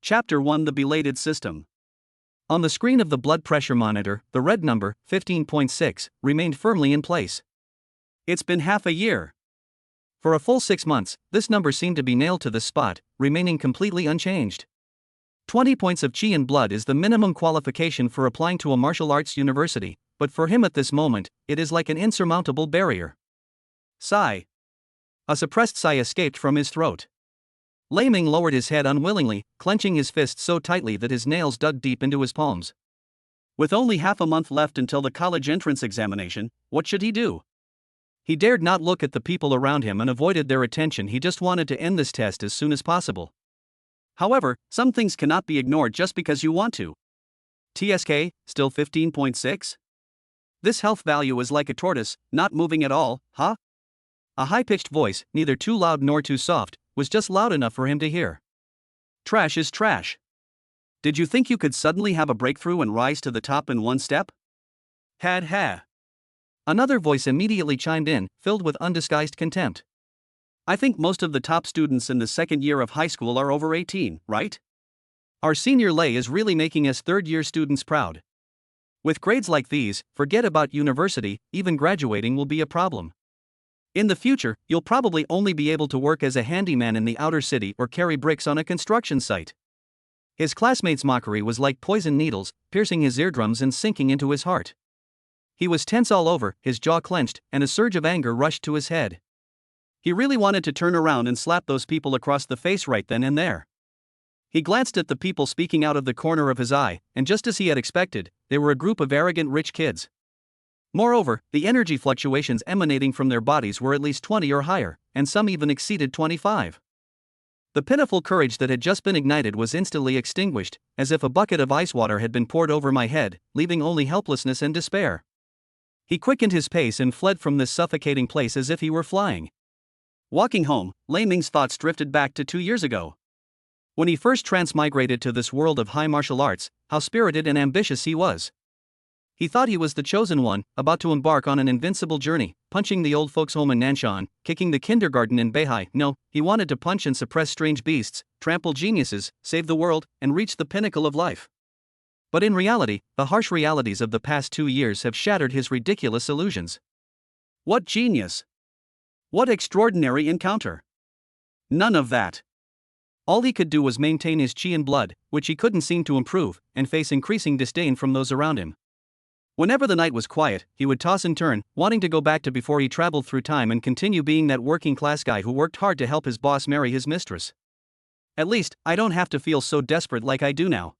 Chapter 1: The Belated System. On the screen of the blood pressure monitor, the red number, 15.6, remained firmly in place. It's been half a year. For a full 6 months, this number seemed to be nailed to the spot, remaining completely unchanged. 20 points of chi in blood is the minimum qualification for applying to a martial arts university, but for him at this moment, it is like an insurmountable barrier. Sigh. A suppressed sigh escaped from his throat. Lei Ming lowered his head unwillingly, clenching his fists so tightly that his nails dug deep into his palms. With only half a month left until the college entrance examination, what should he do? He dared not look at the people around him and avoided their attention. He just wanted to end this test as soon as possible. However, some things cannot be ignored just because you want to. TSK, still 15.6? This health value is like a tortoise, not moving at all, huh? A high-pitched voice, neither too loud nor too soft, was just loud enough for him to hear. Trash is trash. Did you think you could suddenly have a breakthrough and rise to the top in one step? Had ha. Another voice immediately chimed in, filled with undisguised contempt. I think most of the top students in the second year of high school are over 18, right? Our senior Lei is really making us third-year students proud. With grades like these, forget about university, even graduating will be a problem. In the future, you'll probably only be able to work as a handyman in the outer city or carry bricks on a construction site. His classmates' mockery was like poison needles, piercing his eardrums and sinking into his heart. He was tense all over, his jaw clenched, and a surge of anger rushed to his head. He really wanted to turn around and slap those people across the face right then and there. He glanced at the people speaking out of the corner of his eye, and just as he had expected, they were a group of arrogant rich kids. Moreover, the energy fluctuations emanating from their bodies were at least 20 or higher, and some even exceeded 25. The pitiful courage that had just been ignited was instantly extinguished, as if a bucket of ice water had been poured over my head, leaving only helplessness and despair. He quickened his pace and fled from this suffocating place as if he were flying. Walking home, Lei Ming's thoughts drifted back to 2 years ago. When he first transmigrated to this world of high martial arts, how spirited and ambitious he was. He thought he was the chosen one, about to embark on an invincible journey, punching the old folks' home in Nanshan, kicking the kindergarten in Beihai. No, he wanted to punch and suppress strange beasts, trample geniuses, save the world, and reach the pinnacle of life. But in reality, the harsh realities of the past 2 years have shattered his ridiculous illusions. What genius! What extraordinary encounter! None of that. All he could do was maintain his chi and blood, which he couldn't seem to improve, and face increasing disdain from those around him. Whenever the night was quiet, he would toss and turn, wanting to go back to before he traveled through time and continue being that working-class guy who worked hard to help his boss marry his mistress. At least, I don't have to feel so desperate like I do now.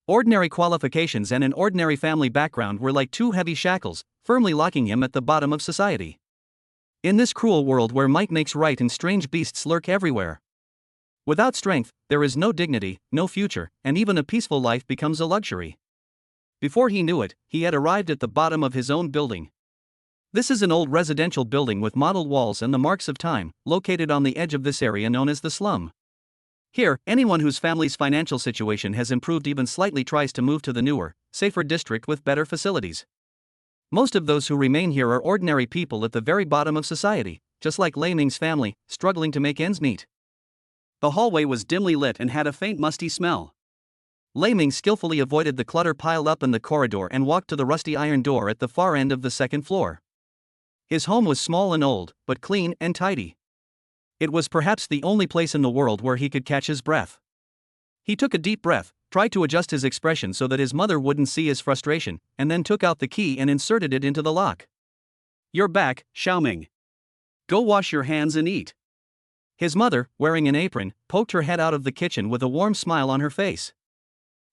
Ordinary qualifications and an ordinary family background were like two heavy shackles, firmly locking him at the bottom of society. In this cruel world where might makes right and strange beasts lurk everywhere. Without strength, there is no dignity, no future, and even a peaceful life becomes a luxury. Before he knew it, he had arrived at the bottom of his own building. This is an old residential building with mottled walls and the marks of time, located on the edge of this area known as the slum. Here, anyone whose family's financial situation has improved even slightly tries to move to the newer, safer district with better facilities. Most of those who remain here are ordinary people at the very bottom of society, just like Lei Ming's family, struggling to make ends meet. The hallway was dimly lit and had a faint musty smell. Lei Ming skillfully avoided the clutter piled up in the corridor and walked to the rusty iron door at the far end of the second floor. His home was small and old, but clean and tidy. It was perhaps the only place in the world where he could catch his breath. He took a deep breath, tried to adjust his expression so that his mother wouldn't see his frustration, and then took out the key and inserted it into the lock. You're back, Xiaoming. Go wash your hands and eat. His mother, wearing an apron, poked her head out of the kitchen with a warm smile on her face.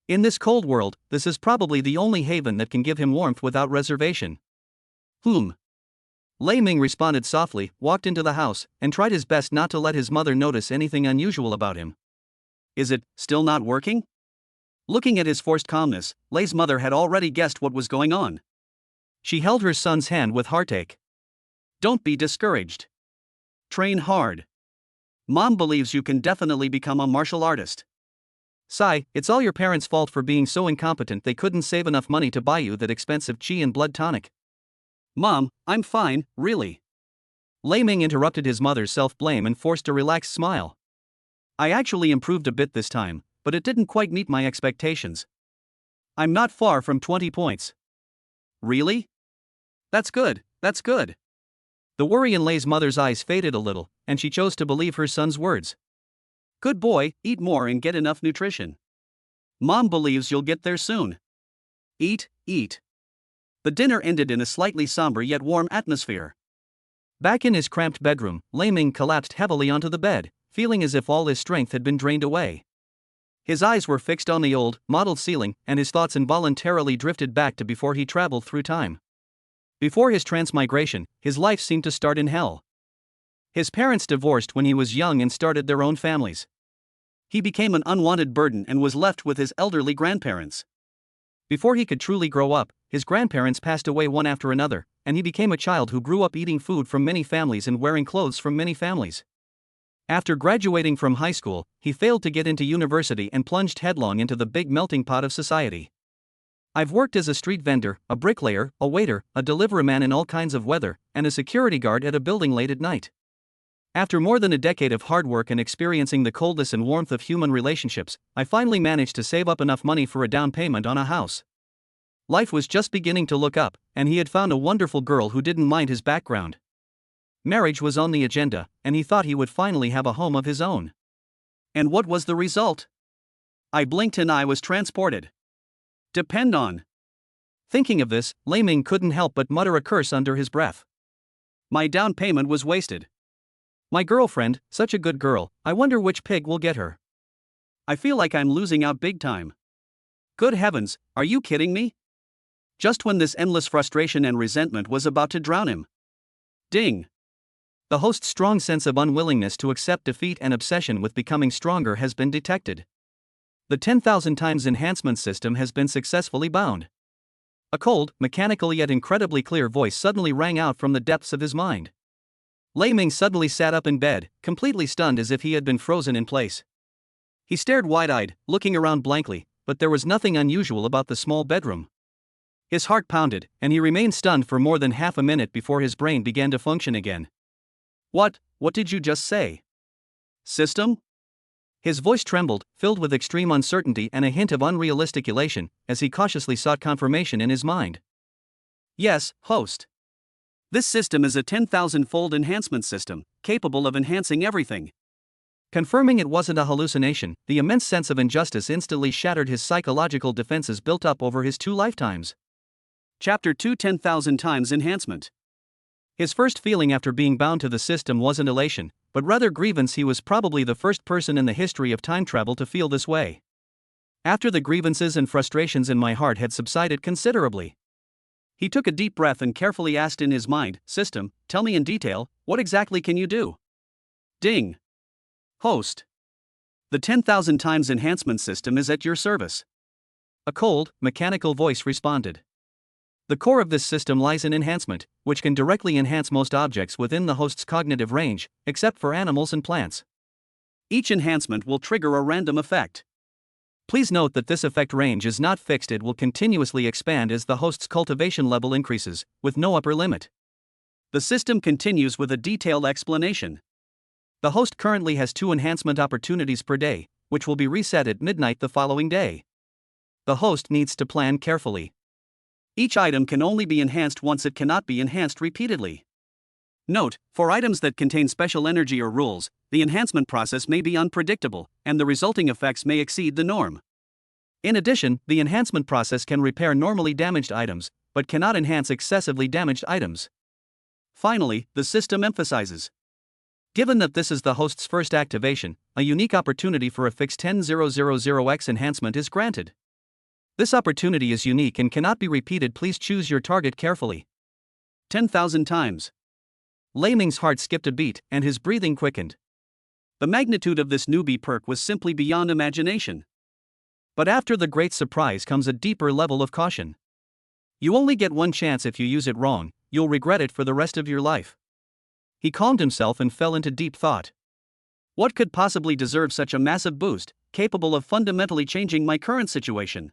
In this cold world, this is probably the only haven that can give him warmth without reservation. Lei Ming responded softly, walked into the house, and tried his best not to let his mother notice anything unusual about him. Is it still not working? Looking at his forced calmness, Lei's mother had already guessed what was going on. She held her son's hand with heartache. Don't be discouraged. Train hard. Mom believes you can definitely become a martial artist. Sigh, it's all your parents' fault for being so incompetent they couldn't save enough money to buy you that expensive chi and blood tonic. Mom, I'm fine, really. Lei Ming interrupted his mother's self-blame and forced a relaxed smile. I actually improved a bit this time, but it didn't quite meet my expectations. I'm not far from 20 points. Really? That's good, that's good. The worry in Lay's mother's eyes faded a little, and she chose to believe her son's words. Good boy, eat more and get enough nutrition. Mom believes you'll get there soon. Eat, eat. The dinner ended in a slightly somber yet warm atmosphere. Back in his cramped bedroom, Lei Ming collapsed heavily onto the bed, feeling as if all his strength had been drained away. His eyes were fixed on the old, mottled ceiling, and his thoughts involuntarily drifted back to before he traveled through time. Before his transmigration, his life seemed to start in hell. His parents divorced when he was young and started their own families. He became an unwanted burden and was left with his elderly grandparents. Before he could truly grow up, his grandparents passed away one after another, and he became a child who grew up eating food from many families and wearing clothes from many families. After graduating from high school, he failed to get into university and plunged headlong into the big melting pot of society. I've worked as a street vendor, a bricklayer, a waiter, a delivery man in all kinds of weather, and a security guard at a building late at night. After more than a decade of hard work and experiencing the coldness and warmth of human relationships, I finally managed to save up enough money for a down payment on a house. Life was just beginning to look up, and he had found a wonderful girl who didn't mind his background. Marriage was on the agenda, and he thought he would finally have a home of his own. And what was the result? I blinked and I was transported. Depend on. Thinking of this, Lei Ming couldn't help but mutter a curse under his breath. My down payment was wasted. My girlfriend, such a good girl, I wonder which pig will get her. I feel like I'm losing out big time. Good heavens, are you kidding me? Just when this endless frustration and resentment was about to drown him. Ding! The host's strong sense of unwillingness to accept defeat and obsession with becoming stronger has been detected. The 10,000 times enhancement system has been successfully bound. A cold, mechanical yet incredibly clear voice suddenly rang out from the depths of his mind. Lei Ming suddenly sat up in bed, completely stunned as if he had been frozen in place. He stared wide-eyed, looking around blankly, but there was nothing unusual about the small bedroom. His heart pounded, and he remained stunned for more than half a minute before his brain began to function again. What did you just say? System? His voice trembled, filled with extreme uncertainty and a hint of unrealistic elation, as he cautiously sought confirmation in his mind. Yes, host. This system is a 10,000-fold enhancement system, capable of enhancing everything. Confirming it wasn't a hallucination, the immense sense of injustice instantly shattered his psychological defenses built up over his 2 lifetimes. Chapter 2: 10,000 times enhancement. His first feeling after being bound to the system wasn't elation, but rather grievance. He was probably the first person in the history of time travel to feel this way. After the grievances and frustrations in my heart had subsided considerably, he took a deep breath and carefully asked in his mind, System, tell me in detail, what exactly can you do? Ding! Host. The 10,000 times enhancement system is at your service. A cold, mechanical voice responded. The core of this system lies in enhancement, which can directly enhance most objects within the host's cognitive range, except for animals and plants. Each enhancement will trigger a random effect. Please note that this effect range is not fixed. It will continuously expand as the host's cultivation level increases, with no upper limit. The system continues with a detailed explanation. The host currently has 2 enhancement opportunities per day, which will be reset at midnight the following day. The host needs to plan carefully. Each item can only be enhanced once. It cannot be enhanced repeatedly. Note, for items that contain special energy or rules, the enhancement process may be unpredictable, and the resulting effects may exceed the norm. In addition, the enhancement process can repair normally damaged items, but cannot enhance excessively damaged items. Finally, the system emphasizes. Given that this is the host's first activation, a unique opportunity for a fixed 10,000x enhancement is granted. This opportunity is unique and cannot be repeated. Please choose your target carefully. 10,000 times. Lei Ming's heart skipped a beat, and his breathing quickened. The magnitude of this newbie perk was simply beyond imagination. But after the great surprise comes a deeper level of caution. You only get one chance. If you use it wrong, you'll regret it for the rest of your life. He calmed himself and fell into deep thought. What could possibly deserve such a massive boost, capable of fundamentally changing my current situation?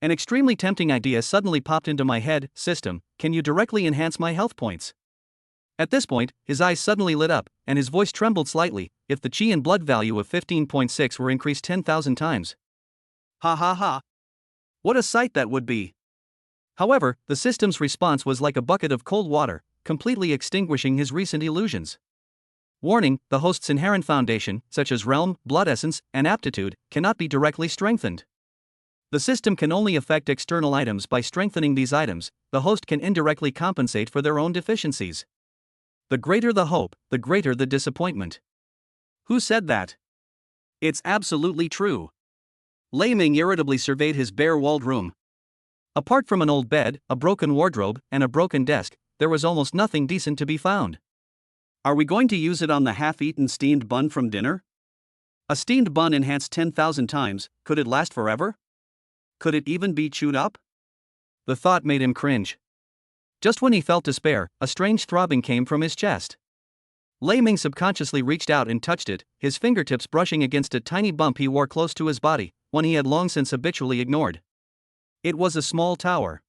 An extremely tempting idea suddenly popped into my head. System, can you directly enhance my health points? At this point, his eyes suddenly lit up, and his voice trembled slightly. If the chi and blood value of 15.6 were increased 10,000 times. Ha ha ha. What a sight that would be. However, the system's response was like a bucket of cold water, completely extinguishing his recent illusions. Warning: the host's inherent foundation, such as realm, blood essence, and aptitude, cannot be directly strengthened. The system can only affect external items. By strengthening these items, the host can indirectly compensate for their own deficiencies. The greater the hope, the greater the disappointment. Who said that? It's absolutely true. Lei Ming irritably surveyed his bare-walled room. Apart from an old bed, a broken wardrobe, and a broken desk, there was almost nothing decent to be found. Are we going to use it on the half-eaten steamed bun from dinner? A steamed bun enhanced 10,000 times, could it last forever? Could it even be chewed up? The thought made him cringe. Just when he felt despair, a strange throbbing came from his chest. Lei Ming subconsciously reached out and touched it, his fingertips brushing against a tiny bump he wore close to his body, one he had long since habitually ignored. It was a small tower.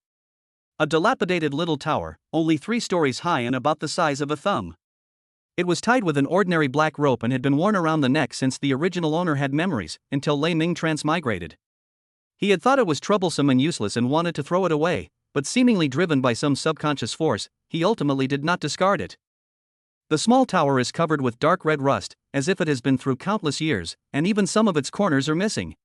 A dilapidated little tower, only 3 stories high and about the size of a thumb. It was tied with an ordinary black rope and had been worn around the neck since the original owner had memories, until Lei Ming transmigrated. He had thought it was troublesome and useless and wanted to throw it away, but seemingly driven by some subconscious force, he ultimately did not discard it. The small tower is covered with dark red rust, as if it has been through countless years, and even some of its corners are missing.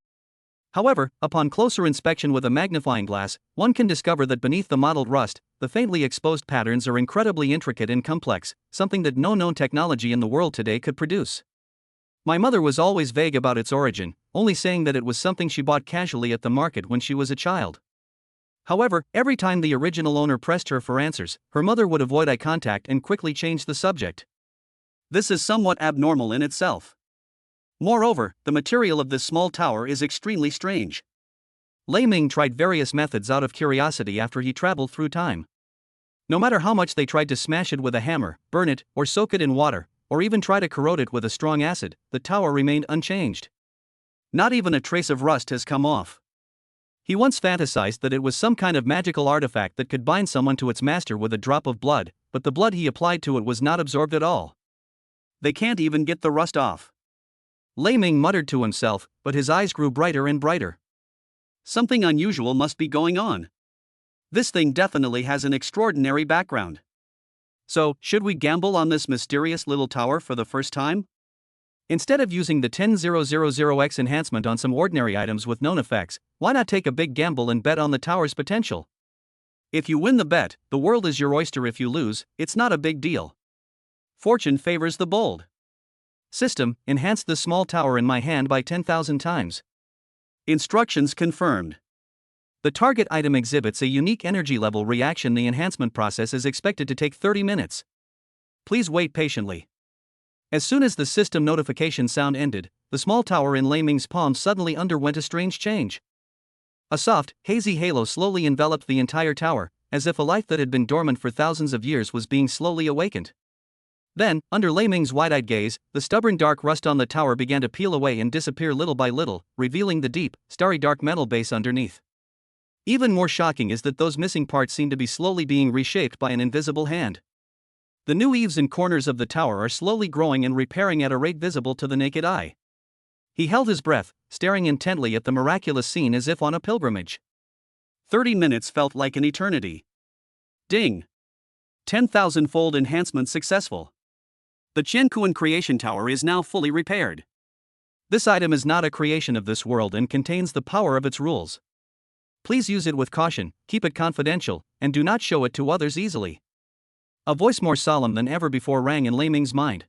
However, upon closer inspection with a magnifying glass, one can discover that beneath the mottled rust, the faintly exposed patterns are incredibly intricate and complex, something that no known technology in the world today could produce. My mother was always vague about its origin, only saying that it was something she bought casually at the market when she was a child. However, every time the original owner pressed her for answers, her mother would avoid eye contact and quickly change the subject. This is somewhat abnormal in itself. Moreover, the material of this small tower is extremely strange. Lei Ming tried various methods out of curiosity after he traveled through time. No matter how much they tried to smash it with a hammer, burn it, or soak it in water, or even try to corrode it with a strong acid, the tower remained unchanged. Not even a trace of rust has come off. He once fantasized that it was some kind of magical artifact that could bind someone to its master with a drop of blood, but the blood he applied to it was not absorbed at all. They can't even get the rust off. Lei Ming muttered to himself, but his eyes grew brighter and brighter. Something unusual must be going on. This thing definitely has an extraordinary background. So, should we gamble on this mysterious little tower for the first time? Instead of using the 10,000x enhancement on some ordinary items with known effects, why not take a big gamble and bet on the tower's potential? If you win the bet, the world is your oyster. If you lose, it's not a big deal. Fortune favors the bold. System: enhance the small tower in my hand by 10,000 times. Instructions confirmed. The target item exhibits a unique energy level reaction. The enhancement process is expected to take 30 minutes. Please wait patiently. As soon as the system notification sound ended, the small tower in Lei Ming's palm suddenly underwent a strange change. A soft, hazy halo slowly enveloped the entire tower, as if a life that had been dormant for thousands of years was being slowly awakened. Then, under Lei Ming's wide-eyed gaze, the stubborn dark rust on the tower began to peel away and disappear little by little, revealing the deep, starry dark metal base underneath. Even more shocking is that those missing parts seem to be slowly being reshaped by an invisible hand. The new eaves and corners of the tower are slowly growing and repairing at a rate visible to the naked eye. He held his breath, staring intently at the miraculous scene as if on a pilgrimage. 30 minutes felt like an eternity. Ding! 10,000-fold enhancement successful. The Qiankuan Creation Tower is now fully repaired. This item is not a creation of this world and contains the power of its rules. Please use it with caution, keep it confidential, and do not show it to others easily. A voice more solemn than ever before rang in Lei Ming's mind.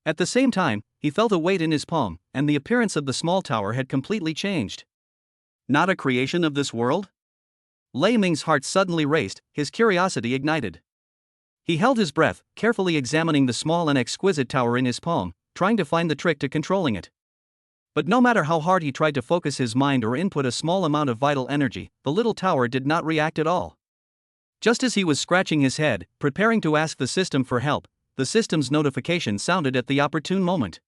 At the same time, he felt a weight in his palm, and the appearance of the small tower had completely changed. Not a creation of this world? Lei Ming's heart suddenly raced, his curiosity ignited. He held his breath, carefully examining the small and exquisite tower in his palm, trying to find the trick to controlling it. But no matter how hard he tried to focus his mind or input a small amount of vital energy, the little tower did not react at all. Just as he was scratching his head, preparing to ask the system for help, the system's notification sounded at the opportune moment.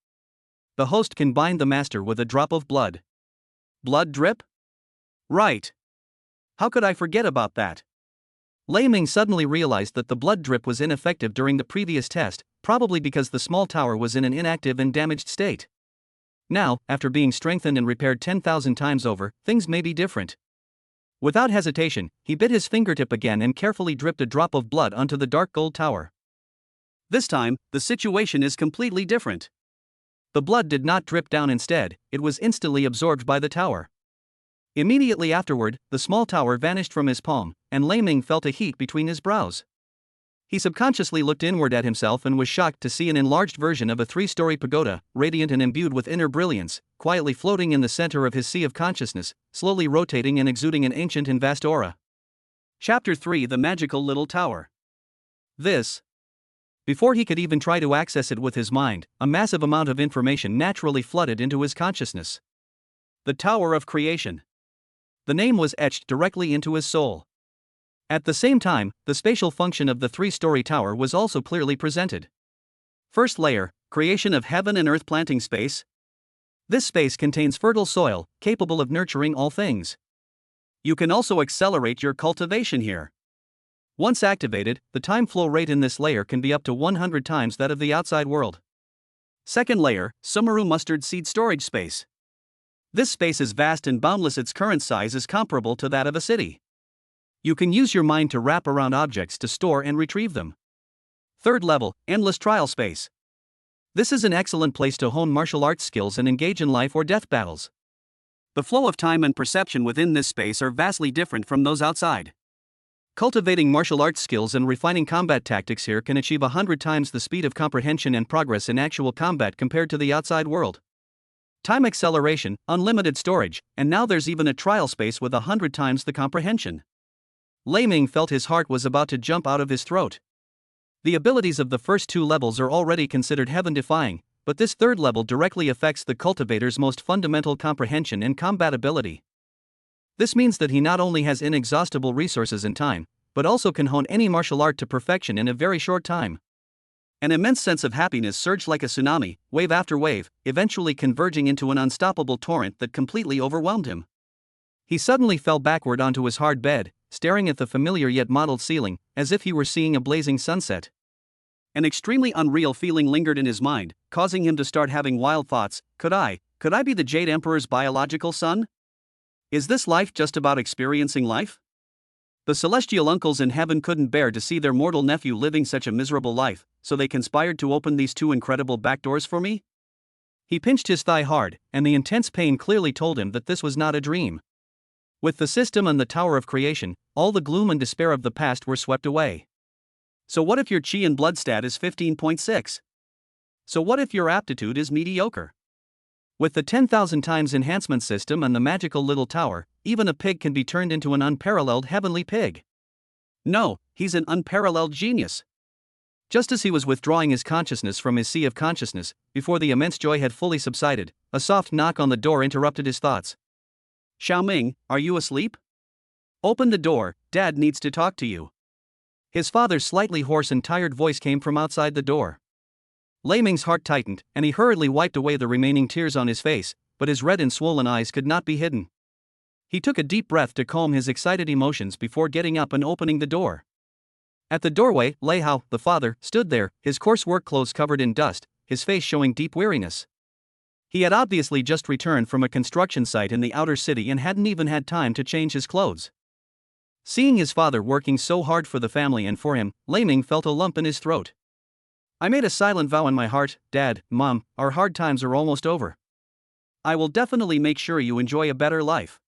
The host can bind the master with a drop of blood. Blood drip? Right. How could I forget about that? Lei Ming suddenly realized that the blood drip was ineffective during the previous test, probably because the small tower was in an inactive and damaged state. Now, after being strengthened and repaired 10,000 times over, things may be different. Without hesitation, he bit his fingertip again and carefully dripped a drop of blood onto the dark gold tower. This time, the situation is completely different. The blood did not drip down instead, it was instantly absorbed by the tower. Immediately afterward, the small tower vanished from his palm, and Lei Ming felt a heat between his brows. He subconsciously looked inward at himself and was shocked to see an enlarged version of a 3-story pagoda, radiant and imbued with inner brilliance, quietly floating in the center of his sea of consciousness, slowly rotating and exuding an ancient and vast aura. Chapter 3: The Magical Little Tower. Before he could even try to access it with his mind, a massive amount of information naturally flooded into his consciousness. The Tower of Creation. The name was etched directly into his soul. At the same time, the spatial function of the 3-story tower was also clearly presented. First layer, creation of heaven and earth planting space. This space contains fertile soil, capable of nurturing all things. You can also accelerate your cultivation here. Once activated, the time flow rate in this layer can be up to 100 times that of the outside world. Second layer, Sumeru mustard seed storage space. This space is vast and boundless. Its current size is comparable to that of a city. You can use your mind to wrap around objects to store and retrieve them. Third level, endless trial space. This is an excellent place to hone martial arts skills and engage in life or death battles. The flow of time and perception within this space are vastly different from those outside. Cultivating martial arts skills and refining combat tactics here can achieve 100 times the speed of comprehension and progress in actual combat compared to the outside world. Time acceleration, unlimited storage, and now there's even a trial space with 100 times the comprehension. Lei Ming felt his heart was about to jump out of his throat. The abilities of the first 2 levels are already considered heaven-defying, but this third level directly affects the cultivator's most fundamental comprehension and combat ability. This means that he not only has inexhaustible resources and time, but also can hone any martial art to perfection in a very short time. An immense sense of happiness surged like a tsunami, wave after wave, eventually converging into an unstoppable torrent that completely overwhelmed him. He suddenly fell backward onto his hard bed, staring at the familiar yet mottled ceiling, as if he were seeing a blazing sunset. An extremely unreal feeling lingered in his mind, causing him to start having wild thoughts. Could I be the Jade Emperor's biological son? Is this life just about experiencing life? The celestial uncles in heaven couldn't bear to see their mortal nephew living such a miserable life, so they conspired to open these 2 incredible back doors for me? He pinched his thigh hard, and the intense pain clearly told him that this was not a dream. With the system and the Tower of Creation, all the gloom and despair of the past were swept away. So what if your chi and blood stat is 15.6? So what if your aptitude is mediocre? With the 10,000 times enhancement system and the magical little tower, even a pig can be turned into an unparalleled heavenly pig. No, he's an unparalleled genius. Just as he was withdrawing his consciousness from his sea of consciousness, before the immense joy had fully subsided, a soft knock on the door interrupted his thoughts. Xiaoming, are you asleep? Open the door, Dad needs to talk to you. His father's slightly hoarse and tired voice came from outside the door. Lei Ming's heart tightened, and he hurriedly wiped away the remaining tears on his face, but his red and swollen eyes could not be hidden. He took a deep breath to calm his excited emotions before getting up and opening the door. At the doorway, Lei Hao, the father, stood there, his coarse work clothes covered in dust, his face showing deep weariness. He had obviously just returned from a construction site in the outer city and hadn't even had time to change his clothes. Seeing his father working so hard for the family and for him, Lei Ming felt a lump in his throat. I made a silent vow in my heart, Dad, Mom, our hard times are almost over. I will definitely make sure you enjoy a better life.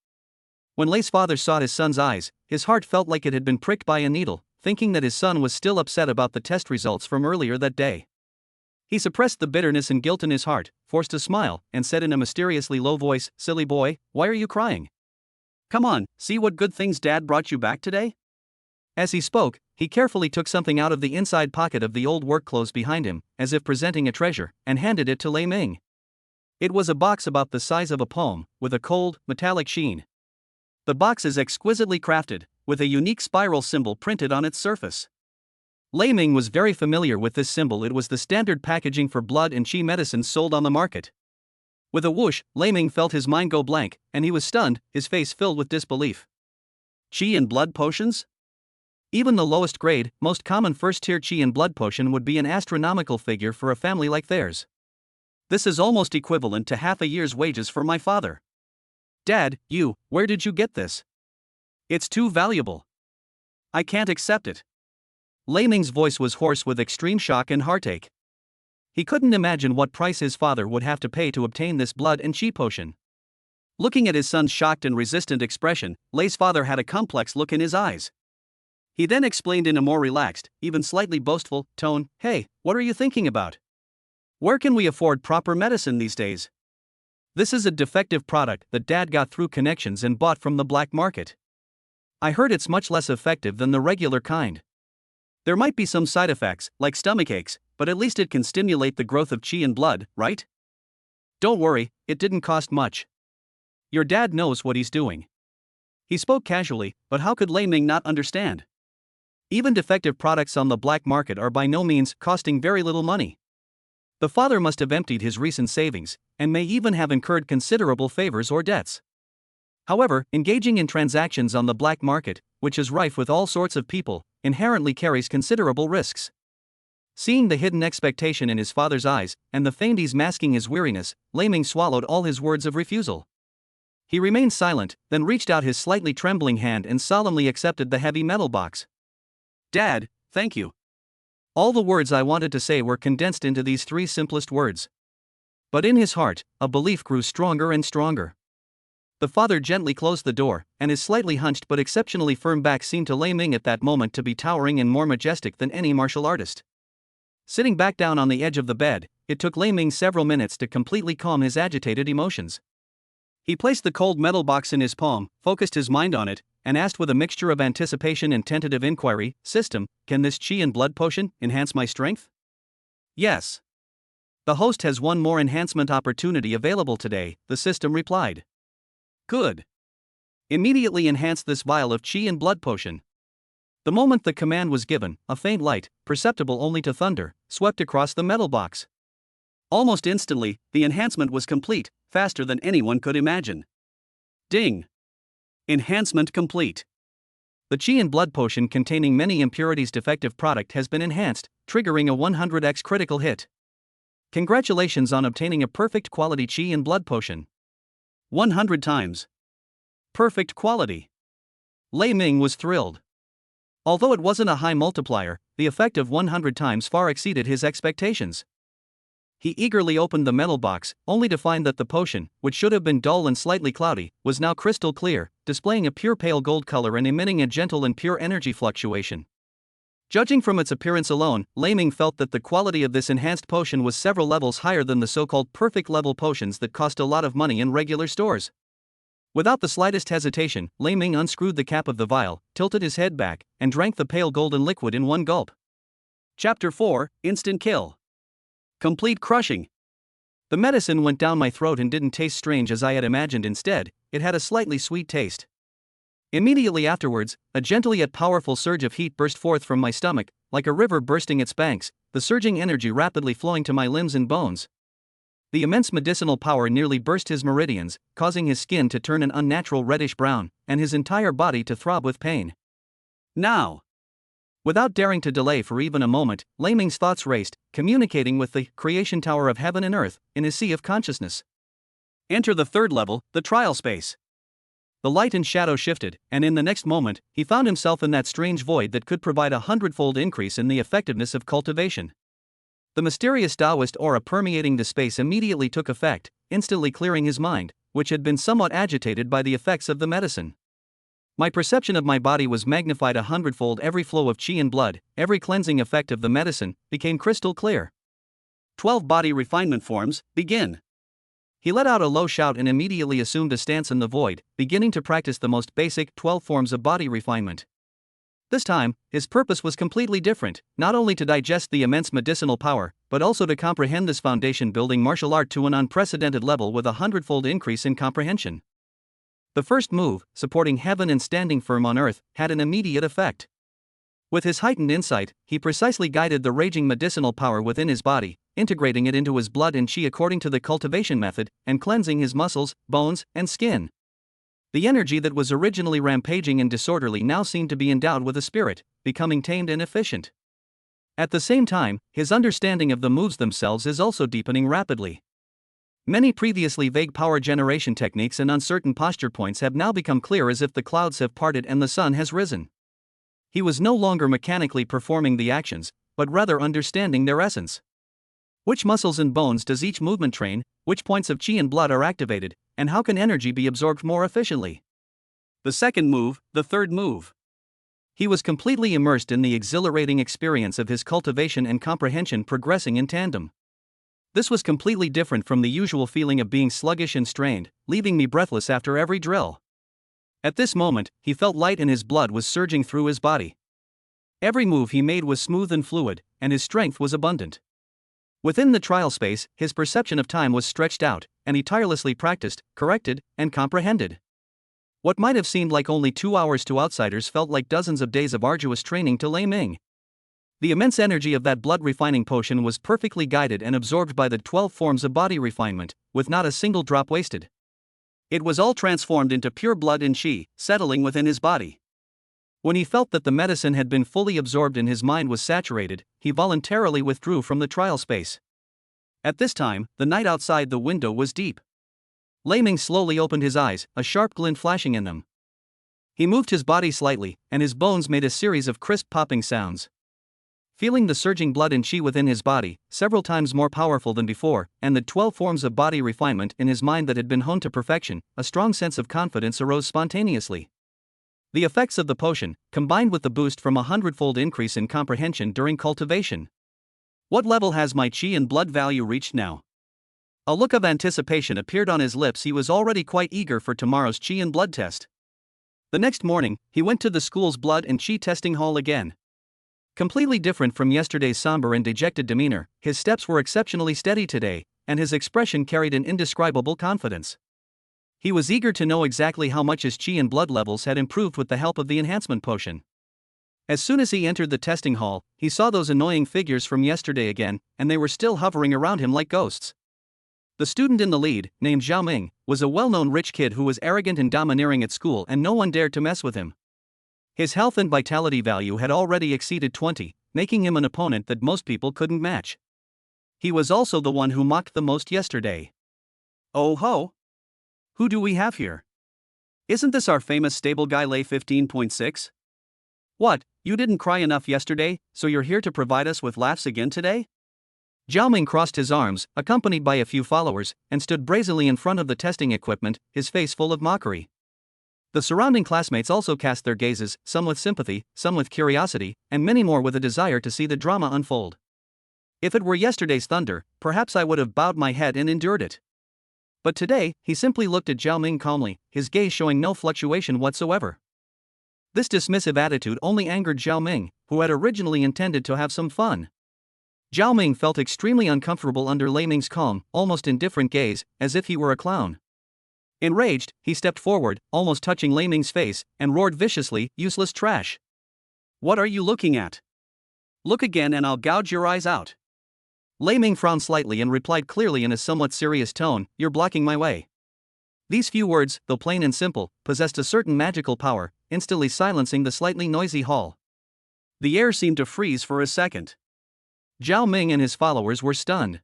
When Lei's father saw his son's eyes, his heart felt like it had been pricked by a needle, thinking that his son was still upset about the test results from earlier that day. He suppressed the bitterness and guilt in his heart, forced a smile, and said in a mysteriously low voice, Silly boy, why are you crying? Come on, see what good things Dad brought you back today? As he spoke, he carefully took something out of the inside pocket of the old work clothes behind him, as if presenting a treasure, and handed it to Lei Ming. It was a box about the size of a palm, with a cold, metallic sheen. The box is exquisitely crafted, with a unique spiral symbol printed on its surface. Lei Ming was very familiar with this symbol. It was the standard packaging for blood and qi medicines sold on the market. With a whoosh, Lei Ming felt his mind go blank, and he was stunned, his face filled with disbelief. Qi and blood potions? Even the lowest grade, most common first-tier chi and blood potion would be an astronomical figure for a family like theirs. This is almost equivalent to half a year's wages for my father. Dad, where did you get this? It's too valuable. I can't accept it. Lei Ming's voice was hoarse with extreme shock and heartache. He couldn't imagine what price his father would have to pay to obtain this blood and chi potion. Looking at his son's shocked and resistant expression, Lei's father had a complex look in his eyes. He then explained in a more relaxed, even slightly boastful, tone, "Hey, what are you thinking about? Where can we afford proper medicine these days? This is a defective product that Dad got through connections and bought from the black market. I heard it's much less effective than the regular kind. There might be some side effects, like stomach aches, but at least it can stimulate the growth of chi and blood, right? Don't worry, it didn't cost much. Your dad knows what he's doing." He spoke casually, but how could Lei Ming not understand? Even defective products on the black market are by no means costing very little money. The father must have emptied his recent savings, and may even have incurred considerable favors or debts. However, engaging in transactions on the black market, which is rife with all sorts of people, inherently carries considerable risks. Seeing the hidden expectation in his father's eyes, and the feigned ease masking his weariness, Lei Ming swallowed all his words of refusal. He remained silent, then reached out his slightly trembling hand and solemnly accepted the heavy metal box. "Dad, thank you." All the words I wanted to say were condensed into these three simplest words. But in his heart, a belief grew stronger and stronger. The father gently closed the door, and his slightly hunched but exceptionally firm back seemed to Lei Ming at that moment to be towering and more majestic than any martial artist. Sitting back down on the edge of the bed, it took Lei Ming several minutes to completely calm his agitated emotions. He placed the cold metal box in his palm, focused his mind on it, and asked with a mixture of anticipation and tentative inquiry, "System, can this chi and blood potion enhance my strength?" "Yes. The host has one more enhancement opportunity available today," the system replied. "Good. Immediately enhance this vial of chi and blood potion." The moment the command was given, a faint light, perceptible only to thunder, swept across the metal box. Almost instantly, the enhancement was complete, faster than anyone could imagine. Ding! Enhancement complete. The chi and blood potion containing many impurities defective product has been enhanced, triggering a 100x critical hit. Congratulations on obtaining a perfect quality chi and blood potion. 100 times. Perfect quality. Lei Ming was thrilled. Although it wasn't a high multiplier, the effect of 100 times far exceeded his expectations. He eagerly opened the metal box, only to find that the potion, which should have been dull and slightly cloudy, was now crystal clear, displaying a pure pale gold color and emitting a gentle and pure energy fluctuation. Judging from its appearance alone, Lei Ming felt that the quality of this enhanced potion was several levels higher than the so-called perfect level potions that cost a lot of money in regular stores. Without the slightest hesitation, Lei Ming unscrewed the cap of the vial, tilted his head back, and drank the pale golden liquid in one gulp. Chapter 4, Instant Kill. Complete crushing. The medicine went down my throat and didn't taste strange as I had imagined. Instead, it had a slightly sweet taste. Immediately afterwards, a gentle yet powerful surge of heat burst forth from my stomach, like a river bursting its banks, the surging energy rapidly flowing to my limbs and bones. The immense medicinal power nearly burst his meridians, causing his skin to turn an unnatural reddish brown, and his entire body to throb with pain. Now! Without daring to delay for even a moment, Lei Ming's thoughts raced, communicating with the creation tower of heaven and earth, in his sea of consciousness. Enter the third level, the trial space. The light and shadow shifted, and in the next moment, he found himself in that strange void that could provide a 100-fold increase in the effectiveness of cultivation. The mysterious Taoist aura permeating the space immediately took effect, instantly clearing his mind, which had been somewhat agitated by the effects of the medicine. My perception of my body was magnified 100-fold. Every flow of chi and blood, every cleansing effect of the medicine, became crystal clear. 12 body refinement forms, begin. He let out a low shout and immediately assumed a stance in the void, beginning to practice the most basic 12 forms of body refinement. This time, his purpose was completely different, not only to digest the immense medicinal power, but also to comprehend this foundation-building martial art to an unprecedented level with a 100-fold increase in comprehension. The first move, supporting heaven and standing firm on earth, had an immediate effect. With his heightened insight, he precisely guided the raging medicinal power within his body, integrating it into his blood and chi according to the cultivation method, and cleansing his muscles, bones, and skin. The energy that was originally rampaging and disorderly now seemed to be endowed with a spirit, becoming tamed and efficient. At the same time, his understanding of the moves themselves is also deepening rapidly. Many previously vague power generation techniques and uncertain posture points have now become clear, as if the clouds have parted and the sun has risen. He was no longer mechanically performing the actions, but rather understanding their essence. Which muscles and bones does each movement train, which points of chi and blood are activated, and how can energy be absorbed more efficiently? The second move, the third move. He was completely immersed in the exhilarating experience of his cultivation and comprehension progressing in tandem. This was completely different from the usual feeling of being sluggish and strained, leaving me breathless after every drill. At this moment, he felt light and his blood was surging through his body. Every move he made was smooth and fluid, and his strength was abundant. Within the trial space, his perception of time was stretched out, and he tirelessly practiced, corrected, and comprehended. What might have seemed like only 2 hours to outsiders felt like dozens of days of arduous training to Lei Ming. The immense energy of that blood-refining potion was perfectly guided and absorbed by the 12 forms of body refinement, with not a single drop wasted. It was all transformed into pure blood and chi, settling within his body. When he felt that the medicine had been fully absorbed and his mind was saturated, he voluntarily withdrew from the trial space. At this time, the night outside the window was deep. Lei Ming slowly opened his eyes, a sharp glint flashing in them. He moved his body slightly, and his bones made a series of crisp popping sounds. Feeling the surging blood and chi within his body, several times more powerful than before, and the 12 forms of body refinement in his mind that had been honed to perfection, a strong sense of confidence arose spontaneously. The effects of the potion, combined with the boost from a 100-fold increase in comprehension during cultivation. What level has my chi and blood value reached now? A look of anticipation appeared on his lips. He was already quite eager for tomorrow's chi and blood test. The next morning, he went to the school's blood and chi testing hall again. Completely different from yesterday's somber and dejected demeanor, his steps were exceptionally steady today, and his expression carried an indescribable confidence. He was eager to know exactly how much his chi and blood levels had improved with the help of the enhancement potion. As soon as he entered the testing hall, he saw those annoying figures from yesterday again, and they were still hovering around him like ghosts. The student in the lead, named Zhao Ming, was a well-known rich kid who was arrogant and domineering at school, and no one dared to mess with him. His health and vitality value had already exceeded 20, making him an opponent that most people couldn't match. He was also the one who mocked the most yesterday. Oh ho! Who do we have here? Isn't this our famous stable guy Lei 15.6? What, you didn't cry enough yesterday, so you're here to provide us with laughs again today? Zhao Ming crossed his arms, accompanied by a few followers, and stood brazenly in front of the testing equipment, his face full of mockery. The surrounding classmates also cast their gazes, some with sympathy, some with curiosity, and many more with a desire to see the drama unfold. If it were yesterday's thunder, perhaps I would have bowed my head and endured it. But today, he simply looked at Zhao Ming calmly, his gaze showing no fluctuation whatsoever. This dismissive attitude only angered Zhao Ming, who had originally intended to have some fun. Zhao Ming felt extremely uncomfortable under Lei Ming's calm, almost indifferent gaze, as if he were a clown. Enraged, he stepped forward, almost touching Lei Ming's face, and roared viciously, "Useless trash! What are you looking at? Look again and I'll gouge your eyes out." Lei Ming frowned slightly and replied clearly in a somewhat serious tone, "You're blocking my way." These few words, though plain and simple, possessed a certain magical power, instantly silencing the slightly noisy hall. The air seemed to freeze for a second. Zhao Ming and his followers were stunned.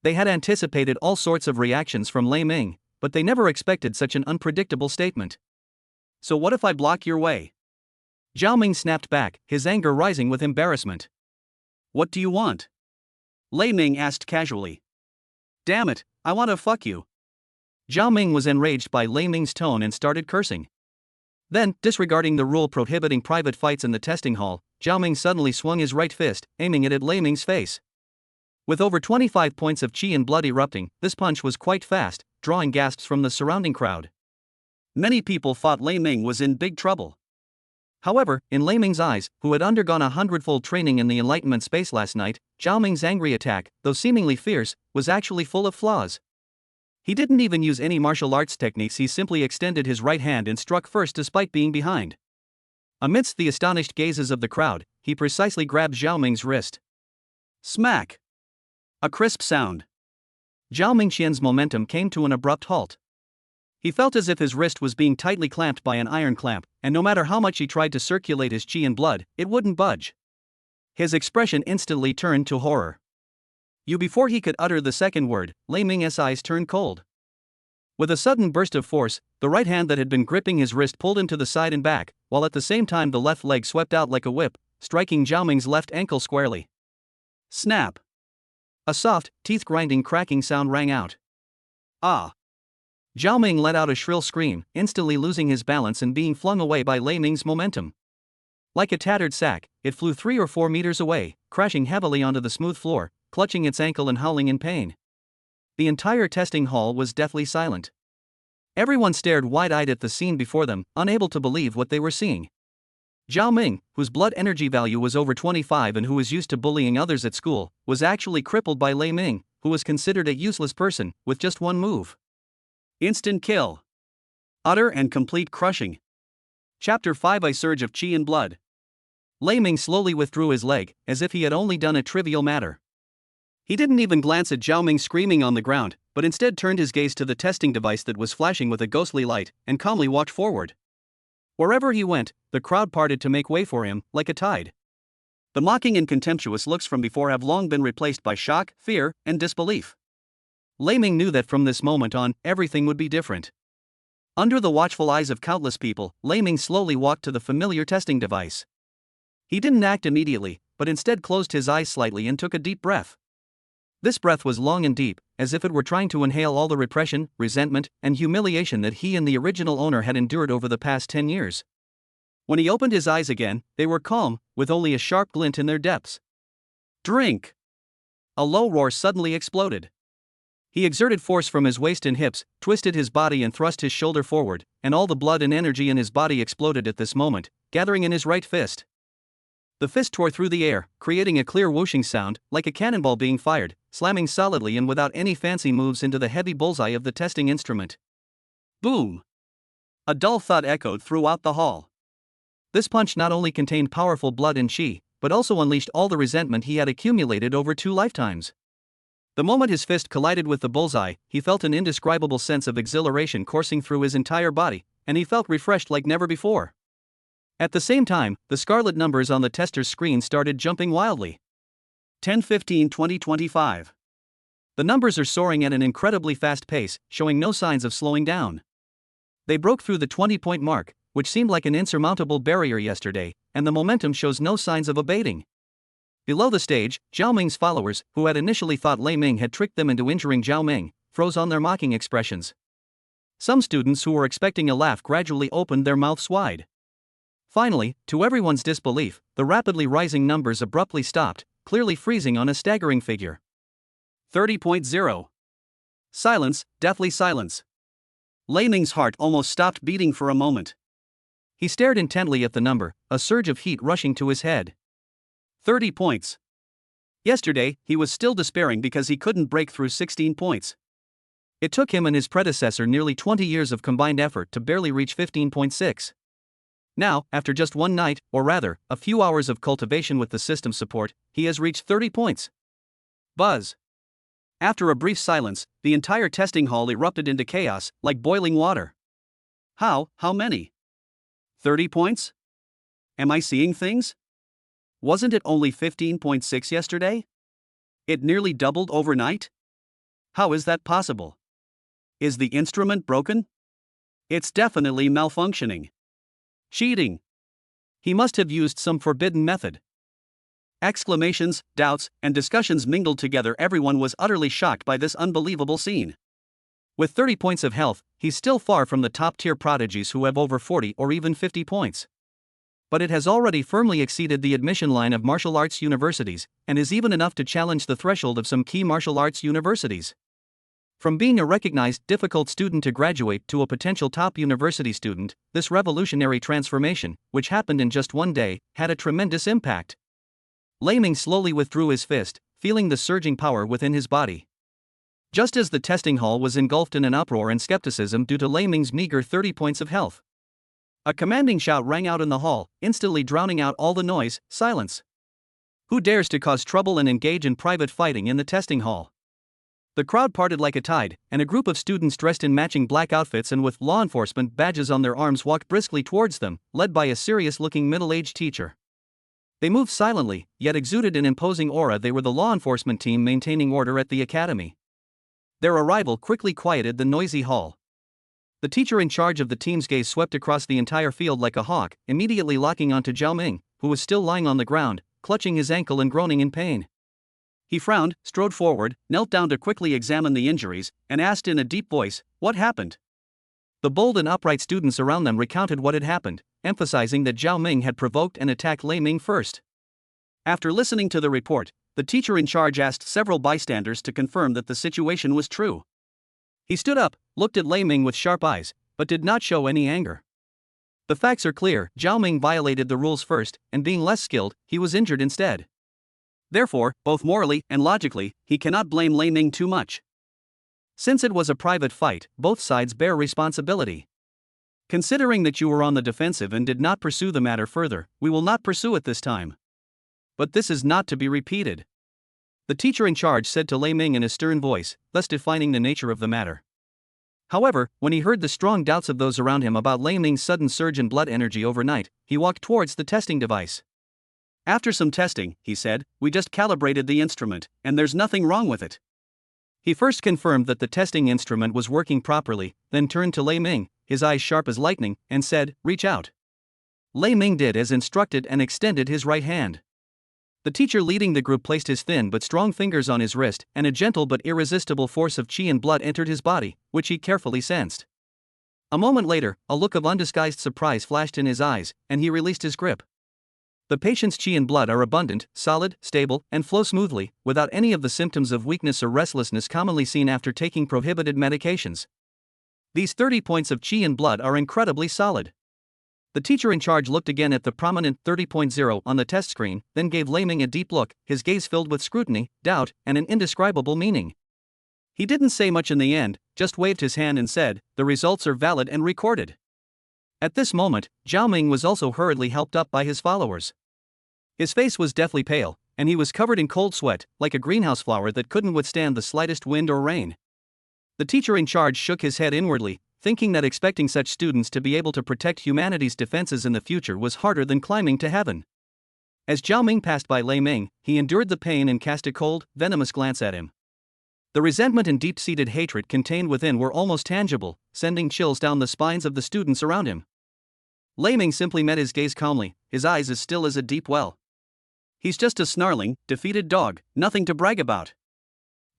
They had anticipated all sorts of reactions from Lei Ming, but they never expected such an unpredictable statement. "So what if I block your way?" Zhao Ming snapped back, his anger rising with embarrassment. "What do you want?" Lei Ming asked casually. "Damn it, I want to fuck you." Zhao Ming was enraged by Lei Ming's tone and started cursing. Then, disregarding the rule prohibiting private fights in the testing hall, Zhao Ming suddenly swung his right fist, aiming it at Lei Ming's face. With over 25 points of chi and blood erupting, this punch was quite fast, drawing gasps from the surrounding crowd. Many people thought Lei Ming was in big trouble. However, in Lei Ming's eyes, who had undergone 100-fold training in the Enlightenment space last night, Zhao Ming's angry attack, though seemingly fierce, was actually full of flaws. He didn't even use any martial arts techniques, he simply extended his right hand and struck first despite being behind. Amidst the astonished gazes of the crowd, he precisely grabbed Zhao Ming's wrist. Smack! A crisp sound. Zhao Mingxian's momentum came to an abrupt halt. He felt as if his wrist was being tightly clamped by an iron clamp, and no matter how much he tried to circulate his chi and blood, it wouldn't budge. His expression instantly turned to horror. Before he could utter the second word, Lei Ming's eyes turned cold. With a sudden burst of force, the right hand that had been gripping his wrist pulled him to the side and back, while at the same time the left leg swept out like a whip, striking Zhao Ming's left ankle squarely. Snap! A soft, teeth-grinding cracking sound rang out. Ah! Zhao Ming let out a shrill scream, instantly losing his balance and being flung away by Lei Ming's momentum. Like a tattered sack, it flew 3 or 4 meters away, crashing heavily onto the smooth floor, clutching its ankle and howling in pain. The entire testing hall was deathly silent. Everyone stared wide-eyed at the scene before them, unable to believe what they were seeing. Zhao Ming, whose blood energy value was over 25 and who was used to bullying others at school, was actually crippled by Lei Ming, who was considered a useless person, with just one move. Instant kill. Utter and complete crushing. Chapter 5: A surge of chi and blood. Lei Ming slowly withdrew his leg, as if he had only done a trivial matter. He didn't even glance at Zhao Ming screaming on the ground, but instead turned his gaze to the testing device that was flashing with a ghostly light, and calmly walked forward. Wherever he went, the crowd parted to make way for him, like a tide. The mocking and contemptuous looks from before have long been replaced by shock, fear, and disbelief. Lei Ming knew that from this moment on, everything would be different. Under the watchful eyes of countless people, Lei Ming slowly walked to the familiar testing device. He didn't act immediately, but instead closed his eyes slightly and took a deep breath. This breath was long and deep, as if it were trying to inhale all the repression, resentment, and humiliation that he and the original owner had endured over the past 10 years. When he opened his eyes again, they were calm, with only a sharp glint in their depths. Drink! A low roar suddenly exploded. He exerted force from his waist and hips, twisted his body and thrust his shoulder forward, and all the blood and energy in his body exploded at this moment, gathering in his right fist. The fist tore through the air, creating a clear whooshing sound, like a cannonball being fired, slamming solidly and without any fancy moves into the heavy bullseye of the testing instrument. Boom! A dull thud echoed throughout the hall. This punch not only contained powerful blood and chi, but also unleashed all the resentment he had accumulated over 2 lifetimes. The moment his fist collided with the bullseye, he felt an indescribable sense of exhilaration coursing through his entire body, and he felt refreshed like never before. At the same time, the scarlet numbers on the tester's screen started jumping wildly. 10-15-20-25. The numbers are soaring at an incredibly fast pace, showing no signs of slowing down. They broke through the 20-point mark, which seemed like an insurmountable barrier yesterday, and the momentum shows no signs of abating. Below the stage, Zhao Ming's followers, who had initially thought Lei Ming had tricked them into injuring Zhao Ming, froze on their mocking expressions. Some students who were expecting a laugh gradually opened their mouths wide. Finally, to everyone's disbelief, the rapidly rising numbers abruptly stopped, clearly freezing on a staggering figure. 30.0. Silence, deathly silence. Lei Ming's heart almost stopped beating for a moment. He stared intently at the number, a surge of heat rushing to his head. 30 points. Yesterday, he was still despairing because he couldn't break through 16 points. It took him and his predecessor nearly 20 years of combined effort to barely reach 15.6. Now, after just one night, or rather, a few hours of cultivation with the system support, he has reached 30 points. Buzz. After a brief silence, the entire testing hall erupted into chaos, like boiling water. How many? 30 points? Am I seeing things? Wasn't it only 15.6 yesterday? It nearly doubled overnight? How is that possible? Is the instrument broken? It's definitely malfunctioning. Cheating. He must have used some forbidden method. Exclamations, doubts, and discussions mingled together. Everyone was utterly shocked by this unbelievable scene. With 30 points of health, he's still far from the top-tier prodigies who have over 40 or even 50 points. But it has already firmly exceeded the admission line of martial arts universities, and is even enough to challenge the threshold of some key martial arts universities. From being a recognized difficult student to graduate to a potential top university student, this revolutionary transformation, which happened in just one day, had a tremendous impact. Lei Ming slowly withdrew his fist, feeling the surging power within his body. Just as the testing hall was engulfed in an uproar and skepticism due to Lei Ming's meager 30 points of health, a commanding shout rang out in the hall, instantly drowning out all the noise. Silence! Who dares to cause trouble and engage in private fighting in the testing hall? The crowd parted like a tide, and a group of students dressed in matching black outfits and with law enforcement badges on their arms walked briskly towards them, led by a serious-looking middle-aged teacher. They moved silently, yet exuded an imposing aura. They were the law enforcement team maintaining order at the academy. Their arrival quickly quieted the noisy hall. The teacher in charge of the team's gaze swept across the entire field like a hawk, immediately locking onto Zhao Ming, who was still lying on the ground, clutching his ankle and groaning in pain. He frowned, strode forward, knelt down to quickly examine the injuries, and asked in a deep voice, "What happened?" The bold and upright students around them recounted what had happened, emphasizing that Zhao Ming had provoked and attacked Lei Ming first. After listening to the report, the teacher in charge asked several bystanders to confirm that the situation was true. He stood up, looked at Lei Ming with sharp eyes, but did not show any anger. The facts are clear: Zhao Ming violated the rules first, and being less skilled, he was injured instead. Therefore, both morally and logically, he cannot blame Lei Ming too much. Since it was a private fight, both sides bear responsibility. Considering that you were on the defensive and did not pursue the matter further, we will not pursue it this time. But this is not to be repeated. The teacher in charge said to Lei Ming in a stern voice, thus defining the nature of the matter. However, when he heard the strong doubts of those around him about Lei Ming's sudden surge in blood energy overnight, he walked towards the testing device. "After some testing," he said, "we just calibrated the instrument, and there's nothing wrong with it." He first confirmed that the testing instrument was working properly, then turned to Lei Ming, his eyes sharp as lightning, and said, "Reach out." Lei Ming did as instructed and extended his right hand. The teacher leading the group placed his thin but strong fingers on his wrist, and a gentle but irresistible force of qi and blood entered his body, which he carefully sensed. A moment later, a look of undisguised surprise flashed in his eyes, and he released his grip. The patient's qi and blood are abundant, solid, stable, and flow smoothly, without any of the symptoms of weakness or restlessness commonly seen after taking prohibited medications. These 30 points of qi and blood are incredibly solid. The teacher in charge looked again at the prominent 30.0 on the test screen, then gave Lei Ming a deep look, his gaze filled with scrutiny, doubt, and an indescribable meaning. He didn't say much in the end, just waved his hand and said, "The results are valid and recorded." At this moment, Zhao Ming was also hurriedly helped up by his followers. His face was deathly pale, and he was covered in cold sweat, like a greenhouse flower that couldn't withstand the slightest wind or rain. The teacher in charge shook his head inwardly, thinking that expecting such students to be able to protect humanity's defenses in the future was harder than climbing to heaven. As Zhao Ming passed by Lei Ming, he endured the pain and cast a cold, venomous glance at him. The resentment and deep-seated hatred contained within were almost tangible, sending chills down the spines of the students around him. Lei Ming simply met his gaze calmly, his eyes as still as a deep well. "He's just a snarling, defeated dog, nothing to brag about."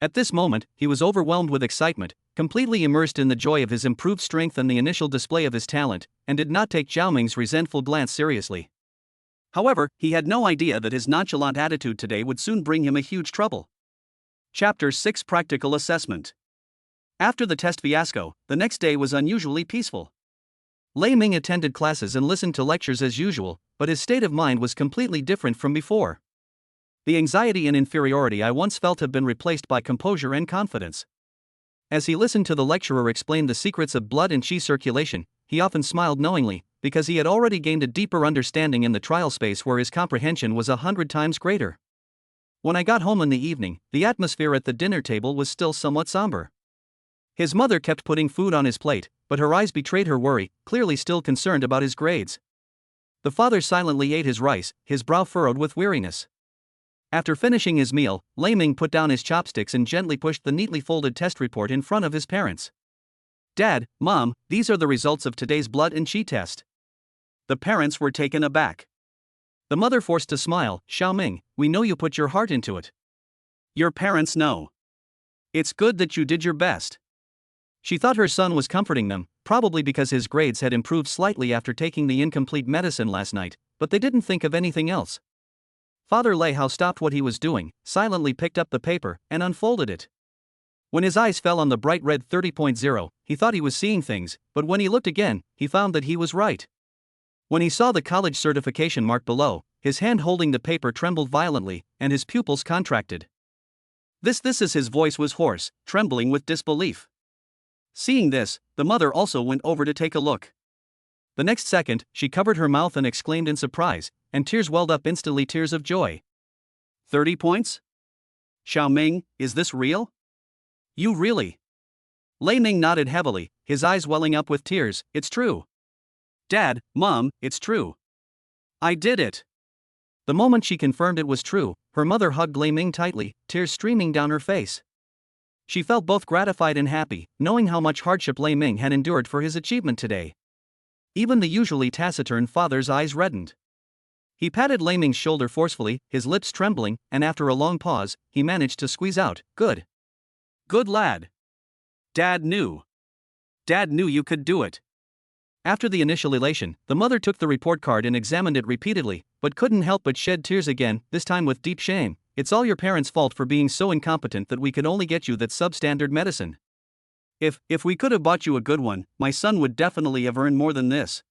At this moment, he was overwhelmed with excitement, completely immersed in the joy of his improved strength and the initial display of his talent, and did not take Zhao Ming's resentful glance seriously. However, he had no idea that his nonchalant attitude today would soon bring him a huge trouble. Chapter 6: Practical Assessment. After the test fiasco, the next day was unusually peaceful. Lei Ming attended classes and listened to lectures as usual, but his state of mind was completely different from before. The anxiety and inferiority I once felt have been replaced by composure and confidence. As he listened to the lecturer explain the secrets of blood and qi circulation, he often smiled knowingly, because he had already gained a deeper understanding in the trial space where his comprehension was 100 times greater. When I got home in the evening, the atmosphere at the dinner table was still somewhat somber. His mother kept putting food on his plate, but her eyes betrayed her worry, clearly still concerned about his grades. The father silently ate his rice, his brow furrowed with weariness. After finishing his meal, Lei Ming put down his chopsticks and gently pushed the neatly folded test report in front of his parents. "Dad, Mom, these are the results of today's blood and qi test." The parents were taken aback. The mother forced a smile. "Zhao Ming, we know you put your heart into it. Your parents know. It's good that you did your best." She thought her son was comforting them, probably because his grades had improved slightly after taking the incomplete medicine last night, but they didn't think of anything else. Father Lei Hao stopped what he was doing, silently picked up the paper, and unfolded it. When his eyes fell on the bright red 30.0, he thought he was seeing things, but when he looked again, he found that he was right. When he saw the college certification mark below, his hand holding the paper trembled violently, and his pupils contracted. This is his voice was hoarse, trembling with disbelief. Seeing this, the mother also went over to take a look. The next second, she covered her mouth and exclaimed in surprise, and tears welled up instantly, tears of joy. 30 points? Zhao Ming, is this real? You really? Lei Ming nodded heavily, his eyes welling up with tears. It's true. Dad, Mom, it's true. I did it. The moment she confirmed it was true, her mother hugged Lei Ming tightly, tears streaming down her face. She felt both gratified and happy, knowing how much hardship Lei Ming had endured for his achievement today. Even the usually taciturn father's eyes reddened. He patted Lei Ming's shoulder forcefully, his lips trembling, and after a long pause, he managed to squeeze out, "Good. Good lad. Dad knew. Dad knew you could do it." After the initial elation, the mother took the report card and examined it repeatedly, but couldn't help but shed tears again, this time with deep shame. "It's all your parents' fault for being so incompetent that we could only get you that substandard medicine. If we could have bought you a good one, my son would definitely have earned more than this."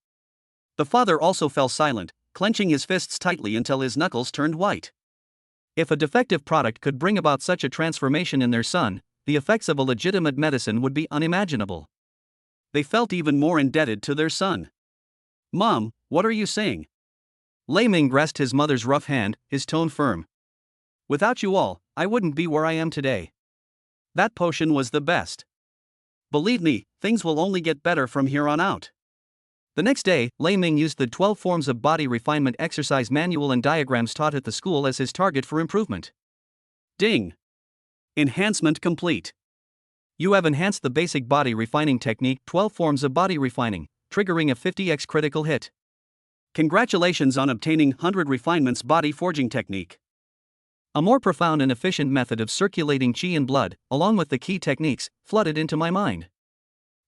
The father also fell silent, clenching his fists tightly until his knuckles turned white. If a defective product could bring about such a transformation in their son, the effects of a legitimate medicine would be unimaginable. They felt even more indebted to their son. "Mom, what are you saying?" Lei Ming grasped his mother's rough hand, his tone firm. "Without you all, I wouldn't be where I am today. That potion was the best. Believe me, things will only get better from here on out." The next day, Lei Ming used the 12 forms of body refinement exercise manual and diagrams taught at the school as his target for improvement. Ding! Enhancement complete. You have enhanced the basic body refining technique 12 forms of body refining, triggering a 50x critical hit. Congratulations on obtaining 100 refinements body forging technique. A more profound and efficient method of circulating qi and blood, along with the key techniques, flooded into my mind.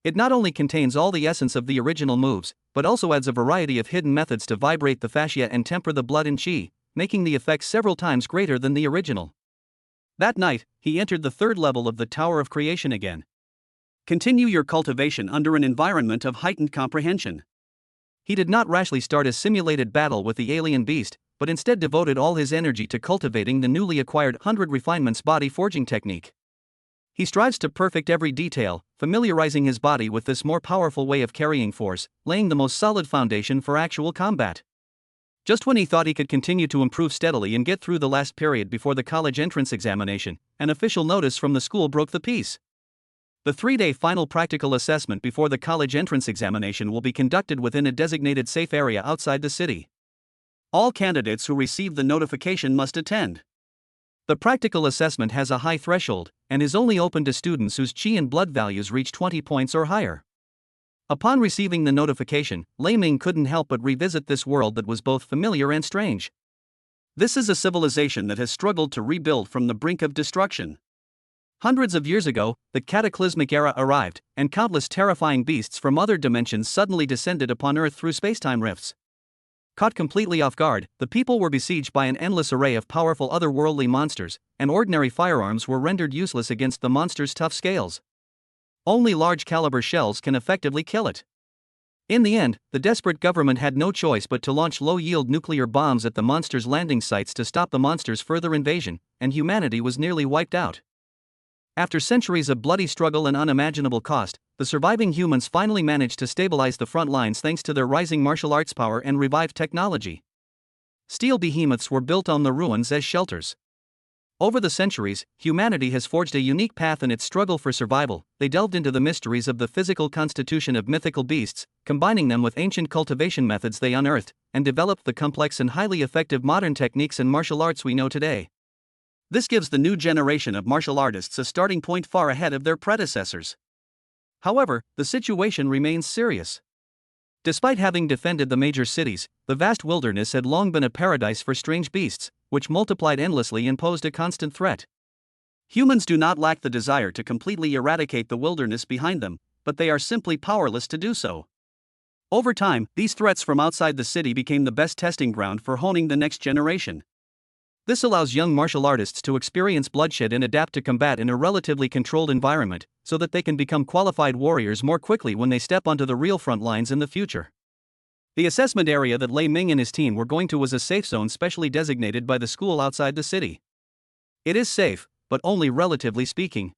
It not only contains all the essence of the original moves, but also adds a variety of hidden methods to vibrate the fascia and temper the blood and qi, making the effects several times greater than the original. That night, he entered the third level of the Tower of Creation again. Continue your cultivation under an environment of heightened comprehension. He did not rashly start a simulated battle with the alien beast, but instead devoted all his energy to cultivating the newly acquired 100 refinements body forging technique. He strives to perfect every detail, familiarizing his body with this more powerful way of carrying force, laying the most solid foundation for actual combat. Just when he thought he could continue to improve steadily and get through the last period before the college entrance examination, an official notice from the school broke the peace. The 3-day final practical assessment before the college entrance examination will be conducted within a designated safe area outside the city. All candidates who receive the notification must attend. The practical assessment has a high threshold, and is only open to students whose qi and blood values reach 20 points or higher. Upon receiving the notification, Lei Ming couldn't help but revisit this world that was both familiar and strange. This is a civilization that has struggled to rebuild from the brink of destruction. Hundreds of years ago, the cataclysmic era arrived, and countless terrifying beasts from other dimensions suddenly descended upon Earth through spacetime rifts. Caught completely off guard, the people were besieged by an endless array of powerful otherworldly monsters, and ordinary firearms were rendered useless against the monsters' tough scales. Only large caliber shells can effectively kill it. In the end, the desperate government had no choice but to launch low-yield nuclear bombs at the monsters' landing sites to stop the monsters' further invasion, and humanity was nearly wiped out. After centuries of bloody struggle and unimaginable cost, the surviving humans finally managed to stabilize the front lines thanks to their rising martial arts power and revived technology. Steel behemoths were built on the ruins as shelters. Over the centuries, humanity has forged a unique path in its struggle for survival. They delved into the mysteries of the physical constitution of mythical beasts, combining them with ancient cultivation methods they unearthed, and developed the complex and highly effective modern techniques and martial arts we know today. This gives the new generation of martial artists a starting point far ahead of their predecessors. However, the situation remains serious. Despite having defended the major cities, the vast wilderness had long been a paradise for strange beasts, which multiplied endlessly and posed a constant threat. Humans do not lack the desire to completely eradicate the wilderness behind them, but they are simply powerless to do so. Over time, these threats from outside the city became the best testing ground for honing the next generation. This allows young martial artists to experience bloodshed and adapt to combat in a relatively controlled environment, so that they can become qualified warriors more quickly when they step onto the real front lines in the future. The assessment area that Lei Ming and his team were going to was a safe zone specially designated by the school outside the city. It is safe, but only relatively speaking.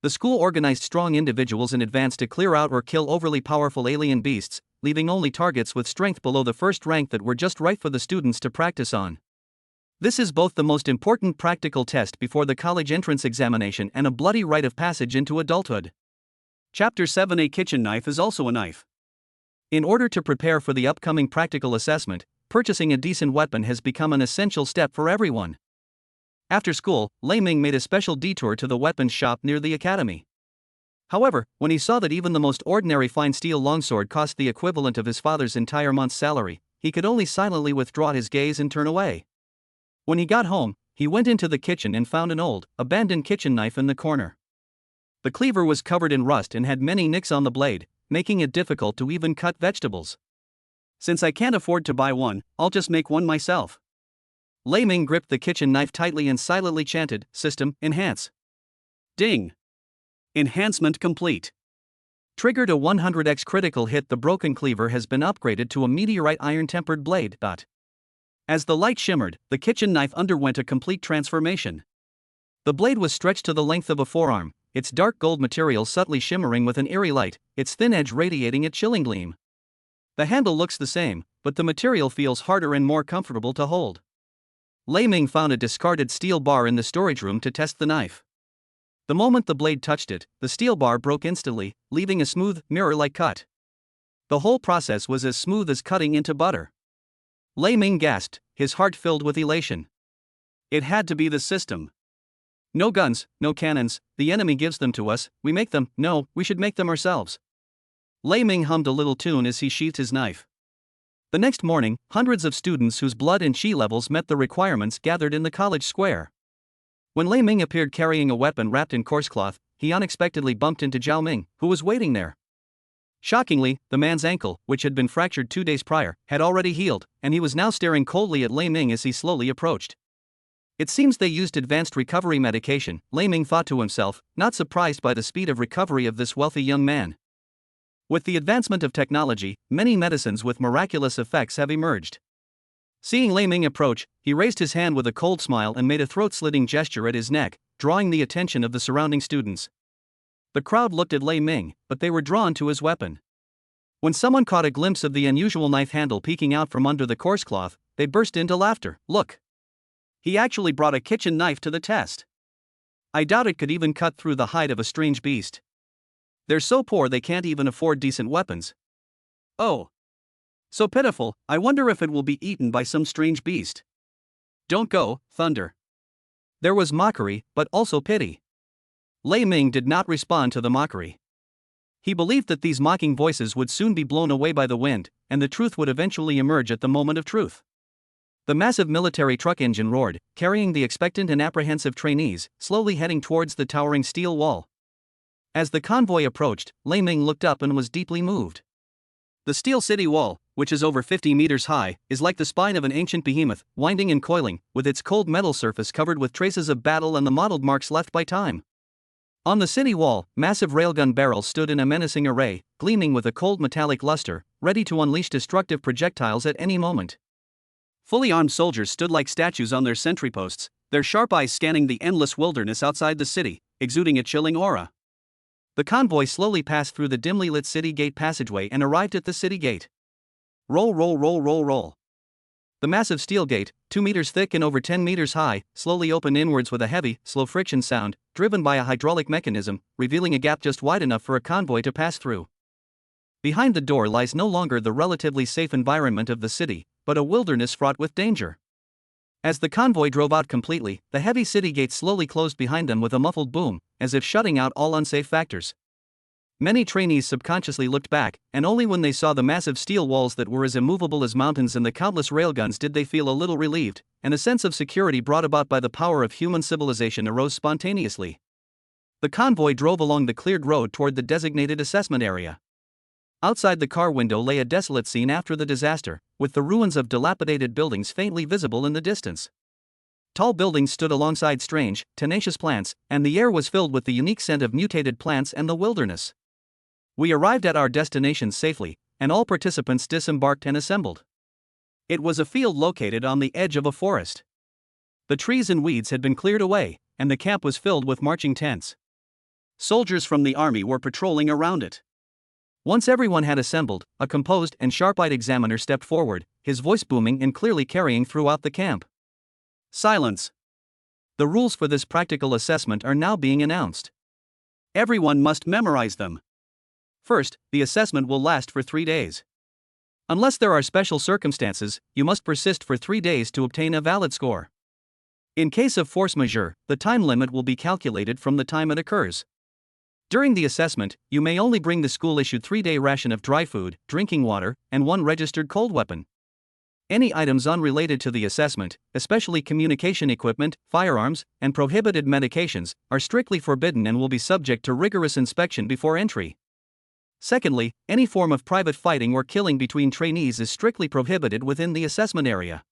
The school organized strong individuals in advance to clear out or kill overly powerful alien beasts, leaving only targets with strength below the first rank that were just right for the students to practice on. This is both the most important practical test before the college entrance examination and a bloody rite of passage into adulthood. Chapter 7. A kitchen knife is also a knife. In order to prepare for the upcoming practical assessment, purchasing a decent weapon has become an essential step for everyone. After school, Lei Ming made a special detour to the weapons shop near the academy. However, when he saw that even the most ordinary fine steel longsword cost the equivalent of his father's entire month's salary, he could only silently withdraw his gaze and turn away. When he got home, he went into the kitchen and found an old, abandoned kitchen knife in the corner. The cleaver was covered in rust and had many nicks on the blade, making it difficult to even cut vegetables. Since I can't afford to buy one, I'll just make one myself. Lei Ming gripped the kitchen knife tightly and silently chanted, "System, enhance." Ding! Enhancement complete. Triggered a 100x critical hit. The broken cleaver has been upgraded to a meteorite iron-tempered blade. As the light shimmered, the kitchen knife underwent a complete transformation. The blade was stretched to the length of a forearm, its dark gold material subtly shimmering with an eerie light, its thin edge radiating a chilling gleam. The handle looks the same, but the material feels harder and more comfortable to hold. Lei Ming found a discarded steel bar in the storage room to test the knife. The moment the blade touched it, the steel bar broke instantly, leaving a smooth, mirror-like cut. The whole process was as smooth as cutting into butter. Lei Ming gasped, his heart filled with elation. It had to be the system. No guns, no cannons, the enemy gives them to us, we make them, no, we should make them ourselves. Lei Ming hummed a little tune as he sheathed his knife. The next morning, hundreds of students whose blood and chi levels met the requirements gathered in the college square. When Lei Ming appeared carrying a weapon wrapped in coarse cloth, he unexpectedly bumped into Zhao Ming, who was waiting there. Shockingly, the man's ankle, which had been fractured 2 days prior, had already healed, and he was now staring coldly at Lei Ming as he slowly approached. It seems they used advanced recovery medication, Lei Ming thought to himself, not surprised by the speed of recovery of this wealthy young man. With the advancement of technology, many medicines with miraculous effects have emerged. Seeing Lei Ming approach, he raised his hand with a cold smile and made a throat-slitting gesture at his neck, drawing the attention of the surrounding students. The crowd looked at Lei Ming, but they were drawn to his weapon. When someone caught a glimpse of the unusual knife handle peeking out from under the coarse cloth, they burst into laughter. Look! He actually brought a kitchen knife to the test. I doubt it could even cut through the hide of a strange beast. They're so poor they can't even afford decent weapons. Oh! So pitiful, I wonder if it will be eaten by some strange beast. Don't go, Thunder. There was mockery, but also pity. Lei Ming did not respond to the mockery. He believed that these mocking voices would soon be blown away by the wind, and the truth would eventually emerge at the moment of truth. The massive military truck engine roared, carrying the expectant and apprehensive trainees, slowly heading towards the towering steel wall. As the convoy approached, Lei Ming looked up and was deeply moved. The steel city wall, which is over 50 meters high, is like the spine of an ancient behemoth, winding and coiling, with its cold metal surface covered with traces of battle and the mottled marks left by time. On the city wall, massive railgun barrels stood in a menacing array, gleaming with a cold metallic luster, ready to unleash destructive projectiles at any moment. Fully armed soldiers stood like statues on their sentry posts, their sharp eyes scanning the endless wilderness outside the city, exuding a chilling aura. The convoy slowly passed through the dimly lit city gate passageway and arrived at the city gate. Roll, roll, roll, roll, roll. The massive steel gate, 2 meters thick and over 10 meters high, slowly opened inwards with a heavy, slow friction sound, driven by a hydraulic mechanism, revealing a gap just wide enough for a convoy to pass through. Behind the door lies no longer the relatively safe environment of the city, but a wilderness fraught with danger. As the convoy drove out completely, the heavy city gate slowly closed behind them with a muffled boom, as if shutting out all unsafe factors. Many trainees subconsciously looked back, and only when they saw the massive steel walls that were as immovable as mountains and the countless railguns did they feel a little relieved, and a sense of security brought about by the power of human civilization arose spontaneously. The convoy drove along the cleared road toward the designated assessment area. Outside the car window lay a desolate scene after the disaster, with the ruins of dilapidated buildings faintly visible in the distance. Tall buildings stood alongside strange, tenacious plants, and the air was filled with the unique scent of mutated plants and the wilderness. We arrived at our destination safely, and all participants disembarked and assembled. It was a field located on the edge of a forest. The trees and weeds had been cleared away, and the camp was filled with marching tents. Soldiers from the army were patrolling around it. Once everyone had assembled, a composed and sharp-eyed examiner stepped forward, his voice booming and clearly carrying throughout the camp. Silence. The rules for this practical assessment are now being announced. Everyone must memorize them. First, the assessment will last for 3 days. Unless there are special circumstances, you must persist for 3 days to obtain a valid score. In case of force majeure, the time limit will be calculated from the time it occurs. During the assessment, you may only bring the school-issued 3-day ration of dry food, drinking water, and 1 registered cold weapon. Any items unrelated to the assessment, especially communication equipment, firearms, and prohibited medications, are strictly forbidden and will be subject to rigorous inspection before entry. Secondly, any form of private fighting or killing between trainees is strictly prohibited within the assessment area.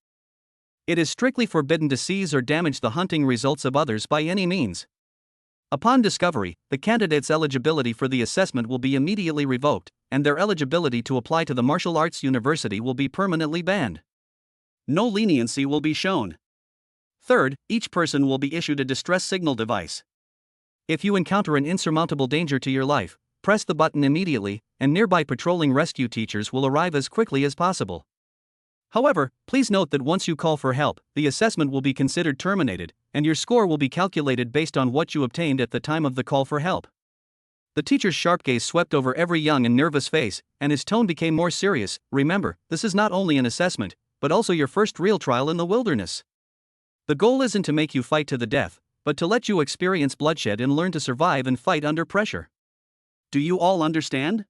It is strictly forbidden to seize or damage the hunting results of others by any means. Upon discovery, the candidate's eligibility for the assessment will be immediately revoked, and their eligibility to apply to the martial arts university will be permanently banned. No leniency will be shown. Third, each person will be issued a distress signal device. If you encounter an insurmountable danger to your life, press the button immediately, and nearby patrolling rescue teachers will arrive as quickly as possible. However, please note that once you call for help, the assessment will be considered terminated, and your score will be calculated based on what you obtained at the time of the call for help. The teacher's sharp gaze swept over every young and nervous face, and his tone became more serious. Remember, this is not only an assessment, but also your first real trial in the wilderness. The goal isn't to make you fight to the death, but to let you experience bloodshed and learn to survive and fight under pressure. Do you all understand?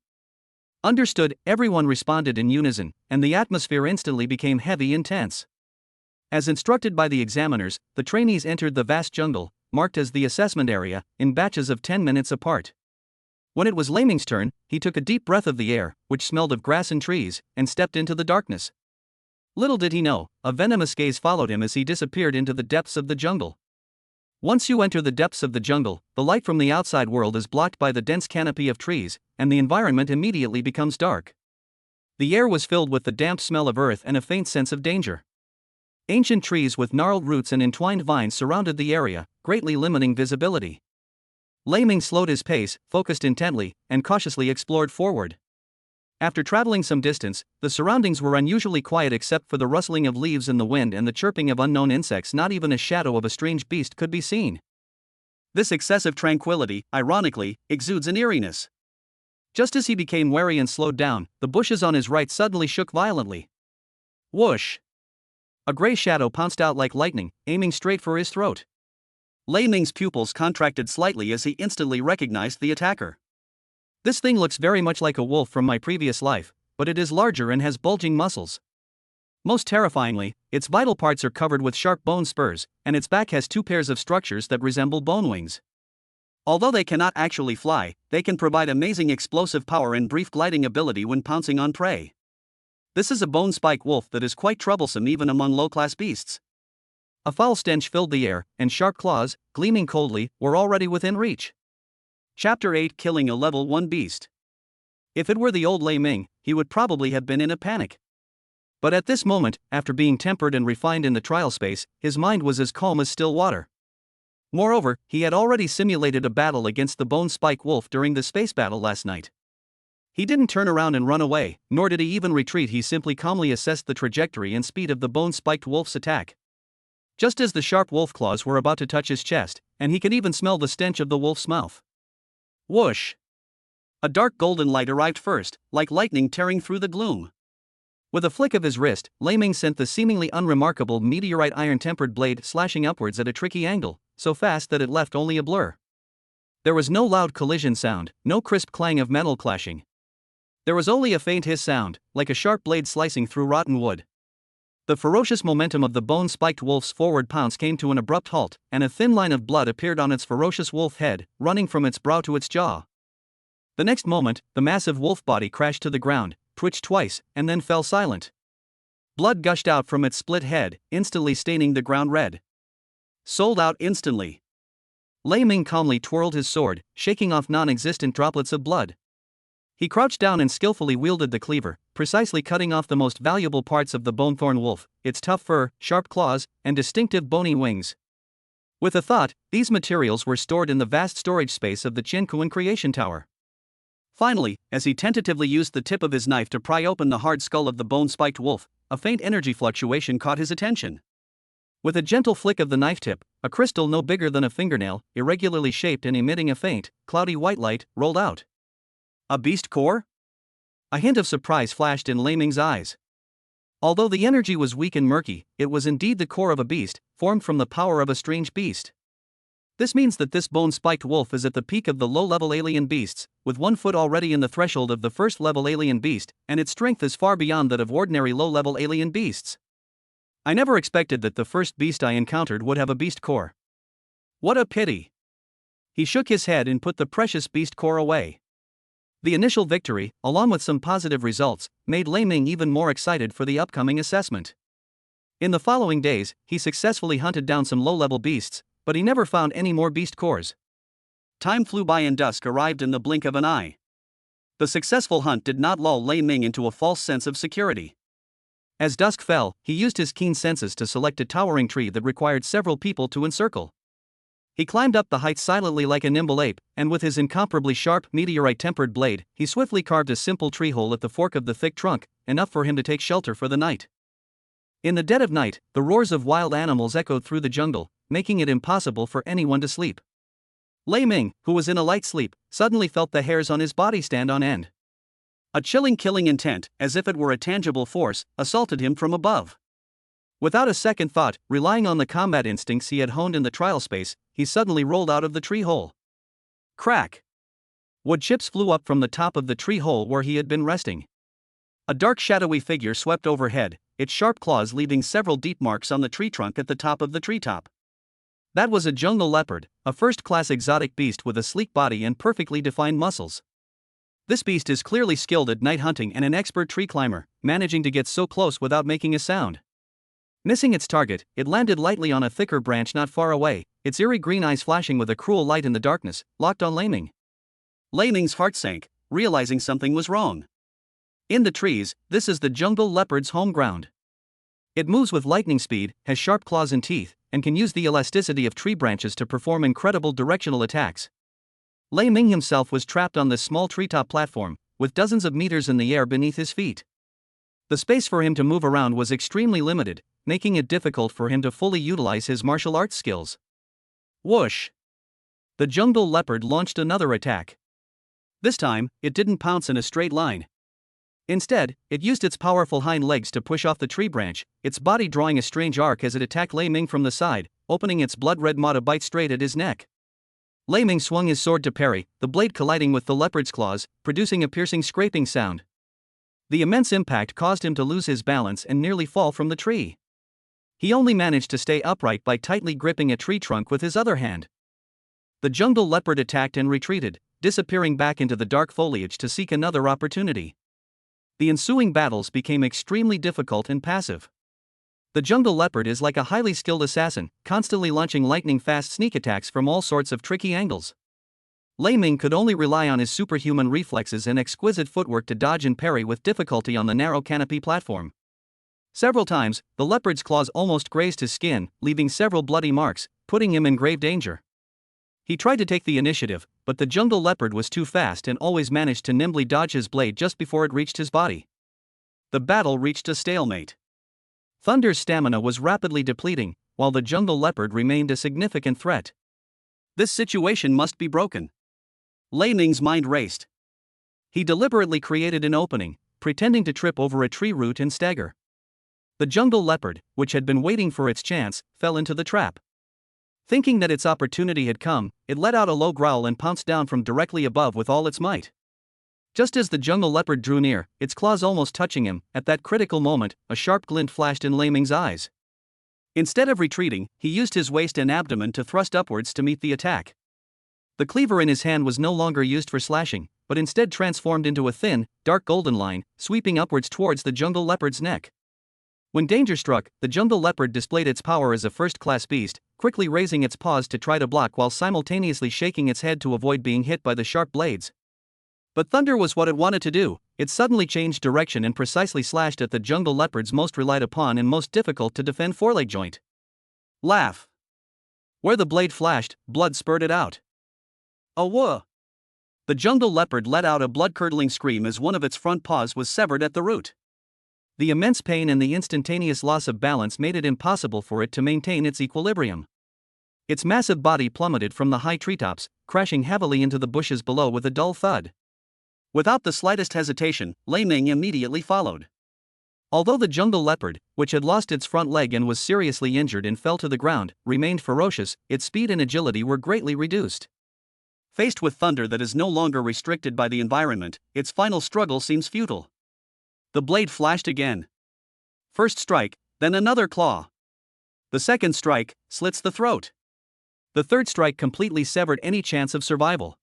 Understood, everyone responded in unison, and the atmosphere instantly became heavy and tense. As instructed by the examiners, the trainees entered the vast jungle, marked as the assessment area, in batches of 10 minutes apart. When it was Laming's turn, he took a deep breath of the air, which smelled of grass and trees, and stepped into the darkness. Little did he know, a venomous gaze followed him as he disappeared into the depths of the jungle. Once you enter the depths of the jungle, the light from the outside world is blocked by the dense canopy of trees, and the environment immediately becomes dark. The air was filled with the damp smell of earth and a faint sense of danger. Ancient trees with gnarled roots and entwined vines surrounded the area, greatly limiting visibility. Laming slowed his pace, focused intently, and cautiously explored forward. After traveling some distance, the surroundings were unusually quiet except for the rustling of leaves in the wind and the chirping of unknown insects. Not even a shadow of a strange beast could be seen. This excessive tranquility, ironically, exudes an eeriness. Just as he became wary and slowed down, the bushes on his right suddenly shook violently. Whoosh! A gray shadow pounced out like lightning, aiming straight for his throat. Laming's pupils contracted slightly as he instantly recognized the attacker. This thing looks very much like a wolf from my previous life, but it is larger and has bulging muscles. Most terrifyingly, its vital parts are covered with sharp bone spurs, and its back has 2 pairs of structures that resemble bone wings. Although they cannot actually fly, they can provide amazing explosive power and brief gliding ability when pouncing on prey. This is a bone spike wolf that is quite troublesome even among low-class beasts. A foul stench filled the air, and sharp claws, gleaming coldly, were already within reach. Chapter 8: Killing a Level 1 Beast. If it were the old Lei Ming, he would probably have been in a panic. But at this moment, after being tempered and refined in the trial space, his mind was as calm as still water. Moreover, he had already simulated a battle against the bone spike wolf during the space battle last night. He didn't turn around and run away, nor did he even retreat. He simply calmly assessed the trajectory and speed of the bone spiked wolf's attack. Just as the sharp wolf claws were about to touch his chest, and he could even smell the stench of the wolf's mouth. Whoosh! A dark golden light arrived first, like lightning tearing through the gloom. With a flick of his wrist, Laming sent the seemingly unremarkable meteorite iron-tempered blade slashing upwards at a tricky angle, so fast that it left only a blur. There was no loud collision sound, no crisp clang of metal clashing. There was only a faint hiss sound, like a sharp blade slicing through rotten wood. The ferocious momentum of the bone-spiked wolf's forward pounce came to an abrupt halt, and a thin line of blood appeared on its ferocious wolf head, running from its brow to its jaw. The next moment, the massive wolf body crashed to the ground, twitched twice, and then fell silent. Blood gushed out from its split head, instantly staining the ground red. Sold out instantly. Lei Ming calmly twirled his sword, shaking off non-existent droplets of blood. He crouched down and skillfully wielded the cleaver, precisely cutting off the most valuable parts of the bonethorn wolf, its tough fur, sharp claws, and distinctive bony wings. With a thought, these materials were stored in the vast storage space of the Qinkuan Creation Tower. Finally, as he tentatively used the tip of his knife to pry open the hard skull of the bone-spiked wolf, a faint energy fluctuation caught his attention. With a gentle flick of the knife tip, a crystal no bigger than a fingernail, irregularly shaped and emitting a faint, cloudy white light, rolled out. A beast core? A hint of surprise flashed in Lei Ming's eyes. Although the energy was weak and murky, it was indeed the core of a beast, formed from the power of a strange beast. This means that this bone-spiked wolf is at the peak of the low-level alien beasts, with 1 foot already in the threshold of the first-level alien beast, and its strength is far beyond that of ordinary low-level alien beasts. I never expected that the first beast I encountered would have a beast core. What a pity. He shook his head and put the precious beast core away. The initial victory, along with some positive results, made Lei Ming even more excited for the upcoming assessment. In the following days, he successfully hunted down some low-level beasts, but he never found any more beast cores. Time flew by and dusk arrived in the blink of an eye. The successful hunt did not lull Lei Ming into a false sense of security. As dusk fell, he used his keen senses to select a towering tree that required several people to encircle. He climbed up the height silently like a nimble ape, and with his incomparably sharp, meteorite-tempered blade, he swiftly carved a simple tree hole at the fork of the thick trunk, enough for him to take shelter for the night. In the dead of night, the roars of wild animals echoed through the jungle, making it impossible for anyone to sleep. Lei Ming, who was in a light sleep, suddenly felt the hairs on his body stand on end. A chilling killing intent, as if it were a tangible force, assaulted him from above. Without a second thought, relying on the combat instincts he had honed in the trial space, he suddenly rolled out of the tree hole. Crack! Wood chips flew up from the top of the tree hole where he had been resting. A dark shadowy figure swept overhead, its sharp claws leaving several deep marks on the tree trunk at the top of the treetop. That was a jungle leopard, a first-class exotic beast with a sleek body and perfectly defined muscles. This beast is clearly skilled at night hunting and an expert tree climber, managing to get so close without making a sound. Missing its target, it landed lightly on a thicker branch not far away, its eerie green eyes flashing with a cruel light in the darkness, locked on Lei Ming. Lei Ming's heart sank, realizing something was wrong. In the trees, this is the jungle leopard's home ground. It moves with lightning speed, has sharp claws and teeth, and can use the elasticity of tree branches to perform incredible directional attacks. Lei Ming himself was trapped on this small treetop platform, with dozens of meters in the air beneath his feet. The space for him to move around was extremely limited, making it difficult for him to fully utilize his martial arts skills. Whoosh! The jungle leopard launched another attack. This time, it didn't pounce in a straight line. Instead, it used its powerful hind legs to push off the tree branch, its body drawing a strange arc as it attacked Lei Ming from the side, opening its blood-red maw to bite straight at his neck. Lei Ming swung his sword to parry, the blade colliding with the leopard's claws, producing a piercing scraping sound. The immense impact caused him to lose his balance and nearly fall from the tree. He only managed to stay upright by tightly gripping a tree trunk with his other hand. The jungle leopard attacked and retreated, disappearing back into the dark foliage to seek another opportunity. The ensuing battles became extremely difficult and passive. The jungle leopard is like a highly skilled assassin, constantly launching lightning-fast sneak attacks from all sorts of tricky angles. Lei Ming could only rely on his superhuman reflexes and exquisite footwork to dodge and parry with difficulty on the narrow canopy platform. Several times, the leopard's claws almost grazed his skin, leaving several bloody marks, putting him in grave danger. He tried to take the initiative, but the jungle leopard was too fast and always managed to nimbly dodge his blade just before it reached his body. The battle reached a stalemate. Thunder's stamina was rapidly depleting, while the jungle leopard remained a significant threat. This situation must be broken. Lei Ming's mind raced. He deliberately created an opening, pretending to trip over a tree root and stagger. The jungle leopard, which had been waiting for its chance, fell into the trap. Thinking that its opportunity had come, it let out a low growl and pounced down from directly above with all its might. Just as the jungle leopard drew near, its claws almost touching him, at that critical moment, a sharp glint flashed in Lei Ming's eyes. Instead of retreating, he used his waist and abdomen to thrust upwards to meet the attack. The cleaver in his hand was no longer used for slashing, but instead transformed into a thin, dark golden line, sweeping upwards towards the jungle leopard's neck. When danger struck, the jungle leopard displayed its power as a first-class beast, quickly raising its paws to try to block while simultaneously shaking its head to avoid being hit by the sharp blades. But thunder was what it wanted to do. It suddenly changed direction and precisely slashed at the jungle leopard's most relied upon and most difficult to defend foreleg joint. Laugh. Where the blade flashed, blood spurted out. A whoa! The jungle leopard let out a blood-curdling scream as one of its front paws was severed at the root. The immense pain and the instantaneous loss of balance made it impossible for it to maintain its equilibrium. Its massive body plummeted from the high treetops, crashing heavily into the bushes below with a dull thud. Without the slightest hesitation, Lei Ming immediately followed. Although the jungle leopard, which had lost its front leg and was seriously injured and fell to the ground, remained ferocious, its speed and agility were greatly reduced. Faced with thunder that is no longer restricted by the environment, its final struggle seems futile. The blade flashed again. First strike, then another claw. The second strike slits the throat. The third strike completely severed any chance of survival.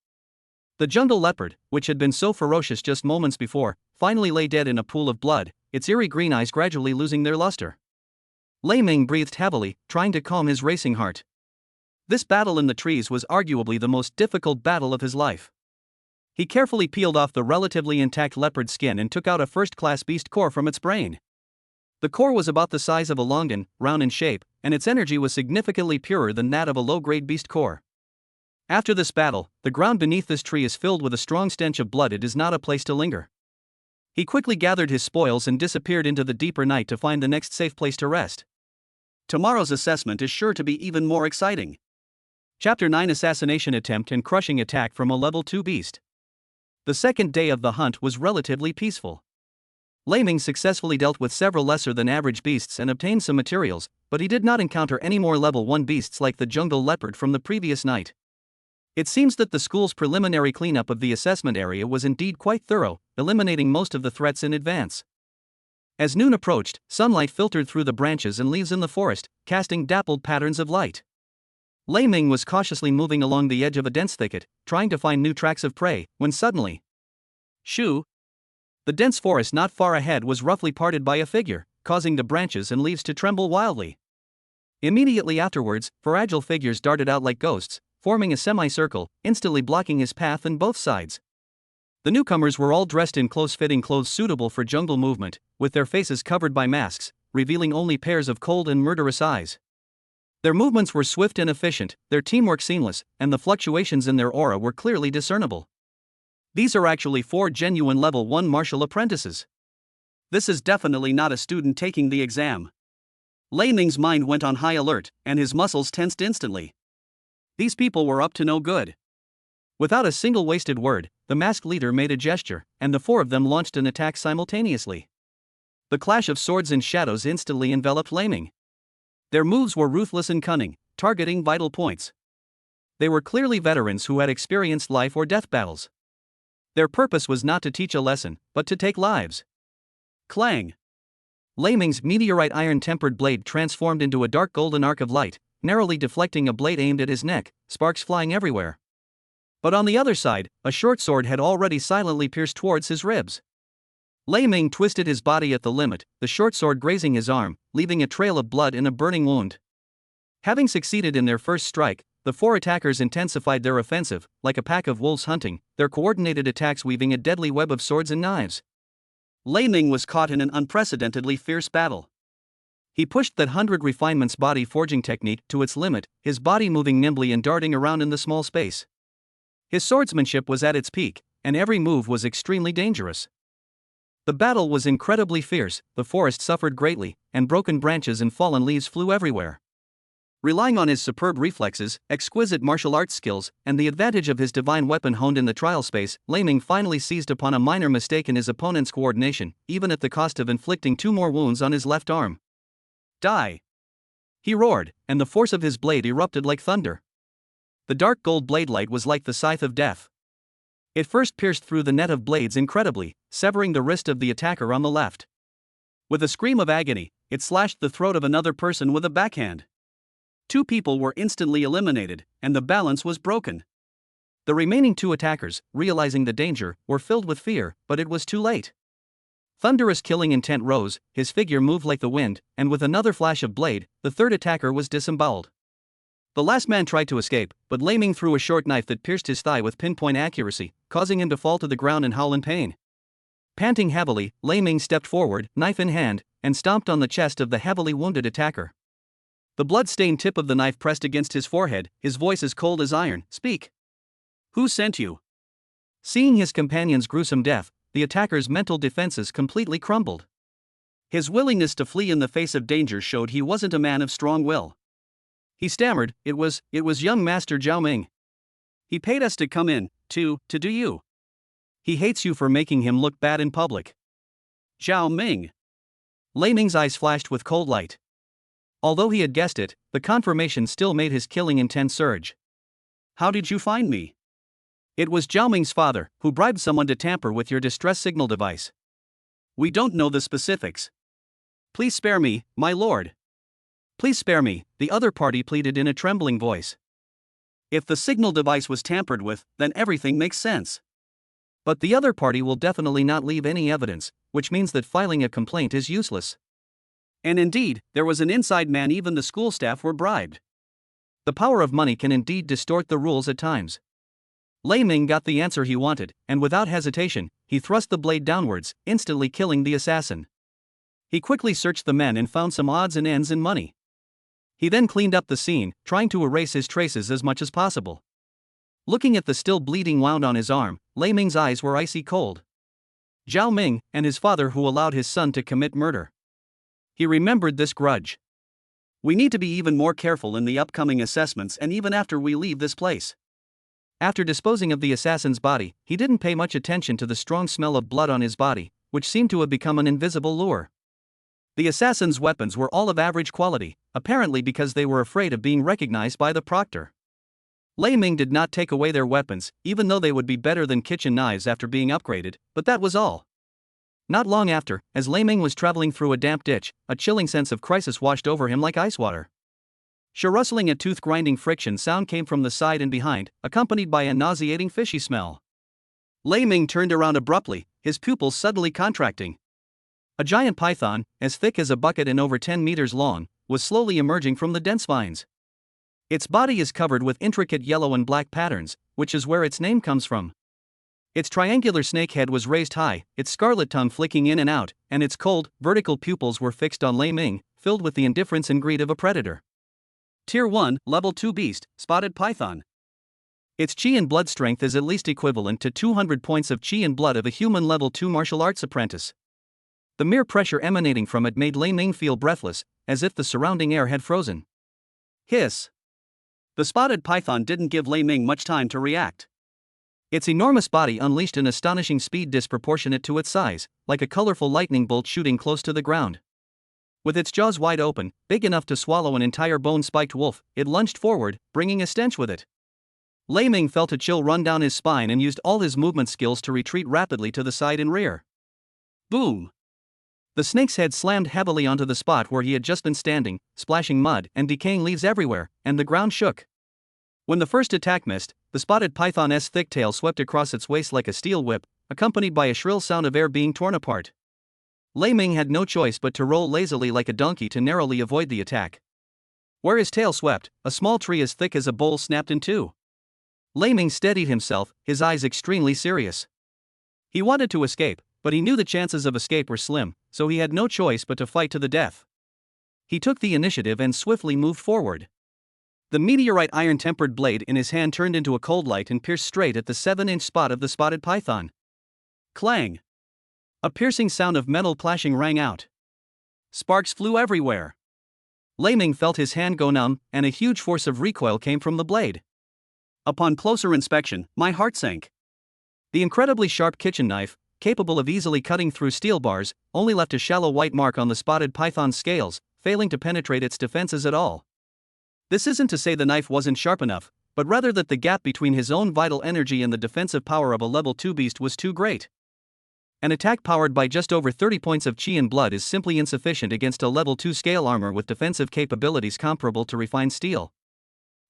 The jungle leopard, which had been so ferocious just moments before, finally lay dead in a pool of blood, its eerie green eyes gradually losing their luster. Lei Ming breathed heavily, trying to calm his racing heart. This battle in the trees was arguably the most difficult battle of his life. He carefully peeled off the relatively intact leopard skin and took out a first-class beast core from its brain. The core was about the size of a longan, round in shape, and its energy was significantly purer than that of a low-grade beast core. After this battle, the ground beneath this tree is filled with a strong stench of blood. It is not a place to linger. He quickly gathered his spoils and disappeared into the deeper night to find the next safe place to rest. Tomorrow's assessment is sure to be even more exciting. Chapter 9: Assassination Attempt and Crushing Attack from a Level 2 Beast. The second day of the hunt was relatively peaceful. Lei Ming successfully dealt with several lesser-than-average beasts and obtained some materials, but he did not encounter any more Level 1 beasts like the jungle leopard from the previous night. It seems that the school's preliminary cleanup of the assessment area was indeed quite thorough, eliminating most of the threats in advance. As noon approached, sunlight filtered through the branches and leaves in the forest, casting dappled patterns of light. Lei Ming was cautiously moving along the edge of a dense thicket, trying to find new tracks of prey, when suddenly, shoo! The dense forest not far ahead was roughly parted by a figure, causing the branches and leaves to tremble wildly. Immediately afterwards, fragile figures darted out like ghosts, forming a semicircle, instantly blocking his path on both sides. The newcomers were all dressed in close-fitting clothes suitable for jungle movement, with their faces covered by masks, revealing only pairs of cold and murderous eyes. Their movements were swift and efficient, their teamwork seamless, and the fluctuations in their aura were clearly discernible. These are actually 4 genuine Level 1 martial apprentices. This is definitely not a student taking the exam. Lei Ming's mind went on high alert, and his muscles tensed instantly. These people were up to no good. Without a single wasted word, the masked leader made a gesture, and the 4 of them launched an attack simultaneously. The clash of swords and shadows instantly enveloped Lei Ming. Their moves were ruthless and cunning, targeting vital points. They were clearly veterans who had experienced life or death battles. Their purpose was not to teach a lesson, but to take lives. Clang! Lei Ming's meteorite iron-tempered blade transformed into a dark golden arc of light, narrowly deflecting a blade aimed at his neck, sparks flying everywhere. But on the other side, a short sword had already silently pierced towards his ribs. Lei Ming twisted his body at the limit, the short sword grazing his arm, leaving a trail of blood and a burning wound. Having succeeded in their first strike, the 4 attackers intensified their offensive, like a pack of wolves hunting, their coordinated attacks weaving a deadly web of swords and knives. Lei Ming was caught in an unprecedentedly fierce battle. He pushed that 100 refinements body forging technique to its limit, his body moving nimbly and darting around in the small space. His swordsmanship was at its peak, and every move was extremely dangerous. The battle was incredibly fierce, the forest suffered greatly, and broken branches and fallen leaves flew everywhere. Relying on his superb reflexes, exquisite martial arts skills, and the advantage of his divine weapon honed in the trial space, Lei Ming finally seized upon a minor mistake in his opponent's coordination, even at the cost of inflicting 2 more wounds on his left arm. Die! He roared, and the force of his blade erupted like thunder. The dark gold blade light was like the scythe of death. It first pierced through the net of blades incredibly, severing the wrist of the attacker on the left. With a scream of agony, it slashed the throat of another person with a backhand. 2 people were instantly eliminated, and the balance was broken. The remaining 2 attackers, realizing the danger, were filled with fear, but it was too late. Thunderous killing intent rose, his figure moved like the wind, and with another flash of blade, the 3rd attacker was disemboweled. The last man tried to escape, but Lei Ming threw a short knife that pierced his thigh with pinpoint accuracy, causing him to fall to the ground and howl in pain. Panting heavily, Lei Ming stepped forward, knife in hand, and stomped on the chest of the heavily wounded attacker. The blood-stained tip of the knife pressed against his forehead, his voice as cold as iron. Speak! Who sent you? Seeing his companion's gruesome death, the attacker's mental defenses completely crumbled. His willingness to flee in the face of danger showed he wasn't a man of strong will. He stammered, it was young Master Zhao Ming. He paid us to come in, to do you. He hates you for making him look bad in public. Zhao Ming. Lei Ming's eyes flashed with cold light. Although he had guessed it, the confirmation still made his killing intent surge. How did you find me? It was Zhao Ming's father, who bribed someone to tamper with your distress signal device. We don't know the specifics. Please spare me, my lord. Please spare me, the other party pleaded in a trembling voice. If the signal device was tampered with, then everything makes sense. But the other party will definitely not leave any evidence, which means that filing a complaint is useless. And indeed, there was an inside man, even the school staff were bribed. The power of money can indeed distort the rules at times. Lei Ming got the answer he wanted, and without hesitation, he thrust the blade downwards, instantly killing the assassin. He quickly searched the men and found some odds and ends in money. He then cleaned up the scene, trying to erase his traces as much as possible. Looking at the still bleeding wound on his arm, Lei Ming's eyes were icy cold. Zhao Ming, and his father who allowed his son to commit murder. He remembered this grudge. We need to be even more careful in the upcoming assessments and even after we leave this place. After disposing of the assassin's body, he didn't pay much attention to the strong smell of blood on his body, which seemed to have become an invisible lure. The assassin's weapons were all of average quality, apparently because they were afraid of being recognized by the proctor. Lei Ming did not take away their weapons, even though they would be better than kitchen knives after being upgraded, but that was all. Not long after, as Lei Ming was traveling through a damp ditch, a chilling sense of crisis washed over him like ice water. A rustling and tooth-grinding friction sound came from the side and behind, accompanied by a nauseating fishy smell. Lei Ming turned around abruptly, his pupils suddenly contracting. A giant python, as thick as a bucket and over 10 meters long, was slowly emerging from the dense vines. Its body is covered with intricate yellow and black patterns, which is where its name comes from. Its triangular snake head was raised high, its scarlet tongue flicking in and out, and its cold, vertical pupils were fixed on Lei Ming, filled with the indifference and greed of a predator. Tier 1, Level 2 Beast, Spotted Python. Its chi and blood strength is at least equivalent to 200 points of chi and blood of a human Level 2 martial arts apprentice. The mere pressure emanating from it made Lei Ming feel breathless, as if the surrounding air had frozen. Hiss! The spotted python didn't give Lei Ming much time to react. Its enormous body unleashed an astonishing speed disproportionate to its size, like a colorful lightning bolt shooting close to the ground. With its jaws wide open, big enough to swallow an entire bone-spiked wolf, it lunged forward, bringing a stench with it. Lei Ming felt a chill run down his spine and used all his movement skills to retreat rapidly to the side and rear. Boom! The snake's head slammed heavily onto the spot where he had just been standing, splashing mud and decaying leaves everywhere, and the ground shook. When the first attack missed, the spotted python's thick tail swept across its waist like a steel whip, accompanied by a shrill sound of air being torn apart. Lei Ming had no choice but to roll lazily like a donkey to narrowly avoid the attack. Where his tail swept, a small tree as thick as a bowl snapped in two. Lei Ming steadied himself, his eyes extremely serious. He wanted to escape, but he knew the chances of escape were slim, so he had no choice but to fight to the death. He took the initiative and swiftly moved forward. The meteorite iron-tempered blade in his hand turned into a cold light and pierced straight at the 7-inch spot of the spotted python. Clang! A piercing sound of metal clashing rang out. Sparks flew everywhere. Lei Ming felt his hand go numb, and a huge force of recoil came from the blade. Upon closer inspection, my heart sank. The incredibly sharp kitchen knife, capable of easily cutting through steel bars, only left a shallow white mark on the spotted python's scales, failing to penetrate its defenses at all. This isn't to say the knife wasn't sharp enough, but rather that the gap between his own vital energy and the defensive power of a level 2 beast was too great. An attack powered by just over 30 points of chi and blood is simply insufficient against a level 2 scale armor with defensive capabilities comparable to refined steel.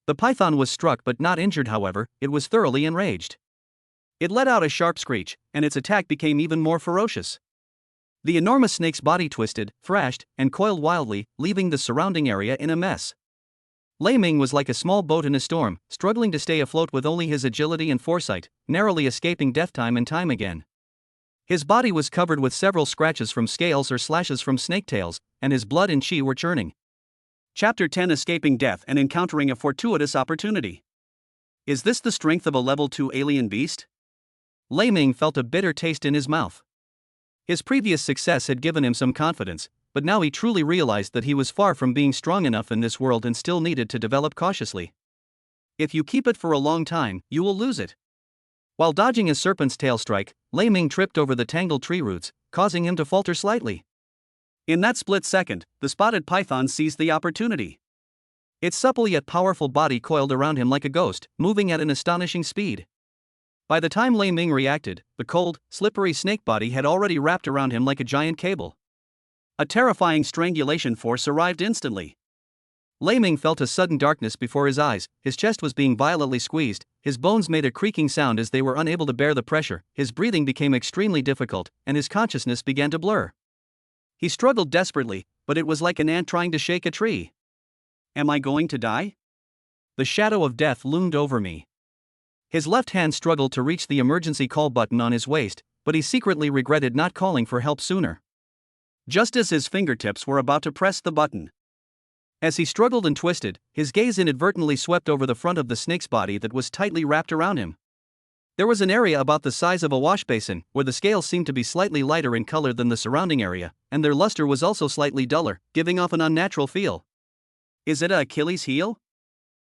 The python was struck but not injured, however, it was thoroughly enraged. It let out a sharp screech, and its attack became even more ferocious. The enormous snake's body twisted, thrashed, and coiled wildly, leaving the surrounding area in a mess. Lei Ming was like a small boat in a storm, struggling to stay afloat with only his agility and foresight, narrowly escaping death time and time again. His body was covered with several scratches from scales or slashes from snake tails, and his blood and chi were churning. Chapter 10: Escaping Death and Encountering a Fortuitous Opportunity. Is this the strength of a level 2 alien beast? Lei Ming felt a bitter taste in his mouth. His previous success had given him some confidence, but now he truly realized that he was far from being strong enough in this world and still needed to develop cautiously. If you keep it for a long time, you will lose it. While dodging a serpent's tail strike, Lei Ming tripped over the tangled tree roots, causing him to falter slightly. In that split second, the spotted python seized the opportunity. Its supple yet powerful body coiled around him like a ghost, moving at an astonishing speed. By the time Lei Ming reacted, the cold, slippery snake body had already wrapped around him like a giant cable. A terrifying strangulation force arrived instantly. Lei Ming felt a sudden darkness before his eyes, his chest was being violently squeezed, his bones made a creaking sound as they were unable to bear the pressure, his breathing became extremely difficult, and his consciousness began to blur. He struggled desperately, but it was like an ant trying to shake a tree. Am I going to die? The shadow of death loomed over me. His left hand struggled to reach the emergency call button on his waist, but he secretly regretted not calling for help sooner. Just as his fingertips were about to press the button. As he struggled and twisted, his gaze inadvertently swept over the front of the snake's body that was tightly wrapped around him. There was an area about the size of a wash basin, where the scales seemed to be slightly lighter in color than the surrounding area, and their luster was also slightly duller, giving off an unnatural feel. Is it an Achilles heel?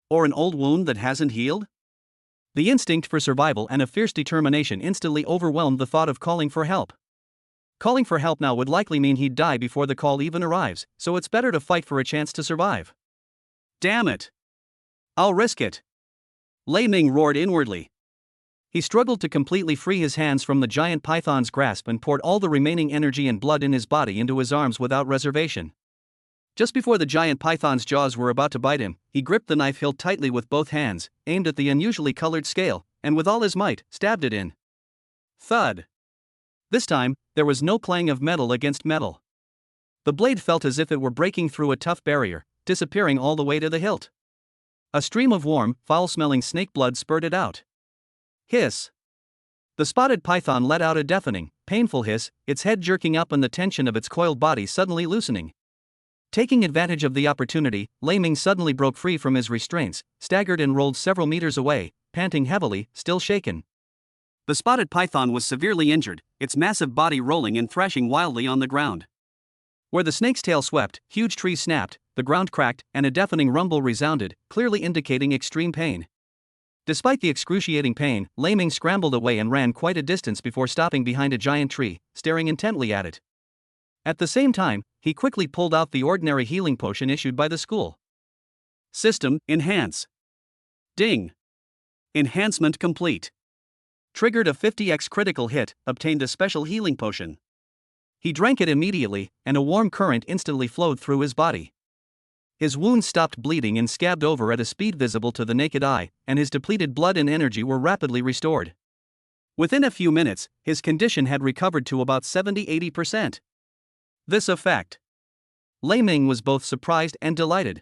Or an old wound that hasn't healed? The instinct for survival and a fierce determination instantly overwhelmed the thought of calling for help. Calling for help now would likely mean he'd die before the call even arrives, so it's better to fight for a chance to survive. Damn it! I'll risk it! Lei Ming roared inwardly. He struggled to completely free his hands from the giant python's grasp and poured all the remaining energy and blood in his body into his arms without reservation. Just before the giant python's jaws were about to bite him, he gripped the knife hilt tightly with both hands, aimed at the unusually colored scale, and with all his might, stabbed it in. Thud! This time, there was no clang of metal against metal. The blade felt as if it were breaking through a tough barrier, disappearing all the way to the hilt. A stream of warm, foul-smelling snake blood spurted out. Hiss! The spotted python let out a deafening, painful hiss, its head jerking up and the tension of its coiled body suddenly loosening. Taking advantage of the opportunity, Lei Ming suddenly broke free from his restraints, staggered and rolled several meters away, panting heavily, still shaken. The spotted python was severely injured, its massive body rolling and thrashing wildly on the ground. Where the snake's tail swept, huge trees snapped, the ground cracked, and a deafening rumble resounded, clearly indicating extreme pain. Despite the excruciating pain, Lei Ming scrambled away and ran quite a distance before stopping behind a giant tree, staring intently at it. At the same time, he quickly pulled out the ordinary healing potion issued by the school. System, enhance. Ding. Enhancement complete. Triggered a 50x critical hit, obtained a special healing potion. He drank it immediately, and a warm current instantly flowed through his body. His wounds stopped bleeding and scabbed over at a speed visible to the naked eye, and his depleted blood and energy were rapidly restored. Within a few minutes, his condition had recovered to about 70–80%. This effect. Lei Ming was both surprised and delighted.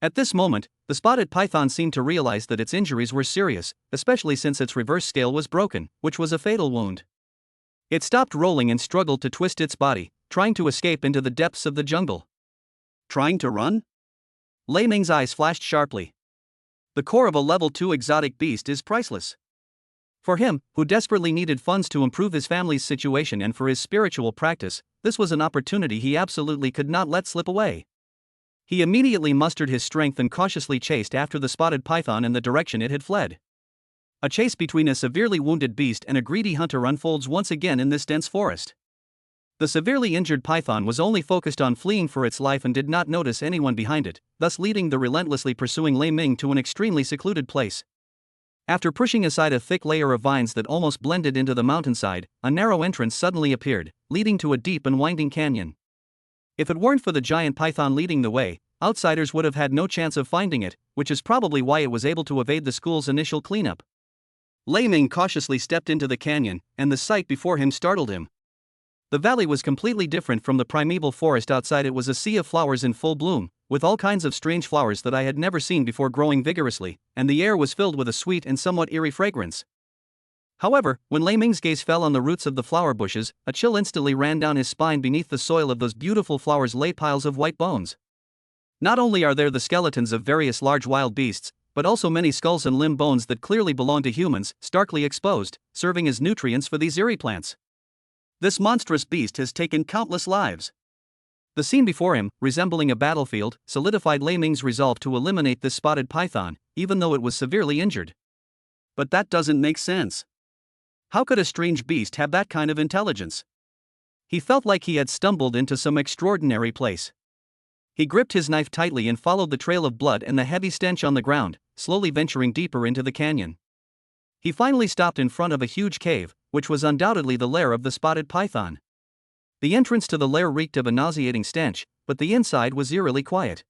At this moment, the spotted python seemed to realize that its injuries were serious, especially since its reverse scale was broken, which was a fatal wound. It stopped rolling and struggled to twist its body, trying to escape into the depths of the jungle. Trying to run? Lei Ming's eyes flashed sharply. The core of a level 2 exotic beast is priceless. For him, who desperately needed funds to improve his family's situation and for his spiritual practice, this was an opportunity he absolutely could not let slip away. He immediately mustered his strength and cautiously chased after the spotted python in the direction it had fled. A chase between a severely wounded beast and a greedy hunter unfolds once again in this dense forest. The severely injured python was only focused on fleeing for its life and did not notice anyone behind it, thus leading the relentlessly pursuing Lei Ming to an extremely secluded place. After pushing aside a thick layer of vines that almost blended into the mountainside, a narrow entrance suddenly appeared, leading to a deep and winding canyon. If it weren't for the giant python leading the way, outsiders would have had no chance of finding it, which is probably why it was able to evade the school's initial cleanup. Lei Ming cautiously stepped into the canyon, and the sight before him startled him. The valley was completely different from the primeval forest outside. It was a sea of flowers in full bloom, with all kinds of strange flowers that I had never seen before growing vigorously, and the air was filled with a sweet and somewhat eerie fragrance. However, when Lei Ming's gaze fell on the roots of the flower bushes, a chill instantly ran down his spine. Beneath the soil of those beautiful flowers lay piles of white bones. Not only are there the skeletons of various large wild beasts, but also many skulls and limb bones that clearly belong to humans, starkly exposed, serving as nutrients for these eerie plants. This monstrous beast has taken countless lives. The scene before him, resembling a battlefield, solidified Lei Ming's resolve to eliminate this spotted python, even though it was severely injured. But that doesn't make sense. How could a strange beast have that kind of intelligence? He felt like he had stumbled into some extraordinary place. He gripped his knife tightly and followed the trail of blood and the heavy stench on the ground, slowly venturing deeper into the canyon. He finally stopped in front of a huge cave, which was undoubtedly the lair of the spotted python. The entrance to the lair reeked of a nauseating stench, but the inside was eerily quiet.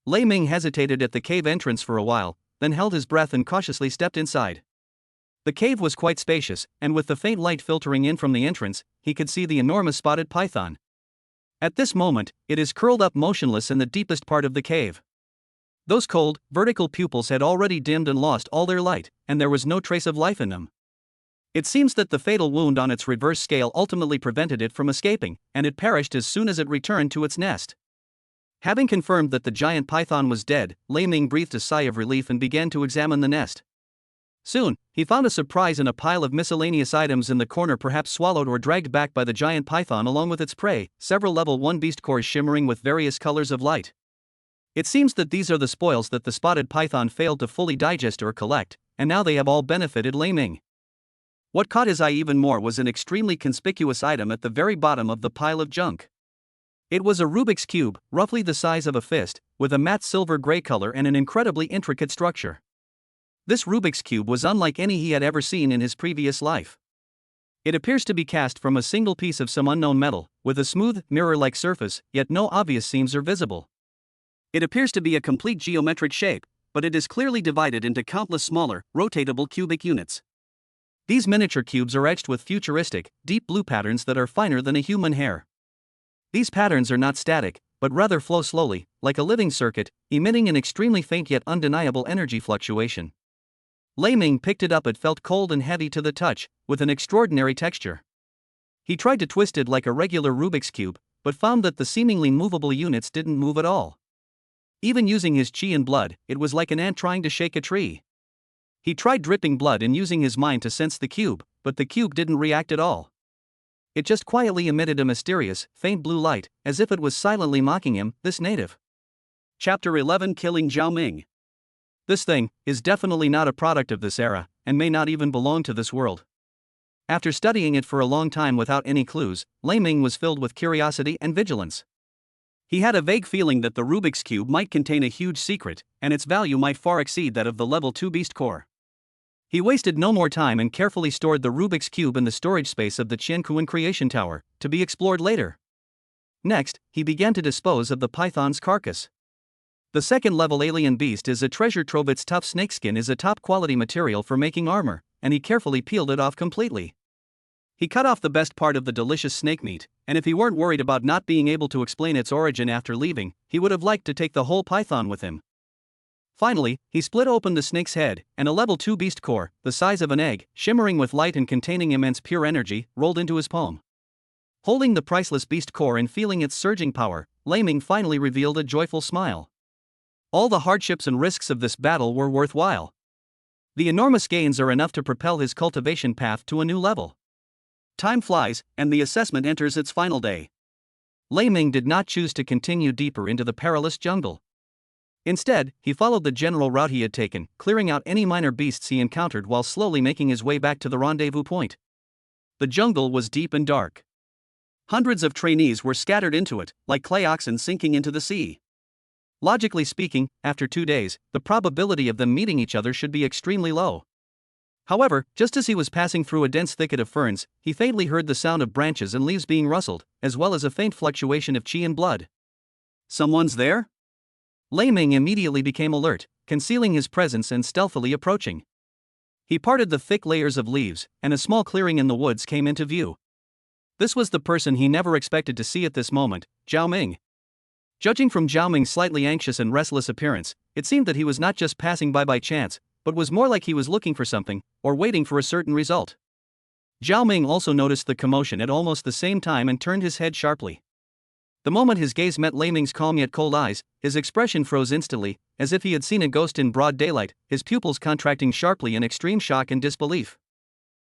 Lei Ming hesitated at the cave entrance for a while, then held his breath and cautiously stepped inside. The cave was quite spacious, and with the faint light filtering in from the entrance, he could see the enormous spotted python. At this moment, it is curled up motionless in the deepest part of the cave. Those cold, vertical pupils had already dimmed and lost all their light, and there was no trace of life in them. It seems that the fatal wound on its reverse scale ultimately prevented it from escaping, and it perished as soon as it returned to its nest. Having confirmed that the giant python was dead, Lei Ming breathed a sigh of relief and began to examine the nest. Soon, he found a surprise in a pile of miscellaneous items in the corner, perhaps swallowed or dragged back by the giant python along with its prey, several level 1 beast cores shimmering with various colors of light. It seems that these are the spoils that the spotted python failed to fully digest or collect, and now they have all benefited Lei Ming. What caught his eye even more was an extremely conspicuous item at the very bottom of the pile of junk. It was a Rubik's Cube, roughly the size of a fist, with a matte silver-gray color and an incredibly intricate structure. This Rubik's Cube was unlike any he had ever seen in his previous life. It appears to be cast from a single piece of some unknown metal, with a smooth, mirror-like surface, yet no obvious seams are visible. It appears to be a complete geometric shape, but it is clearly divided into countless smaller, rotatable cubic units. These miniature cubes are etched with futuristic, deep blue patterns that are finer than a human hair. These patterns are not static, but rather flow slowly, like a living circuit, emitting an extremely faint yet undeniable energy fluctuation. Lei Ming picked it up. It felt cold and heavy to the touch, with an extraordinary texture. He tried to twist it like a regular Rubik's Cube, but found that the seemingly movable units didn't move at all. Even using his chi and blood, it was like an ant trying to shake a tree. He tried dripping blood and using his mind to sense the cube, but the cube didn't react at all. It just quietly emitted a mysterious, faint blue light, as if it was silently mocking him, this native. Chapter 11: Killing Zhao Ming. This thing is definitely not a product of this era, and may not even belong to this world. After studying it for a long time without any clues, Lei Ming was filled with curiosity and vigilance. He had a vague feeling that the Rubik's Cube might contain a huge secret, and its value might far exceed that of the level 2 beast core. He wasted no more time and carefully stored the Rubik's Cube in the storage space of the Qiankuan Creation Tower, to be explored later. Next, he began to dispose of the python's carcass. The second-level alien beast is a treasure trove. Its tough snakeskin is a top-quality material for making armor, and he carefully peeled it off completely. He cut off the best part of the delicious snake meat, and if he weren't worried about not being able to explain its origin after leaving, he would have liked to take the whole python with him. Finally, he split open the snake's head, and a level 2 beast core, the size of an egg, shimmering with light and containing immense pure energy, rolled into his palm. Holding the priceless beast core and feeling its surging power, Lei Ming finally revealed a joyful smile. All the hardships and risks of this battle were worthwhile. The enormous gains are enough to propel his cultivation path to a new level. Time flies, and the assessment enters its final day. Lei Ming did not choose to continue deeper into the perilous jungle. Instead, he followed the general route he had taken, clearing out any minor beasts he encountered while slowly making his way back to the rendezvous point. The jungle was deep and dark. Hundreds of trainees were scattered into it, like clay oxen sinking into the sea. Logically speaking, after 2 days, the probability of them meeting each other should be extremely low. However, just as he was passing through a dense thicket of ferns, he faintly heard the sound of branches and leaves being rustled, as well as a faint fluctuation of chi and blood. Someone's there? Lei Ming immediately became alert, concealing his presence and stealthily approaching. He parted the thick layers of leaves, and a small clearing in the woods came into view. This was the person he never expected to see at this moment, Zhao Ming. Judging from Zhao Ming's slightly anxious and restless appearance, it seemed that he was not just passing by chance, but was more like he was looking for something, or waiting for a certain result. Zhao Ming also noticed the commotion at almost the same time and turned his head sharply. The moment his gaze met Lei Ming's calm yet cold eyes, his expression froze instantly, as if he had seen a ghost in broad daylight, his pupils contracting sharply in extreme shock and disbelief.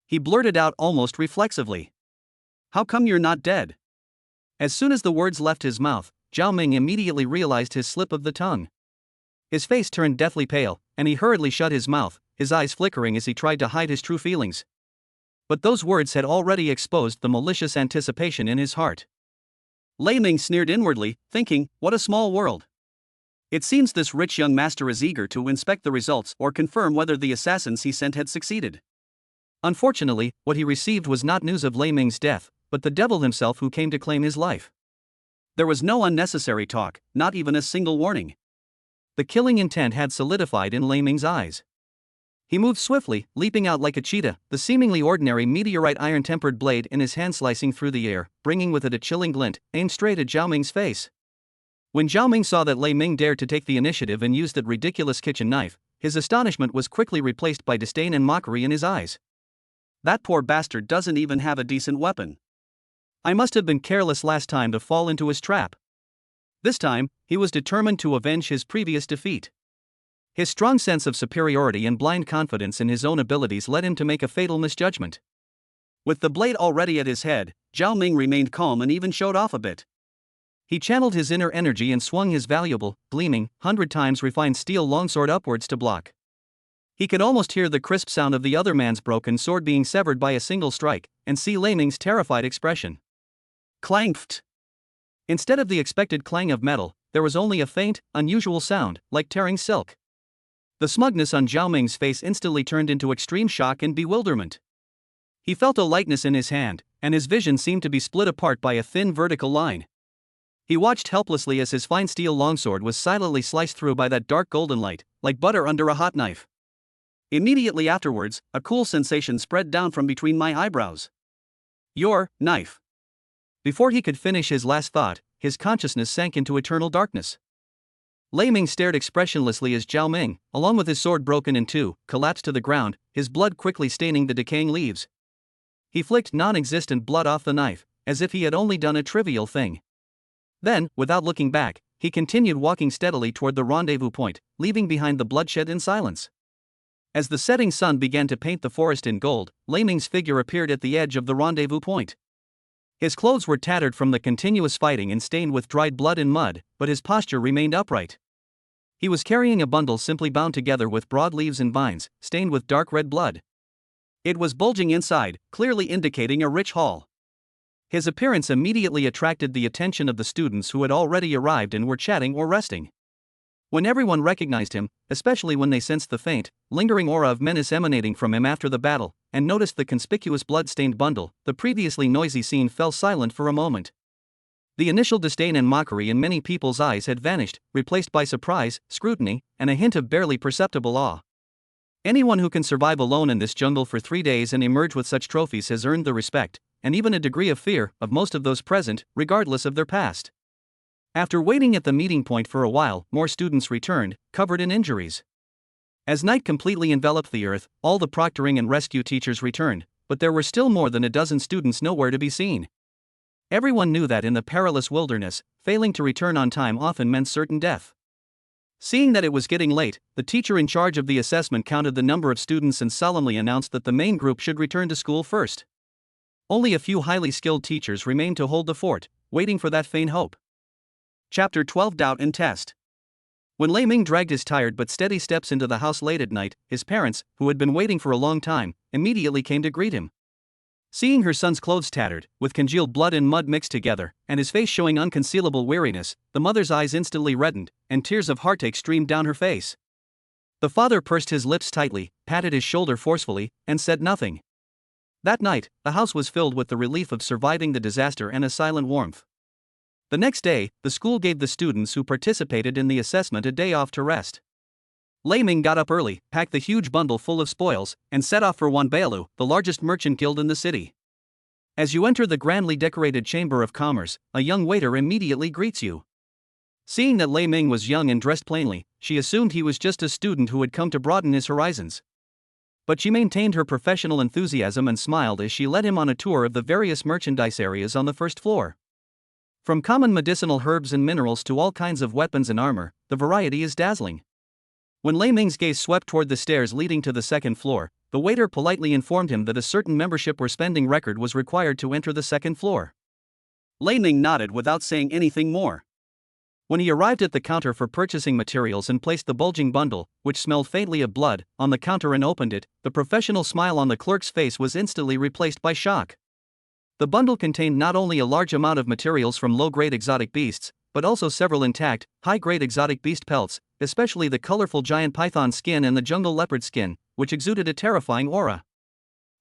He blurted out almost reflexively, How come you're not dead? As soon as the words left his mouth, Zhao Ming immediately realized his slip of the tongue. His face turned deathly pale, and he hurriedly shut his mouth, his eyes flickering as he tried to hide his true feelings. But those words had already exposed the malicious anticipation in his heart. Lei Ming sneered inwardly, thinking, what a small world. It seems this rich young master is eager to inspect the results or confirm whether the assassins he sent had succeeded. Unfortunately, what he received was not news of Lei Ming's death, but the devil himself who came to claim his life. There was no unnecessary talk, not even a single warning. The killing intent had solidified in Lei Ming's eyes. He moved swiftly, leaping out like a cheetah, the seemingly ordinary meteorite iron-tempered blade in his hand slicing through the air, bringing with it a chilling glint, aimed straight at Zhao Ming's face. When Zhao Ming saw that Lei Ming dared to take the initiative and use that ridiculous kitchen knife, his astonishment was quickly replaced by disdain and mockery in his eyes. That poor bastard doesn't even have a decent weapon. I must have been careless last time to fall into his trap. This time, he was determined to avenge his previous defeat. His strong sense of superiority and blind confidence in his own abilities led him to make a fatal misjudgment. With the blade already at his head, Zhao Ming remained calm and even showed off a bit. He channeled his inner energy and swung his valuable, gleaming, 100 times refined steel longsword upwards to block. He could almost hear the crisp sound of the other man's broken sword being severed by a single strike, and see Lei Ming's terrified expression. Clang! Pft! Instead of the expected clang of metal, there was only a faint, unusual sound, like tearing silk. The smugness on Zhao Ming's face instantly turned into extreme shock and bewilderment. He felt a lightness in his hand, and his vision seemed to be split apart by a thin vertical line. He watched helplessly as his fine steel longsword was silently sliced through by that dark golden light, like butter under a hot knife. Immediately afterwards, a cool sensation spread down from between my eyebrows. Your knife. Before he could finish his last thought, his consciousness sank into eternal darkness. Lei Ming stared expressionlessly as Zhao Ming, along with his sword broken in two, collapsed to the ground, his blood quickly staining the decaying leaves. He flicked non-existent blood off the knife, as if he had only done a trivial thing. Then, without looking back, he continued walking steadily toward the rendezvous point, leaving behind the bloodshed in silence. As the setting sun began to paint the forest in gold, Lei Ming's figure appeared at the edge of the rendezvous point. His clothes were tattered from the continuous fighting and stained with dried blood and mud, but his posture remained upright. He was carrying a bundle simply bound together with broad leaves and vines, stained with dark red blood. It was bulging inside, clearly indicating a rich haul. His appearance immediately attracted the attention of the students who had already arrived and were chatting or resting. When everyone recognized him, especially when they sensed the faint, lingering aura of menace emanating from him after the battle, and noticed the conspicuous blood-stained bundle, the previously noisy scene fell silent for a moment. The initial disdain and mockery in many people's eyes had vanished, replaced by surprise, scrutiny, and a hint of barely perceptible awe. Anyone who can survive alone in this jungle for 3 days and emerge with such trophies has earned the respect, and even a degree of fear, of most of those present, regardless of their past. After waiting at the meeting point for a while, more students returned, covered in injuries. As night completely enveloped the earth, all the proctoring and rescue teachers returned, but there were still more than a dozen students nowhere to be seen. Everyone knew that in the perilous wilderness, failing to return on time often meant certain death. Seeing that it was getting late, the teacher in charge of the assessment counted the number of students and solemnly announced that the main group should return to school first. Only a few highly skilled teachers remained to hold the fort, waiting for that faint hope. Chapter 12 Doubt and Test. When Lei Ming dragged his tired but steady steps into the house late at night, his parents, who had been waiting for a long time, immediately came to greet him. Seeing her son's clothes tattered, with congealed blood and mud mixed together, and his face showing unconcealable weariness, the mother's eyes instantly reddened, and tears of heartache streamed down her face. The father pursed his lips tightly, patted his shoulder forcefully, and said nothing. That night, the house was filled with the relief of surviving the disaster and a silent warmth. The next day, the school gave the students who participated in the assessment a day off to rest. Lei Ming got up early, packed the huge bundle full of spoils, and set off for Wanbailu, the largest merchant guild in the city. As you enter the grandly decorated Chamber of Commerce, a young waiter immediately greets you. Seeing that Lei Ming was young and dressed plainly, she assumed he was just a student who had come to broaden his horizons. But she maintained her professional enthusiasm and smiled as she led him on a tour of the various merchandise areas on the first floor. From common medicinal herbs and minerals to all kinds of weapons and armor, the variety is dazzling. When Lei Ming's gaze swept toward the stairs leading to the second floor, the waiter politely informed him that a certain membership or spending record was required to enter the second floor. Lei Ming nodded without saying anything more. When he arrived at the counter for purchasing materials and placed the bulging bundle, which smelled faintly of blood, on the counter and opened it, the professional smile on the clerk's face was instantly replaced by shock. The bundle contained not only a large amount of materials from low-grade exotic beasts, but also several intact, high-grade exotic beast pelts, especially the colorful giant python skin and the jungle leopard skin, which exuded a terrifying aura.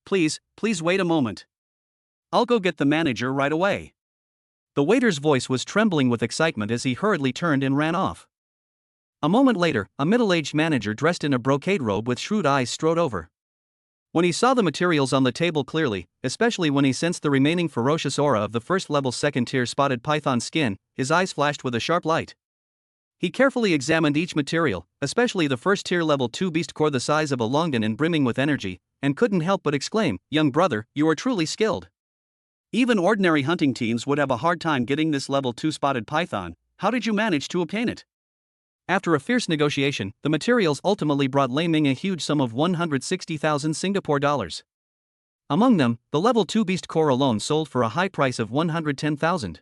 Please wait a moment. I'll go get the manager right away." The waiter's voice was trembling with excitement as he hurriedly turned and ran off. A moment later, a middle-aged manager dressed in a brocade robe with shrewd eyes strode over. When he saw the materials on the table clearly, especially when he sensed the remaining ferocious aura of the first-level second-tier spotted python skin, his eyes flashed with a sharp light. He carefully examined each material, especially the first-tier level 2 beast core the size of a longan and brimming with energy, and couldn't help but exclaim, "Young brother, you are truly skilled. Even ordinary hunting teams would have a hard time getting this level 2 spotted python. How did you manage to obtain it?" After a fierce negotiation, the materials ultimately brought Lei Ming a huge sum of 160,000 Singapore dollars. Among them, the level 2 beast core alone sold for a high price of 110,000.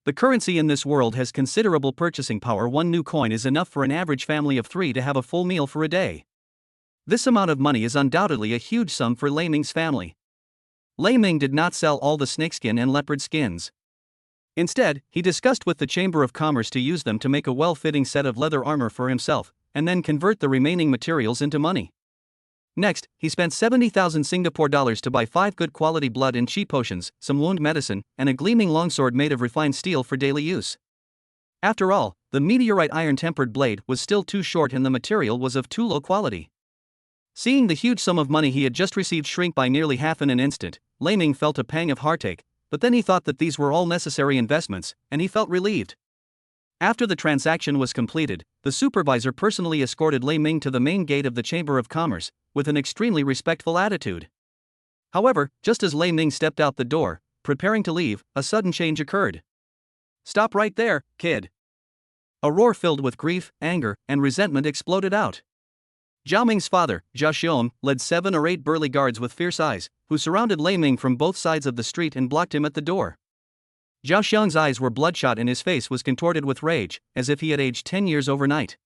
The currency in this world has considerable purchasing power. One new coin is enough for an average family of 3 to have a full meal for a day. This amount of money is undoubtedly a huge sum for Lei Ming's family. Lei Ming did not sell all the snakeskin and leopard skins. Instead, he discussed with the Chamber of Commerce to use them to make a well-fitting set of leather armor for himself, and then convert the remaining materials into money. Next, he spent 70,000 Singapore dollars to buy 5 good quality blood and chi potions, some wound medicine, and a gleaming longsword made of refined steel for daily use. After all, the meteorite iron-tempered blade was still too short and the material was of too low quality. Seeing the huge sum of money he had just received shrink by nearly half in an instant, Lei Ming felt a pang of heartache, but then he thought that these were all necessary investments, and he felt relieved. After the transaction was completed, the supervisor personally escorted Lei Ming to the main gate of the Chamber of Commerce, with an extremely respectful attitude. However, just as Lei Ming stepped out the door, preparing to leave, a sudden change occurred. "Stop right there, kid." A roar filled with grief, anger, and resentment exploded out. Zhao Ming's father, Zhao Xiong, led 7 or 8 burly guards with fierce eyes, who surrounded Lei Ming from both sides of the street and blocked him at the door. Zhao Xiong's eyes were bloodshot and his face was contorted with rage, as if he had aged 10 years overnight.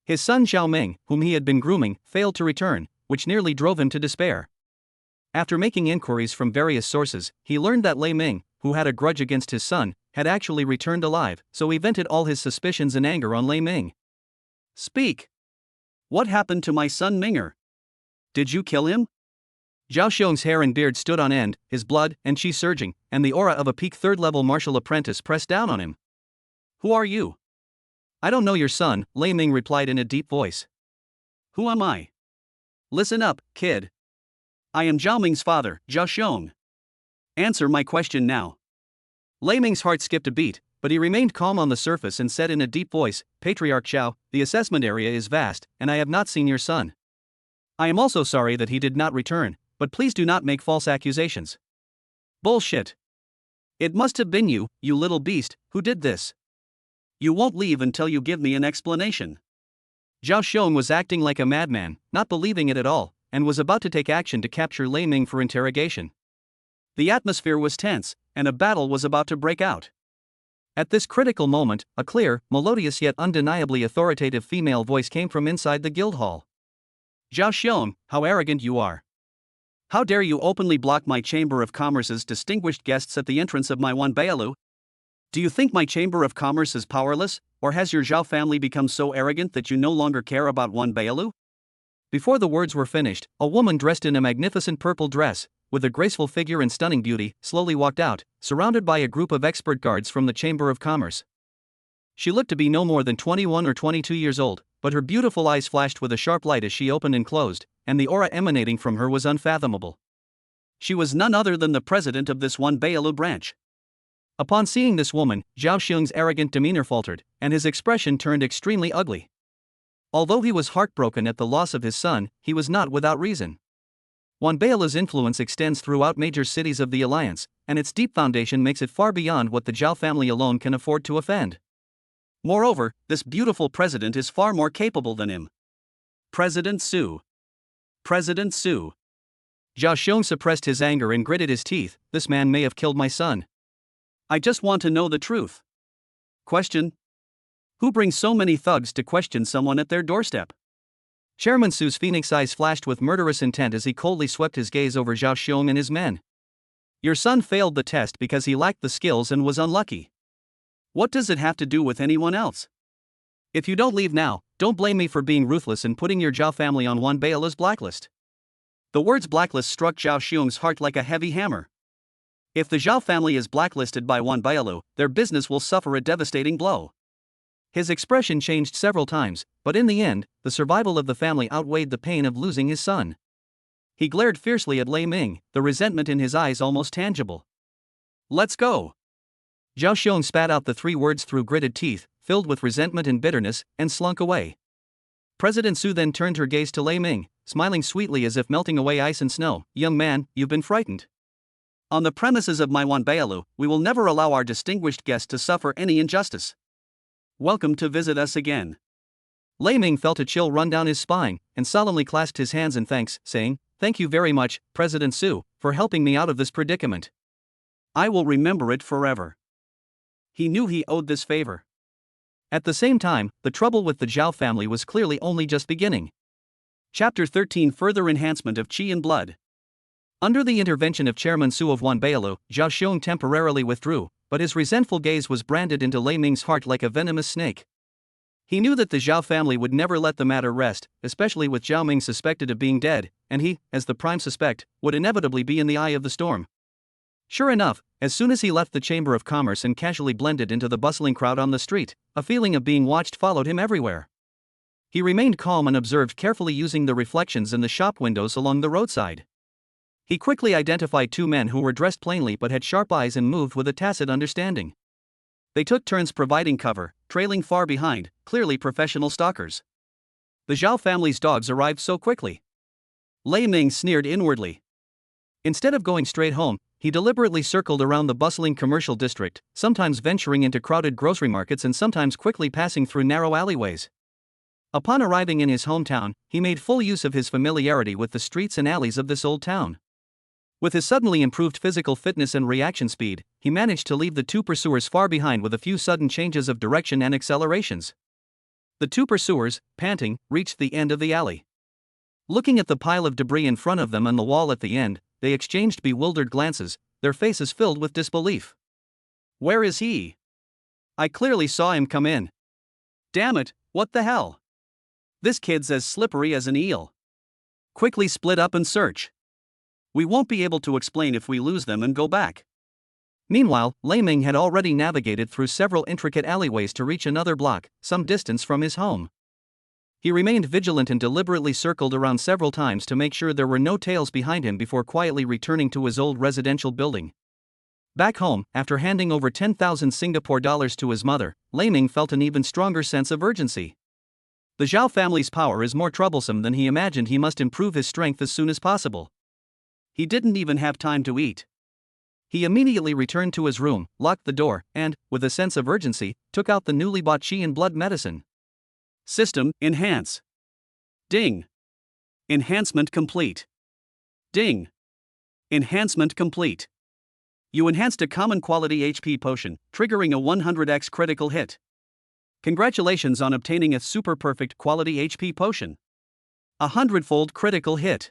His son Zhao Ming, whom he had been grooming, failed to return, which nearly drove him to despair. After making inquiries from various sources, he learned that Lei Ming, who had a grudge against his son, had actually returned alive, so he vented all his suspicions and anger on Lei Ming. "Speak! What happened to my son Minger? Did you kill him?" Zhao Xiong's hair and beard stood on end, his blood and chi surging, and the aura of a peak third-level martial apprentice pressed down on him. "Who are you?" "I don't know your son," Lei Ming replied in a deep voice. "Who am I?" "Listen up, kid. I am Zhao Ming's father, Zhao Xiong. Answer my question now." Lei Ming's heart skipped a beat, but he remained calm on the surface and said in a deep voice, "Patriarch Zhao, the assessment area is vast, and I have not seen your son. I am also sorry that he did not return, but please do not make false accusations." "Bullshit. It must have been you, you little beast, who did this. You won't leave until you give me an explanation." Zhao Xiong was acting like a madman, not believing it at all, and was about to take action to capture Lei Ming for interrogation. The atmosphere was tense, and a battle was about to break out. At this critical moment, a clear, melodious yet undeniably authoritative female voice came from inside the guild hall. "Zhao Xiong, how arrogant you are. How dare you openly block my Chamber of Commerce's distinguished guests at the entrance of my Wanbailu? Do you think my Chamber of Commerce is powerless, or has your Zhao family become so arrogant that you no longer care about Wanbailu?" Before the words were finished, a woman dressed in a magnificent purple dress, with a graceful figure and stunning beauty, slowly walked out, surrounded by a group of expert guards from the Chamber of Commerce. She looked to be no more than 21 or 22 years old, but her beautiful eyes flashed with a sharp light as she opened and closed, and the aura emanating from her was unfathomable. She was none other than the president of this Wanbailu branch. Upon seeing this woman, Zhao Xiong's arrogant demeanor faltered, and his expression turned extremely ugly. Although he was heartbroken at the loss of his son, he was not without reason. Wanbailu's influence extends throughout major cities of the Alliance, and its deep foundation makes it far beyond what the Zhao family alone can afford to offend. Moreover, this beautiful president is far more capable than him. President Su. President Su. Zhao Xiong suppressed his anger and gritted his teeth. This man may have killed my son. I just want to know the truth. Question. Who brings so many thugs to question someone at their doorstep? Chairman Su's phoenix eyes flashed with murderous intent as he coldly swept his gaze over Zhao Xiong and his men. Your son failed the test because he lacked the skills and was unlucky. What does it have to do with anyone else? If you don't leave now, don't blame me for being ruthless and putting your Zhao family on Wan Bailu's blacklist. The words blacklist struck Zhao Xiong's heart like a heavy hammer. If the Zhao family is blacklisted by Wan Bailu, their business will suffer a devastating blow. His expression changed several times, but in the end, the survival of the family outweighed the pain of losing his son. He glared fiercely at Lei Ming, the resentment in his eyes almost tangible. Let's go. Zhao Xiong spat out the 3 words through gritted teeth, filled with resentment and bitterness, and slunk away. President Su then turned her gaze to Lei Ming, smiling sweetly as if melting away ice and snow. Young man, you've been frightened. On the premises of my Wan Bailu, we will never allow our distinguished guest to suffer any injustice. Welcome to visit us again. Lei Ming felt a chill run down his spine, and solemnly clasped his hands in thanks, saying, Thank you very much, President Su, for helping me out of this predicament. I will remember it forever. He knew he owed this favor. At the same time, the trouble with the Zhao family was clearly only just beginning. Chapter 13 Further Enhancement of Qi and Blood. Under the intervention of Chairman Su of Wan Bailu, Zhao Xiong temporarily withdrew, but his resentful gaze was branded into Lei Ming's heart like a venomous snake. He knew that the Zhao family would never let the matter rest, especially with Zhao Ming suspected of being dead, and he, as the prime suspect, would inevitably be in the eye of the storm. Sure enough, as soon as he left the Chamber of Commerce and casually blended into the bustling crowd on the street, a feeling of being watched followed him everywhere. He remained calm and observed carefully using the reflections in the shop windows along the roadside. He quickly identified 2 men who were dressed plainly but had sharp eyes and moved with a tacit understanding. They took turns providing cover, trailing far behind, clearly professional stalkers. The Zhao family's dogs arrived so quickly. Lei Ming sneered inwardly. Instead of going straight home, he deliberately circled around the bustling commercial district, sometimes venturing into crowded grocery markets and sometimes quickly passing through narrow alleyways. Upon arriving in his hometown, he made full use of his familiarity with the streets and alleys of this old town. With his suddenly improved physical fitness and reaction speed, he managed to leave the 2 pursuers far behind with a few sudden changes of direction and accelerations. The 2 pursuers, panting, reached the end of the alley. Looking at the pile of debris in front of them and the wall at the end, they exchanged bewildered glances, their faces filled with disbelief. Where is he? I clearly saw him come in. Damn it, what the hell? This kid's as slippery as an eel. Quickly split up and search. We won't be able to explain if we lose them and go back. Meanwhile, Lei Ming had already navigated through several intricate alleyways to reach another block, some distance from his home. He remained vigilant and deliberately circled around several times to make sure there were no tails behind him before quietly returning to his old residential building. Back home, after handing over 10,000 Singapore dollars to his mother, Lei Ming felt an even stronger sense of urgency. The Zhao family's power is more troublesome than he imagined. He must improve his strength as soon as possible. He didn't even have time to eat. He immediately returned to his room, locked the door, and, with a sense of urgency, took out the newly bought Qi and Blood medicine. System, enhance. Ding. Enhancement complete. Ding. Enhancement complete. You enhanced a common quality HP potion, triggering a 100x critical hit. Congratulations on obtaining a super perfect quality HP potion. A 100-fold critical hit.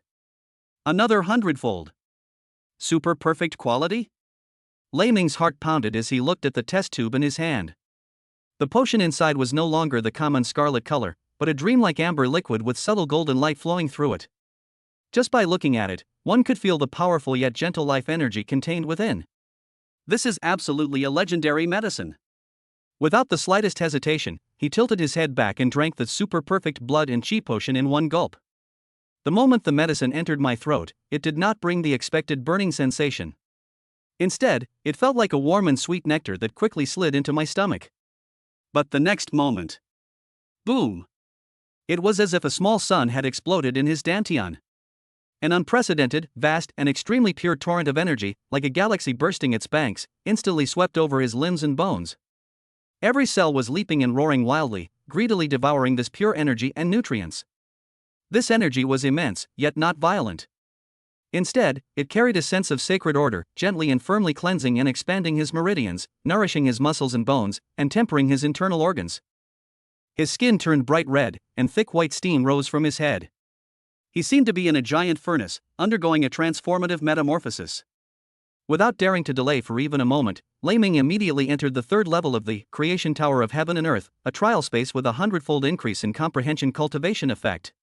Another 100-fold. Super perfect quality? Lei Ming's heart pounded as he looked at the test tube in his hand. The potion inside was no longer the common scarlet color, but a dreamlike amber liquid with subtle golden light flowing through it. Just by looking at it, one could feel the powerful yet gentle life energy contained within. This is absolutely a legendary medicine. Without the slightest hesitation, he tilted his head back and drank the super perfect blood and Qi potion in one gulp. The moment the medicine entered my throat, it did not bring the expected burning sensation. Instead, it felt like a warm and sweet nectar that quickly slid into my stomach. But the next moment, boom! It was as if a small sun had exploded in his dantian. An unprecedented, vast, and extremely pure torrent of energy, like a galaxy bursting its banks, instantly swept over his limbs and bones. Every cell was leaping and roaring wildly, greedily devouring this pure energy and nutrients. This energy was immense, yet not violent. Instead, it carried a sense of sacred order, gently and firmly cleansing and expanding his meridians, nourishing his muscles and bones, and tempering his internal organs. His skin turned bright red, and thick white steam rose from his head. He seemed to be in a giant furnace, undergoing a transformative metamorphosis. Without daring to delay for even a moment, Lei Ming immediately entered the third level of the Creation Tower of Heaven and Earth, a trial space with a 100-fold increase in comprehension cultivation effect.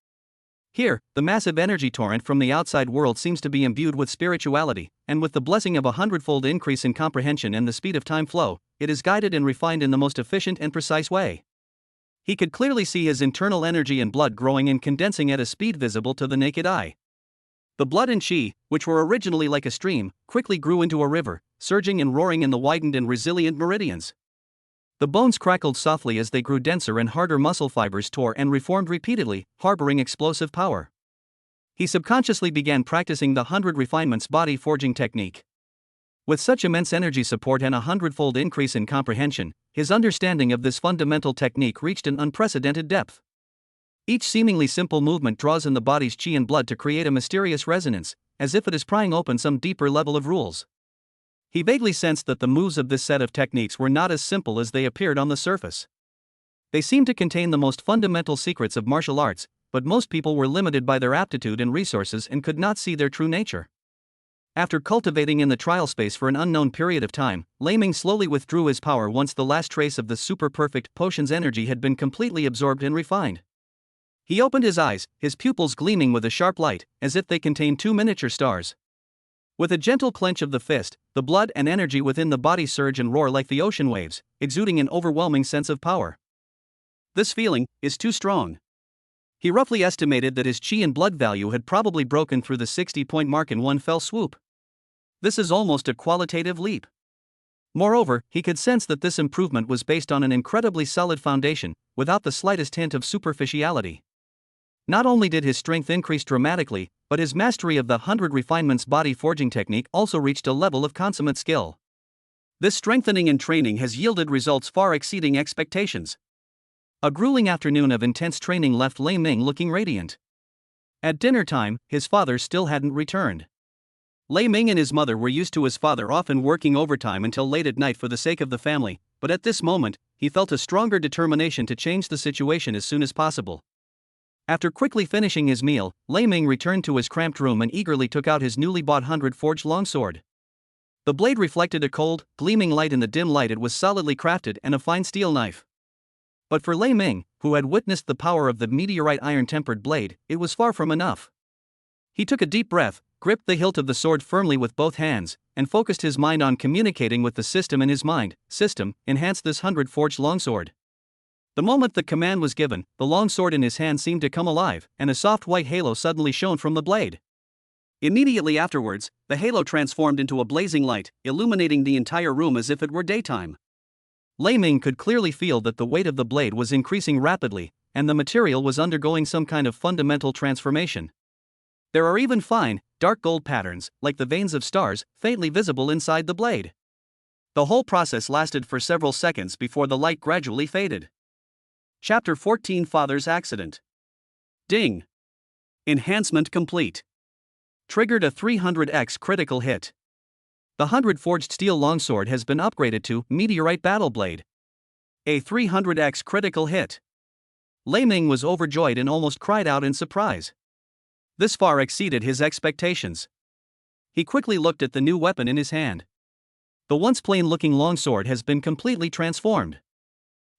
Here, the massive energy torrent from the outside world seems to be imbued with spirituality, and with the blessing of a 100-fold increase in comprehension and the speed of time flow, it is guided and refined in the most efficient and precise way. He could clearly see his internal energy and blood growing and condensing at a speed visible to the naked eye. The blood and qi, which were originally like a stream, quickly grew into a river, surging and roaring in the widened and resilient meridians. The bones crackled softly as they grew denser and harder. Muscle fibers tore and reformed repeatedly, harboring explosive power. He subconsciously began practicing the 100 refinements body forging technique. With such immense energy support and a 100-fold increase in comprehension, his understanding of this fundamental technique reached an unprecedented depth. Each seemingly simple movement draws in the body's qi and blood to create a mysterious resonance, as if it is prying open some deeper level of rules. He vaguely sensed that the moves of this set of techniques were not as simple as they appeared on the surface. They seemed to contain the most fundamental secrets of martial arts, but most people were limited by their aptitude and resources and could not see their true nature. After cultivating in the trial space for an unknown period of time, Lei Ming slowly withdrew his power once the last trace of the super-perfect potion's energy had been completely absorbed and refined. He opened his eyes, his pupils gleaming with a sharp light, as if they contained two miniature stars. With a gentle clench of the fist, the blood and energy within the body surge and roar like the ocean waves, exuding an overwhelming sense of power. This feeling is too strong. He roughly estimated that his qi and blood value had probably broken through the 60-point mark in one fell swoop. This is almost a qualitative leap. Moreover, he could sense that this improvement was based on an incredibly solid foundation, without the slightest hint of superficiality. Not only did his strength increase dramatically, but his mastery of the 100 refinements body forging technique also reached a level of consummate skill. This strengthening and training has yielded results far exceeding expectations. A grueling afternoon of intense training left Lei Ming looking radiant. At dinner time, his father still hadn't returned. Lei Ming and his mother were used to his father often working overtime until late at night for the sake of the family, but at this moment, he felt a stronger determination to change the situation as soon as possible. After quickly finishing his meal, Lei Ming returned to his cramped room and eagerly took out his newly bought 100-forged longsword. The blade reflected a cold, gleaming light in the dim light. It was solidly crafted and a fine steel knife. But for Lei Ming, who had witnessed the power of the meteorite iron-tempered blade, it was far from enough. He took a deep breath, gripped the hilt of the sword firmly with both hands, and focused his mind on communicating with the system in his mind. System, enhance this 100-forged longsword. The moment the command was given, the longsword in his hand seemed to come alive, and a soft white halo suddenly shone from the blade. Immediately afterwards, the halo transformed into a blazing light, illuminating the entire room as if it were daytime. Lei Ming could clearly feel that the weight of the blade was increasing rapidly, and the material was undergoing some kind of fundamental transformation. There are even fine, dark gold patterns, like the veins of stars, faintly visible inside the blade. The whole process lasted for several seconds before the light gradually faded. Chapter 14: Father's Accident. Ding! Enhancement complete. Triggered a 300x critical hit. The 100-forged steel longsword has been upgraded to Meteorite Battle Blade. A 300x critical hit. Lei Ming was overjoyed and almost cried out in surprise. This far exceeded his expectations. He quickly looked at the new weapon in his hand. The once plain-looking longsword has been completely transformed.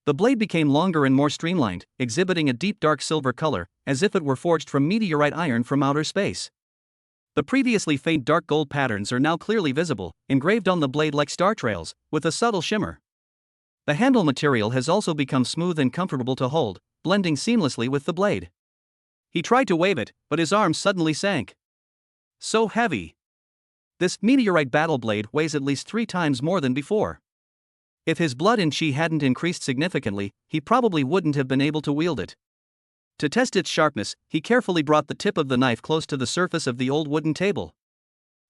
The blade became longer and more streamlined, exhibiting a deep dark silver color, as if it were forged from meteorite iron from outer space. The previously faint dark gold patterns are now clearly visible, engraved on the blade like star trails, with a subtle shimmer. The handle material has also become smooth and comfortable to hold, blending seamlessly with the blade. He tried to wave it, but his arms suddenly sank. So heavy. This meteorite battle blade weighs at least 3 times more than before. If his blood and qi hadn't increased significantly, he probably wouldn't have been able to wield it. To test its sharpness, he carefully brought the tip of the knife close to the surface of the old wooden table.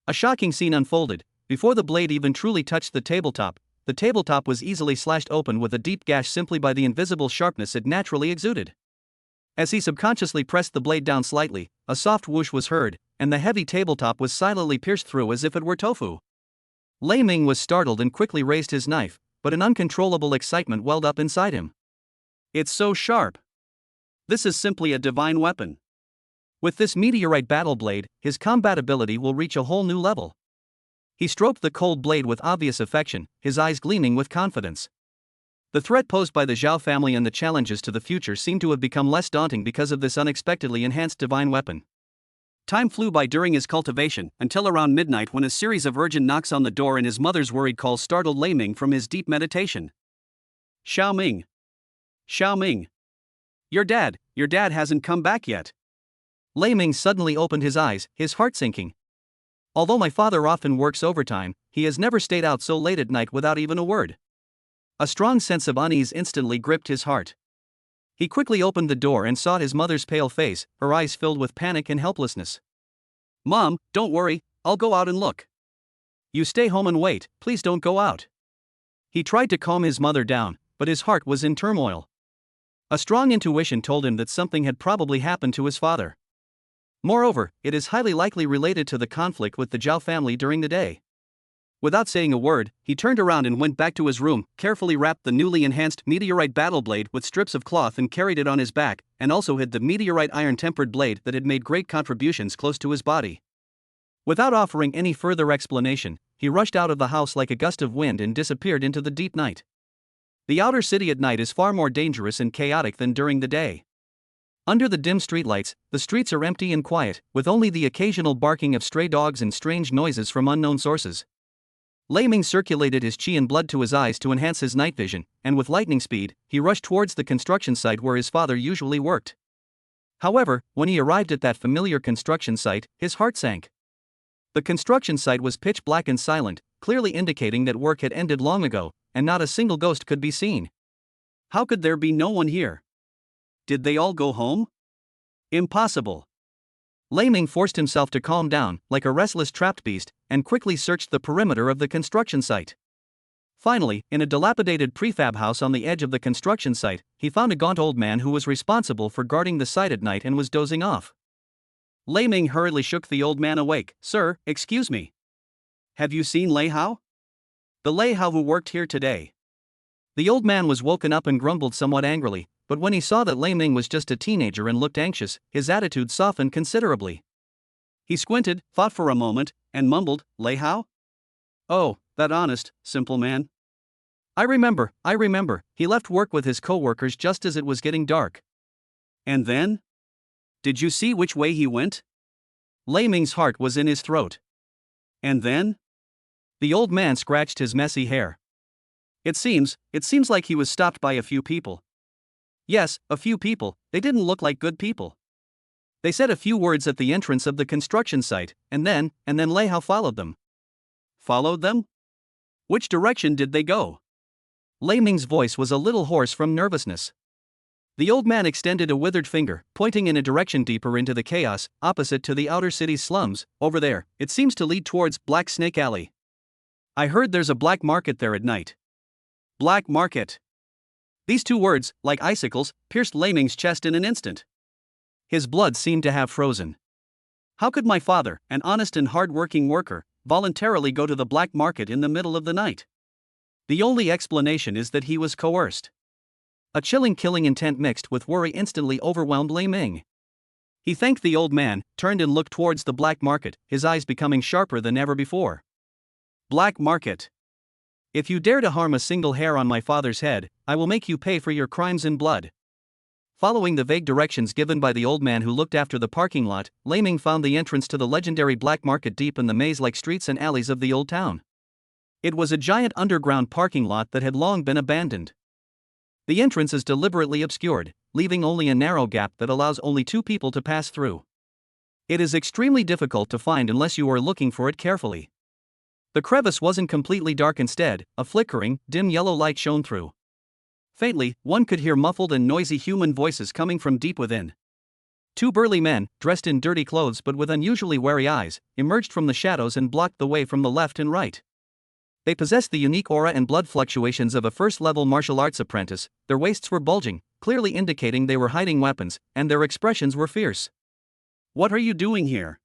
A shocking scene unfolded. Before the blade even truly touched the tabletop was easily slashed open with a deep gash simply by the invisible sharpness it naturally exuded. As he subconsciously pressed the blade down slightly, a soft whoosh was heard, and the heavy tabletop was silently pierced through as if it were tofu. Lei Ming was startled and quickly raised his knife, but an uncontrollable excitement welled up inside him. It's so sharp. This is simply a divine weapon. With this meteorite battle blade, his combat ability will reach a whole new level. He stroked the cold blade with obvious affection, his eyes gleaming with confidence. The threat posed by the Zhao family and the challenges to the future seemed to have become less daunting because of this unexpectedly enhanced divine weapon. Time flew by during his cultivation, until around midnight when a series of urgent knocks on the door and his mother's worried calls startled Lei Ming from his deep meditation. Xiao Ming. Xiao Ming. Your dad hasn't come back yet. Lei Ming suddenly opened his eyes, his heart sinking. Although my father often works overtime, he has never stayed out so late at night without even a word. A strong sense of unease instantly gripped his heart. He quickly opened the door and saw his mother's pale face, her eyes filled with panic and helplessness. Mom, don't worry, I'll go out and look. You stay home and wait, please don't go out. He tried to calm his mother down, but his heart was in turmoil. A strong intuition told him that something had probably happened to his father. Moreover, it is highly likely related to the conflict with the Zhao family during the day. Without saying a word, he turned around and went back to his room, carefully wrapped the newly enhanced meteorite battle blade with strips of cloth and carried it on his back, and also hid the meteorite iron-tempered blade that had made great contributions close to his body. Without offering any further explanation, he rushed out of the house like a gust of wind and disappeared into the deep night. The outer city at night is far more dangerous and chaotic than during the day. Under the dim streetlights, the streets are empty and quiet, with only the occasional barking of stray dogs and strange noises from unknown sources. Lei Ming circulated his qi and blood to his eyes to enhance his night vision, and with lightning speed, he rushed towards the construction site where his father usually worked. However, when he arrived at that familiar construction site, his heart sank. The construction site was pitch black and silent, clearly indicating that work had ended long ago, and not a single ghost could be seen. How could there be no one here? Did they all go home? Impossible. Lei Ming forced himself to calm down, like a restless trapped beast, and quickly searched the perimeter of the construction site. Finally, in a dilapidated prefab house on the edge of the construction site, he found a gaunt old man who was responsible for guarding the site at night and was dozing off. Lei Ming hurriedly shook the old man awake. Sir, excuse me. Have you seen Lei Hao? The Lei Hao who worked here today. The old man was woken up and grumbled somewhat angrily, but when he saw that Lei Ming was just a teenager and looked anxious, his attitude softened considerably. He squinted, thought for a moment, and mumbled, Lei Hao? Oh, that honest, simple man. I remember, he left work with his co-workers just as it was getting dark. And then? Did you see which way he went? Lei Ming's heart was in his throat. And then? The old man scratched his messy hair. It seems like he was stopped by a few people. Yes, a few people. They didn't look like good people. They said a few words at the entrance of the construction site, and then Lei Hao followed them. Followed them? Which direction did they go? Lei Ming's voice was a little hoarse from nervousness. The old man extended a withered finger, pointing in a direction deeper into the chaos, opposite to the outer city's slums. Over there, it seems to lead towards Black Snake Alley. I heard there's a black market there at night. Black market. These two words, like icicles, pierced Lei Ming's chest in an instant. His blood seemed to have frozen. How could my father, an honest and hard-working worker, voluntarily go to the black market in the middle of the night? The only explanation is that he was coerced. A chilling killing intent mixed with worry instantly overwhelmed Lei Ming. He thanked the old man, turned and looked towards the black market, his eyes becoming sharper than ever before. Black market. If you dare to harm a single hair on my father's head, I will make you pay for your crimes in blood. Following the vague directions given by the old man who looked after the parking lot, Lei Ming found the entrance to the legendary black market deep in the maze-like streets and alleys of the old town. It was a giant underground parking lot that had long been abandoned. The entrance is deliberately obscured, leaving only a narrow gap that allows only two people to pass through. It is extremely difficult to find unless you are looking for it carefully. The crevice wasn't completely dark. Instead, a flickering, dim yellow light shone through. Faintly, one could hear muffled and noisy human voices coming from deep within. Two burly men, dressed in dirty clothes but with unusually wary eyes, emerged from the shadows and blocked the way from the left and right. They possessed the unique aura and blood fluctuations of a first-level martial arts apprentice. Their waists were bulging, clearly indicating they were hiding weapons, and their expressions were fierce. "What are you doing here?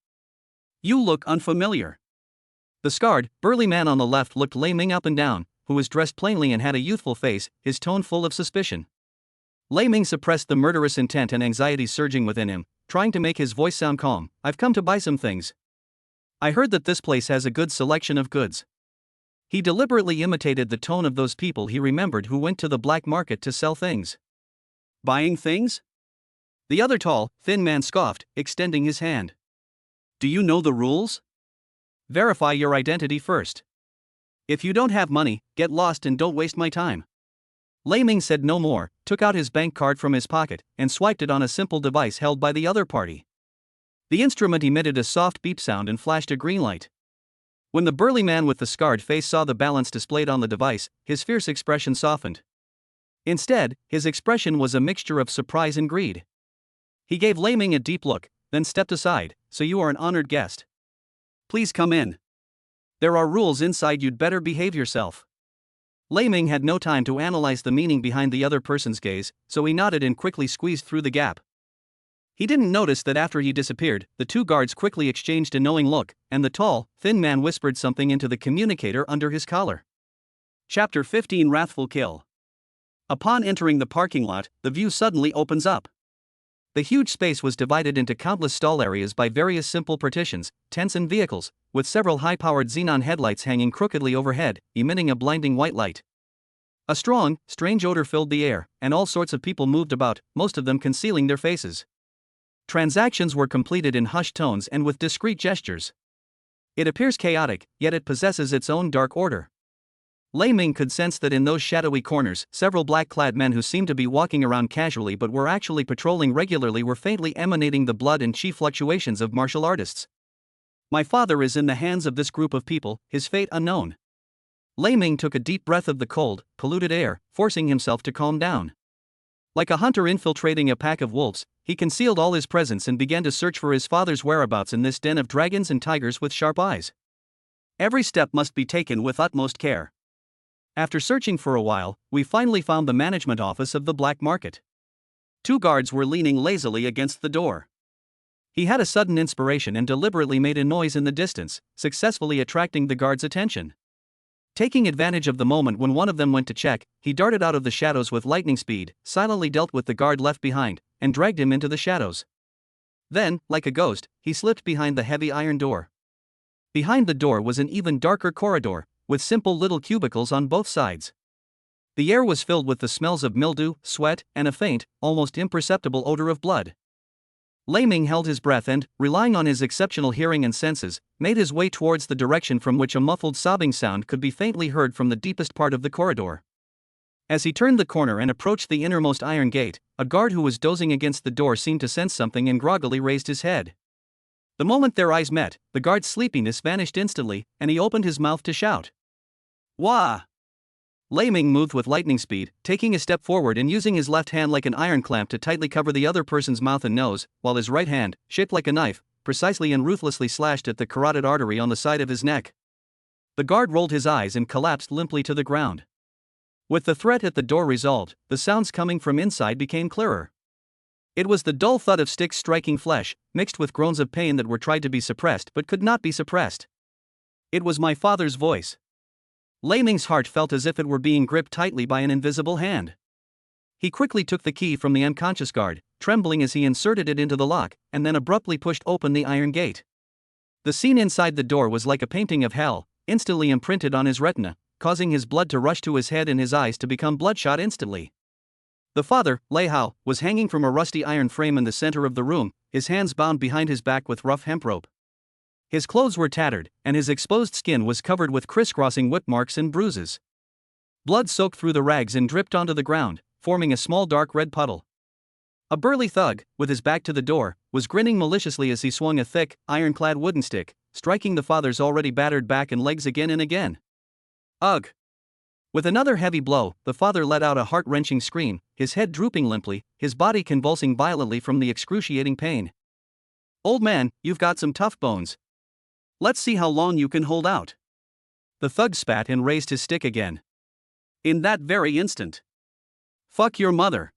You look unfamiliar." The scarred, burly man on the left looked Lei Ming up and down, who was dressed plainly and had a youthful face, his tone full of suspicion. Lei Ming suppressed the murderous intent and anxiety surging within him, trying to make his voice sound calm. "I've come to buy some things. I heard that this place has a good selection of goods." He deliberately imitated the tone of those people he remembered who went to the black market to sell things. "Buying things?" The other tall, thin man scoffed, extending his hand. "Do you know the rules? Verify your identity first. If you don't have money, get lost and don't waste my time." Lei Ming said no more, took out his bank card from his pocket, and swiped it on a simple device held by the other party. The instrument emitted a soft beep sound and flashed a green light. When the burly man with the scarred face saw the balance displayed on the device, his fierce expression softened. Instead, his expression was a mixture of surprise and greed. He gave Lei Ming a deep look, then stepped aside. "So you are an honored guest. Please come in. There are rules inside, you'd better behave yourself." Lei Ming had no time to analyze the meaning behind the other person's gaze, so he nodded and quickly squeezed through the gap. He didn't notice that after he disappeared, the two guards quickly exchanged a knowing look, and the tall, thin man whispered something into the communicator under his collar. Chapter 15 Wrathful Kill. Upon entering the parking lot, the view suddenly opens up. The huge space was divided into countless stall areas by various simple partitions, tents and vehicles, with several high-powered xenon headlights hanging crookedly overhead, emitting a blinding white light. A strong, strange odor filled the air, and all sorts of people moved about, most of them concealing their faces. Transactions were completed in hushed tones and with discreet gestures. It appears chaotic, yet it possesses its own dark order. Lei Ming could sense that in those shadowy corners, several black-clad men who seemed to be walking around casually but were actually patrolling regularly were faintly emanating the blood and chi fluctuations of martial artists. "My father is in the hands of this group of people, his fate unknown." Lei Ming took a deep breath of the cold, polluted air, forcing himself to calm down. Like a hunter infiltrating a pack of wolves, he concealed all his presence and began to search for his father's whereabouts in this den of dragons and tigers with sharp eyes. Every step must be taken with utmost care. After searching for a while, we finally found the management office of the black market. Two guards were leaning lazily against the door. He had a sudden inspiration and deliberately made a noise in the distance, successfully attracting the guards' attention. Taking advantage of the moment when one of them went to check, he darted out of the shadows with lightning speed, silently dealt with the guard left behind, and dragged him into the shadows. Then, like a ghost, he slipped behind the heavy iron door. Behind the door was an even darker corridor, with simple little cubicles on both sides. The air was filled with the smells of mildew, sweat, and a faint, almost imperceptible odor of blood. Lei Ming held his breath and, relying on his exceptional hearing and senses, made his way towards the direction from which a muffled sobbing sound could be faintly heard from the deepest part of the corridor. As he turned the corner and approached the innermost iron gate, a guard who was dozing against the door seemed to sense something and groggily raised his head. The moment their eyes met, the guard's sleepiness vanished instantly, and he opened his mouth to shout. "Wah!" Lei Ming moved with lightning speed, taking a step forward and using his left hand like an iron clamp to tightly cover the other person's mouth and nose, while his right hand, shaped like a knife, precisely and ruthlessly slashed at the carotid artery on the side of his neck. The guard rolled his eyes and collapsed limply to the ground. With the threat at the door resolved, the sounds coming from inside became clearer. It was the dull thud of sticks striking flesh, mixed with groans of pain that were tried to be suppressed but could not be suppressed. It was my father's voice. Lei Ming's heart felt as if it were being gripped tightly by an invisible hand. He quickly took the key from the unconscious guard, trembling as he inserted it into the lock, and then abruptly pushed open the iron gate. The scene inside the door was like a painting of hell, instantly imprinted on his retina, causing his blood to rush to his head and his eyes to become bloodshot instantly. The father, Lei Hao, was hanging from a rusty iron frame in the center of the room, his hands bound behind his back with rough hemp rope. His clothes were tattered, and his exposed skin was covered with crisscrossing whip marks and bruises. Blood soaked through the rags and dripped onto the ground, forming a small dark red puddle. A burly thug, with his back to the door, was grinning maliciously as he swung a thick, iron-clad wooden stick, striking the father's already battered back and legs again and again. Ugh! With another heavy blow, the father let out a heart-wrenching scream, his head drooping limply, his body convulsing violently from the excruciating pain. "Old man, you've got some tough bones. Let's see how long you can hold out." The thug spat and raised his stick again. In that very instant. "Fuck your mother.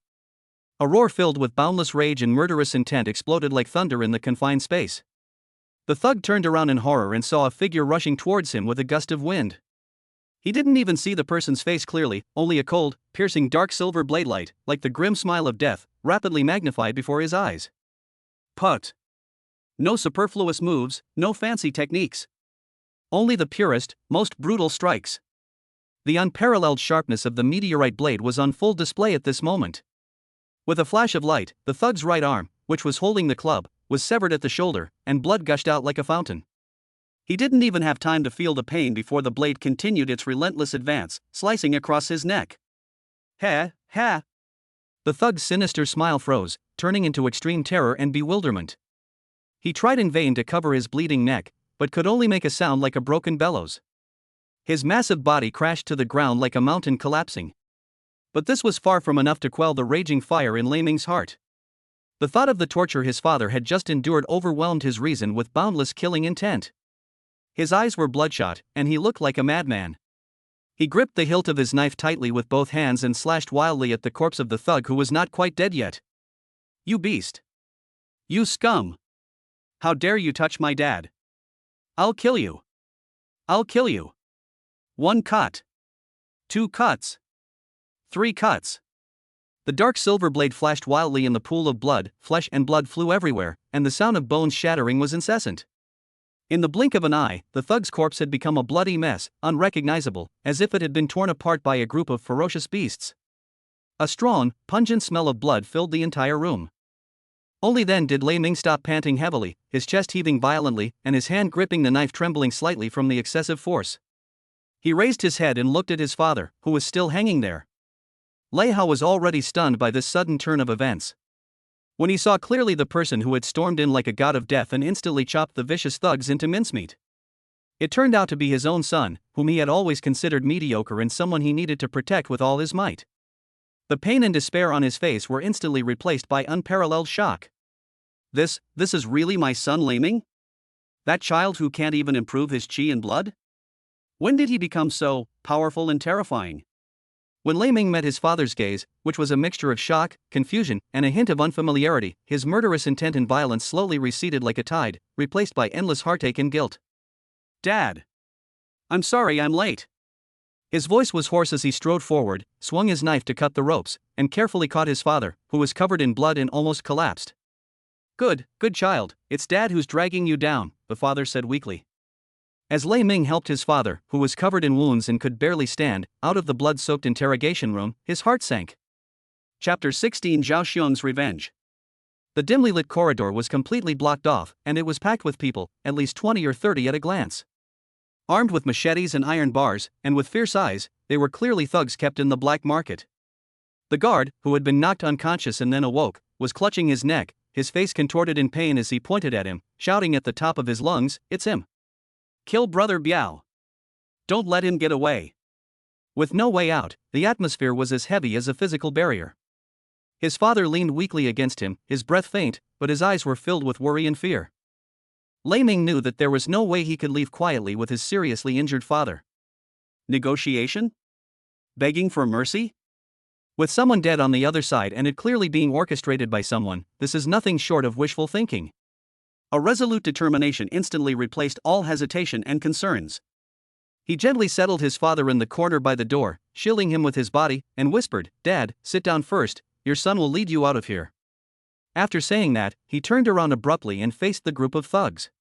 A roar filled with boundless rage and murderous intent exploded like thunder in the confined space. The thug turned around in horror and saw a figure rushing towards him with a gust of wind. He didn't even see the person's face clearly, only a cold, piercing dark silver blade light, like the grim smile of death, rapidly magnified before his eyes. Put. No superfluous moves, no fancy techniques. Only the purest, most brutal strikes. The unparalleled sharpness of the meteorite blade was on full display at this moment. With a flash of light, the thug's right arm, which was holding the club, was severed at the shoulder, and blood gushed out like a fountain. He didn't even have time to feel the pain before the blade continued its relentless advance, slicing across his neck. Ha, ha! The thug's sinister smile froze, turning into extreme terror and bewilderment. He tried in vain to cover his bleeding neck, but could only make a sound like a broken bellows. His massive body crashed to the ground like a mountain collapsing. But this was far from enough to quell the raging fire in Lei Ming's heart. The thought of the torture his father had just endured overwhelmed his reason with boundless killing intent. His eyes were bloodshot, and he looked like a madman. He gripped the hilt of his knife tightly with both hands and slashed wildly at the corpse of the thug who was not quite dead yet. You beast! You scum! How dare you touch my dad? I'll kill you! I'll kill you! 1 cut. 2 cuts. 3 cuts. The dark silver blade flashed wildly in the pool of blood, flesh and blood flew everywhere, and the sound of bones shattering was incessant. In the blink of an eye, the thug's corpse had become a bloody mess, unrecognizable, as if it had been torn apart by a group of ferocious beasts. A strong, pungent smell of blood filled the entire room. Only then did Lei Ming stop panting heavily, his chest heaving violently, and his hand gripping the knife trembling slightly from the excessive force. He raised his head and looked at his father, who was still hanging there. Lei Hao was already stunned by this sudden turn of events. When he saw clearly the person who had stormed in like a god of death and instantly chopped the vicious thugs into mincemeat. It turned out to be his own son, whom he had always considered mediocre and someone he needed to protect with all his might. The pain and despair on his face were instantly replaced by unparalleled shock. This is really my son Lei Ming? That child who can't even improve his qi and blood? When did he become so powerful and terrifying? When Lei Ming met his father's gaze, which was a mixture of shock, confusion, and a hint of unfamiliarity, his murderous intent and violence slowly receded like a tide, replaced by endless heartache and guilt. Dad! I'm sorry I'm late. His voice was hoarse as he strode forward, swung his knife to cut the ropes, and carefully caught his father, who was covered in blood and almost collapsed. Good child, it's Dad who's dragging you down, the father said weakly. As Lei Ming helped his father, who was covered in wounds and could barely stand, out of the blood-soaked interrogation room, his heart sank. Chapter 16 Zhao Xiong's Revenge. The dimly lit corridor was completely blocked off, and it was packed with people, at least 20 or 30 at a glance. Armed with machetes and iron bars, and with fierce eyes, they were clearly thugs kept in the black market. The guard, who had been knocked unconscious and then awoke, was clutching his neck, his face contorted in pain as he pointed at him, shouting at the top of his lungs, "It's him! Kill Brother Biao! Don't let him get away!" With no way out, the atmosphere was as heavy as a physical barrier. His father leaned weakly against him, his breath faint, but his eyes were filled with worry and fear. Lei Ming knew that there was no way he could leave quietly with his seriously injured father. Negotiation? Begging for mercy? With someone dead on the other side and it clearly being orchestrated by someone, this is nothing short of wishful thinking. A resolute determination instantly replaced all hesitation and concerns. He gently settled his father in the corner by the door, shielding him with his body, and whispered, "Dad, sit down first, your son will lead you out of here." After saying that, he turned around abruptly and faced the group of thugs.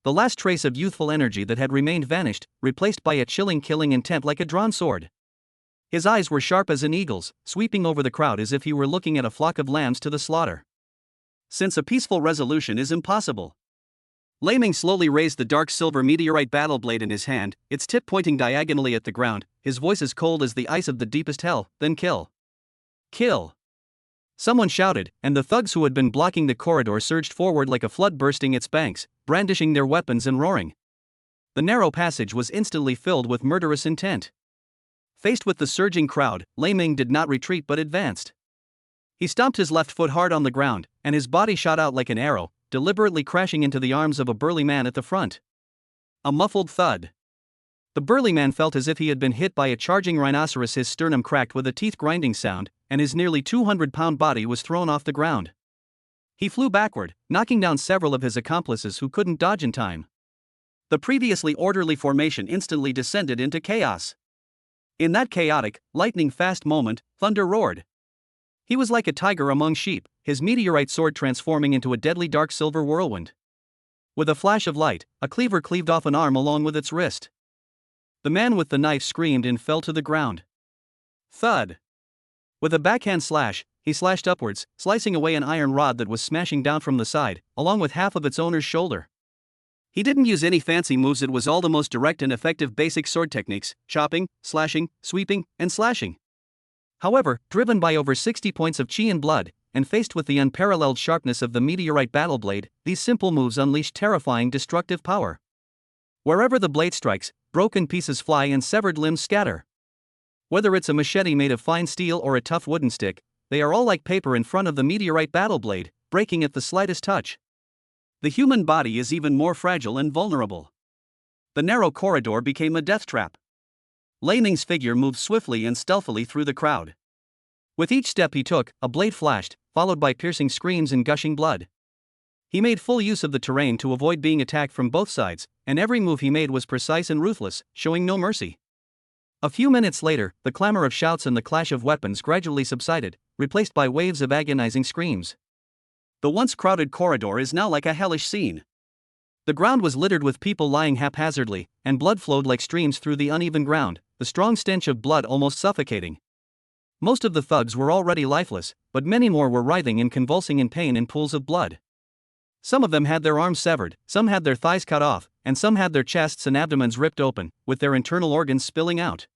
The last trace of youthful energy that had remained vanished, replaced by a chilling killing intent like a drawn sword. His eyes were sharp as an eagle's, sweeping over the crowd as if he were looking at a flock of lambs to the slaughter. Since a peaceful resolution is impossible. Lei Ming slowly raised the dark silver meteorite battle blade in his hand, its tip pointing diagonally at the ground, his voice as cold as the ice of the deepest hell. "Then kill. Kill!" Someone shouted, and the thugs who had been blocking the corridor surged forward like a flood bursting its banks, brandishing their weapons and roaring. The narrow passage was instantly filled with murderous intent. Faced with the surging crowd, Lei Ming did not retreat but advanced. He stomped his left foot hard on the ground, and his body shot out like an arrow, deliberately crashing into the arms of a burly man at the front. A muffled thud. The burly man felt as if he had been hit by a charging rhinoceros, his sternum cracked with a teeth-grinding sound, and his nearly 200-pound body was thrown off the ground. He flew backward, knocking down several of his accomplices who couldn't dodge in time. The previously orderly formation instantly descended into chaos. In that chaotic, lightning-fast moment, thunder roared. He was like a tiger among sheep, his meteorite sword transforming into a deadly dark silver whirlwind. With a flash of light, a cleaver cleaved off an arm along with its wrist. The man with the knife screamed and fell to the ground. Thud! With a backhand slash, he slashed upwards, slicing away an iron rod that was smashing down from the side, along with half of its owner's shoulder. He didn't use any fancy moves, it was all the most direct and effective basic sword techniques: chopping, slashing, sweeping, and slashing. However, driven by over 60 points of chi and blood, and faced with the unparalleled sharpness of the meteorite battle blade, these simple moves unleash terrifying destructive power. Wherever the blade strikes, broken pieces fly and severed limbs scatter. Whether it's a machete made of fine steel or a tough wooden stick, they are all like paper in front of the meteorite battle blade, breaking at the slightest touch. The human body is even more fragile and vulnerable. The narrow corridor became a death trap. Lei Ming's figure moved swiftly and stealthily through the crowd. With each step he took, a blade flashed, followed by piercing screams and gushing blood. He made full use of the terrain to avoid being attacked from both sides, and every move he made was precise and ruthless, showing no mercy. A few minutes later, the clamor of shouts and the clash of weapons gradually subsided, replaced by waves of agonizing screams. The once crowded corridor is now like a hellish scene. The ground was littered with people lying haphazardly, and blood flowed like streams through the uneven ground, the strong stench of blood almost suffocating. Most of the thugs were already lifeless, but many more were writhing and convulsing in pain in pools of blood. Some of them had their arms severed, some had their thighs cut off, and some had their chests and abdomens ripped open, with their internal organs spilling out.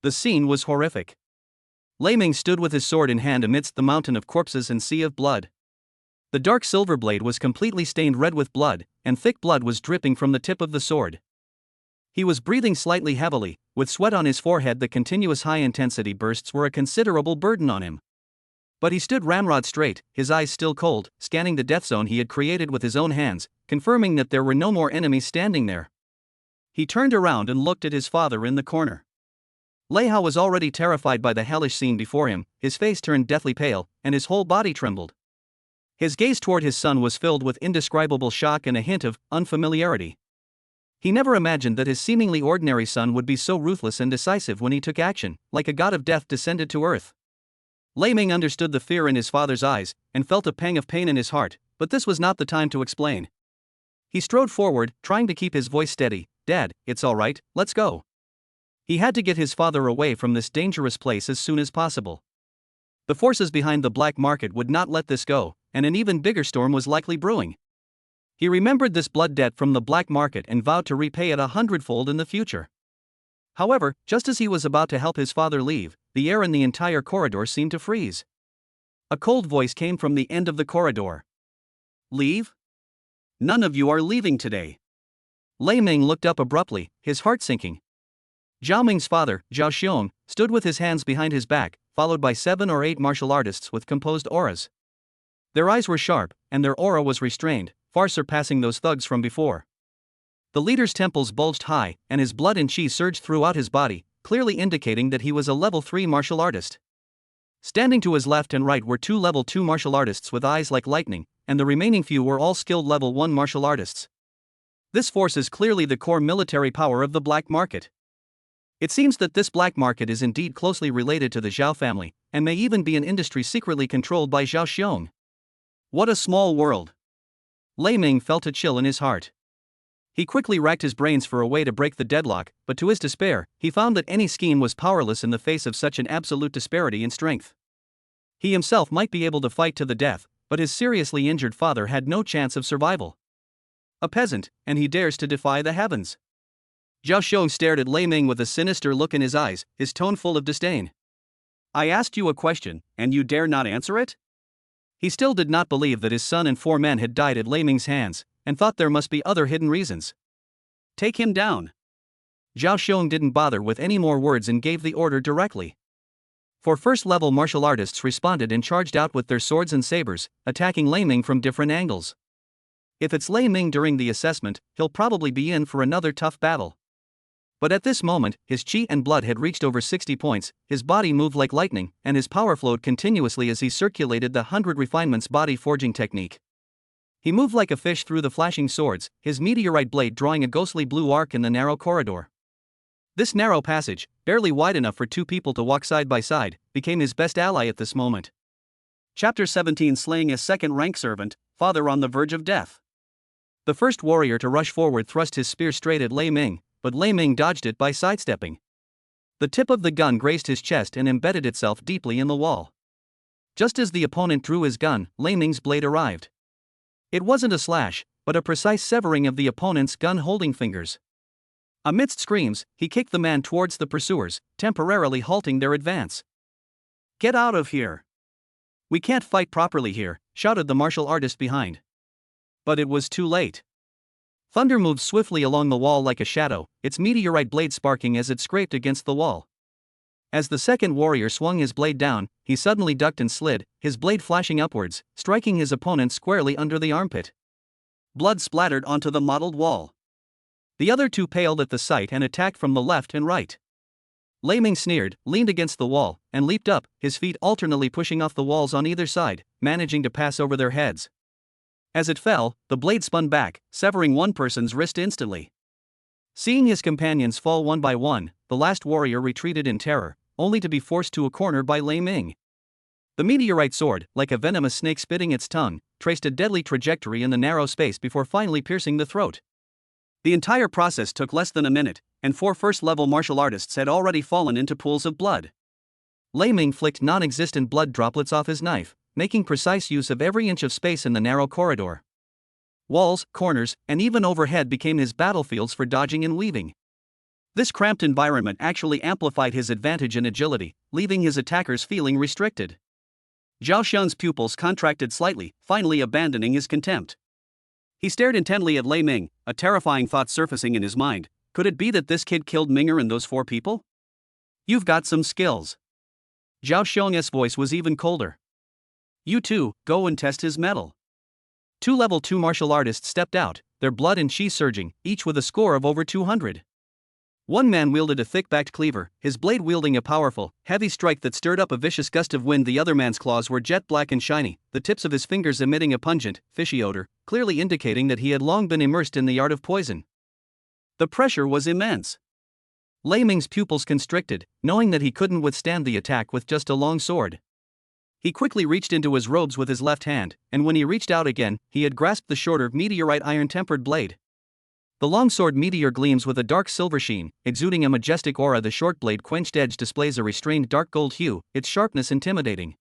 The scene was horrific. Lei Ming stood with his sword in hand amidst the mountain of corpses and sea of blood. The dark silver blade was completely stained red with blood, and thick blood was dripping from the tip of the sword. He was breathing slightly heavily, with sweat on his forehead. The continuous high-intensity bursts were a considerable burden on him. But he stood ramrod straight, his eyes still cold, scanning the death zone he had created with his own hands, confirming that there were no more enemies standing there. He turned around and looked at his father in the corner. Lei Hao was already terrified by the hellish scene before him, his face turned deathly pale, and his whole body trembled. His gaze toward his son was filled with indescribable shock and a hint of unfamiliarity. He never imagined that his seemingly ordinary son would be so ruthless and decisive when he took action, like a god of death descended to earth. Lei Ming understood the fear in his father's eyes, and felt a pang of pain in his heart, but this was not the time to explain. He strode forward, trying to keep his voice steady. "Dad, it's all right, let's go." He had to get his father away from this dangerous place as soon as possible. The forces behind the black market would not let this go, and an even bigger storm was likely brewing. He remembered this blood debt from the black market and vowed to repay it 100-fold in the future. However, just as he was about to help his father leave, the air in the entire corridor seemed to freeze. A cold voice came from the end of the corridor. "Leave? None of you are leaving today." Lei Ming looked up abruptly, his heart sinking. Zhao Ming's father, Zhao Xiong, stood with his hands behind his back, followed by 7 or 8 martial artists with composed auras. Their eyes were sharp, and their aura was restrained, far surpassing those thugs from before. The leader's temples bulged high, and his blood and chi surged throughout his body, clearly indicating that he was a level 3 martial artist. Standing to his left and right were 2 level 2 martial artists with eyes like lightning, and the remaining few were all skilled level 1 martial artists. This force is clearly the core military power of the black market. It seems that this black market is indeed closely related to the Zhao family, and may even be an industry secretly controlled by Zhao Xiong. What a small world. Lei Ming felt a chill in his heart. He quickly racked his brains for a way to break the deadlock, but to his despair, he found that any scheme was powerless in the face of such an absolute disparity in strength. He himself might be able to fight to the death, but his seriously injured father had no chance of survival. A peasant, and he dares to defy the heavens. Zhao Xiong stared at Lei Ming with a sinister look in his eyes, his tone full of disdain. "I asked you a question, and you dare not answer it?" He still did not believe that his son and 4 men had died at Lei Ming's hands, and thought there must be other hidden reasons. "Take him down." Zhao Xiong didn't bother with any more words and gave the order directly. 4 first-level martial artists responded and charged out with their swords and sabers, attacking Lei Ming from different angles. If it's Lei Ming during the assessment, he'll probably be in for another tough battle. But at this moment, his chi and blood had reached over 60 points, his body moved like lightning, and his power flowed continuously as he circulated the 100 refinements body forging technique. He moved like a fish through the flashing swords, his meteorite blade drawing a ghostly blue arc in the narrow corridor. This narrow passage, barely wide enough for two people to walk side by side, became his best ally at this moment. Chapter 17, Slaying a Second Rank Servant, Father on the Verge of Death. The first warrior to rush forward thrust his spear straight at Lei Ming, but Lei Ming dodged it by sidestepping. The tip of the gun grazed his chest and embedded itself deeply in the wall. Just as the opponent drew his gun, Lei Ming's blade arrived. It wasn't a slash, but a precise severing of the opponent's gun-holding fingers. Amidst screams, he kicked the man towards the pursuers, temporarily halting their advance. "Get out of here! We can't fight properly here," shouted the martial artist behind. But it was too late. Thunder moved swiftly along the wall like a shadow, its meteorite blade sparking as it scraped against the wall. As the second warrior swung his blade down, he suddenly ducked and slid, his blade flashing upwards, striking his opponent squarely under the armpit. Blood splattered onto the mottled wall. The other two paled at the sight and attacked from the left and right. Lei Ming sneered, leaned against the wall, and leaped up, his feet alternately pushing off the walls on either side, managing to pass over their heads. As it fell, the blade spun back, severing one person's wrist instantly. Seeing his companions fall one by one, the last warrior retreated in terror, only to be forced to a corner by Lei Ming. The meteorite sword, like a venomous snake spitting its tongue, traced a deadly trajectory in the narrow space before finally piercing the throat. The entire process took less than a minute, and 4 first-level martial artists had already fallen into pools of blood. Lei Ming flicked non-existent blood droplets off his knife, making precise use of every inch of space in the narrow corridor. Walls, corners, and even overhead became his battlefields for dodging and weaving. This cramped environment actually amplified his advantage in agility, leaving his attackers feeling restricted. Zhao Shun's pupils contracted slightly, finally abandoning his contempt. He stared intently at Lei Ming, a terrifying thought surfacing in his mind. Could it be that this kid killed Minger and those 4 people? "You've got some skills." Zhao Shun's voice was even colder. "You two, go and test his mettle." 2 level 2 martial artists stepped out, their blood and chi surging, each with a score of over 200. One man wielded a thick-backed cleaver, his blade wielding a powerful, heavy strike that stirred up a vicious gust of wind. The other man's claws were jet black and shiny, the tips of his fingers emitting a pungent, fishy odor, clearly indicating that he had long been immersed in the art of poison. The pressure was immense. Lei Ming's pupils constricted, knowing that he couldn't withstand the attack with just a long sword. He quickly reached into his robes with his left hand, and when he reached out again, he had grasped the shorter meteorite iron-tempered blade. The longsword meteor gleams with a dark silver sheen, exuding a majestic aura. The short blade quenched edge displays a restrained dark gold hue, its sharpness intimidating.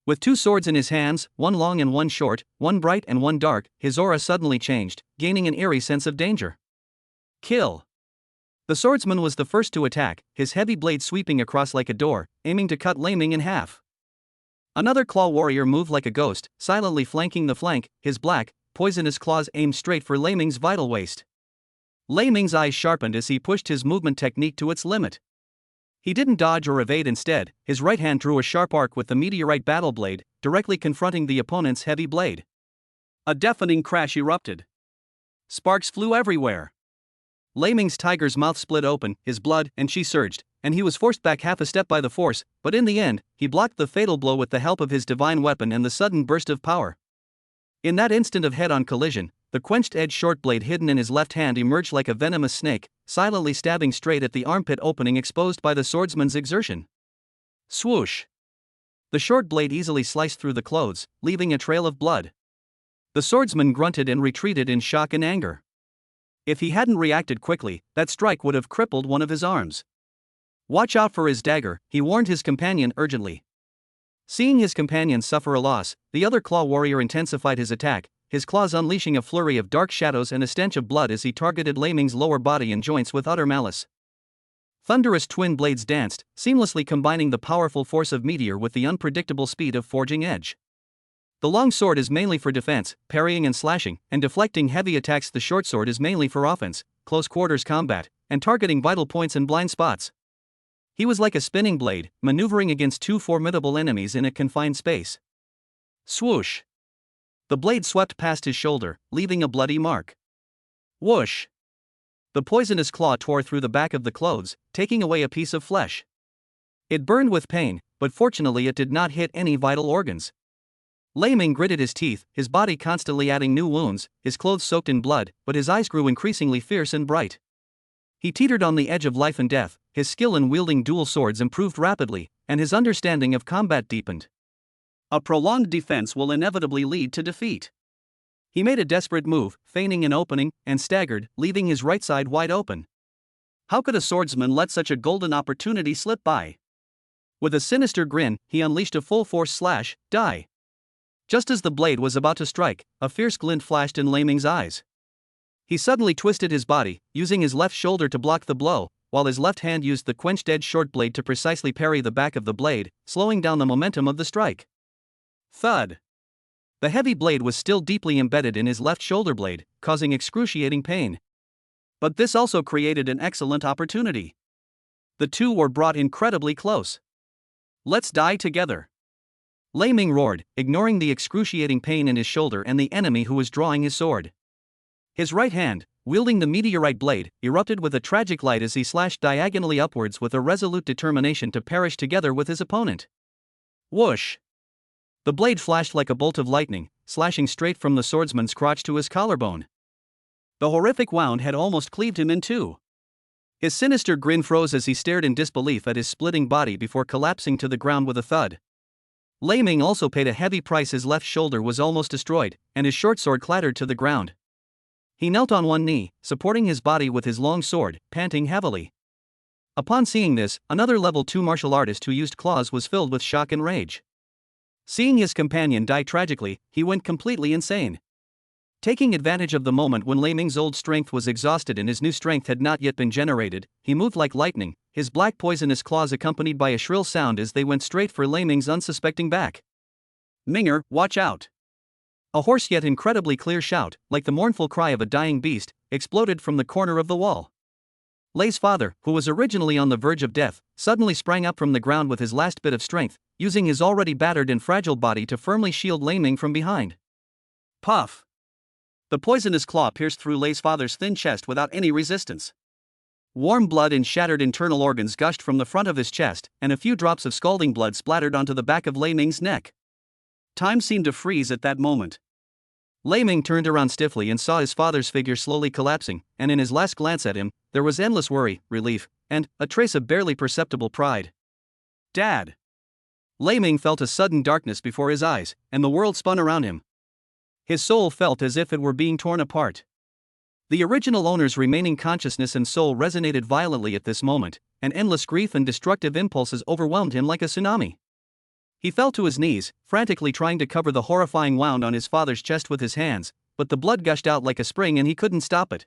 With 2 swords in his hands, one long and one short, one bright and one dark, his aura suddenly changed, gaining an eerie sense of danger. Kill. The swordsman was the first to attack, his heavy blade sweeping across like a door, aiming to cut Lei Ming in half. Another claw warrior moved like a ghost, silently flanking the flank, his black, poisonous claws aimed straight for Lei Ming's vital waist. Lei Ming's eyes sharpened as he pushed his movement technique to its limit. He didn't dodge or evade. Instead, his right hand drew a sharp arc with the meteorite battle blade, directly confronting the opponent's heavy blade. A deafening crash erupted. Sparks flew everywhere. Lei Ming's tiger's mouth split open, his blood and chi surged, and he was forced back half a step by the force, but in the end, he blocked the fatal blow with the help of his divine weapon and the sudden burst of power. In that instant of head-on collision, the quenched-edge short blade hidden in his left hand emerged like a venomous snake, silently stabbing straight at the armpit opening exposed by the swordsman's exertion. Swoosh! The short blade easily sliced through the clothes, leaving a trail of blood. The swordsman grunted and retreated in shock and anger. If he hadn't reacted quickly, that strike would have crippled one of his arms. "Watch out for his dagger," he warned his companion urgently. Seeing his companion suffer a loss, the other claw warrior intensified his attack, his claws unleashing a flurry of dark shadows and a stench of blood as he targeted Lei Ming's lower body and joints with utter malice. Thunderous twin blades danced, seamlessly combining the powerful force of meteor with the unpredictable speed of forging edge. The long sword is mainly for defense, parrying and slashing, and deflecting heavy attacks. The short sword is mainly for offense, close quarters combat, and targeting vital points and blind spots. He was like a spinning blade, maneuvering against 2 formidable enemies in a confined space. Swoosh! The blade swept past his shoulder, leaving a bloody mark. Whoosh! The poisonous claw tore through the back of the clothes, taking away a piece of flesh. It burned with pain, but fortunately it did not hit any vital organs. Lei Ming gritted his teeth, his body constantly adding new wounds, his clothes soaked in blood, but his eyes grew increasingly fierce and bright. He teetered on the edge of life and death, his skill in wielding dual swords improved rapidly, and his understanding of combat deepened. A prolonged defense will inevitably lead to defeat. He made a desperate move, feigning an opening, and staggered, leaving his right side wide open. How could a swordsman let such a golden opportunity slip by? With a sinister grin, he unleashed a full-force slash, die. Just as the blade was about to strike, a fierce glint flashed in Lei Ming's eyes. He suddenly twisted his body, using his left shoulder to block the blow, while his left hand used the quenched-edge short blade to precisely parry the back of the blade, slowing down the momentum of the strike. Thud! The heavy blade was still deeply embedded in his left shoulder blade, causing excruciating pain. But this also created an excellent opportunity. The two were brought incredibly close. Let's die together. Lei Ming roared, ignoring the excruciating pain in his shoulder and the enemy who was drawing his sword. His right hand, wielding the meteorite blade, erupted with a tragic light as he slashed diagonally upwards with a resolute determination to perish together with his opponent. Whoosh! The blade flashed like a bolt of lightning, slashing straight from the swordsman's crotch to his collarbone. The horrific wound had almost cleaved him in two. His sinister grin froze as he stared in disbelief at his splitting body before collapsing to the ground with a thud. Lei Ming also paid a heavy price. His left shoulder was almost destroyed, and his short sword clattered to the ground. He knelt on one knee, supporting his body with his long sword, panting heavily. Upon seeing this, another level 2 martial artist who used claws was filled with shock and rage. Seeing his companion die tragically, he went completely insane. Taking advantage of the moment when Lei Ming's old strength was exhausted and his new strength had not yet been generated, he moved like lightning, his black poisonous claws accompanied by a shrill sound as they went straight for Lei Ming's unsuspecting back. Minger, watch out! A hoarse yet incredibly clear shout, like the mournful cry of a dying beast, exploded from the corner of the wall. Lei's father, who was originally on the verge of death, suddenly sprang up from the ground with his last bit of strength, using his already battered and fragile body to firmly shield Lei Ming from behind. Puff! The poisonous claw pierced through Lei's father's thin chest without any resistance. Warm blood and shattered internal organs gushed from the front of his chest, and a few drops of scalding blood splattered onto the back of Lei Ming's neck. Time seemed to freeze at that moment. Lei Ming turned around stiffly and saw his father's figure slowly collapsing, and in his last glance at him, there was endless worry, relief, and a trace of barely perceptible pride. Dad! Lei Ming felt a sudden darkness before his eyes, and the world spun around him. His soul felt as if it were being torn apart. The original owner's remaining consciousness and soul resonated violently at this moment, and endless grief and destructive impulses overwhelmed him like a tsunami. He fell to his knees, frantically trying to cover the horrifying wound on his father's chest with his hands, but the blood gushed out like a spring and he couldn't stop it.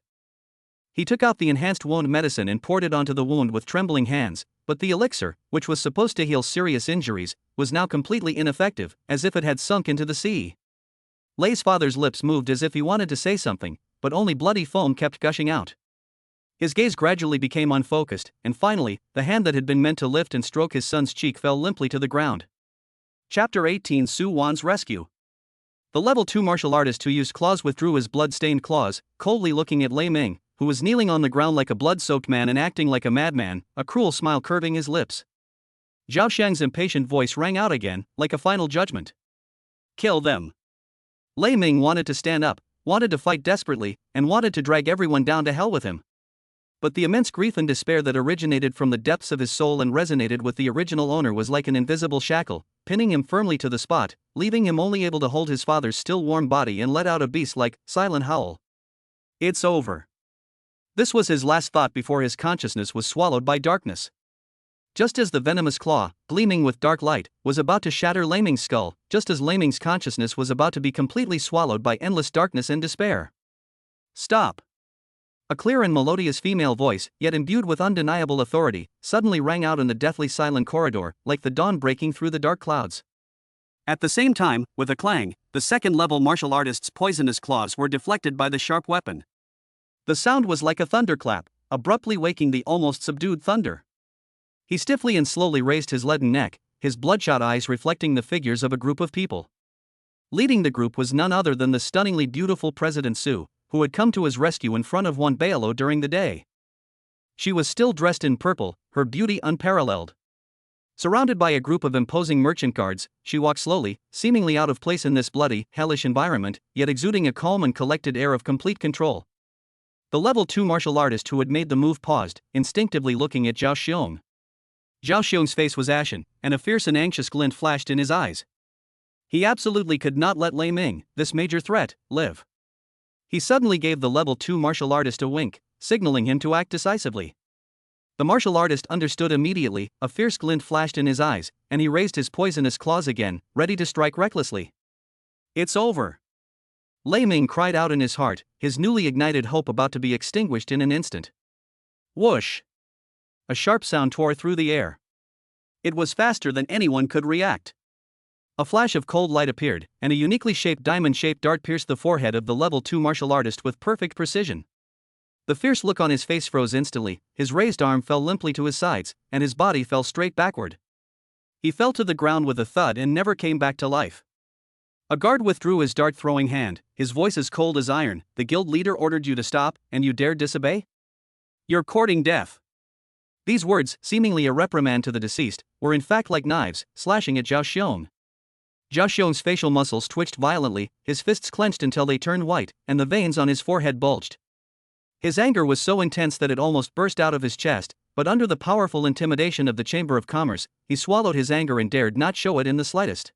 He took out the enhanced wound medicine and poured it onto the wound with trembling hands, but the elixir, which was supposed to heal serious injuries, was now completely ineffective, as if it had sunk into the sea. Lei's father's lips moved as if he wanted to say something, but only bloody foam kept gushing out. His gaze gradually became unfocused, and finally, the hand that had been meant to lift and stroke his son's cheek fell limply to the ground. Chapter 18: Su Wan's Rescue. The level 2 martial artist who used claws withdrew his blood-stained claws, coldly looking at Lei Ming, who was kneeling on the ground like a blood-soaked man and acting like a madman, a cruel smile curving his lips. Zhao Shang's impatient voice rang out again, like a final judgment. Kill them. Lei Ming wanted to stand up, wanted to fight desperately, and wanted to drag everyone down to hell with him. But the immense grief and despair that originated from the depths of his soul and resonated with the original owner was like an invisible shackle, pinning him firmly to the spot, leaving him only able to hold his father's still warm body and let out a beast-like, silent howl. It's over. This was his last thought before his consciousness was swallowed by darkness. Just as the venomous claw, gleaming with dark light, was about to shatter Lei Ming's skull, just as Lei Ming's consciousness was about to be completely swallowed by endless darkness and despair. Stop! A clear and melodious female voice, yet imbued with undeniable authority, suddenly rang out in the deathly silent corridor, like the dawn breaking through the dark clouds. At the same time, with a clang, the second-level martial artist's poisonous claws were deflected by the sharp weapon. The sound was like a thunderclap, abruptly waking the almost subdued thunder. He stiffly and slowly raised his leaden neck, his bloodshot eyes reflecting the figures of a group of people. Leading the group was none other than the stunningly beautiful President Su, who had come to his rescue in front of one Bailo during the day. She was still dressed in purple, her beauty unparalleled. Surrounded by a group of imposing merchant guards, she walked slowly, seemingly out of place in this bloody, hellish environment, yet exuding a calm and collected air of complete control. The level 2 martial artist who had made the move paused, instinctively looking at Zhao Xiong. Zhao Xiong's face was ashen, and a fierce and anxious glint flashed in his eyes. He absolutely could not let Lei Ming, this major threat, live. He suddenly gave the level 2 martial artist a wink, signaling him to act decisively. The martial artist understood immediately, a fierce glint flashed in his eyes, and he raised his poisonous claws again, ready to strike recklessly. It's over. Lei Ming cried out in his heart, his newly ignited hope about to be extinguished in an instant. Whoosh! A sharp sound tore through the air. It was faster than anyone could react. A flash of cold light appeared, and a uniquely shaped diamond-shaped dart pierced the forehead of the level 2 martial artist with perfect precision. The fierce look on his face froze instantly, his raised arm fell limply to his sides, and his body fell straight backward. He fell to the ground with a thud and never came back to life. A guard withdrew his dart-throwing hand, his voice as cold as iron. The guild leader ordered you to stop, and you dared disobey? You're courting death. These words, seemingly a reprimand to the deceased, were in fact like knives, slashing at Zhao Xiong. Zhao Xiong's facial muscles twitched violently, his fists clenched until they turned white, and the veins on his forehead bulged. His anger was so intense that it almost burst out of his chest, but under the powerful intimidation of the Chamber of Commerce, he swallowed his anger and dared not show it in the slightest.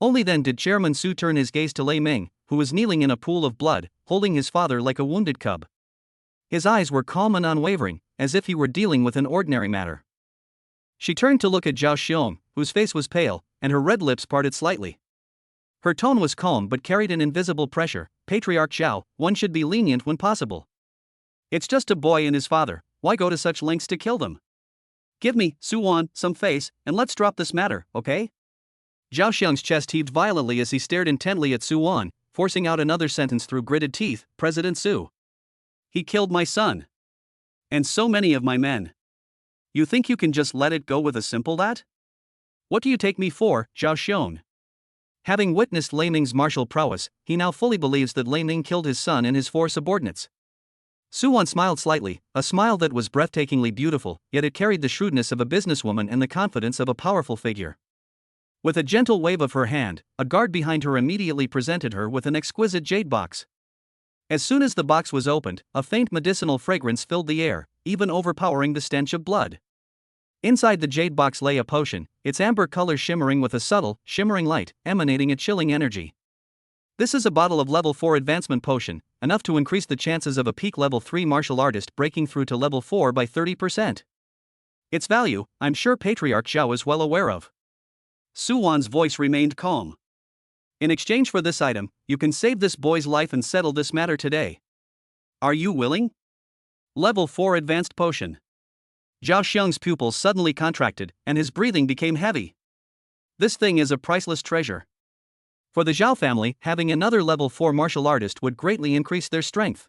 Only then did Chairman Su turn his gaze to Lei Ming, who was kneeling in a pool of blood, holding his father like a wounded cub. His eyes were calm and unwavering, as if he were dealing with an ordinary matter. She turned to look at Zhao Xiong, whose face was pale, and her red lips parted slightly. Her tone was calm but carried an invisible pressure. Patriarch Zhao, one should be lenient when possible. It's just a boy and his father, why go to such lengths to kill them? Give me, Su-wan, some face, and let's drop this matter, okay? Zhao Xiang's chest heaved violently as he stared intently at Su-wan, forcing out another sentence through gritted teeth. President Su. He killed my son. And so many of my men. You think you can just let it go with a simple that? What do you take me for, Zhao Xiong? Having witnessed Lei Ming's martial prowess, he now fully believes that Lei Ming killed his son and his 4 subordinates. Su-wan smiled slightly, a smile that was breathtakingly beautiful, yet it carried the shrewdness of a businesswoman and the confidence of a powerful figure. With a gentle wave of her hand, a guard behind her immediately presented her with an exquisite jade box. As soon as the box was opened, a faint medicinal fragrance filled the air, even overpowering the stench of blood. Inside the jade box lay a potion, its amber color shimmering with a subtle, shimmering light, emanating a chilling energy. This is a bottle of level 4 advancement potion, enough to increase the chances of a peak level 3 martial artist breaking through to level 4 by 30%. Its value, I'm sure Patriarch Zhao is well aware of. Su-wan's voice remained calm. In exchange for this item, you can save this boy's life and settle this matter today. Are you willing? Level 4 advanced potion. Zhao Xiang's pupils suddenly contracted, and his breathing became heavy. This thing is a priceless treasure. For the Zhao family, having another level 4 martial artist would greatly increase their strength.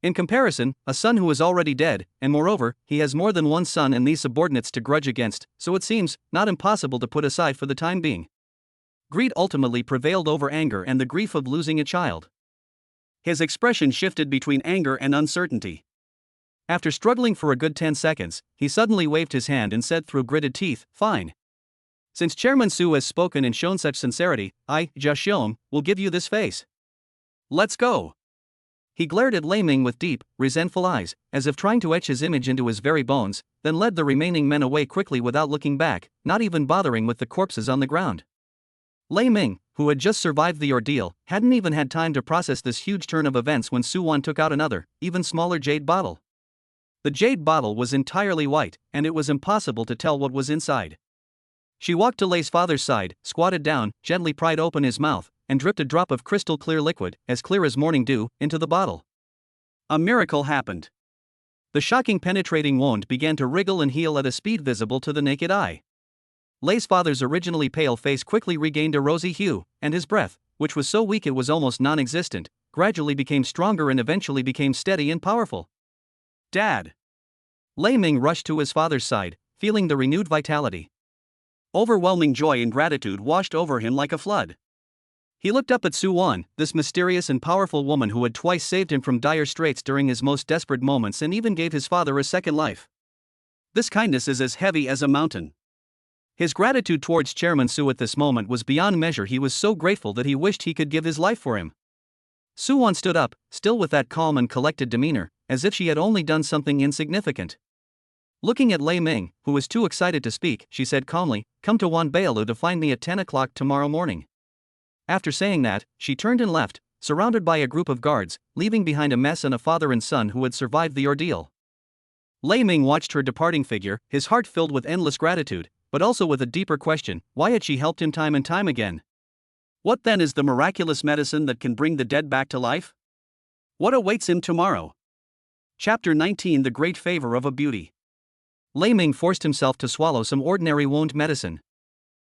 In comparison, a son who is already dead, and moreover, he has more than one son and these subordinates to grudge against, so it seems not impossible to put aside for the time being. Greed ultimately prevailed over anger and the grief of losing a child. His expression shifted between anger and uncertainty. After struggling for a good 10 seconds, he suddenly waved his hand and said through gritted teeth, "Fine. Since Chairman Su has spoken and shown such sincerity, I, Zhao Xiong, will give you this face. Let's go." He glared at Lei Ming with deep, resentful eyes, as if trying to etch his image into his very bones, then led the remaining men away quickly without looking back, not even bothering with the corpses on the ground. Lei Ming, who had just survived the ordeal, hadn't even had time to process this huge turn of events when Su-wan took out another, even smaller jade bottle. The jade bottle was entirely white, and it was impossible to tell what was inside. She walked to Lei's father's side, squatted down, gently pried open his mouth, and dripped a drop of crystal clear liquid, as clear as morning dew, into the bottle. A miracle happened. The shocking penetrating wound began to wriggle and heal at a speed visible to the naked eye. Lei's father's originally pale face quickly regained a rosy hue, and his breath, which was so weak it was almost non-existent, gradually became stronger and eventually became steady and powerful. "Dad!" Lei Ming rushed to his father's side, feeling the renewed vitality. Overwhelming joy and gratitude washed over him like a flood. He looked up at Su Wan, this mysterious and powerful woman who had twice saved him from dire straits during his most desperate moments and even gave his father a second life. This kindness is as heavy as a mountain. His gratitude towards Chairman Su at this moment was beyond measure. He was so grateful that he wished he could give his life for him. Su Wan stood up, still with that calm and collected demeanor, as if she had only done something insignificant. Looking at Lei Ming, who was too excited to speak, she said calmly, "Come to Wanbailu to find me at 10 o'clock tomorrow morning." After saying that, she turned and left, surrounded by a group of guards, leaving behind a mess and a father and son who had survived the ordeal. Lei Ming watched her departing figure, his heart filled with endless gratitude, but also with a deeper question: why had she helped him time and time again? What then is the miraculous medicine that can bring the dead back to life? What awaits him tomorrow? Chapter 19: The Great Favor of a Beauty. Lei Ming forced himself to swallow some ordinary wound medicine.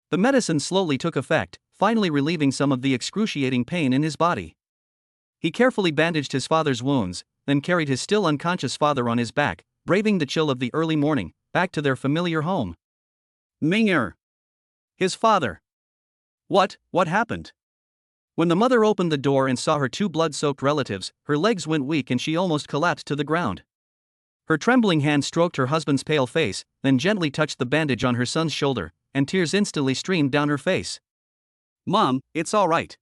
The medicine slowly took effect, finally relieving some of the excruciating pain in his body. He carefully bandaged his father's wounds, then carried his still unconscious father on his back, braving the chill of the early morning, back to their familiar home. Ming-er. His father. What happened? When the mother opened the door and saw her two blood-soaked relatives, her legs went weak and she almost collapsed to the ground. Her trembling hand stroked her husband's pale face, then gently touched the bandage on her son's shoulder, and tears instantly streamed down her face. "Mom, it's all right.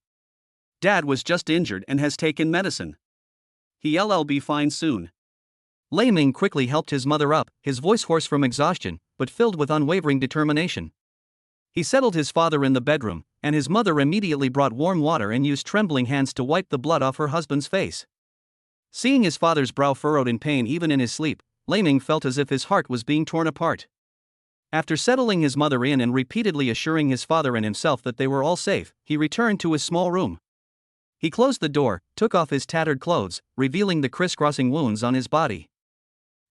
Dad was just injured and has taken medicine. He'll be fine soon." Lei Ming quickly helped his mother up, his voice hoarse from exhaustion, but filled with unwavering determination. He settled his father in the bedroom, and his mother immediately brought warm water and used trembling hands to wipe the blood off her husband's face. Seeing his father's brow furrowed in pain even in his sleep, Lei Ming felt as if his heart was being torn apart. After settling his mother in and repeatedly assuring his father and himself that they were all safe, he returned to his small room. He closed the door, took off his tattered clothes, revealing the crisscrossing wounds on his body.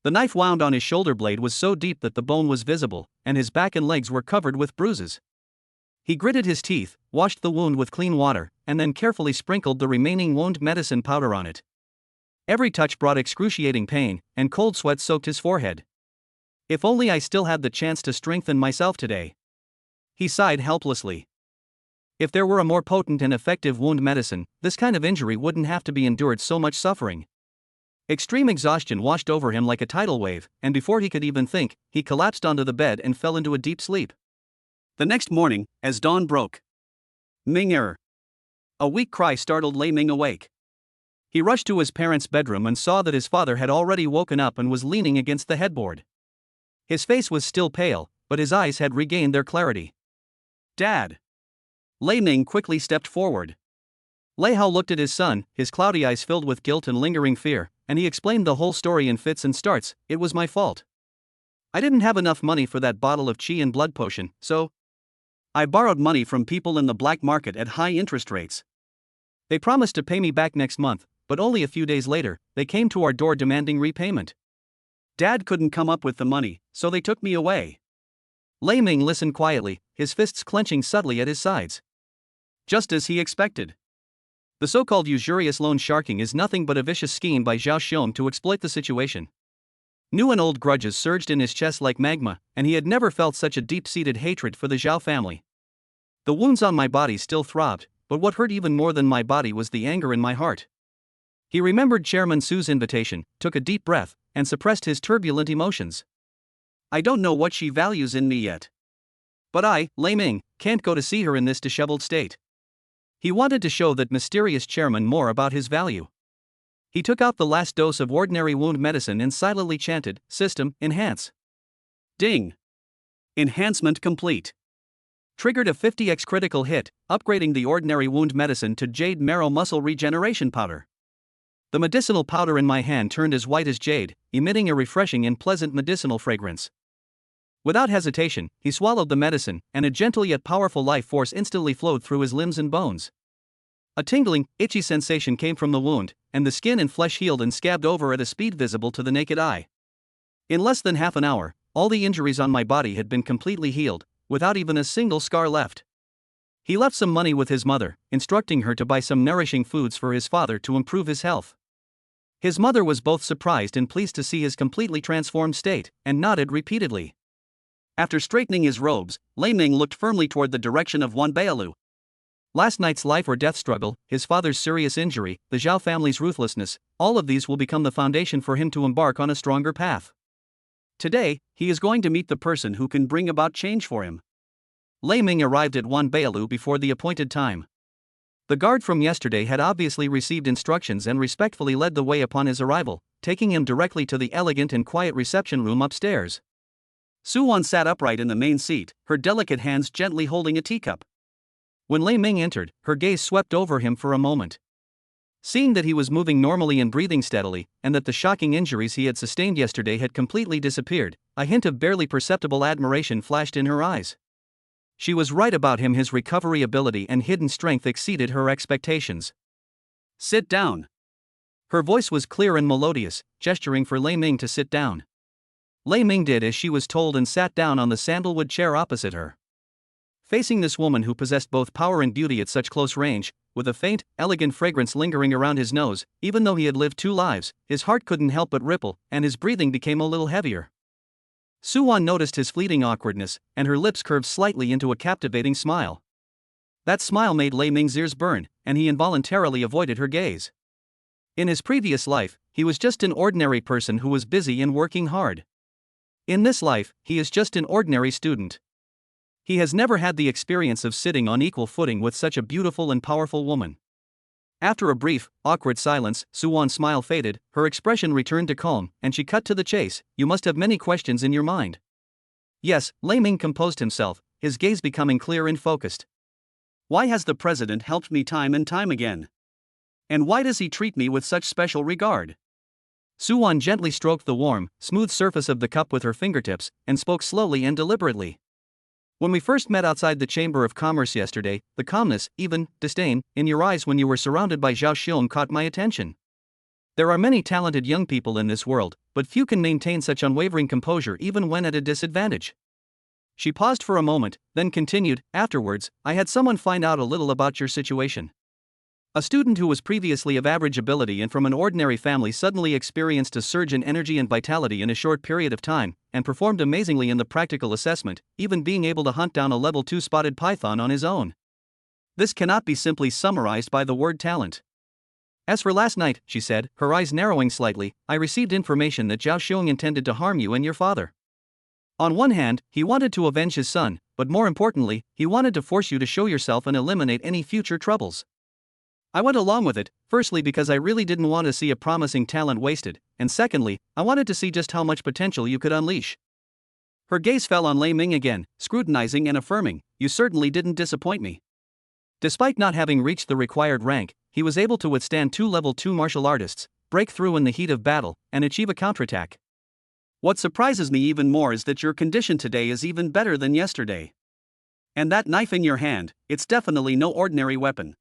The knife wound on his shoulder blade was so deep that the bone was visible, and his back and legs were covered with bruises. He gritted his teeth, washed the wound with clean water, and then carefully sprinkled the remaining wound medicine powder on it. Every touch brought excruciating pain, and cold sweat soaked his forehead. "If only I still had the chance to strengthen myself today." He sighed helplessly. If there were a more potent and effective wound medicine, this kind of injury wouldn't have to be endured so much suffering. Extreme exhaustion washed over him like a tidal wave, and before he could even think, he collapsed onto the bed and fell into a deep sleep. The next morning, as dawn broke, Ming-er. A weak cry startled Lei Ming awake. He rushed to his parents' bedroom and saw that his father had already woken up and was leaning against the headboard. His face was still pale, but his eyes had regained their clarity. "Dad." Lei Ming quickly stepped forward. Lei Hao looked at his son, his cloudy eyes filled with guilt and lingering fear, and he explained the whole story in fits and starts. "It was my fault. I didn't have enough money for that bottle of qi and blood potion, so I borrowed money from people in the black market at high interest rates. They promised to pay me back next month, but only a few days later, they came to our door demanding repayment. Dad couldn't come up with the money, so they took me away." Lei Ming listened quietly, his fists clenching subtly at his sides. Just as he expected. The so-called usurious loan sharking is nothing but a vicious scheme by Zhao Xiong to exploit the situation. New and old grudges surged in his chest like magma, and he had never felt such a deep-seated hatred for the Zhao family. "The wounds on my body still throbbed, but what hurt even more than my body was the anger in my heart." He remembered Chairman Su's invitation, took a deep breath, and suppressed his turbulent emotions. "I don't know what she values in me yet. But I, Lei Ming, can't go to see her in this disheveled state." He wanted to show that mysterious chairman more about his value. He took out the last dose of ordinary wound medicine and silently chanted, "System, enhance." Ding! Enhancement complete. Triggered a 50x critical hit, upgrading the ordinary wound medicine to jade marrow muscle regeneration powder. The medicinal powder in my hand turned as white as jade, emitting a refreshing and pleasant medicinal fragrance. Without hesitation, he swallowed the medicine, and a gentle yet powerful life force instantly flowed through his limbs and bones. A tingling, itchy sensation came from the wound, and the skin and flesh healed and scabbed over at a speed visible to the naked eye. In less than half an hour, all the injuries on my body had been completely healed, without even a single scar left. He left some money with his mother, instructing her to buy some nourishing foods for his father to improve his health. His mother was both surprised and pleased to see his completely transformed state, and nodded repeatedly. After straightening his robes, Lei Ming looked firmly toward the direction of Wanbailu. Last night's life or death struggle, his father's serious injury, the Zhao family's ruthlessness, all of these will become the foundation for him to embark on a stronger path. Today, he is going to meet the person who can bring about change for him. Lei Ming arrived at Wan Bailu before the appointed time. The guard from yesterday had obviously received instructions and respectfully led the way upon his arrival, taking him directly to the elegant and quiet reception room upstairs. Su Wan sat upright in the main seat, her delicate hands gently holding a teacup. When Lei Ming entered, her gaze swept over him for a moment. Seeing that he was moving normally and breathing steadily, and that the shocking injuries he had sustained yesterday had completely disappeared, a hint of barely perceptible admiration flashed in her eyes. She was right about him. His recovery ability and hidden strength exceeded her expectations. "Sit down." Her voice was clear and melodious, gesturing for Lei Ming to sit down. Lei Ming did as she was told and sat down on the sandalwood chair opposite her. Facing this woman who possessed both power and beauty at such close range, with a faint, elegant fragrance lingering around his nose, even though he had lived 2 lives, his heart couldn't help but ripple, and his breathing became a little heavier. Su Wan noticed his fleeting awkwardness, and her lips curved slightly into a captivating smile. That smile made Lei Ming's ears burn, and he involuntarily avoided her gaze. In his previous life, he was just an ordinary person who was busy and working hard. In this life, he is just an ordinary student. He has never had the experience of sitting on equal footing with such a beautiful and powerful woman. After a brief, awkward silence, Su Wan's smile faded, her expression returned to calm, and she cut to the chase. "You must have many questions in your mind." "Yes," Lei Ming composed himself, his gaze becoming clear and focused. "Why has the president helped me time and time again? And why does he treat me with such special regard?" Su Wan gently stroked the warm, smooth surface of the cup with her fingertips, and spoke slowly and deliberately. "When we first met outside the Chamber of Commerce yesterday, the calmness, even disdain, in your eyes when you were surrounded by Zhao Xiong caught my attention. There are many talented young people in this world, but few can maintain such unwavering composure even when at a disadvantage." She paused for a moment, then continued, "Afterwards, I had someone find out a little about your situation. A student who was previously of average ability and from an ordinary family suddenly experienced a surge in energy and vitality in a short period of time, and performed amazingly in the practical assessment, even being able to hunt down a level 2 spotted python on his own. This cannot be simply summarized by the word talent. As for last night," she said, her eyes narrowing slightly, "I received information that Zhao Xiong intended to harm you and your father. On one hand, he wanted to avenge his son, but more importantly, he wanted to force you to show yourself and eliminate any future troubles. I went along with it, firstly because I really didn't want to see a promising talent wasted, and secondly, I wanted to see just how much potential you could unleash." Her gaze fell on Lei Ming again, scrutinizing and affirming, "You certainly didn't disappoint me." Despite not having reached the required rank, he was able to withstand 2 level 2 martial artists, break through in the heat of battle, and achieve a counterattack. "What surprises me even more is that your condition today is even better than yesterday. And that knife in your hand, it's definitely no ordinary weapon."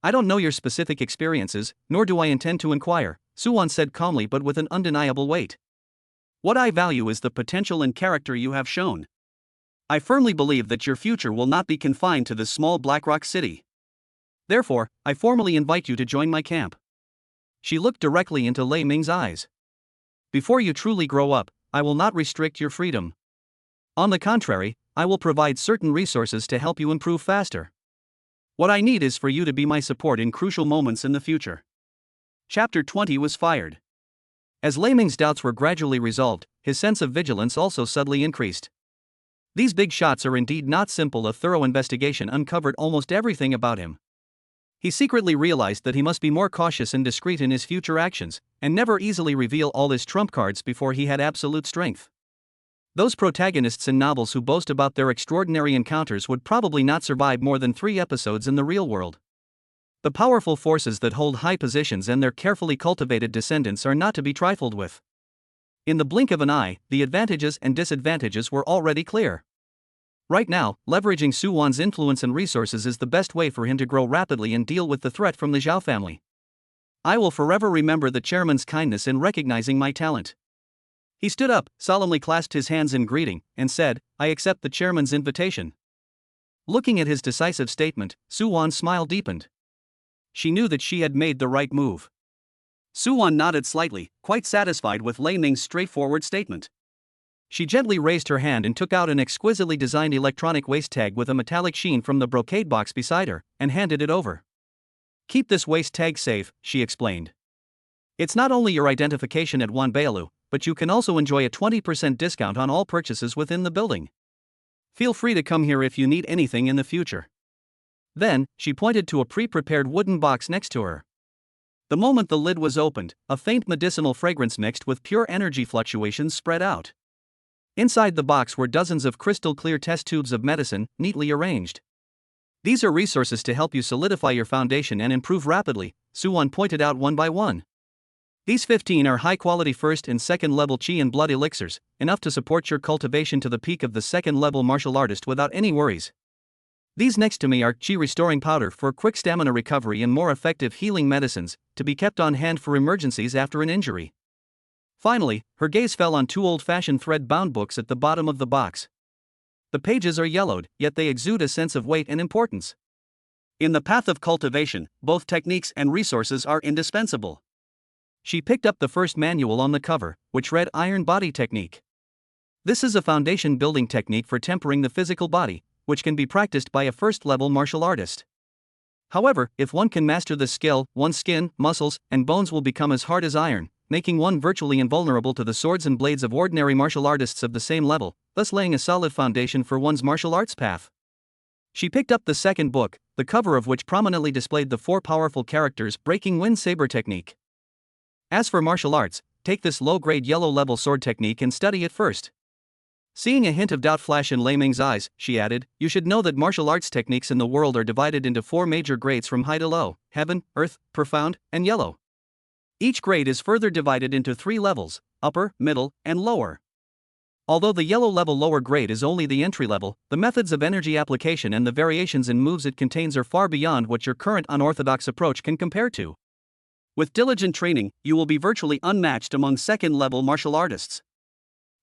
"I don't know your specific experiences, nor do I intend to inquire," Su Wan said calmly but with an undeniable weight. "What I value is the potential and character you have shown. I firmly believe that your future will not be confined to this small Blackrock city. Therefore, I formally invite you to join my camp." She looked directly into Lei Ming's eyes. "Before you truly grow up, I will not restrict your freedom. On the contrary, I will provide certain resources to help you improve faster. What I need is for you to be my support in crucial moments in the future." Chapter 20 was fired. As Lei Ming's doubts were gradually resolved, his sense of vigilance also subtly increased. These big shots are indeed not simple. A thorough investigation uncovered almost everything about him. He secretly realized that he must be more cautious and discreet in his future actions, and never easily reveal all his trump cards before he had absolute strength. Those protagonists in novels who boast about their extraordinary encounters would probably not survive more than 3 episodes in the real world. The powerful forces that hold high positions and their carefully cultivated descendants are not to be trifled with. In the blink of an eye, the advantages and disadvantages were already clear. Right now, leveraging Su Wan's influence and resources is the best way for him to grow rapidly and deal with the threat from the Zhao family. "I will forever remember the chairman's kindness in recognizing my talent." He stood up, solemnly clasped his hands in greeting, and said, "I accept the chairman's invitation." Looking at his decisive statement, Su Wan's smile deepened. She knew that she had made the right move. Su Wan nodded slightly, quite satisfied with Lei Ming's straightforward statement. She gently raised her hand and took out an exquisitely designed electronic waist tag with a metallic sheen from the brocade box beside her, and handed it over. "Keep this waist tag safe," she explained. "It's not only your identification at Wanbaelu, but you can also enjoy a 20% discount on all purchases within the building. Feel free to come here if you need anything in the future." Then, she pointed to a pre-prepared wooden box next to her. The moment the lid was opened, a faint medicinal fragrance mixed with pure energy fluctuations spread out. Inside the box were dozens of crystal-clear test tubes of medicine, neatly arranged. "These are resources to help you solidify your foundation and improve rapidly," Suwon pointed out one by one. "These 15 are high-quality first and second level chi and blood elixirs, enough to support your cultivation to the peak of the second level martial artist without any worries. These next to me are chi restoring powder for quick stamina recovery and more effective healing medicines, to be kept on hand for emergencies after an injury." Finally, her gaze fell on two old-fashioned thread-bound books at the bottom of the box. The pages are yellowed, yet they exude a sense of weight and importance. In the path of cultivation, both techniques and resources are indispensable. She picked up the first manual on the cover, which read Iron Body Technique. This is a foundation building technique for tempering the physical body, which can be practiced by a first-level martial artist. However, if one can master this skill, one's skin, muscles, and bones will become as hard as iron, making one virtually invulnerable to the swords and blades of ordinary martial artists of the same level, thus laying a solid foundation for one's martial arts path. She picked up the second book, the cover of which prominently displayed the 4 powerful characters Breaking Wind Saber Technique. "As for martial arts, take this low-grade yellow-level sword technique and study it first." Seeing a hint of doubt flash in Lei Ming's eyes, she added, "You should know that martial arts techniques in the world are divided into 4 major grades from high to low: heaven, earth, profound, and yellow. Each grade is further divided into 3 levels: upper, middle, and lower. Although the yellow level lower grade is only the entry level, the methods of energy application and the variations in moves it contains are far beyond what your current unorthodox approach can compare to. With diligent training, you will be virtually unmatched among second-level martial artists."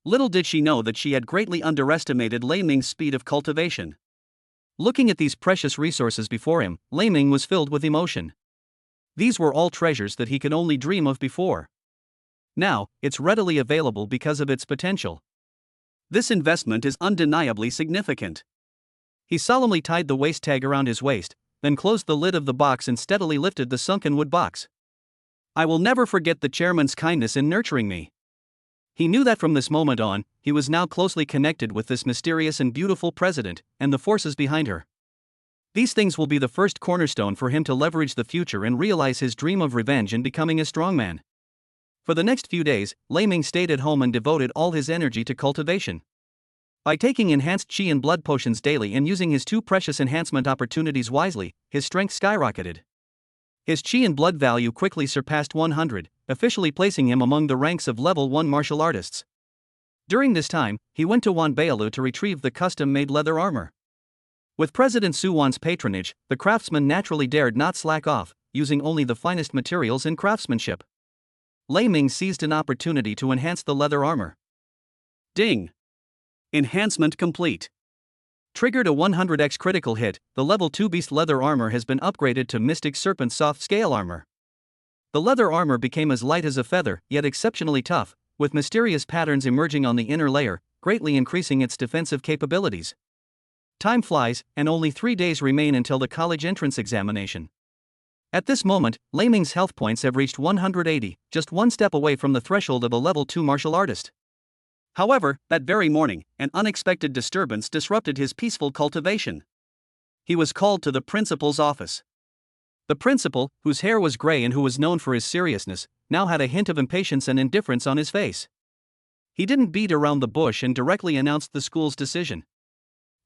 Little did she know that she had greatly underestimated Lei Ming's speed of cultivation. Looking at these precious resources before him, Lei Ming was filled with emotion. These were all treasures that he could only dream of before. Now, it's readily available because of its potential. This investment is undeniably significant. He solemnly tied the waist tag around his waist, then closed the lid of the box and steadily lifted the sunken wood box. "I will never forget the chairman's kindness in nurturing me." He knew that from this moment on, he was now closely connected with this mysterious and beautiful president, and the forces behind her. These things will be the first cornerstone for him to leverage the future and realize his dream of revenge and becoming a strongman. For the next few days, Lei Ming stayed at home and devoted all his energy to cultivation. By taking enhanced chi and blood potions daily and using his 2 precious enhancement opportunities wisely, his strength skyrocketed. His chi and blood value quickly surpassed 100, officially placing him among the ranks of level 1 martial artists. During this time, he went to Wanbaelu to retrieve the custom-made leather armor. With President Suwon's patronage, the craftsman naturally dared not slack off, using only the finest materials and craftsmanship. Lei Ming seized an opportunity to enhance the leather armor. Ding! Enhancement complete. Triggered a 100x critical hit, the level 2 beast leather armor has been upgraded to Mystic Serpent soft scale armor. The leather armor became as light as a feather, yet exceptionally tough, with mysterious patterns emerging on the inner layer, greatly increasing its defensive capabilities. Time flies, and only 3 days remain until the college entrance examination. At this moment, Lei Ming's health points have reached 180, just 1 step away from the threshold of a level 2 martial artist. However, that very morning, an unexpected disturbance disrupted his peaceful cultivation. He was called to the principal's office. The principal, whose hair was gray and who was known for his seriousness, now had a hint of impatience and indifference on his face. He didn't beat around the bush and directly announced the school's decision.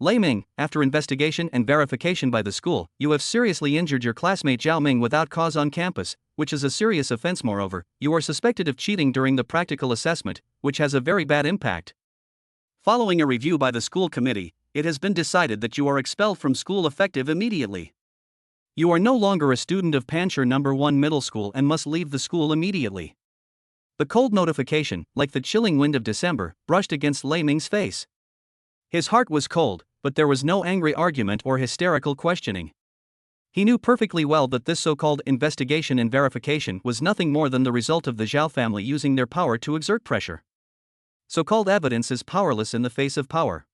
"Lei Ming, after investigation and verification by the school, you have seriously injured your classmate Zhao Ming without cause on campus, which is a serious offense. Moreover, you are suspected of cheating during the practical assessment, which has a very bad impact. Following a review by the school committee, it has been decided that you are expelled from school effective immediately. You are no longer a student of Panshur No. 1 Middle School and must leave the school immediately." The cold notification, like the chilling wind of December, brushed against Lei Ming's face. His heart was cold, but there was no angry argument or hysterical questioning. He knew perfectly well that this so-called investigation and verification was nothing more than the result of the Zhao family using their power to exert pressure. So-called evidence is powerless in the face of power.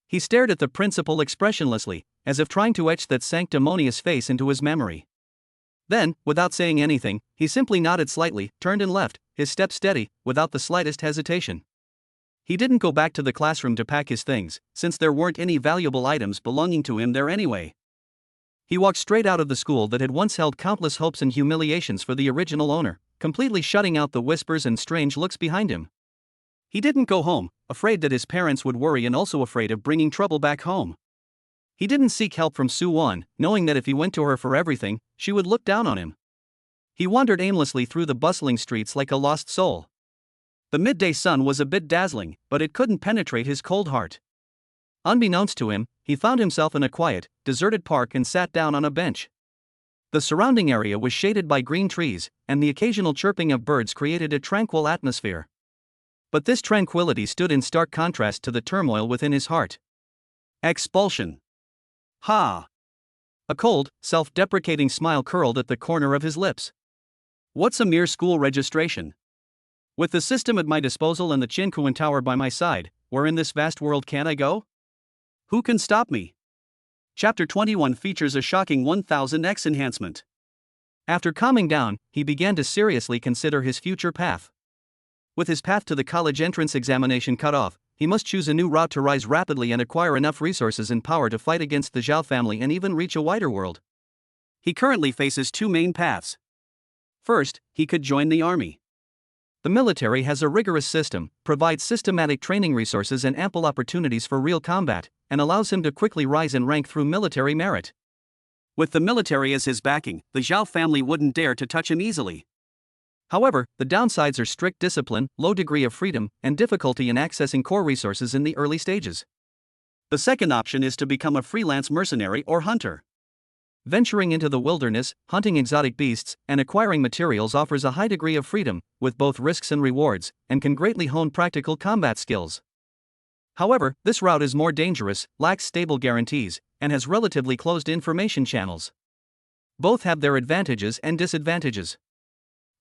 He stared at the principal expressionlessly, as if trying to etch that sanctimonious face into his memory. Then, without saying anything, he simply nodded slightly, turned and left, his step steady, without the slightest hesitation. He didn't go back to the classroom to pack his things, since there weren't any valuable items belonging to him there anyway. He walked straight out of the school that had once held countless hopes and humiliations for the original owner, completely shutting out the whispers and strange looks behind him. He didn't go home, afraid that his parents would worry and also afraid of bringing trouble back home. He didn't seek help from Soo-won, knowing that if he went to her for everything, she would look down on him. He wandered aimlessly through the bustling streets like a lost soul. The midday sun was a bit dazzling, but it couldn't penetrate his cold heart. Unbeknownst to him, he found himself in a quiet, deserted park and sat down on a bench. The surrounding area was shaded by green trees, and the occasional chirping of birds created a tranquil atmosphere. But this tranquility stood in stark contrast to the turmoil within his heart. Expulsion. Ha! A cold, self-deprecating smile curled at the corner of his lips. What's a mere school registration? With the system at my disposal and the Chinkuan Tower by my side, where in this vast world can I go? Who can stop me? Chapter 21 features a shocking 1000x enhancement. After calming down, he began to seriously consider his future path. With his path to the college entrance examination cut off, he must choose a new route to rise rapidly and acquire enough resources and power to fight against the Zhao family and even reach a wider world. He currently faces two main paths. First, he could join the army. The military has a rigorous system, provides systematic training resources and ample opportunities for real combat, and allows him to quickly rise in rank through military merit. With the military as his backing, the Zhao family wouldn't dare to touch him easily. However, the downsides are strict discipline, low degree of freedom, and difficulty in accessing core resources in the early stages. The second option is to become a freelance mercenary or hunter. Venturing into the wilderness, hunting exotic beasts, and acquiring materials offers a high degree of freedom, with both risks and rewards, and can greatly hone practical combat skills. However, this route is more dangerous, lacks stable guarantees, and has relatively closed information channels. Both have their advantages and disadvantages.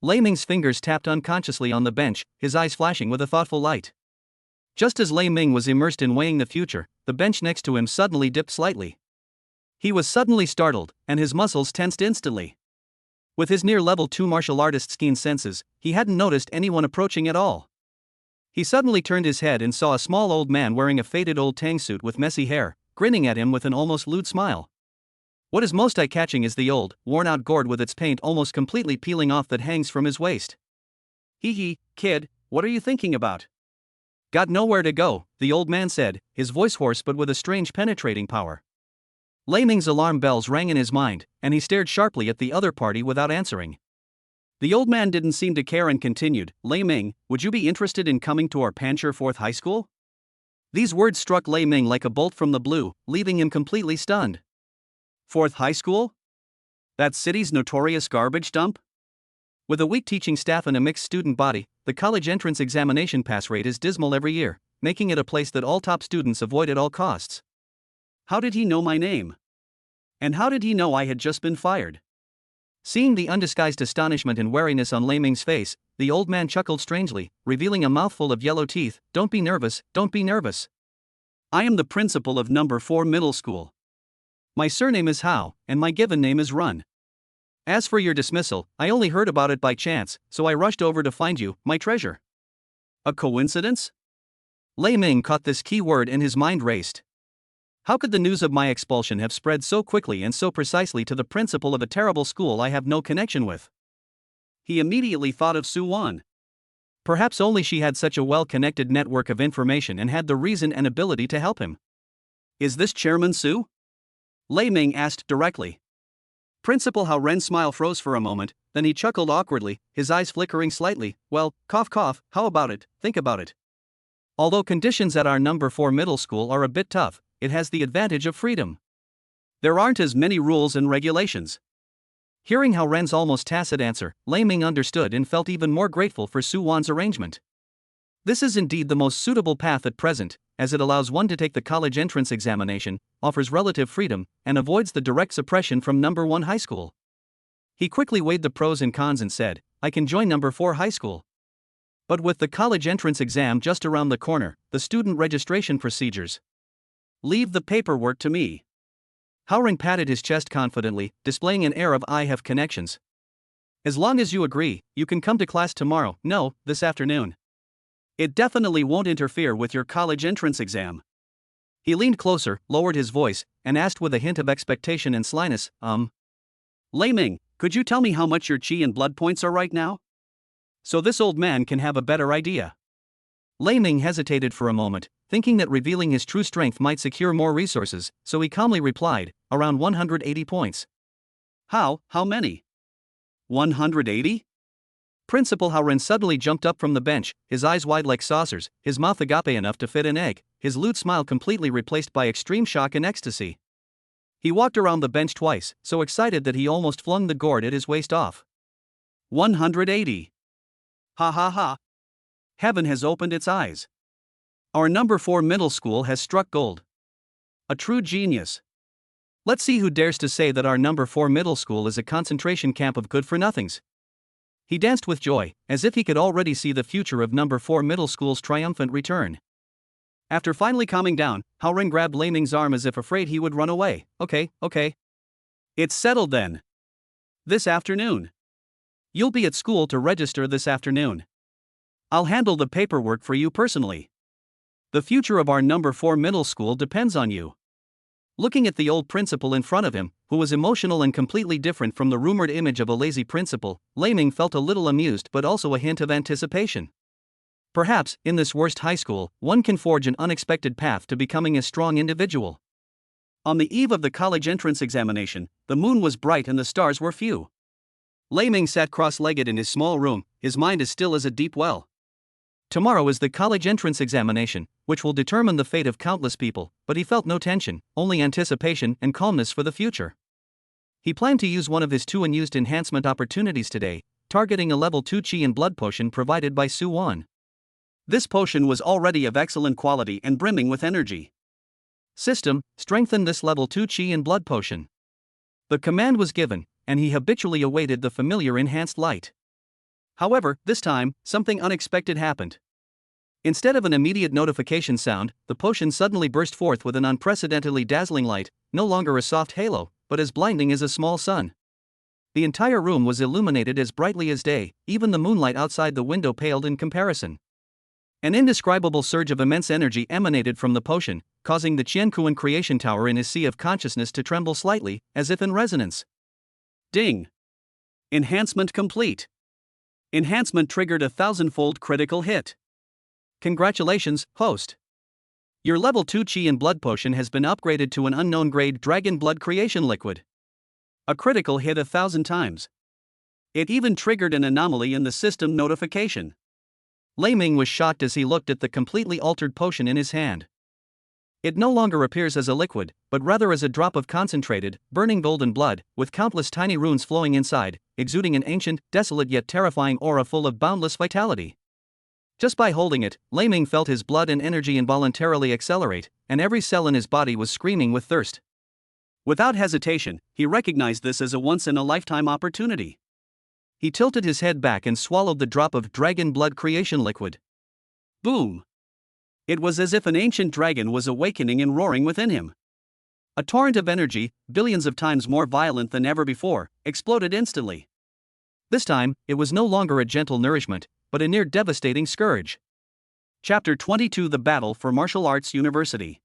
Lei Ming's fingers tapped unconsciously on the bench, his eyes flashing with a thoughtful light. Just as Lei Ming was immersed in weighing the future, the bench next to him suddenly dipped slightly. He was suddenly startled, and his muscles tensed instantly. With his near level 2 martial artist's keen senses, he hadn't noticed anyone approaching at all. He suddenly turned his head and saw a small old man wearing a faded old tang suit with messy hair, grinning at him with an almost lewd smile. What is most eye-catching is the old, worn-out gourd with its paint almost completely peeling off that hangs from his waist. Hee hee, kid, what are you thinking about? Got nowhere to go, the old man said, his voice hoarse but with a strange penetrating power. Lei Ming's alarm bells rang in his mind, and he stared sharply at the other party without answering. The old man didn't seem to care and continued, Lei Ming, would you be interested in coming to our Pancher 4th High School? These words struck Lei Ming like a bolt from the blue, leaving him completely stunned. 4th High School? That city's notorious garbage dump? With a weak teaching staff and a mixed student body, the college entrance examination pass rate is dismal every year, making it a place that all top students avoid at all costs. How did he know my name? And how did he know I had just been fired? Seeing the undisguised astonishment and wariness on Lei Ming's face, the old man chuckled strangely, revealing a mouthful of yellow teeth. Don't be nervous, don't be nervous. I am the principal of number 4 middle school. My surname is Hao, and my given name is Run. As for your dismissal, I only heard about it by chance, so I rushed over to find you, my treasure. A coincidence? Lei Ming caught this key word and his mind raced. How could the news of my expulsion have spread so quickly and so precisely to the principal of a terrible school I have no connection with? He immediately thought of Soo-won. Perhaps only she had such a well-connected network of information and had the reason and ability to help him. Is this Chairman Su? Lei Ming asked directly. Principal Hao Ren's smile froze for a moment, then he chuckled awkwardly, his eyes flickering slightly. Well, cough cough, how about it, think about it. Although conditions at our number 4 middle school are a bit tough, it has the advantage of freedom. There aren't as many rules and regulations. Hearing Hao Ren's almost tacit answer, Lei Ming understood and felt even more grateful for Soo-won's arrangement. This is indeed the most suitable path at present, as it allows one to take the college entrance examination, offers relative freedom, and avoids the direct suppression from number 1 high school. He quickly weighed the pros and cons and said, I can join number 4 high school. But with the college entrance exam just around the corner, the student registration procedures. Leave the paperwork to me. Howring patted his chest confidently, displaying an air of "I have connections." As long as you agree, you can come to class tomorrow. No, this afternoon. It definitely won't interfere with your college entrance exam. He leaned closer, lowered his voice, and asked with a hint of expectation and slyness, Lei Ming, could you tell me how much your chi and blood points are right now? So this old man can have a better idea. Lei Ming hesitated for a moment, thinking that revealing his true strength might secure more resources, so he calmly replied, around 180 points. How many? 180? Principal Howren suddenly jumped up from the bench, his eyes wide like saucers, his mouth agape enough to fit an egg, his lewd smile completely replaced by extreme shock and ecstasy. He walked around the bench twice, so excited that he almost flung the gourd at his waist off. 180. Ha ha ha. Heaven has opened its eyes. Our number 4 middle school has struck gold. A true genius. Let's see who dares to say that our number 4 middle school is a concentration camp of good-for-nothings. He danced with joy, as if he could already see the future of number 4 middle school's triumphant return. After finally calming down, Howren grabbed Lei Ming's arm as if afraid he would run away. Okay. It's settled then. This afternoon. You'll be at school to register this afternoon. I'll handle the paperwork for you personally. The future of our number 4 middle school depends on you. Looking at the old principal in front of him, who was emotional and completely different from the rumored image of a lazy principal, Lei Ming felt a little amused but also a hint of anticipation. Perhaps, in this worst high school, one can forge an unexpected path to becoming a strong individual. On the eve of the college entrance examination, the moon was bright and the stars were few. Lei Ming sat cross-legged in his small room, his mind as still as a deep well. Tomorrow is the college entrance examination, which will determine the fate of countless people, but he felt no tension, only anticipation and calmness for the future. He planned to use one of his 2 unused enhancement opportunities today, targeting a level 2 chi and blood potion provided by Su Wan. This potion was already of excellent quality and brimming with energy. System, strengthen this level 2 chi and blood potion. The command was given, and he habitually awaited the familiar enhanced light. However, this time, something unexpected happened. Instead of an immediate notification sound, the potion suddenly burst forth with an unprecedentedly dazzling light, no longer a soft halo, but as blinding as a small sun. The entire room was illuminated as brightly as day, even the moonlight outside the window paled in comparison. An indescribable surge of immense energy emanated from the potion, causing the Qiankuan creation tower in his sea of consciousness to tremble slightly, as if in resonance. Ding! Enhancement complete. Enhancement triggered a 1,000-fold critical hit. Congratulations, host. Your level 2 chi and blood potion has been upgraded to an unknown grade dragon blood creation liquid. A critical hit 1,000 times. It even triggered an anomaly in the system notification. Lei Ming was shocked as he looked at the completely altered potion in his hand. It no longer appears as a liquid, but rather as a drop of concentrated, burning golden blood, with countless tiny runes flowing inside, exuding an ancient, desolate yet terrifying aura full of boundless vitality. Just by holding it, Lei Ming felt his blood and energy involuntarily accelerate, and every cell in his body was screaming with thirst. Without hesitation, he recognized this as a once-in-a-lifetime opportunity. He tilted his head back and swallowed the drop of dragon blood creation liquid. Boom! It was as if an ancient dragon was awakening and roaring within him. A torrent of energy, billions of times more violent than ever before, exploded instantly. This time, it was no longer a gentle nourishment, but a near devastating scourge. Chapter 22: The Battle for Martial Arts University.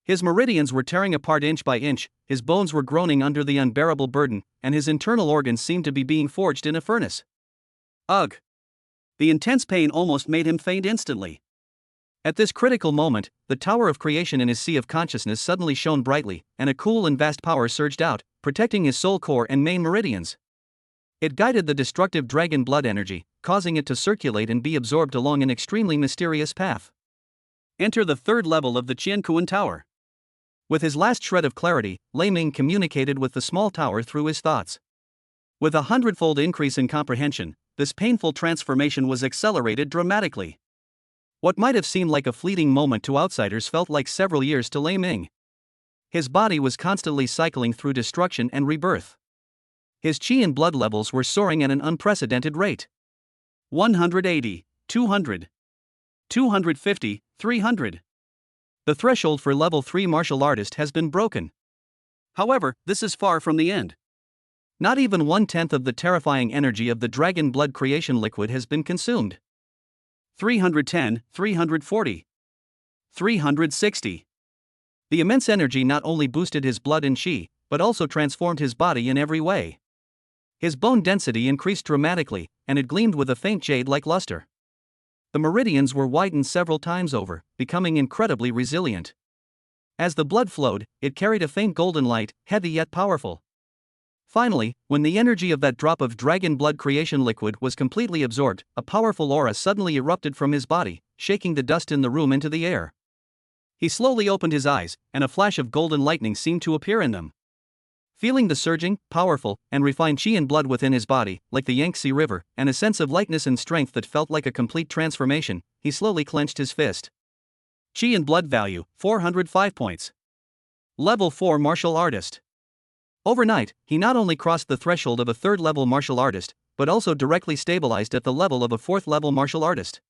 His meridians were tearing apart inch by inch, his bones were groaning under the unbearable burden, and his internal organs seemed to be being forged in a furnace. Ugh! The intense pain almost made him faint instantly. At this critical moment, the tower of creation in his sea of consciousness suddenly shone brightly, and a cool and vast power surged out, protecting his soul core and main meridians. It guided the destructive dragon blood energy, causing it to circulate and be absorbed along an extremely mysterious path. Enter the 3rd level of the Qiankuan Tower. With his last shred of clarity, Lei Ming communicated with the small tower through his thoughts. With a 100-fold increase in comprehension, this painful transformation was accelerated dramatically. What might have seemed like a fleeting moment to outsiders felt like several years to Lei Ming. His body was constantly cycling through destruction and rebirth. His chi and blood levels were soaring at an unprecedented rate. 180. 200, 250, 300. The threshold for level 3 martial artist has been broken. However, this is far from the end. Not even 1/10 of the terrifying energy of the dragon blood creation liquid has been consumed. 310, 340, 360. The immense energy not only boosted his blood and chi, but also transformed his body in every way. His bone density increased dramatically, and it gleamed with a faint jade-like luster. The meridians were widened several times over, becoming incredibly resilient. As the blood flowed, it carried a faint golden light, heavy yet powerful. Finally, when the energy of that drop of dragon blood creation liquid was completely absorbed, a powerful aura suddenly erupted from his body, shaking the dust in the room into the air. He slowly opened his eyes, and a flash of golden lightning seemed to appear in them. Feeling the surging, powerful, and refined chi and blood within his body, like the Yangtze River, and a sense of lightness and strength that felt like a complete transformation, he slowly clenched his fist. Chi and blood value, 405 points. Level 4 martial artist. Overnight, he not only crossed the threshold of a 3rd level martial artist, but also directly stabilized at the level of a 4th level martial artist.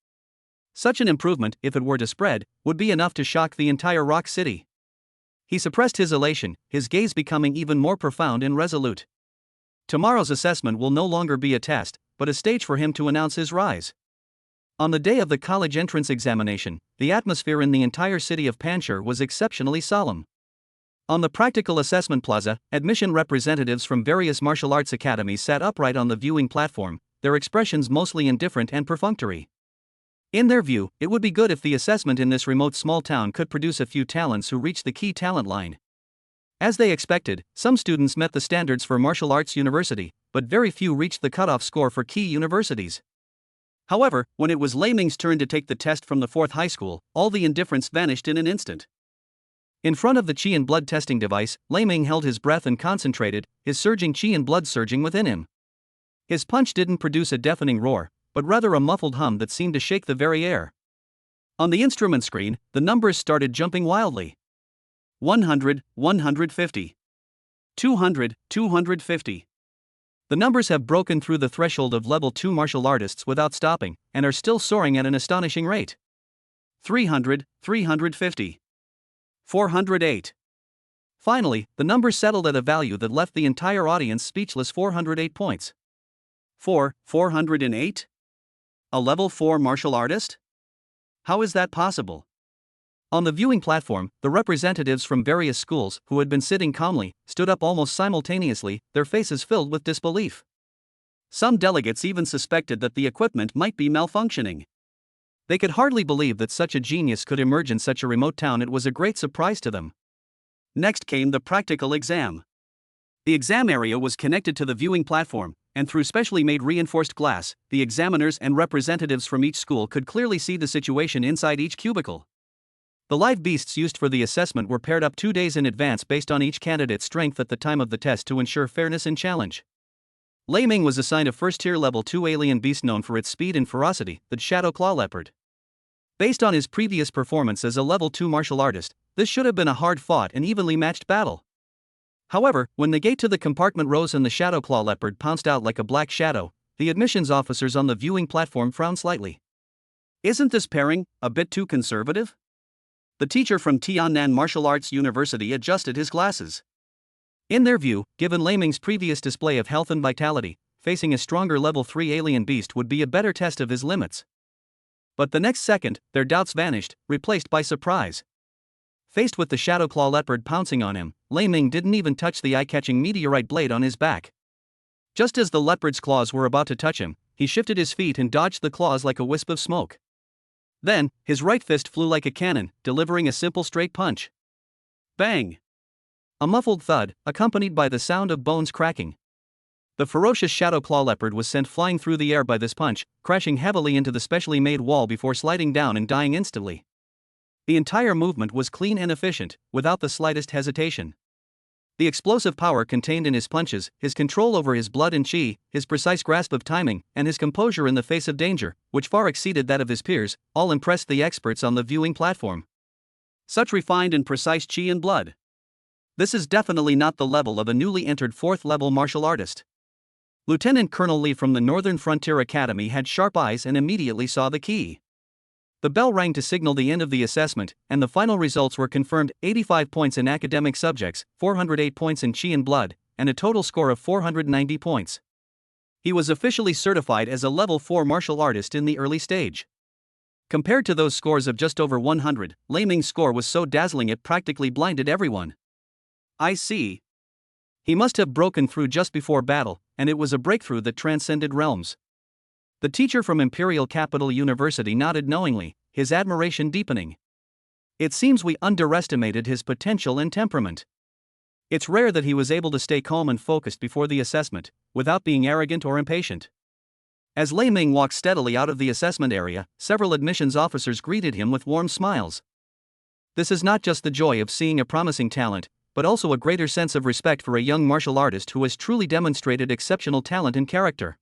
Such an improvement, if it were to spread, would be enough to shock the entire Rock City. He suppressed his elation, his gaze becoming even more profound and resolute. Tomorrow's assessment will no longer be a test, but a stage for him to announce his rise. On the day of the college entrance examination, the atmosphere in the entire city of Panchur was exceptionally solemn. On the practical assessment plaza, admission representatives from various martial arts academies sat upright on the viewing platform, their expressions mostly indifferent and perfunctory. In their view, it would be good if the assessment in this remote small town could produce a few talents who reached the key talent line. As they expected, some students met the standards for martial arts university, but very few reached the cutoff score for key universities. However, when it was Lei Ming's turn to take the test from the 4th high school, all the indifference vanished in an instant. In front of the chi and blood testing device, Lei Ming held his breath and concentrated, his surging chi and blood surging within him. His punch didn't produce a deafening roar, but rather a muffled hum that seemed to shake the very air. On the instrument screen, the numbers started jumping wildly. 100, 150. 200, 250. The numbers have broken through the threshold of level 2 martial artists without stopping, and are still soaring at an astonishing rate. 300, 350. 408. Finally, the numbers settled at a value that left the entire audience speechless. 408 points. 408? A level 4 martial artist? How is that possible? On the viewing platform, the representatives from various schools, who had been sitting calmly, stood up almost simultaneously, their faces filled with disbelief. Some delegates even suspected that the equipment might be malfunctioning. They could hardly believe that such a genius could emerge in such a remote town. It was a great surprise to them. Next came the practical exam. The exam area was connected to the viewing platform, and through specially made reinforced glass, the examiners and representatives from each school could clearly see the situation inside each cubicle. The live beasts used for the assessment were paired up 2 days in advance based on each candidate's strength at the time of the test to ensure fairness and challenge. Lei Ming was assigned a first-tier level 2 alien beast known for its speed and ferocity, the Shadow Claw Leopard. Based on his previous performance as a level 2 martial artist, this should have been a hard-fought and evenly matched battle. However, when the gate to the compartment rose and the Shadow Claw Leopard pounced out like a black shadow, the admissions officers on the viewing platform frowned slightly. Isn't this pairing a bit too conservative? The teacher from Tiannan Martial Arts University adjusted his glasses. In their view, given Lei Ming's previous display of health and vitality, facing a stronger level 3 alien beast would be a better test of his limits. But the next second, their doubts vanished, replaced by surprise. Faced with the Shadow Claw Leopard pouncing on him, Lei Ming didn't even touch the eye-catching meteorite blade on his back. Just as the leopard's claws were about to touch him, he shifted his feet and dodged the claws like a wisp of smoke. Then, his right fist flew like a cannon, delivering a simple straight punch. Bang! A muffled thud, accompanied by the sound of bones cracking. The ferocious Shadow Claw Leopard was sent flying through the air by this punch, crashing heavily into the specially made wall before sliding down and dying instantly. The entire movement was clean and efficient, without the slightest hesitation. The explosive power contained in his punches, his control over his blood and chi, his precise grasp of timing, and his composure in the face of danger, which far exceeded that of his peers, all impressed the experts on the viewing platform. Such refined and precise chi and blood. This is definitely not the level of a newly entered 4th level martial artist. Lieutenant Colonel Lee from the Northern Frontier Academy had sharp eyes and immediately saw the key. The bell rang to signal the end of the assessment, and the final results were confirmed: 85 points in academic subjects, 408 points in Chi and Blood, and a total score of 490 points. He was officially certified as a level 4 martial artist in the early stage. Compared to those scores of just over 100, Lei Ming's score was so dazzling it practically blinded everyone. I see. He must have broken through just before battle, and it was a breakthrough that transcended realms. The teacher from Imperial Capital University nodded knowingly, his admiration deepening. It seems we underestimated his potential and temperament. It's rare that he was able to stay calm and focused before the assessment, without being arrogant or impatient. As Lei Ming walked steadily out of the assessment area, several admissions officers greeted him with warm smiles. This is not just the joy of seeing a promising talent, but also a greater sense of respect for a young martial artist who has truly demonstrated exceptional talent and character.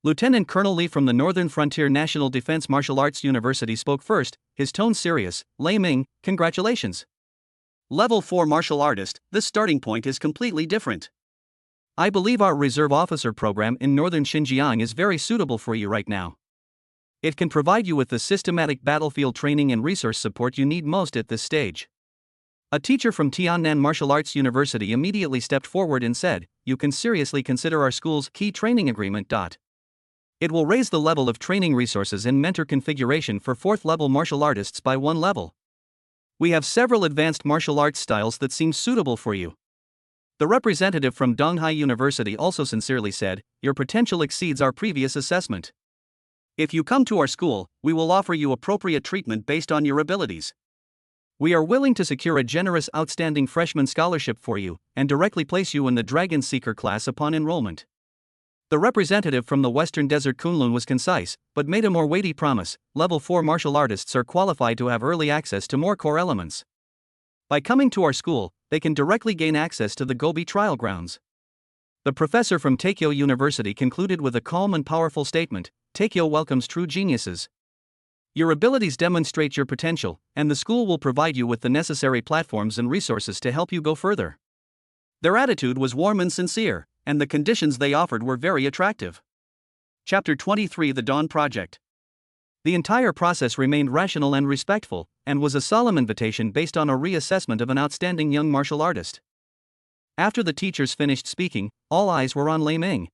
Lieutenant Colonel Lee from the Northern Frontier National Defense Martial Arts University spoke first, his tone serious. Lei Ming, congratulations. Level 4 martial artist, this starting point is completely different. I believe our reserve officer program in northern Xinjiang is very suitable for you right now. It can provide you with the systematic battlefield training and resource support you need most at this stage. A teacher from Tiannan Martial Arts University immediately stepped forward and said, you can seriously consider our school's key training agreement. It will raise the level of training resources and mentor configuration for 4th level martial artists by 1 level. We have several advanced martial arts styles that seem suitable for you. The representative from Donghai University also sincerely said, your potential exceeds our previous assessment. If you come to our school, we will offer you appropriate treatment based on your abilities. We are willing to secure a generous outstanding freshman scholarship for you, and directly place you in the Dragon Seeker class upon enrollment. The representative from the Western Desert Kunlun was concise, but made a more weighty promise: level 4 martial artists are qualified to have early access to more core elements. By coming to our school, they can directly gain access to the Gobi trial grounds. The professor from Taikyo University concluded with a calm and powerful statement: Taikyo welcomes true geniuses. Your abilities demonstrate your potential, and the school will provide you with the necessary platforms and resources to help you go further. Their attitude was warm and sincere, and the conditions they offered were very attractive. Chapter 23: The Dawn Project. The entire process remained rational and respectful, and was a solemn invitation based on a reassessment of an outstanding young martial artist. After the teachers finished speaking, all eyes were on Lei Ming.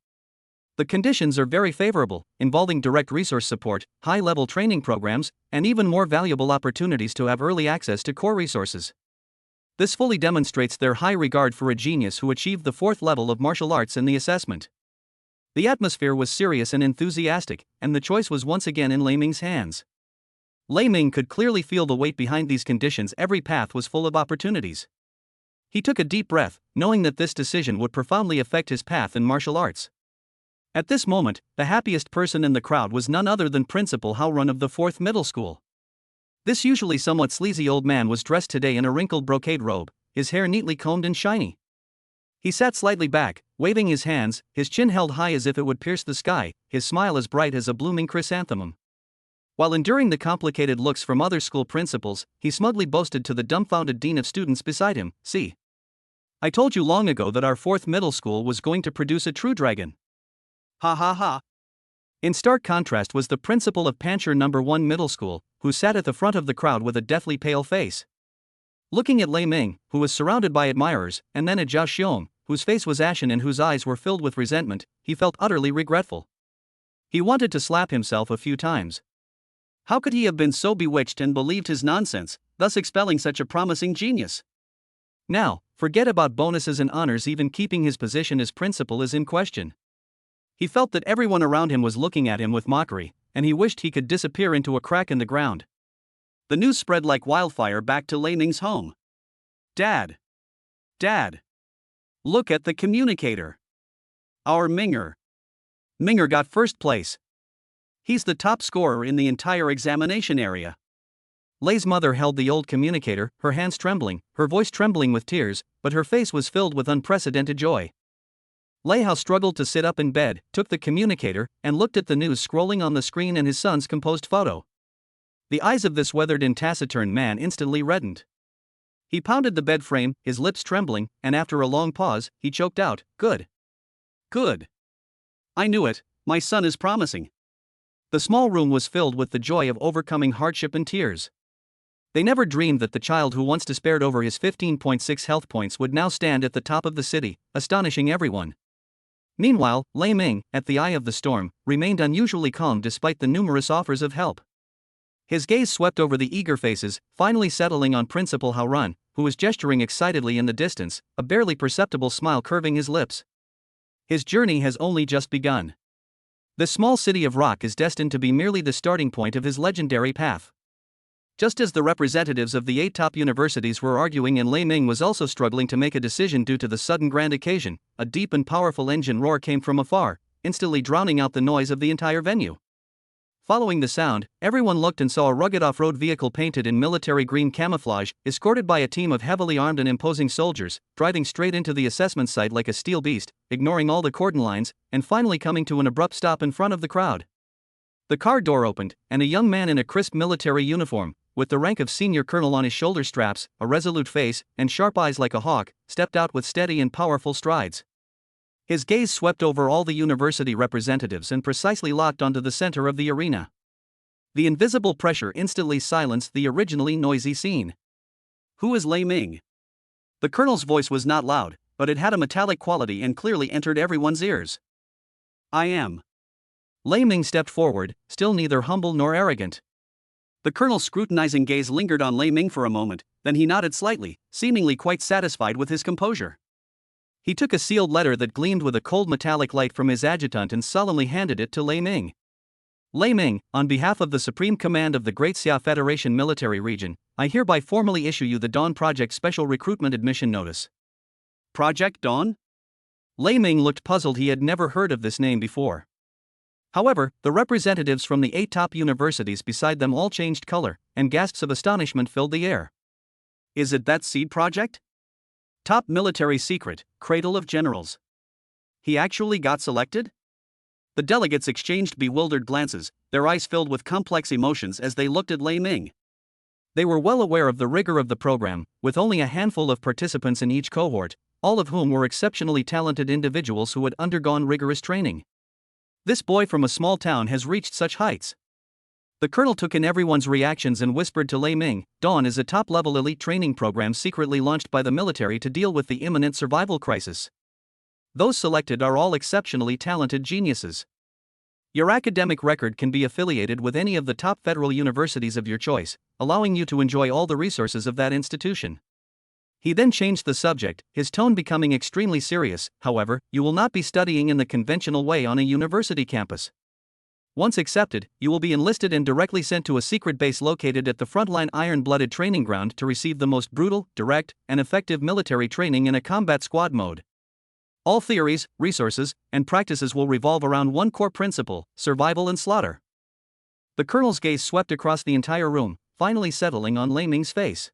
The conditions are very favorable, involving direct resource support, high-level training programs, and even more valuable opportunities to have early access to core resources. This fully demonstrates their high regard for a genius who achieved the 4th level of martial arts in the assessment. The atmosphere was serious and enthusiastic, and the choice was once again in Lei Ming's hands. Lei Ming could clearly feel the weight behind these conditions. Every path was full of opportunities. He took a deep breath, knowing that this decision would profoundly affect his path in martial arts. At this moment, the happiest person in the crowd was none other than Principal Hao Run of the 4th Middle School. This usually somewhat sleazy old man was dressed today in a wrinkled brocade robe, his hair neatly combed and shiny. He sat slightly back, waving his hands, his chin held high as if it would pierce the sky, his smile as bright as a blooming chrysanthemum. While enduring the complicated looks from other school principals, he smugly boasted to the dumbfounded dean of students beside him, "See, I told you long ago that our 4th middle school was going to produce a true dragon." Ha ha ha. In stark contrast was the principal of Pancher No. 1 Middle School, who sat at the front of the crowd with a deathly pale face. Looking at Lei Ming, who was surrounded by admirers, and then at Zhao Xiong, whose face was ashen and whose eyes were filled with resentment, he felt utterly regretful. He wanted to slap himself a few times. How could he have been so bewitched and believed his nonsense, thus expelling such a promising genius? Now, forget about bonuses and honors. Even keeping his position as principal is in question. He felt that everyone around him was looking at him with mockery, and he wished he could disappear into a crack in the ground. The news spread like wildfire back to Lei Ming's home. Dad! Dad! Look at the communicator. Our Minger. Minger got first place. He's the top scorer in the entire examination area. Lei's mother held the old communicator, her hands trembling, her voice trembling with tears, but her face was filled with unprecedented joy. Lei Hao struggled to sit up in bed, took the communicator, and looked at the news scrolling on the screen and his son's composed photo. The eyes of this weathered and taciturn man instantly reddened. He pounded the bed frame, his lips trembling, and after a long pause, he choked out, "Good. Good. I knew it, my son is promising. The small room was filled with the joy of overcoming hardship and tears. They never dreamed that the child who once despaired over his 15.6 health points would now stand at the top of the city, astonishing everyone. Meanwhile, Lei Ming, at the eye of the storm, remained unusually calm despite the numerous offers of help. His gaze swept over the eager faces, finally settling on Principal Hao Run, who was gesturing excitedly in the distance, a barely perceptible smile curving his lips. His journey has only just begun. This small city of rock is destined to be merely the starting point of his legendary path. Just as the representatives of the 8 top universities were arguing and Lei Ming was also struggling to make a decision due to the sudden grand occasion, a deep and powerful engine roar came from afar, instantly drowning out the noise of the entire venue. Following the sound, everyone looked and saw a rugged off-road vehicle painted in military green camouflage, escorted by a team of heavily armed and imposing soldiers, driving straight into the assessment site like a steel beast, ignoring all the cordon lines, and finally coming to an abrupt stop in front of the crowd. The car door opened, and a young man in a crisp military uniform, with the rank of senior colonel on his shoulder straps, a resolute face, and sharp eyes like a hawk, stepped out with steady and powerful strides. His gaze swept over all the university representatives and precisely locked onto the center of the arena. The invisible pressure instantly silenced the originally noisy scene. Who is Lei Ming? The colonel's voice was not loud, but it had a metallic quality and clearly entered everyone's ears. I am. Lei Ming stepped forward, still neither humble nor arrogant. The colonel's scrutinizing gaze lingered on Lei Ming for a moment, then he nodded slightly, seemingly quite satisfied with his composure. He took a sealed letter that gleamed with a cold metallic light from his adjutant and solemnly handed it to Lei Ming. Lei Ming, on behalf of the Supreme Command of the Great Xia Federation Military Region, I hereby formally issue you the Dawn Project Special Recruitment Admission Notice. Project Dawn? Lei Ming looked puzzled. He had never heard of this name before. However, the representatives from the 8 top universities beside them all changed color, and gasps of astonishment filled the air. Is it that seed project? Top military secret, cradle of generals. He actually got selected? The delegates exchanged bewildered glances, their eyes filled with complex emotions as they looked at Lei Ming. They were well aware of the rigor of the program, with only a handful of participants in each cohort, all of whom were exceptionally talented individuals who had undergone rigorous training. This boy from a small town has reached such heights. The colonel took in everyone's reactions and whispered to Lei Ming, Dawn is a top-level elite training program secretly launched by the military to deal with the imminent survival crisis. Those selected are all exceptionally talented geniuses. Your academic record can be affiliated with any of the top federal universities of your choice, allowing you to enjoy all the resources of that institution. He then changed the subject, his tone becoming extremely serious. However, you will not be studying in the conventional way on a university campus. Once accepted, you will be enlisted and directly sent to a secret base located at the frontline iron-blooded training ground to receive the most brutal, direct, and effective military training in a combat squad mode. All theories, resources, and practices will revolve around one core principle: survival and slaughter. The colonel's gaze swept across the entire room, finally settling on Lei Ming's face.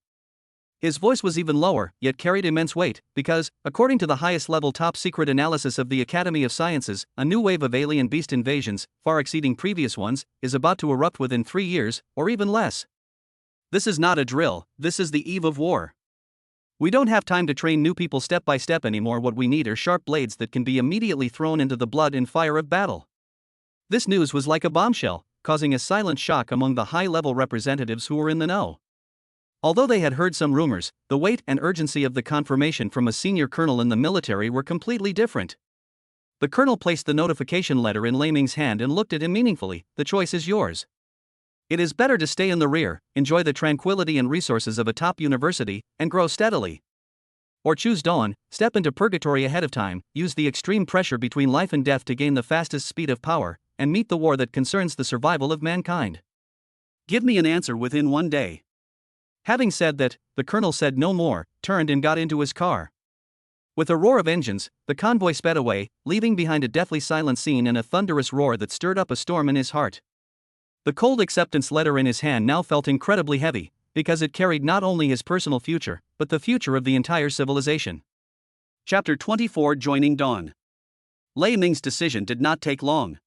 His voice was even lower, yet carried immense weight, because, according to the highest-level top-secret analysis of the Academy of Sciences, a new wave of alien beast invasions, far exceeding previous ones, is about to erupt within 3 years, or even less. This is not a drill, this is the eve of war. We don't have time to train new people step by step anymore. What we need are sharp blades that can be immediately thrown into the blood and fire of battle. This news was like a bombshell, causing a silent shock among the high-level representatives who were in the know. Although they had heard some rumors, the weight and urgency of the confirmation from a senior colonel in the military were completely different. The colonel placed the notification letter in Lei Ming's hand and looked at him meaningfully. The choice is yours. It is better to stay in the rear, enjoy the tranquility and resources of a top university, and grow steadily. Or choose Dawn, step into purgatory ahead of time, use the extreme pressure between life and death to gain the fastest speed of power, and meet the war that concerns the survival of mankind. Give me an answer within 1 day. Having said that, the colonel said no more, turned and got into his car. With a roar of engines, the convoy sped away, leaving behind a deathly silent scene and a thunderous roar that stirred up a storm in his heart. The cold acceptance letter in his hand now felt incredibly heavy, because it carried not only his personal future, but the future of the entire civilization. Chapter 24: Joining Dawn. Lei Ming's decision did not take long.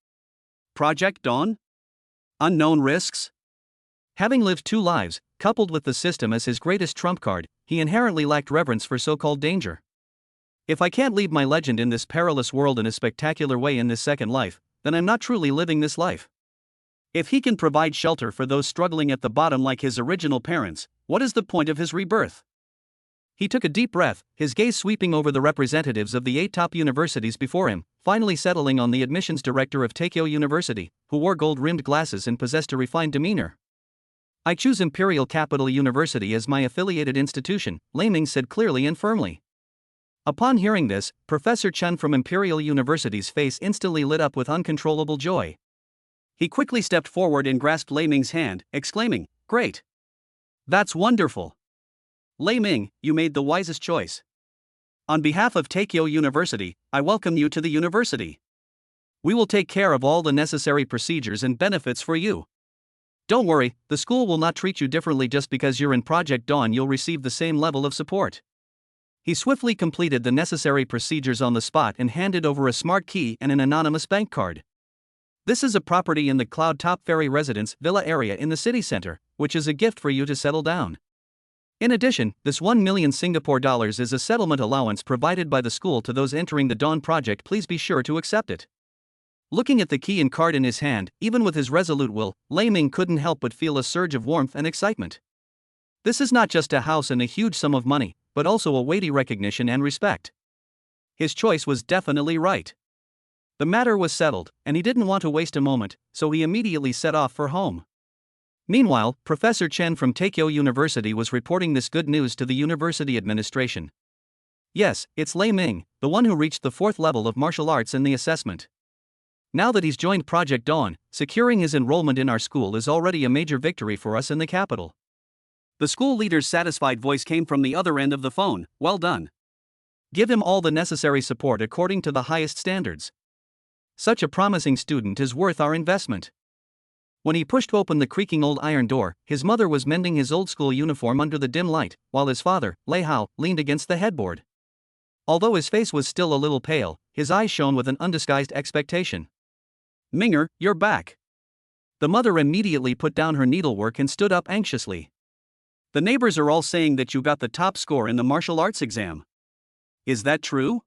Project Dawn? Unknown risks? Having lived 2 lives, coupled with the system as his greatest trump card, he inherently lacked reverence for so-called danger. If I can't leave my legend in this perilous world in a spectacular way in this second life, then I'm not truly living this life. If he can provide shelter for those struggling at the bottom like his original parents, what is the point of his rebirth? He took a deep breath, his gaze sweeping over the representatives of the 8 top universities before him, finally settling on the admissions director of Tokyo University, who wore gold-rimmed glasses and possessed a refined demeanor. I choose Imperial Capital University as my affiliated institution, Lei Ming said clearly and firmly. Upon hearing this, Professor Chen from Imperial University's face instantly lit up with uncontrollable joy. He quickly stepped forward and grasped Lei Ming's hand, exclaiming, "Great! That's wonderful! Lei Ming, you made the wisest choice. On behalf of Tokyo University, I welcome you to the university. We will take care of all the necessary procedures and benefits for you. Don't worry, the school will not treat you differently just because you're in Project Dawn. You'll receive the same level of support." He swiftly completed the necessary procedures on the spot and handed over a smart key and an anonymous bank card. This is a property in the Cloud Top Ferry Residence Villa area in the city center, which is a gift for you to settle down. In addition, this 1 million Singapore dollars is a settlement allowance provided by the school to those entering the Dawn project. Please be sure to accept it. Looking at the key and card in his hand, even with his resolute will, Lei Ming couldn't help but feel a surge of warmth and excitement. This is not just a house and a huge sum of money, but also a weighty recognition and respect. His choice was definitely right. The matter was settled, and he didn't want to waste a moment, so he immediately set off for home. Meanwhile, Professor Chen from Tokyo University was reporting this good news to the university administration. Yes, it's Lei Ming, the one who reached the 4th level of martial arts in the assessment. Now that he's joined Project Dawn, securing his enrollment in our school is already a major victory for us in the capital. The school leader's satisfied voice came from the other end of the phone. Well done. Give him all the necessary support according to the highest standards. Such a promising student is worth our investment. When he pushed open the creaking old iron door, his mother was mending his old school uniform under the dim light, while his father, Lei Hao, leaned against the headboard. Although his face was still a little pale, his eyes shone with an undisguised expectation. "Minger, you're back." The mother immediately put down her needlework and stood up anxiously. "The neighbors are all saying that you got the top score in the martial arts exam. Is that true?"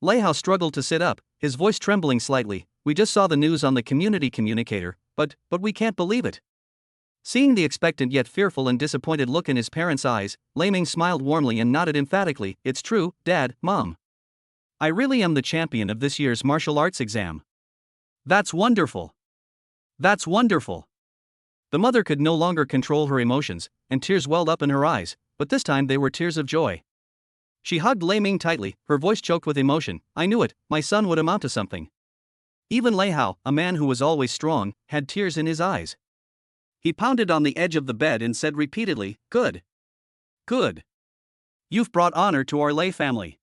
Lei Hao struggled to sit up, his voice trembling slightly. "We just saw the news on the community communicator, but we can't believe it." Seeing the expectant yet fearful and disappointed look in his parents' eyes, Lei Ming smiled warmly and nodded emphatically. "It's true, Dad, Mom. I really am the champion of this year's martial arts exam." "That's wonderful. That's wonderful." The mother could no longer control her emotions, and tears welled up in her eyes, but this time they were tears of joy. She hugged Lei Ming tightly, her voice choked with emotion. "I knew it, my son would amount to something." Even Lei Hao, a man who was always strong, had tears in his eyes. He pounded on the edge of the bed and said repeatedly, "Good. Good. You've brought honor to our Lei family."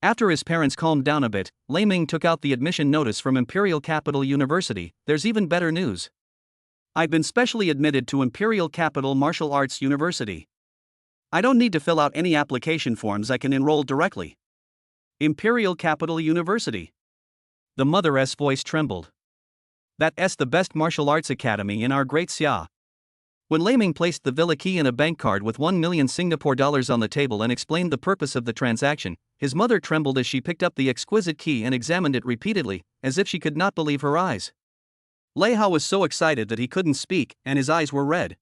After his parents calmed down a bit, Lei Ming took out the admission notice from Imperial Capital University. "There's even better news. I've been specially admitted to Imperial Capital Martial Arts University. I don't need to fill out any application forms. I can enroll directly." Imperial Capital University. The mother's voice trembled. "That's the best martial arts academy in our great Xia." When Lei Ming placed the villa key and a bank card with 1 million Singapore dollars on the table and explained the purpose of the transaction, his mother trembled as she picked up the exquisite key and examined it repeatedly, as if she could not believe her eyes. Lei Hao was so excited that he couldn't speak, and his eyes were red.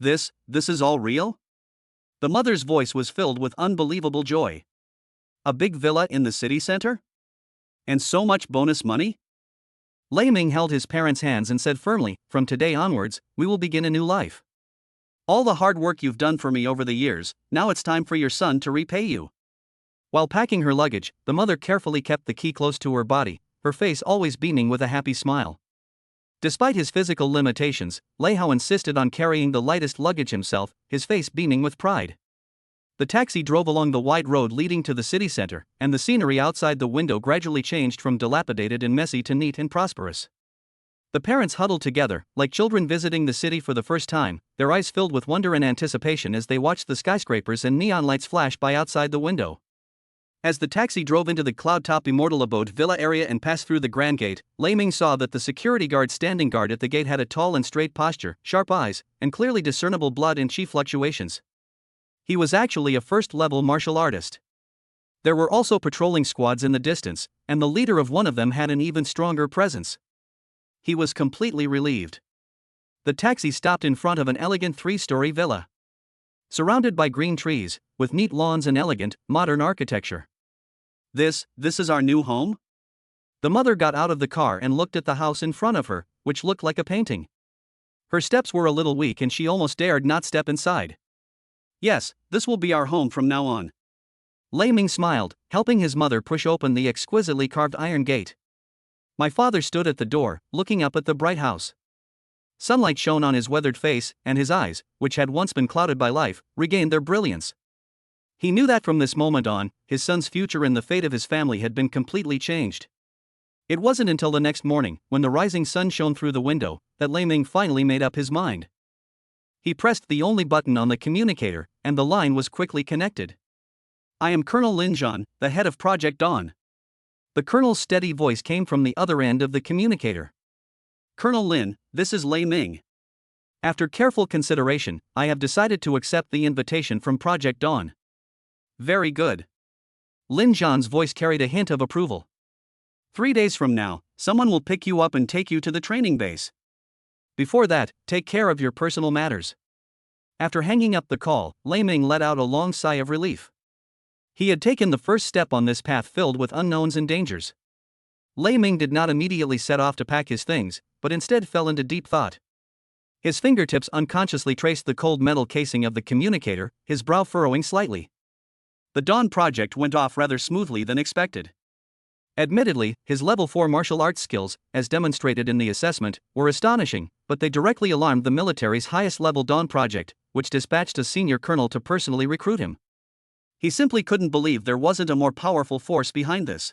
This is all real?" The mother's voice was filled with unbelievable joy. "A big villa in the city center? And so much bonus money?" Lei Ming held his parents' hands and said firmly, "From today onwards, we will begin a new life. All the hard work you've done for me over the years, now it's time for your son to repay you." While packing her luggage, the mother carefully kept the key close to her body, her face always beaming with a happy smile. Despite his physical limitations, Lei Hao insisted on carrying the lightest luggage himself, his face beaming with pride. The taxi drove along the wide road leading to the city center, and the scenery outside the window gradually changed from dilapidated and messy to neat and prosperous. The parents huddled together, like children visiting the city for the first time, their eyes filled with wonder and anticipation as they watched the skyscrapers and neon lights flash by outside the window. As the taxi drove into the cloud-top Immortal Abode Villa area and passed through the Grand Gate, Lei Ming saw that the security guard standing guard at the gate had a tall and straight posture, sharp eyes, and clearly discernible blood and chi fluctuations. He was actually a first-level martial artist. There were also patrolling squads in the distance, and the leader of one of them had an even stronger presence. He was completely relieved. The taxi stopped in front of an elegant 3-story villa. Surrounded by green trees, with neat lawns and elegant, modern architecture. This is our new home? The mother got out of the car and looked at the house in front of her, which looked like a painting. Her steps were a little weak and she almost dared not step inside. Yes, this will be our home from now on. Lei Ming smiled, helping his mother push open the exquisitely carved iron gate. My father stood at the door, looking up at the bright house. Sunlight shone on his weathered face, and his eyes, which had once been clouded by life, regained their brilliance. He knew that from this moment on, his son's future and the fate of his family had been completely changed. It wasn't until the next morning, when the rising sun shone through the window, that Lei Ming finally made up his mind. He pressed the only button on the communicator, and the line was quickly connected. I am Colonel Lin Zhan, the head of Project Dawn. The colonel's steady voice came from the other end of the communicator. Colonel Lin, this is Lei Ming. After careful consideration, I have decided to accept the invitation from Project Dawn. Very good. Lin Zhan's voice carried a hint of approval. 3 days from now, someone will pick you up and take you to the training base. Before that, take care of your personal matters. After hanging up the call, Lei Ming let out a long sigh of relief. He had taken the first step on this path filled with unknowns and dangers. Lei Ming did not immediately set off to pack his things, but instead fell into deep thought. His fingertips unconsciously traced the cold metal casing of the communicator, his brow furrowing slightly. The Dawn project went off rather smoothly than expected. Admittedly, his level 4 martial arts skills, as demonstrated in the assessment, were astonishing, but they directly alarmed the military's highest level Dawn project, which dispatched a senior colonel to personally recruit him. He simply couldn't believe there wasn't a more powerful force behind this.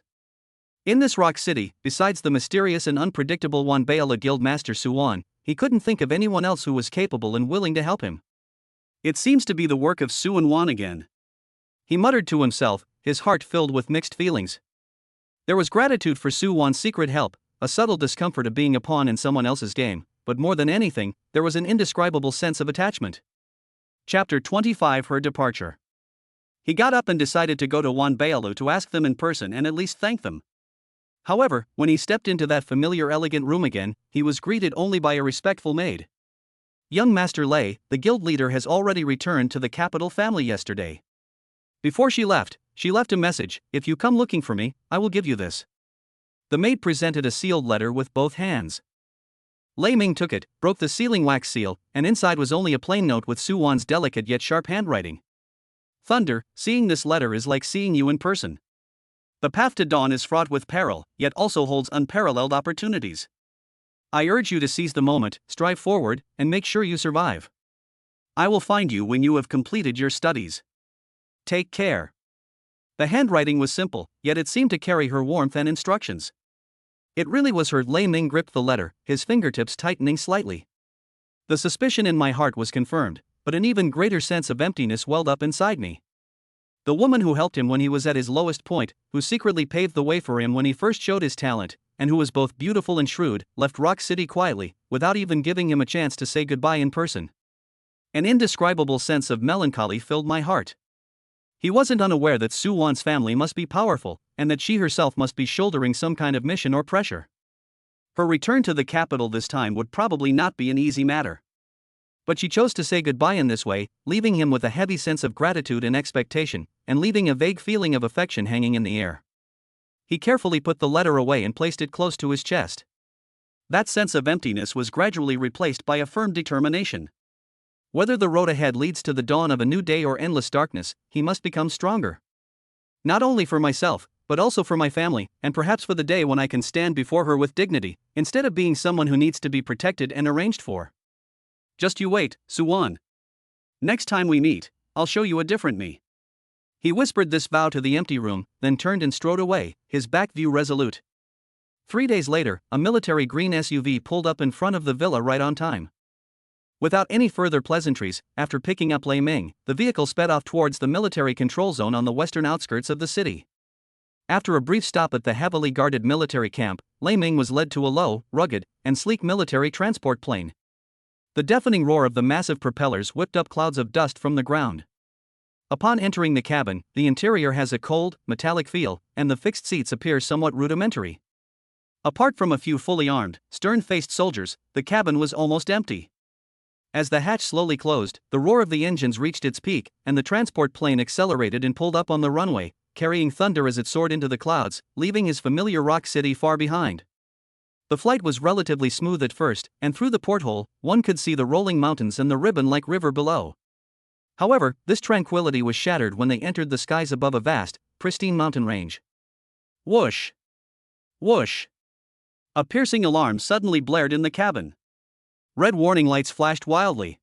In this rock city, besides the mysterious and unpredictable Wanbaila Guild Master Suwan, he couldn't think of anyone else who was capable and willing to help him. It seems to be the work of Suwan Wan again. He muttered to himself, his heart filled with mixed feelings. There was gratitude for Suwan's secret help, a subtle discomfort of being a pawn in someone else's game, but more than anything, there was an indescribable sense of attachment. Chapter 25 Her Departure. He got up and decided to go to Wanbaila to ask them in person and at least thank them. However, when he stepped into that familiar elegant room again, he was greeted only by a respectful maid. Young Master Lei, the guild leader, has already returned to the capital family yesterday. Before she left a message. If you come looking for me, I will give you this. The maid presented a sealed letter with both hands. Lei Ming took it, broke the sealing wax seal, and inside was only a plain note with Suwan's delicate yet sharp handwriting. Thunder, seeing this letter is like seeing you in person. The path to dawn is fraught with peril, yet also holds unparalleled opportunities. I urge you to seize the moment, strive forward, and make sure you survive. I will find you when you have completed your studies. Take care. The handwriting was simple, yet it seemed to carry her warmth and instructions. It really was her. Lei Ming gripped the letter, his fingertips tightening slightly. The suspicion in my heart was confirmed, but an even greater sense of emptiness welled up inside me. The woman who helped him when he was at his lowest point, who secretly paved the way for him when he first showed his talent, and who was both beautiful and shrewd, left Rock City quietly, without even giving him a chance to say goodbye in person. An indescribable sense of melancholy filled my heart. He wasn't unaware that Suwan's family must be powerful, and that she herself must be shouldering some kind of mission or pressure. Her return to the capital this time would probably not be an easy matter. But she chose to say goodbye in this way, leaving him with a heavy sense of gratitude and expectation, and leaving a vague feeling of affection hanging in the air. He carefully put the letter away and placed it close to his chest. That sense of emptiness was gradually replaced by a firm determination. Whether the road ahead leads to the dawn of a new day or endless darkness, he must become stronger. Not only for myself, but also for my family, and perhaps for the day when I can stand before her with dignity, instead of being someone who needs to be protected and arranged for. Just you wait, Suwan. Next time we meet, I'll show you a different me. He whispered this vow to the empty room, then turned and strode away, his back view resolute. 3 days later, a military green SUV pulled up in front of the villa right on time. Without any further pleasantries, after picking up Lei Ming, the vehicle sped off towards the military control zone on the western outskirts of the city. After a brief stop at the heavily guarded military camp, Lei Ming was led to a low, rugged, and sleek military transport plane. The deafening roar of the massive propellers whipped up clouds of dust from the ground. Upon entering the cabin, the interior has a cold, metallic feel, and the fixed seats appear somewhat rudimentary. Apart from a few fully armed, stern-faced soldiers, the cabin was almost empty. As the hatch slowly closed, the roar of the engines reached its peak, and the transport plane accelerated and pulled up on the runway, carrying thunder as it soared into the clouds, leaving his familiar rock city far behind. The flight was relatively smooth at first, and through the porthole, one could see the rolling mountains and the ribbon-like river below. However, this tranquility was shattered when they entered the skies above a vast, pristine mountain range. Whoosh! Whoosh! A piercing alarm suddenly blared in the cabin. Red warning lights flashed wildly.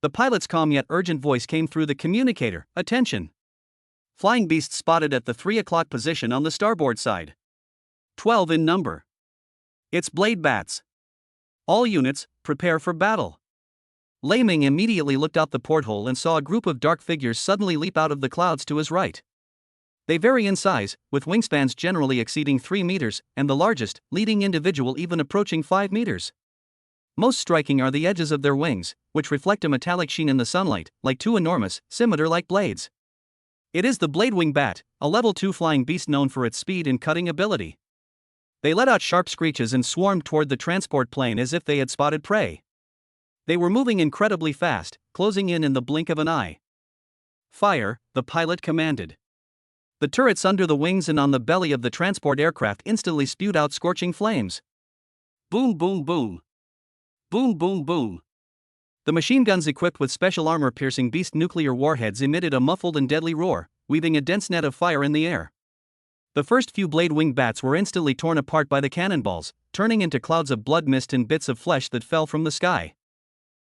The pilot's calm yet urgent voice came through the communicator. Attention! Flying beasts spotted at the 3 o'clock position on the starboard side. 12 in number. It's blade bats. All units, prepare for battle. Lei Ming immediately looked out the porthole and saw a group of dark figures suddenly leap out of the clouds to his right. They vary in size, with wingspans generally exceeding 3 meters, and the largest, leading individual even approaching 5 meters. Most striking are the edges of their wings, which reflect a metallic sheen in the sunlight, like two enormous, scimitar-like blades. It is the Bladewing Bat, a level 2 flying beast known for its speed and cutting ability. They let out sharp screeches and swarmed toward the transport plane as if they had spotted prey. They were moving incredibly fast, closing in the blink of an eye. Fire, the pilot commanded. The turrets under the wings and on the belly of the transport aircraft instantly spewed out scorching flames. Boom, boom, boom. Boom, boom, boom. The machine guns equipped with special armor-piercing beast nuclear warheads emitted a muffled and deadly roar, weaving a dense net of fire in the air. The first few blade-winged bats were instantly torn apart by the cannonballs, turning into clouds of blood mist and bits of flesh that fell from the sky.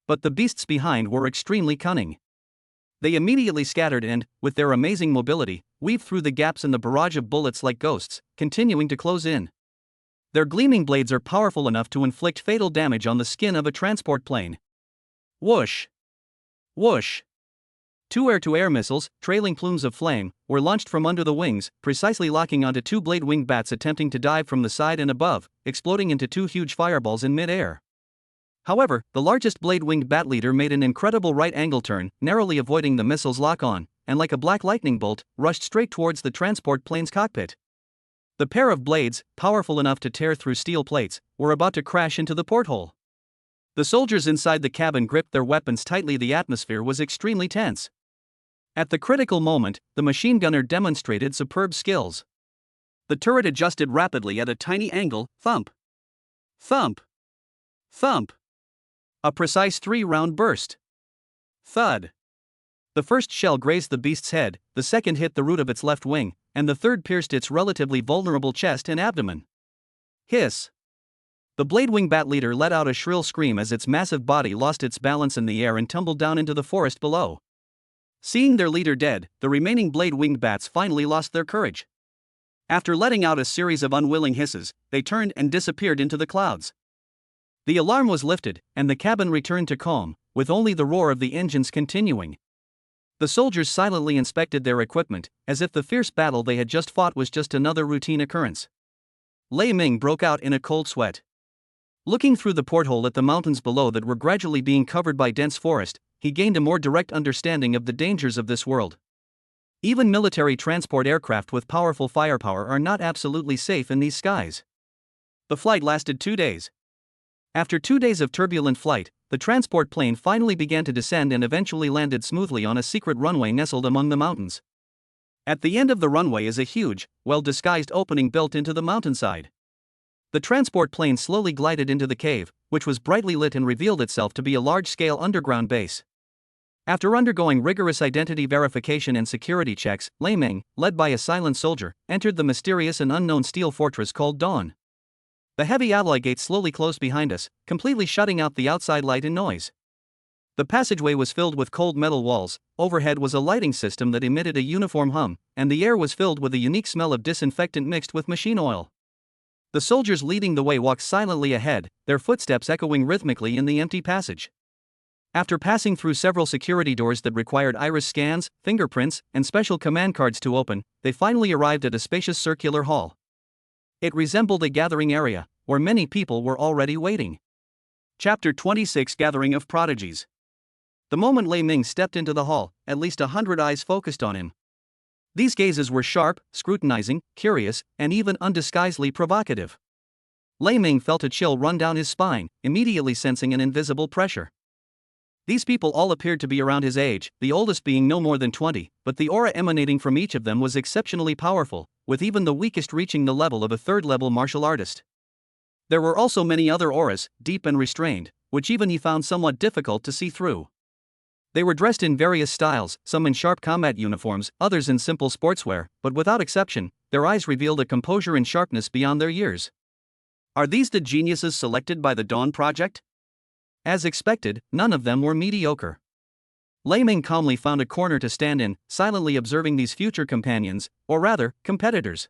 But the beasts behind were extremely cunning. They immediately scattered and, with their amazing mobility, weaved through the gaps in the barrage of bullets like ghosts, continuing to close in. Their gleaming blades are powerful enough to inflict fatal damage on the skin of a transport plane. Whoosh! Whoosh! 2 air-to-air missiles, trailing plumes of flame, were launched from under the wings, precisely locking onto 2 blade-winged bats attempting to dive from the side and above, exploding into 2 huge fireballs in mid-air. However, the largest blade-winged bat leader made an incredible right-angle turn, narrowly avoiding the missile's lock-on, and like a black lightning bolt, rushed straight towards the transport plane's cockpit. The pair of blades, powerful enough to tear through steel plates, were about to crash into the porthole. The soldiers inside the cabin gripped their weapons tightly. The atmosphere was extremely tense. At the critical moment, the machine gunner demonstrated superb skills. The turret adjusted rapidly at a tiny angle. Thump! Thump! Thump! A precise 3-round burst. Thud! The first shell grazed the beast's head, the second hit the root of its left wing, and the third pierced its relatively vulnerable chest and abdomen. Hiss! The Bladewing Bat leader let out a shrill scream as its massive body lost its balance in the air and tumbled down into the forest below. Seeing their leader dead, the remaining blade-winged bats finally lost their courage. After letting out a series of unwilling hisses, they turned and disappeared into the clouds. The alarm was lifted, and the cabin returned to calm, with only the roar of the engines continuing. The soldiers silently inspected their equipment, as if the fierce battle they had just fought was just another routine occurrence. Lei Ming broke out in a cold sweat. Looking through the porthole at the mountains below that were gradually being covered by dense forest, he gained a more direct understanding of the dangers of this world. Even military transport aircraft with powerful firepower are not absolutely safe in these skies. The flight lasted 2 days. After 2 days of turbulent flight, the transport plane finally began to descend and eventually landed smoothly on a secret runway nestled among the mountains. At the end of the runway is a huge, well-disguised opening built into the mountainside. The transport plane slowly glided into the cave, which was brightly lit and revealed itself to be a large-scale underground base. After undergoing rigorous identity verification and security checks, Lei Ming, led by a silent soldier, entered the mysterious and unknown steel fortress called Dawn. The heavy alloy gate slowly closed behind us, completely shutting out the outside light and noise. The passageway was filled with cold metal walls, overhead was a lighting system that emitted a uniform hum, and the air was filled with a unique smell of disinfectant mixed with machine oil. The soldiers leading the way walked silently ahead, their footsteps echoing rhythmically in the empty passage. After passing through several security doors that required iris scans, fingerprints, and special command cards to open, they finally arrived at a spacious circular hall. It resembled a gathering area, where many people were already waiting. Chapter 26 Gathering of Prodigies. The moment Lei Ming stepped into the hall, at least 100 eyes focused on him. These gazes were sharp, scrutinizing, curious, and even undisguisedly provocative. Lei Ming felt a chill run down his spine, immediately sensing an invisible pressure. These people all appeared to be around his age, the oldest being no more than 20, but the aura emanating from each of them was exceptionally powerful, with even the weakest reaching the level of a third-level martial artist. There were also many other auras, deep and restrained, which even he found somewhat difficult to see through. They were dressed in various styles, some in sharp combat uniforms, others in simple sportswear, but without exception, their eyes revealed a composure and sharpness beyond their years. Are these the geniuses selected by the Dawn Project? As expected, none of them were mediocre. Lei Ming calmly found a corner to stand in, silently observing these future companions, or rather, competitors.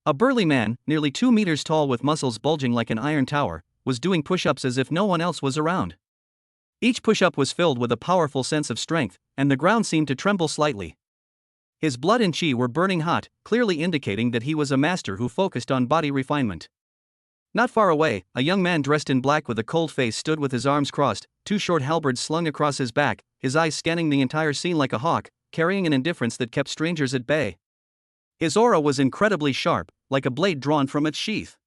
A burly man, nearly 2 meters tall with muscles bulging like an iron tower, was doing push-ups as if no one else was around. Each push-up was filled with a powerful sense of strength, and the ground seemed to tremble slightly. His blood and chi were burning hot, clearly indicating that he was a master who focused on body refinement. Not far away, a young man dressed in black with a cold face stood with his arms crossed, 2 short halberds slung across his back, his eyes scanning the entire scene like a hawk, carrying an indifference that kept strangers at bay. His aura was incredibly sharp, like a blade drawn from its sheath.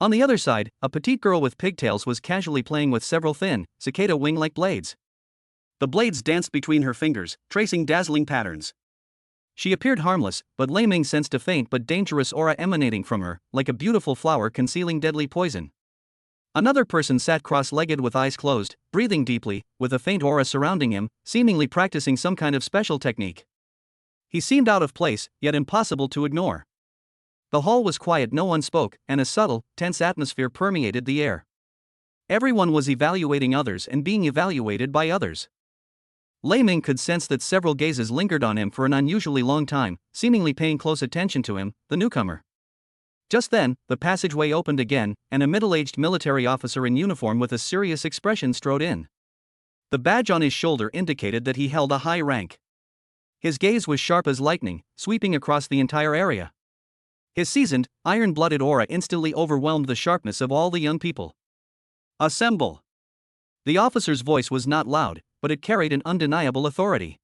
On the other side, a petite girl with pigtails was casually playing with several thin, cicada wing-like blades. The blades danced between her fingers, tracing dazzling patterns. She appeared harmless, but Lei Ming sensed a faint but dangerous aura emanating from her, like a beautiful flower concealing deadly poison. Another person sat cross-legged with eyes closed, breathing deeply, with a faint aura surrounding him, seemingly practicing some kind of special technique. He seemed out of place, yet impossible to ignore. The hall was quiet, no one spoke, and a subtle, tense atmosphere permeated the air. Everyone was evaluating others and being evaluated by others. Lei Ming could sense that several gazes lingered on him for an unusually long time, seemingly paying close attention to him, the newcomer. Just then, the passageway opened again, and a middle-aged military officer in uniform with a serious expression strode in. The badge on his shoulder indicated that he held a high rank. His gaze was sharp as lightning, sweeping across the entire area. His seasoned, iron-blooded aura instantly overwhelmed the sharpness of all the young people. Assemble! The officer's voice was not loud, but it carried an undeniable authority.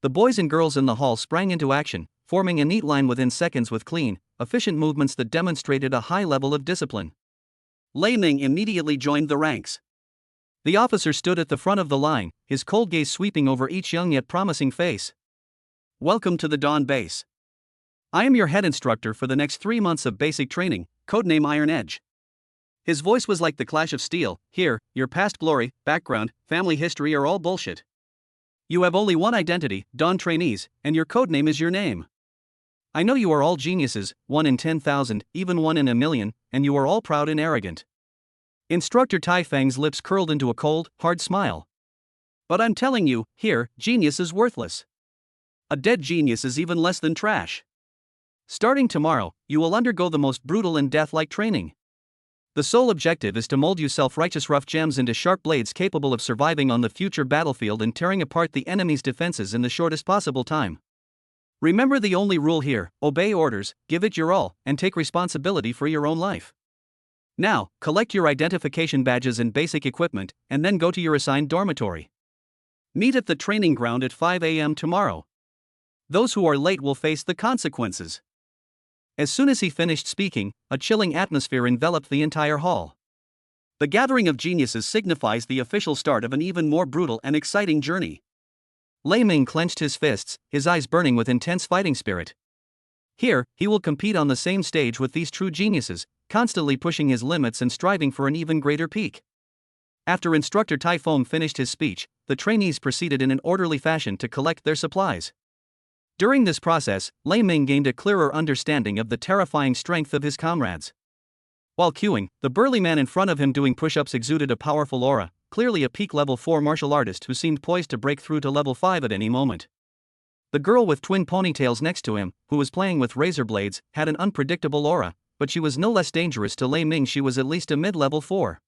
The boys and girls in the hall sprang into action, forming a neat line within seconds with clean, efficient movements that demonstrated a high level of discipline. Lei Ming immediately joined the ranks. The officer stood at the front of the line, his cold gaze sweeping over each young yet promising face. Welcome to the Dawn Base. I am your head instructor for the next 3 months of basic training, codename Iron Edge. His voice was like the clash of steel. Here, your past glory, background, family history are all bullshit. You have only one identity, Dawn trainees, and your codename is your name. I know you are all geniuses, 1 in 10,000, even 1 in a million, and you are all proud and arrogant. Instructor Tai Feng's lips curled into a cold, hard smile. But I'm telling you, here, genius is worthless. A dead genius is even less than trash. Starting tomorrow, you will undergo the most brutal and death-like training. The sole objective is to mold you self-righteous rough gems into sharp blades capable of surviving on the future battlefield and tearing apart the enemy's defenses in the shortest possible time. Remember the only rule here: obey orders, give it your all, and take responsibility for your own life. Now, collect your identification badges and basic equipment, and then go to your assigned dormitory. Meet at the training ground at 5 a.m. tomorrow. Those who are late will face the consequences. As soon as he finished speaking, a chilling atmosphere enveloped the entire hall. The gathering of geniuses signifies the official start of an even more brutal and exciting journey. Lei Ming clenched his fists, his eyes burning with intense fighting spirit. Here, he will compete on the same stage with these true geniuses, constantly pushing his limits and striving for an even greater peak. After Instructor Tai Feng finished his speech, the trainees proceeded in an orderly fashion to collect their supplies. During this process, Lei Ming gained a clearer understanding of the terrifying strength of his comrades. While queuing, the burly man in front of him doing push-ups exuded a powerful aura, clearly a peak level 4 martial artist who seemed poised to break through to level 5 at any moment. The girl with twin ponytails next to him, who was playing with razor blades, had an unpredictable aura, but she was no less dangerous to Lei Ming. She was at least a mid-level 4.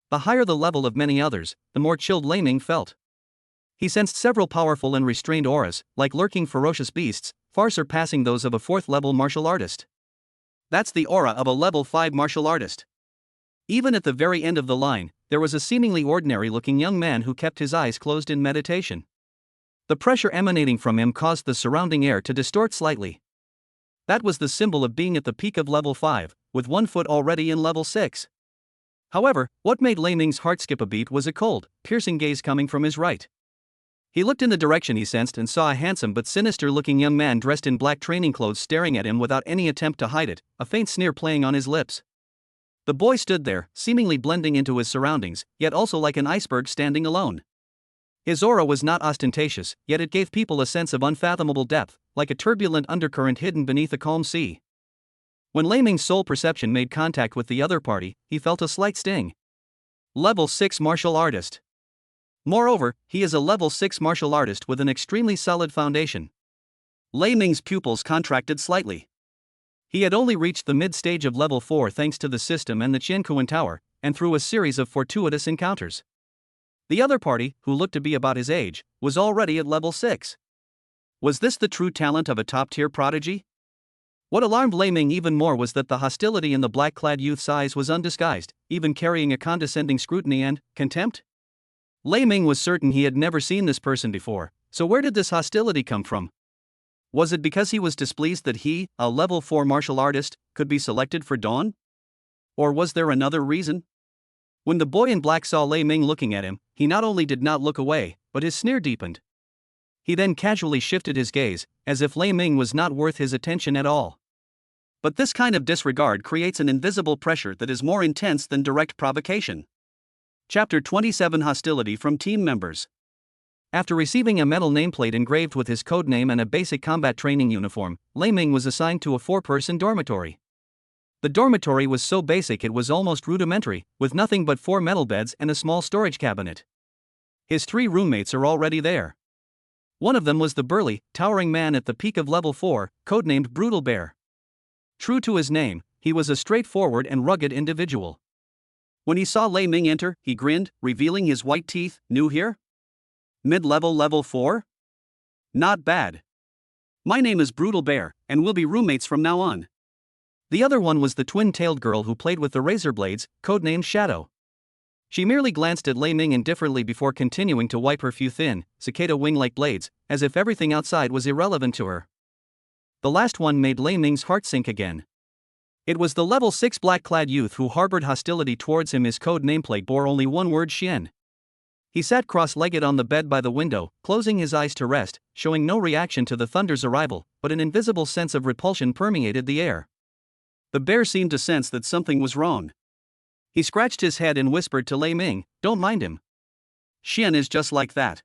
The higher the level of many others, the more chilled Lei Ming felt. He sensed several powerful and restrained auras, like lurking ferocious beasts, far surpassing those of a 4th-level martial artist. That's the aura of a level 5 martial artist. Even at the very end of the line, there was a seemingly ordinary-looking young man who kept his eyes closed in meditation. The pressure emanating from him caused the surrounding air to distort slightly. That was the symbol of being at the peak of level 5, with one foot already in level 6. However, what made Lei Ming's heart skip a beat was a cold, piercing gaze coming from his right. He looked in the direction he sensed and saw a handsome but sinister-looking young man dressed in black training clothes staring at him without any attempt to hide it, a faint sneer playing on his lips. The boy stood there, seemingly blending into his surroundings, yet also like an iceberg standing alone. His aura was not ostentatious, yet it gave people a sense of unfathomable depth, like a turbulent undercurrent hidden beneath a calm sea. When Lei Ming's soul perception made contact with the other party, he felt a slight sting. Level 6 martial artist. Moreover, he is a level 6 martial artist with an extremely solid foundation. Lei Ming's pupils contracted slightly. He had only reached the mid-stage of level 4 thanks to the system and the Qiankuan Tower, and through a series of fortuitous encounters. The other party, who looked to be about his age, was already at level 6. Was this the true talent of a top-tier prodigy? What alarmed Lei Ming even more was that the hostility in the black-clad youth's eyes was undisguised, even carrying a condescending scrutiny and contempt. Lei Ming was certain he had never seen this person before, so where did this hostility come from? Was it because he was displeased that he, a level 4 martial artist, could be selected for Dawn? Or was there another reason? When the boy in black saw Lei Ming looking at him, he not only did not look away, but his sneer deepened. He then casually shifted his gaze, as if Lei Ming was not worth his attention at all. But this kind of disregard creates an invisible pressure that is more intense than direct provocation. Chapter 27 Hostility from Team Members. After receiving a metal nameplate engraved with his codename and a basic combat training uniform, Lei Ming was assigned to a 4-person dormitory. The dormitory was so basic it was almost rudimentary, with nothing but 4 metal beds and a small storage cabinet. His 3 roommates are already there. One of them was the burly, towering man at the peak of level 4, codenamed Brutal Bear. True to his name, he was a straightforward and rugged individual. When he saw Lei Ming enter, he grinned, revealing his white teeth. New here? Mid-level level 4? Not bad. My name is Brutal Bear, and we'll be roommates from now on. The other one was the twin-tailed girl who played with the razor blades, codenamed Shadow. She merely glanced at Lei Ming indifferently before continuing to wipe her few thin, cicada wing-like blades, as if everything outside was irrelevant to her. The last one made Lei Ming's heart sink again. It was the level 6 black-clad youth who harbored hostility towards him. His code nameplate bore only one word: Xian. He sat cross-legged on the bed by the window, closing his eyes to rest, showing no reaction to the thunder's arrival, but an invisible sense of repulsion permeated the air. The bear seemed to sense that something was wrong. He scratched his head and whispered to Lei Ming, "Don't mind him. Xian is just like that.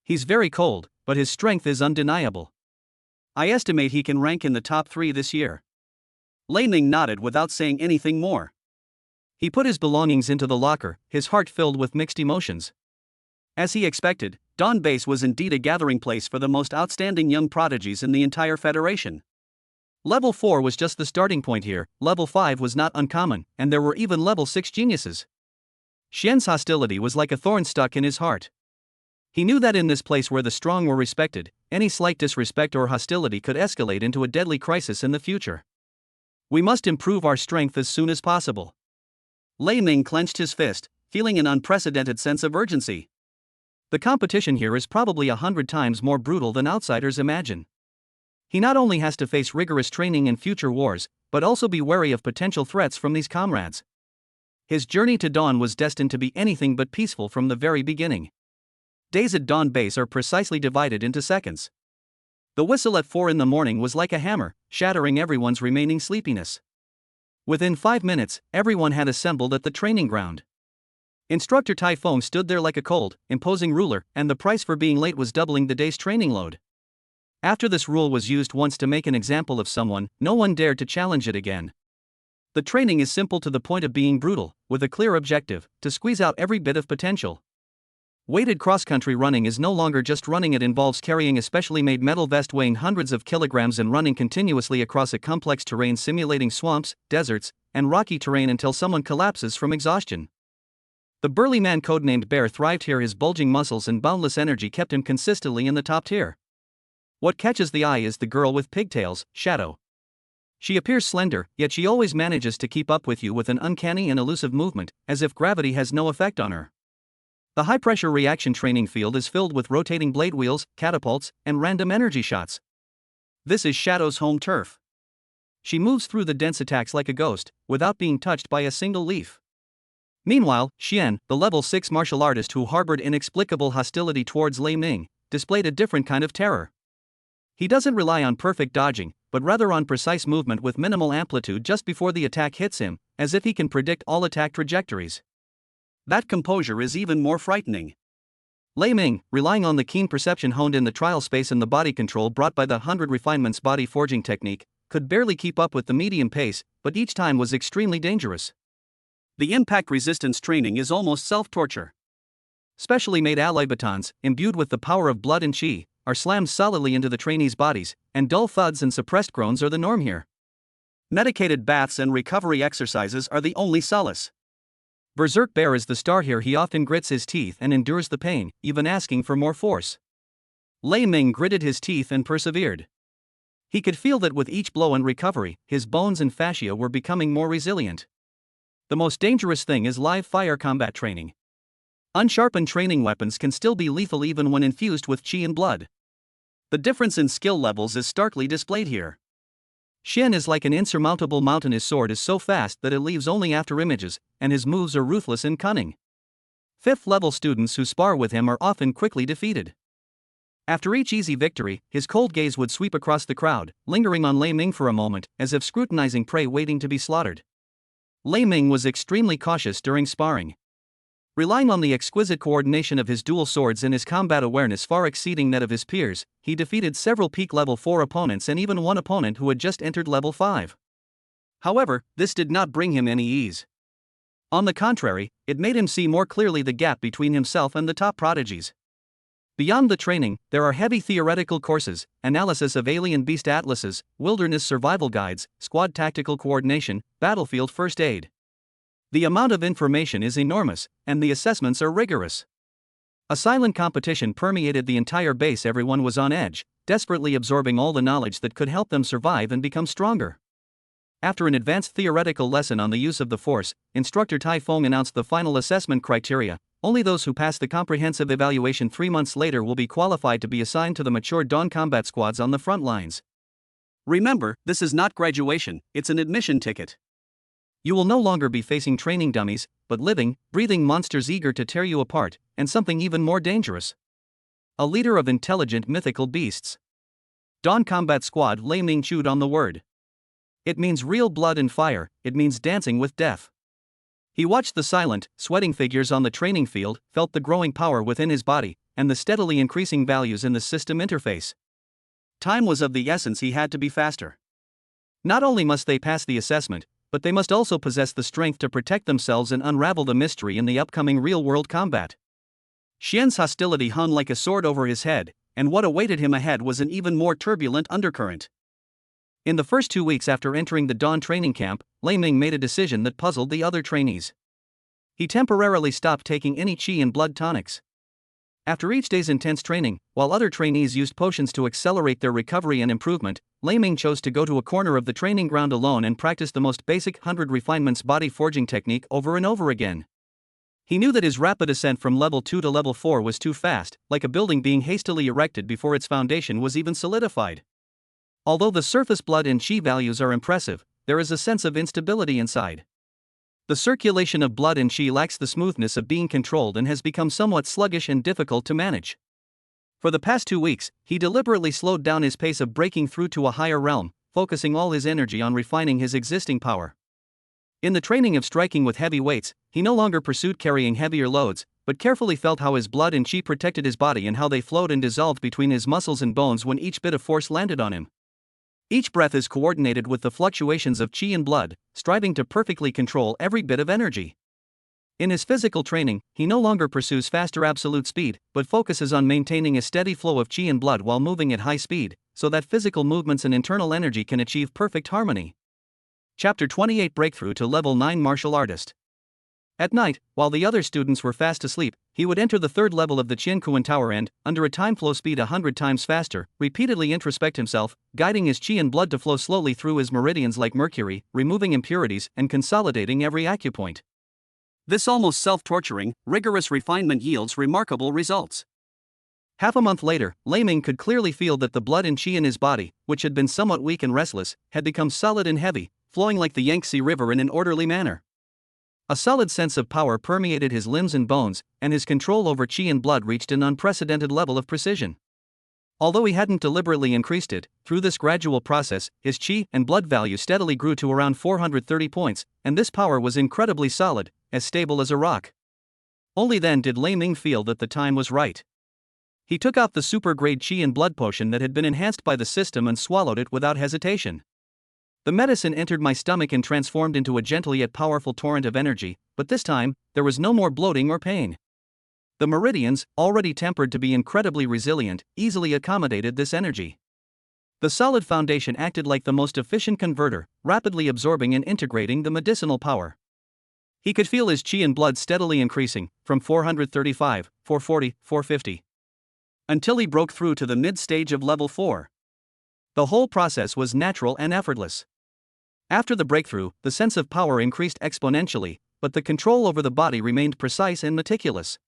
He's very cold, but his strength is undeniable. I estimate he can rank in the top 3 this year." Lei Ming nodded without saying anything more. He put his belongings into the locker, his heart filled with mixed emotions. As he expected, Dawn Base was indeed a gathering place for the most outstanding young prodigies in the entire Federation. Level 4 was just the starting point here, level 5 was not uncommon, and there were even level 6 geniuses. Xian's hostility was like a thorn stuck in his heart. He knew that in this place where the strong were respected, any slight disrespect or hostility could escalate into a deadly crisis in the future. We must improve our strength as soon as possible. Lei Ming clenched his fist, feeling an unprecedented sense of urgency. The competition here is probably 100 times more brutal than outsiders imagine. He not only has to face rigorous training in future wars, but also be wary of potential threats from these comrades. His journey to Dawn was destined to be anything but peaceful from the very beginning. Days at Dawn Base are precisely divided into seconds. The whistle at 4 in the morning was like a hammer, shattering everyone's remaining sleepiness. Within 5 minutes, everyone had assembled at the training ground. Instructor Typhoon stood there like a cold, imposing ruler, and the price for being late was doubling the day's training load. After this rule was used once to make an example of someone, no one dared to challenge it again. The training is simple to the point of being brutal, with a clear objective: to squeeze out every bit of potential. Weighted cross-country running is no longer just running. It involves carrying a specially made metal vest weighing hundreds of kilograms and running continuously across a complex terrain simulating swamps, deserts, and rocky terrain until someone collapses from exhaustion. The burly man codenamed Bear thrived here. His bulging muscles and boundless energy kept him consistently in the top tier. What catches the eye is the girl with pigtails, Shadow. She appears slender, yet she always manages to keep up with you with an uncanny and elusive movement, as if gravity has no effect on her. The high-pressure reaction training field is filled with rotating blade wheels, catapults, and random energy shots. This is Shadow's home turf. She moves through the dense attacks like a ghost, without being touched by a single leaf. Meanwhile, Xian, the level 6 martial artist who harbored inexplicable hostility towards Lei Ming, displayed a different kind of terror. He doesn't rely on perfect dodging, but rather on precise movement with minimal amplitude just before the attack hits him, as if he can predict all attack trajectories. That composure is even more frightening. Lei Ming, relying on the keen perception honed in the trial space and the body control brought by the 100 refinements body forging technique, could barely keep up with the medium pace, but each time was extremely dangerous. The impact resistance training is almost self-torture. Specially made alloy batons, imbued with the power of blood and chi, are slammed solidly into the trainees' bodies, and dull thuds and suppressed groans are the norm here. Medicated baths and recovery exercises are the only solace. Berserk Bear is the star here. He often grits his teeth and endures the pain, even asking for more force. Lei Ming gritted his teeth and persevered. He could feel that with each blow and recovery, his bones and fascia were becoming more resilient. The most dangerous thing is live fire combat training. Unsharpened training weapons can still be lethal even when infused with chi and blood. The difference in skill levels is starkly displayed here. Xian is like an insurmountable mountain. His sword is so fast that it leaves only after images, and his moves are ruthless and cunning. 5th level students who spar with him are often quickly defeated. After each easy victory, his cold gaze would sweep across the crowd, lingering on Lei Ming for a moment, as if scrutinizing prey waiting to be slaughtered. Lei Ming was extremely cautious during sparring. Relying on the exquisite coordination of his dual swords and his combat awareness far exceeding that of his peers, he defeated several peak level 4 opponents and even one opponent who had just entered level 5. However, this did not bring him any ease. On the contrary, it made him see more clearly the gap between himself and the top prodigies. Beyond the training, there are heavy theoretical courses, analysis of alien beast atlases, wilderness survival guides, squad tactical coordination, battlefield first aid. The amount of information is enormous, and the assessments are rigorous. A silent competition permeated the entire base. Everyone was on edge, desperately absorbing all the knowledge that could help them survive and become stronger. After an advanced theoretical lesson on the use of the Force, Instructor Tai Feng announced the final assessment criteria. Only those who pass the comprehensive evaluation 3 months later will be qualified to be assigned to the mature Dawn combat squads on the front lines. Remember, this is not graduation, it's an admission ticket. You will no longer be facing training dummies, but living, breathing monsters eager to tear you apart, and something even more dangerous. A leader of intelligent mythical beasts. Dawn Combat Squad. Lei Ming chewed on the word. It means real blood and fire, it means dancing with death. He watched the silent, sweating figures on the training field, felt the growing power within his body, and the steadily increasing values in the system interface. Time was of the essence. He had to be faster. Not only must they pass the assessment, but they must also possess the strength to protect themselves and unravel the mystery in the upcoming real-world combat. Xian's hostility hung like a sword over his head, and what awaited him ahead was an even more turbulent undercurrent. In the first 2 weeks after entering the Dawn training camp, Lei Ming made a decision that puzzled the other trainees. He temporarily stopped taking any chi and blood tonics. After each day's intense training, while other trainees used potions to accelerate their recovery and improvement, Lei Ming chose to go to a corner of the training ground alone and practice the most basic 100 refinements body forging technique over and over again. He knew that his rapid ascent from level 2 to level 4 was too fast, like a building being hastily erected before its foundation was even solidified. Although the surface blood and chi values are impressive, there is a sense of instability inside. The circulation of blood and chi lacks the smoothness of being controlled and has become somewhat sluggish and difficult to manage. For the past 2 weeks, he deliberately slowed down his pace of breaking through to a higher realm, focusing all his energy on refining his existing power. In the training of striking with heavy weights, he no longer pursued carrying heavier loads, but carefully felt how his blood and chi protected his body and how they flowed and dissolved between his muscles and bones when each bit of force landed on him. Each breath is coordinated with the fluctuations of chi and blood, striving to perfectly control every bit of energy. In his physical training, he no longer pursues faster absolute speed, but focuses on maintaining a steady flow of chi and blood while moving at high speed, so that physical movements and internal energy can achieve perfect harmony. Chapter 28. Breakthrough to Level 9 Martial Artist. At night, while the other students were fast asleep, he would enter the third level of the Qiankuan Tower and, under a time flow speed 100 times faster, repeatedly introspect himself, guiding his qi and blood to flow slowly through his meridians like mercury, removing impurities and consolidating every acupoint. This almost self-torturing, rigorous refinement yields remarkable results. Half a month later, Lei Ming could clearly feel that the blood and qi in his body, which had been somewhat weak and restless, had become solid and heavy, flowing like the Yangtze River in an orderly manner. A solid sense of power permeated his limbs and bones, and his control over qi and blood reached an unprecedented level of precision. Although he hadn't deliberately increased it, through this gradual process, his qi and blood value steadily grew to around 430 points, and this power was incredibly solid, as stable as a rock. Only then did Lei Ming feel that the time was right. He took out the super-grade qi and blood potion that had been enhanced by the system and swallowed it without hesitation. The medicine entered my stomach and transformed into a gentle yet powerful torrent of energy, but this time, there was no more bloating or pain. The meridians, already tempered to be incredibly resilient, easily accommodated this energy. The solid foundation acted like the most efficient converter, rapidly absorbing and integrating the medicinal power. He could feel his qi and blood steadily increasing, from 435, 440, 450. Until he broke through to the mid-stage of level 4. The whole process was natural and effortless. After the breakthrough, the sense of power increased exponentially, but the control over the body remained precise and meticulous.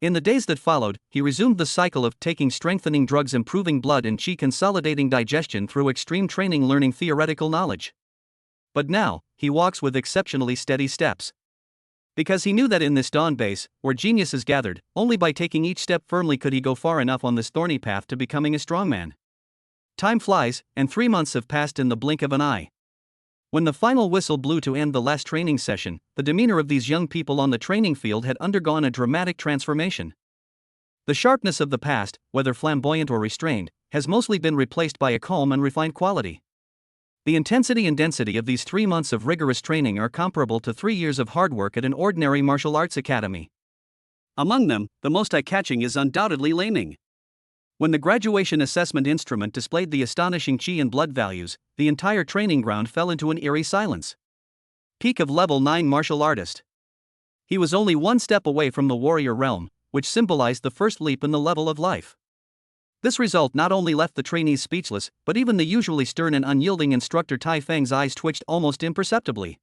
In the days that followed, he resumed the cycle of taking strengthening drugs, improving blood and qi, consolidating digestion through extreme training, learning theoretical knowledge. But now, he walks with exceptionally steady steps. Because he knew that in this dawn base, where geniuses gathered, only by taking each step firmly could he go far enough on this thorny path to becoming a strongman. Time flies, and 3 months have passed in the blink of an eye. When the final whistle blew to end the last training session, the demeanor of these young people on the training field had undergone a dramatic transformation. The sharpness of the past, whether flamboyant or restrained, has mostly been replaced by a calm and refined quality. The intensity and density of these 3 months of rigorous training are comparable to 3 years of hard work at an ordinary martial arts academy. Among them, the most eye-catching is undoubtedly Lei Ming. When the graduation assessment instrument displayed the astonishing qi and blood values, the entire training ground fell into an eerie silence. Peak of level 9 martial artist. He was only one step away from the warrior realm, which symbolized the first leap in the level of life. This result not only left the trainees speechless, but even the usually stern and unyielding instructor Tai Feng's eyes twitched almost imperceptibly.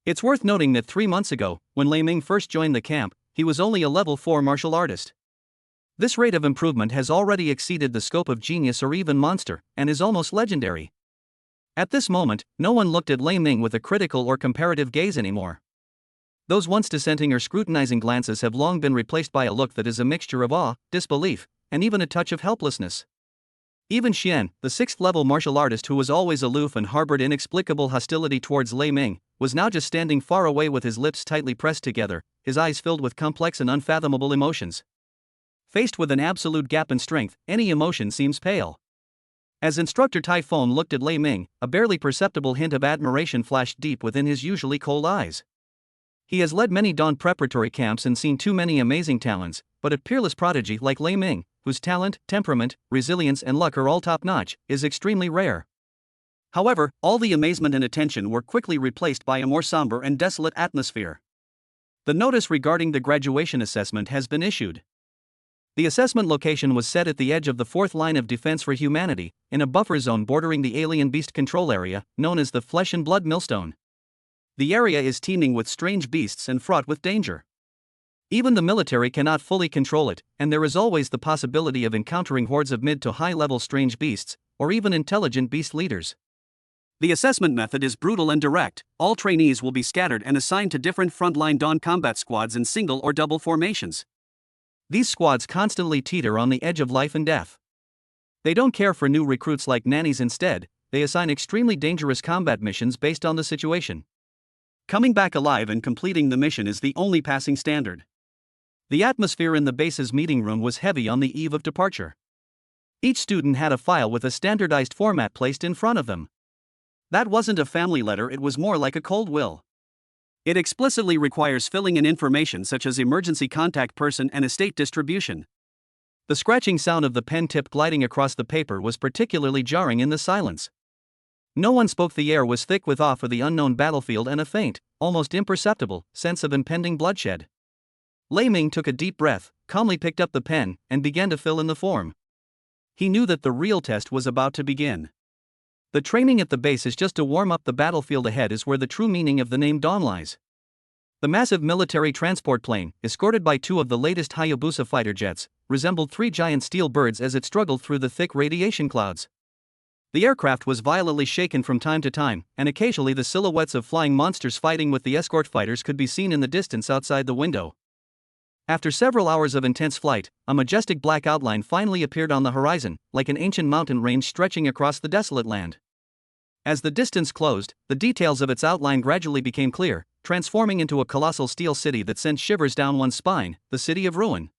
It's worth noting that 3 months ago, when Lei Ming first joined the camp, he was only a level 4 martial artist. This rate of improvement has already exceeded the scope of genius or even monster, and is almost legendary. At this moment, no one looked at Lei Ming with a critical or comparative gaze anymore. Those once dissenting or scrutinizing glances have long been replaced by a look that is a mixture of awe, disbelief, and even a touch of helplessness. Even Xian, the 6th-level martial artist who was always aloof and harbored inexplicable hostility towards Lei Ming, was now just standing far away with his lips tightly pressed together, his eyes filled with complex and unfathomable emotions. Faced with an absolute gap in strength, any emotion seems pale. As instructor Tai Feng looked at Lei Ming, a barely perceptible hint of admiration flashed deep within his usually cold eyes. He has led many dawn preparatory camps and seen too many amazing talents, but a peerless prodigy like Lei Ming, whose talent, temperament, resilience and luck are all top-notch, is extremely rare. However, all the amazement and attention were quickly replaced by a more somber and desolate atmosphere. The notice regarding the graduation assessment has been issued. The assessment location was set at the edge of the 4th line of defense for humanity, in a buffer zone bordering the alien beast control area, known as the Flesh and Blood Millstone. The area is teeming with strange beasts and fraught with danger. Even the military cannot fully control it, and there is always the possibility of encountering hordes of mid to high-level strange beasts, or even intelligent beast leaders. The assessment method is brutal and direct. All trainees will be scattered and assigned to different frontline dawn combat squads in single or double formations. These squads constantly teeter on the edge of life and death. They don't care for new recruits like nannies. Instead, they assign extremely dangerous combat missions based on the situation. Coming back alive and completing the mission is the only passing standard. The atmosphere in the base's meeting room was heavy on the eve of departure. Each student had a file with a standardized format placed in front of them. That wasn't a family letter, it was more like a cold will. It explicitly requires filling in information such as emergency contact person and estate distribution. The scratching sound of the pen tip gliding across the paper was particularly jarring in the silence. No one spoke. The air was thick with awe for the unknown battlefield and a faint, almost imperceptible, sense of impending bloodshed. Lei Ming took a deep breath, calmly picked up the pen, and began to fill in the form. He knew that the real test was about to begin. The training at the base is just to warm up. The battlefield ahead is where the true meaning of the name Dawn lies. The massive military transport plane, escorted by 2 of the latest Hayabusa fighter jets, resembled 3 giant steel birds as it struggled through the thick radiation clouds. The aircraft was violently shaken from time to time, and occasionally the silhouettes of flying monsters fighting with the escort fighters could be seen in the distance outside the window. After several hours of intense flight, a majestic black outline finally appeared on the horizon, like an ancient mountain range stretching across the desolate land. As the distance closed, the details of its outline gradually became clear, transforming into a colossal steel city that sent shivers down one's spine, the City of Ruin.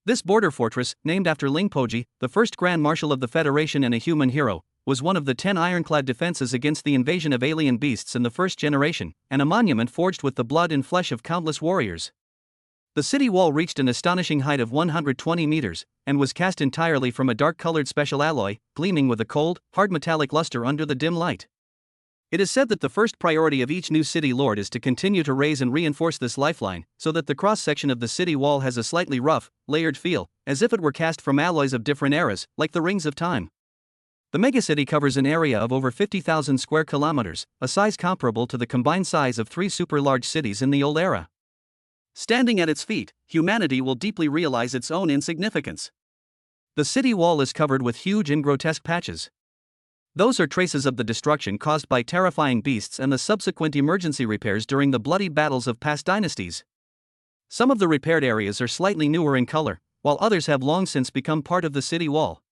This border fortress, named after Ling Poji, the first Grand Marshal of the Federation and a human hero, was one of the 10 ironclad defenses against the invasion of alien beasts in the first generation, and a monument forged with the blood and flesh of countless warriors. The city wall reached an astonishing height of 120 meters, and was cast entirely from a dark-colored special alloy, gleaming with a cold, hard metallic luster under the dim light. It is said that the first priority of each new city lord is to continue to raise and reinforce this lifeline, so that the cross-section of the city wall has a slightly rough, layered feel, as if it were cast from alloys of different eras, like the rings of time. The megacity covers an area of over 50,000 square kilometers, a size comparable to the combined size of 3 super-large cities in the old era. Standing at its feet, humanity will deeply realize its own insignificance. The city wall is covered with huge and grotesque patches. Those are traces of the destruction caused by terrifying beasts and the subsequent emergency repairs during the bloody battles of past dynasties. Some of the repaired areas are slightly newer in color, while others have long since become part of the city wall.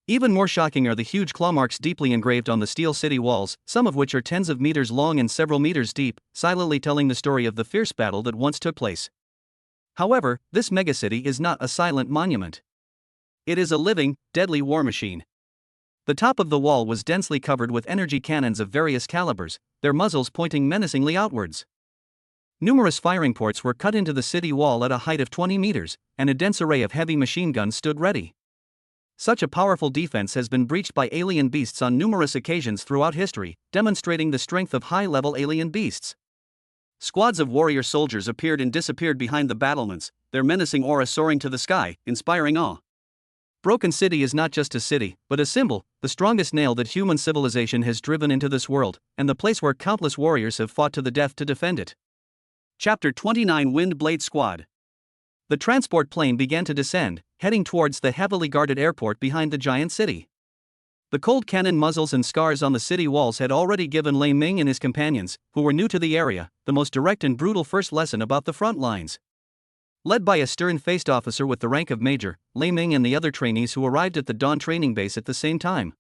Even more shocking are the huge claw marks deeply engraved on the steel city walls, some of which are tens of meters long and several meters deep, silently telling the story of the fierce battle that once took place. However, this megacity is not a silent monument. It is a living, deadly war machine. The top of the wall was densely covered with energy cannons of various calibers, their muzzles pointing menacingly outwards. Numerous firing ports were cut into the city wall at a height of 20 meters, and a dense array of heavy machine guns stood ready. Such a powerful defense has been breached by alien beasts on numerous occasions throughout history, demonstrating the strength of high-level alien beasts. Squads of warrior soldiers appeared and disappeared behind the battlements, their menacing aura soaring to the sky, inspiring awe. Broken City is not just a city, but a symbol, the strongest nail that human civilization has driven into this world, and the place where countless warriors have fought to the death to defend it. Chapter 29 Wind Blade Squad. The transport plane began to descend, heading towards the heavily guarded airport behind the giant city. The cold cannon muzzles and scars on the city walls had already given Lei Ming and his companions, who were new to the area, the most direct and brutal first lesson about the front lines. Led by a stern-faced officer with the rank of major, Lei Ming and the other trainees who arrived at the Dawn training base at the same time.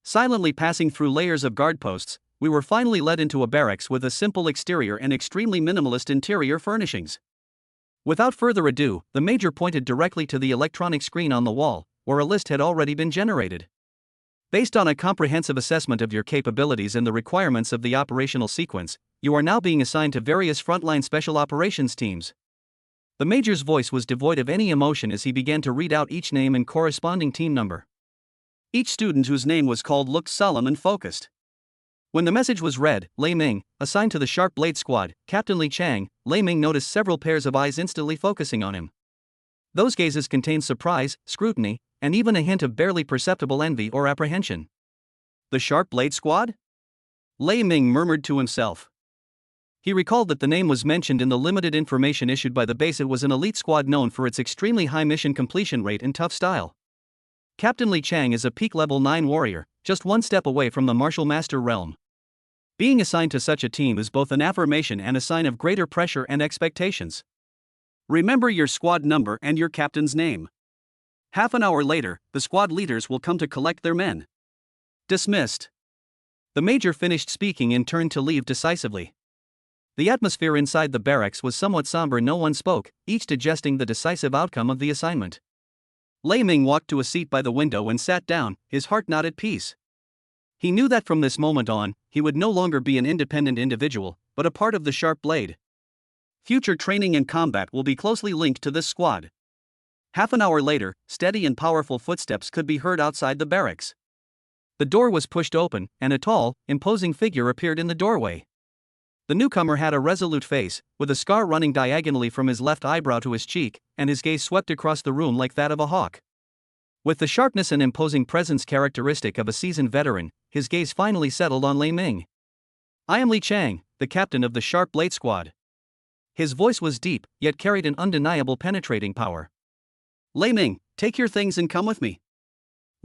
Silently passing through layers of guard posts, we were finally led into a barracks with a simple exterior and extremely minimalist interior furnishings. Without further ado, the major pointed directly to the electronic screen on the wall, where a list had already been generated. Based on a comprehensive assessment of your capabilities and the requirements of the operational sequence, you are now being assigned to various frontline special operations teams. The major's voice was devoid of any emotion as he began to read out each name and corresponding team number. Each student whose name was called looked solemn and focused. When the message was read, Lei Ming, assigned to the Sharp Blade Squad, Captain Li Chang, Lei Ming noticed several pairs of eyes instantly focusing on him. Those gazes contained surprise, scrutiny, and even a hint of barely perceptible envy or apprehension. The Sharp Blade Squad? Lei Ming murmured to himself. He recalled that the name was mentioned in the limited information issued by the base. It was an elite squad known for its extremely high mission completion rate and tough style. Captain Li Chang is a peak level 9 warrior, just one step away from the martial master realm. Being assigned to such a team is both an affirmation and a sign of greater pressure and expectations. Remember your squad number and your captain's name. Half an hour later, the squad leaders will come to collect their men. Dismissed. The major finished speaking and turned to leave decisively. The atmosphere inside the barracks was somewhat somber. No one spoke, each digesting the decisive outcome of the assignment. Lei Ming walked to a seat by the window and sat down, his heart not at peace. He knew that from this moment on, he would no longer be an independent individual, but a part of the Sharp Blade. Future training and combat will be closely linked to this squad. Half an hour later, steady and powerful footsteps could be heard outside the barracks. The door was pushed open, and a tall, imposing figure appeared in the doorway. The newcomer had a resolute face, with a scar running diagonally from his left eyebrow to his cheek, and his gaze swept across the room like that of a hawk. With the sharpness and imposing presence characteristic of a seasoned veteran, his gaze finally settled on Lei Ming. "I am Li Chang, the captain of the Sharp Blade Squad." His voice was deep, yet carried an undeniable penetrating power. "Lei Ming, take your things and come with me."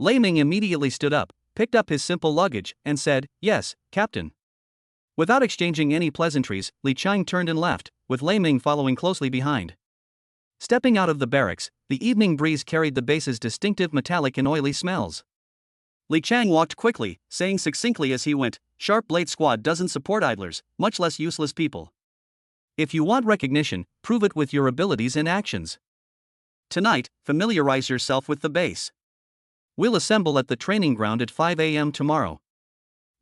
Lei Ming immediately stood up, picked up his simple luggage, and said, "Yes, Captain." Without exchanging any pleasantries, Li Chang turned and left, with Lei Ming following closely behind. Stepping out of the barracks, the evening breeze carried the base's distinctive metallic and oily smells. Li Chang walked quickly, saying succinctly as he went, "Sharp Blade Squad doesn't support idlers, much less useless people. If you want recognition, prove it with your abilities and actions. Tonight, familiarize yourself with the base. We'll assemble at the training ground at 5 a.m. tomorrow.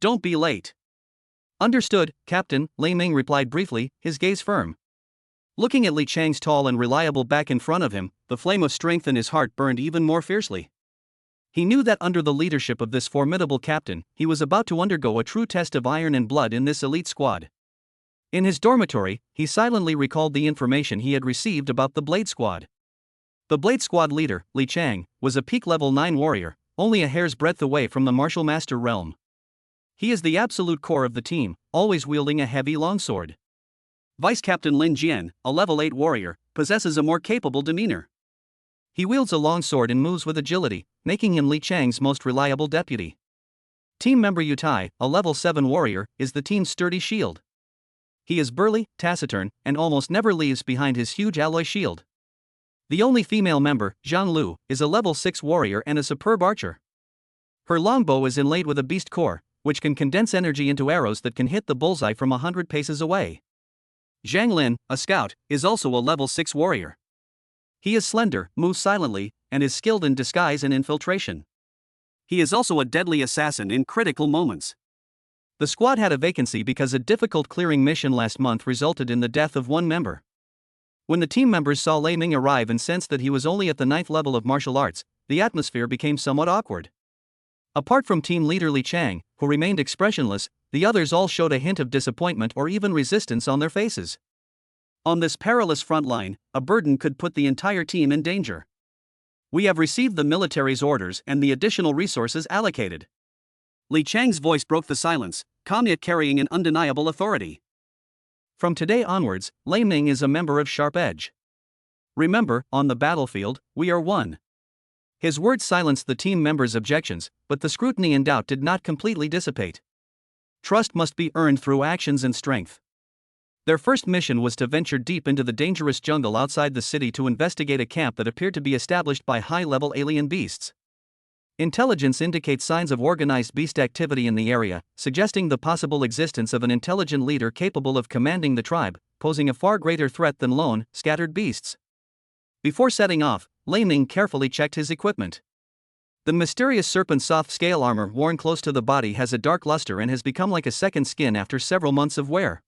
Don't be late." "Understood, Captain," Lei Ming replied briefly, his gaze firm. Looking at Li Chang's tall and reliable back in front of him, the flame of strength in his heart burned even more fiercely. He knew that under the leadership of this formidable captain, he was about to undergo a true test of iron and blood in this elite squad. In his dormitory, he silently recalled the information he had received about the Blade Squad. The Blade Squad leader, Li Chang, was a peak level 9 warrior, only a hair's breadth away from the martial master realm. He is the absolute core of the team, always wielding a heavy longsword. Vice Captain Lin Jian, a level 8 warrior, possesses a more capable demeanor. He wields a longsword and moves with agility, making him Li Chang's most reliable deputy. Team member Yu Tai, a level 7 warrior, is the team's sturdy shield. He is burly, taciturn, and almost never leaves behind his huge alloy shield. The only female member, Zhang Lu, is a level 6 warrior and a superb archer. Her longbow is inlaid with a beast core, which can condense energy into arrows that can hit the bullseye from 100 paces away. Zhang Lin, a scout, is also a level 6 warrior. He is slender, moves silently, and is skilled in disguise and infiltration. He is also a deadly assassin in critical moments. The squad had a vacancy because a difficult clearing mission last month resulted in the death of one member. When the team members saw Lei Ming arrive and sensed that he was only at the 9th level of martial arts, the atmosphere became somewhat awkward. Apart from team leader Li Chang, who remained expressionless, the others all showed a hint of disappointment or even resistance on their faces. On this perilous front line, a burden could put the entire team in danger. "We have received the military's orders and the additional resources allocated." Li Chang's voice broke the silence, calm yet carrying an undeniable authority. "From today onwards, Lei Ming is a member of Sharp Edge. Remember, on the battlefield, we are one." His words silenced the team members' objections, but the scrutiny and doubt did not completely dissipate. Trust must be earned through actions and strength. Their first mission was to venture deep into the dangerous jungle outside the city to investigate a camp that appeared to be established by high-level alien beasts. Intelligence indicates signs of organized beast activity in the area, suggesting the possible existence of an intelligent leader capable of commanding the tribe, posing a far greater threat than lone, scattered beasts. Before setting off, Lei Ming carefully checked his equipment. The mysterious serpent soft scale armor worn close to the body has a dark luster and has become like a second skin after several months of wear.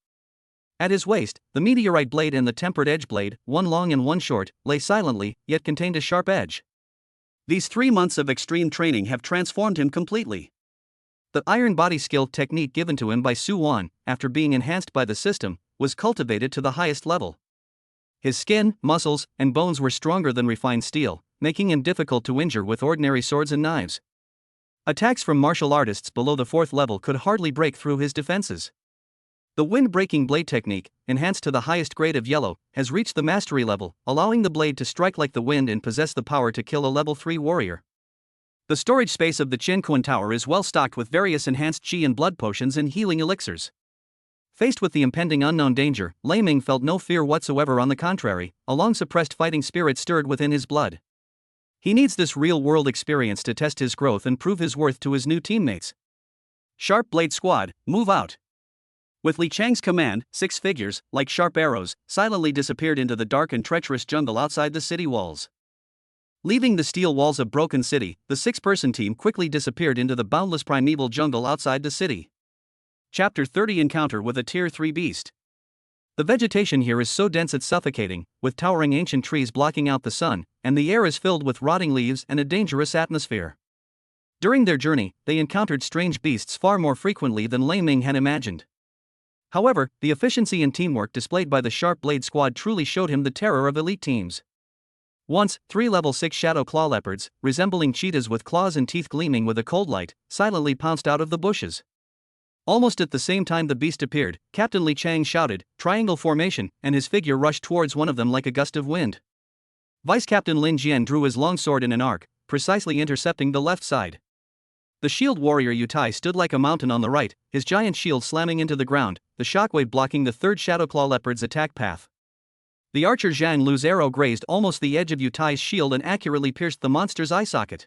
At his waist, the meteorite blade and the tempered edge blade, one long and one short, lay silently, yet contained a sharp edge. These 3 months of extreme training have transformed him completely. The iron body skill technique given to him by Su Wan, after being enhanced by the system, was cultivated to the highest level. His skin, muscles, and bones were stronger than refined steel, making him difficult to injure with ordinary swords and knives. Attacks from martial artists below the 4th level could hardly break through his defenses. The wind-breaking blade technique, enhanced to the highest grade of yellow, has reached the mastery level, allowing the blade to strike like the wind and possess the power to kill a level 3 warrior. The storage space of the Qinquan Tower is well stocked with various enhanced qi and blood potions and healing elixirs. Faced with the impending unknown danger, Lei Ming felt no fear whatsoever. On the contrary, a long-suppressed fighting spirit stirred within his blood. He needs this real-world experience to test his growth and prove his worth to his new teammates. "Sharp Blade Squad, move out." With Li Chang's command, 6 figures, like sharp arrows, silently disappeared into the dark and treacherous jungle outside the city walls. Leaving the steel walls of Broken City, the 6-person team quickly disappeared into the boundless primeval jungle outside the city. Chapter 30: Encounter with a Tier 3 Beast. The vegetation here is so dense it's suffocating, with towering ancient trees blocking out the sun, and the air is filled with rotting leaves and a dangerous atmosphere. During their journey, they encountered strange beasts far more frequently than Lei Ming had imagined. However, the efficiency and teamwork displayed by the Sharp Blade squad truly showed him the terror of elite teams. Once, 3 level 6 shadow claw leopards, resembling cheetahs with claws and teeth gleaming with a cold light, silently pounced out of the bushes. Almost at the same time the beast appeared, Captain Li Chang shouted, "Triangle formation," and his figure rushed towards one of them like a gust of wind. Vice Captain Lin Jian drew his long sword in an arc, precisely intercepting the left side. The shield warrior Yutai stood like a mountain on the right, his giant shield slamming into the ground, the shockwave blocking the third Shadowclaw leopard's attack path. The archer Zhang Lu's arrow grazed almost the edge of Yutai's shield and accurately pierced the monster's eye socket.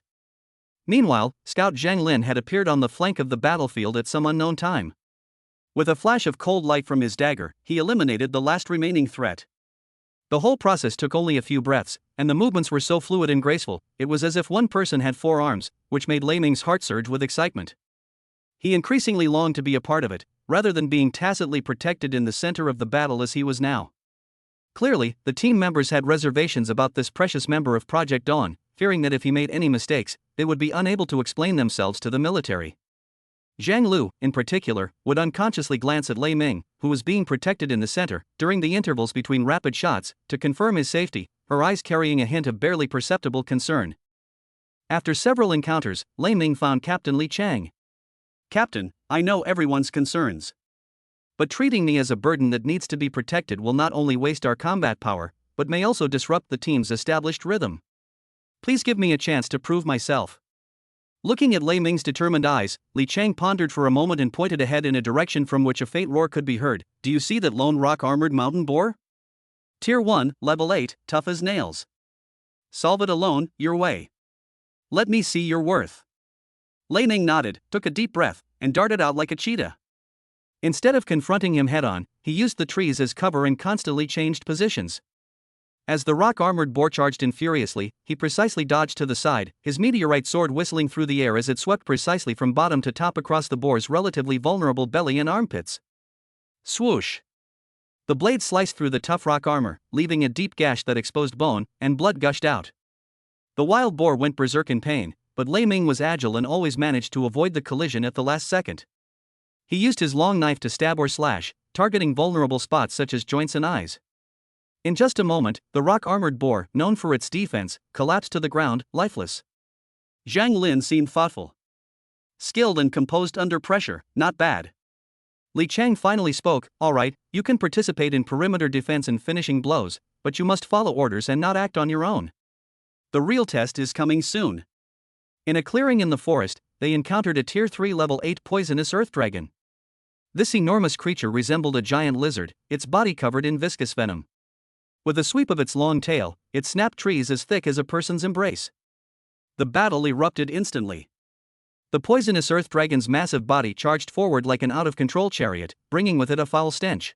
Meanwhile, Scout Zhang Lin had appeared on the flank of the battlefield at some unknown time. With a flash of cold light from his dagger, he eliminated the last remaining threat. The whole process took only a few breaths, and the movements were so fluid and graceful, it was as if one person had 4 arms, which made Lei Ming's heart surge with excitement. He increasingly longed to be a part of it, rather than being tacitly protected in the center of the battle as he was now. Clearly, the team members had reservations about this precious member of Project Dawn, fearing that if he made any mistakes, they would be unable to explain themselves to the military. Zhang Lu, in particular, would unconsciously glance at Lei Ming, who was being protected in the center, during the intervals between rapid shots, to confirm his safety, her eyes carrying a hint of barely perceptible concern. After several encounters, Lei Ming found Captain Li Chang. "Captain, I know everyone's concerns. But treating me as a burden that needs to be protected will not only waste our combat power, but may also disrupt the team's established rhythm. Please give me a chance to prove myself." Looking at Lei Ming's determined eyes, Li Chang pondered for a moment and pointed ahead in a direction from which a faint roar could be heard. "Do you see that lone rock-armored mountain boar? Tier 1, level 8, tough as nails. Solve it alone, your way. Let me see your worth." Lei Ming nodded, took a deep breath, and darted out like a cheetah. Instead of confronting him head-on, he used the trees as cover and constantly changed positions. As the rock-armored boar charged in furiously, he precisely dodged to the side, his meteorite sword whistling through the air as it swept precisely from bottom to top across the boar's relatively vulnerable belly and armpits. Swoosh! The blade sliced through the tough rock armor, leaving a deep gash that exposed bone, and blood gushed out. The wild boar went berserk in pain, but Lei Ming was agile and always managed to avoid the collision at the last second. He used his long knife to stab or slash, targeting vulnerable spots such as joints and eyes. In just a moment, the rock-armored boar, known for its defense, collapsed to the ground, lifeless. Zhang Lin seemed thoughtful. Skilled and composed under pressure, not bad. Li Chang finally spoke. "All right, you can participate in perimeter defense and finishing blows, but you must follow orders and not act on your own. The real test is coming soon." In a clearing in the forest, they encountered a Tier 3 level 8 poisonous earth dragon. This enormous creature resembled a giant lizard, its body covered in viscous venom. With a sweep of its long tail, it snapped trees as thick as a person's embrace. The battle erupted instantly. The poisonous earth dragon's massive body charged forward like an out-of-control chariot, bringing with it a foul stench.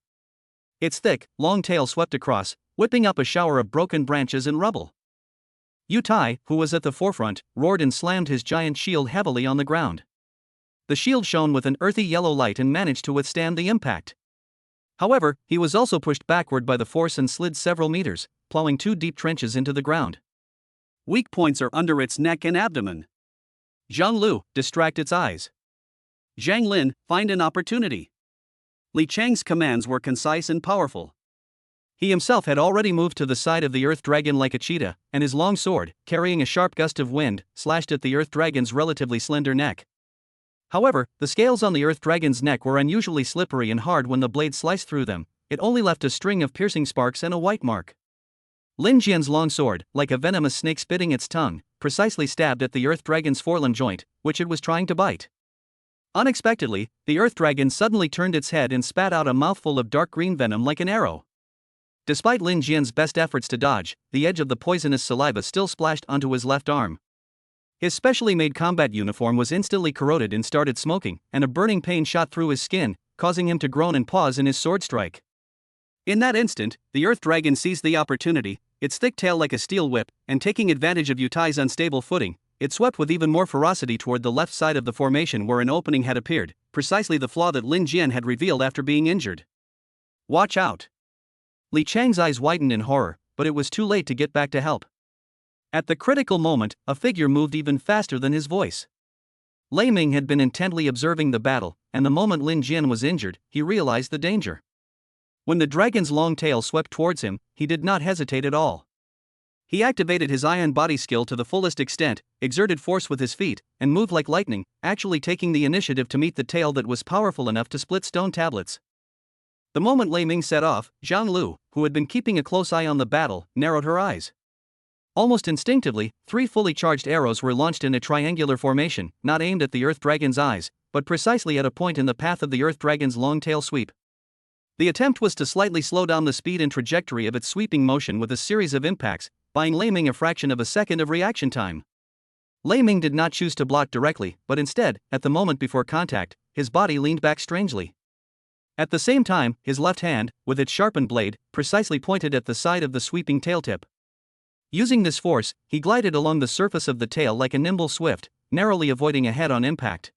Its thick, long tail swept across, whipping up a shower of broken branches and rubble. Yutai, who was at the forefront, roared and slammed his giant shield heavily on the ground. The shield shone with an earthy yellow light and managed to withstand the impact. However, he was also pushed backward by the force and slid several meters, plowing 2 deep trenches into the ground. Weak points are under its neck and abdomen. Zhang Lu, distract its eyes. Zhang Lin, find an opportunity. Li Chang's commands were concise and powerful. He himself had already moved to the side of the earth dragon like a cheetah, and his long sword, carrying a sharp gust of wind, slashed at the earth dragon's relatively slender neck. However, the scales on the earth dragon's neck were unusually slippery and hard when the blade sliced through them. It only left a string of piercing sparks and a white mark. Lin Jian's long sword, like a venomous snake spitting its tongue, precisely stabbed at the earth dragon's forelimb joint, which it was trying to bite. Unexpectedly, the earth dragon suddenly turned its head and spat out a mouthful of dark green venom like an arrow. Despite Lin Jian's best efforts to dodge, the edge of the poisonous saliva still splashed onto his left arm. His specially made combat uniform was instantly corroded and started smoking, and a burning pain shot through his skin, causing him to groan and pause in his sword strike. In that instant, the earth dragon seized the opportunity, its thick tail like a steel whip, and taking advantage of Yutai's unstable footing, it swept with even more ferocity toward the left side of the formation where an opening had appeared, precisely the flaw that Lin Jian had revealed after being injured. Watch out! Li Chang's eyes widened in horror, but it was too late to get back to help. At the critical moment, a figure moved even faster than his voice. Lei Ming had been intently observing the battle, and the moment Lin Jin was injured, he realized the danger. When the dragon's long tail swept towards him, he did not hesitate at all. He activated his ion body skill to the fullest extent, exerted force with his feet, and moved like lightning, actually taking the initiative to meet the tail that was powerful enough to split stone tablets. The moment Lei Ming set off, Zhang Lu, who had been keeping a close eye on the battle, narrowed her eyes. Almost instinctively, 3 fully charged arrows were launched in a triangular formation, not aimed at the Earth Dragon's eyes, but precisely at a point in the path of the Earth Dragon's long tail sweep. The attempt was to slightly slow down the speed and trajectory of its sweeping motion with a series of impacts, buying Lei Ming a fraction of a second of reaction time. Lei Ming did not choose to block directly, but instead, at the moment before contact, his body leaned back strangely. At the same time, his left hand, with its sharpened blade, precisely pointed at the side of the sweeping tail tip. Using this force, he glided along the surface of the tail like a nimble swift, narrowly avoiding a head-on impact.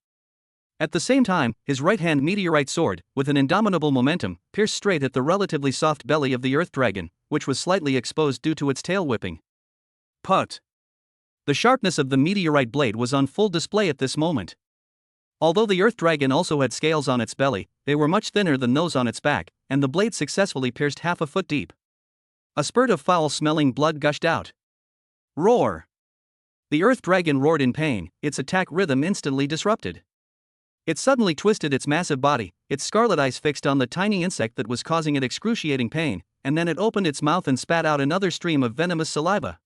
At the same time, his right-hand meteorite sword, with an indomitable momentum, pierced straight at the relatively soft belly of the Earth Dragon, which was slightly exposed due to its tail whipping. Put! The sharpness of the meteorite blade was on full display at this moment. Although the Earth Dragon also had scales on its belly, they were much thinner than those on its back, and the blade successfully pierced half a foot deep. A spurt of foul-smelling blood gushed out. Roar! The Earth Dragon roared in pain, its attack rhythm instantly disrupted. It suddenly twisted its massive body, its scarlet eyes fixed on the tiny insect that was causing it excruciating pain, and then it opened its mouth and spat out another stream of venomous saliva.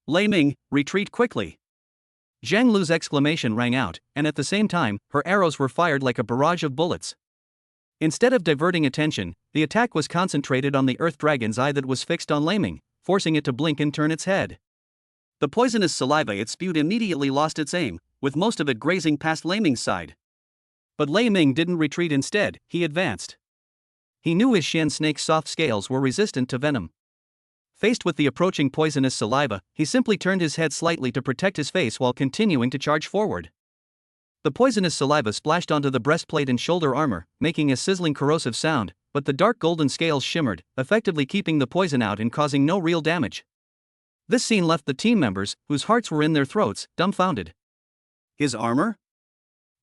Lei Ming, retreat quickly! Zhang Lu's exclamation rang out, and at the same time, her arrows were fired like a barrage of bullets. Instead of diverting attention, the attack was concentrated on the Earth Dragon's eye that was fixed on Lei Ming, forcing it to blink and turn its head. The poisonous saliva it spewed immediately lost its aim, with most of it grazing past Lei Ming's side. But Lei Ming didn't retreat. Instead, he advanced. He knew his Shen snake's soft scales were resistant to venom. Faced with the approaching poisonous saliva, he simply turned his head slightly to protect his face while continuing to charge forward. The poisonous saliva splashed onto the breastplate and shoulder armor, making a sizzling corrosive sound, but the dark golden scales shimmered, effectively keeping the poison out and causing no real damage. This scene left the team members, whose hearts were in their throats, dumbfounded. His armor?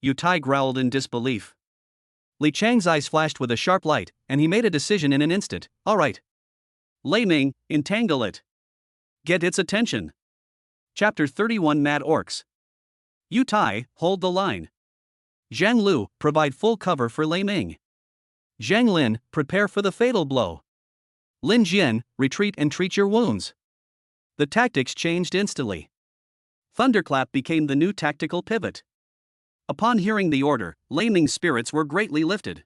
Yu Tai growled in disbelief. Li Chang's eyes flashed with a sharp light, and he made a decision in an instant. All right. Lei Ming, entangle it. Get its attention. Chapter 31 Mad Orcs. Yu Tai, hold the line. Zhang Lu, provide full cover for Lei Ming. Zhang Lin, prepare for the fatal blow. Lin Jian, retreat and treat your wounds. The tactics changed instantly. Thunderclap became the new tactical pivot. Upon hearing the order, Lei Ming's spirits were greatly lifted.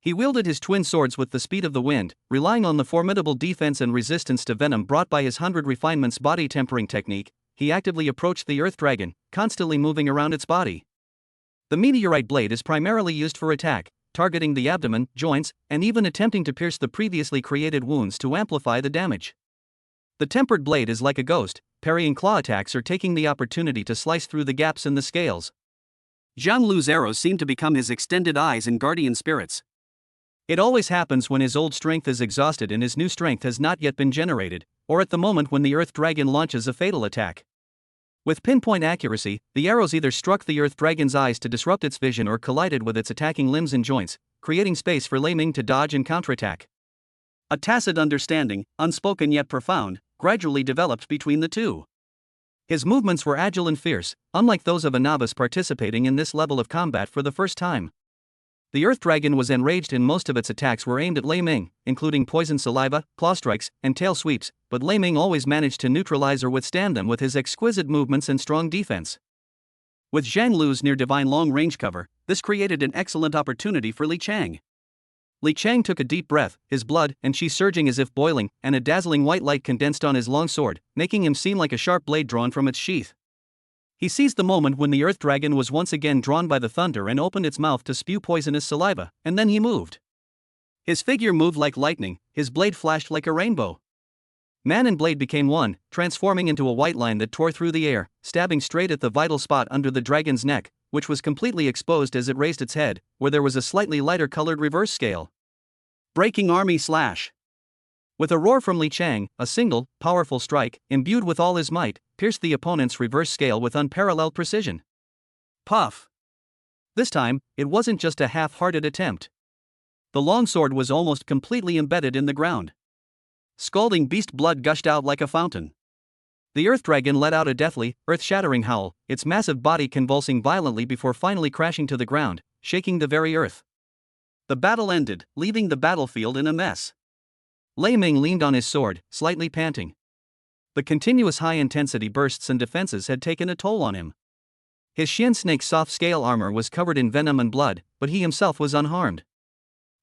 He wielded his twin swords with the speed of the wind, relying on the formidable defense and resistance to venom brought by his 100 refinements body tempering technique. He actively approached the Earth Dragon, constantly moving around its body. The meteorite blade is primarily used for attack, targeting the abdomen, joints, and even attempting to pierce the previously created wounds to amplify the damage. The tempered blade is like a ghost, parrying claw attacks or taking the opportunity to slice through the gaps in the scales. Zhang Lu's arrows seem to become his extended eyes and guardian spirits. It always happens when his old strength is exhausted and his new strength has not yet been generated, or at the moment when the Earth Dragon launches a fatal attack. With pinpoint accuracy, the arrows either struck the Earth Dragon's eyes to disrupt its vision or collided with its attacking limbs and joints, creating space for Lei Ming to dodge and counterattack. A tacit understanding, unspoken yet profound, gradually developed between the two. His movements were agile and fierce, unlike those of a novice participating in this level of combat for the first time. The Earth Dragon was enraged and most of its attacks were aimed at Lei Ming, including poison saliva, claw strikes, and tail sweeps, but Lei Ming always managed to neutralize or withstand them with his exquisite movements and strong defense. With Zhang Lu's near-divine long-range cover, this created an excellent opportunity for Li Chang. Li Chang took a deep breath, his blood and qi surging as if boiling, and a dazzling white light condensed on his long sword, making him seem like a sharp blade drawn from its sheath. He seized the moment when the Earth Dragon was once again drawn by the thunder and opened its mouth to spew poisonous saliva, and then he moved. His figure moved like lightning, his blade flashed like a rainbow. Man and blade became one, transforming into a white line that tore through the air, stabbing straight at the vital spot under the dragon's neck, which was completely exposed as it raised its head, where there was a slightly lighter colored reverse scale. Breaking Army Slash. With a roar from Li Chang, a single, powerful strike, imbued with all his might, pierced the opponent's reverse scale with unparalleled precision. Puff! This time, it wasn't just a half-hearted attempt. The longsword was almost completely embedded in the ground. Scalding beast blood gushed out like a fountain. The earth dragon let out a deathly, earth-shattering howl, its massive body convulsing violently before finally crashing to the ground, shaking the very earth. The battle ended, leaving the battlefield in a mess. Lei Ming leaned on his sword, slightly panting. The continuous high-intensity bursts and defenses had taken a toll on him. His Xian Snake's soft-scale armor was covered in venom and blood, but he himself was unharmed.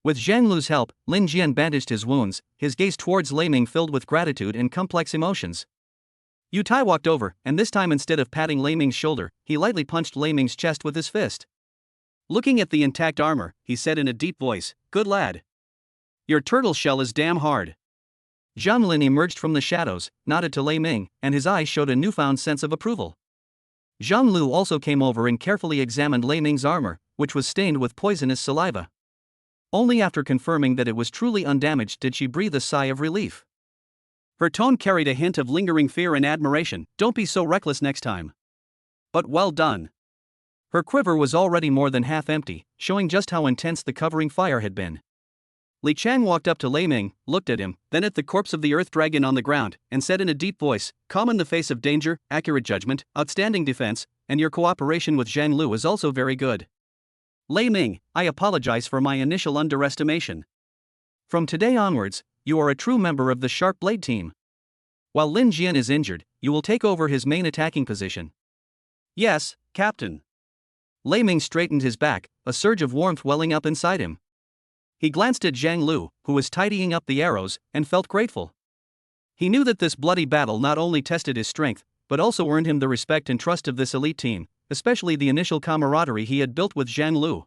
With Zhang Lu's help, Lin Jian bandaged his wounds, his gaze towards Lei Ming filled with gratitude and complex emotions. Yu Tai walked over, and this time instead of patting Lei Ming's shoulder, he lightly punched Lei Ming's chest with his fist. Looking at the intact armor, he said in a deep voice, "Good lad. Your turtle shell is damn hard." Zhang Lin emerged from the shadows, nodded to Lei Ming, and his eyes showed a newfound sense of approval. Zhang Lu also came over and carefully examined Lei Ming's armor, which was stained with poisonous saliva. Only after confirming that it was truly undamaged did she breathe a sigh of relief. Her tone carried a hint of lingering fear and admiration. "Don't be so reckless next time." "But well done." Her quiver was already more than half empty, showing just how intense the covering fire had been. Li Chang walked up to Lei Ming, looked at him, then at the corpse of the earth dragon on the ground, and said in a deep voice, "Calm in the face of danger, accurate judgment, outstanding defense, and your cooperation with Zhang Lu is also very good. Lei Ming, I apologize for my initial underestimation. From today onwards, you are a true member of the Sharp Blade team. While Lin Jian is injured, you will take over his main attacking position." "Yes, Captain." Lei Ming straightened his back, a surge of warmth welling up inside him. He glanced at Zhang Lu, who was tidying up the arrows, and felt grateful. He knew that this bloody battle not only tested his strength, but also earned him the respect and trust of this elite team, especially the initial camaraderie he had built with Zhang Lu.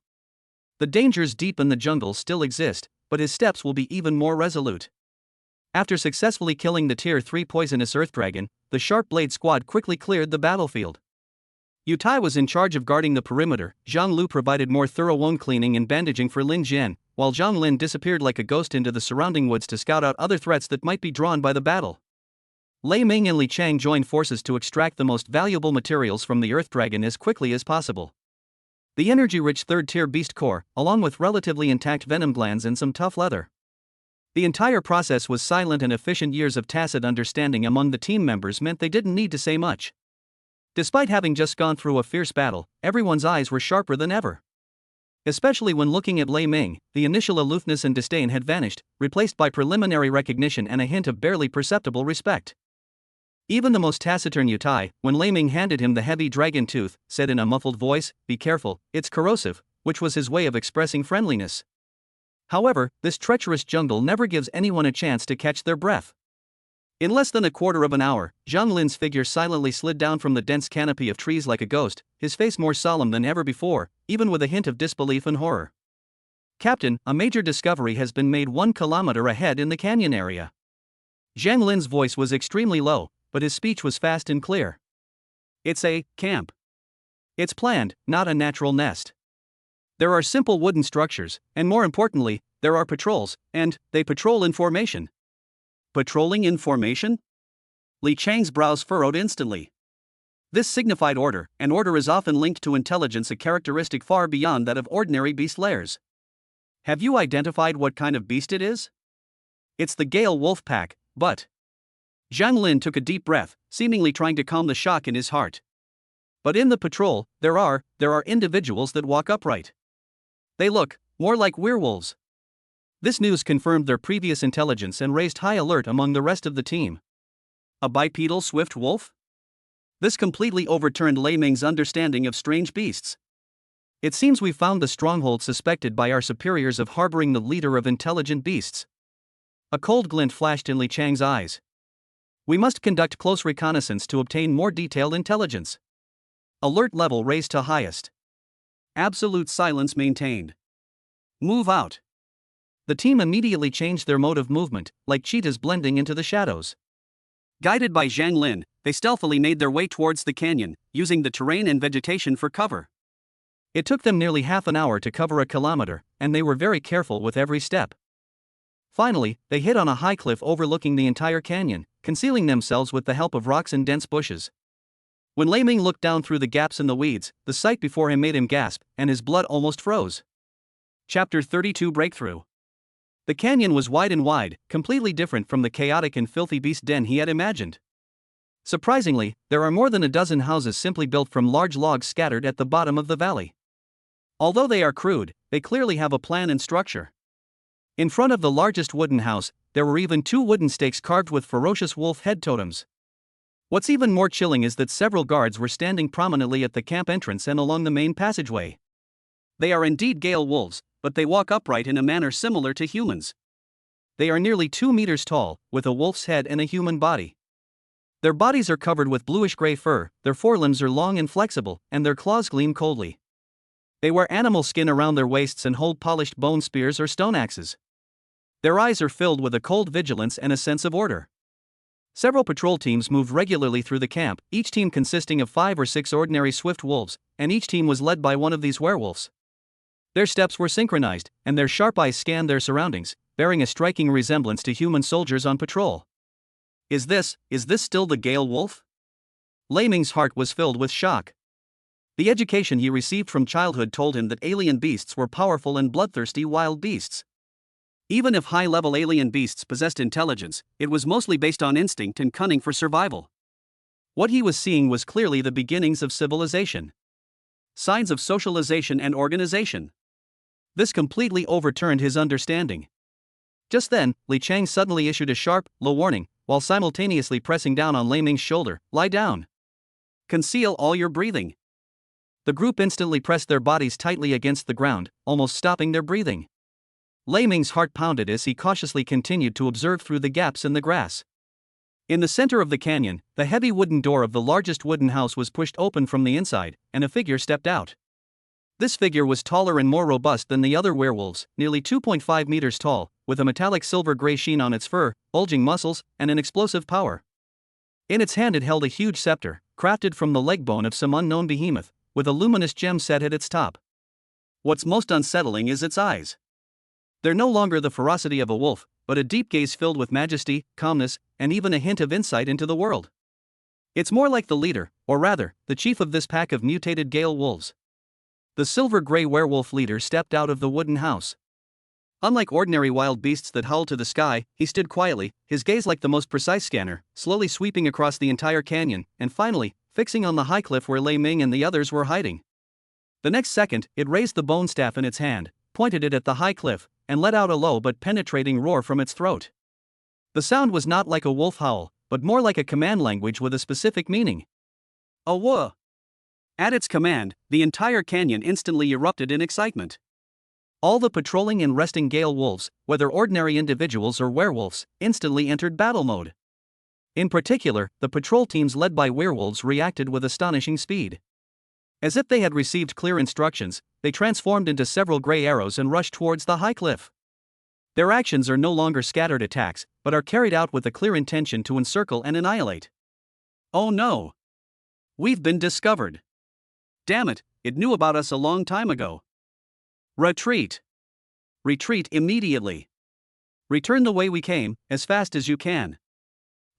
The dangers deep in the jungle still exist, but his steps will be even more resolute. After successfully killing the Tier 3 poisonous Earth Dragon, the Sharp Blade squad quickly cleared the battlefield. Yu Tai was in charge of guarding the perimeter, Zhang Lu provided more thorough wound cleaning and bandaging for Lin Jian, while Zhang Lin disappeared like a ghost into the surrounding woods to scout out other threats that might be drawn by the battle. Lei Ming and Li Chang joined forces to extract the most valuable materials from the Earth Dragon as quickly as possible. The energy-rich third-tier beast core, along with relatively intact venom glands and some tough leather. The entire process was silent and efficient. Years of tacit understanding among the team members meant they didn't need to say much. Despite having just gone through a fierce battle, everyone's eyes were sharper than ever. Especially when looking at Lei Ming, the initial aloofness and disdain had vanished, replaced by preliminary recognition and a hint of barely perceptible respect. Even the most taciturn Yu Tai, when Lei Ming handed him the heavy dragon tooth, said in a muffled voice, "Be careful, it's corrosive," which was his way of expressing friendliness. However, this treacherous jungle never gives anyone a chance to catch their breath. In less than a quarter of an hour, Zhang Lin's figure silently slid down from the dense canopy of trees like a ghost, his face more solemn than ever before, even with a hint of disbelief and horror. "Captain, a major discovery has been made 1 kilometer ahead in the canyon area." Zhang Lin's voice was extremely low, but his speech was fast and clear. "It's a camp. It's planned, not a natural nest. There are simple wooden structures, and more importantly, there are patrols, and they patrol in formation." "Patrolling in formation?" Li Chang's brows furrowed instantly. This signified order, and order is often linked to intelligence, a characteristic far beyond that of ordinary beast lairs. "Have you identified what kind of beast it is?" "It's the Gale wolf pack, but..." Zhang Lin took a deep breath, seemingly trying to calm the shock in his heart. "But in the patrol, there are individuals that walk upright. They look more like werewolves." This news confirmed their previous intelligence and raised high alert among the rest of the team. A bipedal swift wolf? This completely overturned Lei Ming's understanding of strange beasts. "It seems we've found the stronghold suspected by our superiors of harboring the leader of intelligent beasts." A cold glint flashed in Li Chang's eyes. "We must conduct close reconnaissance to obtain more detailed intelligence." Alert level raised to highest. Absolute silence maintained. "Move out." The team immediately changed their mode of movement, like cheetahs blending into the shadows. Guided by Zhang Lin, they stealthily made their way towards the canyon, using the terrain and vegetation for cover. It took them nearly half an hour to cover a kilometer, and they were very careful with every step. Finally, they hit on a high cliff overlooking the entire canyon, concealing themselves with the help of rocks and dense bushes. When Lei Ming looked down through the gaps in the weeds, the sight before him made him gasp, and his blood almost froze. Chapter 32 Breakthrough. The canyon was wide, completely different from the chaotic and filthy beast den he had imagined. Surprisingly, there are more than a dozen houses simply built from large logs scattered at the bottom of the valley. Although they are crude, they clearly have a plan and structure. In front of the largest wooden house, there were even 2 wooden stakes carved with ferocious wolf head totems. What's even more chilling is that several guards were standing prominently at the camp entrance and along the main passageway. They are indeed Gale wolves, but they walk upright in a manner similar to humans. They are nearly 2 meters tall, with a wolf's head and a human body. Their bodies are covered with bluish-gray fur, their forelimbs are long and flexible, and their claws gleam coldly. They wear animal skin around their waists and hold polished bone spears or stone axes. Their eyes are filled with a cold vigilance and a sense of order. Several patrol teams moved regularly through the camp, each team consisting of 5 or 6 ordinary swift wolves, and each team was led by one of these werewolves. Their steps were synchronized, and their sharp eyes scanned their surroundings, bearing a striking resemblance to human soldiers on patrol. Is this still the Gale wolf? Lei Ming's heart was filled with shock. The education he received from childhood told him that alien beasts were powerful and bloodthirsty wild beasts. Even if high-level alien beasts possessed intelligence, it was mostly based on instinct and cunning for survival. What he was seeing was clearly the beginnings of civilization. Signs of socialization and organization. This completely overturned his understanding. Just then, Li Chang suddenly issued a sharp, low warning, while simultaneously pressing down on Lei Ming's shoulder. Lie down. Conceal all your breathing. The group instantly pressed their bodies tightly against the ground, almost stopping their breathing. Lei Ming's heart pounded as he cautiously continued to observe through the gaps in the grass. In the center of the canyon, the heavy wooden door of the largest wooden house was pushed open from the inside, and a figure stepped out. This figure was taller and more robust than the other werewolves, nearly 2.5 meters tall, with a metallic silver-gray sheen on its fur, bulging muscles, and an explosive power. In its hand it held a huge scepter, crafted from the leg bone of some unknown behemoth, with a luminous gem set at its top. What's most unsettling is its eyes. They're no longer the ferocity of a wolf, but a deep gaze filled with majesty, calmness, and even a hint of insight into the world. It's more like the leader, or rather, the chief of this pack of mutated Gale wolves. The silver-gray werewolf leader stepped out of the wooden house. Unlike ordinary wild beasts that howl to the sky, he stood quietly, his gaze like the most precise scanner, slowly sweeping across the entire canyon, and finally, fixing on the high cliff where Lei Ming and the others were hiding. The next second, it raised the bone staff in its hand, pointed it at the high cliff, and let out a low but penetrating roar from its throat. The sound was not like a wolf howl, but more like a command language with a specific meaning. A wuh! At its command, the entire canyon instantly erupted in excitement. All the patrolling and resting Gale wolves, whether ordinary individuals or werewolves, instantly entered battle mode. In particular, the patrol teams led by werewolves reacted with astonishing speed. As if they had received clear instructions, they transformed into several gray arrows and rushed towards the high cliff. Their actions are no longer scattered attacks, but are carried out with a clear intention to encircle and annihilate. Oh no! We've been discovered. Damn it, it knew about us a long time ago. Retreat! Retreat immediately! Return the way we came, as fast as you can.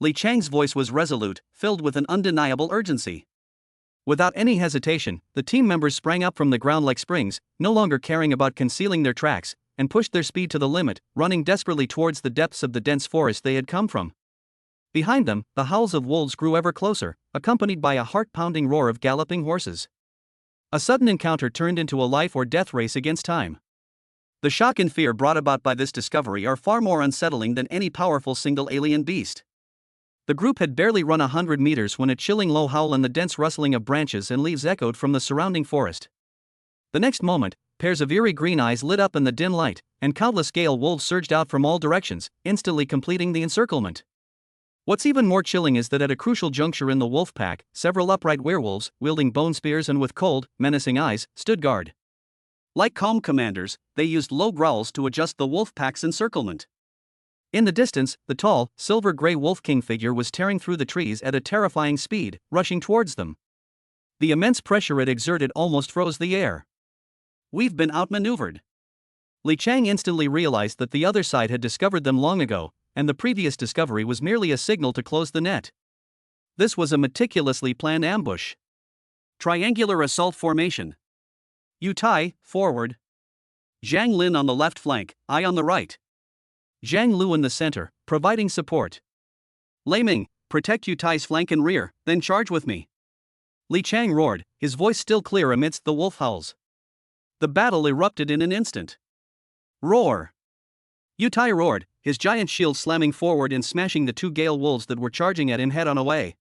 Li Chang's voice was resolute, filled with an undeniable urgency. Without any hesitation, the team members sprang up from the ground like springs, no longer caring about concealing their tracks, and pushed their speed to the limit, running desperately towards the depths of the dense forest they had come from. Behind them, the howls of wolves grew ever closer, accompanied by a heart-pounding roar of galloping horses. A sudden encounter turned into a life-or-death race against time. The shock and fear brought about by this discovery are far more unsettling than any powerful single alien beast. The group had barely run 100 meters when a chilling low howl and the dense rustling of branches and leaves echoed from the surrounding forest. The next moment, pairs of eerie green eyes lit up in the dim light, and countless Gale wolves surged out from all directions, instantly completing the encirclement. What's even more chilling is that at a crucial juncture in the wolf pack, several upright werewolves, wielding bone spears and with cold, menacing eyes, stood guard. Like calm commanders, they used low growls to adjust the wolf pack's encirclement. In the distance, the tall, silver-gray Wolf King figure was tearing through the trees at a terrifying speed, rushing towards them. The immense pressure it exerted almost froze the air. We've been outmaneuvered. Li Chang instantly realized that the other side had discovered them long ago, and the previous discovery was merely a signal to close the net. This was a meticulously planned ambush. Triangular assault formation. Yu Tai, forward. Zhang Lin on the left flank, I on the right. Zhang Lu in the center, providing support. Lei Ming, protect Yu Tai's flank and rear, then charge with me. Li Chang roared, his voice still clear amidst the wolf howls. The battle erupted in an instant. Roar! Yu Tai roared, his giant shield slamming forward and smashing the two gale wolves that were charging at him head-on away.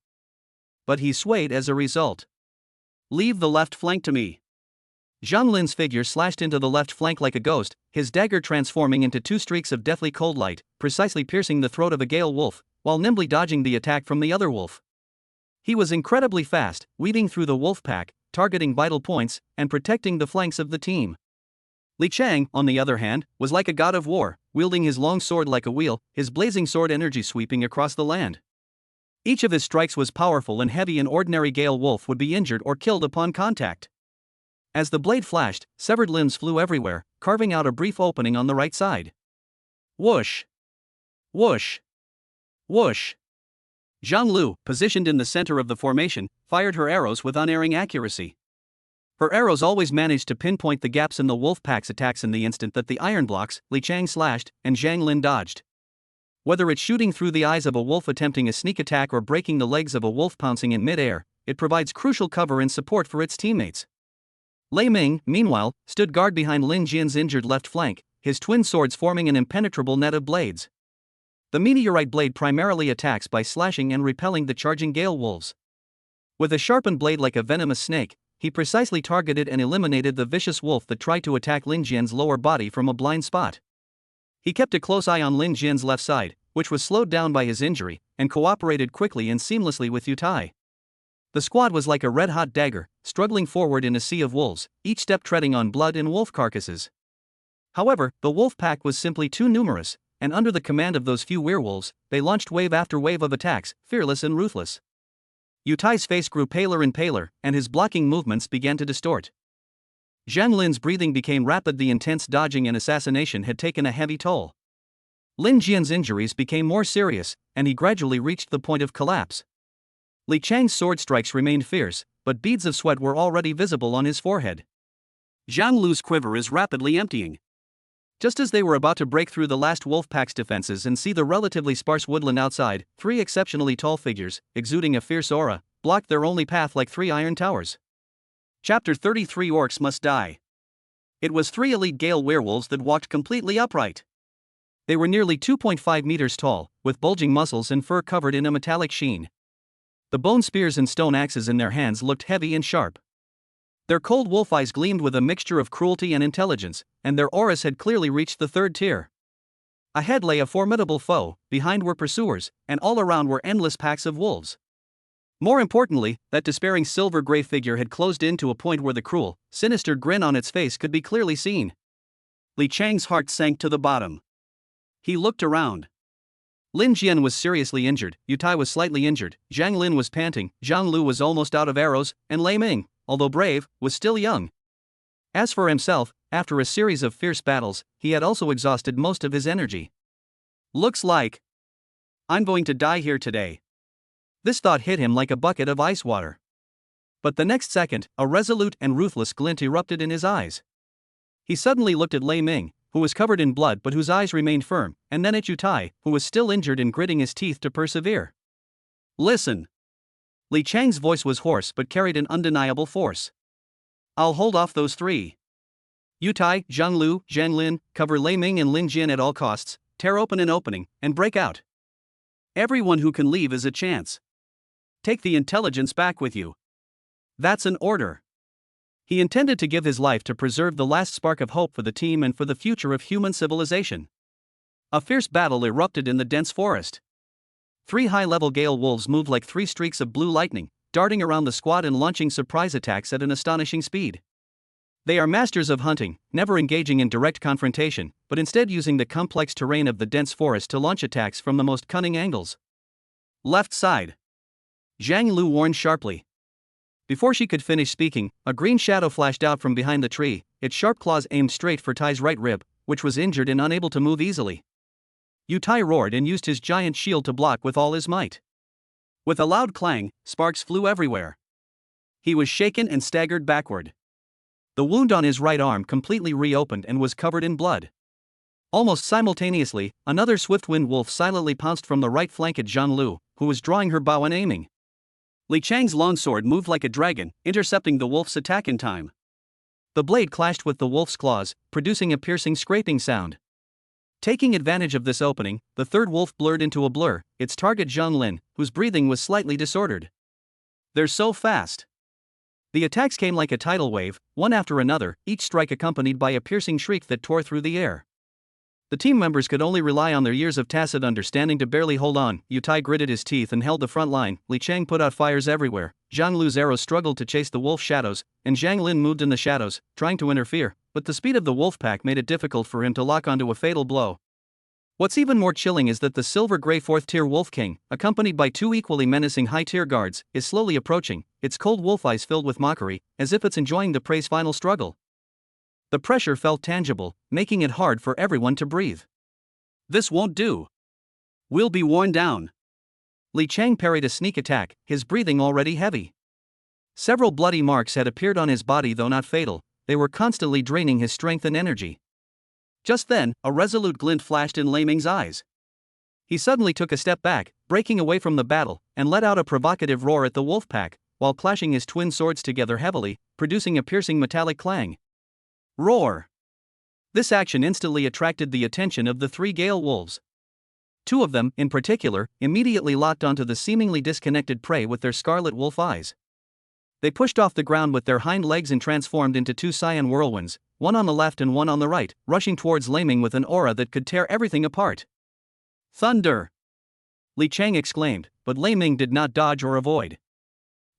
But he swayed as a result. Leave the left flank to me. Zhang Lin's figure slashed into the left flank like a ghost, his dagger transforming into two streaks of deathly cold light, precisely piercing the throat of a gale wolf, while nimbly dodging the attack from the other wolf. He was incredibly fast, weaving through the wolf pack, targeting vital points, and protecting the flanks of the team. Li Chang, on the other hand, was like a god of war, wielding his long sword like a wheel, his blazing sword energy sweeping across the land. Each of his strikes was powerful and heavy. An ordinary gale wolf would be injured or killed upon contact. As the blade flashed, severed limbs flew everywhere, carving out a brief opening on the right side. Whoosh! Whoosh! Whoosh! Zhang Lu, positioned in the center of the formation, fired her arrows with unerring accuracy. Her arrows always managed to pinpoint the gaps in the wolf pack's attacks in the instant that the iron blocks, Li Chang slashed, and Zhang Lin dodged. Whether it's shooting through the eyes of a wolf attempting a sneak attack or breaking the legs of a wolf pouncing in mid-air, it provides crucial cover and support for its teammates. Lei Ming, meanwhile, stood guard behind Lin Jian's injured left flank, his twin swords forming an impenetrable net of blades. The meteorite blade primarily attacks by slashing and repelling the charging gale wolves. With a sharpened blade like a venomous snake, he precisely targeted and eliminated the vicious wolf that tried to attack Lin Jian's lower body from a blind spot. He kept a close eye on Lin Jian's left side, which was slowed down by his injury, and cooperated quickly and seamlessly with Yu Tai. The squad was like a red-hot dagger, struggling forward in a sea of wolves, each step treading on blood and wolf carcasses. However, the wolf pack was simply too numerous, and under the command of those few werewolves, they launched wave after wave of attacks, fearless and ruthless. Yu Tai's face grew paler and paler, and his blocking movements began to distort. Zhang Lin's breathing became rapid. The intense dodging and assassination had taken a heavy toll. Lin Jian's injuries became more serious, and he gradually reached the point of collapse. Li Chang's sword strikes remained fierce, but beads of sweat were already visible on his forehead. Zhang Lu's quiver is rapidly emptying. Just as they were about to break through the last wolf pack's defenses and see the relatively sparse woodland outside, three exceptionally tall figures, exuding a fierce aura, blocked their only path like three iron towers. Chapter 33 Orcs Must Die. It was three elite gale werewolves that walked completely upright. They were nearly 2.5 meters tall, with bulging muscles and fur covered in a metallic sheen. The bone spears and stone axes in their hands looked heavy and sharp. Their cold wolf eyes gleamed with a mixture of cruelty and intelligence, and their auras had clearly reached the third tier. Ahead lay a formidable foe, behind were pursuers, and all around were endless packs of wolves. More importantly, that despairing silver-gray figure had closed in to a point where the cruel, sinister grin on its face could be clearly seen. Li Chang's heart sank to the bottom. He looked around. Lin Jian was seriously injured, Yu Tai was slightly injured, Zhang Lin was panting, Zhang Lu was almost out of arrows, and Lei Ming, although brave, was still young. As for himself, after a series of fierce battles, he had also exhausted most of his energy. Looks like I'm going to die here today. This thought hit him like a bucket of ice water. But the next second, a resolute and ruthless glint erupted in his eyes. He suddenly looked at Lei Ming, who was covered in blood but whose eyes remained firm, and then at Yu Tai, who was still injured and gritting his teeth to persevere. Listen. Li Chang's voice was hoarse but carried an undeniable force. I'll hold off those three. Yu Tai, Zhang Lu, Zhang Lin, cover Lei Ming and Lin Jian at all costs, tear open an opening, and break out. Everyone who can leave is a chance. Take the intelligence back with you. That's an order. He intended to give his life to preserve the last spark of hope for the team and for the future of human civilization. A fierce battle erupted in the dense forest. Three high-level gale wolves moved like three streaks of blue lightning, darting around the squad and launching surprise attacks at an astonishing speed. They are masters of hunting, never engaging in direct confrontation, but instead using the complex terrain of the dense forest to launch attacks from the most cunning angles. Left side. Zhang Lu warned sharply. Before she could finish speaking, a green shadow flashed out from behind the tree, its sharp claws aimed straight for Tai's right rib, which was injured and unable to move easily. Yu Tai roared and used his giant shield to block with all his might. With a loud clang, sparks flew everywhere. He was shaken and staggered backward. The wound on his right arm completely reopened and was covered in blood. Almost simultaneously, another swift-winged wolf silently pounced from the right flank at Zhang Lu, who was drawing her bow and aiming. Li Chang's longsword moved like a dragon, intercepting the wolf's attack in time. The blade clashed with the wolf's claws, producing a piercing scraping sound. Taking advantage of this opening, the third wolf blurred into a blur, its target Zhang Lin, whose breathing was slightly disordered. They're so fast. The attacks came like a tidal wave, one after another, each strike accompanied by a piercing shriek that tore through the air. The team members could only rely on their years of tacit understanding to barely hold on. Yu Tai gritted his teeth and held the front line. Li Chang put out fires everywhere. Zhang Lu's arrows struggled to chase the wolf's shadows, and Zhang Lin moved in the shadows, trying to interfere, but the speed of the wolf pack made it difficult for him to lock onto a fatal blow. What's even more chilling is that the silver-gray 4th-tier Wolf King, accompanied by two equally menacing high-tier guards, is slowly approaching, its cold wolf eyes filled with mockery, as if it's enjoying the prey's final struggle. The pressure felt tangible, making it hard for everyone to breathe. This won't do. We'll be worn down. Li Chang parried a sneak attack, his breathing already heavy. Several bloody marks had appeared on his body, though not fatal. They were constantly draining his strength and energy. Just then, a resolute glint flashed in Lei Ming's eyes. He suddenly took a step back, breaking away from the battle, and let out a provocative roar at the wolf pack, while clashing his twin swords together heavily, producing a piercing metallic clang. Roar! This action instantly attracted the attention of the three Gale wolves. Two of them, in particular, immediately locked onto the seemingly disconnected prey with their scarlet wolf eyes. They pushed off the ground with their hind legs and transformed into two cyan whirlwinds, one on the left and one on the right, rushing towards Lei Ming with an aura that could tear everything apart. Thunder! Li Chang exclaimed, but Lei Ming did not dodge or avoid.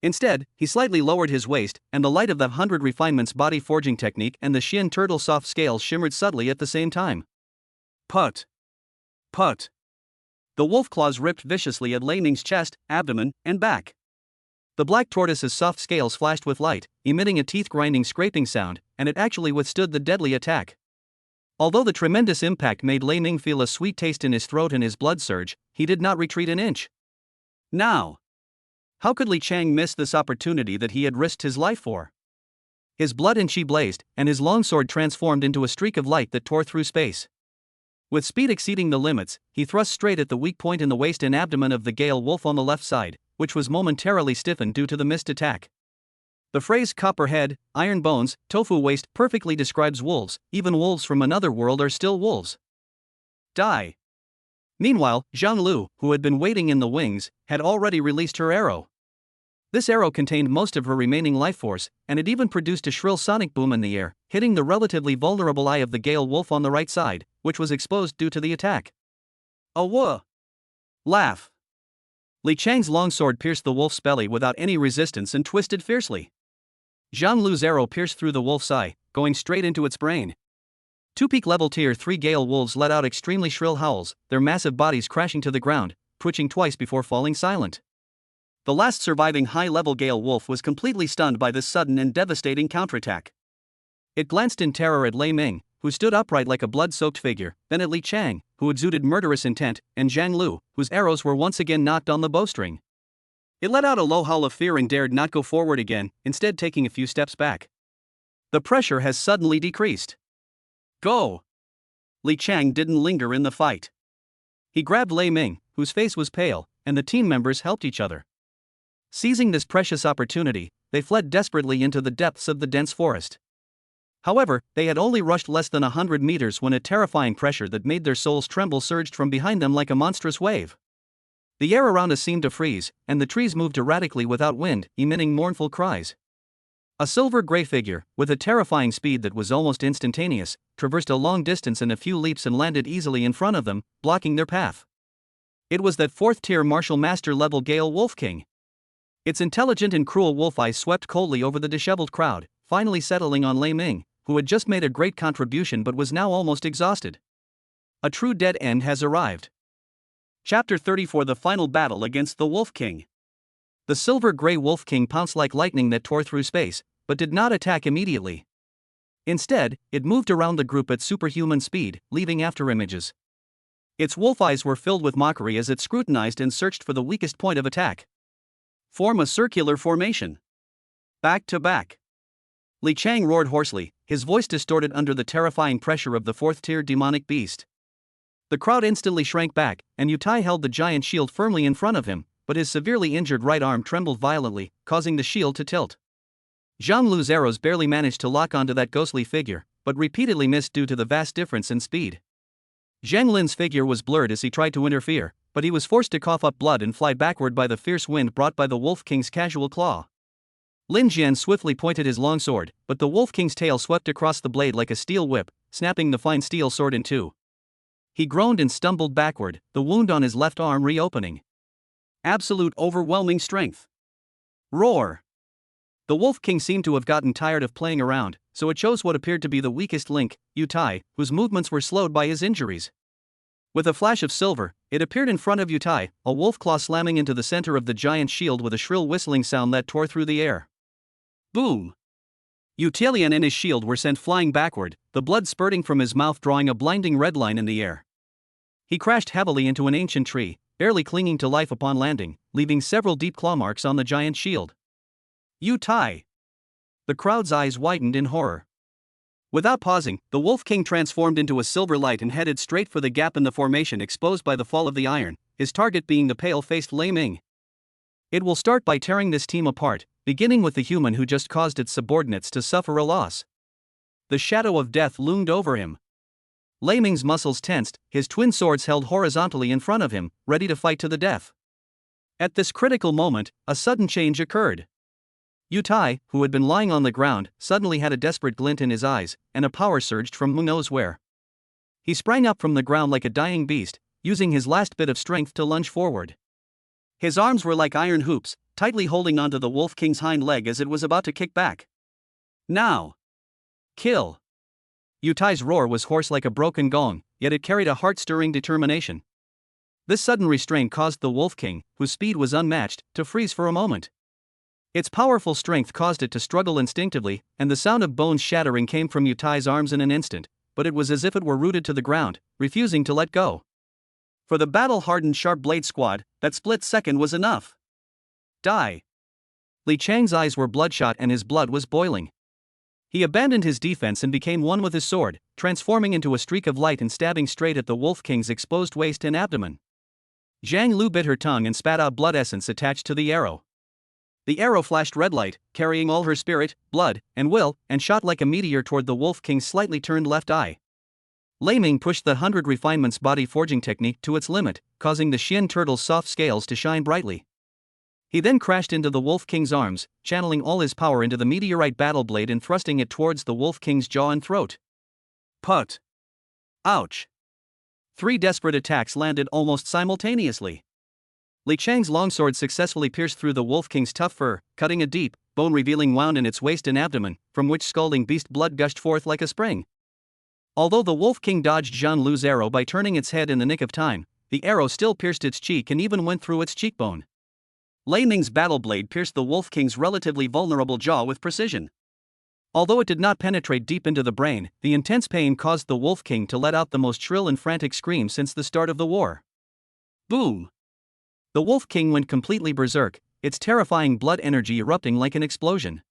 Instead, he slightly lowered his waist, and the light of the 100 Refinements body forging technique and the Xian turtle soft scales shimmered subtly at the same time. Put! Put! The wolf claws ripped viciously at Lei Ming's chest, abdomen, and back. The black tortoise's soft scales flashed with light, emitting a teeth-grinding scraping sound, and it actually withstood the deadly attack. Although the tremendous impact made Lei Ming feel a sweet taste in his throat and his blood surge, he did not retreat an inch. Now! How could Li Chang miss this opportunity that he had risked his life for? His blood and chi blazed, and his longsword transformed into a streak of light that tore through space. With speed exceeding the limits, he thrust straight at the weak point in the waist and abdomen of the Gale wolf on the left side, which was momentarily stiffened due to the missed attack. The phrase copper head, iron bones, tofu waist perfectly describes wolves. Even wolves from another world are still wolves. Die. Meanwhile, Zhang Lu, who had been waiting in the wings, had already released her arrow. This arrow contained most of her remaining life force, and it even produced a shrill sonic boom in the air, hitting the relatively vulnerable eye of the Gale wolf on the right side, which was exposed due to the attack. A whoa! Laugh! Li Chang's longsword pierced the wolf's belly without any resistance and twisted fiercely. Zhang Lu's arrow pierced through the wolf's eye, going straight into its brain. Two peak level tier 3 Gale wolves let out extremely shrill howls, their massive bodies crashing to the ground, twitching twice before falling silent. The last surviving high-level Gale wolf was completely stunned by this sudden and devastating counterattack. It glanced in terror at Lei Ming, who stood upright like a blood-soaked figure, then at Li Chang, who exuded murderous intent, and Zhang Lu, whose arrows were once again knocked on the bowstring. It let out a low howl of fear and dared not go forward again, instead taking a few steps back. The pressure has suddenly decreased. Go! Li Chang didn't linger in the fight. He grabbed Lei Ming, whose face was pale, and the team members helped each other. Seizing this precious opportunity, they fled desperately into the depths of the dense forest. However, they had only rushed less than 100 meters when a terrifying pressure that made their souls tremble surged from behind them like a monstrous wave. The air around us seemed to freeze, and the trees moved erratically without wind, emitting mournful cries. A silver-gray figure, with a terrifying speed that was almost instantaneous, traversed a long distance in a few leaps and landed easily in front of them, blocking their path. It was that 4th-tier martial master-level Gale Wolf King. Its intelligent and cruel wolf eyes swept coldly over the disheveled crowd, finally settling on Lei Ming, who had just made a great contribution but was now almost exhausted. A true dead end has arrived. Chapter 34: The Final Battle Against the Wolf King. The silver-gray Wolf King pounced like lightning that tore through space, but did not attack immediately. Instead, it moved around the group at superhuman speed, leaving afterimages. Its wolf eyes were filled with mockery as it scrutinized and searched for the weakest point of attack. form a circular formation. Back to back. Li Chang roared hoarsely, his voice distorted under the terrifying pressure of the fourth-tier demonic beast. The crowd instantly shrank back, and Yutai held the giant shield firmly in front of him, but his severely injured right arm trembled violently, causing the shield to tilt. Zhang Lu's arrows barely managed to lock onto that ghostly figure, but repeatedly missed due to the vast difference in speed. Zhang Lin's figure was blurred as he tried to interfere, but he was forced to cough up blood and fly backward by the fierce wind brought by the Wolf King's casual claw. Lin Jian swiftly pointed his long sword, but the Wolf King's tail swept across the blade like a steel whip, snapping the fine steel sword in two. He groaned and stumbled backward, the wound on his left arm reopening. Absolute overwhelming strength. Roar! The Wolf King seemed to have gotten tired of playing around, so it chose what appeared to be the weakest link, Yutai, whose movements were slowed by his injuries. With a flash of silver, it appeared in front of Yutai, a wolf claw slamming into the center of the giant shield with a shrill whistling sound that tore through the air. Boom! Yutalian and his shield were sent flying backward, the blood spurting from his mouth drawing a blinding red line in the air. He crashed heavily into an ancient tree, barely clinging to life upon landing, leaving several deep claw marks on the giant shield. Yutai! The crowd's eyes widened in horror. Without pausing, the Wolf King transformed into a silver light and headed straight for the gap in the formation exposed by the fall of the iron, his target being the pale-faced Lei Ming. It will start by tearing this team apart, beginning with the human who just caused its subordinates to suffer a loss. The shadow of death loomed over him. Lei Ming's muscles tensed, his twin swords held horizontally in front of him, ready to fight to the death. At this critical moment, a sudden change occurred. Yutai, who had been lying on the ground, suddenly had a desperate glint in his eyes, and a power surged from who knows where. He sprang up from the ground like a dying beast, using his last bit of strength to lunge forward. His arms were like iron hoops, tightly holding onto the Wolf King's hind leg as it was about to kick back. Now! Kill! Yutai's roar was hoarse like a broken gong, yet it carried a heart-stirring determination. This sudden restraint caused the Wolf King, whose speed was unmatched, to freeze for a moment. Its powerful strength caused it to struggle instinctively, and the sound of bones shattering came from Yutai's arms in an instant, but it was as if it were rooted to the ground, refusing to let go. For the battle-hardened Sharp Blade Squad, that split second was enough. Die! Li Chang's eyes were bloodshot and his blood was boiling. He abandoned his defense and became one with his sword, transforming into a streak of light and stabbing straight at the Wolf King's exposed waist and abdomen. Zhang Lu bit her tongue and spat out blood essence attached to the arrow. The arrow flashed red light, carrying all her spirit, blood, and will, and shot like a meteor toward the Wolf King's slightly turned left eye. Lei Ming pushed the 100 Refinements body forging technique to its limit, causing the Xian turtle's soft scales to shine brightly. He then crashed into the Wolf King's arms, channeling all his power into the meteorite battle blade and thrusting it towards the Wolf King's jaw and throat. Put! Ouch! 3 desperate attacks landed almost simultaneously. Li Chang's longsword successfully pierced through the Wolf King's tough fur, cutting a deep, bone-revealing wound in its waist and abdomen, from which scalding beast blood gushed forth like a spring. Although the Wolf King dodged Zhang Lu's arrow by turning its head in the nick of time, the arrow still pierced its cheek and even went through its cheekbone. Lei Ming's battle blade pierced the Wolf King's relatively vulnerable jaw with precision. Although it did not penetrate deep into the brain, the intense pain caused the Wolf King to let out the most shrill and frantic scream since the start of the war. Boom! The Wolf King went completely berserk, its terrifying blood energy erupting like an explosion.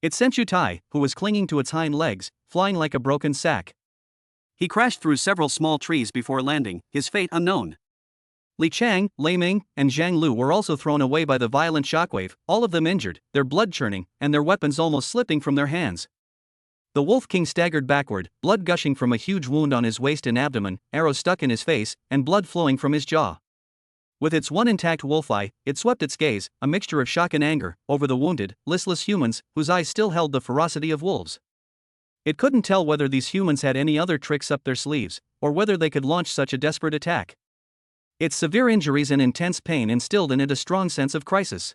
It sent Yutai, who was clinging to its hind legs, flying like a broken sack. He crashed through several small trees before landing, his fate unknown. Li Chang, Lei Ming, and Zhang Lu were also thrown away by the violent shockwave, all of them injured, their blood churning, and their weapons almost slipping from their hands. The Wolf King staggered backward, blood gushing from a huge wound on his waist and abdomen, arrows stuck in his face, and blood flowing from his jaw. With its one intact wolf eye, it swept its gaze, a mixture of shock and anger, over the wounded, listless humans, whose eyes still held the ferocity of wolves. It couldn't tell whether these humans had any other tricks up their sleeves, or whether they could launch such a desperate attack. Its severe injuries and intense pain instilled in it a strong sense of crisis.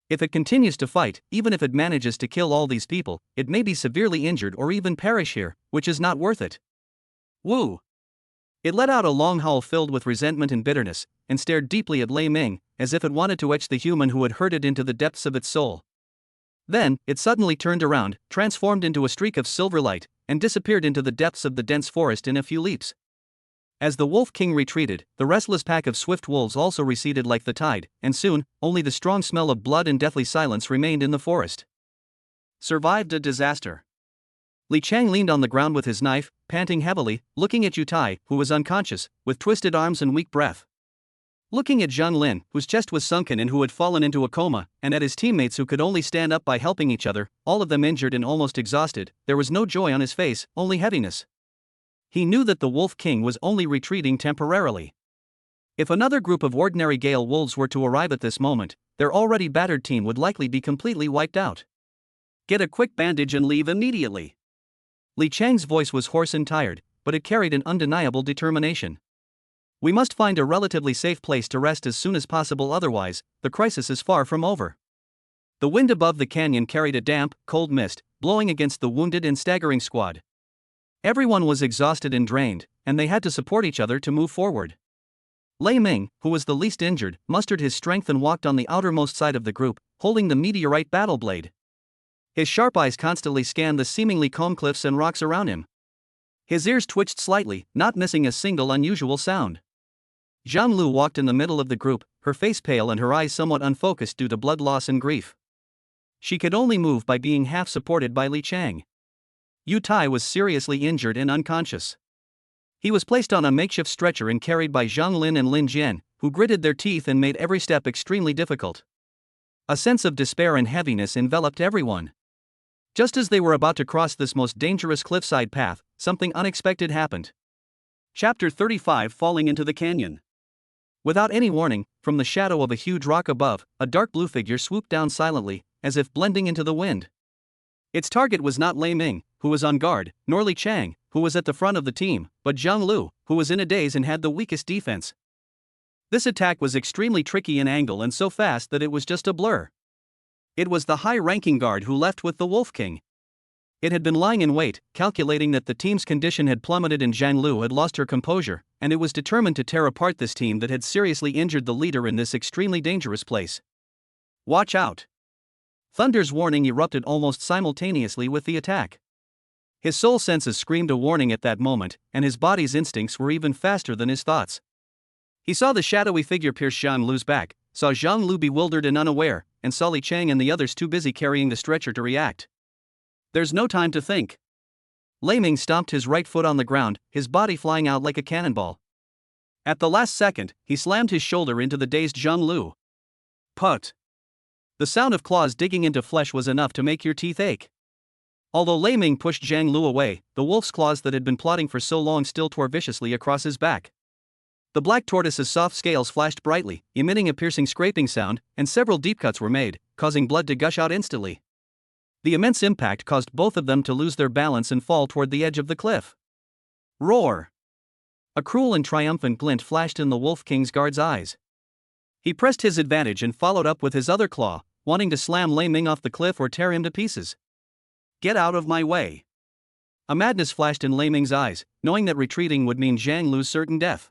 If it continues to fight, even if it manages to kill all these people, it may be severely injured or even perish here, which is not worth it. Woo! It let out a long howl filled with resentment and bitterness, and stared deeply at Lei Ming, as if it wanted to etch the human who had hurt it into the depths of its soul. Then, it suddenly turned around, transformed into a streak of silver light, and disappeared into the depths of the dense forest in a few leaps. As the Wolf King retreated, the restless pack of swift wolves also receded like the tide, and soon, only the strong smell of blood and deathly silence remained in the forest. Survived a disaster. Li Chang leaned on the ground with his knife, panting heavily, looking at Yu Tai, who was unconscious, with twisted arms and weak breath. Looking at Zhang Lin, whose chest was sunken and who had fallen into a coma, and at his teammates who could only stand up by helping each other, all of them injured and almost exhausted, there was no joy on his face, only heaviness. He knew that the Wolf King was only retreating temporarily. If another group of ordinary Gale wolves were to arrive at this moment, their already battered team would likely be completely wiped out. Get a quick bandage and leave immediately. Li Chang's voice was hoarse and tired, but it carried an undeniable determination. We must find a relatively safe place to rest as soon as possible, otherwise, the crisis is far from over. The wind above the canyon carried a damp, cold mist, blowing against the wounded and staggering squad. Everyone was exhausted and drained, and they had to support each other to move forward. Lei Ming, who was the least injured, mustered his strength and walked on the outermost side of the group, holding the meteorite battle blade. His sharp eyes constantly scanned the seemingly calm cliffs and rocks around him. His ears twitched slightly, not missing a single unusual sound. Zhang Lu walked in the middle of the group, her face pale and her eyes somewhat unfocused due to blood loss and grief. She could only move by being half supported by Li Chang. Yu Tai was seriously injured and unconscious. He was placed on a makeshift stretcher and carried by Zhang Lin and Lin Jian, who gritted their teeth and made every step extremely difficult. A sense of despair and heaviness enveloped everyone. Just as they were about to cross this most dangerous cliffside path, something unexpected happened. Chapter 35: Falling into the Canyon. Without any warning, from the shadow of a huge rock above, a dark blue figure swooped down silently, as if blending into the wind. Its target was not Lei Ming, who was on guard, nor Li Chang, who was at the front of the team, but Zhang Lu, who was in a daze and had the weakest defense. This attack was extremely tricky in angle and so fast that it was just a blur. It was the high-ranking guard who left with the Wolf King. It had been lying in wait, calculating that the team's condition had plummeted and Zhang Lu had lost her composure, and it was determined to tear apart this team that had seriously injured the leader in this extremely dangerous place. Watch out! Thunder's warning erupted almost simultaneously with the attack. His soul senses screamed a warning at that moment, and his body's instincts were even faster than his thoughts. He saw the shadowy figure pierce Zhang Lu's back, saw Zhang Lu bewildered and unaware, and saw Li Chang and the others too busy carrying the stretcher to react. There's no time to think. Lei Ming stomped his right foot on the ground, his body flying out like a cannonball. At the last second, he slammed his shoulder into the dazed Zhang Lu. Put! The sound of claws digging into flesh was enough to make your teeth ache. Although Lei Ming pushed Zhang Lu away, the wolf's claws that had been plotting for so long still tore viciously across his back. The black tortoise's soft scales flashed brightly, emitting a piercing scraping sound, and several deep cuts were made, causing blood to gush out instantly. The immense impact caused both of them to lose their balance and fall toward the edge of the cliff. Roar! A cruel and triumphant glint flashed in the Wolf King's guard's eyes. He pressed his advantage and followed up with his other claw, wanting to slam Lei Ming off the cliff or tear him to pieces. Get out of my way! A madness flashed in Lei Ming's eyes, knowing that retreating would mean Zhang Lu's certain death.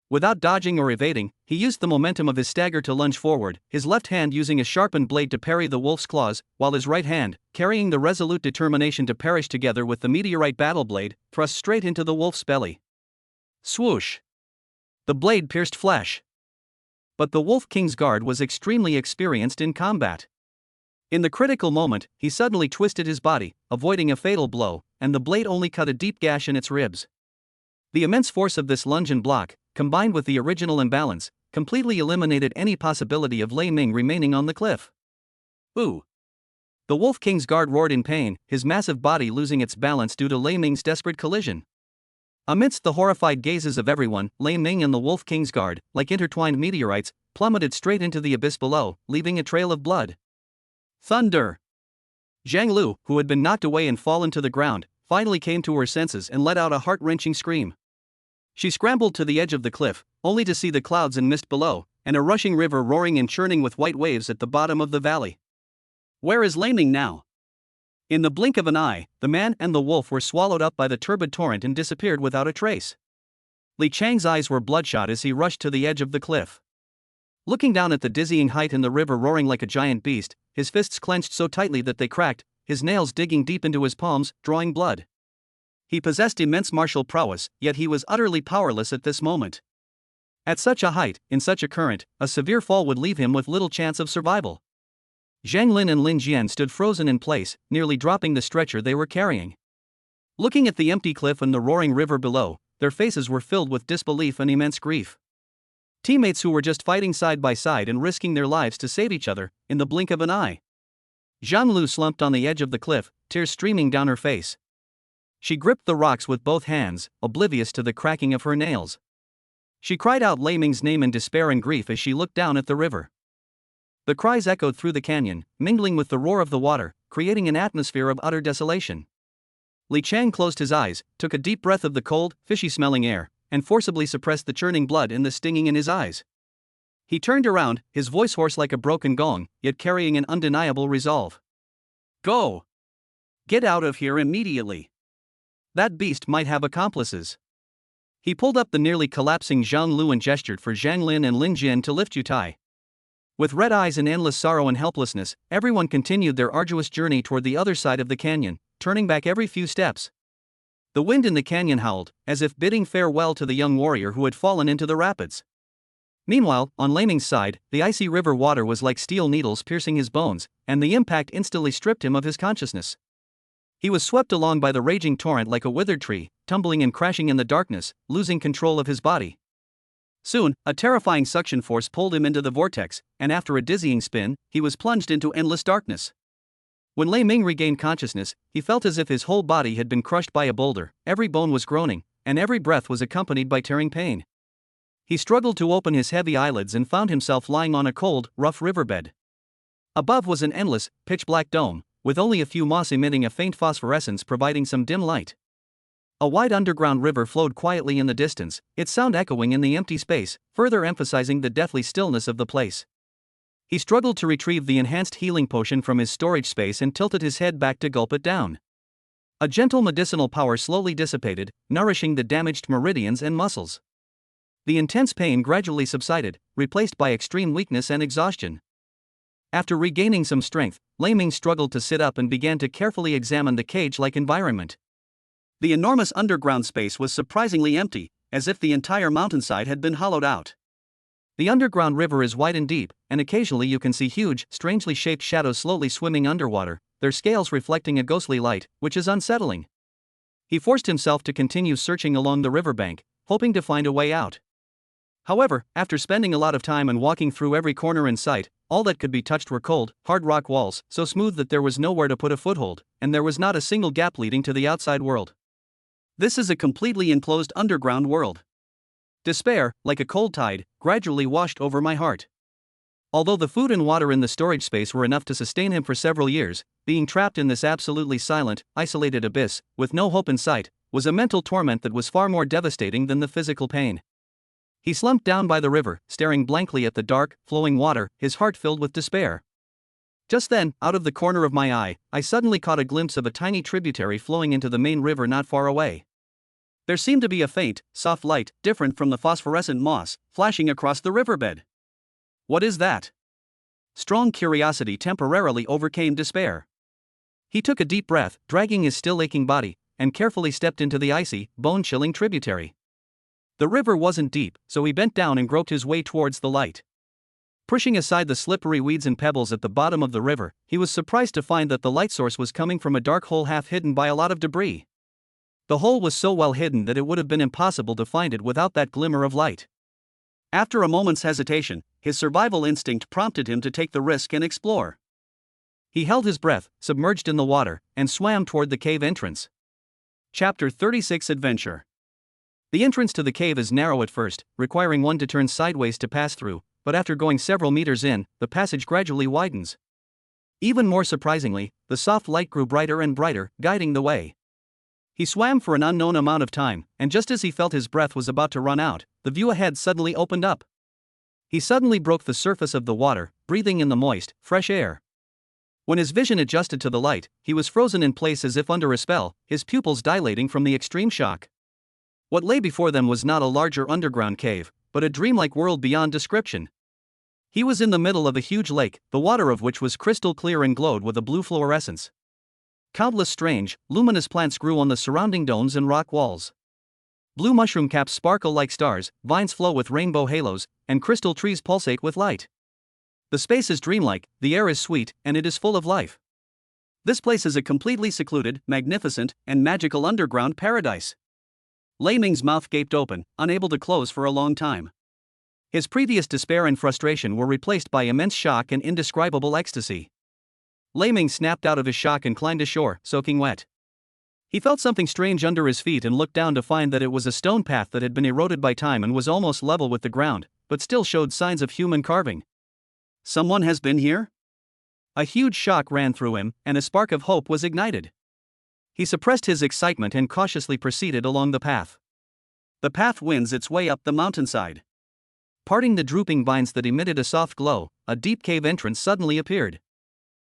Without dodging or evading, he used the momentum of his stagger to lunge forward, his left hand using a sharpened blade to parry the wolf's claws, while his right hand, carrying the resolute determination to perish together with the meteorite battle blade, thrust straight into the wolf's belly. Swoosh! The blade pierced flesh. But the Wolf King's guard was extremely experienced in combat. In the critical moment, he suddenly twisted his body, avoiding a fatal blow, and the blade only cut a deep gash in its ribs. The immense force of this lunge and block, combined with the original imbalance, completely eliminated any possibility of Lei Ming remaining on the cliff. Ooh! The Wolf King's guard roared in pain, his massive body losing its balance due to Lei Ming's desperate collision. Amidst the horrified gazes of everyone, Lei Ming and the Wolf King's guard, like intertwined meteorites, plummeted straight into the abyss below, leaving a trail of blood. Thunder! Zhang Lu, who had been knocked away and fallen to the ground, finally came to her senses and let out a heart-wrenching scream. She scrambled to the edge of the cliff, only to see the clouds and mist below, and a rushing river roaring and churning with white waves at the bottom of the valley. Where is Lei Ming now? In the blink of an eye, the man and the wolf were swallowed up by the turbid torrent and disappeared without a trace. Li Chang's eyes were bloodshot as he rushed to the edge of the cliff. Looking down at the dizzying height and the river roaring like a giant beast, his fists clenched so tightly that they cracked, his nails digging deep into his palms, drawing blood. He possessed immense martial prowess, yet he was utterly powerless at this moment. At such a height, in such a current, a severe fall would leave him with little chance of survival. Zhang Lin and Lin Jian stood frozen in place, nearly dropping the stretcher they were carrying. Looking at the empty cliff and the roaring river below, their faces were filled with disbelief and immense grief. Teammates who were just fighting side by side and risking their lives to save each other, in the blink of an eye. Zhang Lu slumped on the edge of the cliff, tears streaming down her face. She gripped the rocks with both hands, oblivious to the cracking of her nails. She cried out Lei Ming's name in despair and grief as she looked down at the river. The cries echoed through the canyon, mingling with the roar of the water, creating an atmosphere of utter desolation. Li Chang closed his eyes, took a deep breath of the cold, fishy-smelling air, and forcibly suppressed the churning blood and the stinging in his eyes. He turned around, his voice hoarse like a broken gong, yet carrying an undeniable resolve. "Go! Get out of here immediately! That beast might have accomplices." He pulled up the nearly collapsing Zhang Lu and gestured for Zhang Lin and Lin Jian to lift Yutai. With red eyes and endless sorrow and helplessness, everyone continued their arduous journey toward the other side of the canyon, turning back every few steps. The wind in the canyon howled, as if bidding farewell to the young warrior who had fallen into the rapids. Meanwhile, on Lei Ming's side, the icy river water was like steel needles piercing his bones, and the impact instantly stripped him of his consciousness. He was swept along by the raging torrent like a withered tree, tumbling and crashing in the darkness, losing control of his body. Soon, a terrifying suction force pulled him into the vortex, and after a dizzying spin, he was plunged into endless darkness. When Lei Ming regained consciousness, he felt as if his whole body had been crushed by a boulder, every bone was groaning, and every breath was accompanied by tearing pain. He struggled to open his heavy eyelids and found himself lying on a cold, rough riverbed. Above was an endless, pitch-black dome, with only a few moss emitting a faint phosphorescence providing some dim light. A wide underground river flowed quietly in the distance, its sound echoing in the empty space, further emphasizing the deathly stillness of the place. He struggled to retrieve the enhanced healing potion from his storage space and tilted his head back to gulp it down. A gentle medicinal power slowly dissipated, nourishing the damaged meridians and muscles. The intense pain gradually subsided, replaced by extreme weakness and exhaustion. After regaining some strength, Lei Ming struggled to sit up and began to carefully examine the cage-like environment. The enormous underground space was surprisingly empty, as if the entire mountainside had been hollowed out. The underground river is wide and deep, and occasionally you can see huge, strangely shaped shadows slowly swimming underwater, their scales reflecting a ghostly light, which is unsettling. He forced himself to continue searching along the riverbank, hoping to find a way out. However, after spending a lot of time and walking through every corner in sight, all that could be touched were cold, hard rock walls, so smooth that there was nowhere to put a foothold, and there was not a single gap leading to the outside world. This is a completely enclosed underground world. Despair, like a cold tide, gradually washed over my heart. Although the food and water in the storage space were enough to sustain him for several years, being trapped in this absolutely silent, isolated abyss, with no hope in sight, was a mental torment that was far more devastating than the physical pain. He slumped down by the river, staring blankly at the dark, flowing water, his heart filled with despair. Just then, out of the corner of my eye, I suddenly caught a glimpse of a tiny tributary flowing into the main river not far away. There seemed to be a faint, soft light, different from the phosphorescent moss, flashing across the riverbed. What is that? Strong curiosity temporarily overcame despair. He took a deep breath, dragging his still aching body, and carefully stepped into the icy, bone-chilling tributary. The river wasn't deep, so he bent down and groped his way towards the light. Pushing aside the slippery weeds and pebbles at the bottom of the river, he was surprised to find that the light source was coming from a dark hole half hidden by a lot of debris. The hole was so well hidden that it would have been impossible to find it without that glimmer of light. After a moment's hesitation, his survival instinct prompted him to take the risk and explore. He held his breath, submerged in the water, and swam toward the cave entrance. Chapter 36 Adventure. The entrance to the cave is narrow at first, requiring one to turn sideways to pass through, but after going several meters in, the passage gradually widens. Even more surprisingly, the soft light grew brighter and brighter, guiding the way. He swam for an unknown amount of time, and just as he felt his breath was about to run out, the view ahead suddenly opened up. He suddenly broke the surface of the water, breathing in the moist, fresh air. When his vision adjusted to the light, he was frozen in place as if under a spell, his pupils dilating from the extreme shock. What lay before them was not a larger underground cave, but a dreamlike world beyond description. He was in the middle of a huge lake, the water of which was crystal clear and glowed with a blue fluorescence. Countless strange, luminous plants grew on the surrounding domes and rock walls. Blue mushroom caps sparkle like stars, vines flow with rainbow halos, and crystal trees pulsate with light. The space is dreamlike, the air is sweet, and it is full of life. This place is a completely secluded, magnificent, and magical underground paradise. Lei Ming's mouth gaped open, unable to close for a long time. His previous despair and frustration were replaced by immense shock and indescribable ecstasy. Lei Ming snapped out of his shock and climbed ashore, soaking wet. He felt something strange under his feet and looked down to find that it was a stone path that had been eroded by time and was almost level with the ground, but still showed signs of human carving. Someone has been here? A huge shock ran through him, and a spark of hope was ignited. He suppressed his excitement and cautiously proceeded along the path. The path winds its way up the mountainside. Parting the drooping vines that emitted a soft glow, a deep cave entrance suddenly appeared.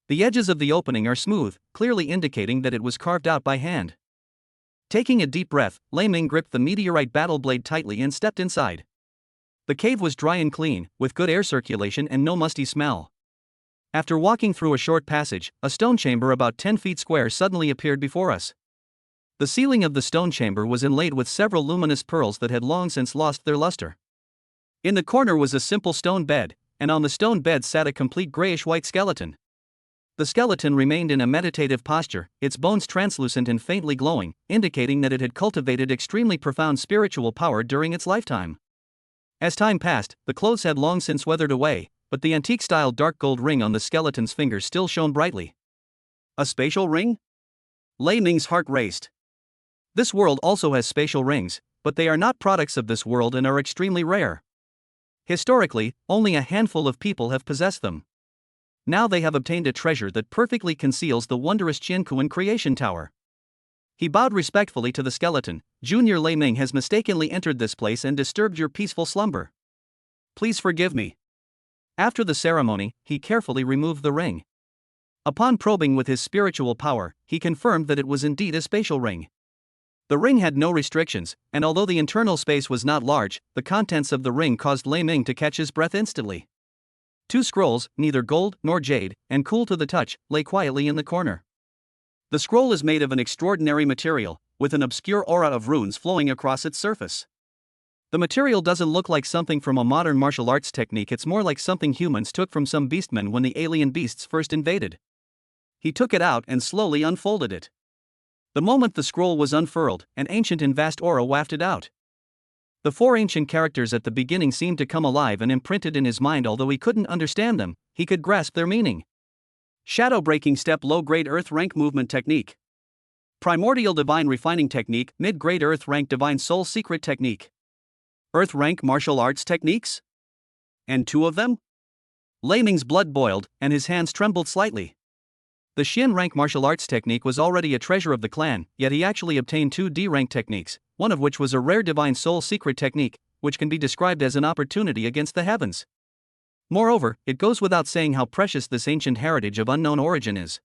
The edges of the opening are smooth, clearly indicating that it was carved out by hand. Taking a deep breath, Lei Ming gripped the meteorite battle blade tightly and stepped inside. The cave was dry and clean, with good air circulation and no musty smell. After walking through a short passage, a stone chamber about 10 feet square suddenly appeared before us. The ceiling of the stone chamber was inlaid with several luminous pearls that had long since lost their luster. In the corner was a simple stone bed, and on the stone bed sat a complete grayish-white skeleton. The skeleton remained in a meditative posture, its bones translucent and faintly glowing, indicating that it had cultivated extremely profound spiritual power during its lifetime. As time passed, the clothes had long since weathered away, but the antique-style dark gold ring on the skeleton's finger still shone brightly. A spatial ring? Lei Ming's heart raced. This world also has spatial rings, but they are not products of this world and are extremely rare. Historically, only a handful of people have possessed them. Now they have obtained a treasure that perfectly conceals the wondrous Qiankuan creation tower. He bowed respectfully to the skeleton. Junior Lei Ming has mistakenly entered this place and disturbed your peaceful slumber. Please forgive me. After the ceremony, he carefully removed the ring. Upon probing with his spiritual power, he confirmed that it was indeed a spatial ring. The ring had no restrictions, and although the internal space was not large, the contents of the ring caused Lei Ming to catch his breath instantly. 2 scrolls, neither gold nor jade, and cool to the touch, lay quietly in the corner. The scroll is made of an extraordinary material, with an obscure aura of runes flowing across its surface. The material doesn't look like something from a modern martial arts technique, it's more like something humans took from some beastmen when the alien beasts first invaded. He took it out and slowly unfolded it. The moment the scroll was unfurled, an ancient and vast aura wafted out. The 4 ancient characters at the beginning seemed to come alive and imprinted in his mind. Although he couldn't understand them, he could grasp their meaning. Shadow breaking step, low-grade earth rank movement technique. Primordial divine refining technique, mid-grade earth rank divine soul secret technique. Earth rank martial arts techniques? And 2 of them? Lei Ming's blood boiled, and his hands trembled slightly. The Xian rank martial arts technique was already a treasure of the clan, yet he actually obtained 2 D rank techniques, one of which was a rare divine soul secret technique, which can be described as an opportunity against the heavens. Moreover, it goes without saying how precious this ancient heritage of unknown origin is.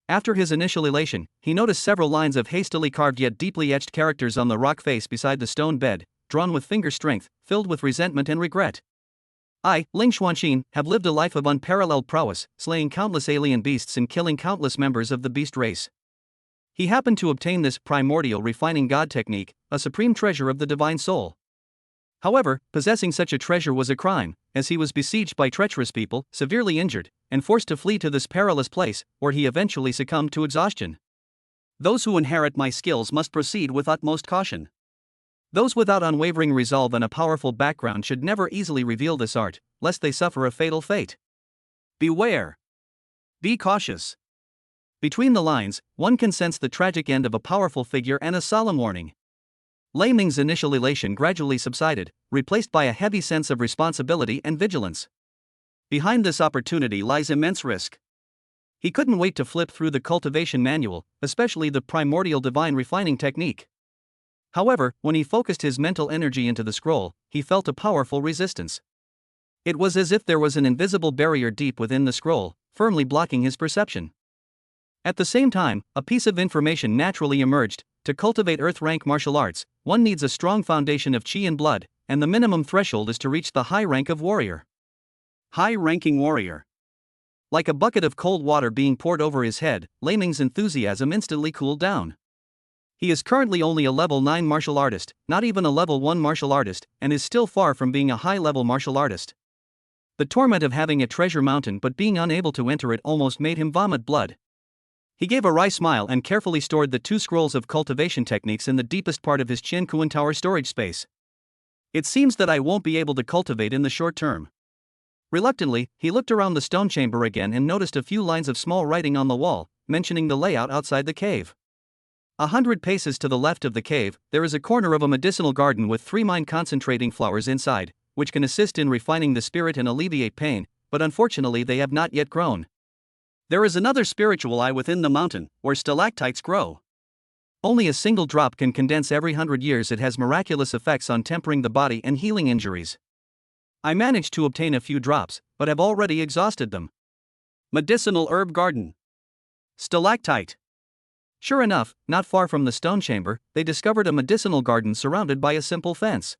After his initial elation, he noticed several lines of hastily carved yet deeply etched characters on the rock face beside the stone bed, drawn with finger strength, filled with resentment and regret. I, Ling Xuanxin, have lived a life of unparalleled prowess, slaying countless alien beasts and killing countless members of the beast race. He happened to obtain this primordial refining god technique, a supreme treasure of the divine soul. However, possessing such a treasure was a crime, as he was besieged by treacherous people, severely injured, and forced to flee to this perilous place, where he eventually succumbed to exhaustion. Those who inherit my skills must proceed with utmost caution. Those without unwavering resolve and a powerful background should never easily reveal this art, lest they suffer a fatal fate. Beware. Be cautious. Between the lines, one can sense the tragic end of a powerful figure and a solemn warning. Lei Ming's initial elation gradually subsided, replaced by a heavy sense of responsibility and vigilance. Behind this opportunity lies immense risk. He couldn't wait to flip through the cultivation manual, especially the primordial divine refining technique. However, when he focused his mental energy into the scroll, he felt a powerful resistance. It was as if there was an invisible barrier deep within the scroll, firmly blocking his perception. At the same time, a piece of information naturally emerged. To cultivate earth rank martial arts, one needs a strong foundation of qi and blood, and the minimum threshold is to reach the high rank of warrior. High ranking warrior. Like a bucket of cold water being poured over his head, Lei Ming's enthusiasm instantly cooled down. He is currently only a level 9 martial artist, not even a level 1 martial artist, and is still far from being a high-level martial artist. The torment of having a treasure mountain but being unable to enter it almost made him vomit blood. He gave a wry smile and carefully stored the 2 scrolls of cultivation techniques in the deepest part of his Qiankuan Tower storage space. It seems that I won't be able to cultivate in the short term. Reluctantly, he looked around the stone chamber again and noticed a few lines of small writing on the wall, mentioning the layout outside the cave. 100 paces to the left of the cave, there is a corner of a medicinal garden with 3 mind-concentrating flowers inside, which can assist in refining the spirit and alleviate pain, but unfortunately they have not yet grown. There is another spiritual eye within the mountain, where stalactites grow. Only a single drop can condense every 100 years. It has miraculous effects on tempering the body and healing injuries. I managed to obtain a few drops, but have already exhausted them. Medicinal herb garden. Stalactite. Sure enough, not far from the stone chamber, they discovered a medicinal garden surrounded by a simple fence.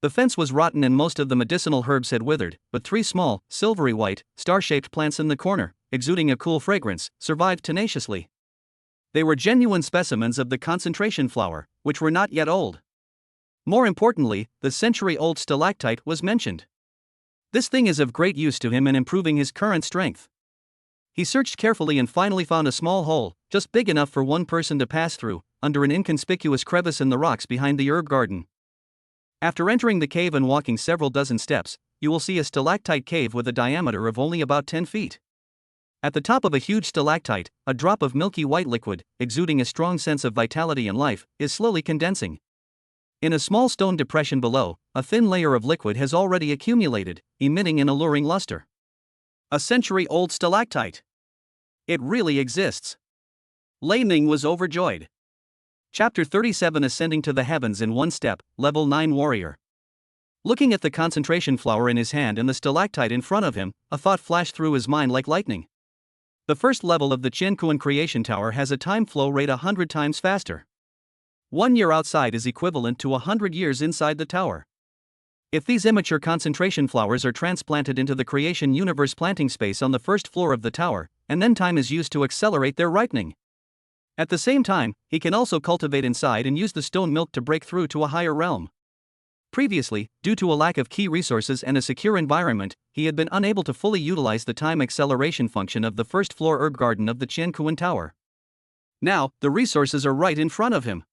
The fence was rotten and most of the medicinal herbs had withered, but 3 small, silvery white, star-shaped plants in the corner, exuding a cool fragrance, survived tenaciously. They were genuine specimens of the concentration flower, which were not yet old. More importantly, the century-old stalactite was mentioned. This thing is of great use to him in improving his current strength. He searched carefully and finally found a small hole, just big enough for one person to pass through, under an inconspicuous crevice in the rocks behind the herb garden. After entering the cave and walking several dozen steps, you will see a stalactite cave with a diameter of only about 10 feet. At the top of a huge stalactite, a drop of milky white liquid, exuding a strong sense of vitality and life, is slowly condensing. In a small stone depression below, a thin layer of liquid has already accumulated, emitting an alluring luster. A century-old stalactite. It really exists. Lei Ming was overjoyed. Chapter 37 Ascending to the Heavens in One Step, Level 9 Warrior. Looking at the concentration flower in his hand and the stalactite in front of him, a thought flashed through his mind like lightning. The first level of the Qiankuan Creation Tower has a time flow rate 100 times faster. 1 year outside is equivalent to 100 years inside the tower. If these immature concentration flowers are transplanted into the creation universe planting space on the first floor of the tower, and then time is used to accelerate their ripening. At the same time, he can also cultivate inside and use the stone milk to break through to a higher realm. Previously, due to a lack of key resources and a secure environment, he had been unable to fully utilize the time acceleration function of the first floor herb garden of the Qiankuan Tower. Now, the resources are right in front of him.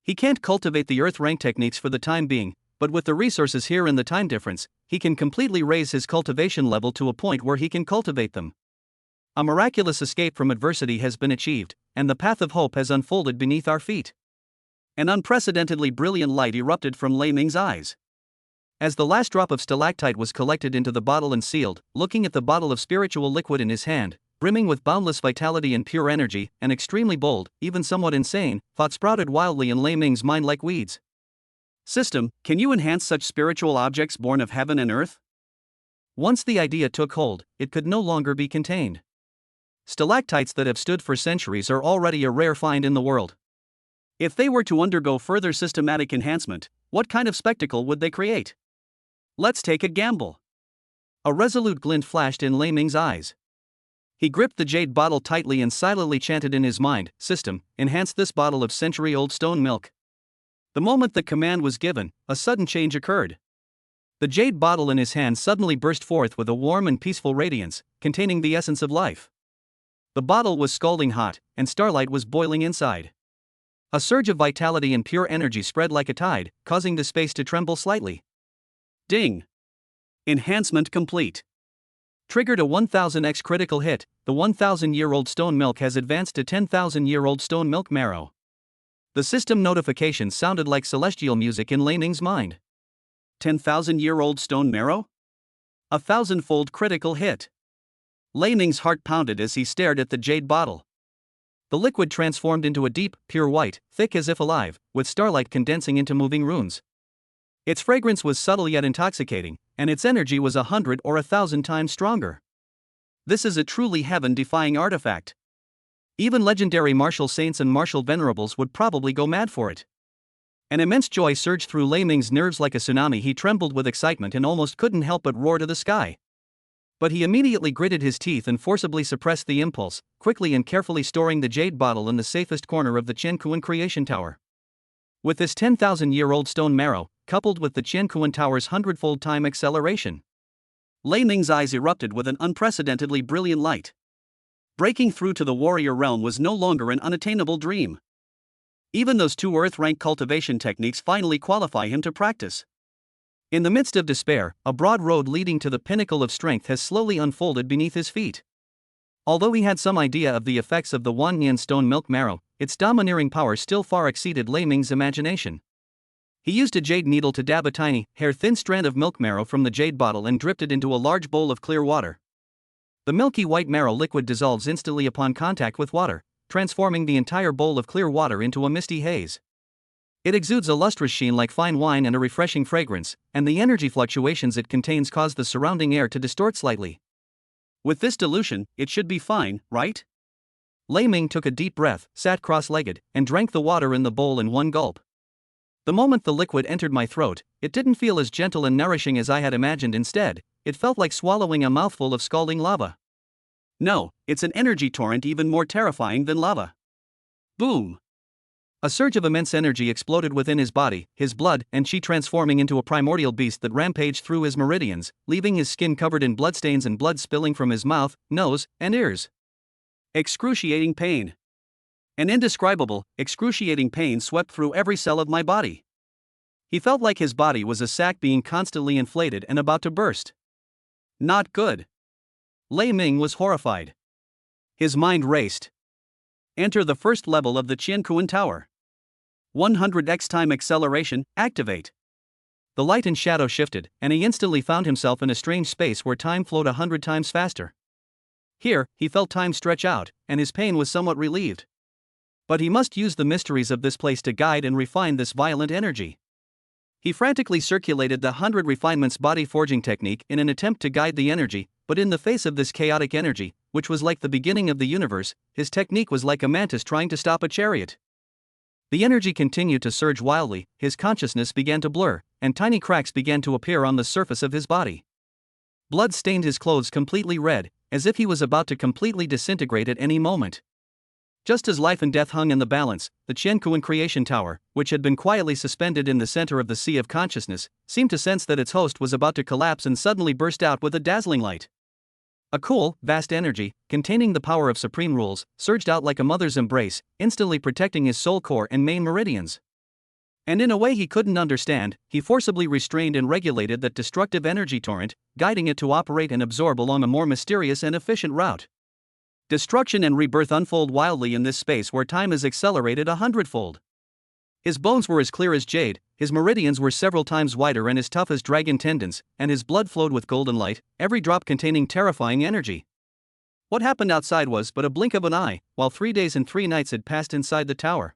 He can't cultivate the earth rank techniques for the time being, but with the resources here and the time difference, he can completely raise his cultivation level to a point where he can cultivate them. A miraculous escape from adversity has been achieved, and the path of hope has unfolded beneath our feet. An unprecedentedly brilliant light erupted from Lei Ming's eyes. As the last drop of stalactite was collected into the bottle and sealed, looking at the bottle of spiritual liquid in his hand, brimming with boundless vitality and pure energy, an extremely bold, even somewhat insane, thought sprouted wildly in Lei Ming's mind like weeds. System, can you enhance such spiritual objects born of heaven and earth? Once the idea took hold, it could no longer be contained. Stalactites that have stood for centuries are already a rare find in the world. If they were to undergo further systematic enhancement, what kind of spectacle would they create? Let's take a gamble. A resolute glint flashed in Lei Ming's eyes. He gripped the jade bottle tightly and silently chanted in his mind, "System, enhance this bottle of century-old stone milk." The moment the command was given, a sudden change occurred. The jade bottle in his hand suddenly burst forth with a warm and peaceful radiance, containing the essence of life. The bottle was scalding hot, and starlight was boiling inside. A surge of vitality and pure energy spread like a tide, causing the space to tremble slightly. Ding! Enhancement complete. Triggered a 1000x critical hit, the 1000-year-old stone milk has advanced to 10,000-year-old stone milk marrow. The system notification sounded like celestial music in Lei Ming's mind. 10,000-year-old stone marrow? A 1000-fold critical hit. Lei Ming's heart pounded as he stared at the jade bottle. The liquid transformed into a deep, pure white, thick as if alive, with starlight condensing into moving runes. Its fragrance was subtle yet intoxicating, and its energy was 100 or 1,000 times stronger. This is a truly heaven-defying artifact. Even legendary martial saints and martial venerables would probably go mad for it. An immense joy surged through Lei Ming's nerves like a tsunami. He trembled with excitement and almost couldn't help but roar to the sky. But he immediately gritted his teeth and forcibly suppressed the impulse, quickly and carefully storing the jade bottle in the safest corner of the Qiankuan creation tower. With this 10,000-year-old stone marrow, coupled with the Qiankuan tower's 100-fold time acceleration, Lei Ming's eyes erupted with an unprecedentedly brilliant light. Breaking through to the warrior realm was no longer an unattainable dream. Even those 2 Earth-rank cultivation techniques finally qualify him to practice. In the midst of despair, a broad road leading to the pinnacle of strength has slowly unfolded beneath his feet. Although he had some idea of the effects of the Wanyan stone milk marrow, its domineering power still far exceeded Lei Ming's imagination. He used a jade needle to dab a tiny, hair-thin strand of milk marrow from the jade bottle and dripped it into a large bowl of clear water. The milky white marrow liquid dissolves instantly upon contact with water, transforming the entire bowl of clear water into a misty haze. It exudes a lustrous sheen like fine wine and a refreshing fragrance, and the energy fluctuations it contains cause the surrounding air to distort slightly. With this dilution, it should be fine, right? Lei Ming took a deep breath, sat cross-legged, and drank the water in the bowl in one gulp. The moment the liquid entered my throat, it didn't feel as gentle and nourishing as I had imagined. Instead, it felt like swallowing a mouthful of scalding lava. No, it's an energy torrent even more terrifying than lava. Boom! A surge of immense energy exploded within his body, his blood and qi transforming into a primordial beast that rampaged through his meridians, leaving his skin covered in bloodstains and blood spilling from his mouth, nose, and ears. Excruciating pain. An indescribable, excruciating pain swept through every cell of my body. He felt like his body was a sack being constantly inflated and about to burst. Not good. Lei Ming was horrified. His mind raced. Enter the first level of the Qiankuan Tower. 100x time acceleration, activate. The light and shadow shifted, and he instantly found himself in a strange space where time flowed 100 times faster. Here, he felt time stretch out, and his pain was somewhat relieved. But he must use the mysteries of this place to guide and refine this violent energy. He frantically circulated the 100 refinements body forging technique in an attempt to guide the energy, but in the face of this chaotic energy, which was like the beginning of the universe, his technique was like a mantis trying to stop a chariot. The energy continued to surge wildly, his consciousness began to blur, and tiny cracks began to appear on the surface of his body. Blood stained his clothes completely red, as if he was about to completely disintegrate at any moment. Just as life and death hung in the balance, the Qiankuan creation tower, which had been quietly suspended in the center of the sea of consciousness, seemed to sense that its host was about to collapse and suddenly burst out with a dazzling light. A cool, vast energy, containing the power of supreme rules, surged out like a mother's embrace, instantly protecting his soul core and main meridians. And in a way he couldn't understand, he forcibly restrained and regulated that destructive energy torrent, guiding it to operate and absorb along a more mysterious and efficient route. Destruction and rebirth unfold wildly in this space where time is accelerated 100-fold. His bones were as clear as jade, his meridians were several times wider and as tough as dragon tendons, and his blood flowed with golden light, every drop containing terrifying energy. What happened outside was but a blink of an eye, while 3 days and 3 nights had passed inside the tower.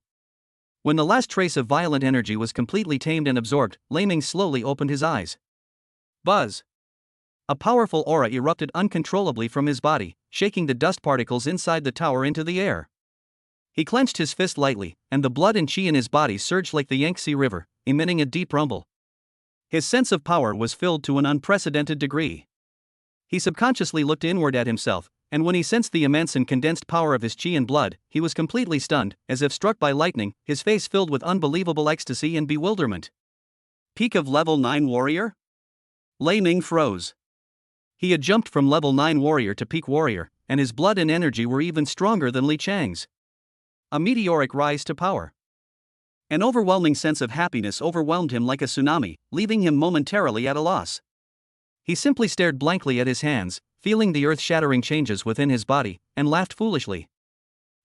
When the last trace of violent energy was completely tamed and absorbed, Lei Ming slowly opened his eyes. Buzz! A powerful aura erupted uncontrollably from his body, shaking the dust particles inside the tower into the air. He clenched his fist lightly, and the blood and qi in his body surged like the Yangtze River, emitting a deep rumble. His sense of power was filled to an unprecedented degree. He subconsciously looked inward at himself, and when he sensed the immense and condensed power of his qi and blood, he was completely stunned, as if struck by lightning, his face filled with unbelievable ecstasy and bewilderment. Peak of level 9 warrior? Lei Ming froze. He had jumped from level 9 warrior to peak warrior, and his blood and energy were even stronger than Li Chang's. A meteoric rise to power. An overwhelming sense of happiness overwhelmed him like a tsunami, leaving him momentarily at a loss. He simply stared blankly at his hands, feeling the earth-shattering changes within his body, and laughed foolishly.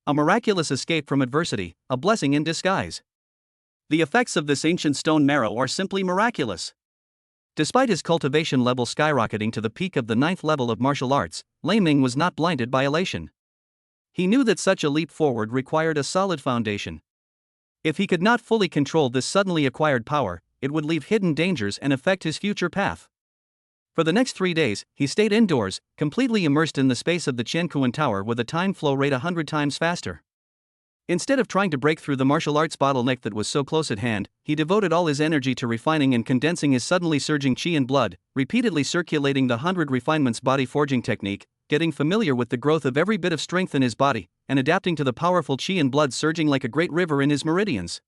A miraculous escape from adversity, a blessing in disguise. The effects of this ancient stone marrow are simply miraculous. Despite his cultivation level skyrocketing to the peak of the 9th level of martial arts, Lei Ming was not blinded by elation. He knew that such a leap forward required a solid foundation. If he could not fully control this suddenly acquired power, it would leave hidden dangers and affect his future path. For the next 3 days, he stayed indoors, completely immersed in the space of the Qiankuan Tower with a time flow rate 100 times faster. Instead of trying to break through the martial arts bottleneck that was so close at hand, he devoted all his energy to refining and condensing his suddenly surging chi and blood, repeatedly circulating the 100 refinements body forging technique, getting familiar with the growth of every bit of strength in his body, and adapting to the powerful chi and blood surging like a great river in his meridians.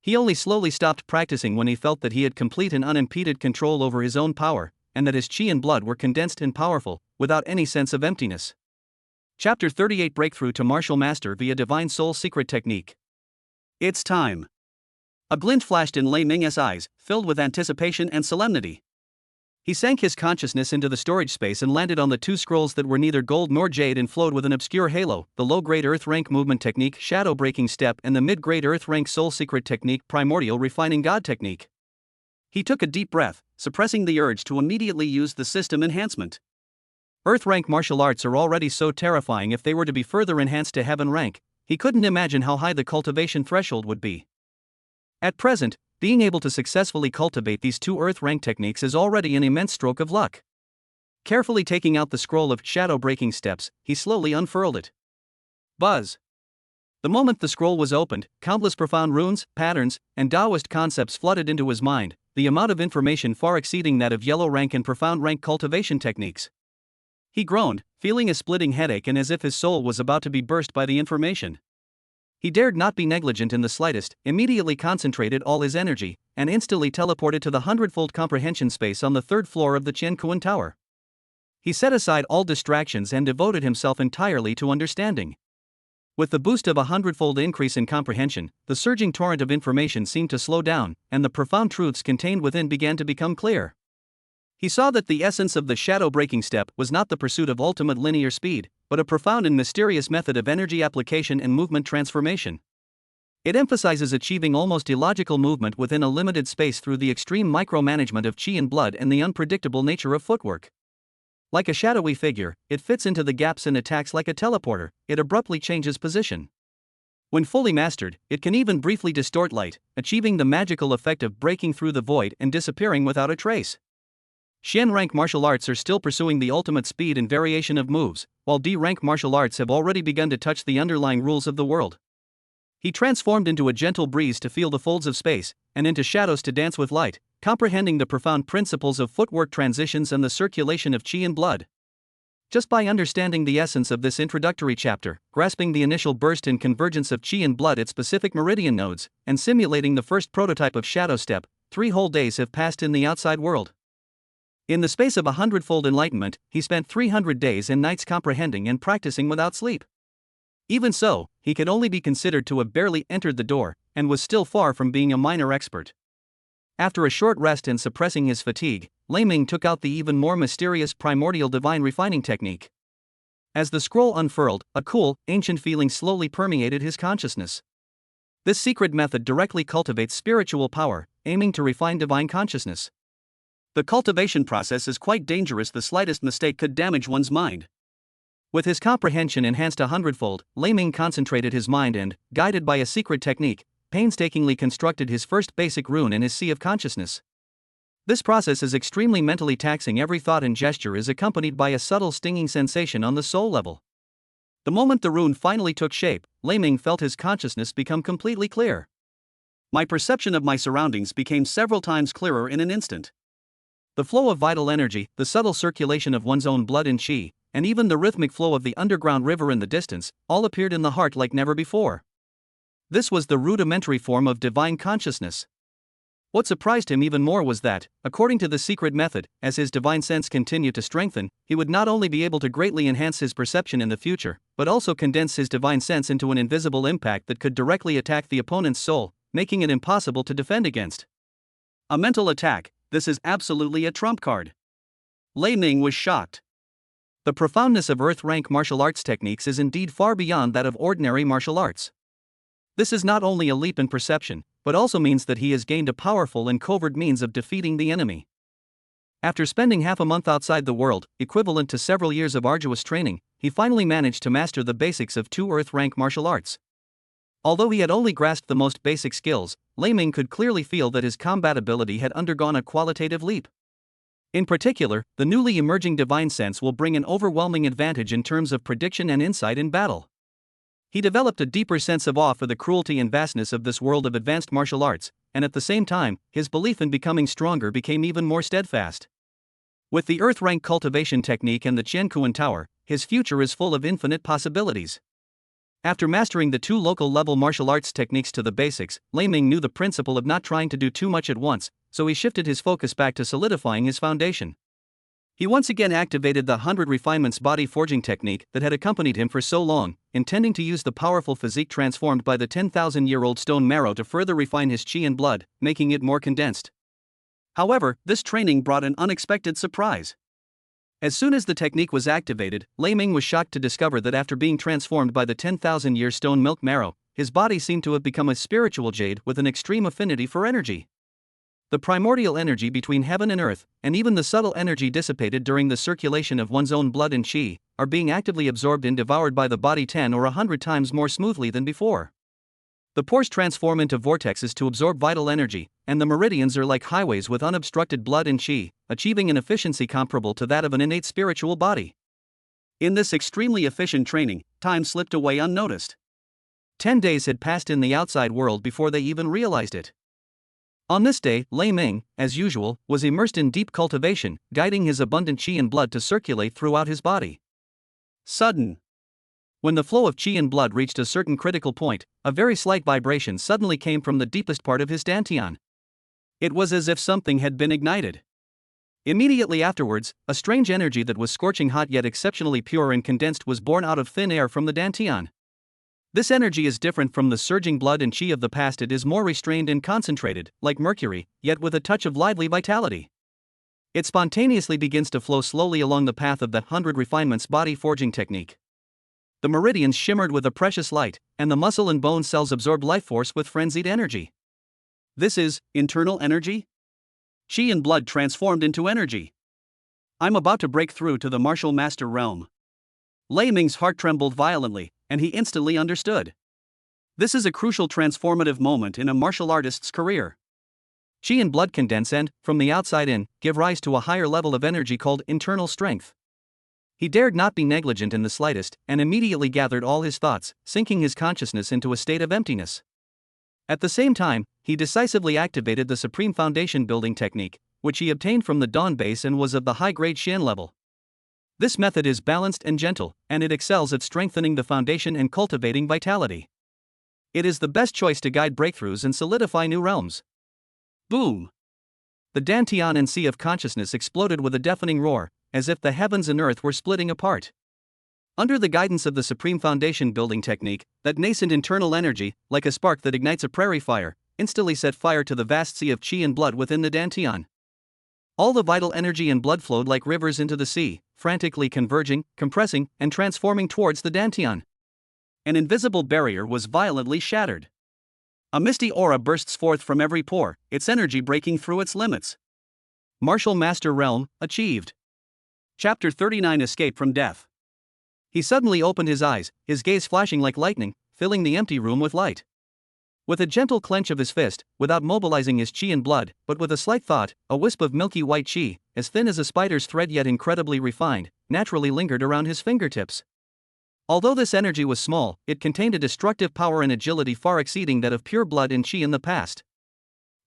He only slowly stopped practicing when he felt that he had complete and unimpeded control over his own power, and that his chi and blood were condensed and powerful, without any sense of emptiness. Chapter 38 Breakthrough to Martial Master via Divine Soul Secret Technique. It's time. A glint flashed in Lei Ming's eyes, filled with anticipation and solemnity. He sank his consciousness into the storage space and landed on the two scrolls that were neither gold nor jade and flowed with an obscure halo: the low-grade Earth Rank Movement Technique Shadow Breaking Step and the mid-grade Earth Rank Soul Secret Technique Primordial Refining God Technique. He took a deep breath, suppressing the urge to immediately use the system enhancement. Earth rank martial arts are already so terrifying. If they were to be further enhanced to heaven rank, he couldn't imagine how high the cultivation threshold would be. At present, being able to successfully cultivate these two earth rank techniques is already an immense stroke of luck. Carefully taking out the scroll of shadow breaking steps, he slowly unfurled it. Buzz! The moment the scroll was opened, countless profound runes, patterns, and Taoist concepts flooded into his mind, the amount of information far exceeding that of yellow rank and profound rank cultivation techniques. He groaned, feeling a splitting headache and as if his soul was about to be burst by the information. He dared not be negligent in the slightest, immediately concentrated all his energy, and instantly teleported to the 100-fold comprehension space on the third floor of the Chen Kuan Tower. He set aside all distractions and devoted himself entirely to understanding. With the boost of a 100-fold increase in comprehension, the surging torrent of information seemed to slow down, and the profound truths contained within began to become clear. He saw that the essence of the shadow-breaking step was not the pursuit of ultimate linear speed, but a profound and mysterious method of energy application and movement transformation. It emphasizes achieving almost illogical movement within a limited space through the extreme micromanagement of chi and blood and the unpredictable nature of footwork. Like a shadowy figure, it fits into the gaps and attacks like a teleporter. It abruptly changes position. When fully mastered, it can even briefly distort light, achieving the magical effect of breaking through the void and disappearing without a trace. Xian rank martial arts are still pursuing the ultimate speed and variation of moves, while D rank martial arts have already begun to touch the underlying rules of the world. He transformed into a gentle breeze to feel the folds of space, and into shadows to dance with light, comprehending the profound principles of footwork transitions and the circulation of chi and blood. Just by understanding the essence of this introductory chapter, grasping the initial burst and convergence of chi and blood at specific meridian nodes, and simulating the first prototype of shadow step, 3 whole days have passed in the outside world. In the space of 100-fold enlightenment, he spent 300 days and nights comprehending and practicing without sleep. Even so, he could only be considered to have barely entered the door, and was still far from being a minor expert. After a short rest and suppressing his fatigue, Lei Ming took out the even more mysterious primordial divine refining technique. As the scroll unfurled, a cool, ancient feeling slowly permeated his consciousness. This secret method directly cultivates spiritual power, aiming to refine divine consciousness. The cultivation process is quite dangerous. The slightest mistake could damage one's mind. With his comprehension enhanced 100-fold, Lei Ming concentrated his mind and, guided by a secret technique, painstakingly constructed his first basic rune in his sea of consciousness. This process is extremely mentally taxing. Every thought and gesture is accompanied by a subtle stinging sensation on the soul level. The moment the rune finally took shape, Lei Ming felt his consciousness become completely clear. My perception of my surroundings became several times clearer in an instant. The flow of vital energy, the subtle circulation of one's own blood and chi, and even the rhythmic flow of the underground river in the distance, all appeared in the heart like never before. This was the rudimentary form of divine consciousness. What surprised him even more was that, according to the secret method, as his divine sense continued to strengthen, he would not only be able to greatly enhance his perception in the future, but also condense his divine sense into an invisible impact that could directly attack the opponent's soul, making it impossible to defend against. A mental attack. This is absolutely a trump card. Lei Ming was shocked. The profoundness of earth rank martial arts techniques is indeed far beyond that of ordinary martial arts. This is not only a leap in perception, but also means that he has gained a powerful and covert means of defeating the enemy. After spending half a month outside the world, equivalent to several years of arduous training, he finally managed to master the basics of 2 earth rank martial arts. Although he had only grasped the most basic skills, Lei Ming could clearly feel that his combat ability had undergone a qualitative leap. In particular, the newly emerging divine sense will bring an overwhelming advantage in terms of prediction and insight in battle. He developed a deeper sense of awe for the cruelty and vastness of this world of advanced martial arts, and at the same time, his belief in becoming stronger became even more steadfast. With the Earth Rank cultivation technique and the Qiankuan Tower, his future is full of infinite possibilities. After mastering the 2 local-level martial arts techniques to the basics, Lei Ming knew the principle of not trying to do too much at once, so he shifted his focus back to solidifying his foundation. He once again activated the 100 refinements body forging technique that had accompanied him for so long, intending to use the powerful physique transformed by the 10,000-year-old stone marrow to further refine his qi and blood, making it more condensed. However, this training brought an unexpected surprise. As soon as the technique was activated, Lei Ming was shocked to discover that after being transformed by the 10,000-year stone milk marrow, his body seemed to have become a spiritual jade with an extreme affinity for energy. The primordial energy between heaven and earth, and even the subtle energy dissipated during the circulation of one's own blood and qi, are being actively absorbed and devoured by the body 10 or 100 times more smoothly than before. The pores transform into vortexes to absorb vital energy, and the meridians are like highways with unobstructed blood and qi, achieving an efficiency comparable to that of an innate spiritual body. In this extremely efficient training, time slipped away unnoticed. 10 days had passed in the outside world before they even realized it. On this day, Lei Ming, as usual, was immersed in deep cultivation, guiding his abundant qi and blood to circulate throughout his body. Sudden. When the flow of qi and blood reached a certain critical point, a very slight vibration suddenly came from the deepest part of his dantian. It was as if something had been ignited. Immediately afterwards, a strange energy that was scorching hot yet exceptionally pure and condensed was born out of thin air from the dantian. This energy is different from the surging blood and qi of the past. It is more restrained and concentrated, like mercury, yet with a touch of lively vitality. It spontaneously begins to flow slowly along the path of the 100 refinements body forging technique. The meridians shimmered with a precious light, and the muscle and bone cells absorbed life force with frenzied energy. This is internal energy? Qi and blood transformed into energy. I'm about to break through to the martial master realm. Lei Ming's heart trembled violently, and he instantly understood. This is a crucial transformative moment in a martial artist's career. Qi and blood condense and, from the outside in, give rise to a higher level of energy called internal strength. He dared not be negligent in the slightest, and immediately gathered all his thoughts, sinking his consciousness into a state of emptiness. At the same time, he decisively activated the Supreme Foundation building technique, which he obtained from the Dawn base and was of the high-grade Xian level. This method is balanced and gentle, and it excels at strengthening the foundation and cultivating vitality. It is the best choice to guide breakthroughs and solidify new realms. Boom! The dantian and sea of consciousness exploded with a deafening roar, as if the heavens and earth were splitting apart. Under the guidance of the Supreme Foundation building technique, that nascent internal energy, like a spark that ignites a prairie fire, instantly set fire to the vast sea of qi and blood within the dantian. All the vital energy and blood flowed like rivers into the sea, frantically converging, compressing, and transforming towards the dantian. An invisible barrier was violently shattered. A misty aura bursts forth from every pore, its energy breaking through its limits. Martial Master Realm, achieved. Chapter 39 Escape from Death. He suddenly opened his eyes, his gaze flashing like lightning, filling the empty room with light. With a gentle clench of his fist, without mobilizing his qi and blood, but with a slight thought, a wisp of milky white qi, as thin as a spider's thread yet incredibly refined, naturally lingered around his fingertips. Although this energy was small, it contained a destructive power and agility far exceeding that of pure blood and qi in the past.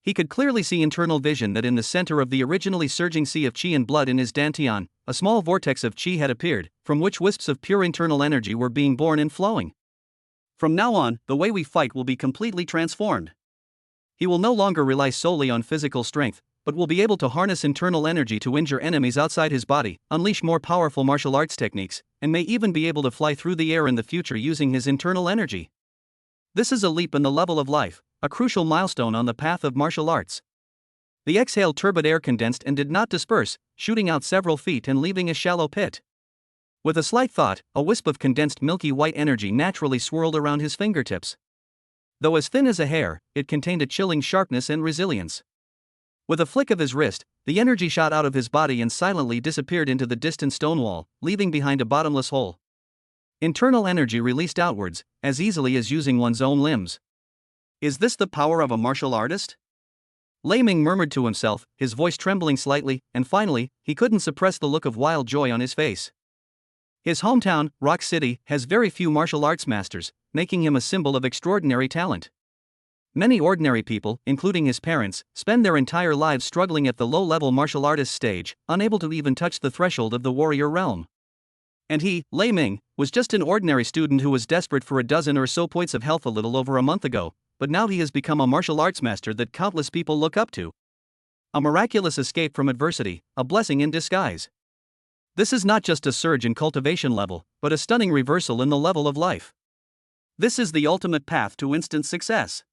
He could clearly see internal vision that in the center of the originally surging sea of qi and blood in his dantian, a small vortex of qi had appeared, from which wisps of pure internal energy were being born and flowing. From now on, the way we fight will be completely transformed. He will no longer rely solely on physical strength, but will be able to harness internal energy to injure enemies outside his body, unleash more powerful martial arts techniques, and may even be able to fly through the air in the future using his internal energy. This is a leap in the level of life, a crucial milestone on the path of martial arts. The exhaled turbid air condensed and did not disperse, shooting out several feet and leaving a shallow pit. With a slight thought, a wisp of condensed milky white energy naturally swirled around his fingertips. Though as thin as a hair, it contained a chilling sharpness and resilience. With a flick of his wrist, the energy shot out of his body and silently disappeared into the distant stone wall, leaving behind a bottomless hole. Internal energy released outwards, as easily as using one's own limbs. Is this the power of a martial artist? Lei Ming murmured to himself, his voice trembling slightly, and finally, he couldn't suppress the look of wild joy on his face. His hometown, Rock City, has very few martial arts masters, making him a symbol of extraordinary talent. Many ordinary people, including his parents, spend their entire lives struggling at the low-level martial artist stage, unable to even touch the threshold of the warrior realm. And he, Lei Ming, was just an ordinary student who was desperate for a dozen or so points of health a little over a month ago, but now he has become a martial arts master that countless people look up to. A miraculous escape from adversity, a blessing in disguise. This is not just a surge in cultivation level, but a stunning reversal in the level of life. This is the ultimate path to instant success.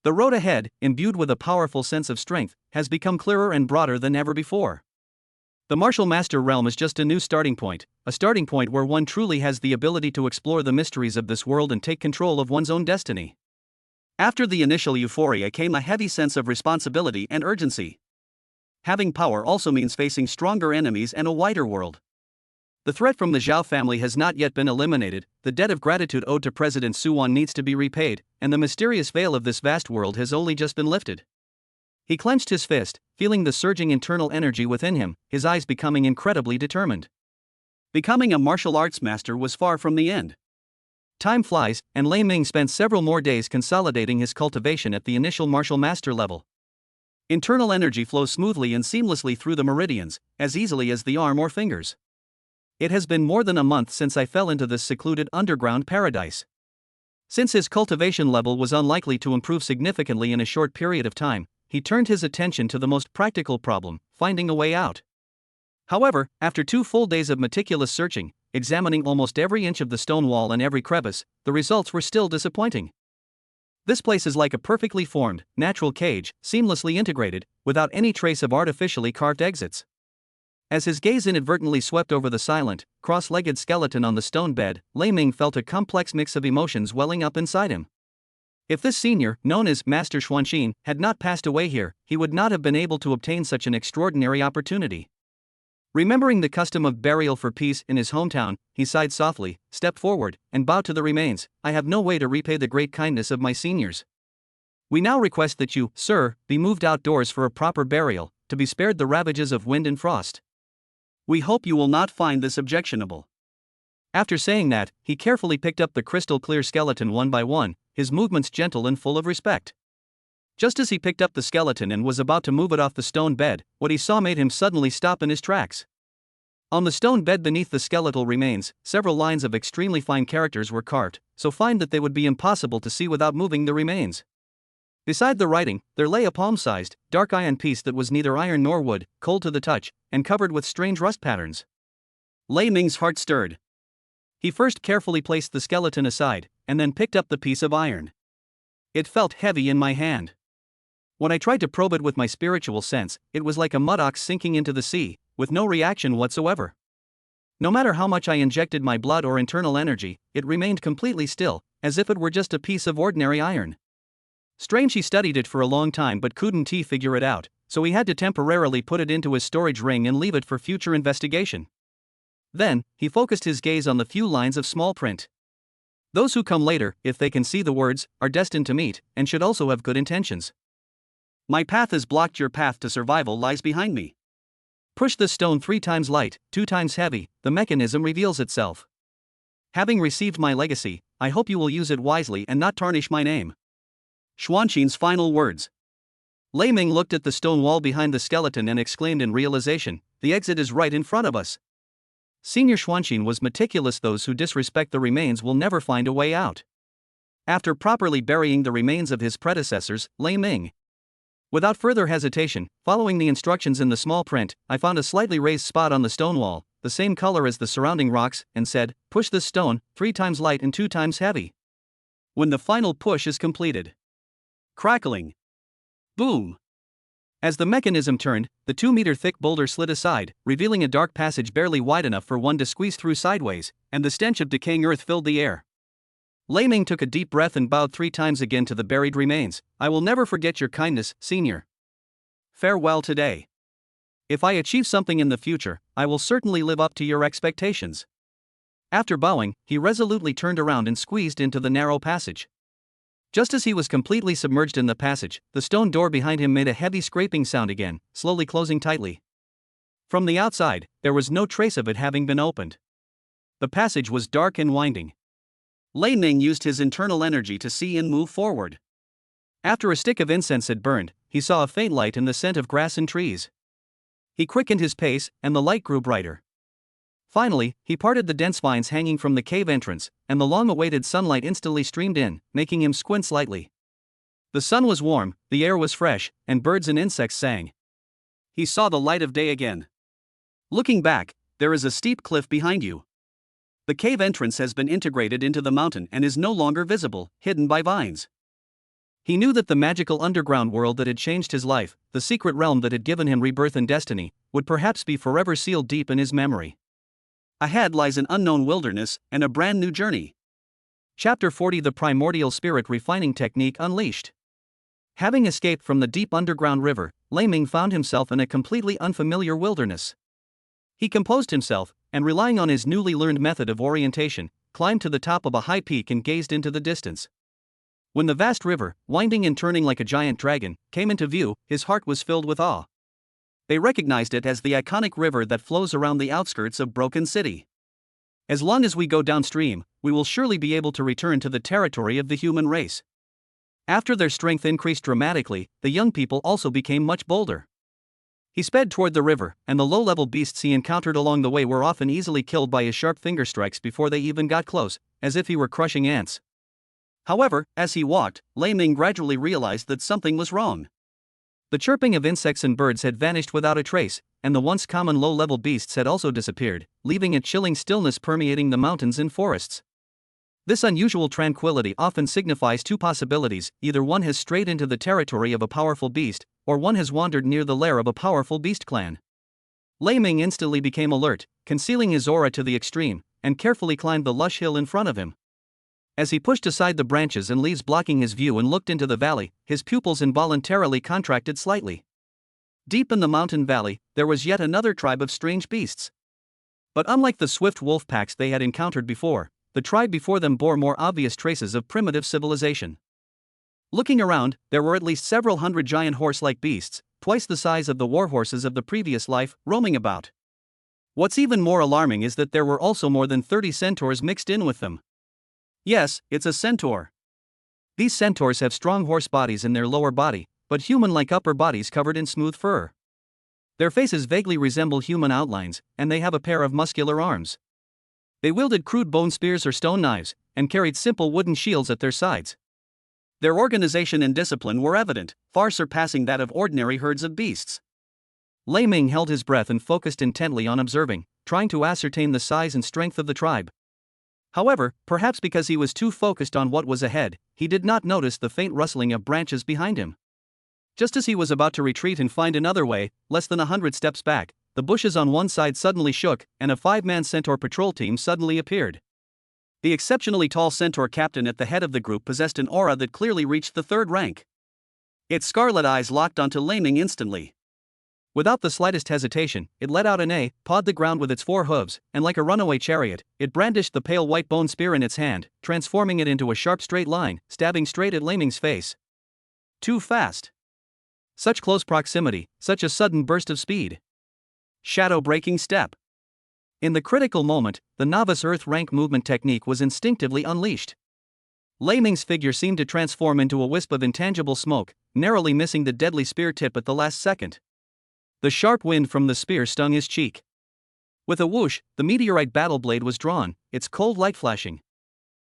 The road ahead, imbued with a powerful sense of strength, has become clearer and broader than ever before. The martial master realm is just a new starting point, a starting point where one truly has the ability to explore the mysteries of this world and take control of one's own destiny. After the initial euphoria came a heavy sense of responsibility and urgency. Having power also means facing stronger enemies and a wider world. The threat from the Zhao family has not yet been eliminated, the debt of gratitude owed to President Suwan needs to be repaid, and the mysterious veil of this vast world has only just been lifted. He clenched his fist, feeling the surging internal energy within him, his eyes becoming incredibly determined. Becoming a martial arts master was far from the end. Time flies, and Lei Ming spent several more days consolidating his cultivation at the initial martial master level. Internal energy flows smoothly and seamlessly through the meridians, as easily as the arm or fingers. It has been more than a month since I fell into this secluded underground paradise. Since his cultivation level was unlikely to improve significantly in a short period of time, he turned his attention to the most practical problem, finding a way out. However, after 2 full days of meticulous searching, examining almost every inch of the stone wall and every crevice, the results were still disappointing. This place is like a perfectly formed, natural cage, seamlessly integrated, without any trace of artificially carved exits. As his gaze inadvertently swept over the silent, cross-legged skeleton on the stone bed, Lei Ming felt a complex mix of emotions welling up inside him. If this senior, known as Master Xuanxin, had not passed away here, he would not have been able to obtain such an extraordinary opportunity. Remembering the custom of burial for peace in his hometown, he sighed softly, stepped forward, and bowed to the remains. I have no way to repay the great kindness of my seniors. We now request that you, sir, be moved outdoors for a proper burial, to be spared the ravages of wind and frost. We hope you will not find this objectionable. After saying that, he carefully picked up the crystal-clear skeleton one by one, his movements gentle and full of respect. Just as he picked up the skeleton and was about to move it off the stone bed, what he saw made him suddenly stop in his tracks. On the stone bed beneath the skeletal remains, several lines of extremely fine characters were carved, so fine that they would be impossible to see without moving the remains. Beside the writing, there lay a palm-sized, dark iron piece that was neither iron nor wood, cold to the touch, and covered with strange rust patterns. Lei Ming's heart stirred. He first carefully placed the skeleton aside, and then picked up the piece of iron. It felt heavy in my hand. When I tried to probe it with my spiritual sense, it was like a mud ox sinking into the sea, with no reaction whatsoever. No matter how much I injected my blood or internal energy, it remained completely still, as if it were just a piece of ordinary iron. Strange, he studied it for a long time but couldn't figure it out, so he had to temporarily put it into his storage ring and leave it for future investigation. Then, he focused his gaze on the few lines of small print. Those who come later, if they can see the words, are destined to meet, and should also have good intentions. My path is blocked, your path to survival lies behind me. Push this stone 3 times light, 2 times heavy, the mechanism reveals itself. Having received my legacy, I hope you will use it wisely and not tarnish my name. Xuanxin's final words. Lei Ming looked at the stone wall behind the skeleton and exclaimed in realization, the exit is right in front of us. Senior Xuanxin was meticulous. Those who disrespect the remains will never find a way out. After properly burying the remains of his predecessors, Lei Ming. Without further hesitation, following the instructions in the small print, I found a slightly raised spot on the stone wall, the same color as the surrounding rocks, and said, push this stone, 3 times light and 2 times heavy. When the final push is completed. Crackling. Boom. As the mechanism turned, the 2-meter-thick boulder slid aside, revealing a dark passage barely wide enough for one to squeeze through sideways, and the stench of decaying earth filled the air. Lei Ming took a deep breath and bowed 3 times again to the buried remains. I will never forget your kindness, senior. Farewell today. If I achieve something in the future, I will certainly live up to your expectations. After bowing, he resolutely turned around and squeezed into the narrow passage. Just as he was completely submerged in the passage, the stone door behind him made a heavy scraping sound again, slowly closing tightly. From the outside, there was no trace of it having been opened. The passage was dark and winding. Lei Ming used his internal energy to see and move forward. After a stick of incense had burned, he saw a faint light in the scent of grass and trees. He quickened his pace, and the light grew brighter. Finally, he parted the dense vines hanging from the cave entrance, and the long-awaited sunlight instantly streamed in, making him squint slightly. The sun was warm, the air was fresh, and birds and insects sang. He saw the light of day again. Looking back, there is a steep cliff behind you. The cave entrance has been integrated into the mountain and is no longer visible, hidden by vines. He knew that the magical underground world that had changed his life, the secret realm that had given him rebirth and destiny, would perhaps be forever sealed deep in his memory. Ahead lies an unknown wilderness and a brand new journey. Chapter 40: The Primordial Spirit Refining Technique Unleashed. Having escaped from the deep underground river, Lei Ming found himself in a completely unfamiliar wilderness. He composed himself, and relying on his newly learned method of orientation, climbed to the top of a high peak and gazed into the distance. When the vast river, winding and turning like a giant dragon, came into view, his heart was filled with awe. They recognized it as the iconic river that flows around the outskirts of Broken City. As long as we go downstream, we will surely be able to return to the territory of the human race. After their strength increased dramatically, the young people also became much bolder. He sped toward the river, and the low-level beasts he encountered along the way were often easily killed by his sharp finger strikes before they even got close, as if he were crushing ants. However, as he walked, Lei Ming gradually realized that something was wrong. The chirping of insects and birds had vanished without a trace, and the once common low-level beasts had also disappeared, leaving a chilling stillness permeating the mountains and forests. This unusual tranquility often signifies two possibilities: either one has strayed into the territory of a powerful beast, or one has wandered near the lair of a powerful beast clan. Lei Ming instantly became alert, concealing his aura to the extreme, and carefully climbed the lush hill in front of him. As he pushed aside the branches and leaves blocking his view and looked into the valley, his pupils involuntarily contracted slightly. Deep in the mountain valley, there was yet another tribe of strange beasts. But unlike the swift wolf packs they had encountered before, the tribe before them bore more obvious traces of primitive civilization. Looking around, there were at least several hundred giant horse-like beasts, twice the size of the warhorses of the previous life, roaming about. What's even more alarming is that there were also more than 30 centaurs mixed in with them. Yes, it's a centaur. These centaurs have strong horse bodies in their lower body, but human-like upper bodies covered in smooth fur. Their faces vaguely resemble human outlines, and they have a pair of muscular arms. They wielded crude bone spears or stone knives, and carried simple wooden shields at their sides. Their organization and discipline were evident, far surpassing that of ordinary herds of beasts. Lei Ming held his breath and focused intently on observing, trying to ascertain the size and strength of the tribe. However, perhaps because he was too focused on what was ahead, he did not notice the faint rustling of branches behind him. Just as he was about to retreat and find another way, less than 100 steps back, the bushes on one side suddenly shook, and a 5-man centaur patrol team suddenly appeared. The exceptionally tall centaur captain at the head of the group possessed an aura that clearly reached the 3rd rank. Its scarlet eyes locked onto Lei Ming instantly. Without the slightest hesitation, it let out an A, pawed the ground with its 4 hooves, and like a runaway chariot, it brandished the pale white bone spear in its hand, transforming it into a sharp straight line, stabbing straight at Lei Ming's face. Too fast. Such close proximity, such a sudden burst of speed. Shadow-breaking step. In the critical moment, the novice Earth rank movement technique was instinctively unleashed. Lei Ming's figure seemed to transform into a wisp of intangible smoke, narrowly missing the deadly spear tip at the last second. The sharp wind from the spear stung his cheek. With a whoosh, the meteorite battle blade was drawn, its cold light flashing.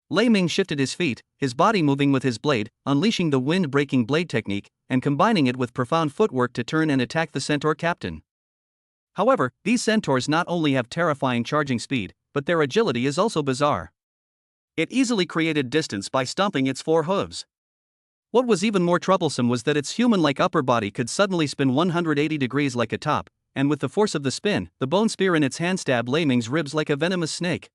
Lei Ming shifted his feet, his body moving with his blade, unleashing the wind-breaking blade technique, and combining it with profound footwork to turn and attack the centaur captain. However, these centaurs not only have terrifying charging speed, but their agility is also bizarre. It easily created distance by stomping its 4 hooves. What was even more troublesome was that its human-like upper body could suddenly spin 180 degrees like a top, and with the force of the spin, the bone spear in its hand stabbed Lei Ming's ribs like a venomous snake.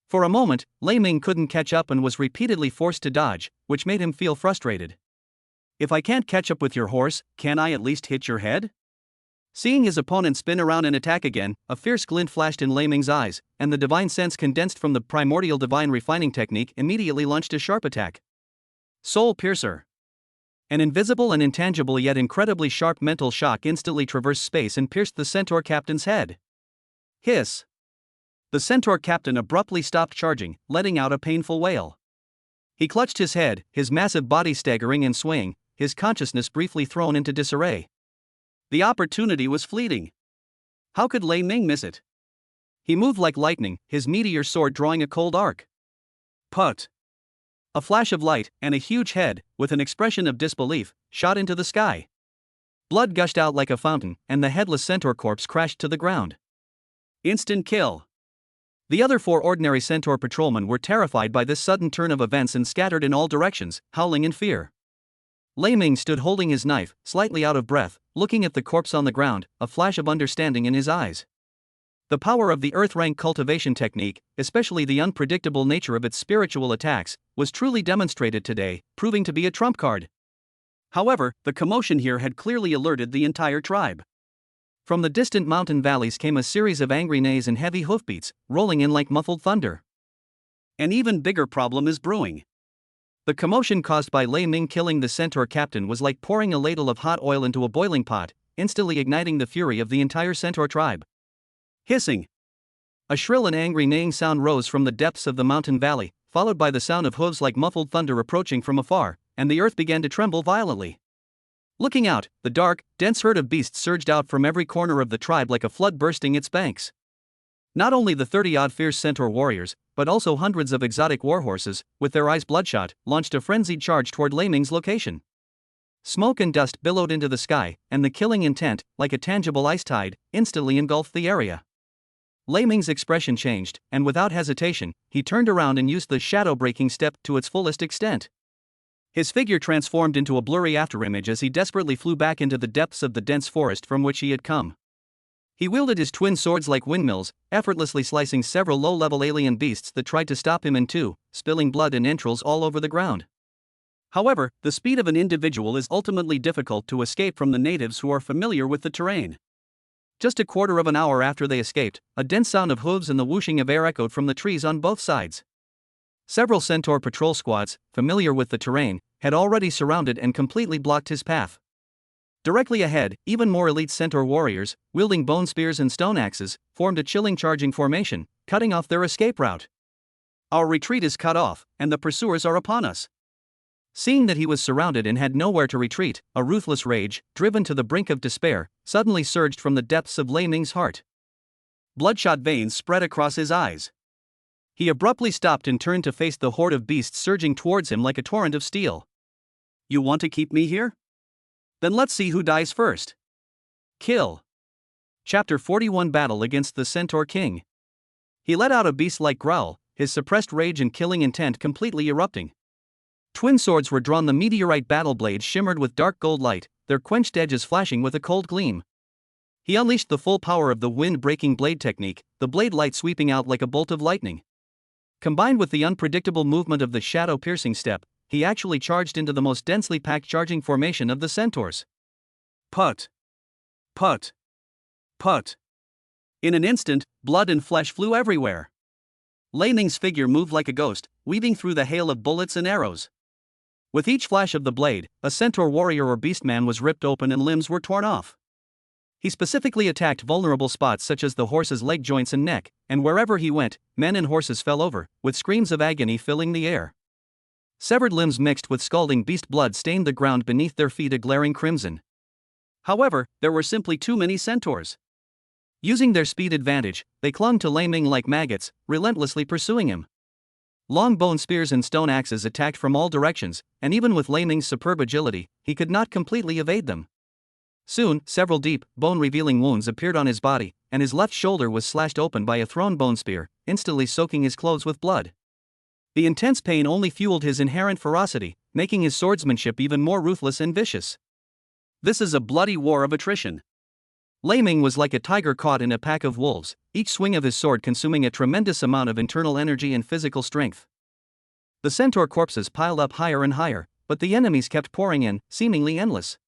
For a moment, Lei Ming couldn't catch up and was repeatedly forced to dodge, which made him feel frustrated. If I can't catch up with your horse, can I at least hit your head? Seeing his opponent spin around and attack again, a fierce glint flashed in Lei Ming's eyes, and the divine sense condensed from the primordial divine refining technique immediately launched a sharp attack. Soul Piercer. An invisible and intangible yet incredibly sharp mental shock instantly traversed space and pierced the centaur captain's head. Hiss. The centaur captain abruptly stopped charging, letting out a painful wail. He clutched his head, his massive body staggering and swaying, his consciousness briefly thrown into disarray. The opportunity was fleeting. How could Lei Ming miss it? He moved like lightning, his meteor sword drawing a cold arc. Put! A flash of light, and a huge head, with an expression of disbelief, shot into the sky. Blood gushed out like a fountain, and the headless centaur corpse crashed to the ground. Instant kill. The other 4 ordinary centaur patrolmen were terrified by this sudden turn of events and scattered in all directions, howling in fear. Lei Ming stood holding his knife, slightly out of breath, looking at the corpse on the ground, a flash of understanding in his eyes. The power of the earth-rank cultivation technique, especially the unpredictable nature of its spiritual attacks, was truly demonstrated today, proving to be a trump card. However, the commotion here had clearly alerted the entire tribe. From the distant mountain valleys came a series of angry neighs and heavy hoofbeats, rolling in like muffled thunder. An even bigger problem is brewing. The commotion caused by Lei Ming killing the centaur captain was like pouring a ladle of hot oil into a boiling pot, instantly igniting the fury of the entire centaur tribe. Hissing. A shrill and angry neighing sound rose from the depths of the mountain valley, followed by the sound of hooves like muffled thunder approaching from afar, and the earth began to tremble violently. Looking out, the dark, dense herd of beasts surged out from every corner of the tribe like a flood bursting its banks. Not only the 30-odd fierce centaur warriors, but also hundreds of exotic warhorses, with their eyes bloodshot, launched a frenzied charge toward Lei Ming's location. Smoke and dust billowed into the sky, and the killing intent, like a tangible ice tide, instantly engulfed the area. Lei Ming's expression changed, and without hesitation, he turned around and used the shadow-breaking step to its fullest extent. His figure transformed into a blurry afterimage as he desperately flew back into the depths of the dense forest from which he had come. He wielded his twin swords like windmills, effortlessly slicing several low-level alien beasts that tried to stop him in two, spilling blood and entrails all over the ground. However, the speed of an individual is ultimately difficult to escape from the natives who are familiar with the terrain. Just a quarter of an hour after they escaped, a dense sound of hooves and the whooshing of air echoed from the trees on both sides. Several centaur patrol squads, familiar with the terrain, had already surrounded and completely blocked his path. Directly ahead, even more elite centaur warriors, wielding bone spears and stone axes, formed a chilling charging formation, cutting off their escape route. Our retreat is cut off, and the pursuers are upon us. Seeing that he was surrounded and had nowhere to retreat, a ruthless rage, driven to the brink of despair, suddenly surged from the depths of Lei Ming's heart. Bloodshot veins spread across his eyes. He abruptly stopped and turned to face the horde of beasts surging towards him like a torrent of steel. "You want to keep me here? Then let's see who dies first." Kill. Chapter 41 Battle against the Centaur King. He let out a beast-like growl, his suppressed rage and killing intent completely erupting. Twin swords were drawn, the meteorite battle blades shimmered with dark gold light, their quenched edges flashing with a cold gleam. He unleashed the full power of the wind-breaking blade technique, the blade light sweeping out like a bolt of lightning. Combined with the unpredictable movement of the shadow-piercing step, he actually charged into the most densely packed charging formation of the centaurs. Put! Put! Put! In an instant, blood and flesh flew everywhere. Lei Ming's figure moved like a ghost, weaving through the hail of bullets and arrows. With each flash of the blade, a centaur warrior or beastman was ripped open and limbs were torn off. He specifically attacked vulnerable spots such as the horse's leg joints and neck, and wherever he went, men and horses fell over, with screams of agony filling the air. Severed limbs mixed with scalding beast blood stained the ground beneath their feet a glaring crimson. However, there were simply too many centaurs. Using their speed advantage, they clung to Lei Ming like maggots, relentlessly pursuing him. Long bone spears and stone axes attacked from all directions, and even with Lei Ming's superb agility, he could not completely evade them. Soon, several deep, bone-revealing wounds appeared on his body, and his left shoulder was slashed open by a thrown bone spear, instantly soaking his clothes with blood. The intense pain only fueled his inherent ferocity, making his swordsmanship even more ruthless and vicious. This is a bloody war of attrition. Lei Ming was like a tiger caught in a pack of wolves, each swing of his sword consuming a tremendous amount of internal energy and physical strength. The centaur corpses piled up higher and higher, but the enemies kept pouring in, seemingly endless.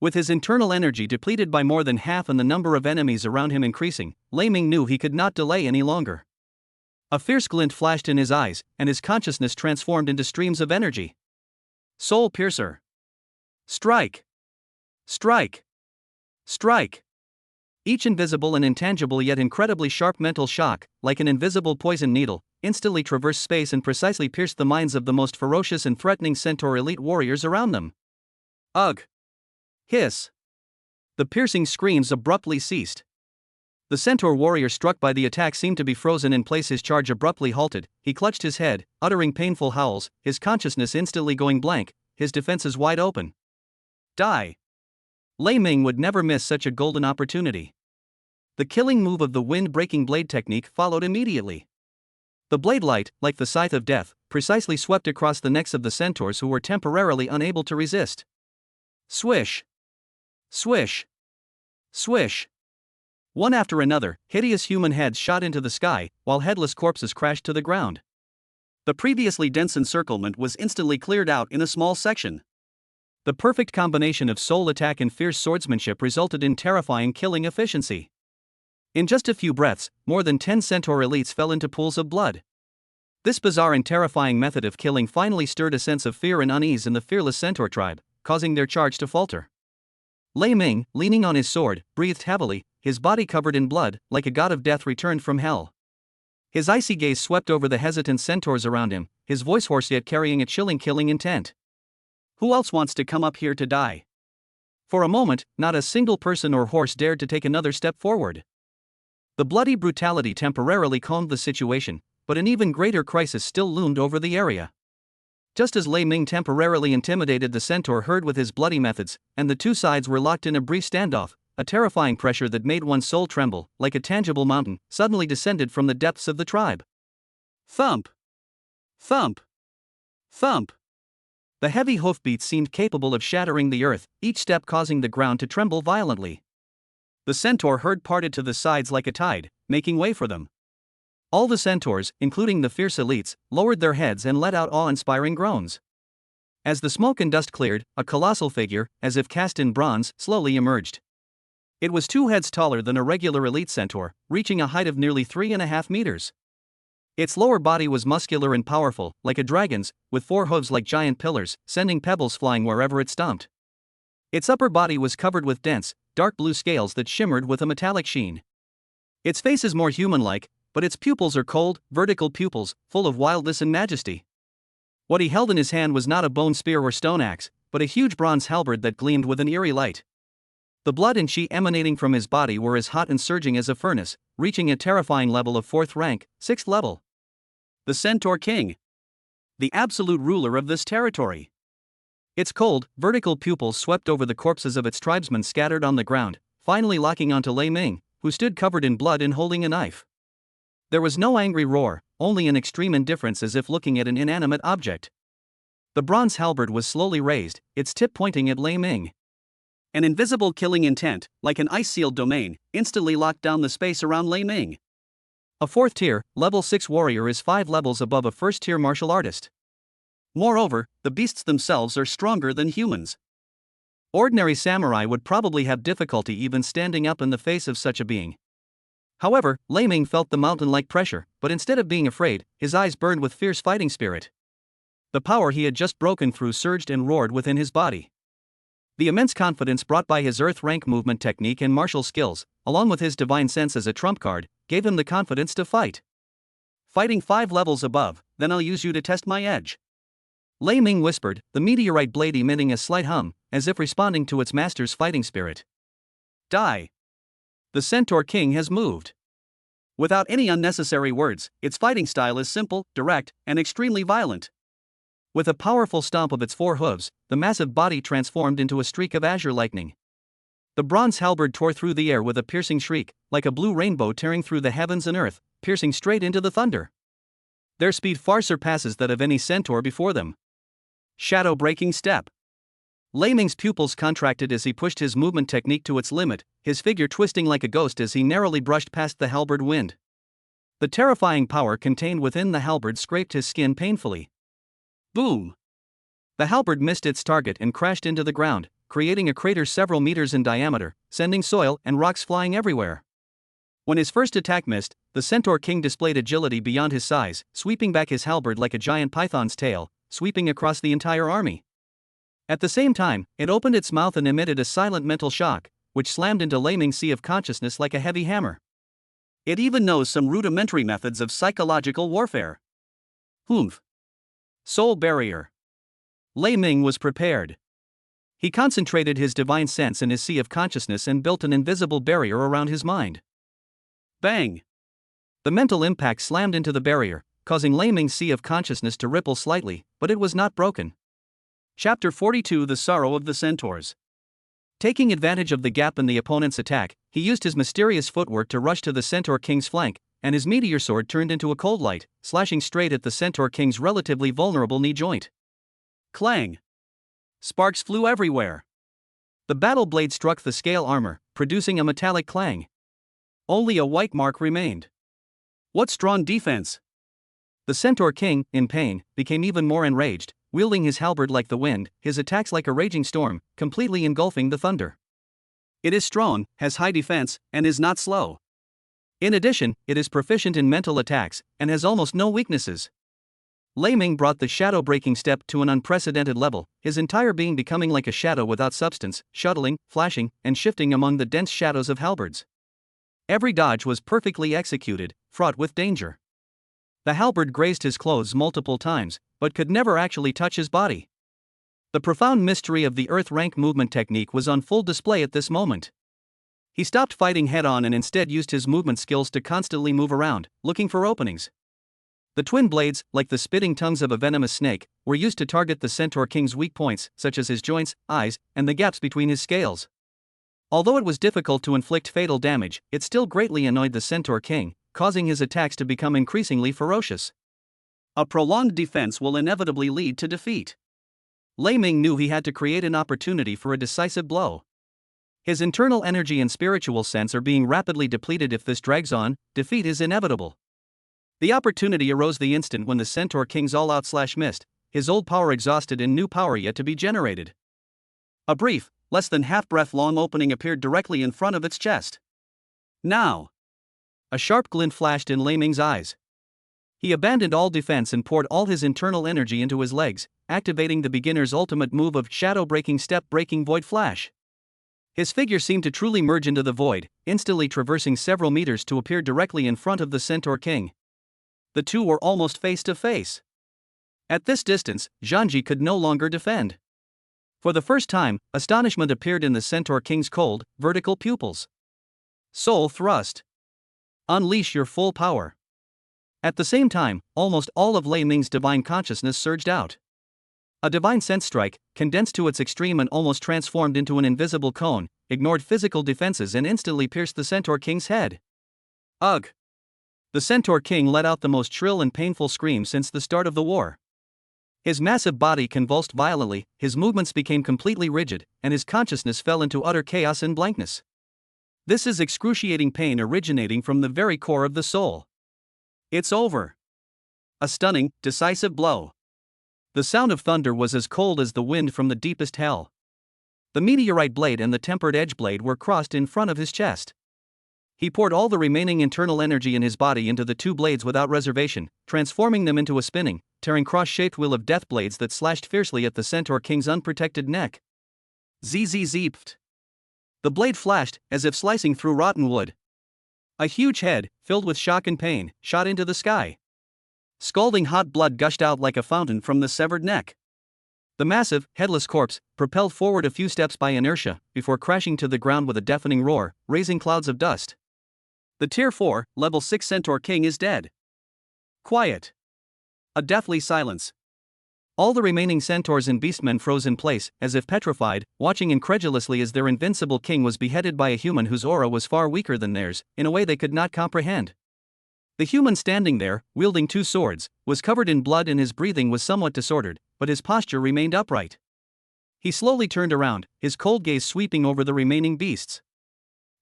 With his internal energy depleted by more than half and the number of enemies around him increasing, Lei Ming knew he could not delay any longer. A fierce glint flashed in his eyes, and his consciousness transformed into streams of energy. Soul Piercer. Strike! Strike! Strike! Each invisible and intangible yet incredibly sharp mental shock, like an invisible poison needle, instantly traversed space and precisely pierced the minds of the most ferocious and threatening centaur elite warriors around them. Ugh! Hiss! The piercing screams abruptly ceased. The centaur warrior struck by the attack seemed to be frozen in place. His charge abruptly halted. He clutched his head, uttering painful howls, his consciousness instantly going blank, his defenses wide open. Die! Lei Ming would never miss such a golden opportunity. The killing move of the wind-breaking blade technique followed immediately. The blade light, like the scythe of death, precisely swept across the necks of the centaurs who were temporarily unable to resist. Swish! Swish! Swish! One after another, hideous human heads shot into the sky, while headless corpses crashed to the ground. The previously dense encirclement was instantly cleared out in a small section. The perfect combination of soul attack and fierce swordsmanship resulted in terrifying killing efficiency. In just a few breaths, more than 10 centaur elites fell into pools of blood. This bizarre and terrifying method of killing finally stirred a sense of fear and unease in the fearless centaur tribe, causing their charge to falter. Lei Ming, leaning on his sword, breathed heavily, his body covered in blood, like a god of death returned from hell. His icy gaze swept over the hesitant centaurs around him, his voice hoarse yet carrying a chilling killing intent. Who else wants to come up here to die? For a moment, not a single person or horse dared to take another step forward. The bloody brutality temporarily calmed the situation, but an even greater crisis still loomed over the area. Just as Lei Ming temporarily intimidated the centaur herd with his bloody methods, and the two sides were locked in a brief standoff, a terrifying pressure that made one's soul tremble, like a tangible mountain, suddenly descended from the depths of the tribe. Thump! Thump! Thump! The heavy hoofbeats seemed capable of shattering the earth, each step causing the ground to tremble violently. The centaur herd parted to the sides like a tide, making way for them. All the centaurs, including the fierce elites, lowered their heads and let out awe-inspiring groans. As the smoke and dust cleared, a colossal figure, as if cast in bronze, slowly emerged. It was 2 heads taller than a regular elite centaur, reaching a height of nearly 3.5 meters. Its lower body was muscular and powerful, like a dragon's, with 4 hooves like giant pillars, sending pebbles flying wherever it stomped. Its upper body was covered with dense, dark blue scales that shimmered with a metallic sheen. Its face is more human-like, but its pupils are cold, vertical pupils, full of wildness and majesty. What he held in his hand was not a bone spear or stone axe, but a huge bronze halberd that gleamed with an eerie light. The blood and chi emanating from his body were as hot and surging as a furnace, reaching a terrifying level of 4th rank, 6th level. The Centaur King. The absolute ruler of this territory. Its cold, vertical pupils swept over the corpses of its tribesmen scattered on the ground, finally locking onto Lei Ming, who stood covered in blood and holding a knife. There was no angry roar, only an extreme indifference as if looking at an inanimate object. The bronze halberd was slowly raised, its tip pointing at Lei Ming. An invisible killing intent, like an ice-sealed domain, instantly locked down the space around Lei Ming. A 4th tier, level 6 warrior is 5 levels above a 1st tier martial artist. Moreover, the beasts themselves are stronger than humans. Ordinary samurai would probably have difficulty even standing up in the face of such a being. However, Lei Ming felt the mountain-like pressure, but instead of being afraid, his eyes burned with fierce fighting spirit. The power he had just broken through surged and roared within his body. The immense confidence brought by his earth rank movement technique and martial skills, along with his divine sense as a trump card, gave him the confidence to fight. Fighting 5 levels above, then I'll use you to test my edge. Lei Ming whispered, the meteorite blade emitting a slight hum, as if responding to its master's fighting spirit. Die! The Centaur King has moved. Without any unnecessary words, its fighting style is simple, direct, and extremely violent. With a powerful stomp of its 4 hooves, the massive body transformed into a streak of azure lightning. The bronze halberd tore through the air with a piercing shriek, like a blue rainbow tearing through the heavens and earth, piercing straight into the thunder. Their speed far surpasses that of any centaur before them. Shadow-breaking step. Lei Ming's pupils contracted as he pushed his movement technique to its limit, his figure twisting like a ghost as he narrowly brushed past the halberd wind. The terrifying power contained within the halberd scraped his skin painfully. Boom! The halberd missed its target and crashed into the ground, creating a crater several meters in diameter, sending soil and rocks flying everywhere. When his first attack missed, the Centaur King displayed agility beyond his size, sweeping back his halberd like a giant python's tail, sweeping across the entire army. At the same time, it opened its mouth and emitted a silent mental shock, which slammed into Lei Ming's sea of consciousness like a heavy hammer. It even knows some rudimentary methods of psychological warfare. Humph. Soul barrier. Lei Ming was prepared. He concentrated his divine sense in his sea of consciousness and built an invisible barrier around his mind. Bang! The mental impact slammed into the barrier, causing Lei Ming's sea of consciousness to ripple slightly, but it was not broken. Chapter 42: The Sorrow of the Centaurs. Taking advantage of the gap in the opponent's attack, he used his mysterious footwork to rush to the Centaur King's flank, and his meteor sword turned into a cold light, slashing straight at the Centaur King's relatively vulnerable knee joint. Clang! Sparks flew everywhere. The battle blade struck the scale armor, producing a metallic clang. Only a white mark remained. What strong defense! The Centaur King, in pain, became even more enraged, wielding his halberd like the wind, his attacks like a raging storm, completely engulfing the thunder. It is strong, has high defense, and is not slow. In addition, it is proficient in mental attacks, and has almost no weaknesses. Lei Ming brought the shadow-breaking step to an unprecedented level, his entire being becoming like a shadow without substance, shuttling, flashing, and shifting among the dense shadows of halberds. Every dodge was perfectly executed, fraught with danger. The halberd grazed his clothes multiple times, but could never actually touch his body. The profound mystery of the Earth rank movement technique was on full display at this moment. He stopped fighting head-on and instead used his movement skills to constantly move around, looking for openings. The twin blades, like the spitting tongues of a venomous snake, were used to target the Centaur King's weak points, such as his joints, eyes, and the gaps between his scales. Although it was difficult to inflict fatal damage, it still greatly annoyed the Centaur King, causing his attacks to become increasingly ferocious. A prolonged defense will inevitably lead to defeat. Lei Ming knew he had to create an opportunity for a decisive blow. His internal energy and spiritual sense are being rapidly depleted. If this drags on, defeat is inevitable. The opportunity arose the instant when the Centaur King's all-out slash missed, his old power exhausted and new power yet to be generated. A brief, less than half-breath long opening appeared directly in front of its chest. Now! A sharp glint flashed in Lei Ming's eyes. He abandoned all defense and poured all his internal energy into his legs, activating the beginner's ultimate move of shadow-breaking step-breaking void flash. His figure seemed to truly merge into the void, instantly traversing several meters to appear directly in front of the Centaur King. The two were almost face to face. At this distance, Zhanji could no longer defend. For the first time, astonishment appeared in the Centaur King's cold, vertical pupils. Soul thrust. Unleash your full power. At the same time, almost all of Lei Ming's divine consciousness surged out. A divine sense strike, condensed to its extreme and almost transformed into an invisible cone, ignored physical defenses and instantly pierced the Centaur King's head. Ugh! The Centaur King let out the most shrill and painful scream since the start of the war. His massive body convulsed violently, his movements became completely rigid, and his consciousness fell into utter chaos and blankness. This is excruciating pain originating from the very core of the soul. It's over. A stunning, decisive blow. The sound of thunder was as cold as the wind from the deepest hell. The meteorite blade and the tempered edge blade were crossed in front of his chest. He poured all the remaining internal energy in his body into the two blades without reservation, transforming them into a spinning, tearing cross-shaped wheel of death blades that slashed fiercely at the Centaur King's unprotected neck. Zzz. The blade flashed, as if slicing through rotten wood. A huge head, filled with shock and pain, shot into the sky. Scalding hot blood gushed out like a fountain from the severed neck. The massive, headless corpse, propelled forward a few steps by inertia, before crashing to the ground with a deafening roar, raising clouds of dust. The Tier 4, Level 6 Centaur King is dead. Quiet. A deathly silence. All the remaining centaurs and beastmen froze in place, as if petrified, watching incredulously as their invincible king was beheaded by a human whose aura was far weaker than theirs, in a way they could not comprehend. The human standing there, wielding two swords, was covered in blood and his breathing was somewhat disordered, but his posture remained upright. He slowly turned around, his cold gaze sweeping over the remaining beasts.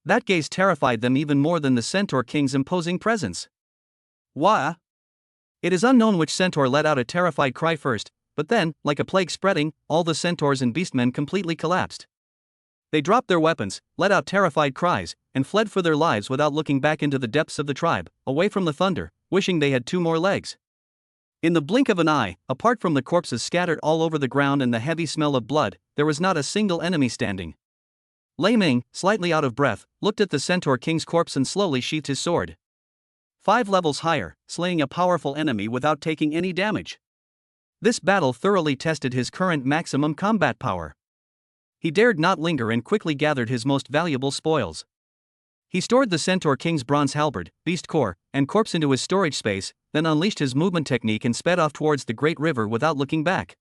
That gaze terrified them even more than the Centaur King's imposing presence. Wah! It is unknown which centaur let out a terrified cry first, but then, like a plague spreading, all the centaurs and beastmen completely collapsed. They dropped their weapons, let out terrified cries, and fled for their lives without looking back into the depths of the tribe, away from the thunder, wishing they had two more legs. In the blink of an eye, apart from the corpses scattered all over the ground and the heavy smell of blood, there was not a single enemy standing. Lei Ming, slightly out of breath, looked at the Centaur King's corpse and slowly sheathed his sword. 5 levels higher, slaying a powerful enemy without taking any damage. This battle thoroughly tested his current maximum combat power. He dared not linger and quickly gathered his most valuable spoils. He stored the Centaur King's bronze halberd, beast core, and corpse into his storage space, then unleashed his movement technique and sped off towards the great river without looking back.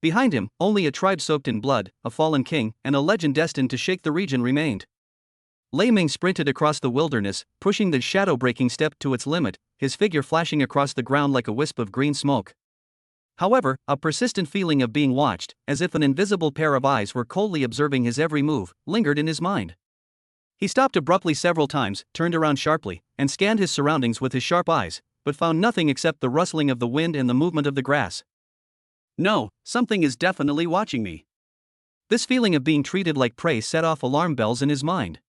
Behind him, only a tribe soaked in blood, a fallen king, and a legend destined to shake the region remained. Lei Ming sprinted across the wilderness, pushing the shadow-breaking step to its limit, his figure flashing across the ground like a wisp of green smoke. However, a persistent feeling of being watched, as if an invisible pair of eyes were coldly observing his every move, lingered in his mind. He stopped abruptly several times, turned around sharply, and scanned his surroundings with his sharp eyes, but found nothing except the rustling of the wind and the movement of the grass. No, something is definitely watching me. This feeling of being treated like prey set off alarm bells in his mind.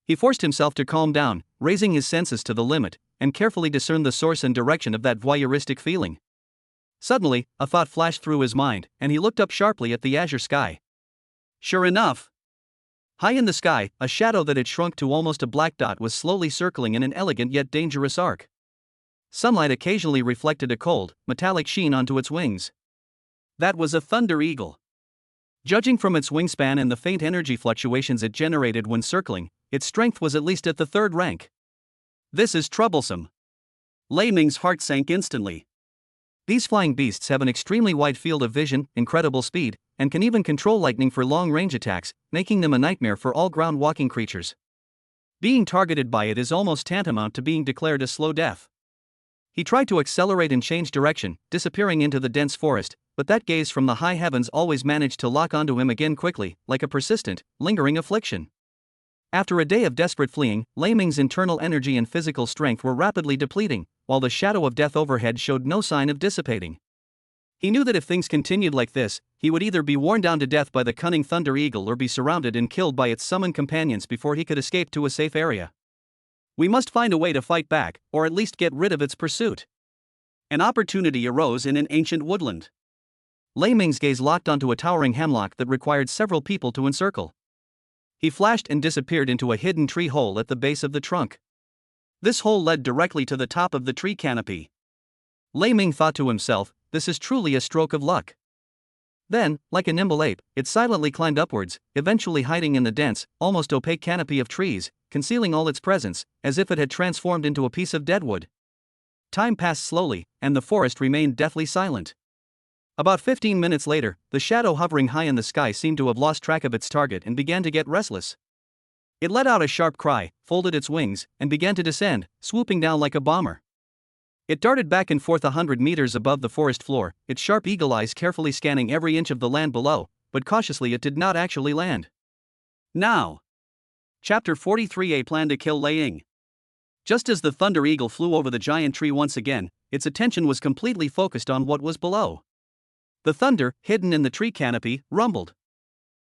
He forced himself to calm down, raising his senses to the limit, and carefully discern the source and direction of that voyeuristic feeling. Suddenly, a thought flashed through his mind, and he looked up sharply at the azure sky. Sure enough! High in the sky, a shadow that had shrunk to almost a black dot was slowly circling in an elegant yet dangerous arc. Sunlight occasionally reflected a cold, metallic sheen onto its wings. That was a thunder eagle. Judging from its wingspan and the faint energy fluctuations it generated when circling, its strength was at least at the 3rd rank. This is troublesome. Lei Ming's heart sank instantly. These flying beasts have an extremely wide field of vision, incredible speed, and can even control lightning for long-range attacks, making them a nightmare for all ground-walking creatures. Being targeted by it is almost tantamount to being declared a slow death. He tried to accelerate and change direction, disappearing into the dense forest, but that gaze from the high heavens always managed to lock onto him again quickly, like a persistent, lingering affliction. After a day of desperate fleeing, Lei Ming's internal energy and physical strength were rapidly depleting, while the shadow of death overhead showed no sign of dissipating. He knew that if things continued like this, he would either be worn down to death by the cunning thunder eagle or be surrounded and killed by its summoned companions before he could escape to a safe area. We must find a way to fight back, or at least get rid of its pursuit. An opportunity arose in an ancient woodland. Lei Ming's gaze locked onto a towering hemlock that required several people to encircle. He flashed and disappeared into a hidden tree hole at the base of the trunk. This hole led directly to the top of the tree canopy. Lei Ming thought to himself, this is truly a stroke of luck. Then, like a nimble ape, it silently climbed upwards, eventually hiding in the dense, almost opaque canopy of trees, concealing all its presence, as if it had transformed into a piece of deadwood. Time passed slowly, and the forest remained deathly silent. About 15 minutes later, the shadow hovering high in the sky seemed to have lost track of its target and began to get restless. It let out a sharp cry, folded its wings, and began to descend, swooping down like a bomber. It darted back and forth 100 meters above the forest floor, its sharp eagle eyes carefully scanning every inch of the land below, but cautiously it did not actually land. Now. Chapter 43: A plan to kill Lei Ming. Just as the thunder eagle flew over the giant tree once again, its attention was completely focused on what was below. The thunder, hidden in the tree canopy, rumbled.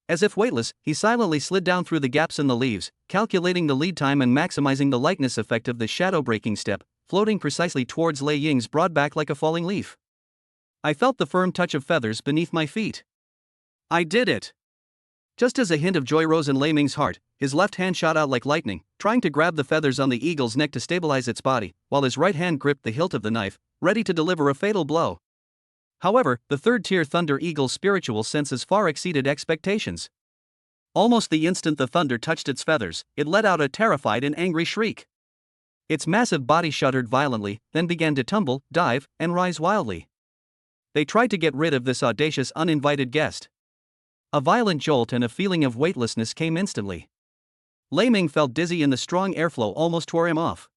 As if weightless, he silently slid down through the gaps in the leaves, calculating the lead time and maximizing the lightness effect of the shadow-breaking step, floating precisely towards Lei Ming's broad back like a falling leaf. I felt the firm touch of feathers beneath my feet. I did it! Just as a hint of joy rose in Lei Ming's heart, his left hand shot out like lightning, trying to grab the feathers on the eagle's neck to stabilize its body, while his right hand gripped the hilt of the knife, ready to deliver a fatal blow. However, the third-tier thunder eagle's spiritual senses far exceeded expectations. Almost the instant the thunder touched its feathers, it let out a terrified and angry shriek. Its massive body shuddered violently, then began to tumble, dive, and rise wildly. They tried to get rid of this audacious uninvited guest. A violent jolt and a feeling of weightlessness came instantly. Lei Ming felt dizzy and the strong airflow almost tore him off.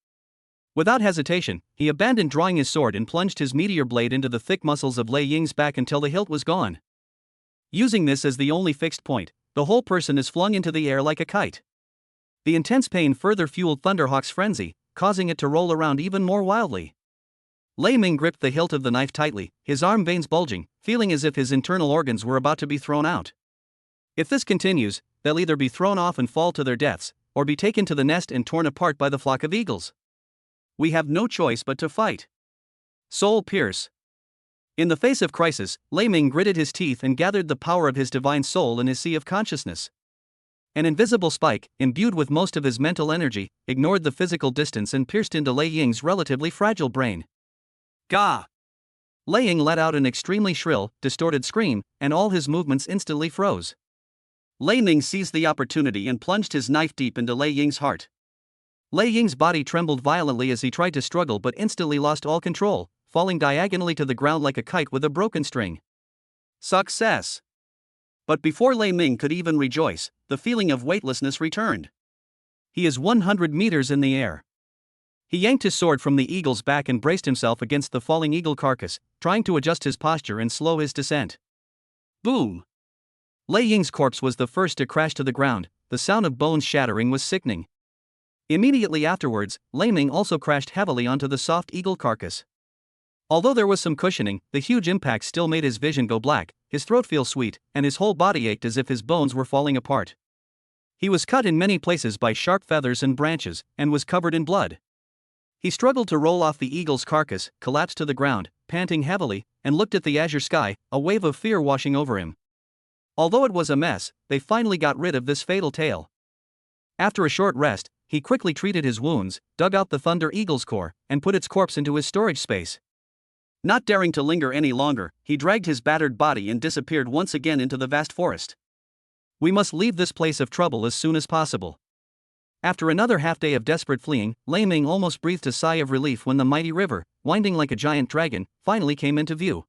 Without hesitation, he abandoned drawing his sword and plunged his meteor blade into the thick muscles of Lei Ming's back until the hilt was gone. Using this as the only fixed point, the whole person is flung into the air like a kite. The intense pain further fueled Thunderhawk's frenzy, causing it to roll around even more wildly. Lei Ming gripped the hilt of the knife tightly, his arm veins bulging, feeling as if his internal organs were about to be thrown out. If this continues, they'll either be thrown off and fall to their deaths, or be taken to the nest and torn apart by the flock of eagles. We have no choice but to fight. Soul pierce. In the face of crisis, Lei Ming gritted his teeth and gathered the power of his divine soul in his sea of consciousness. An invisible spike, imbued with most of his mental energy, ignored the physical distance and pierced into Lei Ying's relatively fragile brain. Gah! Lei Ying let out an extremely shrill, distorted scream, and all his movements instantly froze. Lei Ming seized the opportunity and plunged his knife deep into Lei Ying's heart. Lei Ying's body trembled violently as he tried to struggle but instantly lost all control, falling diagonally to the ground like a kite with a broken string. Success! But before Lei Ming could even rejoice, the feeling of weightlessness returned. He is 100 meters in the air. He yanked his sword from the eagle's back and braced himself against the falling eagle carcass, trying to adjust his posture and slow his descent. Boom! Lei Ying's corpse was the first to crash to the ground. The sound of bones shattering was sickening. Immediately afterwards, Lei Ming also crashed heavily onto the soft eagle carcass. Although there was some cushioning, the huge impact still made his vision go black, his throat feel sweet, and his whole body ached as if his bones were falling apart. He was cut in many places by sharp feathers and branches, and was covered in blood. He struggled to roll off the eagle's carcass, collapsed to the ground, panting heavily, and looked at the azure sky, a wave of fear washing over him. Although it was a mess, they finally got rid of this fatal tail. After a short rest, he quickly treated his wounds, dug out the Thunder Eagle's core, and put its corpse into his storage space. Not daring to linger any longer, he dragged his battered body and disappeared once again into the vast forest. We must leave this place of trouble as soon as possible. After another half-day of desperate fleeing, Lei Ming almost breathed a sigh of relief when the mighty river, winding like a giant dragon, finally came into view.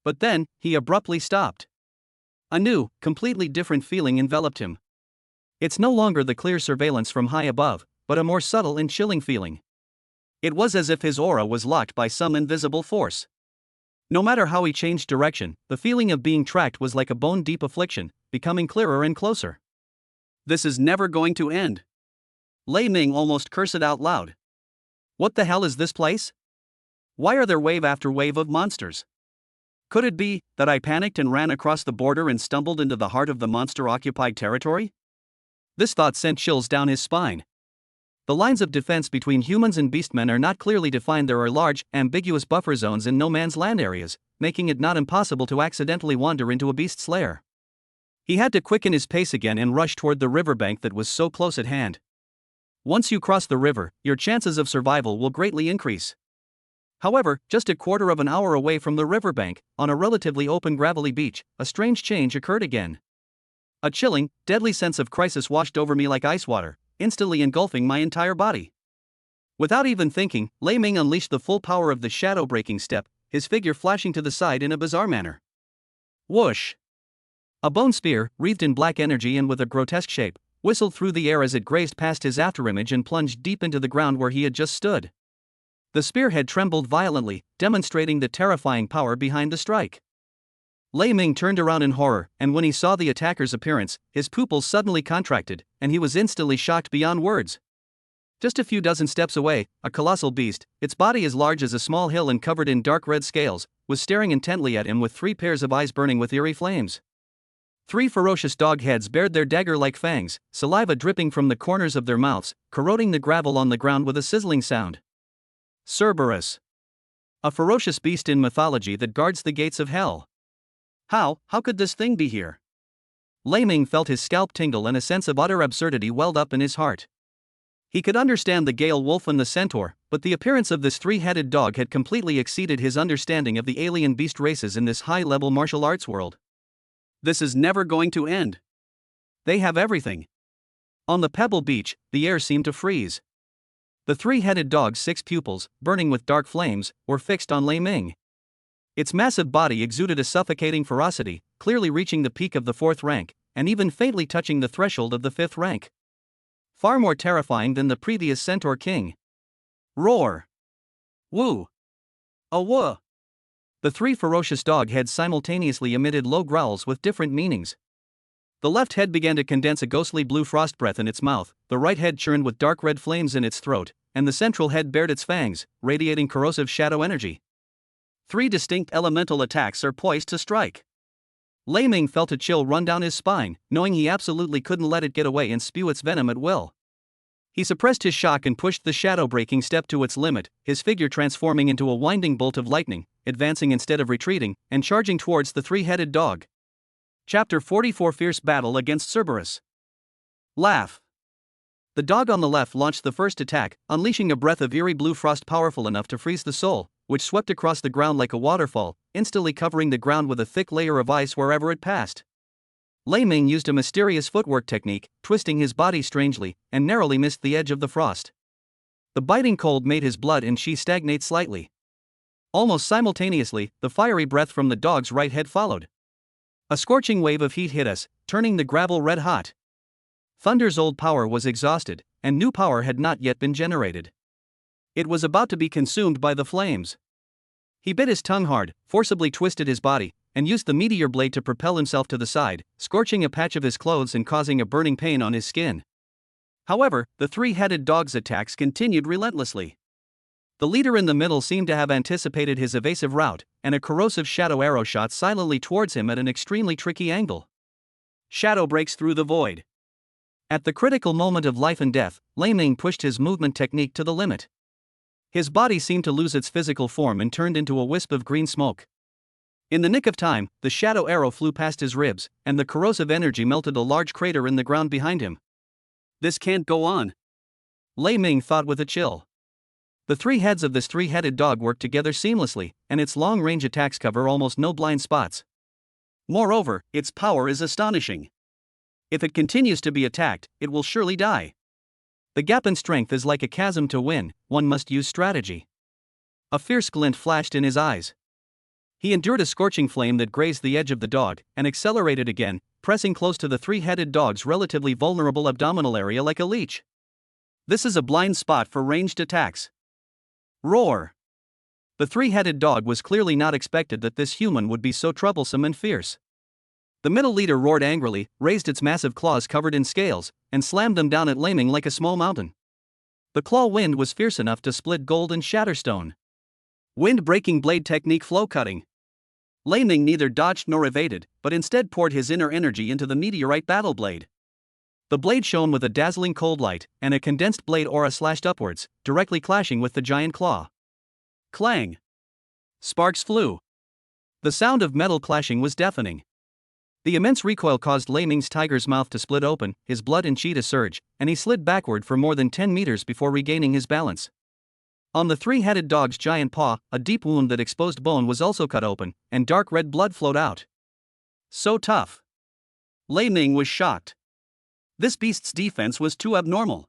But then, he abruptly stopped. A new, completely different feeling enveloped him. It's no longer the clear surveillance from high above, but a more subtle and chilling feeling. It was as if his aura was locked by some invisible force. No matter how he changed direction, the feeling of being tracked was like a bone-deep affliction, becoming clearer and closer. This is never going to end. Lei Ming almost cursed out loud. What the hell is this place? Why are there wave after wave of monsters? Could it be that I panicked and ran across the border and stumbled into the heart of the monster-occupied territory? This thought sent chills down his spine. The lines of defense between humans and beastmen are not clearly defined. There are large, ambiguous buffer zones in no man's land areas, making it not impossible to accidentally wander into a beast's lair. He had to quicken his pace again and rush toward the riverbank that was so close at hand. Once you cross the river, your chances of survival will greatly increase. However, just a quarter of an hour away from the riverbank, on a relatively open gravelly beach, a strange change occurred again. A chilling, deadly sense of crisis washed over me like ice water, instantly engulfing my entire body. Without even thinking, Lei Ming unleashed the full power of the shadow-breaking step, his figure flashing to the side in a bizarre manner. Whoosh! A bone spear, wreathed in black energy and with a grotesque shape, whistled through the air as it grazed past his afterimage and plunged deep into the ground where he had just stood. The spearhead trembled violently, demonstrating the terrifying power behind the strike. Lei Ming turned around in horror, and when he saw the attacker's appearance, his pupils suddenly contracted, and he was instantly shocked beyond words. Just a few dozen steps away, a colossal beast, its body as large as a small hill and covered in dark red scales, was staring intently at him with 3 pairs of eyes burning with eerie flames. 3 ferocious dog heads bared their dagger-like fangs, saliva dripping from the corners of their mouths, corroding the gravel on the ground with a sizzling sound. Cerberus. A ferocious beast in mythology that guards the gates of hell. How could this thing be here? Lei Ming felt his scalp tingle and a sense of utter absurdity welled up in his heart. He could understand the Gale Wolf and the Centaur, but the appearance of this 3-headed dog had completely exceeded his understanding of the alien beast races in this high-level martial arts world. This is never going to end. They have everything. On the pebble beach, the air seemed to freeze. The 3-headed dog's 6 pupils, burning with dark flames, were fixed on Lei Ming. Its massive body exuded a suffocating ferocity, clearly reaching the peak of the 4th rank, and even faintly touching the threshold of the 5th rank. Far more terrifying than the previous Centaur King. Roar! Woo! A woo! The 3 ferocious dog heads simultaneously emitted low growls with different meanings. The left head began to condense a ghostly blue frost breath in its mouth, the right head churned with dark red flames in its throat, and the central head bared its fangs, radiating corrosive shadow energy. 3 distinct elemental attacks are poised to strike. Lei Ming felt a chill run down his spine, knowing he absolutely couldn't let it get away and spew its venom at will. He suppressed his shock and pushed the shadow-breaking step to its limit, his figure transforming into a winding bolt of lightning, advancing instead of retreating, and charging towards the 3-headed dog. Chapter 44: Fierce Battle against Cerberus. Laugh. The dog on the left launched the first attack, unleashing a breath of eerie blue frost powerful enough to freeze the soul, which swept across the ground like a waterfall, instantly covering the ground with a thick layer of ice wherever it passed. Lei Ming used a mysterious footwork technique, twisting his body strangely, and narrowly missed the edge of the frost. The biting cold made his blood and qi stagnate slightly. Almost simultaneously, the fiery breath from the dog's right head followed. A scorching wave of heat hit us, turning the gravel red hot. Thunder's old power was exhausted, and new power had not yet been generated. It was about to be consumed by the flames. He bit his tongue hard, forcibly twisted his body, and used the meteor blade to propel himself to the side, scorching a patch of his clothes and causing a burning pain on his skin. However, the three-headed dog's attacks continued relentlessly. The leader in the middle seemed to have anticipated his evasive route, and a corrosive shadow arrow shot silently towards him at an extremely tricky angle. Shadow breaks through the void. At the critical moment of life and death, Lei Ming pushed his movement technique to the limit. His body seemed to lose its physical form and turned into a wisp of green smoke. In the nick of time, the shadow arrow flew past his ribs, and the corrosive energy melted a large crater in the ground behind him. This can't go on, Lei Ming thought with a chill. The three heads of this three-headed dog work together seamlessly, and its long-range attacks cover almost no blind spots. Moreover, its power is astonishing. If it continues to be attacked, it will surely die. The gap in strength is like a chasm to win, one must use strategy. A fierce glint flashed in his eyes. He endured a scorching flame that grazed the edge of the dog, and accelerated again, pressing close to the three-headed dog's relatively vulnerable abdominal area like a leech. This is a blind spot for ranged attacks. Roar! The three-headed dog was clearly not expected that this human would be so troublesome and fierce. The middle leader roared angrily, raised its massive claws covered in scales, and slammed them down at Lei Ming like a small mountain. The claw wind was fierce enough to split gold and shatter stone. Wind-breaking blade technique flow cutting. Lei Ming neither dodged nor evaded, but instead poured his inner energy into the meteorite battle blade. The blade shone with a dazzling cold light, and a condensed blade aura slashed upwards, directly clashing with the giant claw. Clang! Sparks flew. The sound of metal clashing was deafening. The immense recoil caused Lei Ming's tiger's mouth to split open, his blood and qi to surge, and he slid backward for more than 10 meters before regaining his balance. On the three-headed dog's giant paw, a deep wound that exposed bone was also cut open, and dark red blood flowed out. So tough. Lei Ming was shocked. This beast's defense was too abnormal.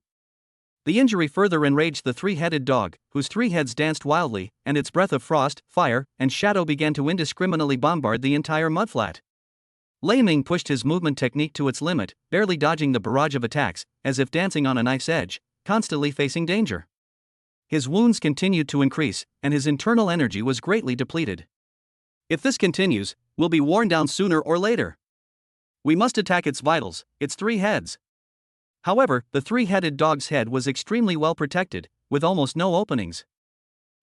The injury further enraged the three-headed dog, whose three heads danced wildly, and its breath of frost, fire, and shadow began to indiscriminately bombard the entire mudflat. Lei Ming pushed his movement technique to its limit, barely dodging the barrage of attacks, as if dancing on a knife's edge, constantly facing danger. His wounds continued to increase, and his internal energy was greatly depleted. If this continues, we'll be worn down sooner or later. We must attack its vitals, its three heads. However, the three-headed dog's head was extremely well protected, with almost no openings.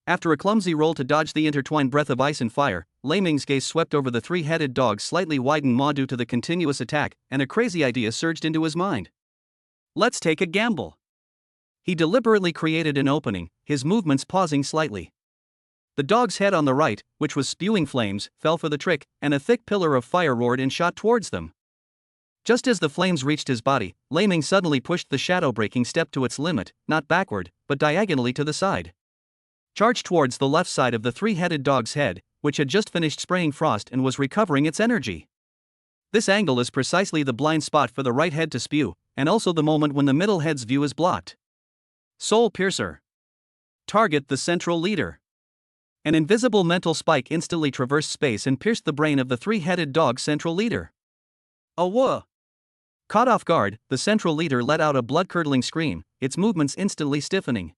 After a clumsy roll to dodge the intertwined breath of ice and fire, Lei Ming's gaze swept over the three-headed dog's slightly widened maw due to the continuous attack, and a crazy idea surged into his mind. Let's take a gamble. He deliberately created an opening, his movements pausing slightly. The dog's head on the right, which was spewing flames, fell for the trick, and a thick pillar of fire roared and shot towards them. Just as the flames reached his body, Lei Ming suddenly pushed the shadow-breaking step to its limit, not backward, but diagonally to the side. Charged towards the left side of the three-headed dog's head, which had just finished spraying frost and was recovering its energy. This angle is precisely the blind spot for the right head to spew, and also the moment when the middle head's view is blocked. Soul Piercer. Target the central leader. An invisible mental spike instantly traversed space and pierced the brain of the three-headed dog's central leader. Awah! Caught off guard, the central leader let out a blood-curdling scream, its movements instantly stiffening.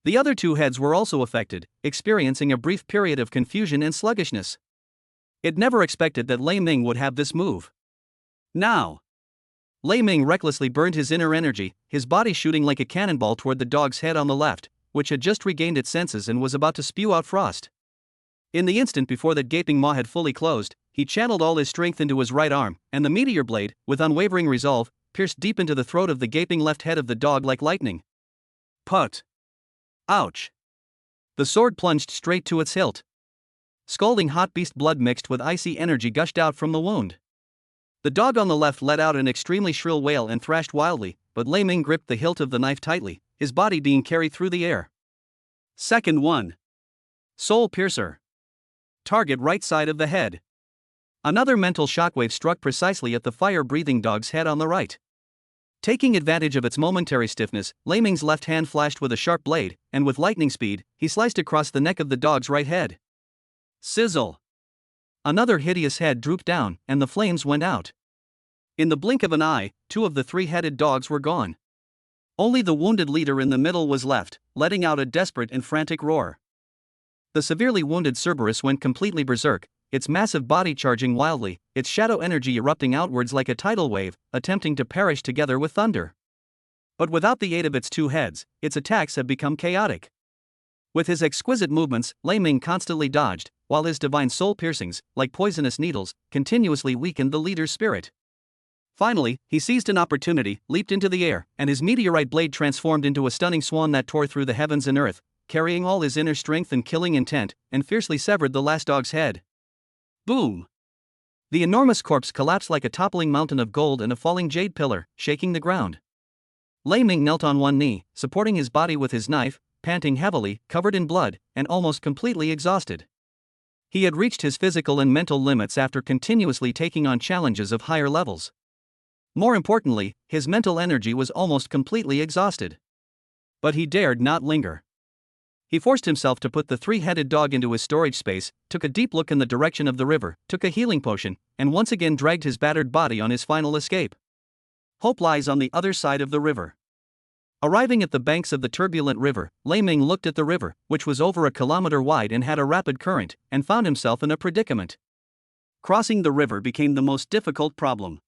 The other two heads were also affected, experiencing a brief period of confusion and sluggishness. It never expected that Lei Ming would have this move. Now! Lei Ming recklessly burned his inner energy, his body shooting like a cannonball toward the dog's head on the left, which had just regained its senses and was about to spew out frost. In the instant before that gaping maw had fully closed, he channeled all his strength into his right arm, and the meteor blade, with unwavering resolve, pierced deep into the throat of the gaping left head of the dog like lightning. Put! Ouch! The sword plunged straight to its hilt. Scalding hot beast blood mixed with icy energy gushed out from the wound. The dog on the left let out an extremely shrill wail and thrashed wildly, but Lei Ming gripped the hilt of the knife tightly, his body being carried through the air. Second one. Soul Piercer. Target right side of the head. Another mental shockwave struck precisely at the fire-breathing dog's head on the right. Taking advantage of its momentary stiffness, Lei Ming's left hand flashed with a sharp blade, and with lightning speed, he sliced across the neck of the dog's right head. Sizzle! Another hideous head drooped down, and the flames went out. In the blink of an eye, 2 of the 3-headed dogs were gone. Only the wounded leader in the middle was left, letting out a desperate and frantic roar. The severely wounded Cerberus went completely berserk, its massive body charging wildly, its shadow energy erupting outwards like a tidal wave, attempting to perish together with thunder. But without the aid of its 2 heads, its attacks have become chaotic. With his exquisite movements, Lei Ming constantly dodged, while his divine soul piercings, like poisonous needles, continuously weakened the leader's spirit. Finally, he seized an opportunity, leaped into the air, and his meteorite blade transformed into a stunning swan that tore through the heavens and earth, carrying all his inner strength and killing intent, and fiercely severed the last dog's head. Boom! The enormous corpse collapsed like a toppling mountain of gold and a falling jade pillar, shaking the ground. Lei Ming knelt on one knee, supporting his body with his knife, panting heavily, covered in blood, and almost completely exhausted. He had reached his physical and mental limits after continuously taking on challenges of higher levels. More importantly, his mental energy was almost completely exhausted. But he dared not linger. He forced himself to put the 3-headed dog into his storage space, took a deep look in the direction of the river, took a healing potion, and once again dragged his battered body on his final escape. Hope lies on the other side of the river. Arriving at the banks of the turbulent river, Lei Ming looked at the river, which was over a kilometer wide and had a rapid current, and found himself in a predicament. Crossing the river became the most difficult problem.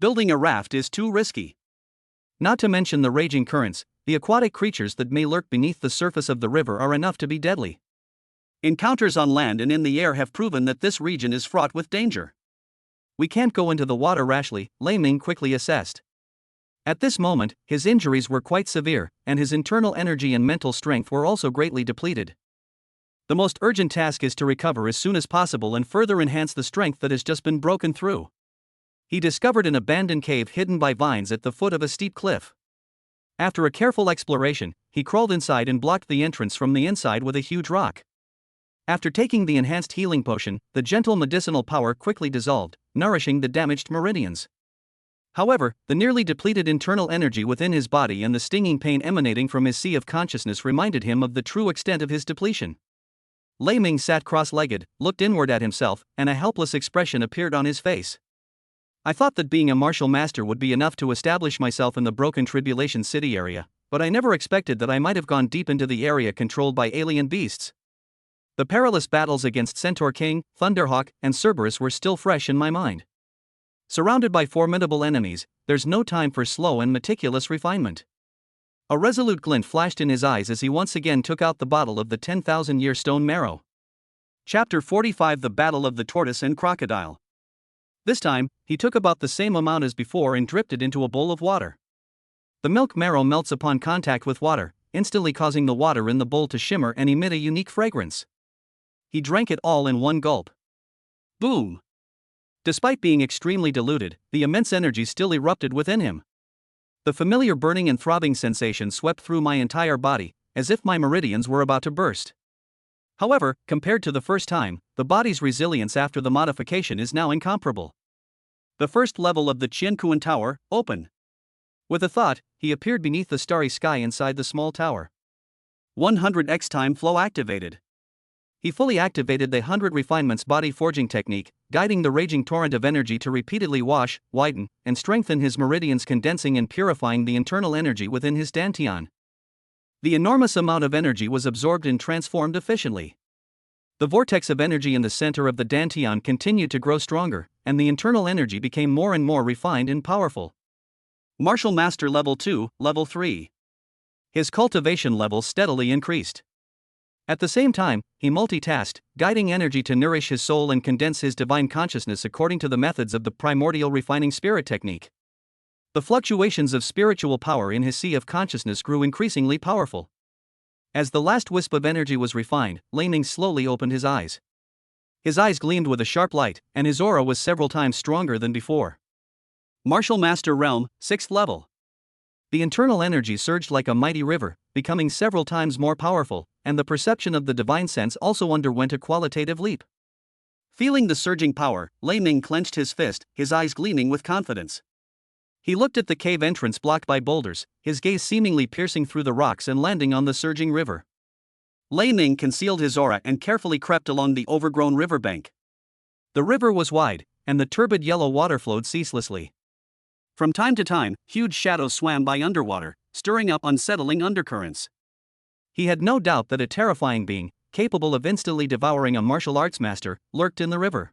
Building a raft is too risky. Not to mention the raging currents, the aquatic creatures that may lurk beneath the surface of the river are enough to be deadly. Encounters on land and in the air have proven that this region is fraught with danger. We can't go into the water rashly, Lei Ming quickly assessed. At this moment, his injuries were quite severe, and his internal energy and mental strength were also greatly depleted. The most urgent task is to recover as soon as possible and further enhance the strength that has just been broken through. He discovered an abandoned cave hidden by vines at the foot of a steep cliff. After a careful exploration, he crawled inside and blocked the entrance from the inside with a huge rock. After taking the enhanced healing potion, the gentle medicinal power quickly dissolved, nourishing the damaged meridians. However, the nearly depleted internal energy within his body and the stinging pain emanating from his sea of consciousness reminded him of the true extent of his depletion. Lei Ming sat cross-legged, looked inward at himself, and a helpless expression appeared on his face. I thought that being a martial master would be enough to establish myself in the broken Tribulation City area, but I never expected that I might have gone deep into the area controlled by alien beasts. The perilous battles against Centaur King, Thunderhawk, and Cerberus were still fresh in my mind. Surrounded by formidable enemies, there's no time for slow and meticulous refinement. A resolute glint flashed in his eyes as he once again took out the bottle of the 10,000-year stone marrow. Chapter 45: The Battle of the Tortoise and Crocodile. This time, he took about the same amount as before and dripped it into a bowl of water. The milk marrow melts upon contact with water, instantly causing the water in the bowl to shimmer and emit a unique fragrance. He drank it all in one gulp. Boom! Despite being extremely diluted, the immense energy still erupted within him. The familiar burning and throbbing sensation swept through my entire body, as if my meridians were about to burst. However, compared to the first time, the body's resilience after the modification is now incomparable. The first level of the Qiankuan Tower, open. With a thought, he appeared beneath the starry sky inside the small tower. 100x time flow activated. He fully activated the 100 refinements body forging technique, guiding the raging torrent of energy to repeatedly wash, widen, and strengthen his meridians, condensing and purifying the internal energy within his dantian. The enormous amount of energy was absorbed and transformed efficiently. The vortex of energy in the center of the dantian continued to grow stronger, and the internal energy became more and more refined and powerful. Martial Master Level 2, Level 3. His cultivation level steadily increased. At the same time, he multitasked, guiding energy to nourish his soul and condense his divine consciousness according to the methods of the primordial refining spirit technique. The fluctuations of spiritual power in his sea of consciousness grew increasingly powerful. As the last wisp of energy was refined, Lei Ming slowly opened his eyes. His eyes gleamed with a sharp light, and his aura was several times stronger than before. Martial Master Realm, 6th level. The internal energy surged like a mighty river, becoming several times more powerful, and the perception of the divine sense also underwent a qualitative leap. Feeling the surging power, Lei Ming clenched his fist, his eyes gleaming with confidence. He looked at the cave entrance blocked by boulders, his gaze seemingly piercing through the rocks and landing on the surging river. Lei Ming concealed his aura and carefully crept along the overgrown riverbank. The river was wide, and the turbid yellow water flowed ceaselessly. From time to time, huge shadows swam by underwater, stirring up unsettling undercurrents. He had no doubt that a terrifying being, capable of instantly devouring a martial arts master, lurked in the river.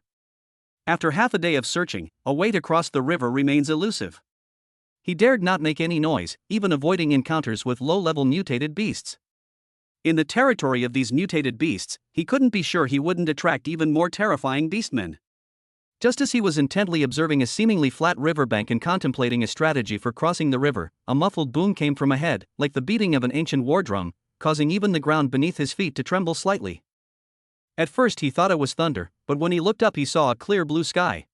After half a day of searching, a way to cross the river remains elusive. He dared not make any noise, even avoiding encounters with low-level mutated beasts. In the territory of these mutated beasts, he couldn't be sure he wouldn't attract even more terrifying beastmen. Just as he was intently observing a seemingly flat riverbank and contemplating a strategy for crossing the river, a muffled boom came from ahead, like the beating of an ancient war drum, causing even the ground beneath his feet to tremble slightly. At first he thought it was thunder, but when he looked up he saw a clear blue sky.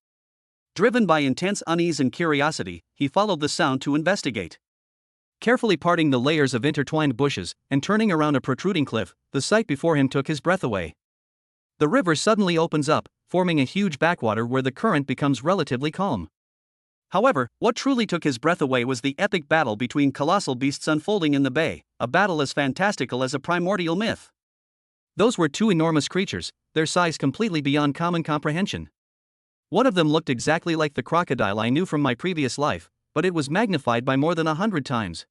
Driven by intense unease and curiosity, he followed the sound to investigate. Carefully parting the layers of intertwined bushes and turning around a protruding cliff, the sight before him took his breath away. The river suddenly opens up, forming a huge backwater where the current becomes relatively calm. However, what truly took his breath away was the epic battle between colossal beasts unfolding in the bay, a battle as fantastical as a primordial myth. Those were two enormous creatures, their size completely beyond common comprehension. One of them looked exactly like the crocodile I knew from my previous life, but it was magnified by more than 100 times.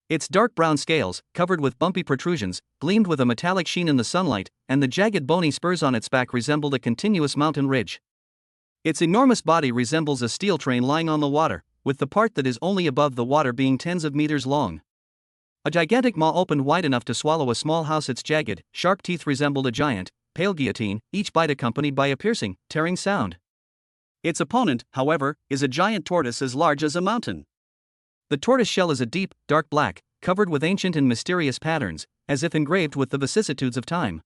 Its dark brown scales, covered with bumpy protrusions, gleamed with a metallic sheen in the sunlight, and the jagged bony spurs on its back resembled a continuous mountain ridge. Its enormous body resembles a steel train lying on the water, with the part that is only above the water being tens of meters long. A gigantic maw opened wide enough to swallow a small house. Its jagged, sharp teeth resembled a giant, pale guillotine, each bite accompanied by a piercing, tearing sound. Its opponent, however, is a giant tortoise as large as a mountain. The tortoise shell is a deep, dark black, covered with ancient and mysterious patterns, as if engraved with the vicissitudes of time.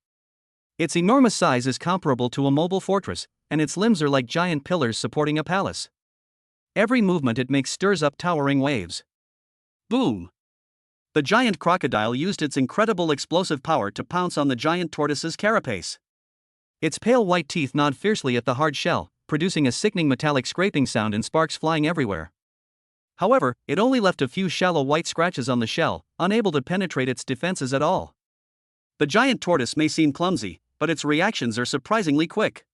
Its enormous size is comparable to a mobile fortress, and its limbs are like giant pillars supporting a palace. Every movement it makes stirs up towering waves. Boom! The giant crocodile used its incredible explosive power to pounce on the giant tortoise's carapace. Its pale white teeth gnawed fiercely at the hard shell, producing a sickening metallic scraping sound and sparks flying everywhere. However, it only left a few shallow white scratches on the shell, unable to penetrate its defenses at all. The giant tortoise may seem clumsy, but its reactions are surprisingly quick.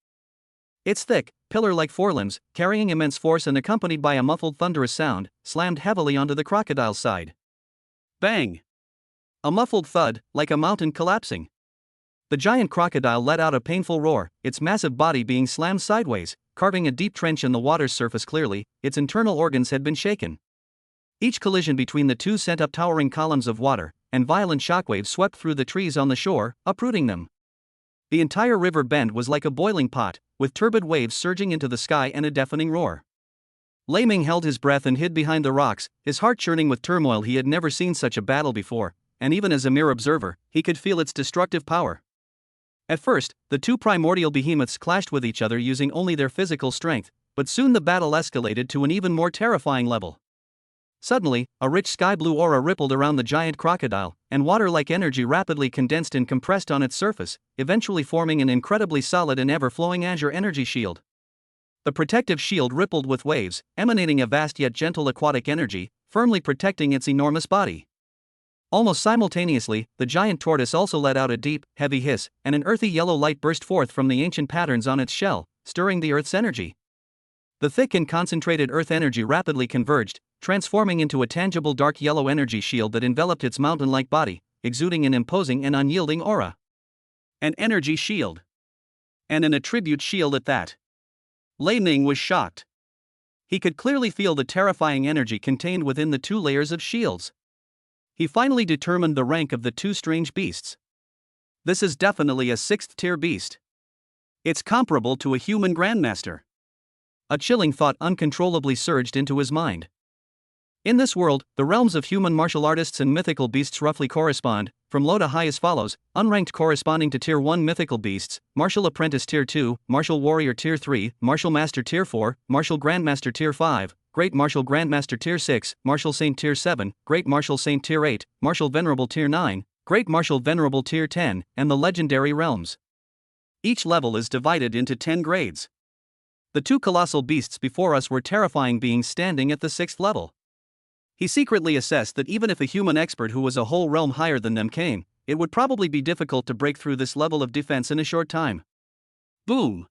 Its thick, pillar-like forelimbs, carrying immense force and accompanied by a muffled thunderous sound, slammed heavily onto the crocodile's side. Bang! A muffled thud, like a mountain collapsing. The giant crocodile let out a painful roar, its massive body being slammed sideways, carving a deep trench in the water's surface. Clearly, its internal organs had been shaken. Each collision between the two sent up towering columns of water, and violent shockwaves swept through the trees on the shore, uprooting them. The entire river bend was like a boiling pot, with turbid waves surging into the sky and a deafening roar. Lei Ming held his breath and hid behind the rocks, his heart churning with turmoil. He had never seen such a battle before, and even as a mere observer, he could feel its destructive power. At first, the two primordial behemoths clashed with each other using only their physical strength, but soon the battle escalated to an even more terrifying level. Suddenly, a rich sky-blue aura rippled around the giant crocodile, and water-like energy rapidly condensed and compressed on its surface, eventually forming an incredibly solid and ever-flowing azure energy shield. The protective shield rippled with waves, emanating a vast yet gentle aquatic energy, firmly protecting its enormous body. Almost simultaneously, the giant tortoise also let out a deep, heavy hiss, and an earthy yellow light burst forth from the ancient patterns on its shell, stirring the Earth's energy. The thick and concentrated Earth energy rapidly converged, transforming into a tangible dark yellow energy shield that enveloped its mountain-like body, exuding an imposing and unyielding aura. An energy shield. And an attribute shield at that. Lei Ming was shocked. He could clearly feel the terrifying energy contained within the two layers of shields. He finally determined the rank of the two strange beasts. This is definitely a 6th-tier beast. It's comparable to a human grandmaster. A chilling thought uncontrollably surged into his mind. In this world, the realms of human martial artists and mythical beasts roughly correspond, from low to high as follows: unranked corresponding to Tier 1 mythical beasts, Martial Apprentice Tier 2, Martial Warrior Tier 3, Martial Master Tier 4, Martial Grandmaster Tier 5, Great Martial Grandmaster Tier 6, Martial Saint Tier 7, Great Martial Saint Tier 8, Martial Venerable Tier 9, Great Martial Venerable Tier 10, and the Legendary Realms. Each level is divided into 10 grades. The two colossal beasts before us were terrifying beings standing at the 6th level. He secretly assessed that even if a human expert who was a whole realm higher than them came, it would probably be difficult to break through this level of defense in a short time. Boom!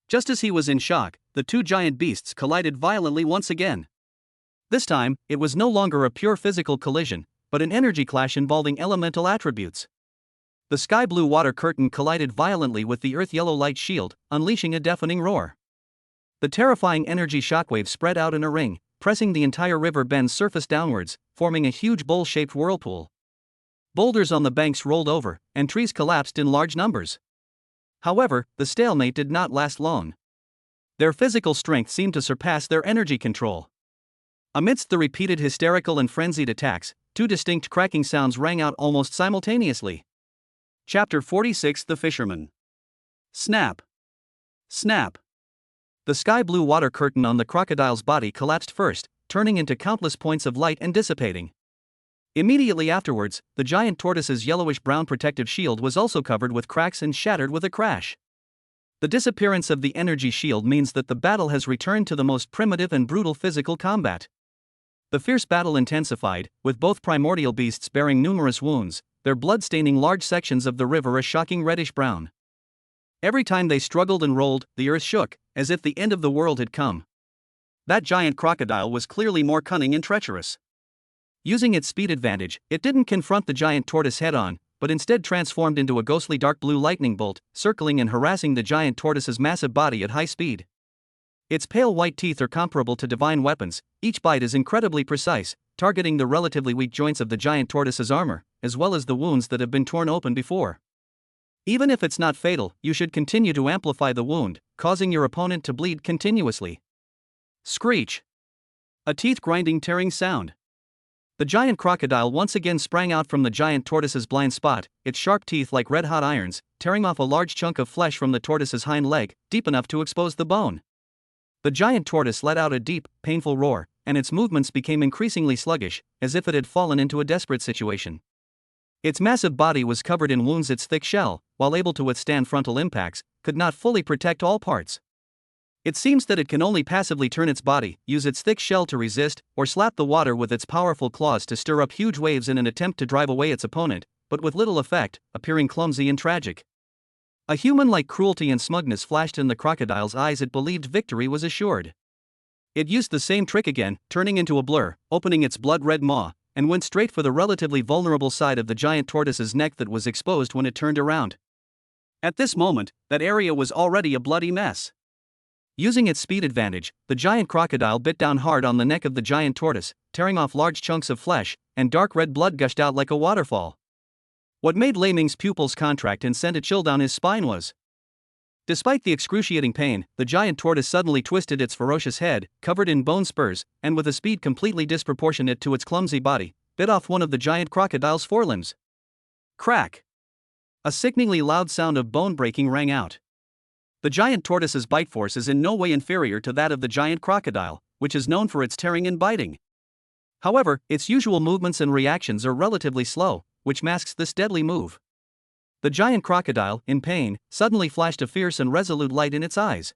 Just as he was in shock, the two giant beasts collided violently once again. This time, it was no longer a pure physical collision, but an energy clash involving elemental attributes. The sky blue water curtain collided violently with the earth yellow light shield, unleashing a deafening roar. The terrifying energy shockwave spread out in a ring, pressing the entire river bend's surface downwards, forming a huge bowl-shaped whirlpool. Boulders on the banks rolled over, and trees collapsed in large numbers. However, the stalemate did not last long. Their physical strength seemed to surpass their energy control. Amidst the repeated hysterical and frenzied attacks, two distinct cracking sounds rang out almost simultaneously. Chapter 46: The Fisherman. Snap! Snap! The sky blue water curtain on the crocodile's body collapsed first, turning into countless points of light and dissipating. Immediately afterwards, the giant tortoise's yellowish-brown protective shield was also covered with cracks and shattered with a crash. The disappearance of the energy shield means that the battle has returned to the most primitive and brutal physical combat. The fierce battle intensified, with both primordial beasts bearing numerous wounds, their blood staining large sections of the river a shocking reddish-brown. Every time they struggled and rolled, the earth shook, as if the end of the world had come. That giant crocodile was clearly more cunning and treacherous. Using its speed advantage, it didn't confront the giant tortoise head-on, but instead transformed into a ghostly dark blue lightning bolt, circling and harassing the giant tortoise's massive body at high speed. Its pale white teeth are comparable to divine weapons. Each bite is incredibly precise, targeting the relatively weak joints of the giant tortoise's armor, as well as the wounds that have been torn open before. Even if it's not fatal, you should continue to amplify the wound, causing your opponent to bleed continuously. Screech! A teeth-grinding tearing sound. The giant crocodile once again sprang out from the giant tortoise's blind spot, its sharp teeth like red-hot irons, tearing off a large chunk of flesh from the tortoise's hind leg, deep enough to expose the bone. The giant tortoise let out a deep, painful roar, and its movements became increasingly sluggish, as if it had fallen into a desperate situation. Its massive body was covered in wounds. Its thick shell, while able to withstand frontal impacts, could not fully protect all parts. It seems that it can only passively turn its body, use its thick shell to resist, or slap the water with its powerful claws to stir up huge waves in an attempt to drive away its opponent, but with little effect, appearing clumsy and tragic. A human-like cruelty and smugness flashed in the crocodile's eyes. It believed victory was assured. It used the same trick again, turning into a blur, opening its blood-red maw, and went straight for the relatively vulnerable side of the giant tortoise's neck that was exposed when it turned around. At this moment, that area was already a bloody mess. Using its speed advantage, the giant crocodile bit down hard on the neck of the giant tortoise, tearing off large chunks of flesh, and dark red blood gushed out like a waterfall. What made Lei Ming's pupils contract and sent a chill down his spine was, despite the excruciating pain, the giant tortoise suddenly twisted its ferocious head, covered in bone spurs, and with a speed completely disproportionate to its clumsy body, bit off one of the giant crocodile's forelimbs. Crack! A sickeningly loud sound of bone breaking rang out. The giant tortoise's bite force is in no way inferior to that of the giant crocodile, which is known for its tearing and biting. However, its usual movements and reactions are relatively slow, which masks this deadly move. The giant crocodile, in pain, suddenly flashed a fierce and resolute light in its eyes.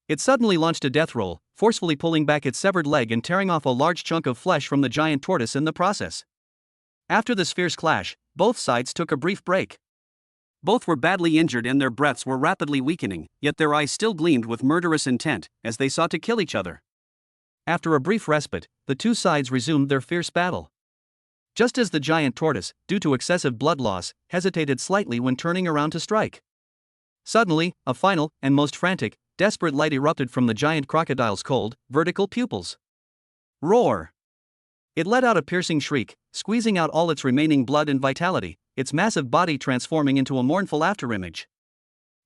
It suddenly launched a death roll, forcefully pulling back its severed leg and tearing off a large chunk of flesh from the giant tortoise in the process. After this fierce clash, both sides took a brief break. Both were badly injured and their breaths were rapidly weakening, yet their eyes still gleamed with murderous intent, as they sought to kill each other. After a brief respite, the two sides resumed their fierce battle. Just as the giant tortoise, due to excessive blood loss, hesitated slightly when turning around to strike. Suddenly, a final, and most frantic, desperate light erupted from the giant crocodile's cold, vertical pupils. Roar! It let out a piercing shriek, squeezing out all its remaining blood and vitality, its massive body transforming into a mournful afterimage.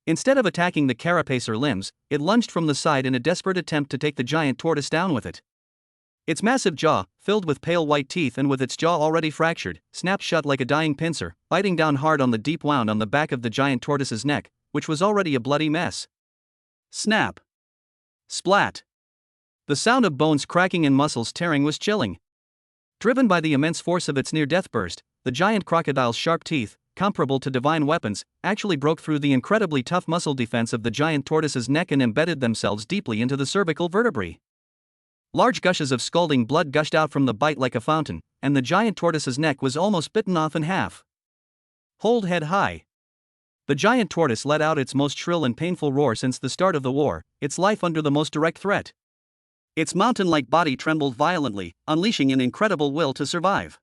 Instead of attacking the carapace or limbs, it lunged from the side in a desperate attempt to take the giant tortoise down with it. Its massive jaw, filled with pale white teeth and with its jaw already fractured, snapped shut like a dying pincer, biting down hard on the deep wound on the back of the giant tortoise's neck, which was already a bloody mess. Snap! Splat! The sound of bones cracking and muscles tearing was chilling. Driven by the immense force of its near-death burst, the giant crocodile's sharp teeth, comparable to divine weapons, actually broke through the incredibly tough muscle defense of the giant tortoise's neck and embedded themselves deeply into the cervical vertebrae. Large gushes of scalding blood gushed out from the bite like a fountain, and the giant tortoise's neck was almost bitten off in half. Hold head high. The giant tortoise let out its most shrill and painful roar since the start of the war, its life under the most direct threat. Its mountain-like body trembled violently, unleashing an incredible will to survive.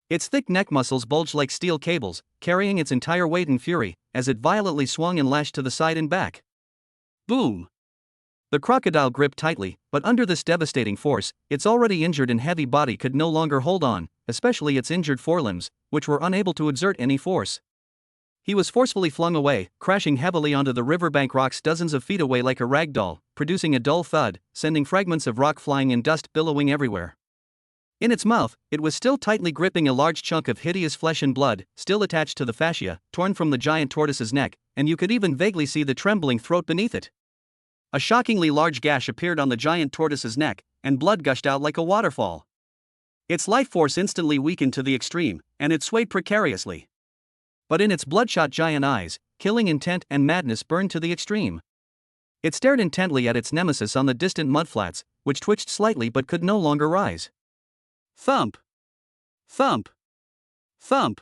Its thick neck muscles bulged like steel cables, carrying its entire weight in fury, as it violently swung and lashed to the side and back. Boom! The crocodile gripped tightly, but under this devastating force, its already injured and heavy body could no longer hold on, especially its injured forelimbs, which were unable to exert any force. He was forcefully flung away, crashing heavily onto the riverbank rocks dozens of feet away like a rag doll, producing a dull thud, sending fragments of rock flying and dust billowing everywhere. In its mouth, it was still tightly gripping a large chunk of hideous flesh and blood, still attached to the fascia, torn from the giant tortoise's neck, and you could even vaguely see the trembling throat beneath it. A shockingly large gash appeared on the giant tortoise's neck, and blood gushed out like a waterfall. Its life force instantly weakened to the extreme, and it swayed precariously. But in its bloodshot giant eyes, killing intent and madness burned to the extreme. It stared intently at its nemesis on the distant mudflats, which twitched slightly but could no longer rise. Thump! Thump! Thump!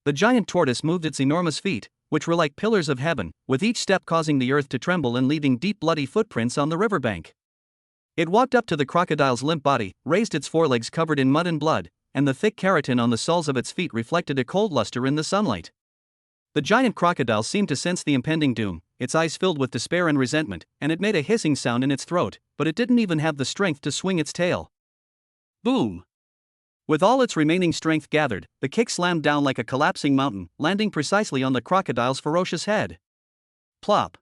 The giant tortoise moved its enormous feet, which were like pillars of heaven, with each step causing the earth to tremble and leaving deep bloody footprints on the riverbank. It walked up to the crocodile's limp body, raised its forelegs covered in mud and blood, and the thick keratin on the soles of its feet reflected a cold luster in the sunlight. The giant crocodile seemed to sense the impending doom, its eyes filled with despair and resentment, and it made a hissing sound in its throat, but it didn't even have the strength to swing its tail. Boom! With all its remaining strength gathered, the kick slammed down like a collapsing mountain, landing precisely on the crocodile's ferocious head. Plop!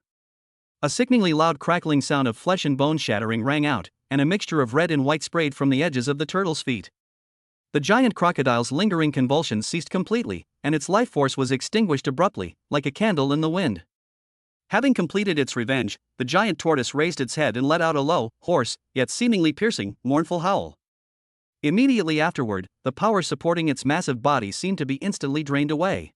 A sickeningly loud crackling sound of flesh and bone shattering rang out, and a mixture of red and white sprayed from the edges of the turtle's feet. The giant crocodile's lingering convulsions ceased completely, and its life force was extinguished abruptly, like a candle in the wind. Having completed its revenge, the giant tortoise raised its head and let out a low, hoarse, yet seemingly piercing, mournful howl. Immediately afterward, the power supporting its massive body seemed to be instantly drained away.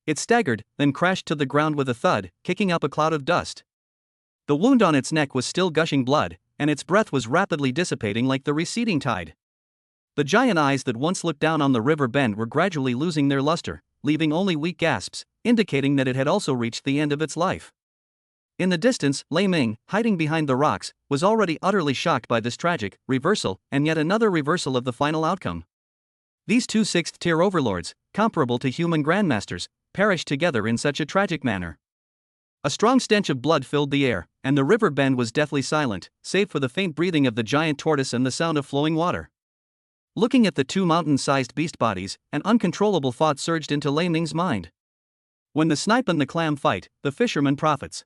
It staggered, then crashed to the ground with a thud, kicking up a cloud of dust. The wound on its neck was still gushing blood, and its breath was rapidly dissipating like the receding tide. The giant eyes that once looked down on the river bend were gradually losing their luster, leaving only weak gasps, indicating that it had also reached the end of its life. In the distance, Lei Ming, hiding behind the rocks, was already utterly shocked by this tragic reversal, and yet another reversal of the final outcome. These two sixth-tier overlords, comparable to human grandmasters, perished together in such a tragic manner. A strong stench of blood filled the air, and the river bend was deathly silent, save for the faint breathing of the giant tortoise and the sound of flowing water. Looking at the two mountain-sized beast bodies, an uncontrollable thought surged into Lei Ming's mind. When the snipe and the clam fight, the fisherman profits.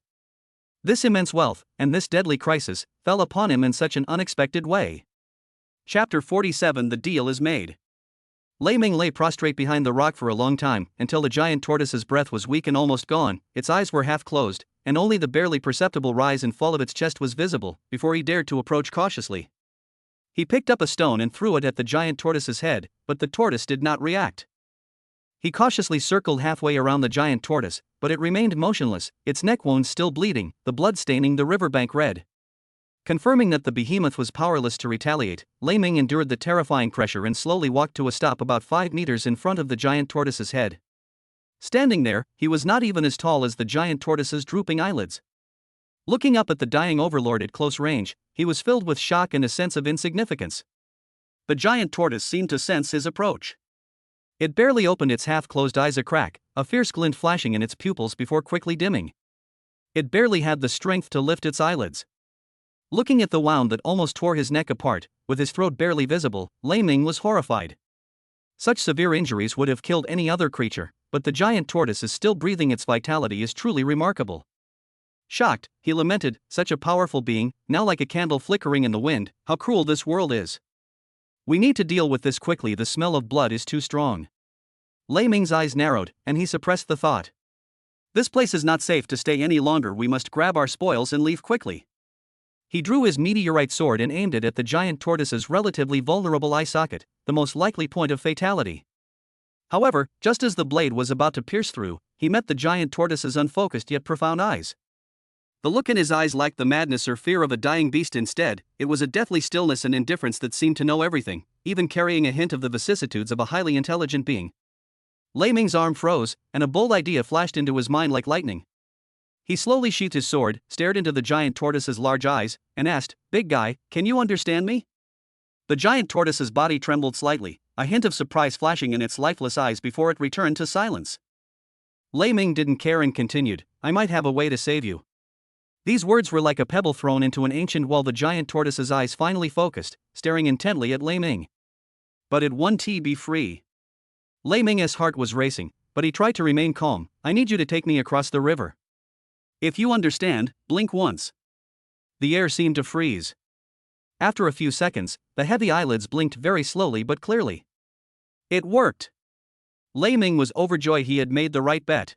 This immense wealth, and this deadly crisis, fell upon him in such an unexpected way. Chapter 47 The Deal is Made. Lei Ming lay prostrate behind the rock for a long time, until the giant tortoise's breath was weak and almost gone, its eyes were half closed, and only the barely perceptible rise and fall of its chest was visible, before he dared to approach cautiously. He picked up a stone and threw it at the giant tortoise's head, but the tortoise did not react. He cautiously circled halfway around the giant tortoise, but it remained motionless, its neck wounds still bleeding, the blood staining the riverbank red. Confirming that the behemoth was powerless to retaliate, Lei Ming endured the terrifying pressure and slowly walked to a stop about 5 meters in front of the giant tortoise's head. Standing there, he was not even as tall as the giant tortoise's drooping eyelids. Looking up at the dying overlord at close range, he was filled with shock and a sense of insignificance. The giant tortoise seemed to sense his approach. It barely opened its half-closed eyes a crack, a fierce glint flashing in its pupils before quickly dimming. It barely had the strength to lift its eyelids. Looking at the wound that almost tore his neck apart, with his throat barely visible, Lei Ming was horrified. Such severe injuries would have killed any other creature, but the giant tortoise is still breathing. Its vitality is truly remarkable. Shocked, he lamented, such a powerful being, now like a candle flickering in the wind, how cruel this world is. We need to deal with this quickly, the smell of blood is too strong. Lei Ming's eyes narrowed, and he suppressed the thought. This place is not safe to stay any longer, we must grab our spoils and leave quickly. He drew his meteorite sword and aimed it at the giant tortoise's relatively vulnerable eye socket, the most likely point of fatality. However, just as the blade was about to pierce through, he met the giant tortoise's unfocused yet profound eyes. The look in his eyes lacked the madness or fear of a dying beast. Instead, it was a deathly stillness and indifference that seemed to know everything, even carrying a hint of the vicissitudes of a highly intelligent being. Lei Ming's arm froze, and a bold idea flashed into his mind like lightning. He slowly sheathed his sword, stared into the giant tortoise's large eyes, and asked, "Big guy, can you understand me?" The giant tortoise's body trembled slightly, a hint of surprise flashing in its lifeless eyes before it returned to silence. Lei Ming didn't care and continued, "I might have a way to save you." These words were like a pebble thrown into an ancient well. The giant tortoise's eyes finally focused, staring intently at Lei Ming. "But it won't be free." Lei Ming's heart was racing, but he tried to remain calm. "I need you to take me across the river. If you understand, blink once." The air seemed to freeze. After a few seconds, the heavy eyelids blinked very slowly but clearly. It worked. Lei Ming was overjoyed. He had made the right bet.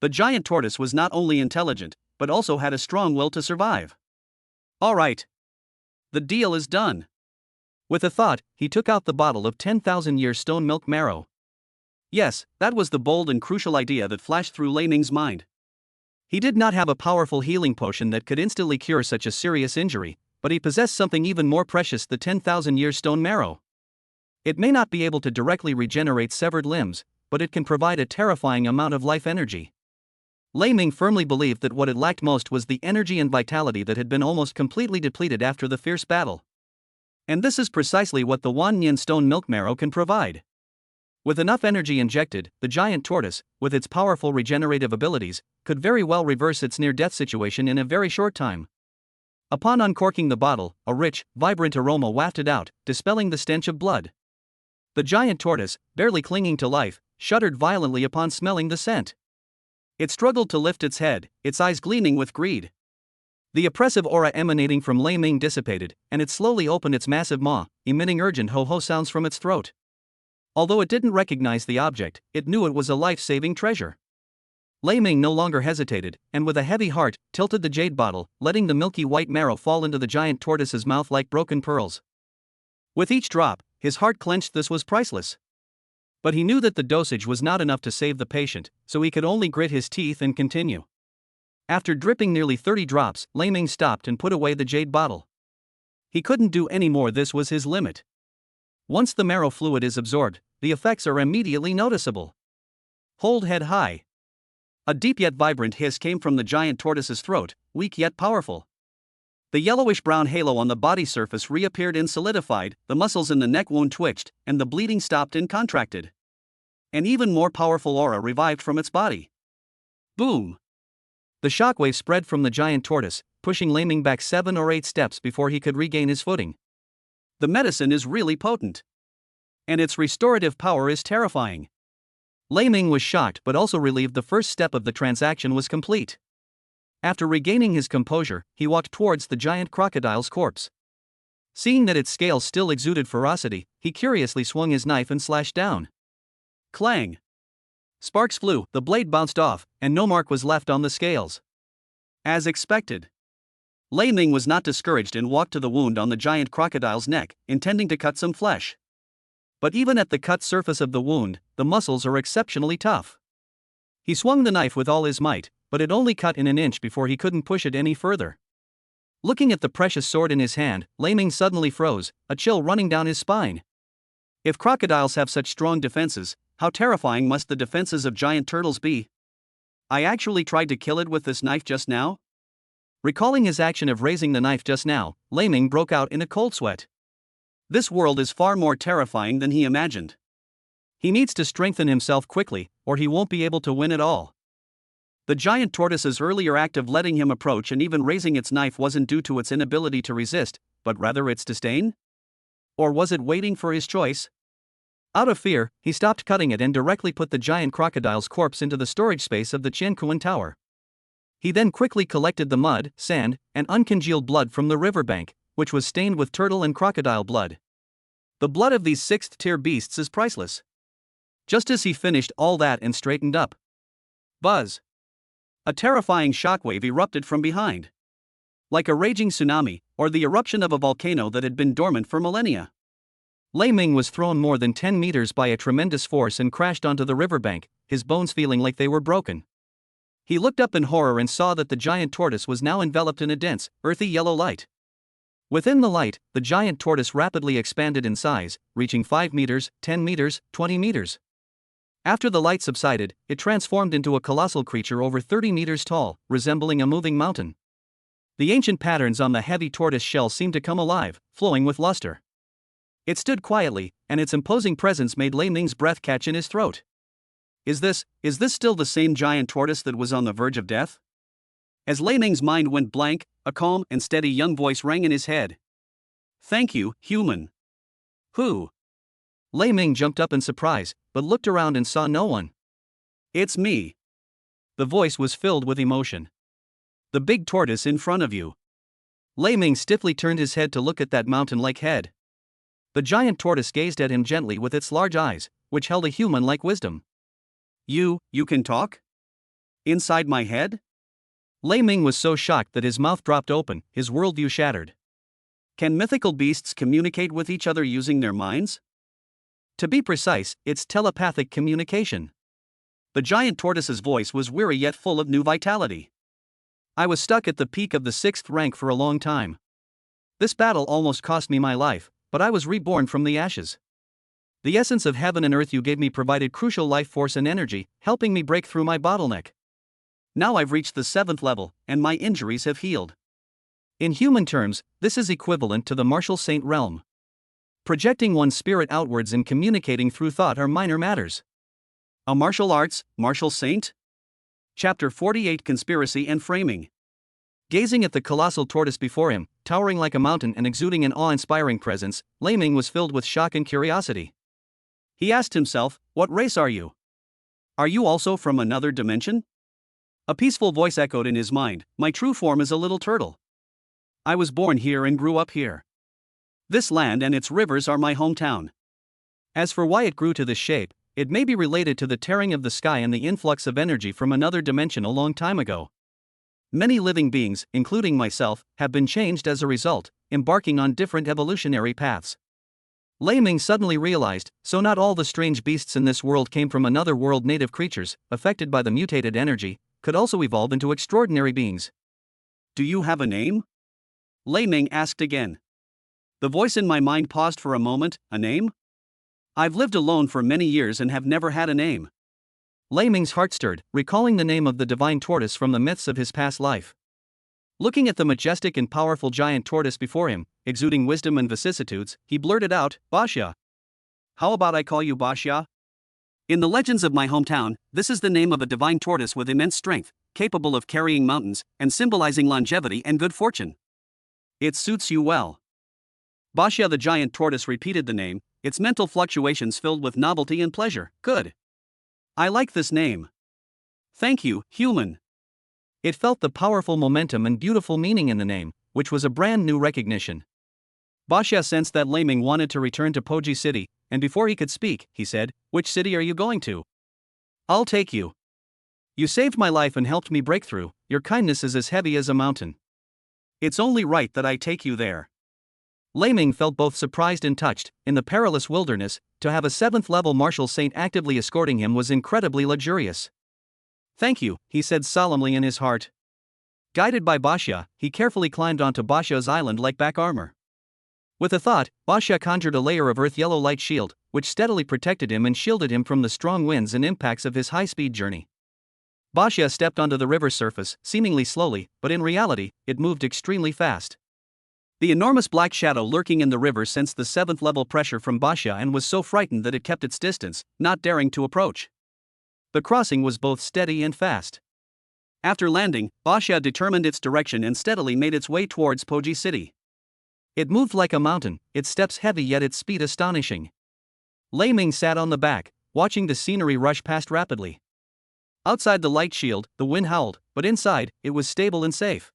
The giant tortoise was not only intelligent, but also had a strong will to survive. "All right. The deal is done." With a thought, he took out the bottle of 10,000-year stone milk marrow. Yes, that was the bold and crucial idea that flashed through Lei Ming's mind. He did not have a powerful healing potion that could instantly cure such a serious injury, but he possessed something even more precious, the 10,000-year stone marrow. It may not be able to directly regenerate severed limbs, but it can provide a terrifying amount of life energy. Lei Ming firmly believed that what it lacked most was the energy and vitality that had been almost completely depleted after the fierce battle. And this is precisely what the Wannian stone milk marrow can provide. With enough energy injected, the giant tortoise, with its powerful regenerative abilities, could very well reverse its near-death situation in a very short time. Upon uncorking the bottle, a rich, vibrant aroma wafted out, dispelling the stench of blood. The giant tortoise, barely clinging to life, shuddered violently upon smelling the scent. It struggled to lift its head, its eyes gleaming with greed. The oppressive aura emanating from Lei Ming dissipated, and it slowly opened its massive maw, emitting urgent ho-ho sounds from its throat. Although it didn't recognize the object, it knew it was a life-saving treasure. Lei Ming no longer hesitated, and with a heavy heart, tilted the jade bottle, letting the milky white marrow fall into the giant tortoise's mouth like broken pearls. With each drop, his heart clenched. This was priceless. But he knew that the dosage was not enough to save the patient, so he could only grit his teeth and continue. After dripping nearly 30 drops, Lei Ming stopped and put away the jade bottle. He couldn't do any more. This was his limit. Once the marrow fluid is absorbed, the effects are immediately noticeable. Hold head high. A deep yet vibrant hiss came from the giant tortoise's throat, weak yet powerful. The yellowish-brown halo on the body surface reappeared and solidified, the muscles in the neck wound twitched, and the bleeding stopped and contracted. An even more powerful aura revived from its body. Boom! The shockwave spread from the giant tortoise, pushing Lei Ming back 7 or 8 steps before he could regain his footing. The medicine is really potent. And its restorative power is terrifying. Lei Ming was shocked but also relieved. The first step of the transaction was complete. After regaining his composure, he walked towards the giant crocodile's corpse. Seeing that its scales still exuded ferocity, he curiously swung his knife and slashed down. Clang! Sparks flew, the blade bounced off, and no mark was left on the scales. As expected. Lei Ming was not discouraged and walked to the wound on the giant crocodile's neck, intending to cut some flesh. But even at the cut surface of the wound, the muscles are exceptionally tough. He swung the knife with all his might, but it only cut in an inch before he couldn't push it any further. Looking at the precious sword in his hand, Lei Ming suddenly froze, a chill running down his spine. If crocodiles have such strong defenses, how terrifying must the defenses of giant turtles be? I actually tried to kill it with this knife just now? Recalling his action of raising the knife just now, Lei Ming broke out in a cold sweat. This world is far more terrifying than he imagined. He needs to strengthen himself quickly, or he won't be able to win at all. The giant tortoise's earlier act of letting him approach and even raising its knife wasn't due to its inability to resist, but rather its disdain? Or was it waiting for his choice? Out of fear, he stopped cutting it and directly put the giant crocodile's corpse into the storage space of the Qianquan Tower. He then quickly collected the mud, sand, and uncongealed blood from the riverbank, which was stained with turtle and crocodile blood. The blood of these sixth-tier beasts is priceless. Just as he finished all that and straightened up, buzz! A terrifying shockwave erupted from behind. Like a raging tsunami, or the eruption of a volcano that had been dormant for millennia. Lei Ming was thrown more than 10 meters by a tremendous force and crashed onto the riverbank, his bones feeling like they were broken. He looked up in horror and saw that the giant tortoise was now enveloped in a dense, earthy yellow light. Within the light, the giant tortoise rapidly expanded in size, reaching 5 meters, 10 meters, 20 meters. After the light subsided, it transformed into a colossal creature over 30 meters tall, resembling a moving mountain. The ancient patterns on the heavy tortoise shell seemed to come alive, flowing with luster. It stood quietly, and its imposing presence made Lei Ming's breath catch in his throat. Is this still the same giant tortoise that was on the verge of death? As Lei Ming's mind went blank, a calm and steady young voice rang in his head. Thank you, human. Who? Lei Ming jumped up in surprise, but looked around and saw no one. It's me. The voice was filled with emotion. The big tortoise in front of you. Lei Ming stiffly turned his head to look at that mountain-like head. The giant tortoise gazed at him gently with its large eyes, which held a human-like wisdom. You can talk? Inside my head? Lei Ming was so shocked that his mouth dropped open, his worldview shattered. Can mythical beasts communicate with each other using their minds? To be precise, it's telepathic communication. The giant tortoise's voice was weary yet full of new vitality. I was stuck at the peak of the 6th rank for a long time. This battle almost cost me my life, but I was reborn from the ashes. The essence of heaven and earth you gave me provided crucial life force and energy, helping me break through my bottleneck. Now I've reached the 7th level, and my injuries have healed. In human terms, this is equivalent to the martial saint realm. Projecting one's spirit outwards and communicating through thought are minor matters. A martial saint? Chapter 48 Conspiracy and Framing. Gazing at the colossal tortoise before him, towering like a mountain and exuding an awe-inspiring presence, Lei Ming was filled with shock and curiosity. He asked himself, what race are you? Are you also from another dimension? A peaceful voice echoed in his mind, my true form is a little turtle. I was born here and grew up here. This land and its rivers are my hometown. As for why it grew to this shape, it may be related to the tearing of the sky and the influx of energy from another dimension a long time ago. Many living beings, including myself, have been changed as a result, embarking on different evolutionary paths. Lei Ming suddenly realized, so not all the strange beasts in this world came from another world. Native creatures, affected by the mutated energy, could also evolve into extraordinary beings. Do you have a name? Lei Ming asked again. The voice in my mind paused for a moment. A name? I've lived alone for many years and have never had a name. Lei Ming's heart stirred, recalling the name of the divine tortoise from the myths of his past life. Looking at the majestic and powerful giant tortoise before him, exuding wisdom and vicissitudes, he blurted out, Baxia. How about I call you Baxia? In the legends of my hometown, this is the name of a divine tortoise with immense strength, capable of carrying mountains, and symbolizing longevity and good fortune. It suits you well. Baxia the giant tortoise repeated the name, its mental fluctuations filled with novelty and pleasure. Good. I like this name. Thank you, human. It felt the powerful momentum and beautiful meaning in the name, which was a brand new recognition. Baxia sensed that Lei Ming wanted to return to Poji City, and before he could speak, he said, which city are you going to? I'll take you. You saved my life and helped me break through, your kindness is as heavy as a mountain. It's only right that I take you there. Lei Ming felt both surprised and touched. In the perilous wilderness, to have a 7th-level martial saint actively escorting him was incredibly luxurious. Thank you, he said solemnly in his heart. Guided by Baxia, he carefully climbed onto Baxia's island like back armor. With a thought, Baxia conjured a layer of earth-yellow light shield, which steadily protected him and shielded him from the strong winds and impacts of his high-speed journey. Baxia stepped onto the river's surface, seemingly slowly, but in reality, it moved extremely fast. The enormous black shadow lurking in the river sensed the 7th-level pressure from Baxia and was so frightened that it kept its distance, not daring to approach. The crossing was both steady and fast. After landing, Baxia determined its direction and steadily made its way towards Poji City. It moved like a mountain, its steps heavy yet its speed astonishing. Lei Ming sat on the back, watching the scenery rush past rapidly. Outside the light shield, the wind howled, but inside, it was stable and safe.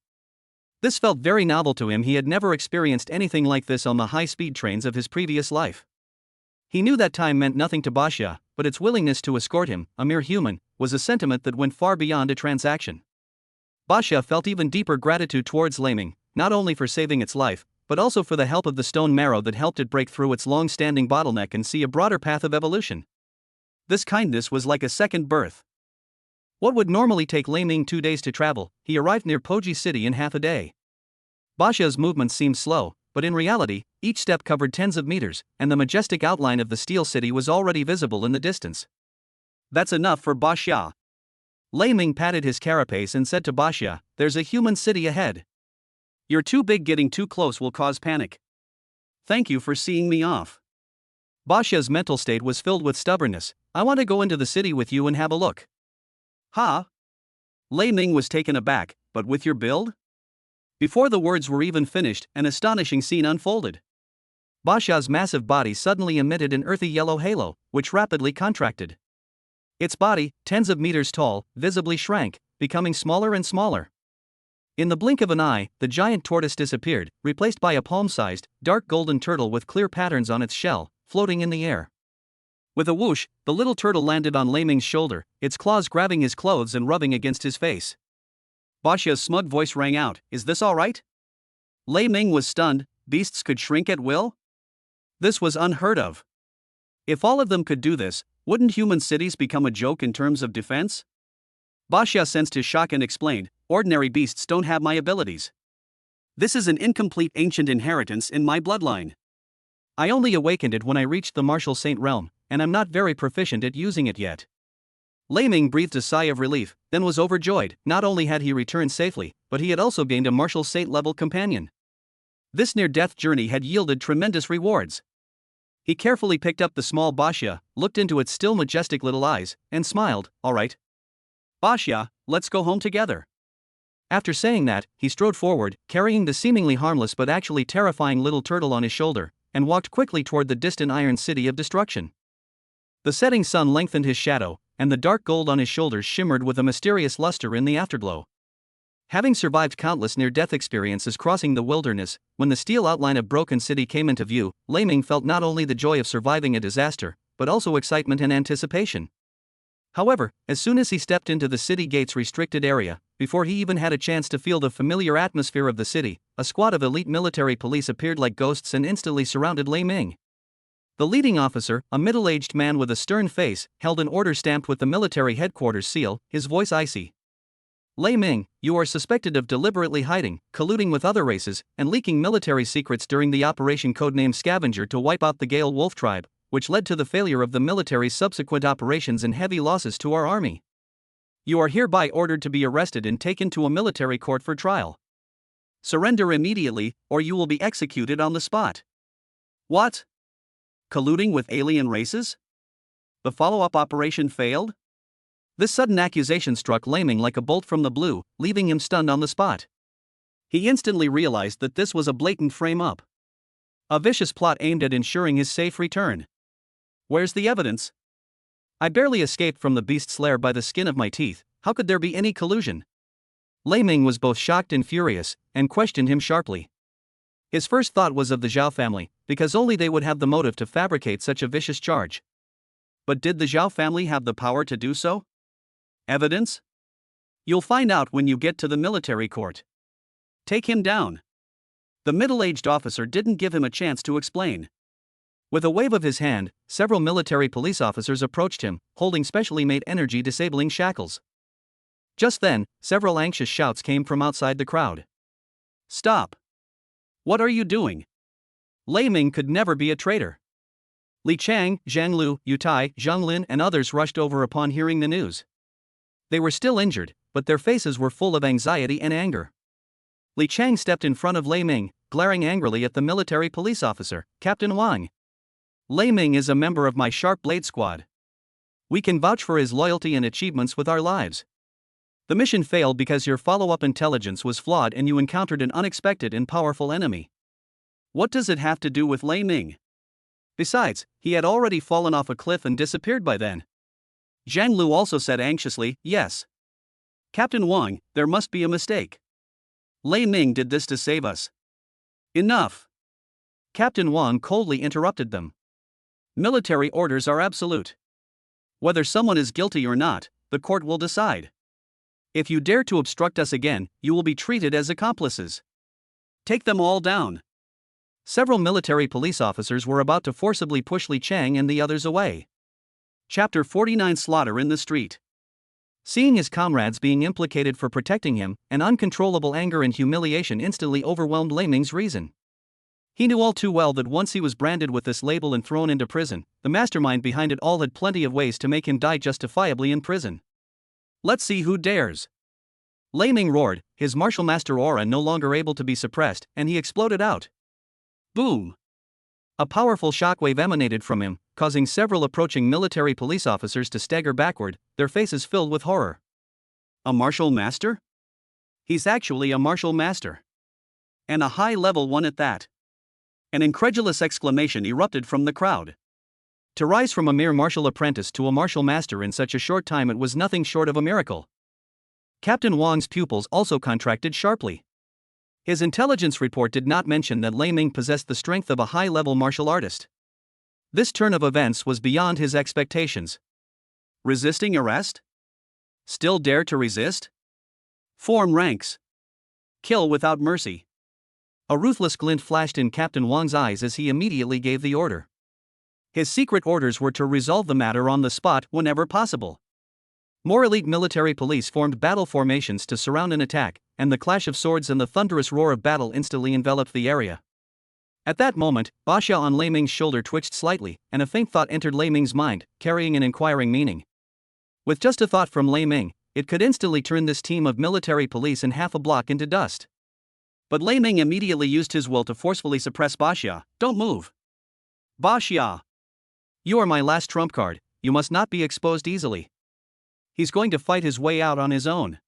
This felt very novel to him. He had never experienced anything like this on the high-speed trains of his previous life. He knew that time meant nothing to Basha, but its willingness to escort him, a mere human, was a sentiment that went far beyond a transaction. Basha felt even deeper gratitude towards Laming, not only for saving its life, but also for the help of the stone marrow that helped it break through its long-standing bottleneck and see a broader path of evolution. This kindness was like a second birth. What would normally take Laming 2 days to travel, he arrived near Poji City in half a day. Basha's movements seemed slow, but in reality, each step covered tens of meters, and the majestic outline of the steel city was already visible in the distance. That's enough for Basha. Laming patted his carapace and said to Basha, "There's a human city ahead. You're too big. Getting too close will cause panic. Thank you for seeing me off." Basha's mental state was filled with stubbornness. "I want to go into the city with you and have a look." "Huh?" Laming was taken aback. "But with your build?" Before the words were even finished, an astonishing scene unfolded. Basha's massive body suddenly emitted an earthy yellow halo, which rapidly contracted. Its body, tens of meters tall, visibly shrank, becoming smaller and smaller. In the blink of an eye, the giant tortoise disappeared, replaced by a palm-sized, dark golden turtle with clear patterns on its shell, floating in the air. With a whoosh, the little turtle landed on Laming's shoulder, its claws grabbing his clothes and rubbing against his face. Basha's smug voice rang out, "Is this all right?" Laming was stunned. Beasts could shrink at will? This was unheard of. If all of them could do this, wouldn't human cities become a joke in terms of defense? Basha sensed his shock and explained, "Ordinary beasts don't have my abilities. This is an incomplete ancient inheritance in my bloodline. I only awakened it when I reached the martial saint realm, and I'm not very proficient at using it yet." Laming breathed a sigh of relief, then was overjoyed. Not only had he returned safely, but he had also gained a martial saint-level companion. This near-death journey had yielded tremendous rewards. He carefully picked up the small Basha, looked into its still majestic little eyes, and smiled. "All right. Basha, let's go home together." After saying that, he strode forward, carrying the seemingly harmless but actually terrifying little turtle on his shoulder, and walked quickly toward the distant iron city of destruction. The setting sun lengthened his shadow, and the dark gold on his shoulders shimmered with a mysterious luster in the afterglow. Having survived countless near-death experiences crossing the wilderness, when the steel outline of Broken City came into view, Laming felt not only the joy of surviving a disaster, but also excitement and anticipation. However, as soon as he stepped into the city gate's restricted area, before he even had a chance to feel the familiar atmosphere of the city, a squad of elite military police appeared like ghosts and instantly surrounded Laming. The leading officer, a middle-aged man with a stern face, held an order stamped with the military headquarters seal, his voice icy. "Laming, you are suspected of deliberately hiding, colluding with other races, and leaking military secrets during the operation codenamed Scavenger to wipe out the Gale Wolf tribe, which led to the failure of the military's subsequent operations and heavy losses to our army. You are hereby ordered to be arrested and taken to a military court for trial. Surrender immediately, or you will be executed on the spot." "What? Colluding with alien races? The follow-up operation failed?" This sudden accusation struck Laming like a bolt from the blue, leaving him stunned on the spot. He instantly realized that this was a blatant frame-up. A vicious plot aimed at ensuring his safe return. "Where's the evidence? I barely escaped from the beast's lair by the skin of my teeth. How could there be any collusion?" Laming was both shocked and furious, and questioned him sharply. His first thought was of the Zhao family, because only they would have the motive to fabricate such a vicious charge. But did the Zhao family have the power to do so? Evidence? You'll find out when you get to the military court. Take him down. The middle-aged officer didn't give him a chance to explain. With a wave of his hand, several military police officers approached him, holding specially made energy-disabling shackles. Just then, several anxious shouts came from outside the crowd. "Stop! What are you doing?" Laming could never be a traitor. Li Chang, Zhang Lu, Yu Tai, Zhang Lin and others rushed over upon hearing the news. They were still injured, but their faces were full of anxiety and anger. Li Chang stepped in front of Laming, glaring angrily at the military police officer, "Captain Wang. Laming is a member of my Sharp Blade Squad. We can vouch for his loyalty and achievements with our lives. The mission failed because your follow-up intelligence was flawed and you encountered an unexpected and powerful enemy. What does it have to do with Laming? Besides, he had already fallen off a cliff and disappeared by then. Zhang Lu also said anxiously, yes. Captain Wang, there must be a mistake. Lei Ming did this to save us. Enough. Captain Wang coldly interrupted them. Military orders are absolute. Whether someone is guilty or not, the court will decide. If you dare to obstruct us again, you will be treated as accomplices. Take them all down. Several military police officers were about to forcibly push Li Chang and the others away. Chapter 49 Slaughter in the Street. Seeing his comrades being implicated for protecting him, an uncontrollable anger and humiliation instantly overwhelmed Lei Ming's reason. He knew all too well that once he was branded with this label and thrown into prison, the mastermind behind it all had plenty of ways to make him die justifiably in prison. Let's see who dares. Lei Ming roared, his martial master aura no longer able to be suppressed, and he exploded out. Boom! A powerful shockwave emanated from him, causing several approaching military police officers to stagger backward, their faces filled with horror. A martial master? He's actually a martial master. And a high-level one at that. An incredulous exclamation erupted from the crowd. To rise from a mere martial apprentice to a martial master in such a short time, it was nothing short of a miracle. Captain Wang's pupils also contracted sharply. His intelligence report did not mention that Lei Ming possessed the strength of a high-level martial artist. This turn of events was beyond his expectations. Resisting arrest? Still dare to resist? Form ranks. Kill without mercy. A ruthless glint flashed in Captain Wang's eyes as he immediately gave the order. His secret orders were to resolve the matter on the spot whenever possible. More elite military police formed battle formations to surround an attack, and the clash of swords and the thunderous roar of battle instantly enveloped the area. At that moment, Baxia on Lei Ming's shoulder twitched slightly, and a faint thought entered Lei Ming's mind, carrying an inquiring meaning. With just a thought from Lei Ming, it could instantly turn this team of military police in half a block into dust. But Lei Ming immediately used his will to forcefully suppress Baxia. Don't move. Baxia! You are my last trump card, you must not be exposed easily. He's going to fight his way out on his own.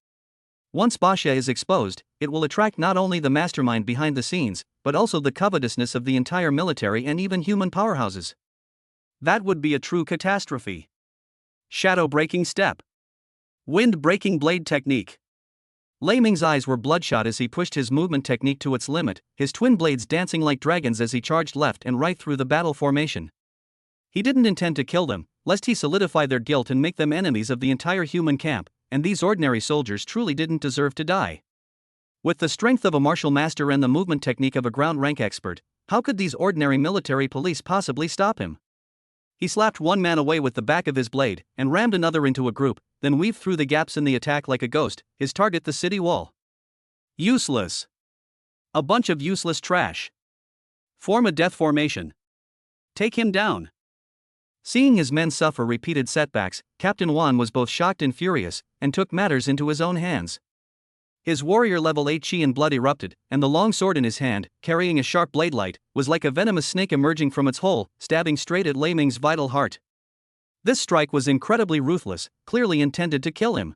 Once Baxia is exposed, it will attract not only the mastermind behind the scenes, but also the covetousness of the entire military and even human powerhouses. That would be a true catastrophe. Shadow-breaking step. Wind-breaking blade technique. Lei Ming's eyes were bloodshot as he pushed his movement technique to its limit, his twin blades dancing like dragons as he charged left and right through the battle formation. He didn't intend to kill them, lest he solidify their guilt and make them enemies of the entire human camp, and these ordinary soldiers truly didn't deserve to die. With the strength of a martial master and the movement technique of a ground rank expert, how could these ordinary military police possibly stop him? He slapped one man away with the back of his blade, and rammed another into a group, then weaved through the gaps in the attack like a ghost, his target the city wall. Useless. A bunch of useless trash. Form a death formation. Take him down. Seeing his men suffer repeated setbacks, Captain Wan was both shocked and furious, and took matters into his own hands. His warrior-level 8 chi and blood erupted, and the long sword in his hand, carrying a sharp blade light, was like a venomous snake emerging from its hole, stabbing straight at Lei Ming's vital heart. This strike was incredibly ruthless, clearly intended to kill him.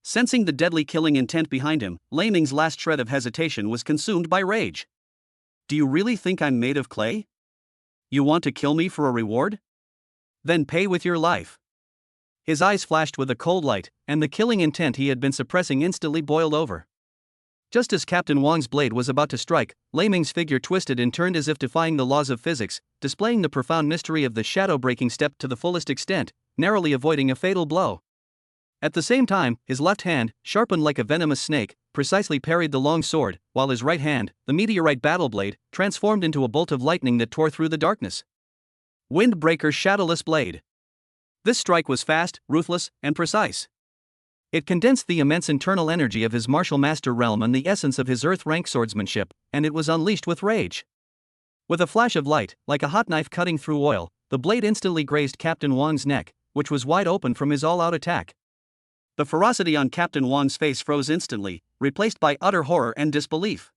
Sensing the deadly killing intent behind him, Lei Ming's last shred of hesitation was consumed by rage. Do you really think I'm made of clay? You want to kill me for a reward? Then pay with your life. His eyes flashed with a cold light, and the killing intent he had been suppressing instantly boiled over. Just as Captain Wang's blade was about to strike, Lei Ming's figure twisted and turned as if defying the laws of physics, displaying the profound mystery of the shadow-breaking step to the fullest extent, narrowly avoiding a fatal blow. At the same time, his left hand, sharpened like a venomous snake, precisely parried the long sword, while his right hand, the meteorite battle blade, transformed into a bolt of lightning that tore through the darkness. Windbreaker Shadowless Blade. This strike was fast, ruthless, and precise. It condensed the immense internal energy of his martial master realm and the essence of his earth-rank swordsmanship, and it was unleashed with rage. With a flash of light, like a hot knife cutting through oil, the blade instantly grazed Captain Wang's neck, which was wide open from his all-out attack. The ferocity on Captain Wang's face froze instantly, replaced by utter horror and disbelief.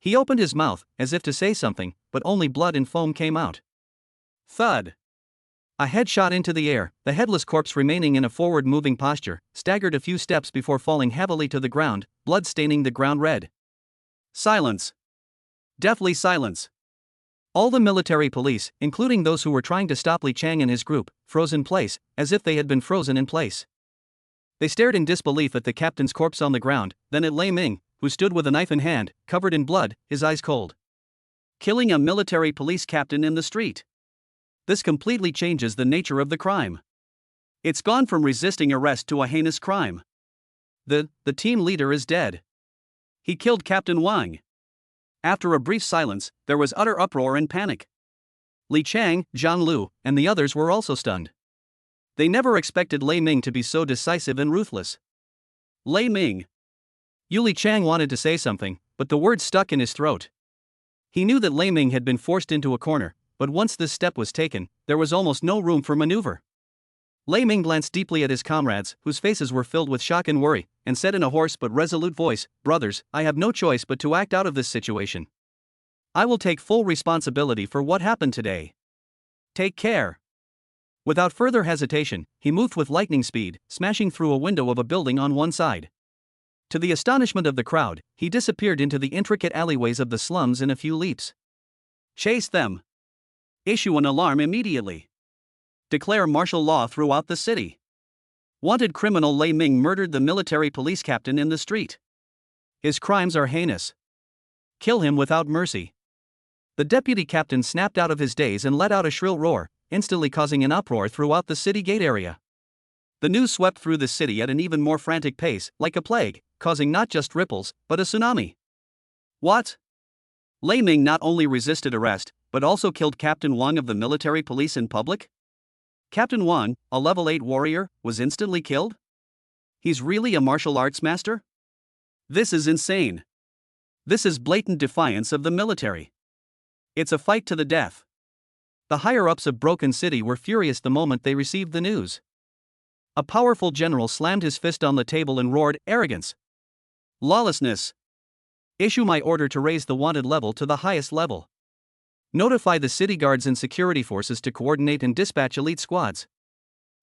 He opened his mouth, as if to say something, but only blood and foam came out. Thud. A head shot into the air, the headless corpse remaining in a forward-moving posture, staggered a few steps before falling heavily to the ground, blood staining the ground red. Silence. Deathly silence. All the military police, including those who were trying to stop Li Chang and his group, froze in place, as if they had been frozen in place. They stared in disbelief at the captain's corpse on the ground, then at Lei Ming, who stood with a knife in hand, covered in blood, his eyes cold. Killing a military police captain in the street. This completely changes the nature of the crime. It's gone from resisting arrest to a heinous crime. The team leader is dead. He killed Captain Wang. After a brief silence, there was utter uproar and panic. Li Chang, Zhang Lu, and the others were also stunned. They never expected Lei Ming to be so decisive and ruthless. Lei Ming. Li Chang wanted to say something, but the words stuck in his throat. He knew that Lei Ming had been forced into a corner, but once this step was taken, there was almost no room for maneuver. Lei Ming glanced deeply at his comrades, whose faces were filled with shock and worry, and said in a hoarse but resolute voice, "Brothers, I have no choice but to act out of this situation. I will take full responsibility for what happened today. Take care." Without further hesitation, he moved with lightning speed, smashing through a window of a building on one side. To the astonishment of the crowd, he disappeared into the intricate alleyways of the slums in a few leaps. Chase them. Issue an alarm immediately. Declare martial law throughout the city. Wanted criminal Lei Ming murdered the military police captain in the street. His crimes are heinous. Kill him without mercy. The deputy captain snapped out of his daze and let out a shrill roar, instantly causing an uproar throughout the city gate area. The news swept through the city at an even more frantic pace, like a plague, causing not just ripples, but a tsunami. What? Lei Ming not only resisted arrest, but also killed Captain Wang of the military police in public? Captain Wang, a level 8 warrior, was instantly killed? He's really a martial arts master? This is insane. This is blatant defiance of the military. It's a fight to the death. The higher-ups of Broken City were furious the moment they received the news. A powerful general slammed his fist on the table and roared, "Arrogance! Lawlessness! Issue my order to raise the wanted level to the highest level. Notify the city guards and security forces to coordinate and dispatch elite squads.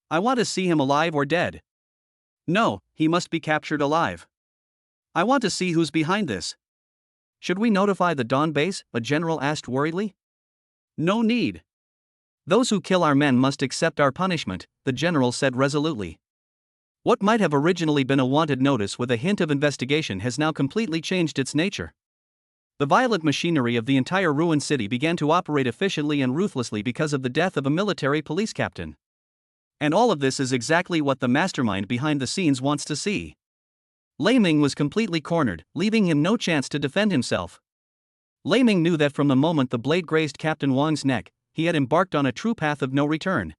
I want to see him alive or dead. No, he must be captured alive. I want to see who's behind this." "Should we notify the Dawn base?" a general asked worriedly. "No need. Those who kill our men must accept our punishment," the general said resolutely. What might have originally been a wanted notice with a hint of investigation has now completely changed its nature. The violent machinery of the entire ruined city began to operate efficiently and ruthlessly because of the death of a military police captain. And all of this is exactly what the mastermind behind the scenes wants to see. Lei Ming was completely cornered, leaving him no chance to defend himself. Lei Ming knew that from the moment the blade grazed Captain Wang's neck, he had embarked on a true path of no return.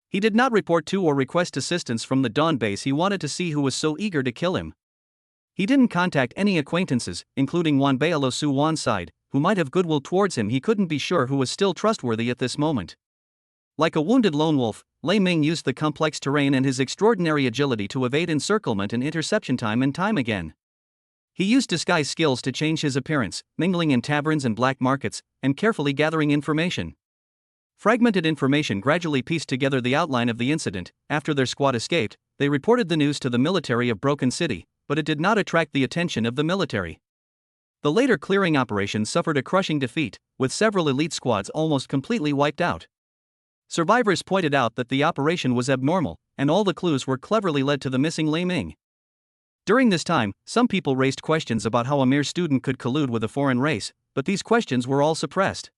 He did not report to or request assistance from the Dawn base. He wanted to see who was so eager to kill him. He didn't contact any acquaintances, including Wan Baialo Su Wan's side, who might have goodwill towards him. He couldn't be sure who was still trustworthy at this moment. Like a wounded lone wolf, Lei Ming used the complex terrain and his extraordinary agility to evade encirclement and interception time and time again. He used disguise skills to change his appearance, mingling in taverns and black markets, and carefully gathering information. Fragmented information gradually pieced together the outline of the incident. After their squad escaped, they reported the news to the military of Broken City, but it did not attract the attention of the military. The later clearing operation suffered a crushing defeat, with several elite squads almost completely wiped out. Survivors pointed out that the operation was abnormal, and all the clues were cleverly led to the missing Lei Ming. During this time, some people raised questions about how a mere student could collude with a foreign race, but these questions were all suppressed.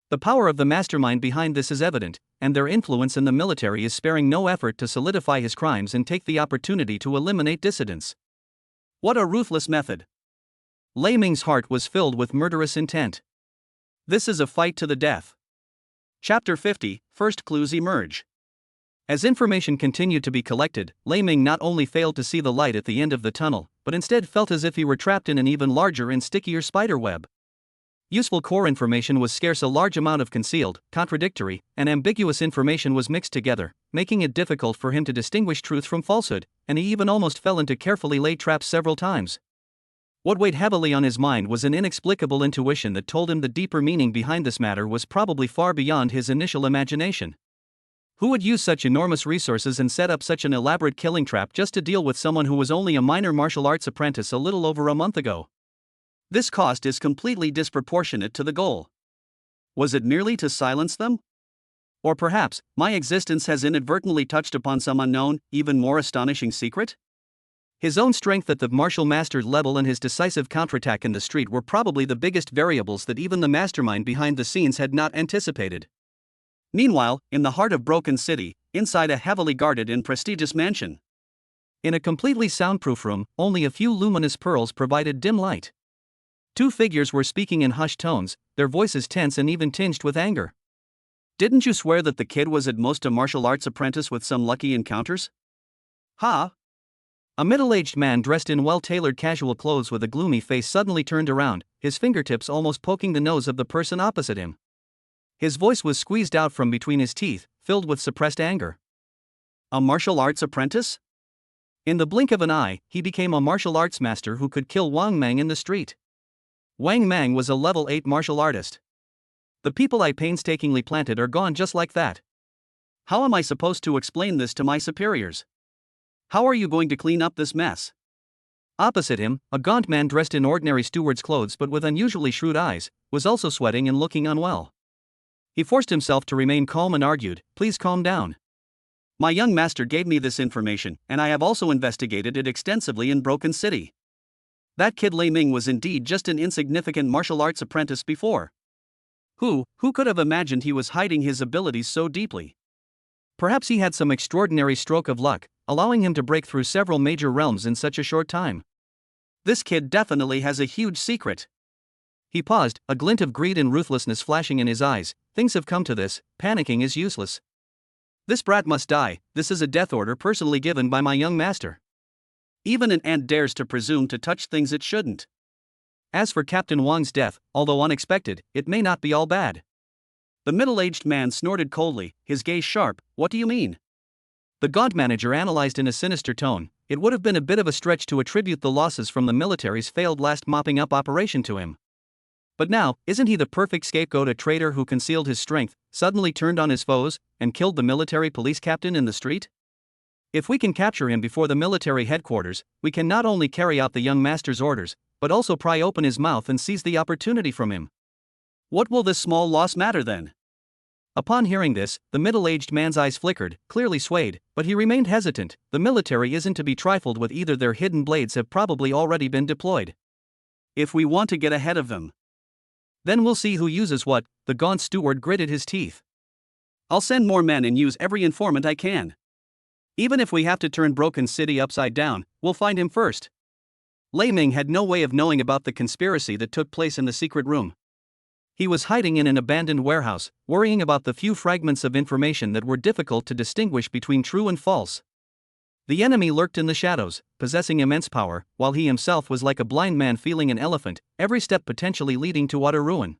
The power of the mastermind behind this is evident, and their influence in the military is sparing no effort to solidify his crimes and take the opportunity to eliminate dissidents. What a ruthless method! Lei Ming's heart was filled with murderous intent. This is a fight to the death. Chapter 50, First Clues Emerge. As information continued to be collected, Lei Ming not only failed to see the light at the end of the tunnel, but instead felt as if he were trapped in an even larger and stickier spider web. Useful core information was scarce. A large amount of concealed, contradictory, and ambiguous information was mixed together, making it difficult for him to distinguish truth from falsehood, and he even almost fell into carefully laid traps several times. What weighed heavily on his mind was an inexplicable intuition that told him the deeper meaning behind this matter was probably far beyond his initial imagination. Who would use such enormous resources and set up such an elaborate killing trap just to deal with someone who was only a minor martial arts apprentice a little over a month ago? This cost is completely disproportionate to the goal. Was it merely to silence them? Or perhaps, my existence has inadvertently touched upon some unknown, even more astonishing secret? His own strength at the martial master level and his decisive counterattack in the street were probably the biggest variables that even the mastermind behind the scenes had not anticipated. Meanwhile, in the heart of Broken City, inside a heavily guarded and prestigious mansion. In a completely soundproof room, only a few luminous pearls provided dim light. Two figures were speaking in hushed tones, their voices tense and even tinged with anger. Didn't you swear that the kid was at most a martial arts apprentice with some lucky encounters? Ha! A middle-aged man dressed in well-tailored casual clothes with a gloomy face suddenly turned around, his fingertips almost poking the nose of the person opposite him. His voice was squeezed out from between his teeth, filled with suppressed anger. A martial arts apprentice? In the blink of an eye, he became a martial arts master who could kill Wang Mang in the street. Wang Mang was a level 8 martial artist. The people I painstakingly planted are gone just like that. How am I supposed to explain this to my superiors? How are you going to clean up this mess? Opposite him, a gaunt man dressed in ordinary steward's clothes but with unusually shrewd eyes, was also sweating and looking unwell. He forced himself to remain calm and argued, "Please calm down. My young master gave me this information, and I have also investigated it extensively in Broken City. That kid Lei Ming was indeed just an insignificant martial arts apprentice before. Who could have imagined he was hiding his abilities so deeply? Perhaps he had some extraordinary stroke of luck, allowing him to break through several major realms in such a short time. This kid definitely has a huge secret." He paused, a glint of greed and ruthlessness flashing in his eyes. Things have come to this, panicking is useless. This brat must die, this is a death order personally given by my young master. Even an ant dares to presume to touch things it shouldn't. As for Captain Wang's death, although unexpected, it may not be all bad. The middle-aged man snorted coldly, his gaze sharp. What do you mean? The gaunt manager analyzed in a sinister tone. It would have been a bit of a stretch to attribute the losses from the military's failed last mopping up operation to him. But now, isn't he the perfect scapegoat? A traitor who concealed his strength, suddenly turned on his foes, and killed the military police captain in the street? If we can capture him before the military headquarters, we can not only carry out the young master's orders, but also pry open his mouth and seize the opportunity from him. What will this small loss matter then? Upon hearing this, the middle-aged man's eyes flickered, clearly swayed, but he remained hesitant. The military isn't to be trifled with either. Their hidden blades have probably already been deployed. If we want to get ahead of them, then we'll see who uses what. The gaunt steward gritted his teeth. I'll send more men and use every informant I can. Even if we have to turn Broken City upside down, we'll find him first. Lei Ming had no way of knowing about the conspiracy that took place in the secret room. He was hiding in an abandoned warehouse, worrying about the few fragments of information that were difficult to distinguish between true and false. The enemy lurked in the shadows, possessing immense power, while he himself was like a blind man feeling an elephant, every step potentially leading to utter ruin.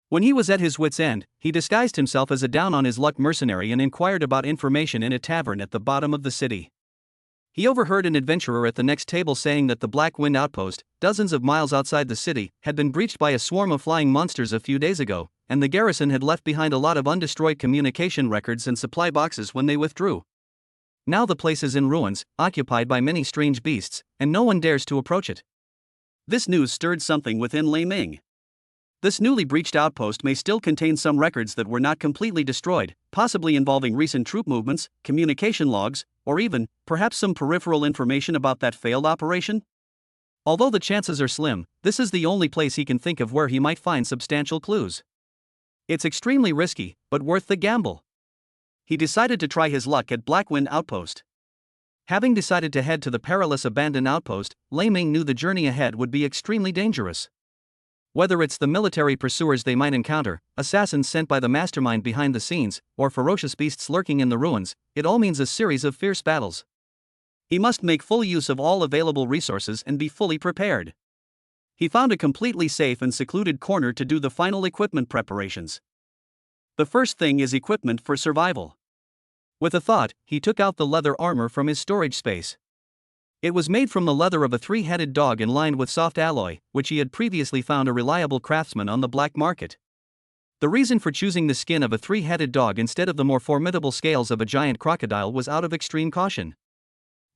When he was at his wit's end, he disguised himself as a down-on-his-luck mercenary and inquired about information in a tavern at the bottom of the city. He overheard an adventurer at the next table saying that the Black Wind outpost, dozens of miles outside the city, had been breached by a swarm of flying monsters a few days ago, and the garrison had left behind a lot of undestroyed communication records and supply boxes when they withdrew. Now the place is in ruins, occupied by many strange beasts, and no one dares to approach it. This news stirred something within Lei Ming. This newly breached outpost may still contain some records that were not completely destroyed, possibly involving recent troop movements, communication logs, or even, perhaps some peripheral information about that failed operation? Although the chances are slim, this is the only place he can think of where he might find substantial clues. It's extremely risky, but worth the gamble. He decided to try his luck at Blackwind Outpost. Having decided to head to the perilous abandoned outpost, Lei Ming knew the journey ahead would be extremely dangerous. Whether it's the military pursuers they might encounter, assassins sent by the mastermind behind the scenes, or ferocious beasts lurking in the ruins, it all means a series of fierce battles. He must make full use of all available resources and be fully prepared. He found a completely safe and secluded corner to do the final equipment preparations. The first thing is equipment for survival. With a thought, he took out the leather armor from his storage space. It was made from the leather of a three-headed dog and lined with soft alloy, which he had previously found a reliable craftsman on the black market. The reason for choosing the skin of a three-headed dog instead of the more formidable scales of a giant crocodile was out of extreme caution.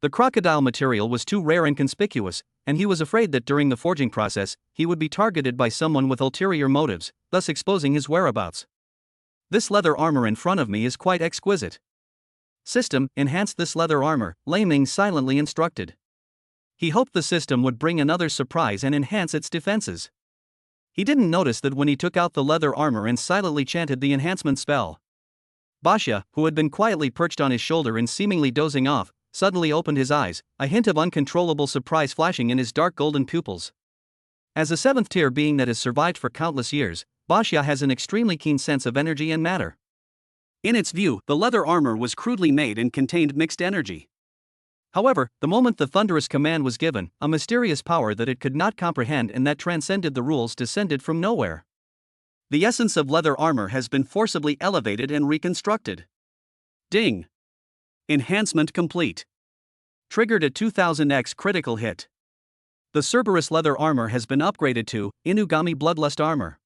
The crocodile material was too rare and conspicuous, and he was afraid that during the forging process, he would be targeted by someone with ulterior motives, thus exposing his whereabouts. This leather armor in front of me is quite exquisite. System, enhance this leather armor, Lei Ming silently instructed. He hoped the system would bring another surprise and enhance its defenses. He didn't notice that when he took out the leather armor and silently chanted the enhancement spell. Baxia, who had been quietly perched on his shoulder and seemingly dozing off, suddenly opened his eyes, a hint of uncontrollable surprise flashing in his dark golden pupils. As a seventh-tier being that has survived for countless years, Baxia has an extremely keen sense of energy and matter. In its view, the leather armor was crudely made and contained mixed energy. However, the moment the thunderous command was given, a mysterious power that it could not comprehend and that transcended the rules descended from nowhere. The essence of leather armor has been forcibly elevated and reconstructed. Ding! Enhancement complete. Triggered a 2000x critical hit. The Cerberus leather armor has been upgraded to Inugami Bloodlust armor.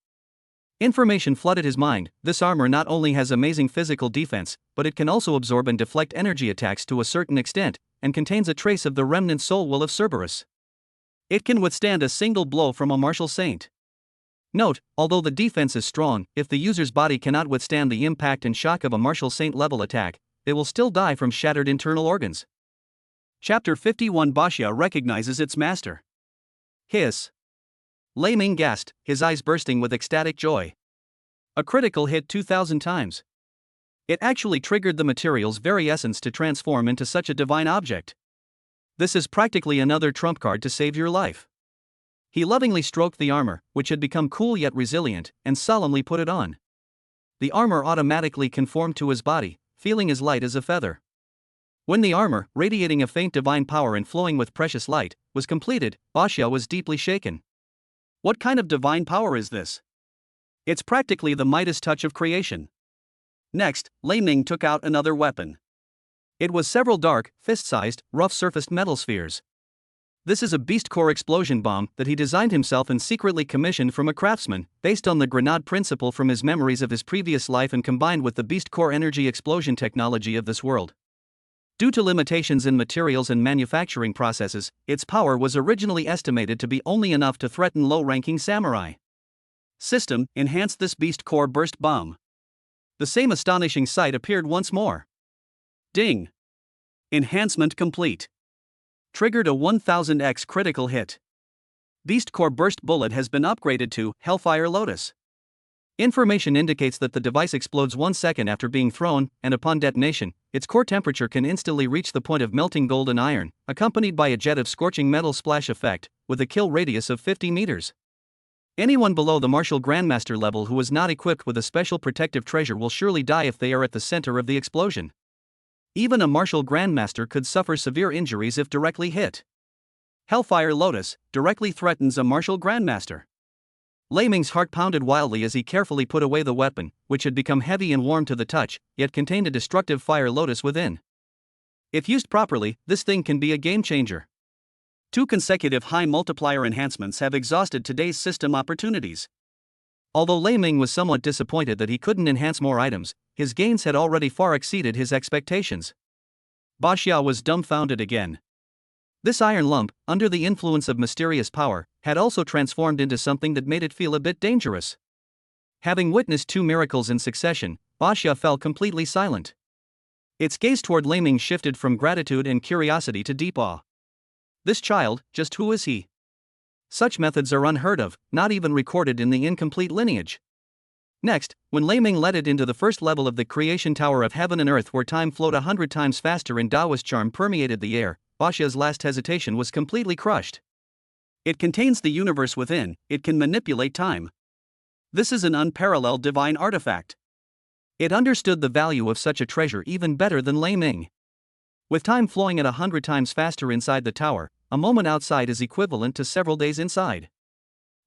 Information flooded his mind. This armor not only has amazing physical defense, but it can also absorb and deflect energy attacks to a certain extent, and contains a trace of the remnant soul will of Cerberus. It can withstand a single blow from a martial saint. Note, although the defense is strong, if the user's body cannot withstand the impact and shock of a martial saint level attack, they will still die from shattered internal organs. Chapter 51 Baxia recognizes its master. Hiss. Lei Ming gasped, his eyes bursting with ecstatic joy. A critical hit 2,000 times. It actually triggered the material's very essence to transform into such a divine object. This is practically another trump card to save your life. He lovingly stroked the armor, which had become cool yet resilient, and solemnly put it on. The armor automatically conformed to his body, feeling as light as a feather. When the armor, radiating a faint divine power and flowing with precious light, was completed, Baxia was deeply shaken. What kind of divine power is this? It's practically the Midas touch of creation. Next, Lei Ming took out another weapon. It was several dark, fist-sized, rough-surfaced metal spheres. This is a beast core explosion bomb that he designed himself and secretly commissioned from a craftsman, based on the grenade principle from his memories of his previous life and combined with the beast core energy explosion technology of this world. Due to limitations in materials and manufacturing processes, its power was originally estimated to be only enough to threaten low-ranking samurai. System, enhance this beast core burst bomb. The same astonishing sight appeared once more. Ding! Enhancement complete. Triggered a 1000x critical hit. Beast Core Burst Bullet has been upgraded to Hellfire Lotus. Information indicates that the device explodes 1 second after being thrown, and upon detonation, its core temperature can instantly reach the point of melting gold and iron, accompanied by a jet of scorching metal splash effect, with a kill radius of 50 meters. Anyone below the Martial Grandmaster level who is not equipped with a special protective treasure will surely die if they are at the center of the explosion. Even a Martial Grandmaster could suffer severe injuries if directly hit. Hellfire Lotus directly threatens a Martial Grandmaster. Lei Ming's heart pounded wildly as he carefully put away the weapon, which had become heavy and warm to the touch, yet contained a destructive fire lotus within. If used properly, this thing can be a game changer. 2 consecutive high multiplier enhancements have exhausted today's system opportunities. Although Lei Ming was somewhat disappointed that he couldn't enhance more items, his gains had already far exceeded his expectations. Baxia was dumbfounded again. This iron lump, under the influence of mysterious power, had also transformed into something that made it feel a bit dangerous. Having witnessed 2 miracles in succession, Baxia fell completely silent. Its gaze toward Lei Ming shifted from gratitude and curiosity to deep awe. This child, just who is he? Such methods are unheard of, not even recorded in the incomplete lineage. Next, when Lei Ming led it into the first level of the creation tower of heaven and earth where time flowed 100 times faster and Taoist charm permeated the air, Baxia's last hesitation was completely crushed. It contains the universe within, it can manipulate time. This is an unparalleled divine artifact. It understood the value of such a treasure even better than Lei Ming. With time flowing at 100 times faster inside the tower, a moment outside is equivalent to several days inside.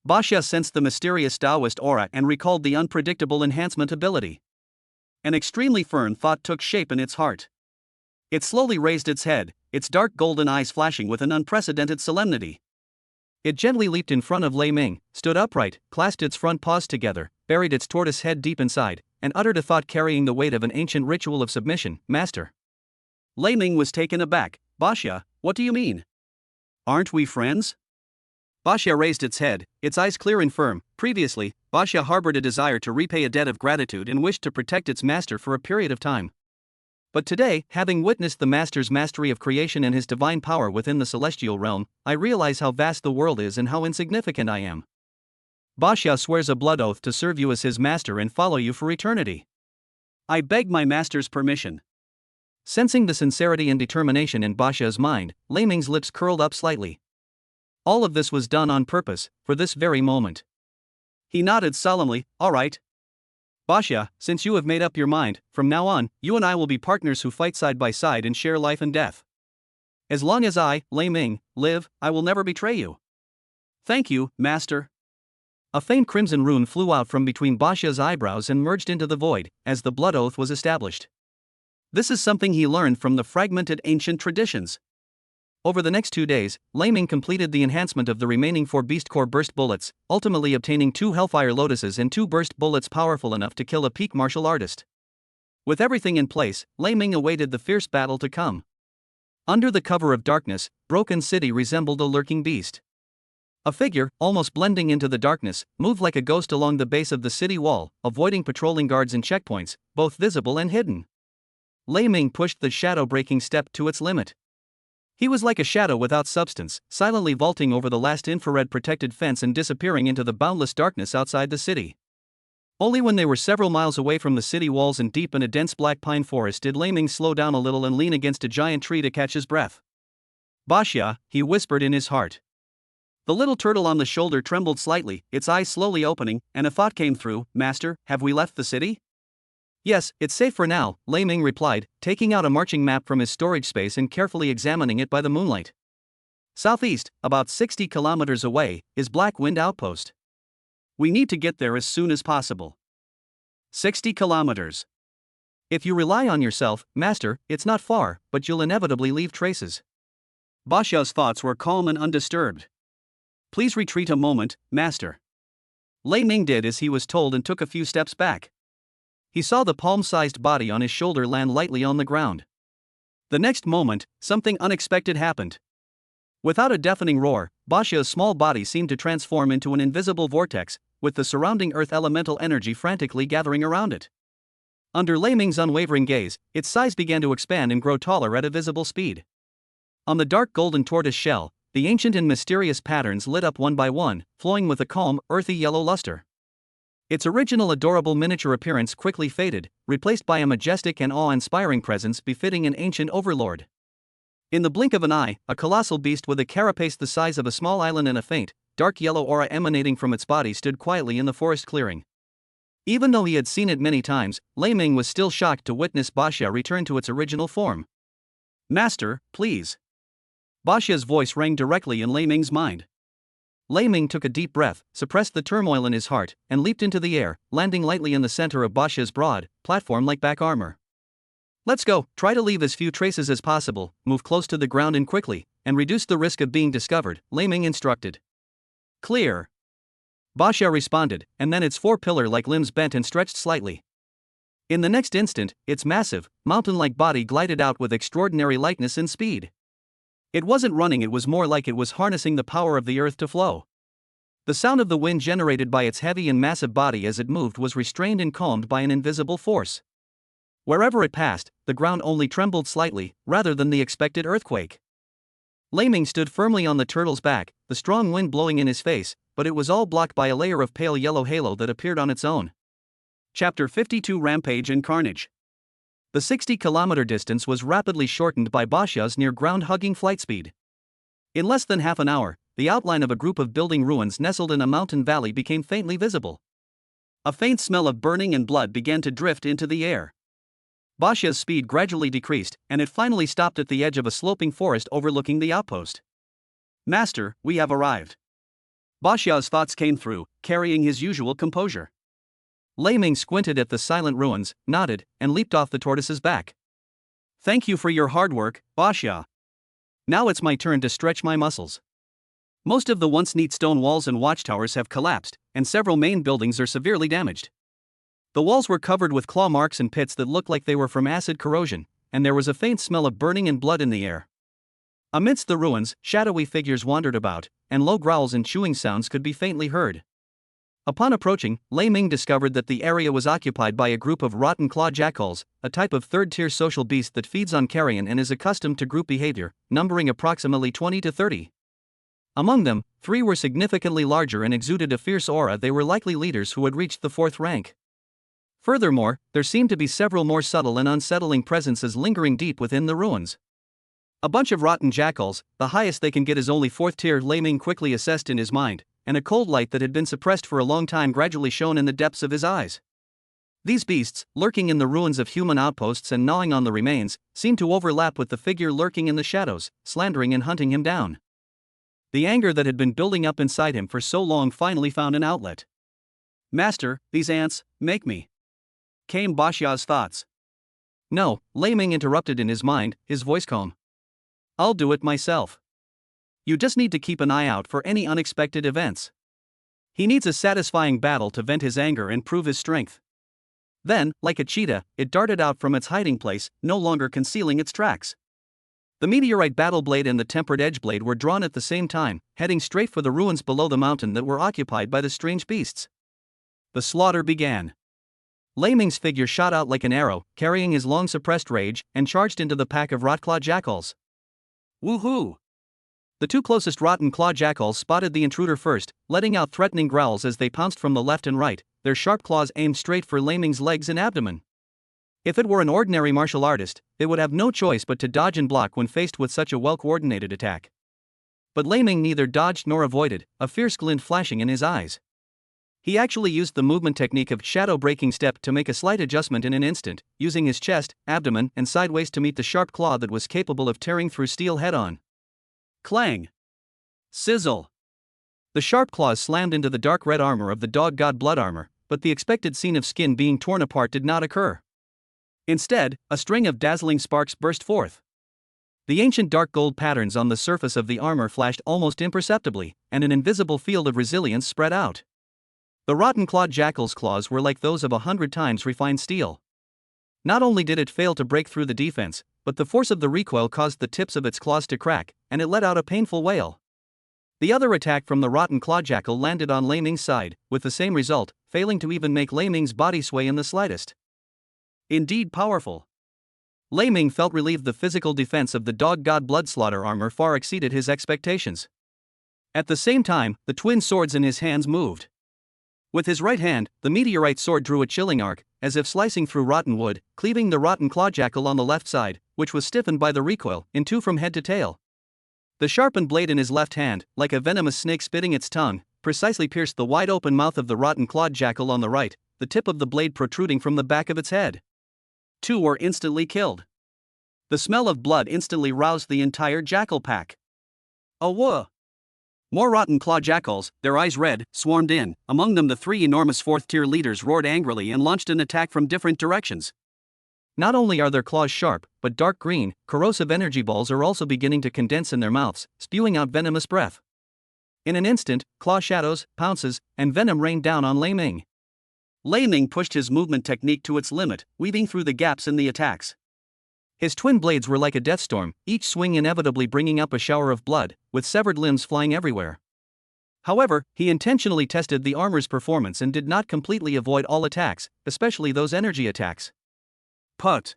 Baxia sensed the mysterious Taoist aura and recalled the unpredictable enhancement ability. An extremely firm thought took shape in its heart. It slowly raised its head, its dark golden eyes flashing with an unprecedented solemnity. It gently leaped in front of Lei Ming, stood upright, clasped its front paws together, buried its tortoise head deep inside, and uttered a thought carrying the weight of an ancient ritual of submission, "Master." Lei Ming was taken aback. "Baxia, what do you mean? Aren't we friends? Basha raised its head, its eyes clear and firm. Previously, Basha harbored a desire to repay a debt of gratitude and wished to protect its master for a period of time. But today, having witnessed the master's mastery of creation and his divine power within the celestial realm, I realize how vast the world is and how insignificant I am. Basha swears a blood oath to serve you as his master and follow you for eternity. I beg my master's permission. Sensing the sincerity and determination in Basha's mind, Lei Ming's lips curled up slightly. All of this was done on purpose, for this very moment. He nodded solemnly. All right. Basha, since you have made up your mind, from now on, you and I will be partners who fight side by side and share life and death. As long as I, Lei Ming, live, I will never betray you. Thank you, master. A faint crimson rune flew out from between Basha's eyebrows and merged into the void, as the blood oath was established. This is something he learned from the fragmented ancient traditions. Over the next 2 days, Lei Ming completed the enhancement of the remaining 4 Beast Core burst bullets, ultimately obtaining 2 Hellfire Lotuses and 2 burst bullets powerful enough to kill a peak martial artist. With everything in place, Lei Ming awaited the fierce battle to come. Under the cover of darkness, Broken City resembled a lurking beast. A figure, almost blending into the darkness, moved like a ghost along the base of the city wall, avoiding patrolling guards and checkpoints, both visible and hidden. Lei Ming pushed the shadow-breaking step to its limit. He was like a shadow without substance, silently vaulting over the last infrared-protected fence and disappearing into the boundless darkness outside the city. Only when they were several miles away from the city walls and deep in a dense black pine forest did Lei Ming slow down a little and lean against a giant tree to catch his breath. Basha, he whispered in his heart. The little turtle on the shoulder trembled slightly, its eyes slowly opening, and a thought came through. Master, have we left the city? Yes, it's safe for now, Lei Ming replied, taking out a marching map from his storage space and carefully examining it by the moonlight. Southeast, about 60 kilometers away, is Black Wind Outpost. We need to get there as soon as possible. 60 kilometers. If you rely on yourself, master, it's not far, but you'll inevitably leave traces. Basha's thoughts were calm and undisturbed. Please retreat a moment, master. Lei Ming did as he was told and took a few steps back. He saw the palm-sized body on his shoulder land lightly on the ground. The next moment, something unexpected happened. Without a deafening roar, Basha's small body seemed to transform into an invisible vortex, with the surrounding earth elemental energy frantically gathering around it. Under Lei Ming's unwavering gaze, its size began to expand and grow taller at a visible speed. On the dark golden tortoise shell, the ancient and mysterious patterns lit up one by one, flowing with a calm, earthy yellow luster. Its original adorable miniature appearance quickly faded, replaced by a majestic and awe-inspiring presence befitting an ancient overlord. In the blink of an eye, a colossal beast with a carapace the size of a small island and a faint, dark yellow aura emanating from its body stood quietly in the forest clearing. Even though he had seen it many times, Lei Ming was still shocked to witness Basha return to its original form. Master, please. Basha's voice rang directly in Lei Ming's mind. Lei Ming took a deep breath, suppressed the turmoil in his heart, and leaped into the air, landing lightly in the center of Basha's broad, platform-like back armor. Let's go, try to leave as few traces as possible, move close to the ground and quickly, and reduce the risk of being discovered, Lei Ming instructed. Clear. Basha responded, and then its 4 pillar-like limbs bent and stretched slightly. In the next instant, its massive, mountain-like body glided out with extraordinary lightness and speed. It wasn't running, it was more like it was harnessing the power of the earth to flow. The sound of the wind generated by its heavy and massive body as it moved was restrained and calmed by an invisible force. Wherever it passed, the ground only trembled slightly, rather than the expected earthquake. Lei Ming stood firmly on the turtle's back, the strong wind blowing in his face, but it was all blocked by a layer of pale yellow halo that appeared on its own. Chapter 52 Rampage and Carnage. The 60-kilometer distance was rapidly shortened by Basha's near-ground-hugging flight speed. In less than half an hour, the outline of a group of building ruins nestled in a mountain valley became faintly visible. A faint smell of burning and blood began to drift into the air. Basha's speed gradually decreased, and it finally stopped at the edge of a sloping forest overlooking the outpost. Master, we have arrived. Basha's thoughts came through, carrying his usual composure. Lei Ming squinted at the silent ruins, nodded, and leaped off the tortoise's back. Thank you for your hard work, Basha. Now it's my turn to stretch my muscles. Most of the once neat stone walls and watchtowers have collapsed, and several main buildings are severely damaged. The walls were covered with claw marks and pits that looked like they were from acid corrosion, and there was a faint smell of burning and blood in the air. Amidst the ruins, shadowy figures wandered about, and low growls and chewing sounds could be faintly heard. Upon approaching, Lei Ming discovered that the area was occupied by a group of rotten claw jackals, a type of third-tier social beast that feeds on carrion and is accustomed to group behavior, numbering approximately 20 to 30. Among them, 3 were significantly larger and exuded a fierce aura. They were likely leaders who had reached the 4th rank. Furthermore, there seemed to be several more subtle and unsettling presences lingering deep within the ruins. A bunch of rotten jackals, the highest they can get is only 4th tier, Lei Ming quickly assessed in his mind, and a cold light that had been suppressed for a long time gradually shone in the depths of his eyes. These beasts, lurking in the ruins of human outposts and gnawing on the remains, seemed to overlap with the figure lurking in the shadows, slandering and hunting him down. The anger that had been building up inside him for so long finally found an outlet. "Master, these ants make me," came Bashia's thoughts. "No," Lei Ming interrupted in his mind, his voice calm. "I'll do it myself. You just need to keep an eye out for any unexpected events." He needs a satisfying battle to vent his anger and prove his strength. Then, like a cheetah, it darted out from its hiding place, no longer concealing its tracks. The meteorite battle blade and the tempered edge blade were drawn at the same time, heading straight for the ruins below the mountain that were occupied by the strange beasts. The slaughter began. Lei Ming's figure shot out like an arrow, carrying his long-suppressed rage, and charged into the pack of rot-claw jackals. Woohoo! The 2 closest rotten claw jackals spotted the intruder first, letting out threatening growls as they pounced from the left and right, their sharp claws aimed straight for Lei Ming's legs and abdomen. If it were an ordinary martial artist, it would have no choice but to dodge and block when faced with such a well-coordinated attack. But Lei Ming neither dodged nor avoided, a fierce glint flashing in his eyes. He actually used the movement technique of shadow breaking step to make a slight adjustment in an instant, using his chest, abdomen, and sideways to meet the sharp claw that was capable of tearing through steel head-on. Clang! Sizzle! The sharp claws slammed into the dark red armor of the dog god blood armor, but the expected scene of skin being torn apart did not occur. Instead, a string of dazzling sparks burst forth. The ancient dark gold patterns on the surface of the armor flashed almost imperceptibly, and an invisible field of resilience spread out. The rotten-clawed jackal's claws were like those of 100 times refined steel. Not only did it fail to break through the defense, but the force of the recoil caused the tips of its claws to crack, and it let out a painful wail. The other attack from the rotten claw jackal landed on Lei Ming's side, with the same result, failing to even make Lei Ming's body sway in the slightest. Indeed powerful. Lei Ming felt relieved. The physical defense of the dog god blood slaughter armor far exceeded his expectations. At the same time, the twin swords in his hands moved. With his right hand, the meteorite sword drew a chilling arc, as if slicing through rotten wood, cleaving the rotten claw jackal on the left side, which was stiffened by the recoil, in 2 from head to tail. The sharpened blade in his left hand, like a venomous snake spitting its tongue, precisely pierced the wide-open mouth of the rotten-clawed jackal on the right, the tip of the blade protruding from the back of its head. 2 were instantly killed. The smell of blood instantly roused the entire jackal pack. Awooh! More rotten claw jackals, their eyes red, swarmed in. Among them the 3 enormous 4th-tier leaders roared angrily and launched an attack from different directions. Not only are their claws sharp, but dark green, corrosive energy balls are also beginning to condense in their mouths, spewing out venomous breath. In an instant, claw shadows, pounces, and venom rained down on Lei Ming. Lei Ming pushed his movement technique to its limit, weaving through the gaps in the attacks. His twin blades were like a death storm, each swing inevitably bringing up a shower of blood, with severed limbs flying everywhere. However, he intentionally tested the armor's performance and did not completely avoid all attacks, especially those energy attacks. Put!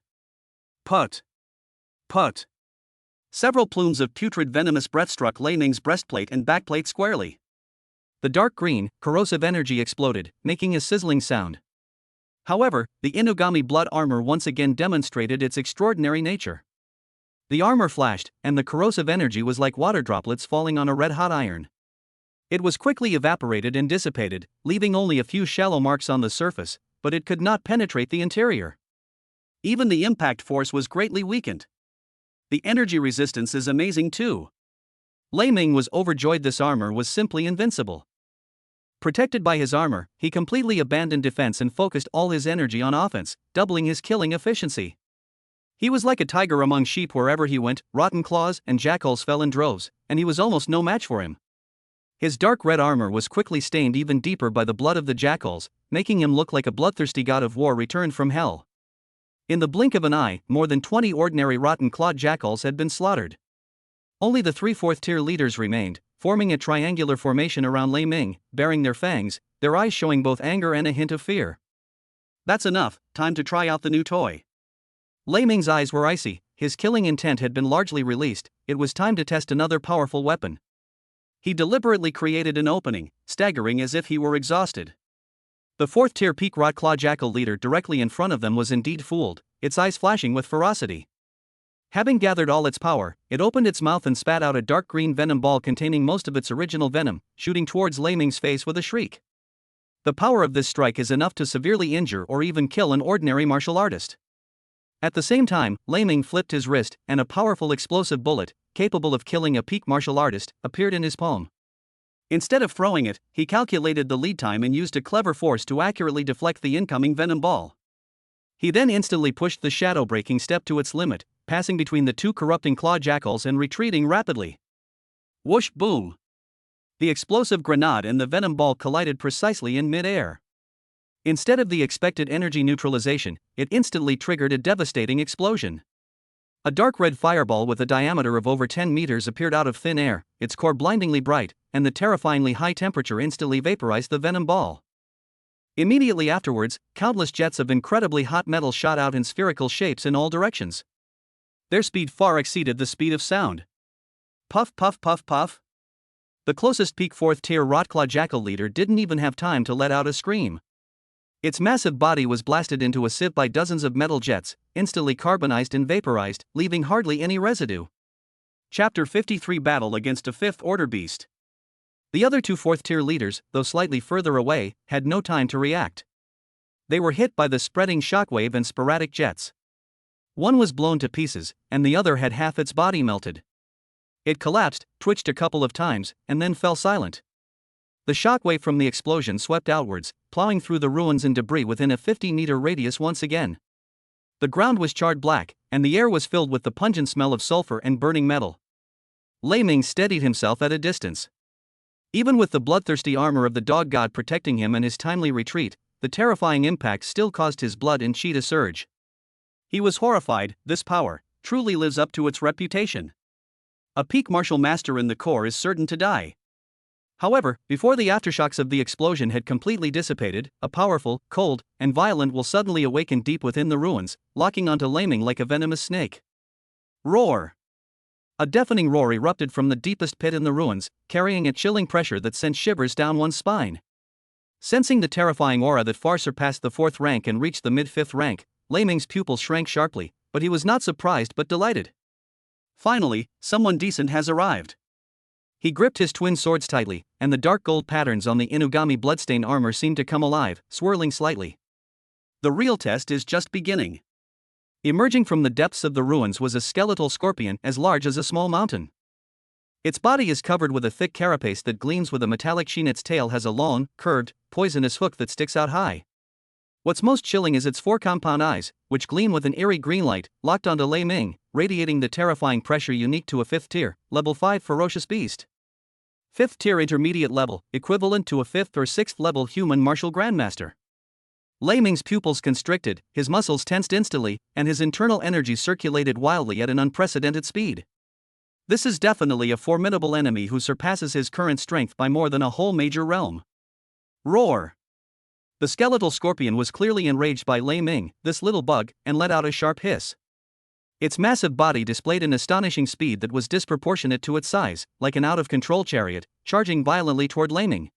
Put! Put! Several plumes of putrid venomous breath struck Lei Ming's breastplate and backplate squarely. The dark green, corrosive energy exploded, making a sizzling sound. However, the Inugami blood armor once again demonstrated its extraordinary nature. The armor flashed, and the corrosive energy was like water droplets falling on a red-hot iron. It was quickly evaporated and dissipated, leaving only a few shallow marks on the surface, but it could not penetrate the interior. Even the impact force was greatly weakened. The energy resistance is amazing too. Lei Ming was overjoyed. This armor was simply invincible. Protected by his armor, he completely abandoned defense and focused all his energy on offense, doubling his killing efficiency. He was like a tiger among sheep. Wherever he went, rotten claws and jackals fell in droves, and he was almost no match for him. His dark red armor was quickly stained even deeper by the blood of the jackals, making him look like a bloodthirsty god of war returned from hell. In the blink of an eye, more than 20 ordinary rotten-clawed jackals had been slaughtered. Only the three fourth-tier leaders remained, forming a triangular formation around Lei Ming, baring their fangs, their eyes showing both anger and a hint of fear. That's enough, time to try out the new toy. Lei Ming's eyes were icy, his killing intent had been largely released, it was time to test another powerful weapon. He deliberately created an opening, staggering as if he were exhausted. The fourth-tier peak Rotclaw Jackal leader directly in front of them was indeed fooled, its eyes flashing with ferocity. Having gathered all its power, it opened its mouth and spat out a dark green venom ball containing most of its original venom, shooting towards Lei Ming's face with a shriek. The power of this strike is enough to severely injure or even kill an ordinary martial artist. At the same time, Lei Ming flipped his wrist, and a powerful explosive bullet, capable of killing a peak martial artist, appeared in his palm. Instead of throwing it, he calculated the lead time and used a clever force to accurately deflect the incoming venom ball. He then instantly pushed the shadow-breaking step to its limit, passing between the two corrupting claw jackals and retreating rapidly. Whoosh boom! The explosive grenade and the venom ball collided precisely in mid-air. Instead of the expected energy neutralization, it instantly triggered a devastating explosion. A dark red fireball with a diameter of over 10 meters appeared out of thin air, its core blindingly bright, and the terrifyingly high temperature instantly vaporized the venom ball. Immediately afterwards, countless jets of incredibly hot metal shot out in spherical shapes in all directions. Their speed far exceeded the speed of sound. Puff puff puff puff. The closest peak fourth-tier Rotclaw Jackal leader didn't even have time to let out a scream. Its massive body was blasted into a sieve by dozens of metal jets, instantly carbonized and vaporized, leaving hardly any residue. Chapter 53 Battle against a Fifth-Order Beast. The other two fourth-tier leaders, though slightly further away, had no time to react. They were hit by the spreading shockwave and sporadic jets. One was blown to pieces, and the other had half its body melted. It collapsed, twitched a couple of times, and then fell silent. The shockwave from the explosion swept outwards, plowing through the ruins and debris within a 50-meter radius once again. The ground was charred black, and the air was filled with the pungent smell of sulfur and burning metal. Lei Ming steadied himself at a distance. Even with the bloodthirsty armor of the dog god protecting him and his timely retreat, the terrifying impact still caused his blood and chi to surge. He was horrified. This power truly lives up to its reputation. A peak martial master in the core is certain to die. However, before the aftershocks of the explosion had completely dissipated, a powerful, cold, and violent will suddenly awaken deep within the ruins, locking onto Lei Ming like a venomous snake. Roar! A deafening roar erupted from the deepest pit in the ruins, carrying a chilling pressure that sent shivers down one's spine. Sensing the terrifying aura that far surpassed the fourth rank and reached the mid-fifth rank, Lei Ming's pupils shrank sharply, but he was not surprised but delighted. Finally, someone decent has arrived. He gripped his twin swords tightly, and the dark gold patterns on the Inugami bloodstained armor seemed to come alive, swirling slightly. The real test is just beginning. Emerging from the depths of the ruins was a skeletal scorpion as large as a small mountain. Its body is covered with a thick carapace that gleams with a metallic sheen. Its tail has a long, curved, poisonous hook that sticks out high. What's most chilling is its four compound eyes, which gleam with an eerie green light, locked onto Lei Ming, radiating the terrifying pressure unique to a 5th tier, level 5 ferocious beast. 5th tier intermediate level, equivalent to a 5th or 6th level human martial grandmaster. Lei Ming's pupils constricted, his muscles tensed instantly, and his internal energy circulated wildly at an unprecedented speed. This is definitely a formidable enemy who surpasses his current strength by more than a whole major realm. Roar! The skeletal scorpion was clearly enraged by Lei Ming, this little bug, and let out a sharp hiss. Its massive body displayed an astonishing speed that was disproportionate to its size, like an out-of-control chariot, charging violently toward Lei Ming.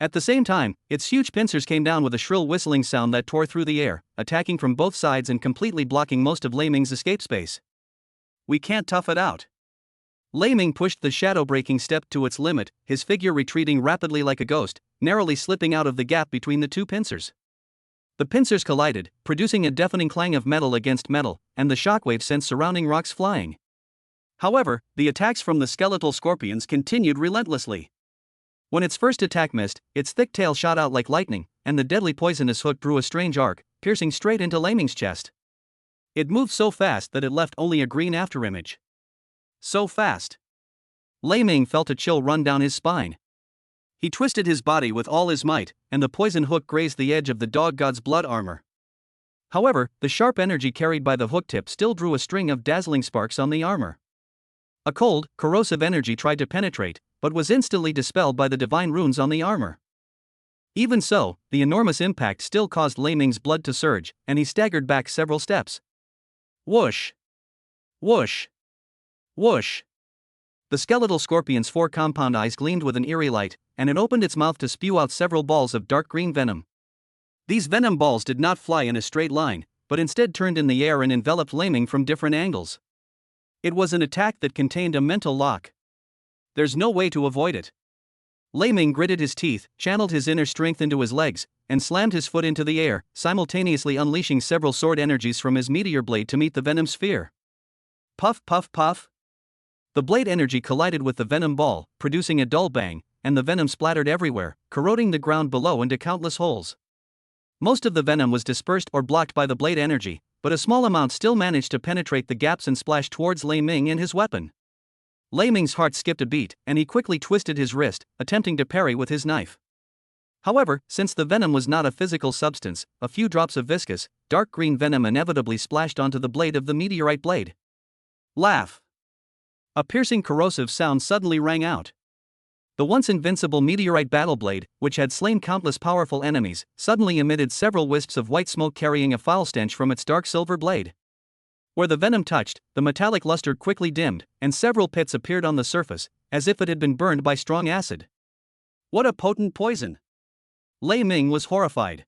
At the same time, its huge pincers came down with a shrill whistling sound that tore through the air, attacking from both sides and completely blocking most of Lei Ming's escape space. We can't tough it out. Lei Ming pushed the shadow-breaking step to its limit, his figure retreating rapidly like a ghost, narrowly slipping out of the gap between the two pincers. The pincers collided, producing a deafening clang of metal against metal, and the shockwave sent surrounding rocks flying. However, the attacks from the skeletal scorpions continued relentlessly. When its first attack missed, its thick tail shot out like lightning, and the deadly poisonous hook drew a strange arc, piercing straight into Lei Ming's chest. It moved so fast that it left only a green afterimage. So fast. Lei Ming felt a chill run down his spine. He twisted his body with all his might, and the poison hook grazed the edge of the dog god's blood armor. However, the sharp energy carried by the hook tip still drew a string of dazzling sparks on the armor. A cold, corrosive energy tried to penetrate, but was instantly dispelled by the divine runes on the armor. Even so, the enormous impact still caused Lei Ming's blood to surge, and he staggered back several steps. Whoosh! Whoosh! Whoosh! The skeletal scorpion's 4 compound eyes gleamed with an eerie light, and it opened its mouth to spew out several balls of dark green venom. These venom balls did not fly in a straight line, but instead turned in the air and enveloped Lei Ming from different angles. It was an attack that contained a mental lock. There's no way to avoid it. Lei Ming gritted his teeth, channeled his inner strength into his legs, and slammed his foot into the air, simultaneously unleashing several sword energies from his meteor blade to meet the venom sphere. Puff, puff, puff. The blade energy collided with the venom ball, producing a dull bang, and the venom splattered everywhere, corroding the ground below into countless holes. Most of the venom was dispersed or blocked by the blade energy, but a small amount still managed to penetrate the gaps and splash towards Lei Ming and his weapon. Lei Ming's heart skipped a beat, and he quickly twisted his wrist, attempting to parry with his knife. However, since the venom was not a physical substance, a few drops of viscous, dark green venom inevitably splashed onto the blade of the meteorite blade. Laugh! A piercing corrosive sound suddenly rang out. The once invincible meteorite battle blade, which had slain countless powerful enemies, suddenly emitted several wisps of white smoke carrying a foul stench from its dark silver blade. Where the venom touched, the metallic luster quickly dimmed, and several pits appeared on the surface, as if it had been burned by strong acid. What a potent poison! Lei Ming was horrified.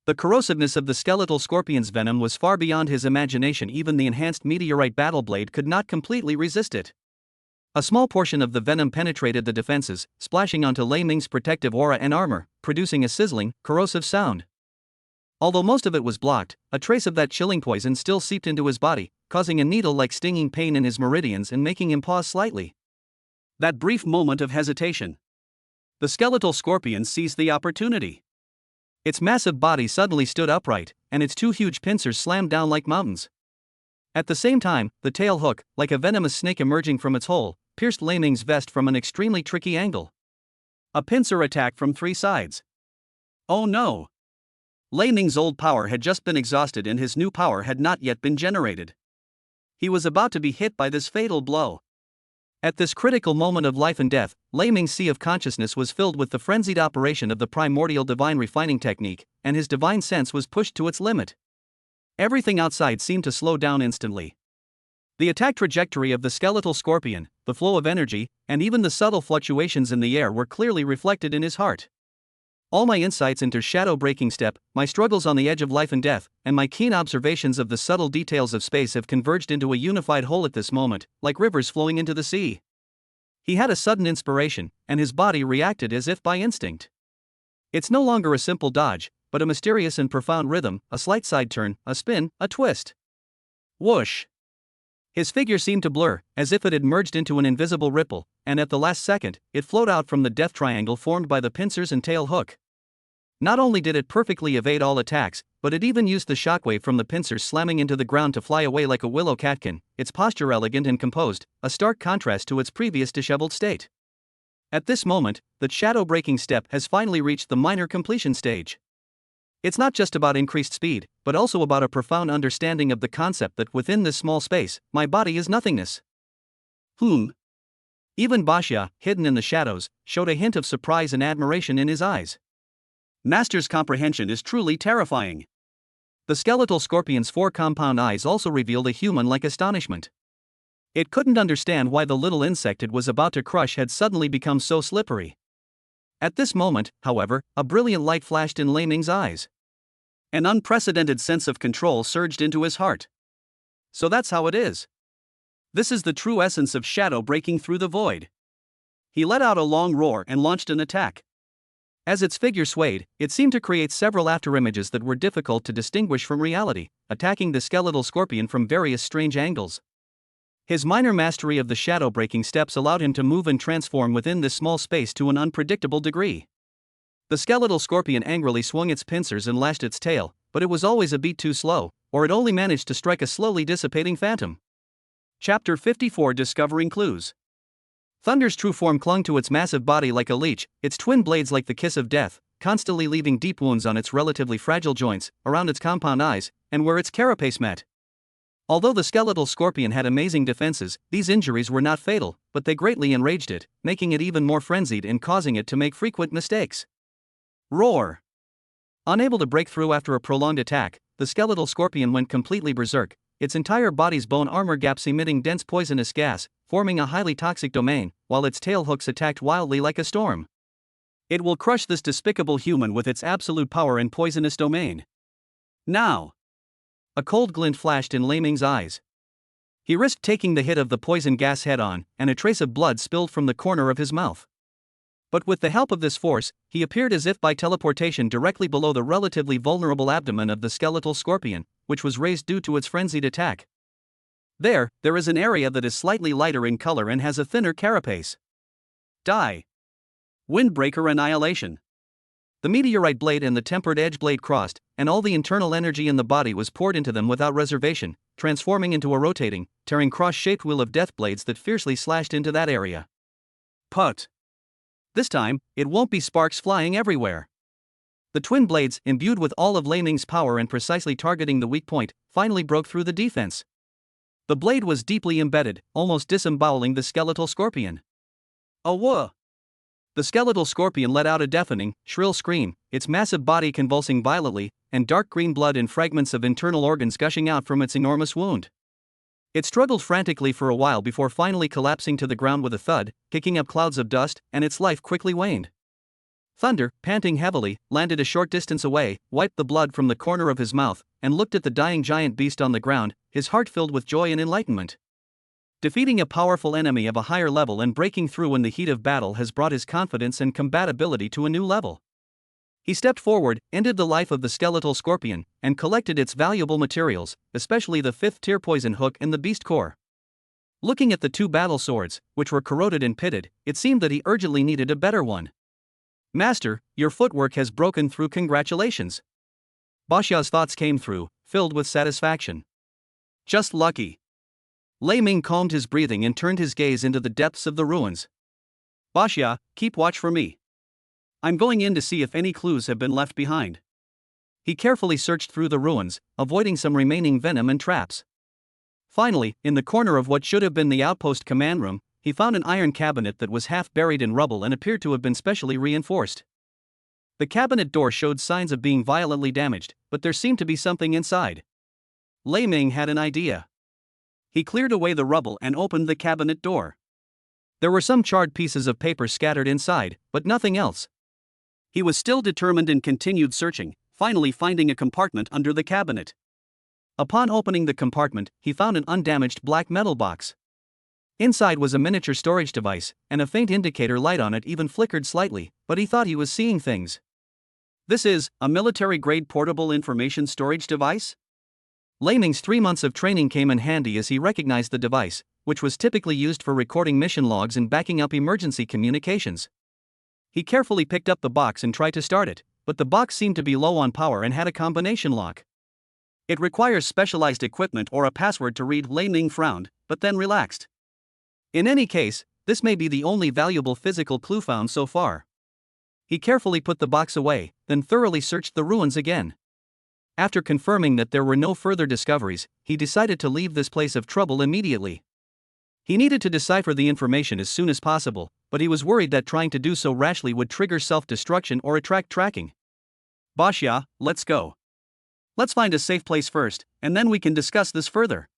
The corrosiveness of the skeletal scorpion's venom was far beyond his imagination. Even the enhanced meteorite battle blade could not completely resist it. A small portion of the venom penetrated the defenses, splashing onto Lei Ming's protective aura and armor, producing a sizzling, corrosive sound. Although most of it was blocked, a trace of that chilling poison still seeped into his body, causing a needle-like stinging pain in his meridians and making him pause slightly. That brief moment of hesitation. The skeletal scorpion seized the opportunity. Its massive body suddenly stood upright, and its 2 huge pincers slammed down like mountains. At the same time, the tail hook, like a venomous snake emerging from its hole, pierced Lei Ming's vest from an extremely tricky angle. A pincer attack from 3 sides. Oh no! Lei Ming's old power had just been exhausted and his new power had not yet been generated. He was about to be hit by this fatal blow. At this critical moment of life and death, Lei Ming's sea of consciousness was filled with the frenzied operation of the primordial divine refining technique, and his divine sense was pushed to its limit. Everything outside seemed to slow down instantly. The attack trajectory of the skeletal scorpion, the flow of energy, and even the subtle fluctuations in the air were clearly reflected in his heart. All my insights into shadow-breaking step, my struggles on the edge of life and death, and my keen observations of the subtle details of space have converged into a unified whole at this moment, like rivers flowing into the sea. He had a sudden inspiration, and his body reacted as if by instinct. It's no longer a simple dodge, but a mysterious and profound rhythm, a slight side turn, a spin, a twist. Whoosh! His figure seemed to blur, as if it had merged into an invisible ripple, and at the last second, it flowed out from the death triangle formed by the pincers and tail hook. Not only did it perfectly evade all attacks, but it even used the shockwave from the pincers slamming into the ground to fly away like a willow catkin, its posture elegant and composed, a stark contrast to its previous disheveled state. At this moment, the shadow-breaking step has finally reached the minor completion stage. It's not just about increased speed, but also about a profound understanding of the concept that within this small space, my body is nothingness. Even Bashya, hidden in the shadows, showed a hint of surprise and admiration in his eyes. Master's comprehension is truly terrifying. The skeletal scorpion's 4 compound eyes also revealed a human-like astonishment. It couldn't understand why the little insect it was about to crush had suddenly become so slippery. At this moment, however, a brilliant light flashed in Lei Ming's eyes. An unprecedented sense of control surged into his heart. So that's how it is. This is the true essence of shadow breaking through the void. He let out a long roar and launched an attack. As its figure swayed, it seemed to create several afterimages that were difficult to distinguish from reality, attacking the skeletal scorpion from various strange angles. His minor mastery of the shadow-breaking steps allowed him to move and transform within this small space to an unpredictable degree. The skeletal scorpion angrily swung its pincers and lashed its tail, but it was always a beat too slow, or it only managed to strike a slowly dissipating phantom. Chapter 54: Discovering Clues. Thunder's true form clung to its massive body like a leech, its twin blades like the kiss of death, constantly leaving deep wounds on its relatively fragile joints, around its compound eyes, and where its carapace met. Although the skeletal scorpion had amazing defenses, these injuries were not fatal, but they greatly enraged it, making it even more frenzied and causing it to make frequent mistakes. Roar! Unable to break through after a prolonged attack, the skeletal scorpion went completely berserk, its entire body's bone armor gaps emitting dense poisonous gas, forming a highly toxic domain, while its tail hooks attacked wildly like a storm. It will crush this despicable human with its absolute power and poisonous domain. Now! A cold glint flashed in Lei Ming's eyes. He risked taking the hit of the poison gas head-on, and a trace of blood spilled from the corner of his mouth. But with the help of this force, he appeared as if by teleportation directly below the relatively vulnerable abdomen of the skeletal scorpion, which was raised due to its frenzied attack. There is an area that is slightly lighter in color and has a thinner carapace. Die! Windbreaker Annihilation. The meteorite blade and the tempered edge blade crossed, and all the internal energy in the body was poured into them without reservation, transforming into a rotating, tearing cross-shaped wheel of death blades that fiercely slashed into that area. Put! This time, it won't be sparks flying everywhere. The twin blades, imbued with all of Lei Ming's power and precisely targeting the weak point, finally broke through the defense. The blade was deeply embedded, almost disemboweling the skeletal scorpion. Awah! The skeletal scorpion let out a deafening, shrill scream, its massive body convulsing violently, and dark green blood and fragments of internal organs gushing out from its enormous wound. It struggled frantically for a while before finally collapsing to the ground with a thud, kicking up clouds of dust, and its life quickly waned. Thunder, panting heavily, landed a short distance away, wiped the blood from the corner of his mouth, and looked at the dying giant beast on the ground, his heart filled with joy and enlightenment. Defeating a powerful enemy of a higher level and breaking through in the heat of battle has brought his confidence and compatibility to a new level. He stepped forward, ended the life of the skeletal scorpion, and collected its valuable materials, especially the 5th-tier poison hook and the beast core. Looking at the 2 battle swords, which were corroded and pitted, it seemed that he urgently needed a better one. Master, your footwork has broken through. Congratulations. Bashia's thoughts came through, filled with satisfaction. Just lucky. Lei Ming calmed his breathing and turned his gaze into the depths of the ruins. Bashia, keep watch for me. I'm going in to see if any clues have been left behind. He carefully searched through the ruins, avoiding some remaining venom and traps. Finally, in the corner of what should have been the outpost command room, he found an iron cabinet that was half buried in rubble and appeared to have been specially reinforced. The cabinet door showed signs of being violently damaged, but there seemed to be something inside. Lei Ming had an idea. He cleared away the rubble and opened the cabinet door. There were some charred pieces of paper scattered inside, but nothing else. He was still determined and continued searching, finally finding a compartment under the cabinet. Upon opening the compartment, he found an undamaged black metal box. Inside was a miniature storage device, and a faint indicator light on it even flickered slightly, but he thought he was seeing things. This is a military-grade portable information storage device? Lei Ming's 3 months of training came in handy as he recognized the device, which was typically used for recording mission logs and backing up emergency communications. He carefully picked up the box and tried to start it, but the box seemed to be low on power and had a combination lock. It requires specialized equipment or a password to read. Lei Ming frowned, but then relaxed. In any case, this may be the only valuable physical clue found so far. He carefully put the box away, then thoroughly searched the ruins again. After confirming that there were no further discoveries, he decided to leave this place of trouble immediately. He needed to decipher the information as soon as possible, but he was worried that trying to do so rashly would trigger self-destruction or attract tracking. Bashia, let's go. Let's find a safe place first, and then we can discuss this further.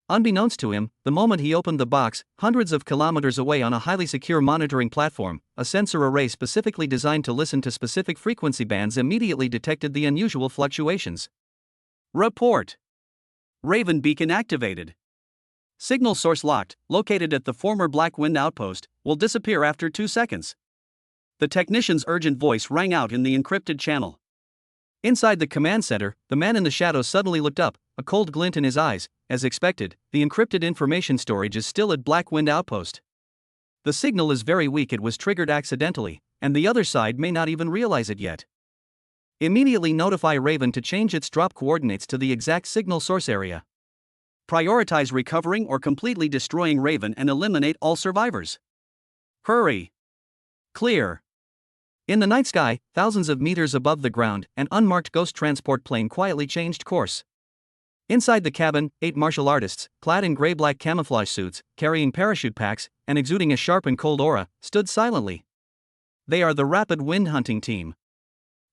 Unbeknownst to him, the moment he opened the box, hundreds of kilometers away on a highly secure monitoring platform, a sensor array specifically designed to listen to specific frequency bands immediately detected the unusual fluctuations. Report. Raven beacon activated. Signal source locked, located at the former Black Wind outpost, will disappear after 2 seconds. The technician's urgent voice rang out in the encrypted channel. Inside the command center, the man in the shadows suddenly looked up, a cold glint in his eyes. As expected, the encrypted information storage is still at Black Wind outpost. The signal is very weak. It was triggered accidentally, and the other side may not even realize it yet. Immediately notify Raven to change its drop coordinates to the exact signal source area. Prioritize recovering or completely destroying Raven and eliminate all survivors. Hurry! Clear! In the night sky, thousands of meters above the ground, an unmarked ghost transport plane quietly changed course. Inside the cabin, 8 martial artists, clad in gray-black camouflage suits, carrying parachute packs, and exuding a sharp and cold aura, stood silently. They are the Rapid Wind Hunting Team.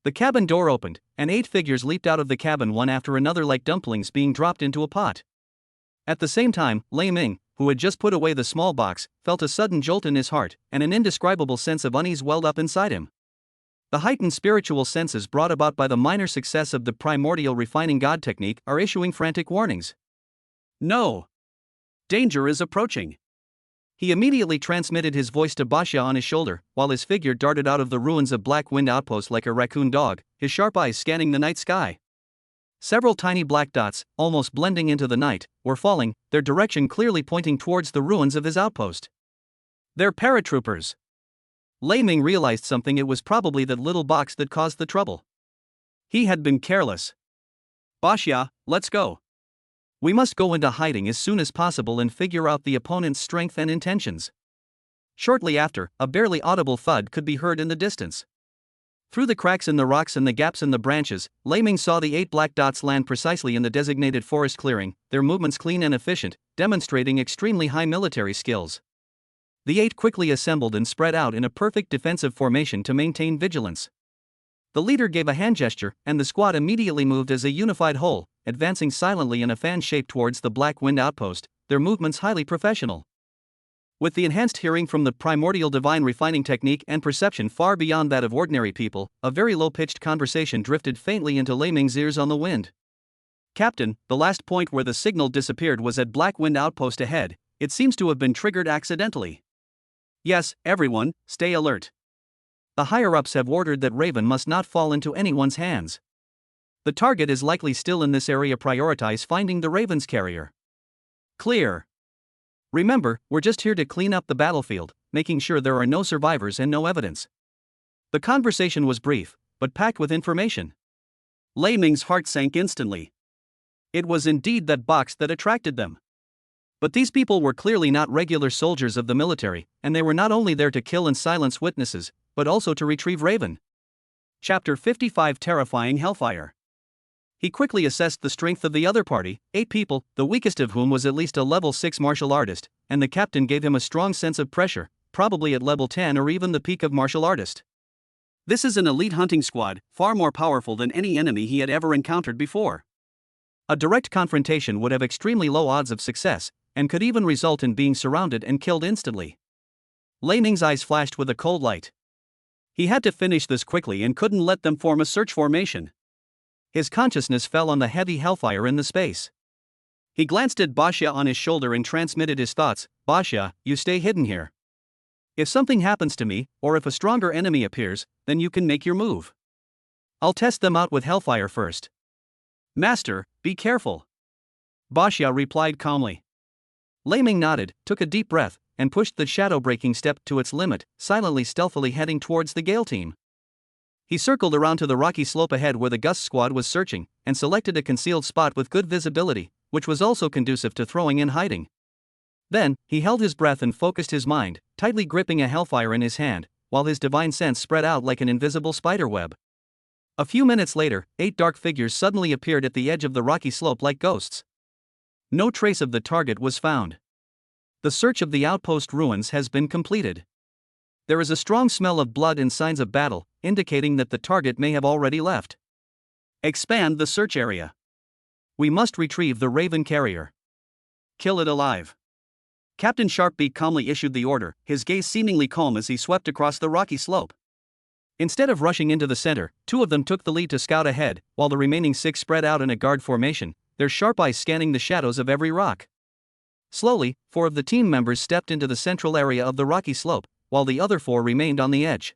The cabin door opened, and 8 figures leaped out of the cabin one after another like dumplings being dropped into a pot. At the same time, Lei Ming, who had just put away the small box, felt a sudden jolt in his heart, and an indescribable sense of unease welled up inside him. The heightened spiritual senses brought about by the minor success of the primordial refining god technique are issuing frantic warnings. No! Danger is approaching. He immediately transmitted his voice to Baxia on his shoulder, while his figure darted out of the ruins of Black Wind Outpost like a raccoon dog, his sharp eyes scanning the night sky. Several tiny black dots, almost blending into the night, were falling, their direction clearly pointing towards the ruins of his outpost. They're paratroopers. Lei Ming realized something. It was probably that little box that caused the trouble. He had been careless. Baxia, let's go. We must go into hiding as soon as possible and figure out the opponent's strength and intentions. Shortly after, a barely audible thud could be heard in the distance. Through the cracks in the rocks and the gaps in the branches, Lei Ming saw the 8 black dots land precisely in the designated forest clearing, their movements clean and efficient, demonstrating extremely high military skills. The 8 quickly assembled and spread out in a perfect defensive formation to maintain vigilance. The leader gave a hand gesture, and the squad immediately moved as a unified whole, advancing silently in a fan shape towards the Black Wind Outpost, their movements highly professional. With the enhanced hearing from the primordial divine refining technique and perception far beyond that of ordinary people, a very low-pitched conversation drifted faintly into Lei Ming's ears on the wind. Captain, the last point where the signal disappeared was at Black Wind Outpost ahead. It seems to have been triggered accidentally. Yes, everyone, stay alert. The higher-ups have ordered that Raven must not fall into anyone's hands. The target is likely still in this area. Prioritize finding the Raven's carrier. Clear. Remember, we're just here to clean up the battlefield, making sure there are no survivors and no evidence. The conversation was brief, but packed with information. Lei Ming's heart sank instantly. It was indeed that box that attracted them. But these people were clearly not regular soldiers of the military, and they were not only there to kill and silence witnesses, but also to retrieve Raven. Chapter 55 Terrifying Hellfire. He quickly assessed the strength of the other party, 8 people, the weakest of whom was at least a level 6 martial artist, and the captain gave him a strong sense of pressure, probably at level 10 or even the peak of martial artist. This is an elite hunting squad, far more powerful than any enemy he had ever encountered before. A direct confrontation would have extremely low odds of success, and could even result in being surrounded and killed instantly. Lei Ming's eyes flashed with a cold light. He had to finish this quickly and couldn't let them form a search formation. His consciousness fell on the heavy hellfire in the space. He glanced at Baxia on his shoulder and transmitted his thoughts. Baxia, you stay hidden here. If something happens to me, or if a stronger enemy appears, then you can make your move. I'll test them out with hellfire first. Master, be careful. Baxia replied calmly. Lei Ming nodded, took a deep breath, and pushed the shadow-breaking step to its limit, silently stealthily heading towards the Gale team. He circled around to the rocky slope ahead where the Gust squad was searching, and selected a concealed spot with good visibility, which was also conducive to throwing in hiding. Then, he held his breath and focused his mind, tightly gripping a hellfire in his hand, while his divine sense spread out like an invisible spiderweb. A few minutes later, 8 dark figures suddenly appeared at the edge of the rocky slope like ghosts. No trace of the target was found. The search of the outpost ruins has been completed. There is a strong smell of blood and signs of battle, indicating that the target may have already left. Expand the search area. We must retrieve the Raven carrier. Kill it alive. Captain Sharpbeak calmly issued the order, his gaze seemingly calm as he swept across the rocky slope. Instead of rushing into the center, 2 of them took the lead to scout ahead, while the remaining 6 spread out in a guard formation, their sharp eyes scanning the shadows of every rock. Slowly, 4 of the team members stepped into the central area of the rocky slope, while the other 4 remained on the edge.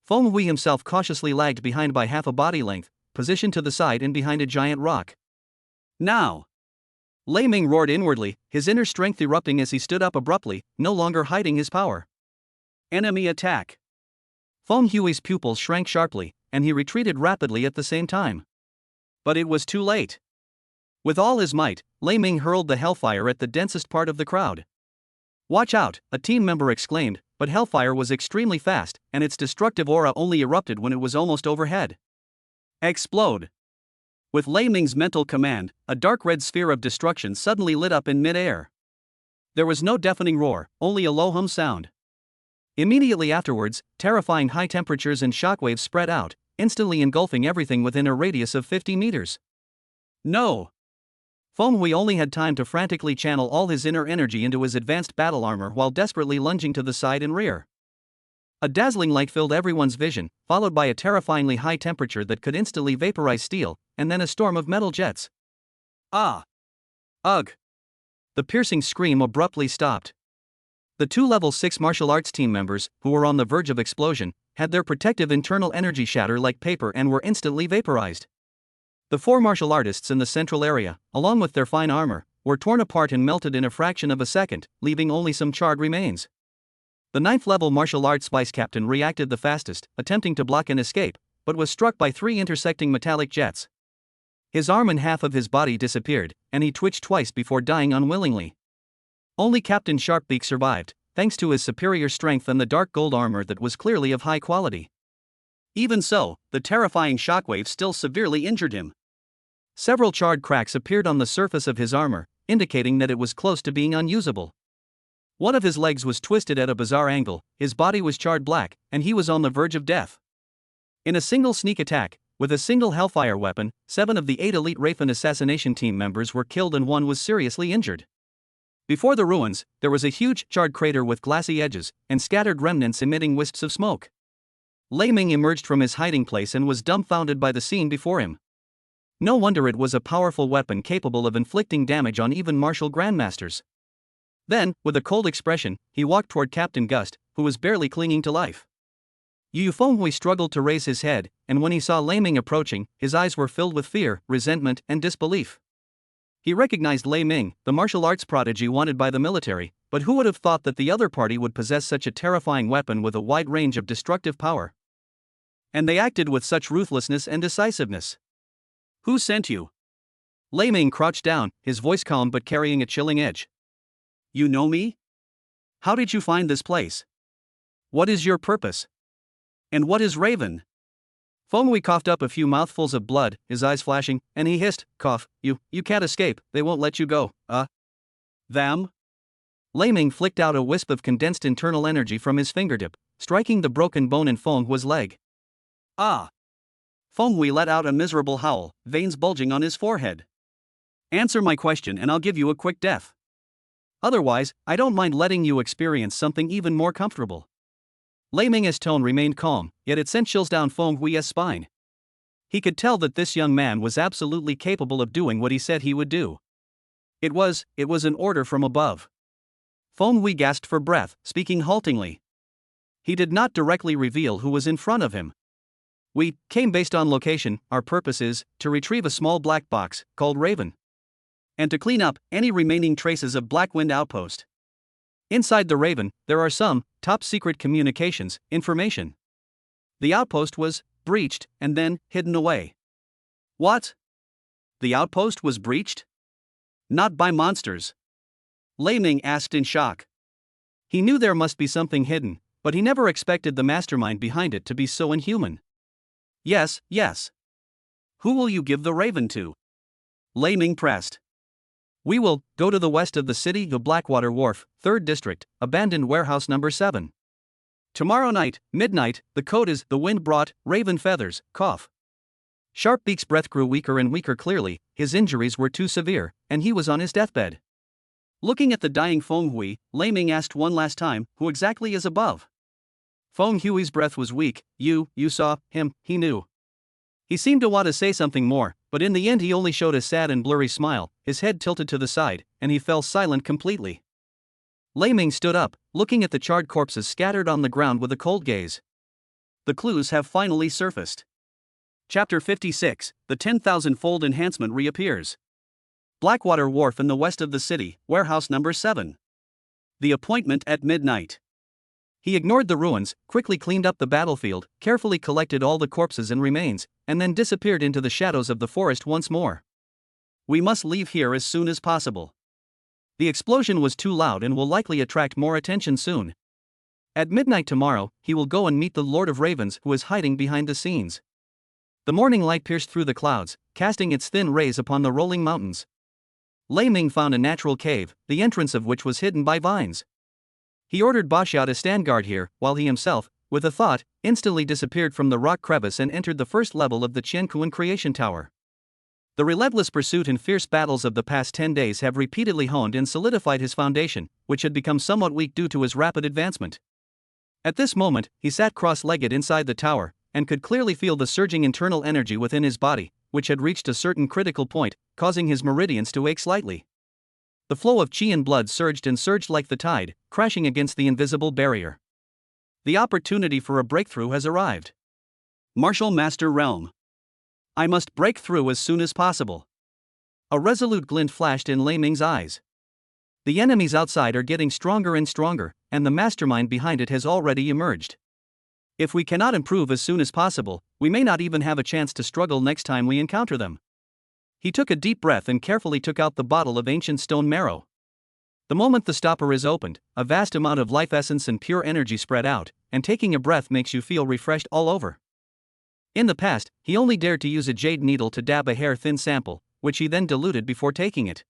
Feng Hui himself cautiously lagged behind by half a body length, positioned to the side and behind a giant rock. Now! Lei Ming roared inwardly, his inner strength erupting as he stood up abruptly, no longer hiding his power. Enemy attack! Feng Hui's pupils shrank sharply, and he retreated rapidly at the same time. But it was too late. With all his might, Lei Ming hurled the hellfire at the densest part of the crowd. Watch out, a team member exclaimed, but hellfire was extremely fast, and its destructive aura only erupted when it was almost overhead. Explode! With Lei Ming's mental command, a dark red sphere of destruction suddenly lit up in mid-air. There was no deafening roar, only a low hum sound. Immediately afterwards, terrifying high temperatures and shockwaves spread out, instantly engulfing everything within a radius of 50 meters. No! Feng Hui only had time to frantically channel all his inner energy into his advanced battle armor while desperately lunging to the side and rear. A dazzling light filled everyone's vision, followed by a terrifyingly high temperature that could instantly vaporize steel, and then a storm of metal jets. Ah! Ugh! The piercing scream abruptly stopped. The two level 6 martial arts team members, who were on the verge of explosion, had their protective internal energy shatter like paper and were instantly vaporized. The 4 martial artists in the central area, along with their fine armor, were torn apart and melted in a fraction of a second, leaving only some charred remains. The 9th level martial arts vice captain reacted the fastest, attempting to block and escape, but was struck by 3 intersecting metallic jets. His arm and half of his body disappeared, and he twitched twice before dying unwillingly. Only Captain Sharpbeak survived, thanks to his superior strength and the dark gold armor that was clearly of high quality. Even so, the terrifying shockwave still severely injured him. Several charred cracks appeared on the surface of his armor, indicating that it was close to being unusable. One of his legs was twisted at a bizarre angle, his body was charred black, and he was on the verge of death. In a single sneak attack, with a single Hellfire weapon, 7 of the 8 elite Raven assassination team members were killed and 1 was seriously injured. Before the ruins, there was a huge charred crater with glassy edges, and scattered remnants emitting wisps of smoke. Lei Ming emerged from his hiding place and was dumbfounded by the scene before him. No wonder it was a powerful weapon capable of inflicting damage on even martial grandmasters. Then, with a cold expression, he walked toward Captain Gust, who was barely clinging to life. Yu Feng Hui struggled to raise his head, and when he saw Lei Ming approaching, his eyes were filled with fear, resentment, and disbelief. He recognized Lei Ming, the martial arts prodigy wanted by the military, but who would have thought that the other party would possess such a terrifying weapon with a wide range of destructive power? And they acted with such ruthlessness and decisiveness. Who sent you? Lei Ming crouched down, his voice calm but carrying a chilling edge. You know me? How did you find this place? What is your purpose? And what is Raven? Feng Hui coughed up a few mouthfuls of blood, his eyes flashing, and he hissed, "Cough, you can't escape, they won't let you go, Them?" Lei Ming flicked out a wisp of condensed internal energy from his fingertip, striking the broken bone in Feng Hui's leg. Ah! Feng Hui let out a miserable howl, veins bulging on his forehead. Answer my question and I'll give you a quick death. Otherwise, I don't mind letting you experience something even more comfortable. Lei Ming's tone remained calm, yet it sent chills down Feng Hui's spine. He could tell that this young man was absolutely capable of doing what he said he would do. It was an order from above. Feng Hui gasped for breath, speaking haltingly. He did not directly reveal who was in front of him. We came based on location. Our purpose is to retrieve a small black box, called Raven. And to clean up any remaining traces of Blackwind Outpost. Inside the Raven, there are some top-secret communications, information. The outpost was breached and then hidden away. What? The outpost was breached? Not by monsters. Lei Ming asked in shock. He knew there must be something hidden, but he never expected the mastermind behind it to be so inhuman. Yes. Who will you give the Raven to? Lei Ming pressed. We will go to the west of the city, the Blackwater Wharf, 3rd District, abandoned warehouse number 7. Tomorrow night, midnight, the code is the wind brought Raven feathers, cough. Sharpbeak's breath grew weaker and weaker. Clearly, his injuries were too severe, and he was on his deathbed. Looking at the dying Feng Hui, Lei Ming asked one last time, who exactly is above? Feng Hui's breath was weak. You saw him, he knew. He seemed to want to say something more, but in the end he only showed a sad and blurry smile, his head tilted to the side, and he fell silent completely. Lei Ming stood up, looking at the charred corpses scattered on the ground with a cold gaze. The clues have finally surfaced. Chapter 56, the 10,000-fold enhancement reappears. Blackwater Wharf in the west of the city, warehouse number 7. The appointment at midnight. He ignored the ruins, quickly cleaned up the battlefield, carefully collected all the corpses and remains, and then disappeared into the shadows of the forest once more. We must leave here as soon as possible. The explosion was too loud and will likely attract more attention soon. At midnight tomorrow, he will go and meet the Lord of Ravens, who is hiding behind the scenes. The morning light pierced through the clouds, casting its thin rays upon the rolling mountains. Lei Ming found a natural cave, the entrance of which was hidden by vines. He ordered Ba Xiao to stand guard here, while he himself, with a thought, instantly disappeared from the rock crevice and entered the first level of the Qiankuan Creation Tower. The relentless pursuit and fierce battles of the past 10 days have repeatedly honed and solidified his foundation, which had become somewhat weak due to his rapid advancement. At this moment, he sat cross-legged inside the tower, and could clearly feel the surging internal energy within his body, which had reached a certain critical point, causing his meridians to ache slightly. The flow of qi and blood surged and surged like the tide, crashing against the invisible barrier. The opportunity for a breakthrough has arrived. Martial Master Realm. I must break through as soon as possible. A resolute glint flashed in Lei Ming's eyes. The enemies outside are getting stronger and stronger, and the mastermind behind it has already emerged. If we cannot improve as soon as possible, we may not even have a chance to struggle next time we encounter them. He took a deep breath and carefully took out the bottle of ancient stone marrow. The moment the stopper is opened, a vast amount of life essence and pure energy spread out, and taking a breath makes you feel refreshed all over. In the past, he only dared to use a jade needle to dab a hair-thin sample, which he then diluted before taking it.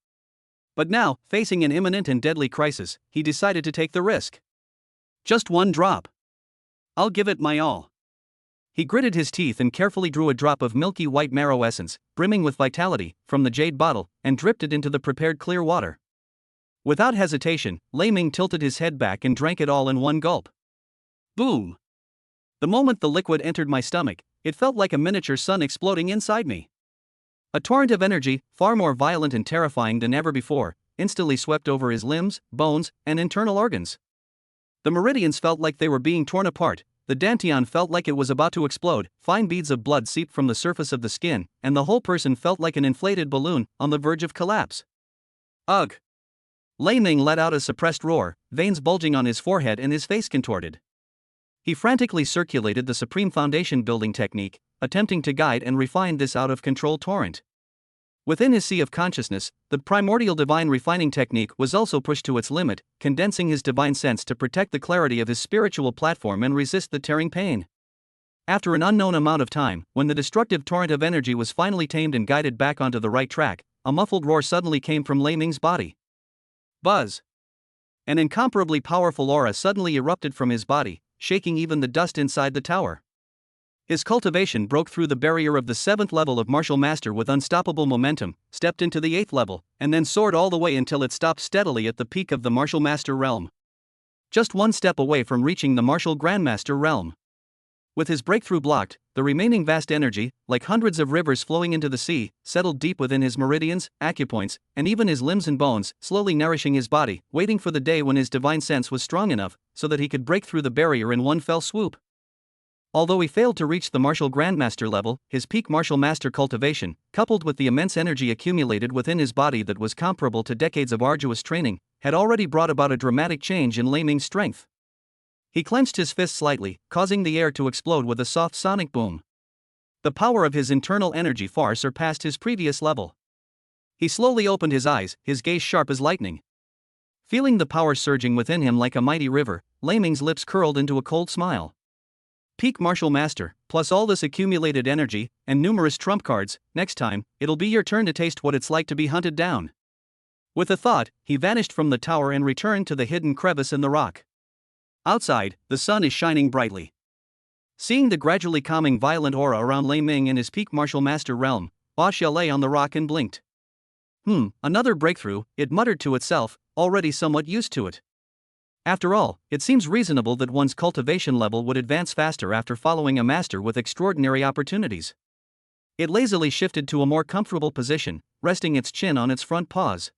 But now, facing an imminent and deadly crisis, he decided to take the risk. Just one drop. I'll give it my all. He gritted his teeth and carefully drew a drop of milky white marrow essence, brimming with vitality, from the jade bottle, and dripped it into the prepared clear water. Without hesitation, Lei Ming tilted his head back and drank it all in one gulp. Boom! The moment the liquid entered my stomach, it felt like a miniature sun exploding inside me. A torrent of energy, far more violent and terrifying than ever before, instantly swept over his limbs, bones, and internal organs. The meridians felt like they were being torn apart, the dantian felt like it was about to explode, fine beads of blood seeped from the surface of the skin, and the whole person felt like an inflated balloon, on the verge of collapse. Ugh! Lei Ming let out a suppressed roar, veins bulging on his forehead and his face contorted. He frantically circulated the supreme foundation building technique, attempting to guide and refine this out-of-control torrent. Within his sea of consciousness, the primordial divine refining technique was also pushed to its limit, condensing his divine sense to protect the clarity of his spiritual platform and resist the tearing pain. After an unknown amount of time, when the destructive torrent of energy was finally tamed and guided back onto the right track, a muffled roar suddenly came from Lei Ming's body. Buzz! An incomparably powerful aura suddenly erupted from his body, shaking even the dust inside the tower. His cultivation broke through the barrier of the 7th level of Martial Master with unstoppable momentum, stepped into the 8th level, and then soared all the way until it stopped steadily at the peak of the Martial Master realm. Just one step away from reaching the Martial Grandmaster realm. With his breakthrough blocked, the remaining vast energy, like hundreds of rivers flowing into the sea, settled deep within his meridians, acupoints, and even his limbs and bones, slowly nourishing his body, waiting for the day when his divine sense was strong enough, so that he could break through the barrier in one fell swoop. Although he failed to reach the Martial Grandmaster level, his peak Martial Master cultivation, coupled with the immense energy accumulated within his body that was comparable to decades of arduous training, had already brought about a dramatic change in Lei Ming's strength. He clenched his fist slightly, causing the air to explode with a soft sonic boom. The power of his internal energy far surpassed his previous level. He slowly opened his eyes, his gaze sharp as lightning. Feeling the power surging within him like a mighty river, Lei Ming's lips curled into a cold smile. Peak Martial Master, plus all this accumulated energy, and numerous trump cards, next time, it'll be your turn to taste what it's like to be hunted down. With a thought, he vanished from the tower and returned to the hidden crevice in the rock. Outside, the sun is shining brightly. Seeing the gradually calming violent aura around Lei Ming in his peak Martial Master realm, Ba Xiao lay on the rock and blinked. Another breakthrough, it muttered to itself, already somewhat used to it. After all, it seems reasonable that one's cultivation level would advance faster after following a master with extraordinary opportunities. It lazily shifted to a more comfortable position, resting its chin on its front paws.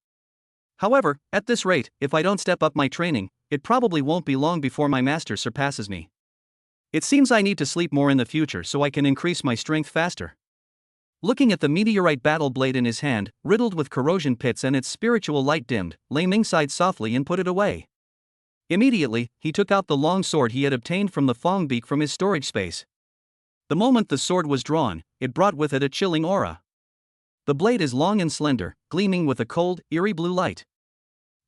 However, at this rate, if I don't step up my training, it probably won't be long before my master surpasses me. It seems I need to sleep more in the future so I can increase my strength faster. Looking at the meteorite battle blade in his hand, riddled with corrosion pits and its spiritual light dimmed, Lei Ming sighed softly and put it away. Immediately, he took out the long sword he had obtained from the Fong Beak from his storage space. The moment the sword was drawn, it brought with it a chilling aura. The blade is long and slender, gleaming with a cold, eerie blue light.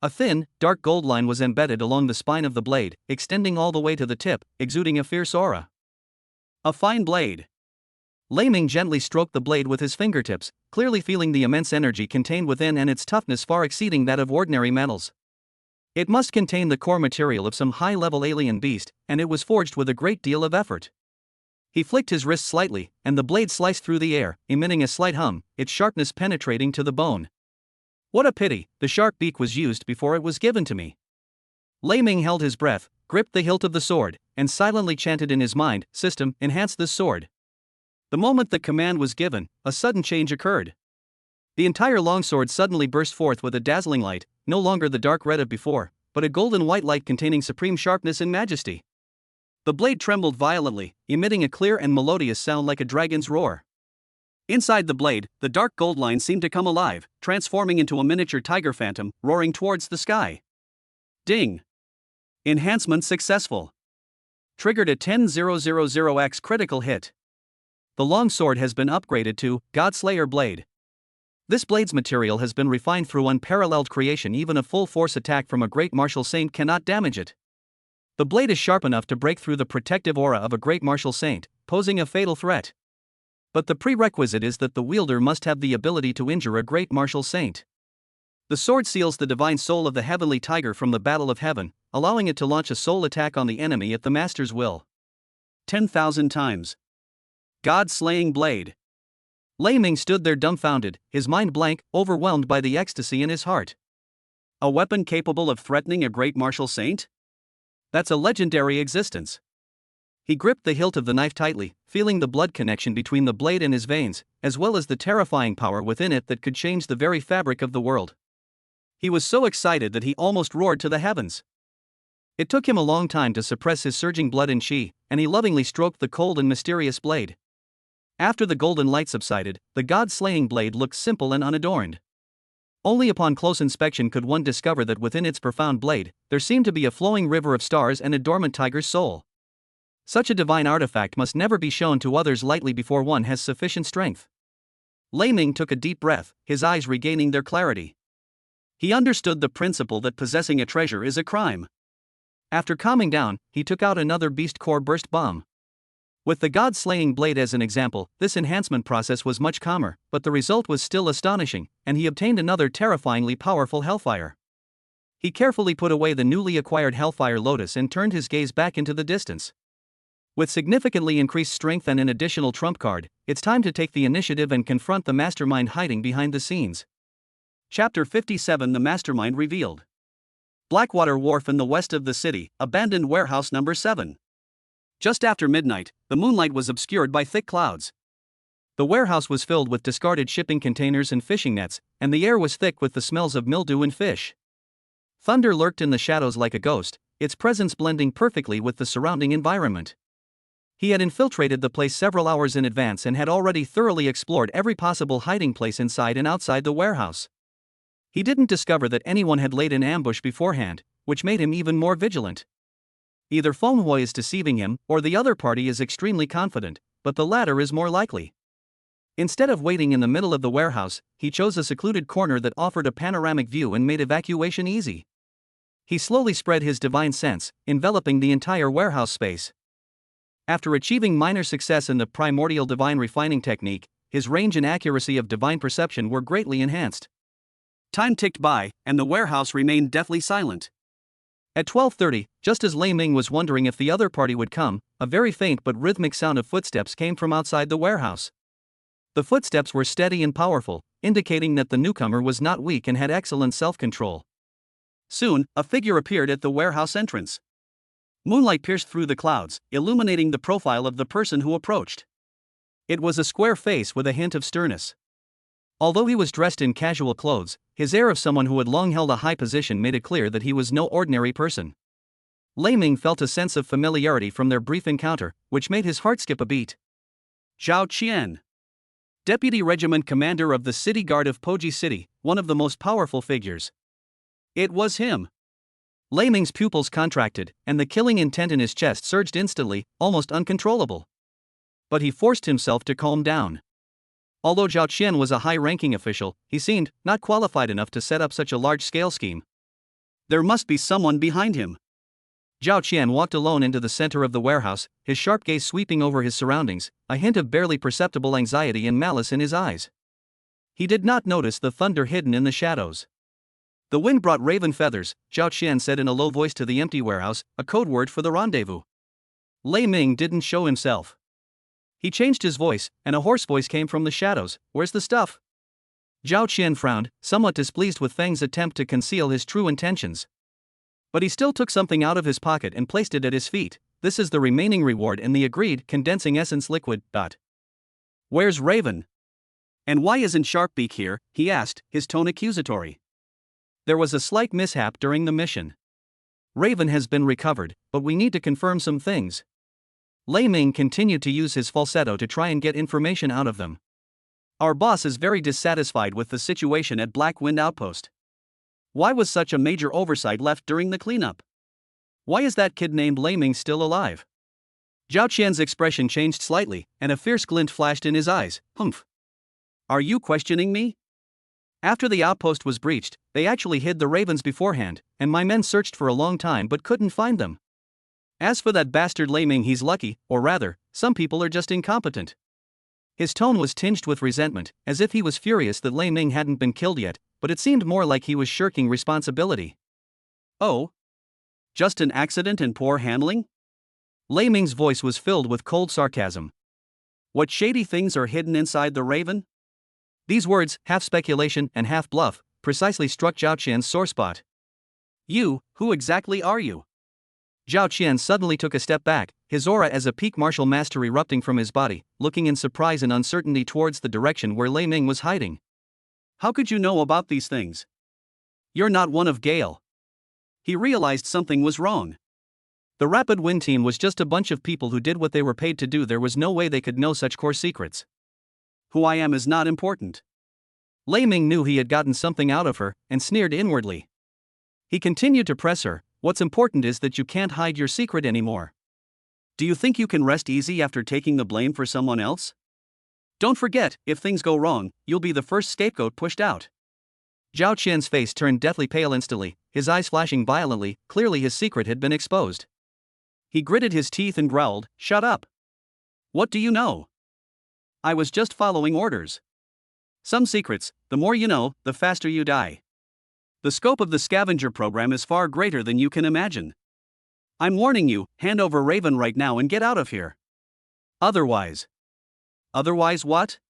A thin, dark gold line was embedded along the spine of the blade, extending all the way to the tip, exuding a fierce aura. A fine blade. Lei Ming gently stroked the blade with his fingertips, clearly feeling the immense energy contained within and its toughness far exceeding that of ordinary metals. It must contain the core material of some high-level alien beast, and it was forged with a great deal of effort. He flicked his wrist slightly, and the blade sliced through the air, emitting a slight hum, its sharpness penetrating to the bone. What a pity, the sharp beak was used before it was given to me. Lei Ming held his breath, gripped the hilt of the sword, and silently chanted in his mind, "System, enhance this sword." The moment the command was given, a sudden change occurred. The entire longsword suddenly burst forth with a dazzling light, no longer the dark red of before, but a golden white light containing supreme sharpness and majesty. The blade trembled violently, emitting a clear and melodious sound like a dragon's roar. Inside the blade, the dark gold line seemed to come alive, transforming into a miniature tiger phantom, roaring towards the sky. Ding! Enhancement successful. Triggered a 10,000x critical hit. The longsword has been upgraded to Godslayer Blade. This blade's material has been refined through unparalleled creation. Even a full-force attack from a great martial saint cannot damage it. The blade is sharp enough to break through the protective aura of a great martial saint, posing a fatal threat. But the prerequisite is that the wielder must have the ability to injure a great martial saint. The sword seals the divine soul of the heavenly tiger from the battle of heaven, allowing it to launch a soul attack on the enemy at the master's will. 10,000 times. God-slaying blade. Lei Ming stood there dumbfounded, his mind blank, overwhelmed by the ecstasy in his heart. A weapon capable of threatening a great martial saint? That's a legendary existence. He gripped the hilt of the knife tightly, feeling the blood connection between the blade and his veins, as well as the terrifying power within it that could change the very fabric of the world. He was so excited that he almost roared to the heavens. It took him a long time to suppress his surging blood and chi, and he lovingly stroked the cold and mysterious blade. After the golden light subsided, the god-slaying blade looked simple and unadorned. Only upon close inspection could one discover that within its profound blade, there seemed to be a flowing river of stars and a dormant tiger's soul. Such a divine artifact must never be shown to others lightly before one has sufficient strength. Lei Ming took a deep breath, his eyes regaining their clarity. He understood the principle that possessing a treasure is a crime. After calming down, he took out another beast core burst bomb. With the god-slaying blade as an example, this enhancement process was much calmer, but the result was still astonishing, and he obtained another terrifyingly powerful hellfire. He carefully put away the newly acquired hellfire lotus and turned his gaze back into the distance. With significantly increased strength and an additional trump card, it's time to take the initiative and confront the mastermind hiding behind the scenes. Chapter 57: The Mastermind Revealed. Blackwater Wharf in the west of the city, abandoned warehouse number 7. Just after midnight, the moonlight was obscured by thick clouds. The warehouse was filled with discarded shipping containers and fishing nets, and the air was thick with the smells of mildew and fish. Thunder lurked in the shadows like a ghost, its presence blending perfectly with the surrounding environment. He had infiltrated the place several hours in advance and had already thoroughly explored every possible hiding place inside and outside the warehouse. He didn't discover that anyone had laid an ambush beforehand, which made him even more vigilant. Either Feng Hui is deceiving him, or the other party is extremely confident, but the latter is more likely. Instead of waiting in the middle of the warehouse, he chose a secluded corner that offered a panoramic view and made evacuation easy. He slowly spread his divine sense, enveloping the entire warehouse space. After achieving minor success in the primordial divine refining technique, his range and accuracy of divine perception were greatly enhanced. Time ticked by, and the warehouse remained deathly silent. At 12:30, just as Lei Ming was wondering if the other party would come, a very faint but rhythmic sound of footsteps came from outside the warehouse. The footsteps were steady and powerful, indicating that the newcomer was not weak and had excellent self-control. Soon, a figure appeared at the warehouse entrance. Moonlight pierced through the clouds, illuminating the profile of the person who approached. It was a square face with a hint of sternness. Although he was dressed in casual clothes, his air of someone who had long held a high position made it clear that he was no ordinary person. Lei Ming felt a sense of familiarity from their brief encounter, which made his heart skip a beat. Zhao Qian, Deputy Regiment Commander of the City Guard of Poji City, one of the most powerful figures. It was him. Lei Ming's pupils contracted, and the killing intent in his chest surged instantly, almost uncontrollable. But he forced himself to calm down. Although Zhao Qian was a high-ranking official, he seemed not qualified enough to set up such a large-scale scheme. There must be someone behind him. Zhao Qian walked alone into the center of the warehouse, his sharp gaze sweeping over his surroundings, a hint of barely perceptible anxiety and malice in his eyes. He did not notice the thunder hidden in the shadows. The wind brought raven feathers, Zhao Qian said in a low voice to the empty warehouse, a code word for the rendezvous. Lei Ming didn't show himself. He changed his voice, and a hoarse voice came from the shadows. Where's the stuff? Zhao Qian frowned, somewhat displeased with Feng's attempt to conceal his true intentions. But he still took something out of his pocket and placed it at his feet. This is the remaining reward in the agreed condensing essence liquid. Where's Raven? And why isn't Sharpbeak here? He asked, his tone accusatory. There was a slight mishap during the mission. Raven has been recovered, but we need to confirm some things. Lei Ming continued to use his falsetto to try and get information out of them. Our boss is very dissatisfied with the situation at Black Wind Outpost. Why was such a major oversight left during the cleanup? Why is that kid named Lei Ming still alive? Zhao Qian's expression changed slightly, and a fierce glint flashed in his eyes. Humph. Are you questioning me? After the outpost was breached, they actually hid the ravens beforehand, and my men searched for a long time but couldn't find them. As for that bastard Lei Ming, he's lucky, or rather, some people are just incompetent. His tone was tinged with resentment, as if he was furious that Lei Ming hadn't been killed yet, but it seemed more like he was shirking responsibility. Oh? Just an accident and poor handling? Lei Ming's voice was filled with cold sarcasm. What shady things are hidden inside the raven? These words, half speculation and half bluff, precisely struck Zhao Qian's sore spot. You, who exactly are you? Zhao Qian suddenly took a step back, his aura as a peak martial master erupting from his body, looking in surprise and uncertainty towards the direction where Lei Ming was hiding. How could you know about these things? You're not one of Gale. He realized something was wrong. The Rapid Wind team was just a bunch of people who did what they were paid to do. There was no way they could know such core secrets. Who I am is not important. Lei Ming knew he had gotten something out of her, and sneered inwardly. He continued to press her. What's important is that you can't hide your secret anymore. Do you think you can rest easy after taking the blame for someone else? Don't forget, if things go wrong, you'll be the first scapegoat pushed out. Zhao Qian's face turned deathly pale instantly, his eyes flashing violently. Clearly his secret had been exposed. He gritted his teeth and growled, "Shut up. What do you know? I was just following orders. Some secrets, the more you know, the faster you die. The scope of the scavenger program is far greater than you can imagine. I'm warning you, hand over Raven right now and get out of here. Otherwise." Otherwise what?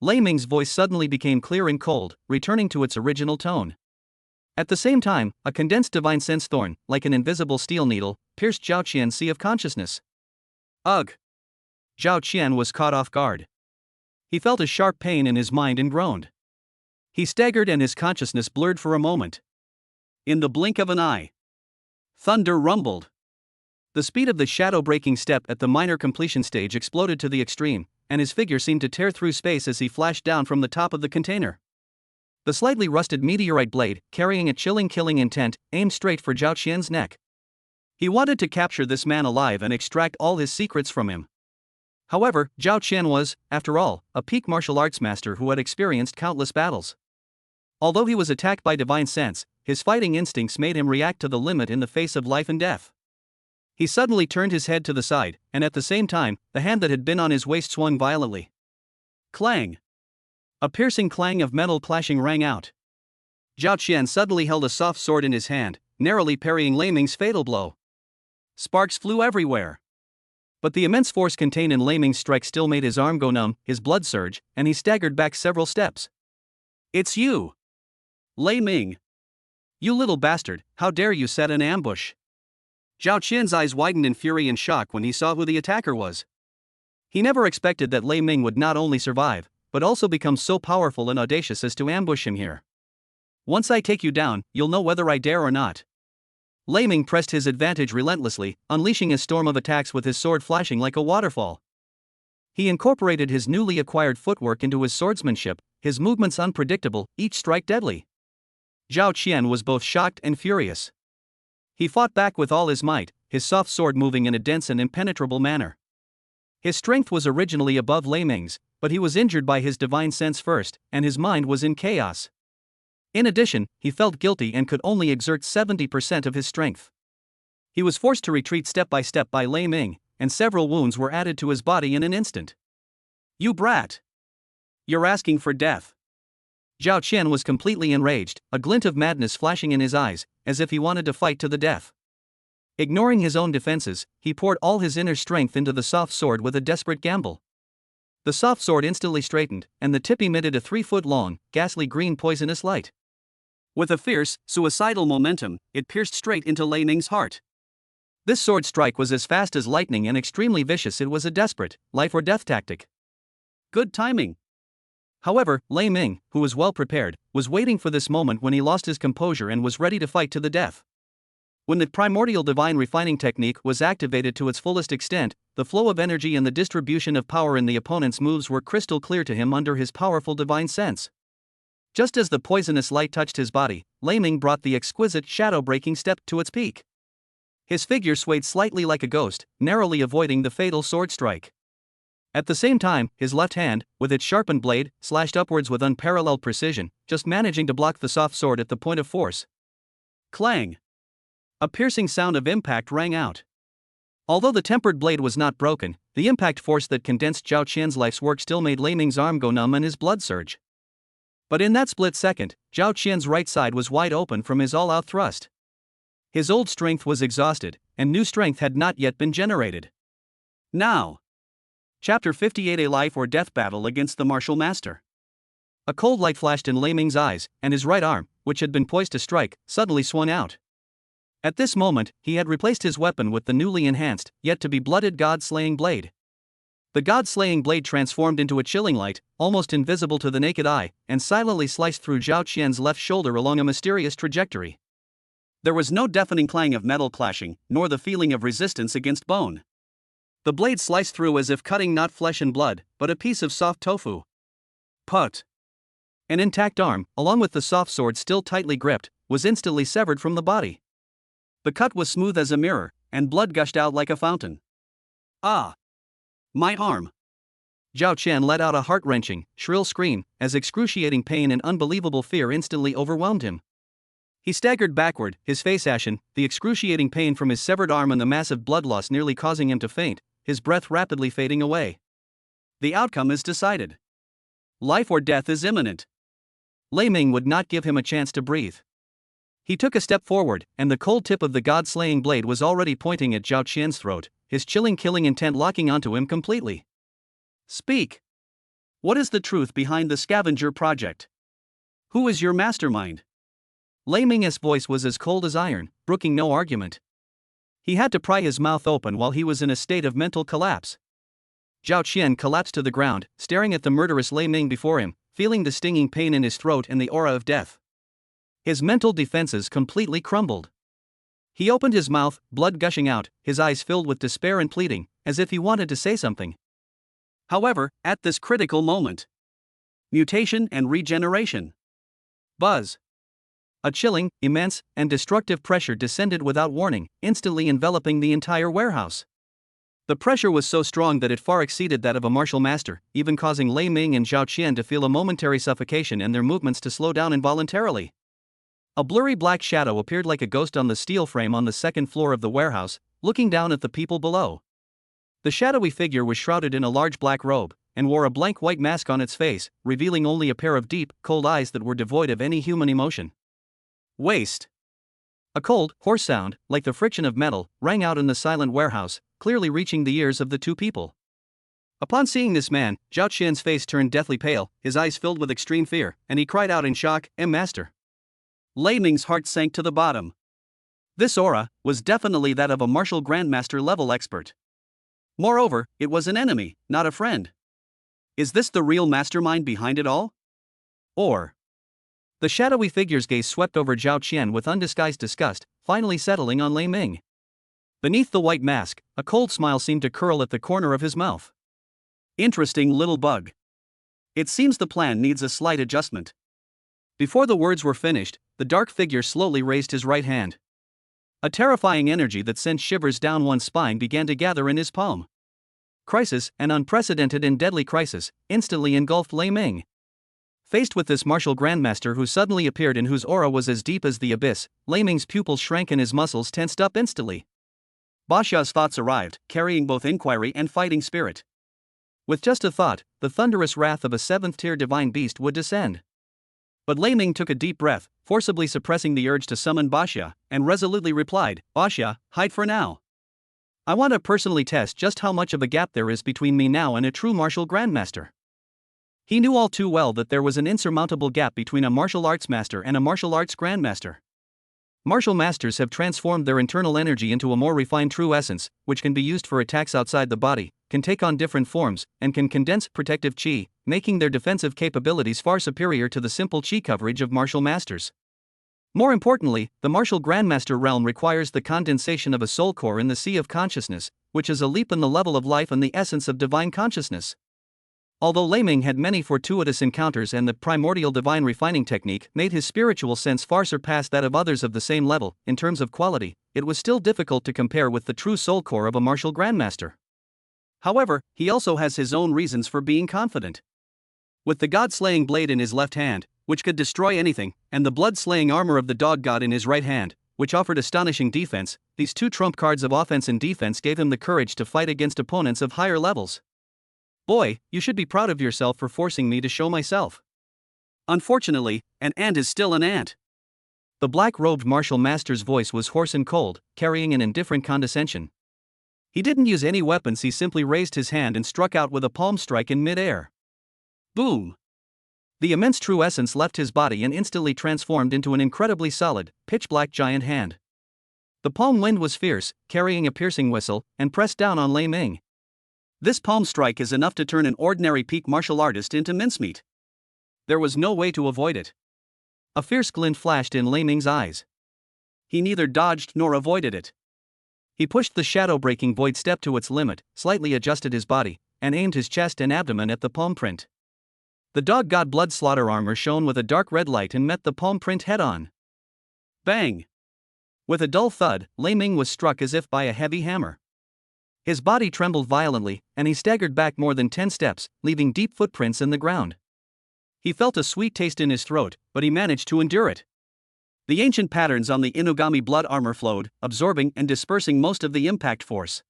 Lei Ming's voice suddenly became clear and cold, returning to its original tone. At the same time, a condensed divine sense thorn, like an invisible steel needle, pierced Zhao Qian's sea of consciousness. Ugh! Zhao Qian was caught off guard. He felt a sharp pain in his mind and groaned. He staggered and his consciousness blurred for a moment. In the blink of an eye, thunder rumbled. The speed of the shadow-breaking step at the minor completion stage exploded to the extreme, and his figure seemed to tear through space as he flashed down from the top of the container. The slightly rusted meteorite blade, carrying a chilling killing intent, aimed straight for Zhao Qian's neck. He wanted to capture this man alive and extract all his secrets from him. However, Zhao Qian was, after all, a peak martial arts master who had experienced countless battles. Although he was attacked by divine sense, his fighting instincts made him react to the limit in the face of life and death. He suddenly turned his head to the side, and at the same time, the hand that had been on his waist swung violently. Clang! A piercing clang of metal clashing rang out. Zhao Qian suddenly held a soft sword in his hand, narrowly parrying Lei Ming's fatal blow. Sparks flew everywhere. But the immense force contained in Lei Ming's strike still made his arm go numb, his blood surge, and he staggered back several steps. It's you! Lei Ming! You little bastard, how dare you set an ambush? Zhao Qian's eyes widened in fury and shock when he saw who the attacker was. He never expected that Lei Ming would not only survive, but also become so powerful and audacious as to ambush him here. Once I take you down, you'll know whether I dare or not. Lei Ming pressed his advantage relentlessly, unleashing a storm of attacks with his sword flashing like a waterfall. He incorporated his newly acquired footwork into his swordsmanship, his movements unpredictable, each strike deadly. Zhao Qian was both shocked and furious. He fought back with all his might, his soft sword moving in a dense and impenetrable manner. His strength was originally above Lei Ming's, but he was injured by his divine sense first, and his mind was in chaos. In addition, he felt guilty and could only exert 70% of his strength. He was forced to retreat step by Lei Ming, and several wounds were added to his body in an instant. "You brat! You're asking for death." Zhao Qian was completely enraged, a glint of madness flashing in his eyes, as if he wanted to fight to the death. Ignoring his own defenses, he poured all his inner strength into the soft sword with a desperate gamble. The soft sword instantly straightened, and the tip emitted a 3-foot-long, ghastly green poisonous light. With a fierce, suicidal momentum, it pierced straight into Lei Ming's heart. This sword strike was as fast as lightning and extremely vicious. It was a desperate, life-or-death tactic. Good timing. However, Lei Ming, who was well prepared, was waiting for this moment when he lost his composure and was ready to fight to the death. When the primordial divine refining technique was activated to its fullest extent, the flow of energy and the distribution of power in the opponent's moves were crystal clear to him under his powerful divine sense. Just as the poisonous light touched his body, Lei Ming brought the exquisite shadow-breaking step to its peak. His figure swayed slightly like a ghost, narrowly avoiding the fatal sword strike. At the same time, his left hand, with its sharpened blade, slashed upwards with unparalleled precision, just managing to block the soft sword at the point of force. Clang! A piercing sound of impact rang out. Although the tempered blade was not broken, the impact force that condensed Zhao Qian's life's work still made Lei Ming's arm go numb and his blood surge. But in that split second, Zhao Qian's right side was wide open from his all-out thrust. His old strength was exhausted, and new strength had not yet been generated. Now. Chapter 58: A Life or Death Battle Against the Martial Master. A cold light flashed in Lei Ming's eyes, and his right arm, which had been poised to strike, suddenly swung out. At this moment, he had replaced his weapon with the newly enhanced, yet-to-be-blooded God-slaying blade. The God-slaying blade transformed into a chilling light, almost invisible to the naked eye, and silently sliced through Zhao Qian's left shoulder along a mysterious trajectory. There was no deafening clang of metal clashing, nor the feeling of resistance against bone. The blade sliced through as if cutting not flesh and blood, but a piece of soft tofu. Put! An intact arm, along with the soft sword still tightly gripped, was instantly severed from the body. The cut was smooth as a mirror, and blood gushed out like a fountain. Ah! My arm! Zhao Qian let out a heart-wrenching, shrill scream, as excruciating pain and unbelievable fear instantly overwhelmed him. He staggered backward, his face ashen, the excruciating pain from his severed arm and the massive blood loss nearly causing him to faint, his breath rapidly fading away. The outcome is decided. Life or death is imminent. Lei Ming would not give him a chance to breathe. He took a step forward, and the cold tip of the God-slaying blade was already pointing at Zhao Qian's throat, his chilling killing intent locking onto him completely. Speak! What is the truth behind the scavenger project? Who is your mastermind? Lei Ming's voice was as cold as iron, brooking no argument. He had to pry his mouth open while he was in a state of mental collapse. Zhao Qian collapsed to the ground, staring at the murderous Lei Ming before him, feeling the stinging pain in his throat and the aura of death. His mental defenses completely crumbled. He opened his mouth, blood gushing out, his eyes filled with despair and pleading, as if he wanted to say something. However, at this critical moment, mutation and regeneration. Buzz. A chilling, immense, and destructive pressure descended without warning, instantly enveloping the entire warehouse. The pressure was so strong that it far exceeded that of a martial master, even causing Lei Ming and Zhao Qian to feel a momentary suffocation and their movements to slow down involuntarily. A blurry black shadow appeared like a ghost on the steel frame on the second floor of the warehouse, looking down at the people below. The shadowy figure was shrouded in a large black robe, and wore a blank white mask on its face, revealing only a pair of deep, cold eyes that were devoid of any human emotion. Waste! A cold, hoarse sound, like the friction of metal, rang out in the silent warehouse, clearly reaching the ears of the two people. Upon seeing this man, Zhao Qian's face turned deathly pale, his eyes filled with extreme fear, and he cried out in shock, "Master!" Lei Ming's heart sank to the bottom. This aura was definitely that of a martial grandmaster level expert. Moreover, it was an enemy, not a friend. Is this the real mastermind behind it all? Or? The shadowy figure's gaze swept over Zhao Qian with undisguised disgust, finally settling on Lei Ming. Beneath the white mask, a cold smile seemed to curl at the corner of his mouth. Interesting little bug. It seems the plan needs a slight adjustment. Before the words were finished, the dark figure slowly raised his right hand. A terrifying energy that sent shivers down one's spine began to gather in his palm. Crisis, an unprecedented and deadly crisis, instantly engulfed Lei Ming. Faced with this martial grandmaster who suddenly appeared and whose aura was as deep as the abyss, Lei Ming's pupils shrank and his muscles tensed up instantly. Basha's thoughts arrived, carrying both inquiry and fighting spirit. With just a thought, the thunderous wrath of a 7th-tier divine beast would descend. But Lei Ming took a deep breath, forcibly suppressing the urge to summon Basha, and resolutely replied, "Basha, hide for now. I want to personally test just how much of a gap there is between me now and a true martial grandmaster." He knew all too well that there was an insurmountable gap between a martial arts master and a martial arts grandmaster. Martial masters have transformed their internal energy into a more refined true essence, which can be used for attacks outside the body, can take on different forms, and can condense protective chi, making their defensive capabilities far superior to the simple chi coverage of martial masters. More importantly, the martial grandmaster realm requires the condensation of a soul core in the sea of consciousness, which is a leap in the level of life and the essence of divine consciousness. Although Lei Ming had many fortuitous encounters and the primordial divine refining technique made his spiritual sense far surpass that of others of the same level, in terms of quality, it was still difficult to compare with the true soul core of a martial grandmaster. However, he also has his own reasons for being confident. With the god-slaying blade in his left hand, which could destroy anything, and the blood-slaying armor of the dog god in his right hand, which offered astonishing defense, these two trump cards of offense and defense gave him the courage to fight against opponents of higher levels. "Boy, you should be proud of yourself for forcing me to show myself. Unfortunately, an ant is still an ant." The black-robed martial master's voice was hoarse and cold, carrying an indifferent condescension. He didn't use any weapons, he simply raised his hand and struck out with a palm strike in mid-air. Boom! The immense true essence left his body and instantly transformed into an incredibly solid, pitch-black giant hand. The palm wind was fierce, carrying a piercing whistle, and pressed down on Lei Ming. This palm strike is enough to turn an ordinary peak martial artist into mincemeat. There was no way to avoid it. A fierce glint flashed in Lei Ming's eyes. He neither dodged nor avoided it. He pushed the shadow-breaking void step to its limit, slightly adjusted his body, and aimed his chest and abdomen at the palm print. The dog god blood slaughter armor shone with a dark red light and met the palm print head-on. Bang! With a dull thud, Lei Ming was struck as if by a heavy hammer. His body trembled violently, and he staggered back more than 10 steps, leaving deep footprints in the ground. He felt a sweet taste in his throat, but he managed to endure it. The ancient patterns on the Inugami blood armor flowed, absorbing and dispersing most of the impact force.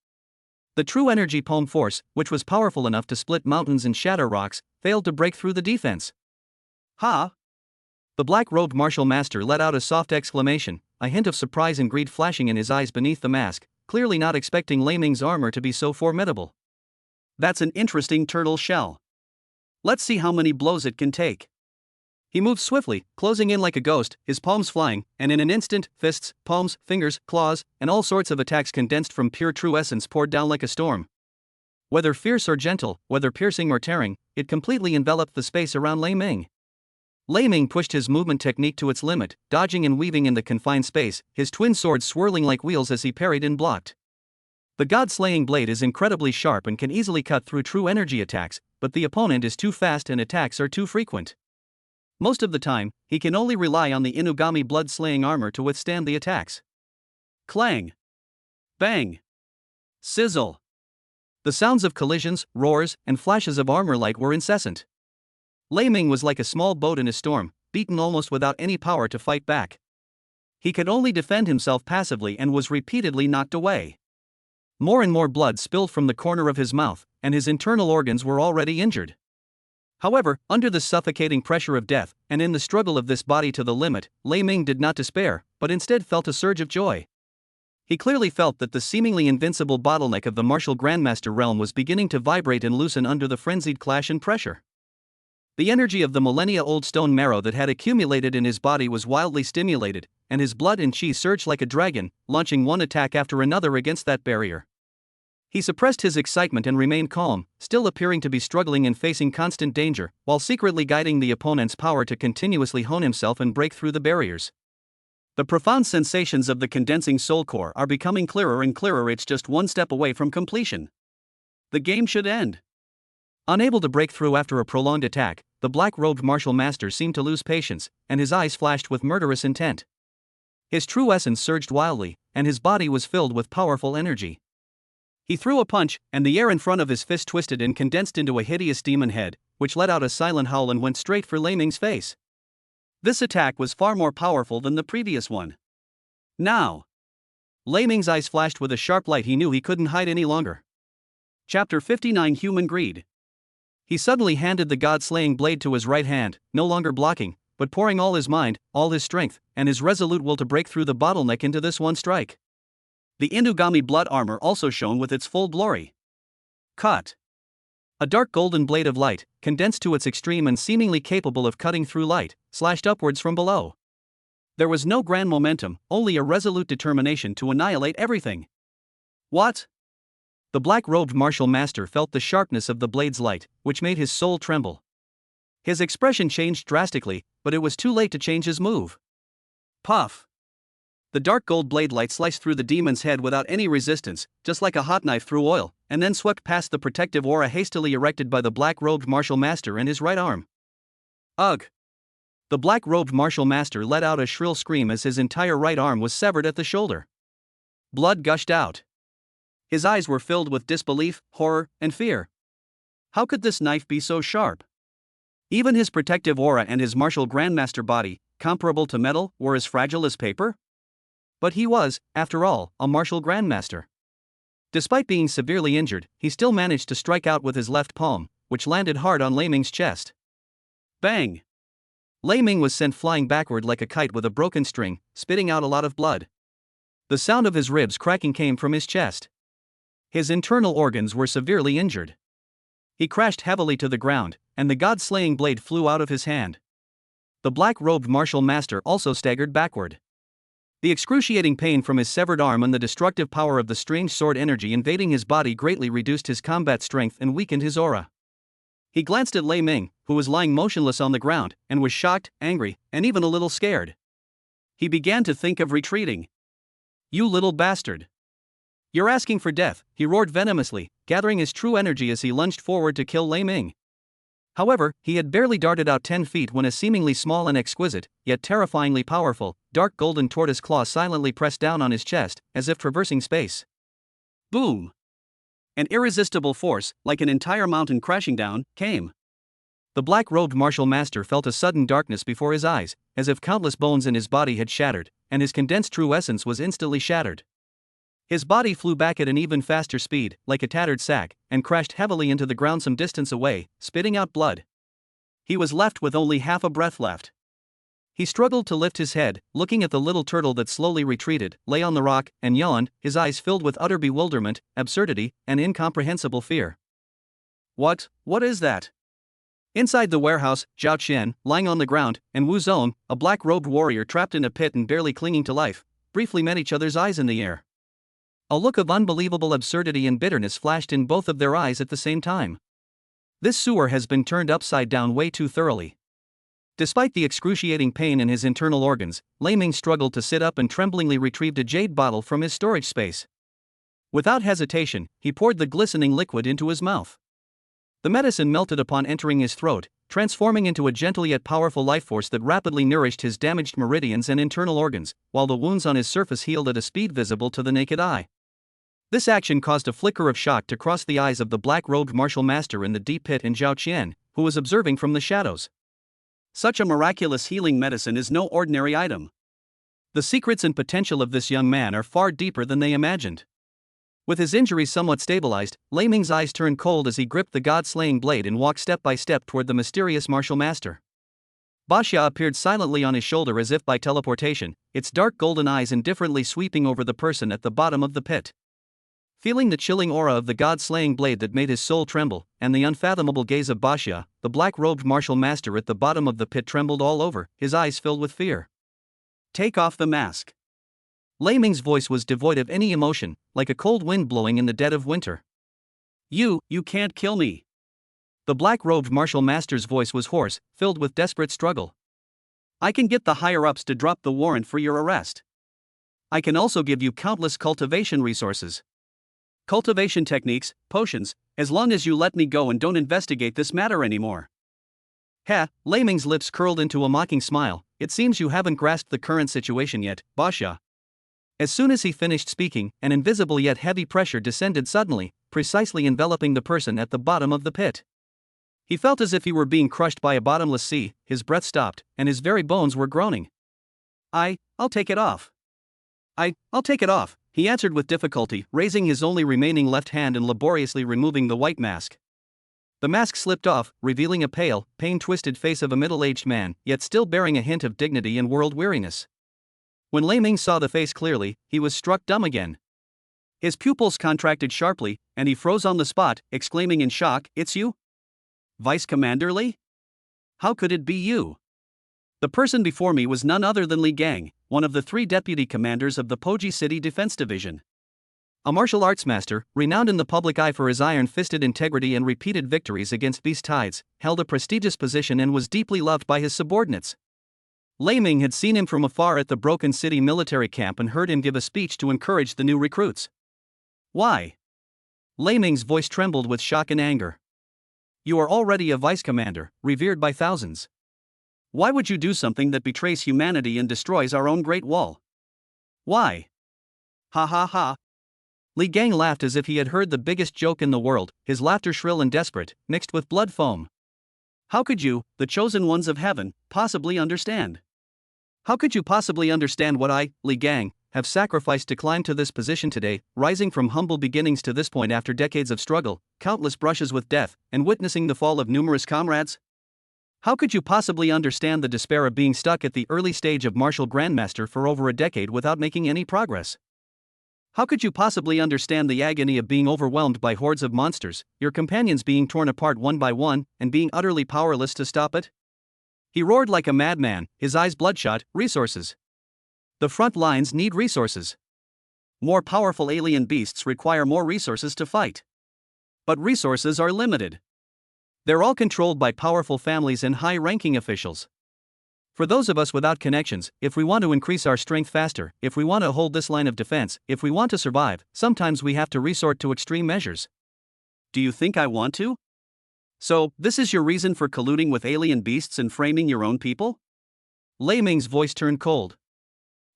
The true energy palm force, which was powerful enough to split mountains and shatter rocks, failed to break through the defense. "Ha!" The black-robed martial master let out a soft exclamation, a hint of surprise and greed flashing in his eyes beneath the mask, clearly not expecting Lei Ming's armor to be so formidable. "That's an interesting turtle shell. Let's see how many blows it can take." He moved swiftly, closing in like a ghost, his palms flying, and in an instant, fists, palms, fingers, claws, and all sorts of attacks condensed from pure true essence poured down like a storm. Whether fierce or gentle, whether piercing or tearing, it completely enveloped the space around Lei Ming. Lei Ming pushed his movement technique to its limit, dodging and weaving in the confined space, his twin swords swirling like wheels as he parried and blocked. The god-slaying blade is incredibly sharp and can easily cut through true energy attacks, but the opponent is too fast and attacks are too frequent. Most of the time, he can only rely on the Inugami blood-slaying armor to withstand the attacks. Clang! Bang! Sizzle! The sounds of collisions, roars, and flashes of armor light were incessant. Lei Ming was like a small boat in a storm, beaten almost without any power to fight back. He could only defend himself passively and was repeatedly knocked away. More and more blood spilled from the corner of his mouth, and his internal organs were already injured. However, under the suffocating pressure of death, and in the struggle of this body to the limit, Lei Ming did not despair, but instead felt a surge of joy. He clearly felt that the seemingly invincible bottleneck of the martial grandmaster realm was beginning to vibrate and loosen under the frenzied clash and pressure. The energy of the millennia-old stone marrow that had accumulated in his body was wildly stimulated, and his blood and chi surged like a dragon, launching one attack after another against that barrier. He suppressed his excitement and remained calm, still appearing to be struggling and facing constant danger, while secretly guiding the opponent's power to continuously hone himself and break through the barriers. The profound sensations of the condensing soul core are becoming clearer and clearer. It's just one step away from completion. The game should end. Unable to break through after a prolonged attack, the black-robed martial master seemed to lose patience, and his eyes flashed with murderous intent. His true essence surged wildly, and his body was filled with powerful energy. He threw a punch, and the air in front of his fist twisted and condensed into a hideous demon head, which let out a silent howl and went straight for Lei Ming's face. This attack was far more powerful than the previous one. Now! Lei Ming's eyes flashed with a sharp light. He knew he couldn't hide any longer. Chapter 59 Human Greed. He suddenly handed the god-slaying blade to his right hand, no longer blocking, but pouring all his mind, all his strength, and his resolute will to break through the bottleneck into this one strike. The Inugami blood armor also shone with its full glory. Cut. A dark golden blade of light, condensed to its extreme and seemingly capable of cutting through light, slashed upwards from below. There was no grand momentum, only a resolute determination to annihilate everything. What? The black-robed martial master felt the sharpness of the blade's light, which made his soul tremble. His expression changed drastically, but it was too late to change his move. Puff! The dark gold blade light sliced through the demon's head without any resistance, just like a hot knife through oil, and then swept past the protective aura hastily erected by the black-robed martial master and his right arm. Ugh! The black-robed martial master let out a shrill scream as his entire right arm was severed at the shoulder. Blood gushed out. His eyes were filled with disbelief, horror, and fear. How could this knife be so sharp? Even his protective aura and his martial grandmaster body, comparable to metal, were as fragile as paper? But he was, after all, a martial grandmaster. Despite being severely injured, he still managed to strike out with his left palm, which landed hard on Lei Ming's chest. Bang! Lei Ming was sent flying backward like a kite with a broken string, spitting out a lot of blood. The sound of his ribs cracking came from his chest. His internal organs were severely injured. He crashed heavily to the ground, and the god-slaying blade flew out of his hand. The black-robed martial master also staggered backward. The excruciating pain from his severed arm and the destructive power of the strange sword energy invading his body greatly reduced his combat strength and weakened his aura. He glanced at Lei Ming, who was lying motionless on the ground, and was shocked, angry, and even a little scared. He began to think of retreating. "You little bastard! You're asking for death," he roared venomously, gathering his true energy as he lunged forward to kill Lei Ming. However, he had barely darted out 10 feet when a seemingly small and exquisite, yet terrifyingly powerful, dark golden tortoise claw silently pressed down on his chest, as if traversing space. Boom! An irresistible force, like an entire mountain crashing down, came. The black-robed martial master felt a sudden darkness before his eyes, as if countless bones in his body had shattered, and his condensed true essence was instantly shattered. His body flew back at an even faster speed, like a tattered sack, and crashed heavily into the ground some distance away, spitting out blood. He was left with only half a breath left. He struggled to lift his head, looking at the little turtle that slowly retreated, lay on the rock, and yawned, his eyes filled with utter bewilderment, absurdity, and incomprehensible fear. What is that? Inside the warehouse, Zhao Qian, lying on the ground, and Wu Zong, a black-robed warrior trapped in a pit and barely clinging to life, briefly met each other's eyes in the air. A look of unbelievable absurdity and bitterness flashed in both of their eyes at the same time. This sewer has been turned upside down way too thoroughly. Despite the excruciating pain in his internal organs, Lei Ming struggled to sit up and tremblingly retrieved a jade bottle from his storage space. Without hesitation, he poured the glistening liquid into his mouth. The medicine melted upon entering his throat, transforming into a gentle yet powerful life force that rapidly nourished his damaged meridians and internal organs, while the wounds on his surface healed at a speed visible to the naked eye. This action caused a flicker of shock to cross the eyes of the black-robed martial master in the deep pit and Zhao Qian, who was observing from the shadows. Such a miraculous healing medicine is no ordinary item. The secrets and potential of this young man are far deeper than they imagined. With his injuries somewhat stabilized, Lei Ming's eyes turned cold as he gripped the god-slaying blade and walked step by step toward the mysterious martial master. Baxia appeared silently on his shoulder as if by teleportation, its dark golden eyes indifferently sweeping over the person at the bottom of the pit. Feeling the chilling aura of the god-slaying blade that made his soul tremble, and the unfathomable gaze of Baxia, the black-robed martial master at the bottom of the pit trembled all over, his eyes filled with fear. "Take off the mask." Lei Ming's voice was devoid of any emotion, like a cold wind blowing in the dead of winter. You can't kill me." The black-robed martial master's voice was hoarse, filled with desperate struggle. "I can get the higher-ups to drop the warrant for your arrest. I can also give you countless cultivation resources. Cultivation techniques, potions, as long as you let me go and don't investigate this matter anymore." "Heh," Lei Ming's lips curled into a mocking smile, "it seems you haven't grasped the current situation yet, Baxia." As soon as he finished speaking, an invisible yet heavy pressure descended suddenly, precisely enveloping the person at the bottom of the pit. He felt as if he were being crushed by a bottomless sea, his breath stopped, and his very bones were groaning. I'll take it off. I'll take it off," he answered with difficulty, raising his only remaining left hand and laboriously removing the white mask. The mask slipped off, revealing a pale, pain-twisted face of a middle-aged man, yet still bearing a hint of dignity and world-weariness. When Lei Ming saw the face clearly, he was struck dumb again. His pupils contracted sharply, and he froze on the spot, exclaiming in shock, "It's you? Vice Commander Li? How could it be you?" The person before me was none other than Li Gang, one of the 3 deputy commanders of the Poji City Defense Division. A martial arts master, renowned in the public eye for his iron-fisted integrity and repeated victories against beast tides, held a prestigious position and was deeply loved by his subordinates. Lei Ming had seen him from afar at the Broken City military camp and heard him give a speech to encourage the new recruits. "Why?" Lei Ming's voice trembled with shock and anger. "You are already a vice commander, revered by thousands. Why would you do something that betrays humanity and destroys our own Great Wall? Why?" "Ha ha ha." Li Gang laughed as if he had heard the biggest joke in the world, his laughter shrill and desperate, mixed with blood foam. "How could you, the chosen ones of heaven, possibly understand? How could you possibly understand what I, Li Gang, have sacrificed to climb to this position today, rising from humble beginnings to this point after decades of struggle, countless brushes with death, and witnessing the fall of numerous comrades? How could you possibly understand the despair of being stuck at the early stage of martial grandmaster for over a decade without making any progress? How could you possibly understand the agony of being overwhelmed by hordes of monsters, your companions being torn apart one by one, and being utterly powerless to stop it?" He roared like a madman, his eyes bloodshot. "Resources. The front lines need resources. More powerful alien beasts require more resources to fight. But resources are limited. They're all controlled by powerful families and high-ranking officials. For those of us without connections, if we want to increase our strength faster, if we want to hold this line of defense, if we want to survive, sometimes we have to resort to extreme measures. Do you think I want to? So, this is your reason for colluding with alien beasts and framing your own people?" Lei Ming's voice turned cold.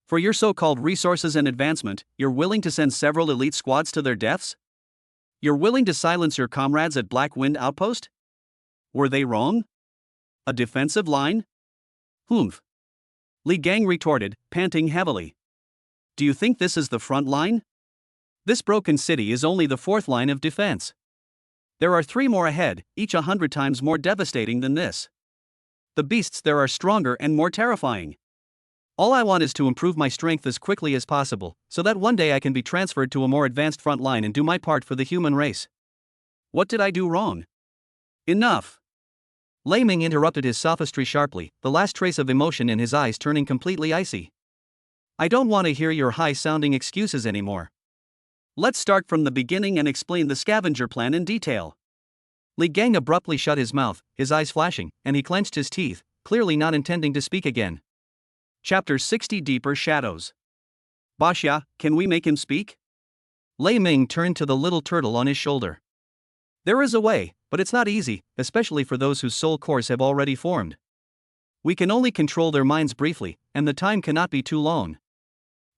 "For your so-called resources and advancement, you're willing to send several elite squads to their deaths? You're willing to silence your comrades at Black Wind Outpost? Were they wrong? A defensive line? Humph." Li Gang retorted, panting heavily. "Do you think this is the front line? This broken city is only the 4th line of defense. There are 3 more ahead, each 100 times more devastating than this. The beasts there are stronger and more terrifying. All I want is to improve my strength as quickly as possible, so that one day I can be transferred to a more advanced front line and do my part for the human race. What did I do wrong?" "Enough." Lei Ming interrupted his sophistry sharply, the last trace of emotion in his eyes turning completely icy. "I don't want to hear your high-sounding excuses anymore. Let's start from the beginning and explain the scavenger plan in detail." Li Gang abruptly shut his mouth, his eyes flashing, and he clenched his teeth, clearly not intending to speak again. Chapter 60 Deeper Shadows. "Baxia, can we make him speak?" Lei Ming turned to the little turtle on his shoulder. "There is a way, but it's not easy, especially for those whose soul cores have already formed. We can only control their minds briefly, and the time cannot be too long."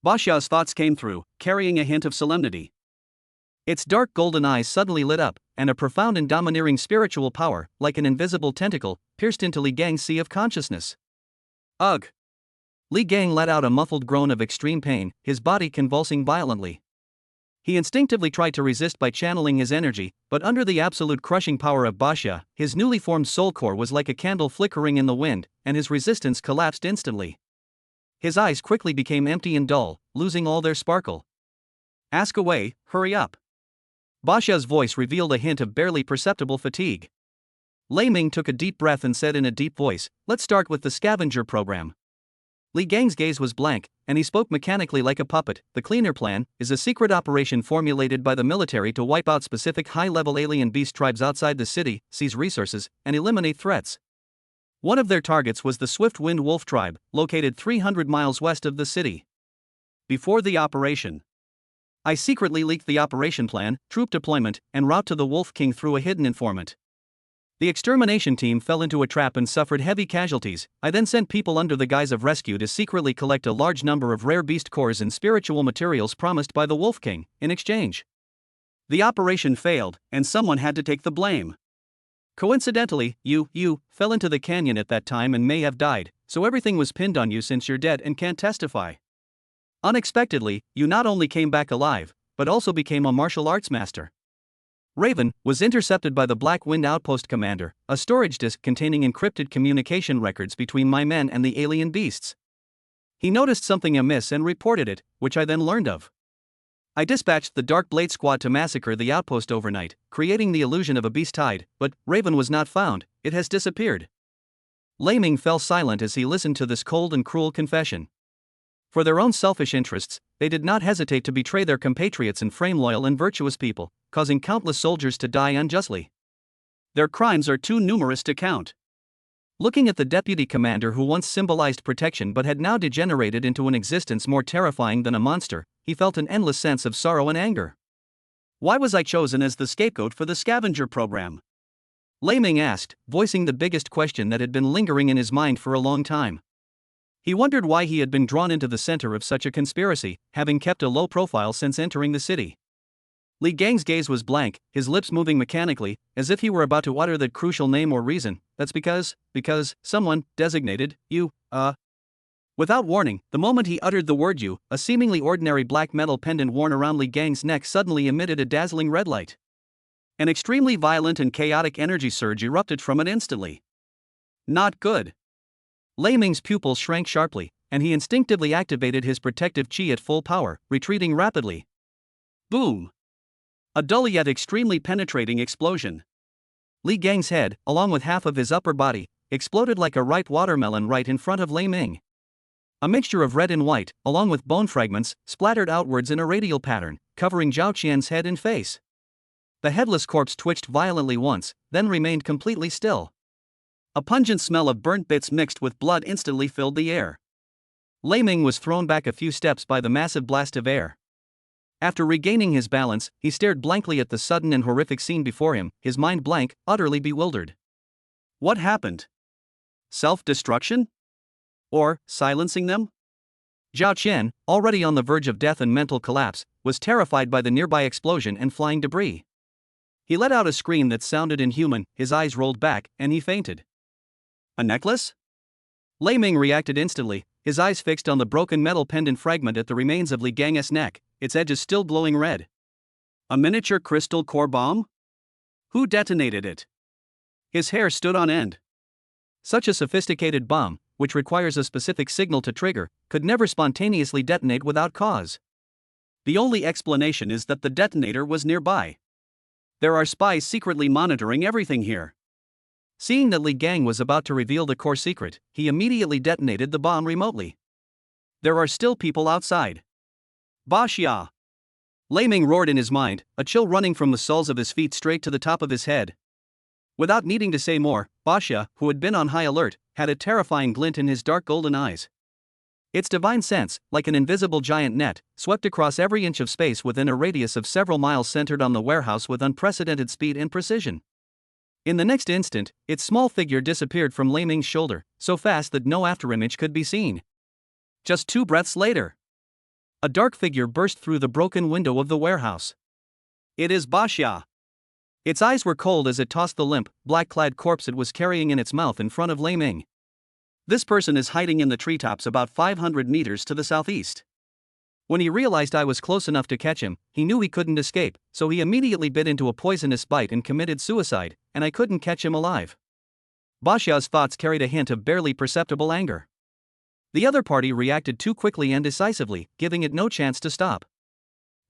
Baxia's thoughts came through, carrying a hint of solemnity. Its dark golden eyes suddenly lit up, and a profound and domineering spiritual power, like an invisible tentacle, pierced into Li Gang's sea of consciousness. "Ugh!" Li Gang let out a muffled groan of extreme pain, his body convulsing violently. He instinctively tried to resist by channeling his energy, but under the absolute crushing power of Baxia, his newly formed soul core was like a candle flickering in the wind, and his resistance collapsed instantly. His eyes quickly became empty and dull, losing all their sparkle. "Ask away, hurry up." Baxia's voice revealed a hint of barely perceptible fatigue. Lei Ming took a deep breath and said in a deep voice, "Let's start with the scavenger program." Li Gang's gaze was blank, and he spoke mechanically like a puppet. "The Cleaner Plan is a secret operation formulated by the military to wipe out specific high-level alien beast tribes outside the city, seize resources, and eliminate threats. One of their targets was the Swift-Wind Wolf tribe, located 300 miles west of the city. Before the operation, I secretly leaked the operation plan, troop deployment, and route to the Wolf King through a hidden informant. The extermination team fell into a trap and suffered heavy casualties. I then sent people under the guise of rescue to secretly collect a large number of rare beast cores and spiritual materials promised by the Wolf King, in exchange. The operation failed, and someone had to take the blame. Coincidentally, you fell into the canyon at that time and may have died, so everything was pinned on you since you're dead and can't testify. Unexpectedly, you not only came back alive, but also became a martial arts master. Raven was intercepted by the Black Wind Outpost commander, a storage disk containing encrypted communication records between my men and the alien beasts. He noticed something amiss and reported it, which I then learned of. I dispatched the Dark Blade Squad to massacre the outpost overnight, creating the illusion of a beast tide, but Raven was not found, it has disappeared. Laming fell silent as he listened to this cold and cruel confession. For their own selfish interests, they did not hesitate to betray their compatriots and frame loyal and virtuous people, causing countless soldiers to die unjustly. Their crimes are too numerous to count. Looking at the deputy commander who once symbolized protection but had now degenerated into an existence more terrifying than a monster, he felt an endless sense of sorrow and anger. Why was I chosen as the scapegoat for the scavenger program? Laming asked, voicing the biggest question that had been lingering in his mind for a long time. He wondered why he had been drawn into the center of such a conspiracy, having kept a low profile since entering the city. Li Gang's gaze was blank, his lips moving mechanically, as if he were about to utter that crucial name or reason. That's because someone designated you. Without warning, the moment he uttered the word you, a seemingly ordinary black metal pendant worn around Li Gang's neck suddenly emitted a dazzling red light. An extremely violent and chaotic energy surge erupted from it instantly. Not good. Laming's pupils shrank sharply, and he instinctively activated his protective chi at full power, retreating rapidly. Boom! A dull yet extremely penetrating explosion. Li Gang's head, along with half of his upper body, exploded like a ripe watermelon right in front of Laming. A mixture of red and white, along with bone fragments, splattered outwards in a radial pattern, covering Zhao Qian's head and face. The headless corpse twitched violently once, then remained completely still. A pungent smell of burnt bits mixed with blood instantly filled the air. Laming was thrown back a few steps by the massive blast of air. After regaining his balance, he stared blankly at the sudden and horrific scene before him, his mind blank, utterly bewildered. What happened? Self-destruction? Or silencing them? Zhao Qian, already on the verge of death and mental collapse, was terrified by the nearby explosion and flying debris. He let out a scream that sounded inhuman, his eyes rolled back, and he fainted. A necklace? Laming reacted instantly, his eyes fixed on the broken metal pendant fragment at the remains of Li Gang's neck, its edges still glowing red. A miniature crystal core bomb? Who detonated it? His hair stood on end. Such a sophisticated bomb, which requires a specific signal to trigger, could never spontaneously detonate without cause. The only explanation is that the detonator was nearby. There are spies secretly monitoring everything here. Seeing that Li Gang was about to reveal the core secret, he immediately detonated the bomb remotely. There are still people outside. Baxia! Laming roared in his mind, a chill running from the soles of his feet straight to the top of his head. Without needing to say more, Baxia, who had been on high alert, had a terrifying glint in his dark golden eyes. Its divine sense, like an invisible giant net, swept across every inch of space within a radius of several miles centered on the warehouse with unprecedented speed and precision. In the next instant, its small figure disappeared from Laming's shoulder, so fast that no afterimage could be seen. Just 2 breaths later, a dark figure burst through the broken window of the warehouse. It is Baxia. Its eyes were cold as it tossed the limp, black-clad corpse it was carrying in its mouth in front of Laming. This person is hiding in the treetops about 500 meters to the southeast. When he realized I was close enough to catch him, he knew he couldn't escape, so he immediately bit into a poisonous bite and committed suicide, and I couldn't catch him alive. Baxia's thoughts carried a hint of barely perceptible anger. The other party reacted too quickly and decisively, giving it no chance to stop.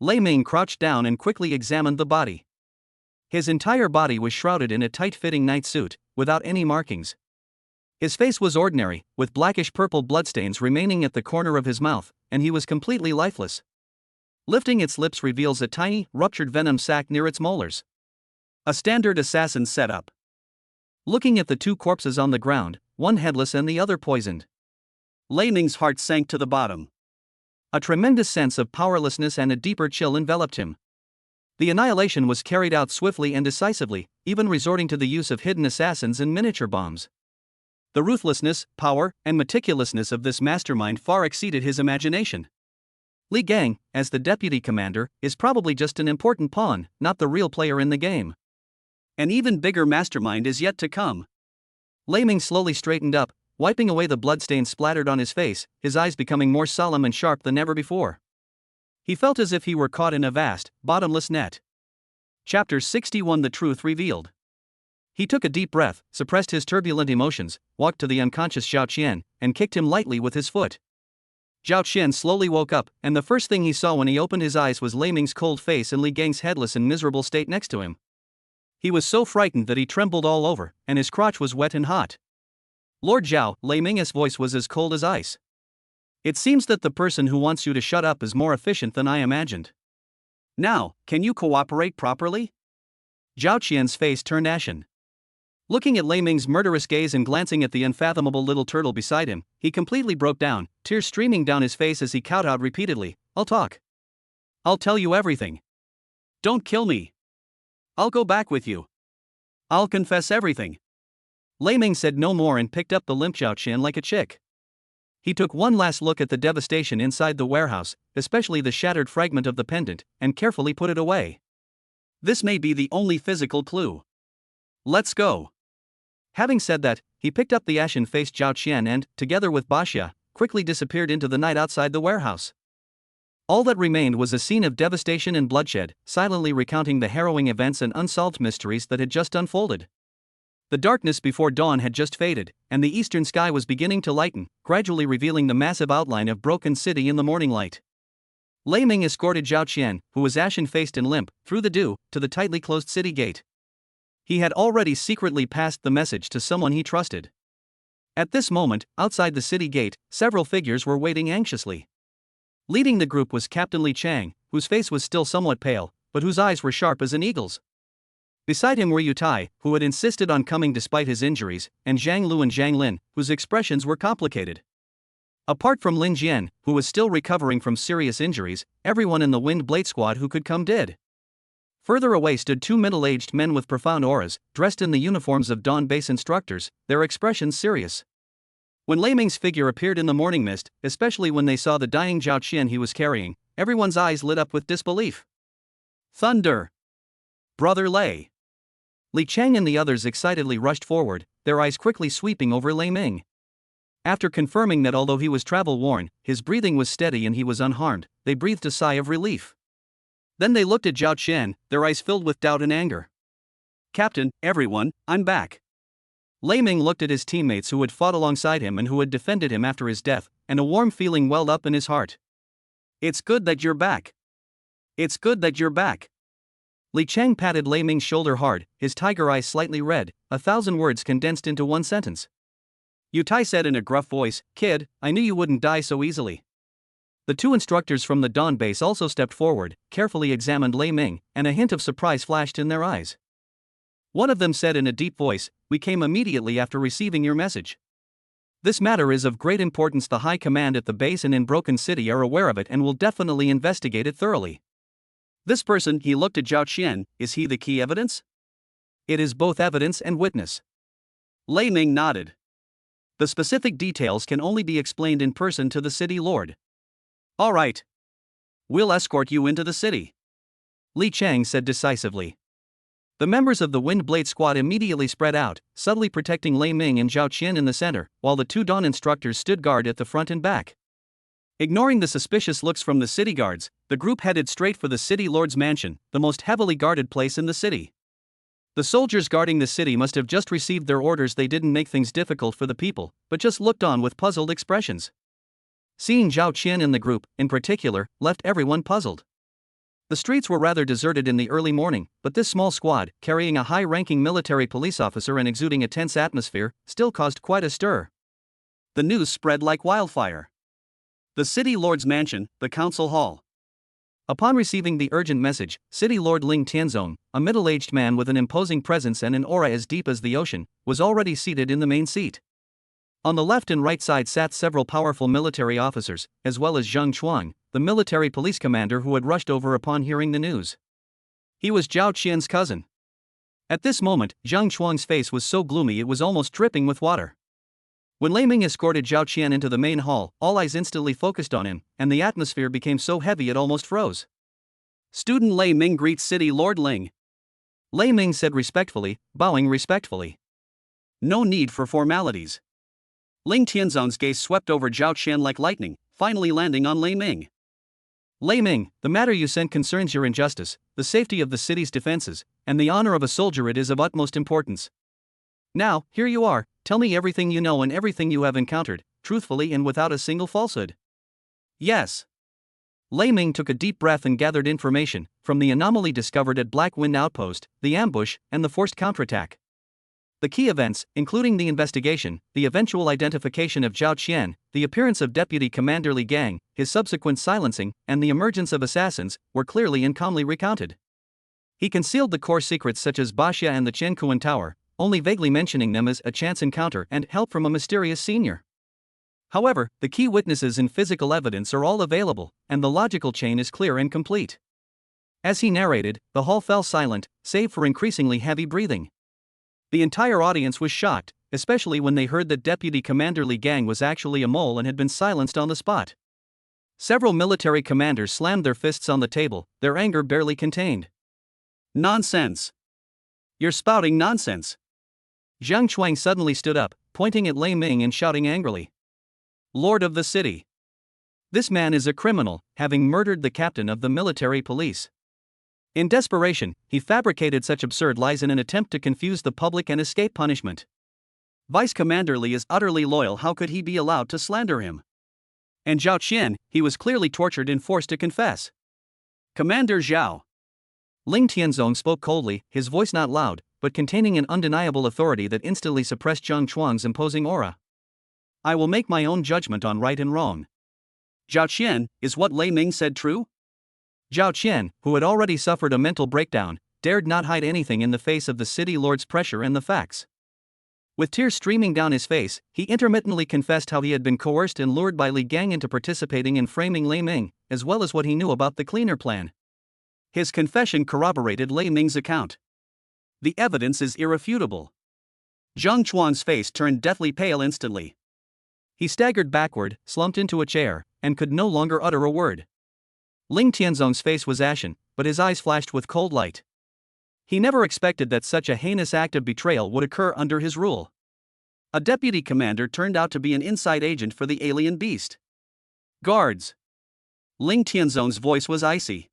Laming crouched down and quickly examined the body. His entire body was shrouded in a tight-fitting night suit, without any markings. His face was ordinary, with blackish-purple bloodstains remaining at the corner of his mouth, and he was completely lifeless. Lifting its lips reveals a tiny, ruptured venom sac near its molars. A standard assassin setup. Looking at the 2 corpses on the ground, one headless and the other poisoned, Laming's heart sank to the bottom. A tremendous sense of powerlessness and a deeper chill enveloped him. The annihilation was carried out swiftly and decisively, even resorting to the use of hidden assassins and miniature bombs. The ruthlessness, power, and meticulousness of this mastermind far exceeded his imagination. Li Gang, as the deputy commander, is probably just an important pawn, not the real player in the game. An even bigger mastermind is yet to come. Laming slowly straightened up, wiping away the bloodstains splattered on his face, his eyes becoming more solemn and sharp than ever before. He felt as if he were caught in a vast, bottomless net. Chapter 61 The Truth Revealed. He took a deep breath, suppressed his turbulent emotions, walked to the unconscious Zhao Qian, and kicked him lightly with his foot. Zhao Qian slowly woke up, and the first thing he saw when he opened his eyes was Lei Ming's cold face and Li Gang's headless and miserable state next to him. He was so frightened that he trembled all over, and his crotch was wet and hot. Lord Zhao, Lei Ming's voice was as cold as ice. It seems that the person who wants you to shut up is more efficient than I imagined. Now, can you cooperate properly? Zhao Qian's face turned ashen. Looking at Lei Ming's murderous gaze and glancing at the unfathomable little turtle beside him, he completely broke down, tears streaming down his face as he kowtowed repeatedly, "I'll talk. I'll tell you everything. Don't kill me. I'll go back with you. I'll confess everything." Lei Ming said no more and picked up the limp Zhao Qian like a chick. He took one last look at the devastation inside the warehouse, especially the shattered fragment of the pendant, and carefully put it away. This may be the only physical clue. Let's go. Having said that, he picked up the ashen-faced Zhao Qian and, together with Baxia, quickly disappeared into the night outside the warehouse. All that remained was a scene of devastation and bloodshed, silently recounting the harrowing events and unsolved mysteries that had just unfolded. The darkness before dawn had just faded, and the eastern sky was beginning to lighten, gradually revealing the massive outline of Broken City in the morning light. Lei Ming escorted Zhao Qian, who was ashen-faced and limp, through the dew, to the tightly closed city gate. He had already secretly passed the message to someone he trusted. At this moment, outside the city gate, several figures were waiting anxiously. Leading the group was Captain Li Chang, whose face was still somewhat pale, but whose eyes were sharp as an eagle's. Beside him were Yu Tai, who had insisted on coming despite his injuries, and Zhang Lu and Zhang Lin, whose expressions were complicated. Apart from Lin Jian, who was still recovering from serious injuries, everyone in the Wind Blade Squad who could come did. Further away stood two middle-aged men with profound auras, dressed in the uniforms of Dawn Base instructors, their expressions serious. When Lei Ming's figure appeared in the morning mist, especially when they saw the dying Zhao Qian he was carrying, everyone's eyes lit up with disbelief. Thunder! Brother Lei! Li Chang and the others excitedly rushed forward, their eyes quickly sweeping over Lei Ming. After confirming that although he was travel-worn, his breathing was steady and he was unharmed, they breathed a sigh of relief. Then they looked at Zhao Qian, their eyes filled with doubt and anger. "Captain, everyone, I'm back." Lei Ming looked at his teammates who had fought alongside him and who had defended him after his death, and a warm feeling welled up in his heart. "It's good that you're back. It's good that you're back." Li Chang patted Lei Ming's shoulder hard, his tiger eyes slightly red, 1,000 words condensed into one sentence. Yu Tai said in a gruff voice, "Kid, I knew you wouldn't die so easily." The two instructors from the Dawn Base also stepped forward, carefully examined Lei Ming, and a hint of surprise flashed in their eyes. One of them said in a deep voice, "We came immediately after receiving your message. This matter is of great importance. The High Command at the base and in Broken City are aware of it and will definitely investigate it thoroughly. This person," he looked at Zhao Qian, "is he the key evidence?" "It is both evidence and witness." Lei Ming nodded. "The specific details can only be explained in person to the city lord." "All right. We'll escort you into the city," Li Chang said decisively. The members of the Wind Blade Squad immediately spread out, subtly protecting Lei Ming and Zhao Qian in the center, while the two Dawn instructors stood guard at the front and back. Ignoring the suspicious looks from the city guards, the group headed straight for the city lord's mansion, the most heavily guarded place in the city. The soldiers guarding the city must have just received their orders. They didn't make things difficult for the people, but just looked on with puzzled expressions. Seeing Zhao Qian in the group, in particular, left everyone puzzled. The streets were rather deserted in the early morning, but this small squad, carrying a high-ranking military police officer and exuding a tense atmosphere, still caused quite a stir. The news spread like wildfire. The city lord's mansion, the council hall. Upon receiving the urgent message, City Lord Ling Tianzong, a middle-aged man with an imposing presence and an aura as deep as the ocean, was already seated in the main seat. On the left and right side sat several powerful military officers, as well as Zhang Chuang, the military police commander who had rushed over upon hearing the news. He was Zhao Qian's cousin. At this moment, Zhang Chuang's face was so gloomy it was almost dripping with water. When Lei Ming escorted Zhao Qian into the main hall, all eyes instantly focused on him, and the atmosphere became so heavy it almost froze. "Student Lei Ming greets City Lord Ling," Lei Ming said respectfully, bowing respectfully. "No need for formalities. Ling Tianzong's gaze swept over Zhao Qian like lightning, finally landing on Lei Ming. Lei Ming, the matter you sent concerns your injustice, the safety of the city's defenses, and the honor of a soldier. It is of utmost importance. Now, here you are, tell me everything you know and everything you have encountered, truthfully and without a single falsehood. Yes. Lei Ming took a deep breath and gathered information from the anomaly discovered at Black Wind Outpost, the ambush, and the forced counterattack. The key events, including the investigation, the eventual identification of Zhao Qian, the appearance of Deputy Commander Li Gang, his subsequent silencing, and the emergence of assassins, were clearly and calmly recounted. He concealed the core secrets such as Baxia and the Qiankuan Tower, only vaguely mentioning them as a chance encounter and help from a mysterious senior. However, the key witnesses and physical evidence are all available, and the logical chain is clear and complete. As he narrated, the hall fell silent, save for increasingly heavy breathing. The entire audience was shocked, especially when they heard that Deputy Commander Li Gang was actually a mole and had been silenced on the spot. Several military commanders slammed their fists on the table, their anger barely contained. Nonsense! You're spouting nonsense! Zhang Chuang suddenly stood up, pointing at Lei Ming and shouting angrily. Lord of the city! This man is a criminal, having murdered the captain of the military police. In desperation, he fabricated such absurd lies in an attempt to confuse the public and escape punishment. Vice Commander Li is utterly loyal. How could he be allowed to slander him? And Zhao Qian, he was clearly tortured and forced to confess. Commander Zhao. Ling Tianzong spoke coldly, his voice not loud, but containing an undeniable authority that instantly suppressed Zhang Chuang's imposing aura. I will make my own judgment on right and wrong. Zhao Qian, is what Lei Ming said true? Zhao Qian, who had already suffered a mental breakdown, dared not hide anything in the face of the city lord's pressure and the facts. With tears streaming down his face, he intermittently confessed how he had been coerced and lured by Li Gang into participating in framing Lei Ming, as well as what he knew about the cleaner plan. His confession corroborated Lei Ming's account. The evidence is irrefutable. Zhang Chuang's face turned deathly pale instantly. He staggered backward, slumped into a chair, and could no longer utter a word. Ling Tianzong's face was ashen, but his eyes flashed with cold light. He never expected that such a heinous act of betrayal would occur under his rule. A deputy commander turned out to be an inside agent for the alien beast. Guards! Ling Tianzong's voice was icy.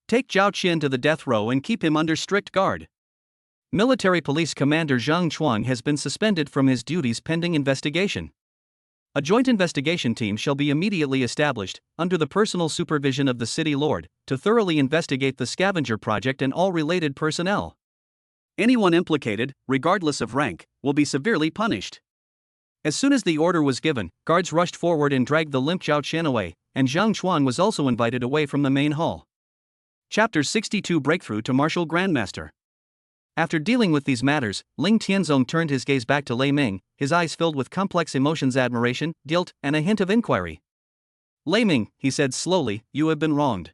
Take Zhao Qian to the death row and keep him under strict guard. Military Police Commander Zhang Chuang has been suspended from his duties pending investigation. A joint investigation team shall be immediately established, under the personal supervision of the city lord, to thoroughly investigate the scavenger project and all related personnel. Anyone implicated, regardless of rank, will be severely punished. As soon as the order was given, guards rushed forward and dragged the limp Zhao Qian away, and Zhang Chuang was also invited away from the main hall. Chapter 62 Breakthrough to Martial Grandmaster. After dealing with these matters, Ling Tianzong turned his gaze back to Lei Ming, his eyes filled with complex emotions: admiration, guilt, and a hint of inquiry. Lei Ming, he said slowly, you have been wronged.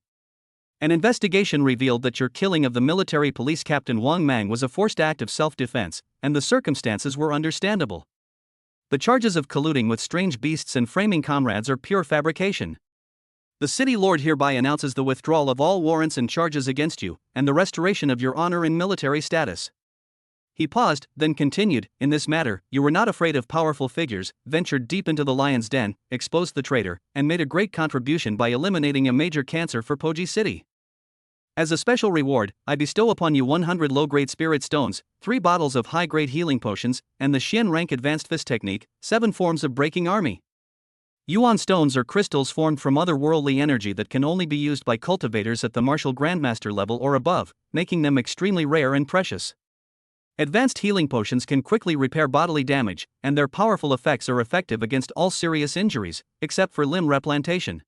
An investigation revealed that your killing of the military police captain Wang Mang was a forced act of self-defense, and the circumstances were understandable. The charges of colluding with strange beasts and framing comrades are pure fabrication. The city lord hereby announces the withdrawal of all warrants and charges against you, and the restoration of your honor and military status. He paused, then continued, in this matter, you were not afraid of powerful figures, ventured deep into the lion's den, exposed the traitor, and made a great contribution by eliminating a major cancer for Poji City. As a special reward, I bestow upon you 100 low-grade spirit stones, 3 bottles of high-grade healing potions, and the Xian rank advanced fist technique, 7 forms of breaking army. Yuan stones are crystals formed from otherworldly energy that can only be used by cultivators at the martial grandmaster level or above, making them extremely rare and precious. Advanced healing potions can quickly repair bodily damage, and their powerful effects are effective against all serious injuries, except for limb replantation.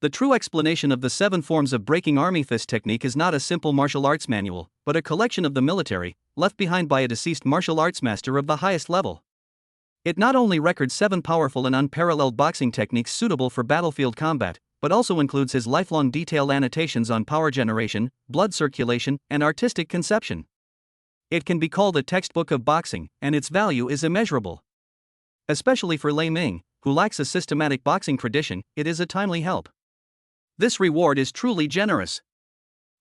The true explanation of the 7 forms of breaking army fist technique is not a simple martial arts manual, but a collection of the military, left behind by a deceased martial arts master of the highest level. It not only records 7 powerful and unparalleled boxing techniques suitable for battlefield combat, but also includes his lifelong detailed annotations on power generation, blood circulation, and artistic conception. It can be called a textbook of boxing, and its value is immeasurable. Especially for Lei Ming, who lacks a systematic boxing tradition, it is a timely help. This reward is truly generous.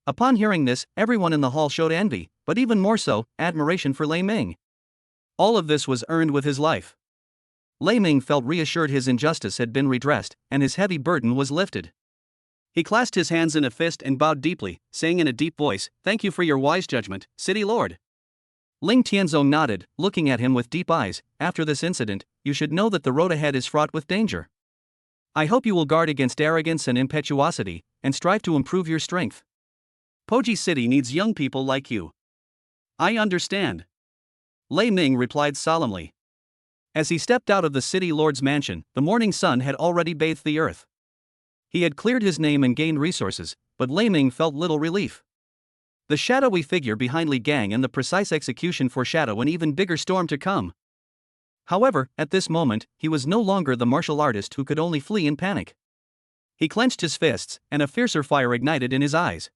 Upon hearing this, everyone in the hall showed envy, but even more so, admiration for Lei Ming. All of this was earned with his life. Lei Ming felt reassured his injustice had been redressed, and his heavy burden was lifted. He clasped his hands in a fist and bowed deeply, saying in a deep voice, "Thank you for your wise judgment, City Lord." Ling Tianzong nodded, looking at him with deep eyes. "After this incident, you should know that the road ahead is fraught with danger. I hope you will guard against arrogance and impetuosity, and strive to improve your strength. Poji City needs young people like you." "I understand," Lei Ming replied solemnly. As he stepped out of the city lord's mansion, the morning sun had already bathed the earth. He had cleared his name and gained resources, but Lei Ming felt little relief. The shadowy figure behind Li Gang and the precise execution foreshadow an even bigger storm to come. However, at this moment, he was no longer the martial artist who could only flee in panic. He clenched his fists, and a fiercer fire ignited in his eyes.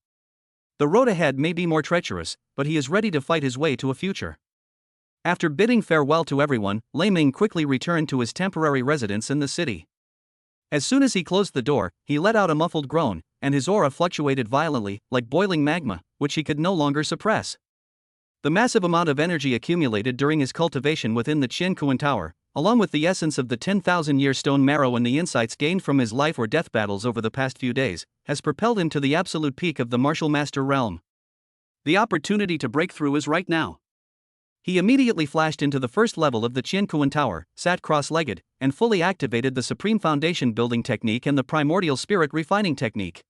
The road ahead may be more treacherous, but he is ready to fight his way to a future. After bidding farewell to everyone, Lei Ming quickly returned to his temporary residence in the city. As soon as he closed the door, he let out a muffled groan, and his aura fluctuated violently, like boiling magma, which he could no longer suppress. The massive amount of energy accumulated during his cultivation within the Qiankuan Tower, along with the essence of the 10,000-year stone marrow and the insights gained from his life or death battles over the past few days, has propelled him to the absolute peak of the martial master realm. The opportunity to break through is right now. He immediately flashed into the first level of the Qiankuan Tower, sat cross-legged, and fully activated the Supreme Foundation building technique and the Primordial Spirit refining technique.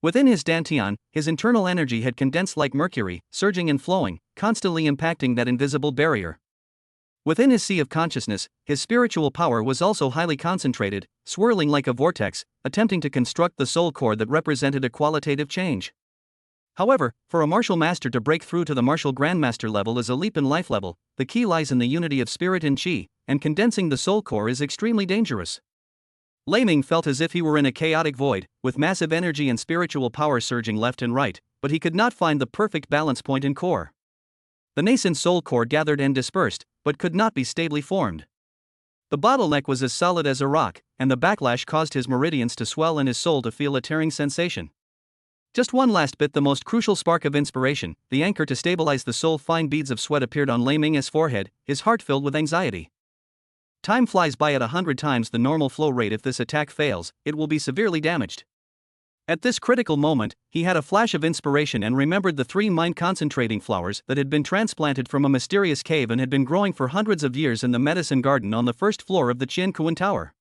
Within his dantian, his internal energy had condensed like mercury, surging and flowing, constantly impacting that invisible barrier. Within his sea of consciousness, his spiritual power was also highly concentrated, swirling like a vortex, attempting to construct the soul core that represented a qualitative change. However, for a martial master to break through to the martial grandmaster level is a leap in life level. The key lies in the unity of spirit and chi, and condensing the soul core is extremely dangerous. Lei Ming felt as if he were in a chaotic void, with massive energy and spiritual power surging left and right, but he could not find the perfect balance point and core. The nascent soul core gathered and dispersed, but could not be stably formed. The bottleneck was as solid as a rock, and the backlash caused his meridians to swell and his soul to feel a tearing sensation. Just one last bit, the most crucial spark of inspiration, the anchor to stabilize the soul. Fine beads of sweat appeared on Lei Ming's forehead, his heart filled with anxiety. Time flies by at 100 times the normal flow rate. If this attack fails, it will be severely damaged. At this critical moment, he had a flash of inspiration and remembered the 3 mind-concentrating flowers that had been transplanted from a mysterious cave and had been growing for hundreds of years in the medicine garden on the first floor of the Qiankuan Tower.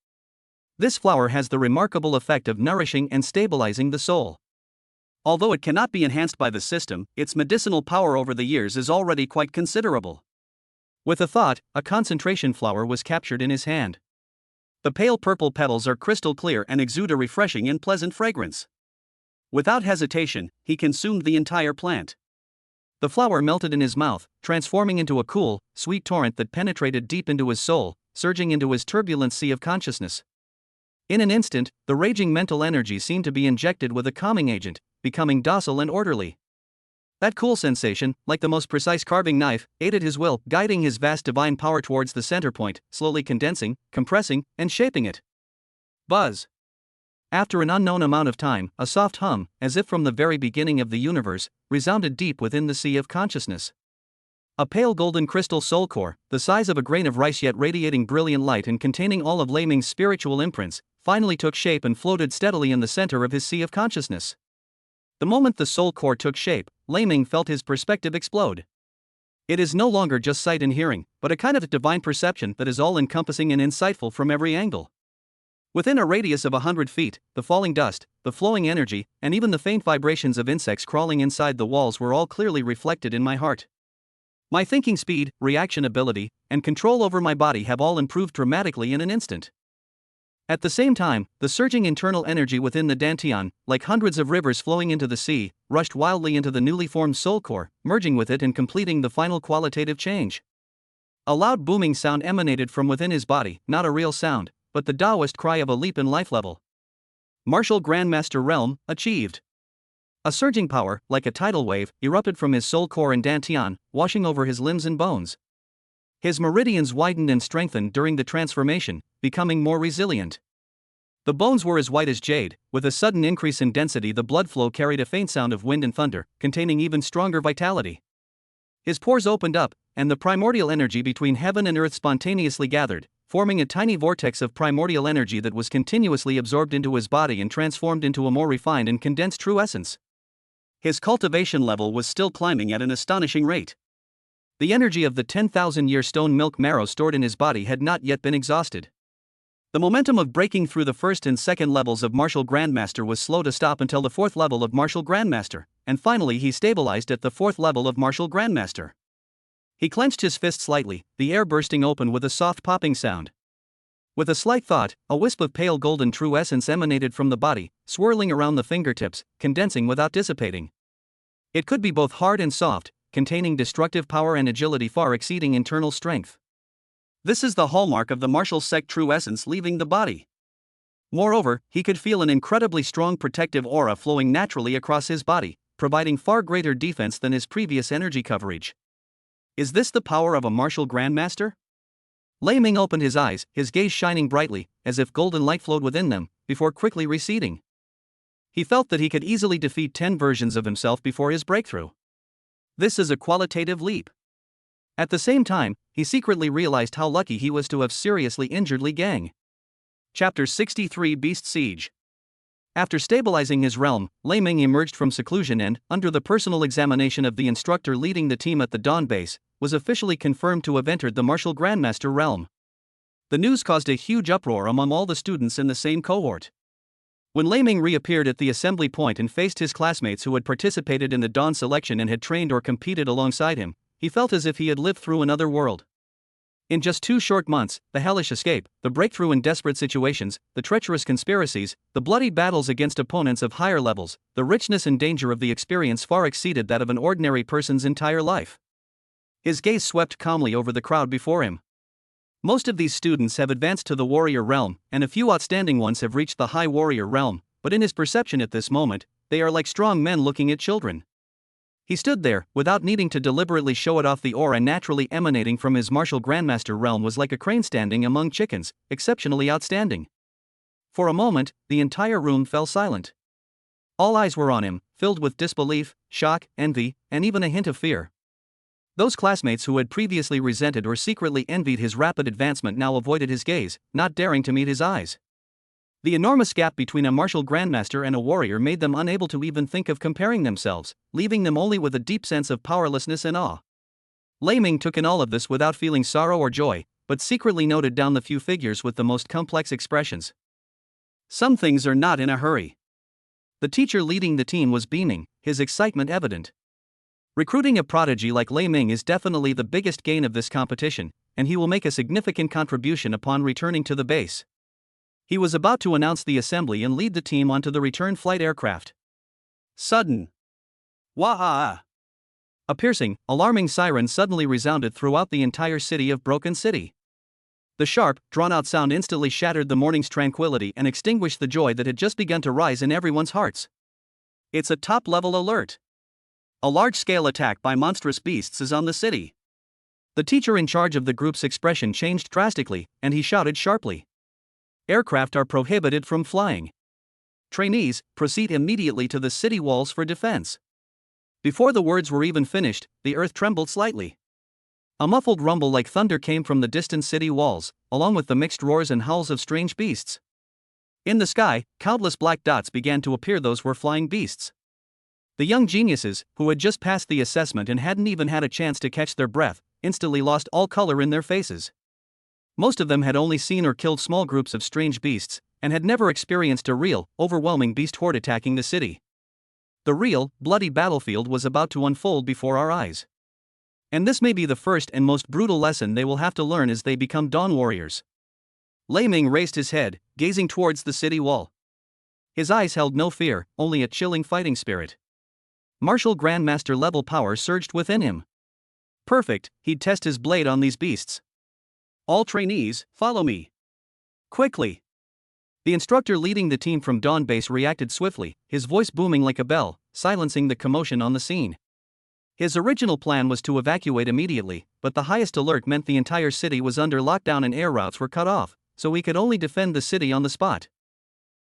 This flower has the remarkable effect of nourishing and stabilizing the soul. Although it cannot be enhanced by the system, its medicinal power over the years is already quite considerable. With a thought, a concentration flower was captured in his hand. The pale purple petals are crystal clear and exude a refreshing and pleasant fragrance. Without hesitation, he consumed the entire plant. The flower melted in his mouth, transforming into a cool, sweet torrent that penetrated deep into his soul, surging into his turbulent sea of consciousness. In an instant, the raging mental energy seemed to be injected with a calming agent, becoming docile and orderly. That cool sensation, like the most precise carving knife, aided his will, guiding his vast divine power towards the center point, slowly condensing, compressing, and shaping it. Buzz. After an unknown amount of time, a soft hum, as if from the very beginning of the universe, resounded deep within the sea of consciousness. A pale golden crystal soul core, the size of a grain of rice yet radiating brilliant light and containing all of Lei Ming's spiritual imprints, finally took shape and floated steadily in the center of his sea of consciousness. The moment the soul core took shape, Lei Ming felt his perspective explode. It is no longer just sight and hearing, but a kind of divine perception that is all-encompassing and insightful from every angle. Within a radius of 100 feet, the falling dust, the flowing energy, and even the faint vibrations of insects crawling inside the walls were all clearly reflected in my heart. My thinking speed, reaction ability, and control over my body have all improved dramatically in an instant. At the same time, the surging internal energy within the dantian, like hundreds of rivers flowing into the sea, rushed wildly into the newly formed soul core, merging with it and completing the final qualitative change. A loud booming sound emanated from within his body, not a real sound, but the Taoist cry of a leap in life level. Martial Grandmaster Realm, achieved. A surging power, like a tidal wave, erupted from his soul core and dantian, washing over his limbs and bones. His meridians widened and strengthened during the transformation, becoming more resilient. The bones were as white as jade. With a sudden increase in density, the blood flow carried a faint sound of wind and thunder, containing even stronger vitality. His pores opened up, and the primordial energy between heaven and earth spontaneously gathered, forming a tiny vortex of primordial energy that was continuously absorbed into his body and transformed into a more refined and condensed true essence. His cultivation level was still climbing at an astonishing rate. The energy of the 10,000-year stone milk marrow stored in his body had not yet been exhausted. The momentum of breaking through the first and second levels of Martial Grandmaster was slow to stop until the fourth level of Martial Grandmaster, and finally he stabilized at the fourth level of Martial Grandmaster. He clenched his fist slightly, the air bursting open with a soft popping sound. With a slight thought, a wisp of pale golden true essence emanated from the body, swirling around the fingertips, condensing without dissipating. It could be both hard and soft, containing destructive power and agility far exceeding internal strength. This is the hallmark of the martial sect true essence leaving the body. Moreover, he could feel an incredibly strong protective aura flowing naturally across his body, providing far greater defense than his previous energy coverage. Is this the power of a martial grandmaster? Lei Ming opened his eyes, his gaze shining brightly, as if golden light flowed within them, before quickly receding. He felt that he could easily defeat 10 versions of himself before his breakthrough. This is a qualitative leap. At the same time, he secretly realized how lucky he was to have seriously injured Li Gang. Chapter 63 Beast Siege. After stabilizing his realm, Lei Ming emerged from seclusion and, under the personal examination of the instructor leading the team at the Dawn base, was officially confirmed to have entered the Martial Grandmaster realm. The news caused a huge uproar among all the students in the same cohort. When Lei Ming reappeared at the assembly point and faced his classmates who had participated in the Dawn selection and had trained or competed alongside him, he felt as if he had lived through another world. In just 2 short months, the hellish escape, the breakthrough in desperate situations, the treacherous conspiracies, the bloody battles against opponents of higher levels, the richness and danger of the experience far exceeded that of an ordinary person's entire life. His gaze swept calmly over the crowd before him. Most of these students have advanced to the warrior realm, and a few outstanding ones have reached the high warrior realm, but in his perception at this moment, they are like strong men looking at children. He stood there, without needing to deliberately show it off. The aura naturally emanating from his martial grandmaster realm was like a crane standing among chickens, exceptionally outstanding. For a moment, the entire room fell silent. All eyes were on him, filled with disbelief, shock, envy, and even a hint of fear. Those classmates who had previously resented or secretly envied his rapid advancement now avoided his gaze, not daring to meet his eyes. The enormous gap between a martial grandmaster and a warrior made them unable to even think of comparing themselves, leaving them only with a deep sense of powerlessness and awe. Lei Ming took in all of this without feeling sorrow or joy, but secretly noted down the few figures with the most complex expressions. Some things are not in a hurry. The teacher leading the team was beaming, his excitement evident. Recruiting a prodigy like Lei Ming is definitely the biggest gain of this competition, and he will make a significant contribution upon returning to the base. He was about to announce the assembly and lead the team onto the return flight aircraft. Sudden. Wah-ah! A piercing, alarming siren suddenly resounded throughout the entire city of Broken City. The sharp, drawn-out sound instantly shattered the morning's tranquility and extinguished the joy that had just begun to rise in everyone's hearts. It's a top-level alert. A large-scale attack by monstrous beasts is on the city. The teacher in charge of the group's expression changed drastically, and he shouted sharply. Aircraft are prohibited from flying. Trainees, proceed immediately to the city walls for defense. Before the words were even finished, the earth trembled slightly. A muffled rumble like thunder came from the distant city walls, along with the mixed roars and howls of strange beasts. In the sky, countless black dots began to appear. Those were flying beasts. The young geniuses, who had just passed the assessment and hadn't even had a chance to catch their breath, instantly lost all color in their faces. Most of them had only seen or killed small groups of strange beasts, and had never experienced a real, overwhelming beast horde attacking the city. The real, bloody battlefield was about to unfold before our eyes. And this may be the first and most brutal lesson they will have to learn as they become Dawn warriors. Lei Ming raised his head, gazing towards the city wall. His eyes held no fear, only a chilling fighting spirit. Martial Grandmaster level power surged within him. Perfect, he'd test his blade on these beasts. All trainees, follow me. Quickly. The instructor leading the team from Dawn Base reacted swiftly, his voice booming like a bell, silencing the commotion on the scene. His original plan was to evacuate immediately, but the highest alert meant the entire city was under lockdown and air routes were cut off, so he could only defend the city on the spot.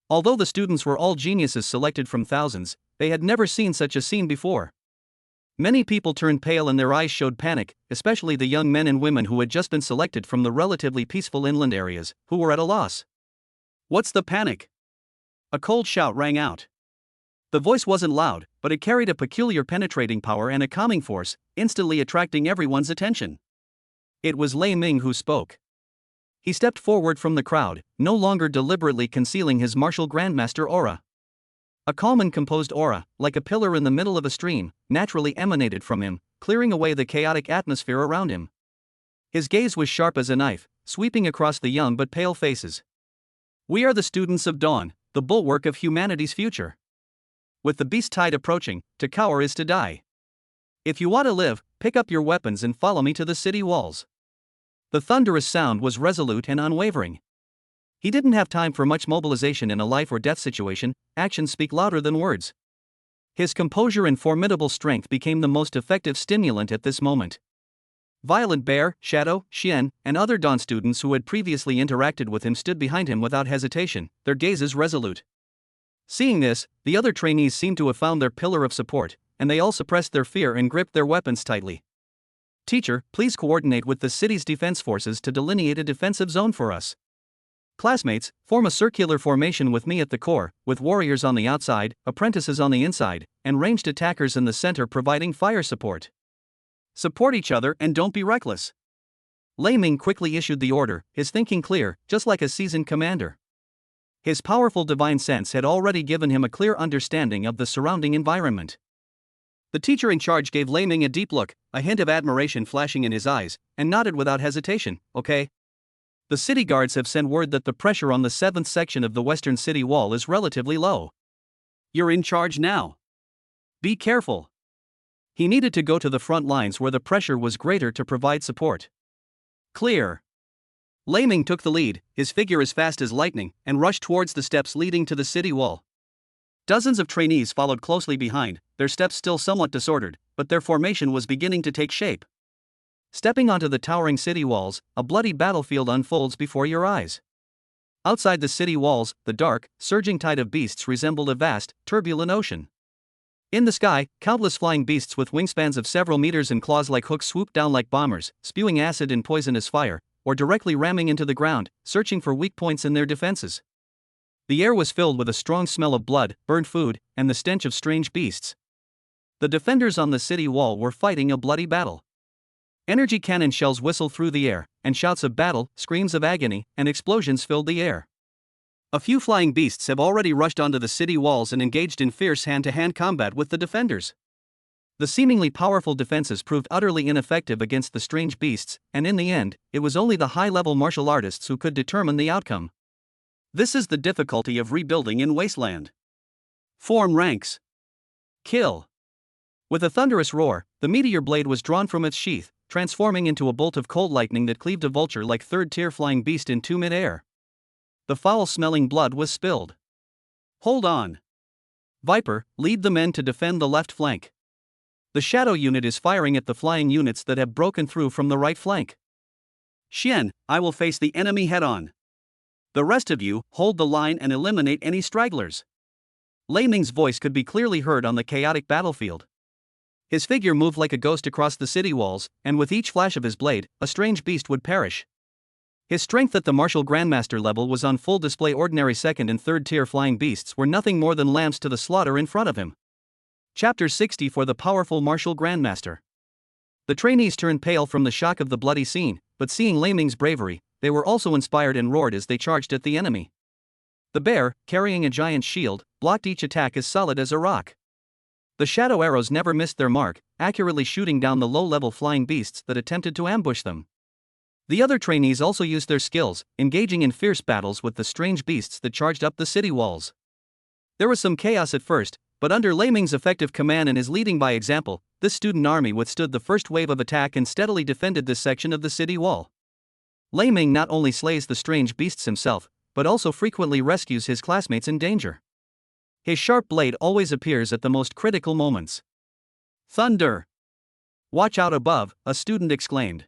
Although the students were all geniuses selected from thousands, they had never seen such a scene before. Many people turned pale and their eyes showed panic, especially the young men and women who had just been selected from the relatively peaceful inland areas, who were at a loss. "What's the panic?" A cold shout rang out. The voice wasn't loud, but it carried a peculiar penetrating power and a calming force, instantly attracting everyone's attention. It was Lei Ming who spoke. He stepped forward from the crowd, no longer deliberately concealing his martial grandmaster aura. A calm and composed aura, like a pillar in the middle of a stream, naturally emanated from him, clearing away the chaotic atmosphere around him. His gaze was sharp as a knife, sweeping across the young but pale faces. "We are the students of Dawn, the bulwark of humanity's future. With the beast tide approaching, to cower is to die. If you want to live, pick up your weapons and follow me to the city walls." The thunderous sound was resolute and unwavering. He didn't have time for much mobilization in a life or death situation. Actions speak louder than words. His composure and formidable strength became the most effective stimulant at this moment. Violet Bear, Shadow, Xian, and other Dawn students who had previously interacted with him stood behind him without hesitation, their gazes resolute. Seeing this, the other trainees seemed to have found their pillar of support, and they all suppressed their fear and gripped their weapons tightly. "Teacher, please coordinate with the city's defense forces to delineate a defensive zone for us. Classmates, form a circular formation with me at the core, with warriors on the outside, apprentices on the inside, and ranged attackers in the center providing fire support. Support each other and don't be reckless." Lei Ming quickly issued the order, his thinking clear, just like a seasoned commander. His powerful divine sense had already given him a clear understanding of the surrounding environment. The teacher in charge gave Lei Ming a deep look, a hint of admiration flashing in his eyes, and nodded without hesitation. "Okay. The city guards have sent word that the pressure on the 7th section of the western city wall is relatively low. You're in charge now. Be careful." He needed to go to the front lines where the pressure was greater to provide support. "Clear." Lei Ming took the lead, his figure as fast as lightning, and rushed towards the steps leading to the city wall. Dozens of trainees followed closely behind, their steps still somewhat disordered, but their formation was beginning to take shape. Stepping onto the towering city walls, a bloody battlefield unfolds before your eyes. Outside the city walls, the dark, surging tide of beasts resembled a vast, turbulent ocean. In the sky, countless flying beasts with wingspans of several meters and claws like hooks swooped down like bombers, spewing acid and poisonous fire, or directly ramming into the ground, searching for weak points in their defenses. The air was filled with a strong smell of blood, burned food, and the stench of strange beasts. The defenders on the city wall were fighting a bloody battle. Energy cannon shells whistled through the air, and shouts of battle, screams of agony, and explosions filled the air. A few flying beasts have already rushed onto the city walls and engaged in fierce hand-to-hand combat with the defenders. The seemingly powerful defenses proved utterly ineffective against the strange beasts, and in the end, it was only the high-level martial artists who could determine the outcome. This is the difficulty of rebuilding in Wasteland. Form ranks. Kill. With a thunderous roar, the meteor blade was drawn from its sheath, transforming into a bolt of cold lightning that cleaved a vulture like third-tier flying beast into mid-air. The foul-smelling blood was spilled. "Hold on. Viper, lead the men to defend the left flank. The Shadow unit is firing at the flying units that have broken through from the right flank. Xian, I will face the enemy head-on. The rest of you, hold the line and eliminate any stragglers." Lei Ming's voice could be clearly heard on the chaotic battlefield. His figure moved like a ghost across the city walls, and with each flash of his blade, a strange beast would perish. His strength at the martial grandmaster level was on full display. Ordinary second and third tier flying beasts were nothing more than lambs to the slaughter in front of him. Chapter 60 for the powerful martial grandmaster. The trainees turned pale from the shock of the bloody scene, but seeing Lei Ming's bravery, they were also inspired and roared as they charged at the enemy. The bear, carrying a giant shield, blocked each attack as solid as a rock. The shadow arrows never missed their mark, accurately shooting down the low-level flying beasts that attempted to ambush them. The other trainees also used their skills, engaging in fierce battles with the strange beasts that charged up the city walls. There was some chaos at first, but under Lei Ming's effective command and his leading by example, this student army withstood the first wave of attack and steadily defended this section of the city wall. Lei Ming not only slays the strange beasts himself, but also frequently rescues his classmates in danger. His sharp blade always appears at the most critical moments. Thunder! Watch out above, a student exclaimed.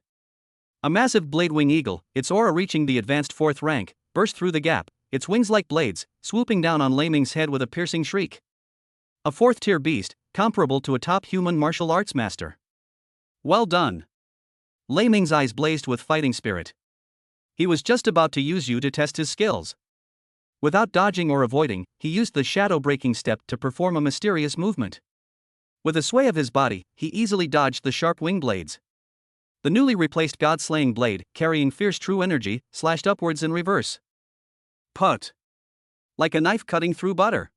A massive blade-wing eagle, its aura reaching the advanced 4th rank, burst through the gap, its wings like blades, swooping down on Lei Ming's head with a piercing shriek. A 4th-tier beast, comparable to a top human martial arts master. Well done. Lei Ming's eyes blazed with fighting spirit. He was just about to use you to test his skills. Without dodging or avoiding, he used the shadow breaking step to perform a mysterious movement. With a sway of his body, he easily dodged the sharp wing blades. The newly replaced god-slaying blade, carrying fierce true energy, slashed upwards in reverse. Put! Like a knife cutting through butter.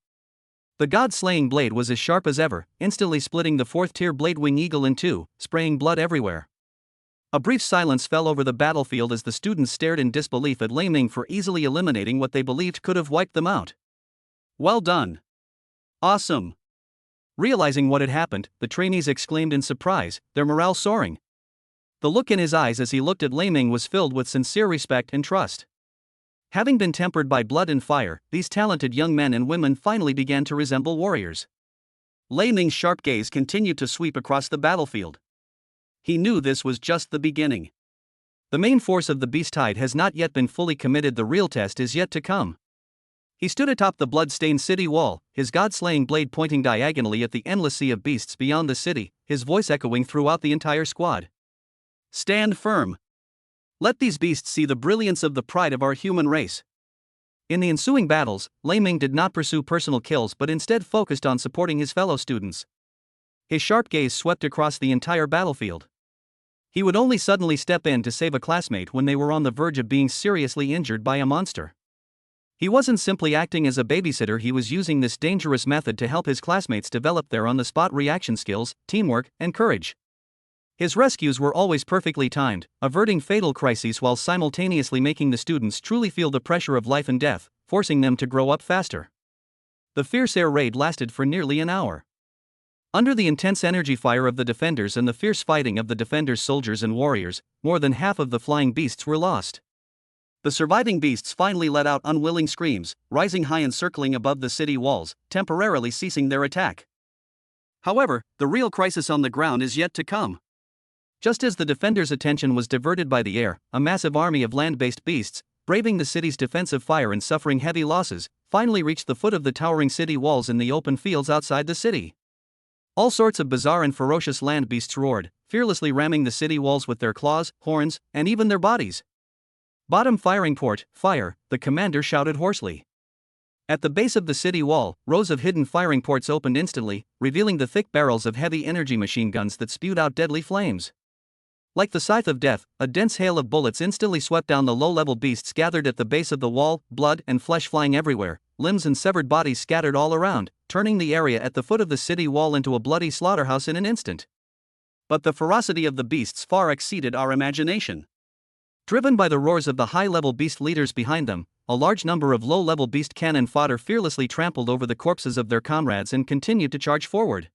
The god-slaying blade was as sharp as ever, instantly splitting the fourth-tier blade wing eagle in two, spraying blood everywhere. A brief silence fell over the battlefield as the students stared in disbelief at Lei Ming for easily eliminating what they believed could have wiped them out. Well done. Awesome. Realizing what had happened, the trainees exclaimed in surprise, their morale soaring. The look in his eyes as he looked at Lei Ming was filled with sincere respect and trust. Having been tempered by blood and fire, these talented young men and women finally began to resemble warriors. Lei Ming's sharp gaze continued to sweep across the battlefield. He knew this was just the beginning. The main force of the beast tide has not yet been fully committed, the real test is yet to come. He stood atop the blood-stained city wall, his god-slaying blade pointing diagonally at the endless sea of beasts beyond the city, his voice echoing throughout the entire squad. Stand firm. Let these beasts see the brilliance of the pride of our human race. In the ensuing battles, Lei Ming did not pursue personal kills but instead focused on supporting his fellow students. His sharp gaze swept across the entire battlefield. He would only suddenly step in to save a classmate when they were on the verge of being seriously injured by a monster. He wasn't simply acting as a babysitter, he was using this dangerous method to help his classmates develop their on-the-spot reaction skills, teamwork, and courage. His rescues were always perfectly timed, averting fatal crises while simultaneously making the students truly feel the pressure of life and death, forcing them to grow up faster. The fierce air raid lasted for nearly an hour. Under the intense energy fire of the defenders and the fierce fighting of the defenders' soldiers and warriors, more than half of the flying beasts were lost. The surviving beasts finally let out unwilling screams, rising high and circling above the city walls, temporarily ceasing their attack. However, the real crisis on the ground is yet to come. Just as the defenders' attention was diverted by the air, a massive army of land-based beasts, braving the city's defensive fire and suffering heavy losses, finally reached the foot of the towering city walls in the open fields outside the city. All sorts of bizarre and ferocious land beasts roared, fearlessly ramming the city walls with their claws, horns, and even their bodies. Bottom firing port, fire, the commander shouted hoarsely. At the base of the city wall, rows of hidden firing ports opened instantly, revealing the thick barrels of heavy energy machine guns that spewed out deadly flames. Like the scythe of death, a dense hail of bullets instantly swept down the low-level beasts gathered at the base of the wall, blood and flesh flying everywhere, limbs and severed bodies scattered all around, turning the area at the foot of the city wall into a bloody slaughterhouse in an instant. But the ferocity of the beasts far exceeded our imagination. Driven by the roars of the high-level beast leaders behind them, a large number of low-level beast cannon fodder fearlessly trampled over the corpses of their comrades and continued to charge forward.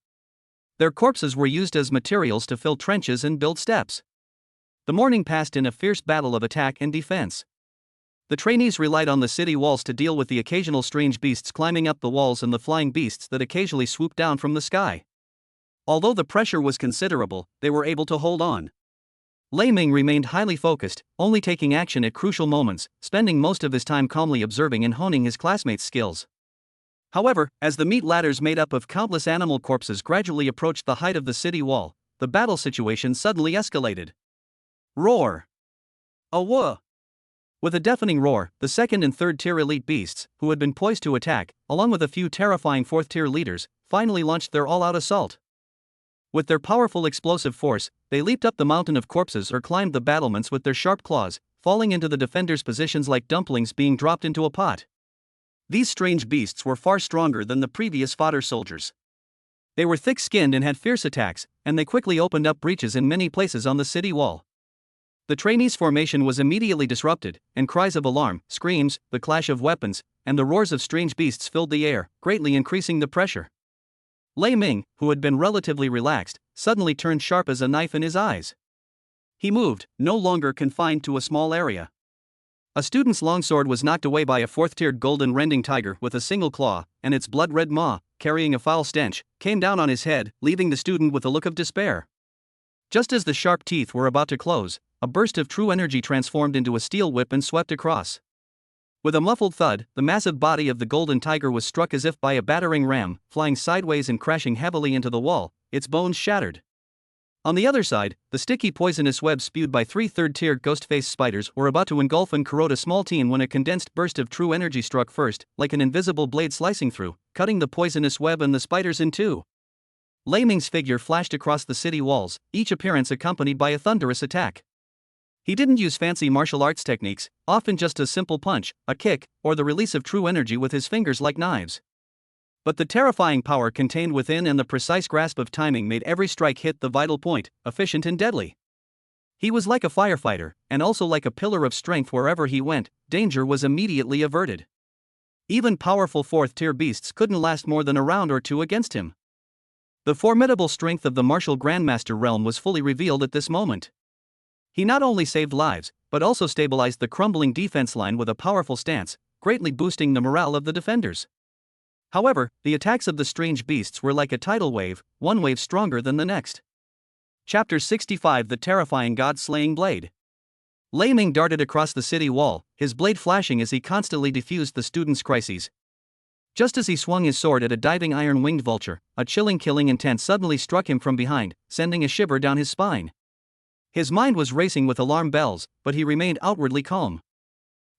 Their corpses were used as materials to fill trenches and build steps. The morning passed in a fierce battle of attack and defense. The trainees relied on the city walls to deal with the occasional strange beasts climbing up the walls and the flying beasts that occasionally swooped down from the sky. Although the pressure was considerable, they were able to hold on. Lei Ming remained highly focused, only taking action at crucial moments, spending most of his time calmly observing and honing his classmates' skills. However, as the meat ladders made up of countless animal corpses gradually approached the height of the city wall, the battle situation suddenly escalated. Roar! Awah! With a deafening roar, the second and third-tier elite beasts, who had been poised to attack, along with a few terrifying fourth-tier leaders, finally launched their all-out assault. With their powerful explosive force, they leaped up the mountain of corpses or climbed the battlements with their sharp claws, falling into the defenders' positions like dumplings being dropped into a pot. These strange beasts were far stronger than the previous fodder soldiers. They were thick-skinned and had fierce attacks, and they quickly opened up breaches in many places on the city wall. The trainees' formation was immediately disrupted, and cries of alarm, screams, the clash of weapons, and the roars of strange beasts filled the air, greatly increasing the pressure. Lei Ming, who had been relatively relaxed, suddenly turned sharp as a knife in his eyes. He moved, no longer confined to a small area. A student's longsword was knocked away by a fourth-tiered golden rending tiger with a single claw, and its blood-red maw, carrying a foul stench, came down on his head, leaving the student with a look of despair. Just as the sharp teeth were about to close, a burst of true energy transformed into a steel whip and swept across. With a muffled thud, the massive body of the golden tiger was struck as if by a battering ram, flying sideways and crashing heavily into the wall, its bones shattered. On the other side, the sticky poisonous webs spewed by 3 third-tier ghost-faced spiders were about to engulf and corrode a small teen when a condensed burst of true energy struck first, like an invisible blade slicing through, cutting the poisonous web and the spiders in two. Lei Ming's figure flashed across the city walls, each appearance accompanied by a thunderous attack. He didn't use fancy martial arts techniques, often just a simple punch, a kick, or the release of true energy with his fingers like knives. But the terrifying power contained within and the precise grasp of timing made every strike hit the vital point, efficient and deadly. He was like a firefighter, and also like a pillar of strength. Wherever he went, danger was immediately averted. Even powerful 4th-tier beasts couldn't last more than a round or two against him. The formidable strength of the martial Grandmaster realm was fully revealed at this moment. He not only saved lives, but also stabilized the crumbling defense line with a powerful stance, greatly boosting the morale of the defenders. However, the attacks of the strange beasts were like a tidal wave, one wave stronger than the next. Chapter 65: The Terrifying God-Slaying Blade. Lei Ming darted across the city wall, his blade flashing as he constantly diffused the students' crises. Just as he swung his sword at a diving iron-winged vulture, a chilling killing intent suddenly struck him from behind, sending a shiver down his spine. His mind was racing with alarm bells, but he remained outwardly calm.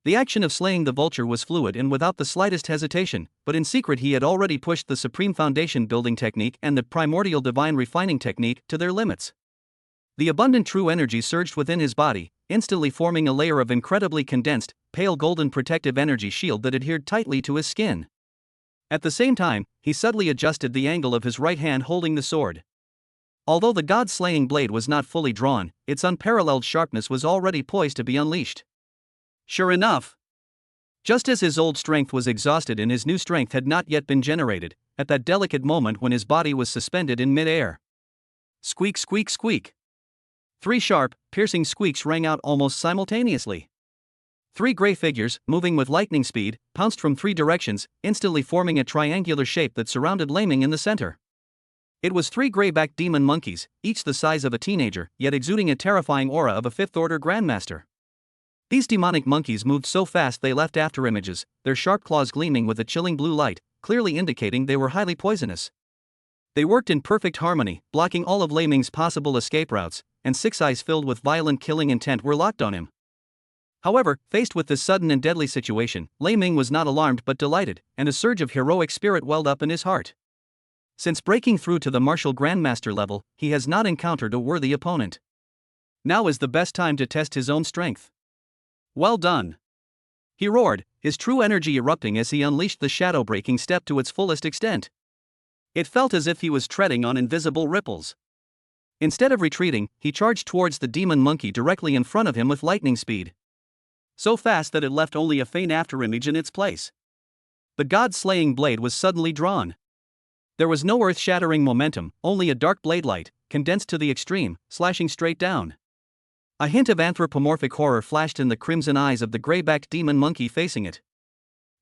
The action of slaying the vulture was fluid and without the slightest hesitation, but in secret he had already pushed the supreme foundation building technique and the primordial divine refining technique to their limits. The abundant true energy surged within his body, instantly forming a layer of incredibly condensed, pale golden protective energy shield that adhered tightly to his skin. At the same time, he subtly adjusted the angle of his right hand holding the sword. Although the god-slaying blade was not fully drawn, its unparalleled sharpness was already poised to be unleashed. Sure enough, just as his old strength was exhausted and his new strength had not yet been generated, at that delicate moment when his body was suspended in mid-air. Squeak, squeak, squeak. 3 sharp, piercing squeaks rang out almost simultaneously. 3 gray figures, moving with lightning speed, pounced from 3 directions, instantly forming a triangular shape that surrounded Lei Ming in the center. It was 3 gray-backed demon monkeys, each the size of a teenager, yet exuding a terrifying aura of a 5th-order grandmaster. These demonic monkeys moved so fast they left afterimages, their sharp claws gleaming with a chilling blue light, clearly indicating they were highly poisonous. They worked in perfect harmony, blocking all of Lei Ming's possible escape routes, and 6 eyes filled with violent killing intent were locked on him. However, faced with this sudden and deadly situation, Lei Ming was not alarmed but delighted, and a surge of heroic spirit welled up in his heart. Since breaking through to the martial grandmaster level, he has not encountered a worthy opponent. Now is the best time to test his own strength. Well done! He roared, his true energy erupting as he unleashed the shadow-breaking step to its fullest extent. It felt as if he was treading on invisible ripples. Instead of retreating, he charged towards the demon monkey directly in front of him with lightning speed. So fast that it left only a faint afterimage in its place. The god-slaying blade was suddenly drawn. There was no earth-shattering momentum, only a dark blade light, condensed to the extreme, slashing straight down. A hint of anthropomorphic horror flashed in the crimson eyes of the gray-backed demon monkey facing it.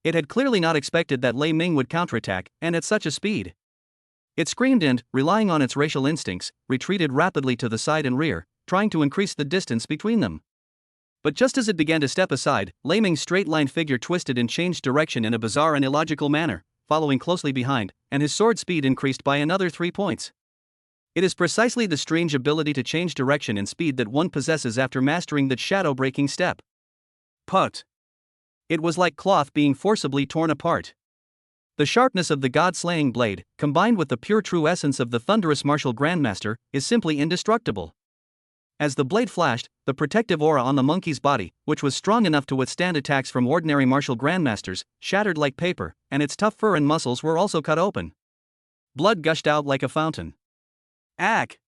It had clearly not expected that Lei Ming would counterattack, and at such a speed. It screamed and, relying on its racial instincts, retreated rapidly to the side and rear, trying to increase the distance between them. But just as it began to step aside, Lei Ming's straight-line figure twisted and changed direction in a bizarre and illogical manner, following closely behind, and his sword speed increased by another 3 points. It is precisely the strange ability to change direction and speed that one possesses after mastering that shadow-breaking step. Put. It was like cloth being forcibly torn apart. The sharpness of the god-slaying blade, combined with the pure true essence of the thunderous martial grandmaster, is simply indestructible. As the blade flashed, the protective aura on the monkey's body, which was strong enough to withstand attacks from ordinary martial grandmasters, shattered like paper, and its tough fur and muscles were also cut open. Blood gushed out like a fountain. Ack!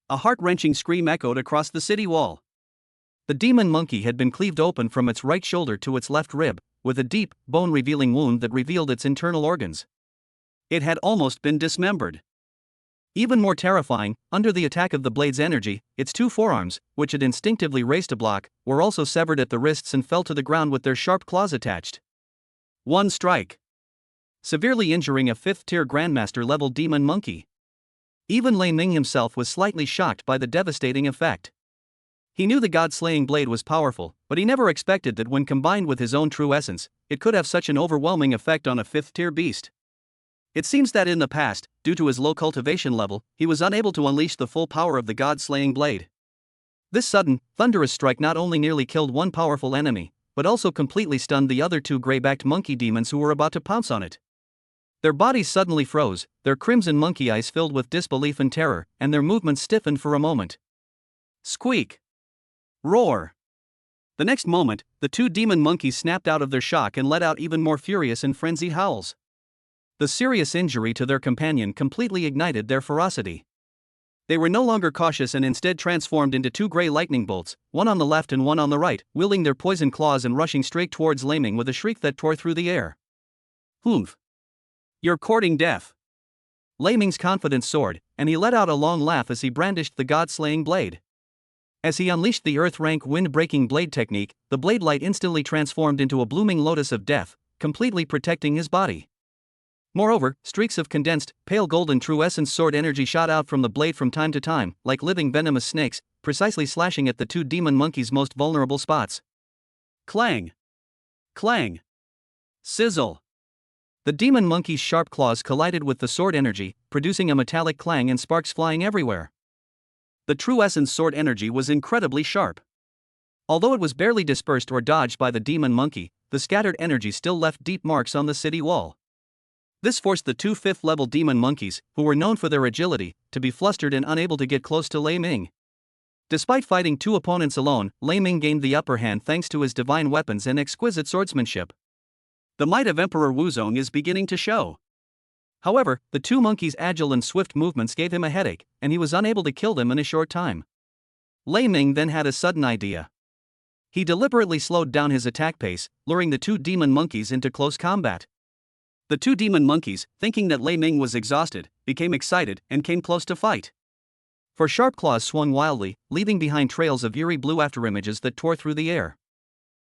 A heart-wrenching scream echoed across the city wall. The demon monkey had been cleaved open from its right shoulder to its left rib, with a deep, bone-revealing wound that revealed its internal organs. It had almost been dismembered. Even more terrifying, under the attack of the blade's energy, its 2 forearms, which it instinctively raced to block, were also severed at the wrists and fell to the ground with their sharp claws attached. One strike. Severely injuring a 5th-tier grandmaster-level demon monkey. Even Lei Ming himself was slightly shocked by the devastating effect. He knew the god-slaying blade was powerful, but he never expected that when combined with his own true essence, it could have such an overwhelming effect on a 5th-tier beast. It seems that in the past, due to his low cultivation level, he was unable to unleash the full power of the god-slaying blade. This sudden, thunderous strike not only nearly killed one powerful enemy, but also completely stunned the other 2 gray-backed monkey demons who were about to pounce on it. Their bodies suddenly froze, their crimson monkey eyes filled with disbelief and terror, and their movements stiffened for a moment. Squeak! Roar! The next moment, the 2 demon monkeys snapped out of their shock and let out even more furious and frenzied howls. The serious injury to their companion completely ignited their ferocity. They were no longer cautious and instead transformed into 2 gray lightning bolts, one on the left and one on the right, wielding their poison claws and rushing straight towards Lei Ming with a shriek that tore through the air. Humph! You're courting death! Lei Ming's confidence soared, and he let out a long laugh as he brandished the god-slaying blade. As he unleashed the earth-rank wind-breaking blade technique, the blade light instantly transformed into a blooming lotus of death, completely protecting his body. Moreover, streaks of condensed, pale golden true essence sword energy shot out from the blade from time to time, like living venomous snakes, precisely slashing at the 2 demon monkeys' most vulnerable spots. Clang! Clang! Sizzle! The demon monkey's sharp claws collided with the sword energy, producing a metallic clang and sparks flying everywhere. The true essence sword energy was incredibly sharp. Although it was barely dispersed or dodged by the demon monkey, the scattered energy still left deep marks on the city wall. This forced the 2 5th-level demon monkeys, who were known for their agility, to be flustered and unable to get close to Lei Ming. Despite fighting 2 opponents alone, Lei Ming gained the upper hand thanks to his divine weapons and exquisite swordsmanship. The might of Emperor Wuzong is beginning to show. However, the 2 monkeys' agile and swift movements gave him a headache, and he was unable to kill them in a short time. Lei Ming then had a sudden idea. He deliberately slowed down his attack pace, luring the 2 demon monkeys into close combat. The 2 demon monkeys, thinking that Lei Ming was exhausted, became excited and came close to fight. For sharp claws swung wildly, leaving behind trails of eerie blue afterimages that tore through the air.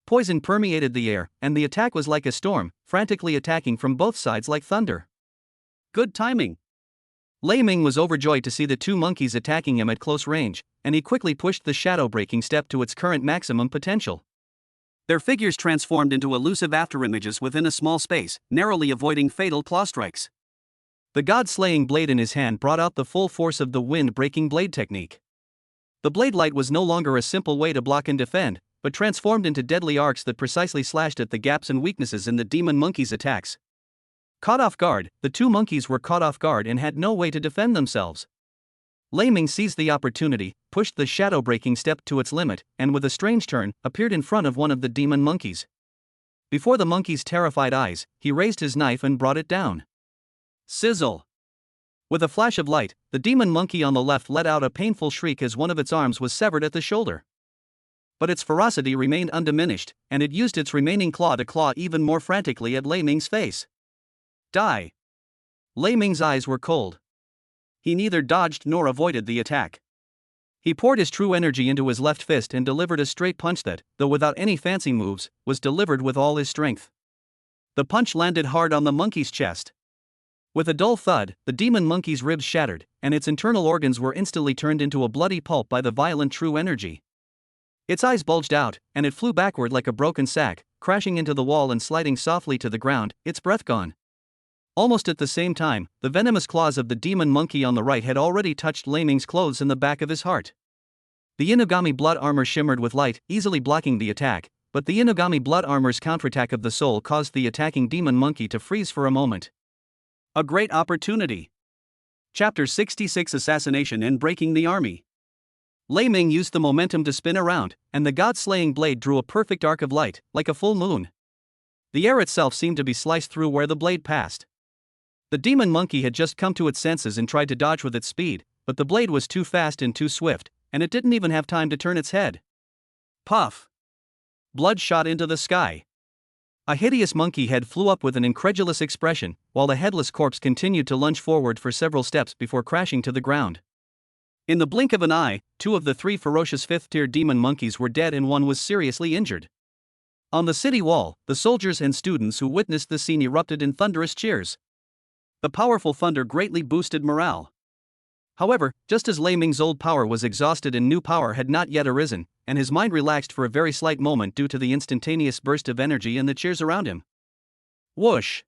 Poison permeated the air, and the attack was like a storm, frantically attacking from both sides like thunder. Good timing! Lei Ming was overjoyed to see the 2 monkeys attacking him at close range, and he quickly pushed the shadow-breaking step to its current maximum potential. Their figures transformed into elusive afterimages within a small space, narrowly avoiding fatal claw strikes. The god-slaying blade in his hand brought out the full force of the wind-breaking blade technique. The blade light was no longer a simple way to block and defend, but transformed into deadly arcs that precisely slashed at the gaps and weaknesses in the demon monkey's attacks. Caught off guard, the 2 monkeys were caught off guard and had no way to defend themselves. Lei Ming seized the opportunity, pushed the shadow-breaking step to its limit, and with a strange turn, appeared in front of one of the demon monkeys. Before the monkey's terrified eyes, he raised his knife and brought it down. Sizzle! With a flash of light, the demon monkey on the left let out a painful shriek as one of its arms was severed at the shoulder. But its ferocity remained undiminished, and it used its remaining claw to claw even more frantically at Lei Ming's face. Die! Lei Ming's eyes were cold. He neither dodged nor avoided the attack. He poured his true energy into his left fist and delivered a straight punch that, though without any fancy moves, was delivered with all his strength. The punch landed hard on the monkey's chest. With a dull thud, the demon monkey's ribs shattered, and its internal organs were instantly turned into a bloody pulp by the violent true energy. Its eyes bulged out, and it flew backward like a broken sack, crashing into the wall and sliding softly to the ground, its breath gone. Almost at the same time, the venomous claws of the demon monkey on the right had already touched Lei Ming's clothes in the back of his heart. The Inugami blood armor shimmered with light, easily blocking the attack, but the Inugami blood armor's counterattack of the soul caused the attacking demon monkey to freeze for a moment. A great opportunity. Chapter 66: Assassination and Breaking the Army. Lei Ming used the momentum to spin around, and the god-slaying blade drew a perfect arc of light, like a full moon. The air itself seemed to be sliced through where the blade passed. The demon monkey had just come to its senses and tried to dodge with its speed, but the blade was too fast and too swift, and it didn't even have time to turn its head. Puff! Blood shot into the sky. A hideous monkey head flew up with an incredulous expression, while the headless corpse continued to lunge forward for several steps before crashing to the ground. In the blink of an eye, 2 of the 3 ferocious 5th-tier demon monkeys were dead and 1 was seriously injured. On the city wall, the soldiers and students who witnessed the scene erupted in thunderous cheers. The powerful thunder greatly boosted morale. However, just as Lei Ming's old power was exhausted and new power had not yet arisen, and his mind relaxed for a very slight moment due to the instantaneous burst of energy and the cheers around him. Whoosh!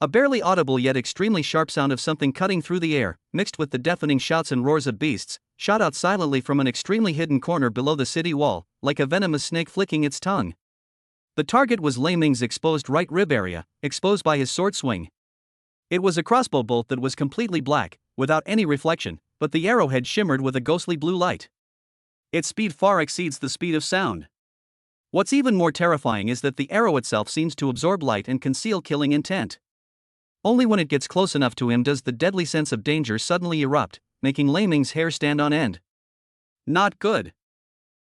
A barely audible yet extremely sharp sound of something cutting through the air, mixed with the deafening shouts and roars of beasts, shot out silently from an extremely hidden corner below the city wall, like a venomous snake flicking its tongue. The target was Lei Ming's exposed right rib area, exposed by his sword swing. It was a crossbow bolt that was completely black, without any reflection, but the arrowhead shimmered with a ghostly blue light. Its speed far exceeds the speed of sound. What's even more terrifying is that the arrow itself seems to absorb light and conceal killing intent. Only when it gets close enough to him does the deadly sense of danger suddenly erupt, making Lei Ming's hair stand on end. Not good.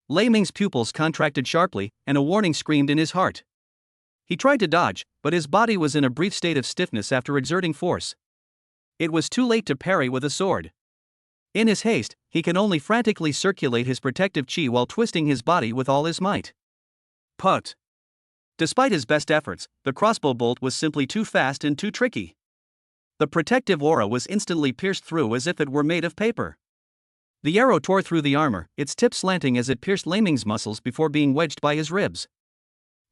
Lei Ming's pupils contracted sharply, and a warning screamed in his heart. He tried to dodge, but his body was in a brief state of stiffness after exerting force. It was too late to parry with a sword. In his haste, he can only frantically circulate his protective chi while twisting his body with all his might. Put. Despite his best efforts, the crossbow bolt was simply too fast and too tricky. The protective aura was instantly pierced through as if it were made of paper. The arrow tore through the armor, its tip slanting as it pierced Lei Ming's muscles before being wedged by his ribs.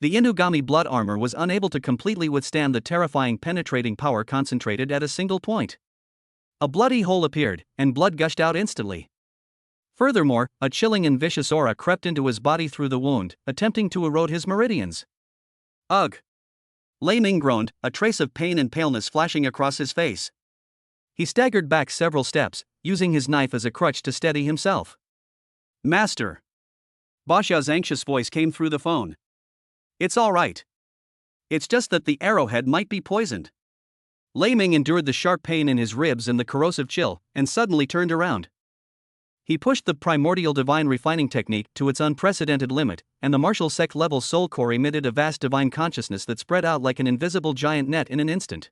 The Inugami blood armor was unable to completely withstand the terrifying penetrating power concentrated at a single point. A bloody hole appeared, and blood gushed out instantly. Furthermore, a chilling and vicious aura crept into his body through the wound, attempting to erode his meridians. Ugh! Lei Ming groaned, a trace of pain and paleness flashing across his face. He staggered back several steps, using his knife as a crutch to steady himself. Master! Basha's anxious voice came through the phone. It's all right. It's just that the arrowhead might be poisoned. Lei Ming endured the sharp pain in his ribs and the corrosive chill, and suddenly turned around. He pushed the primordial divine refining technique to its unprecedented limit, and the martial sect level soul core emitted a vast divine consciousness that spread out like an invisible giant net in an instant.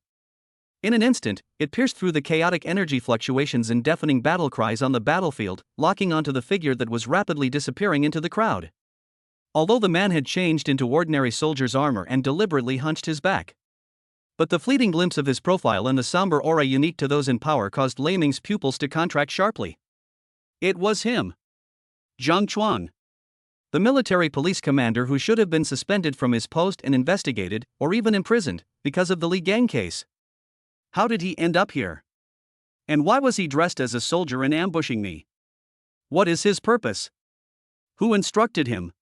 In an instant, it pierced through the chaotic energy fluctuations and deafening battle cries on the battlefield, locking onto the figure that was rapidly disappearing into the crowd. Although the man had changed into ordinary soldier's armor and deliberately hunched his back. But the fleeting glimpse of his profile and the somber aura unique to those in power caused Lei Ming's pupils to contract sharply. It was him. Zhang Chuan. The military police commander who should have been suspended from his post and investigated, or even imprisoned, because of the Li Gang case. How did he end up here? And why was he dressed as a soldier and ambushing me? What is his purpose? Who instructed him?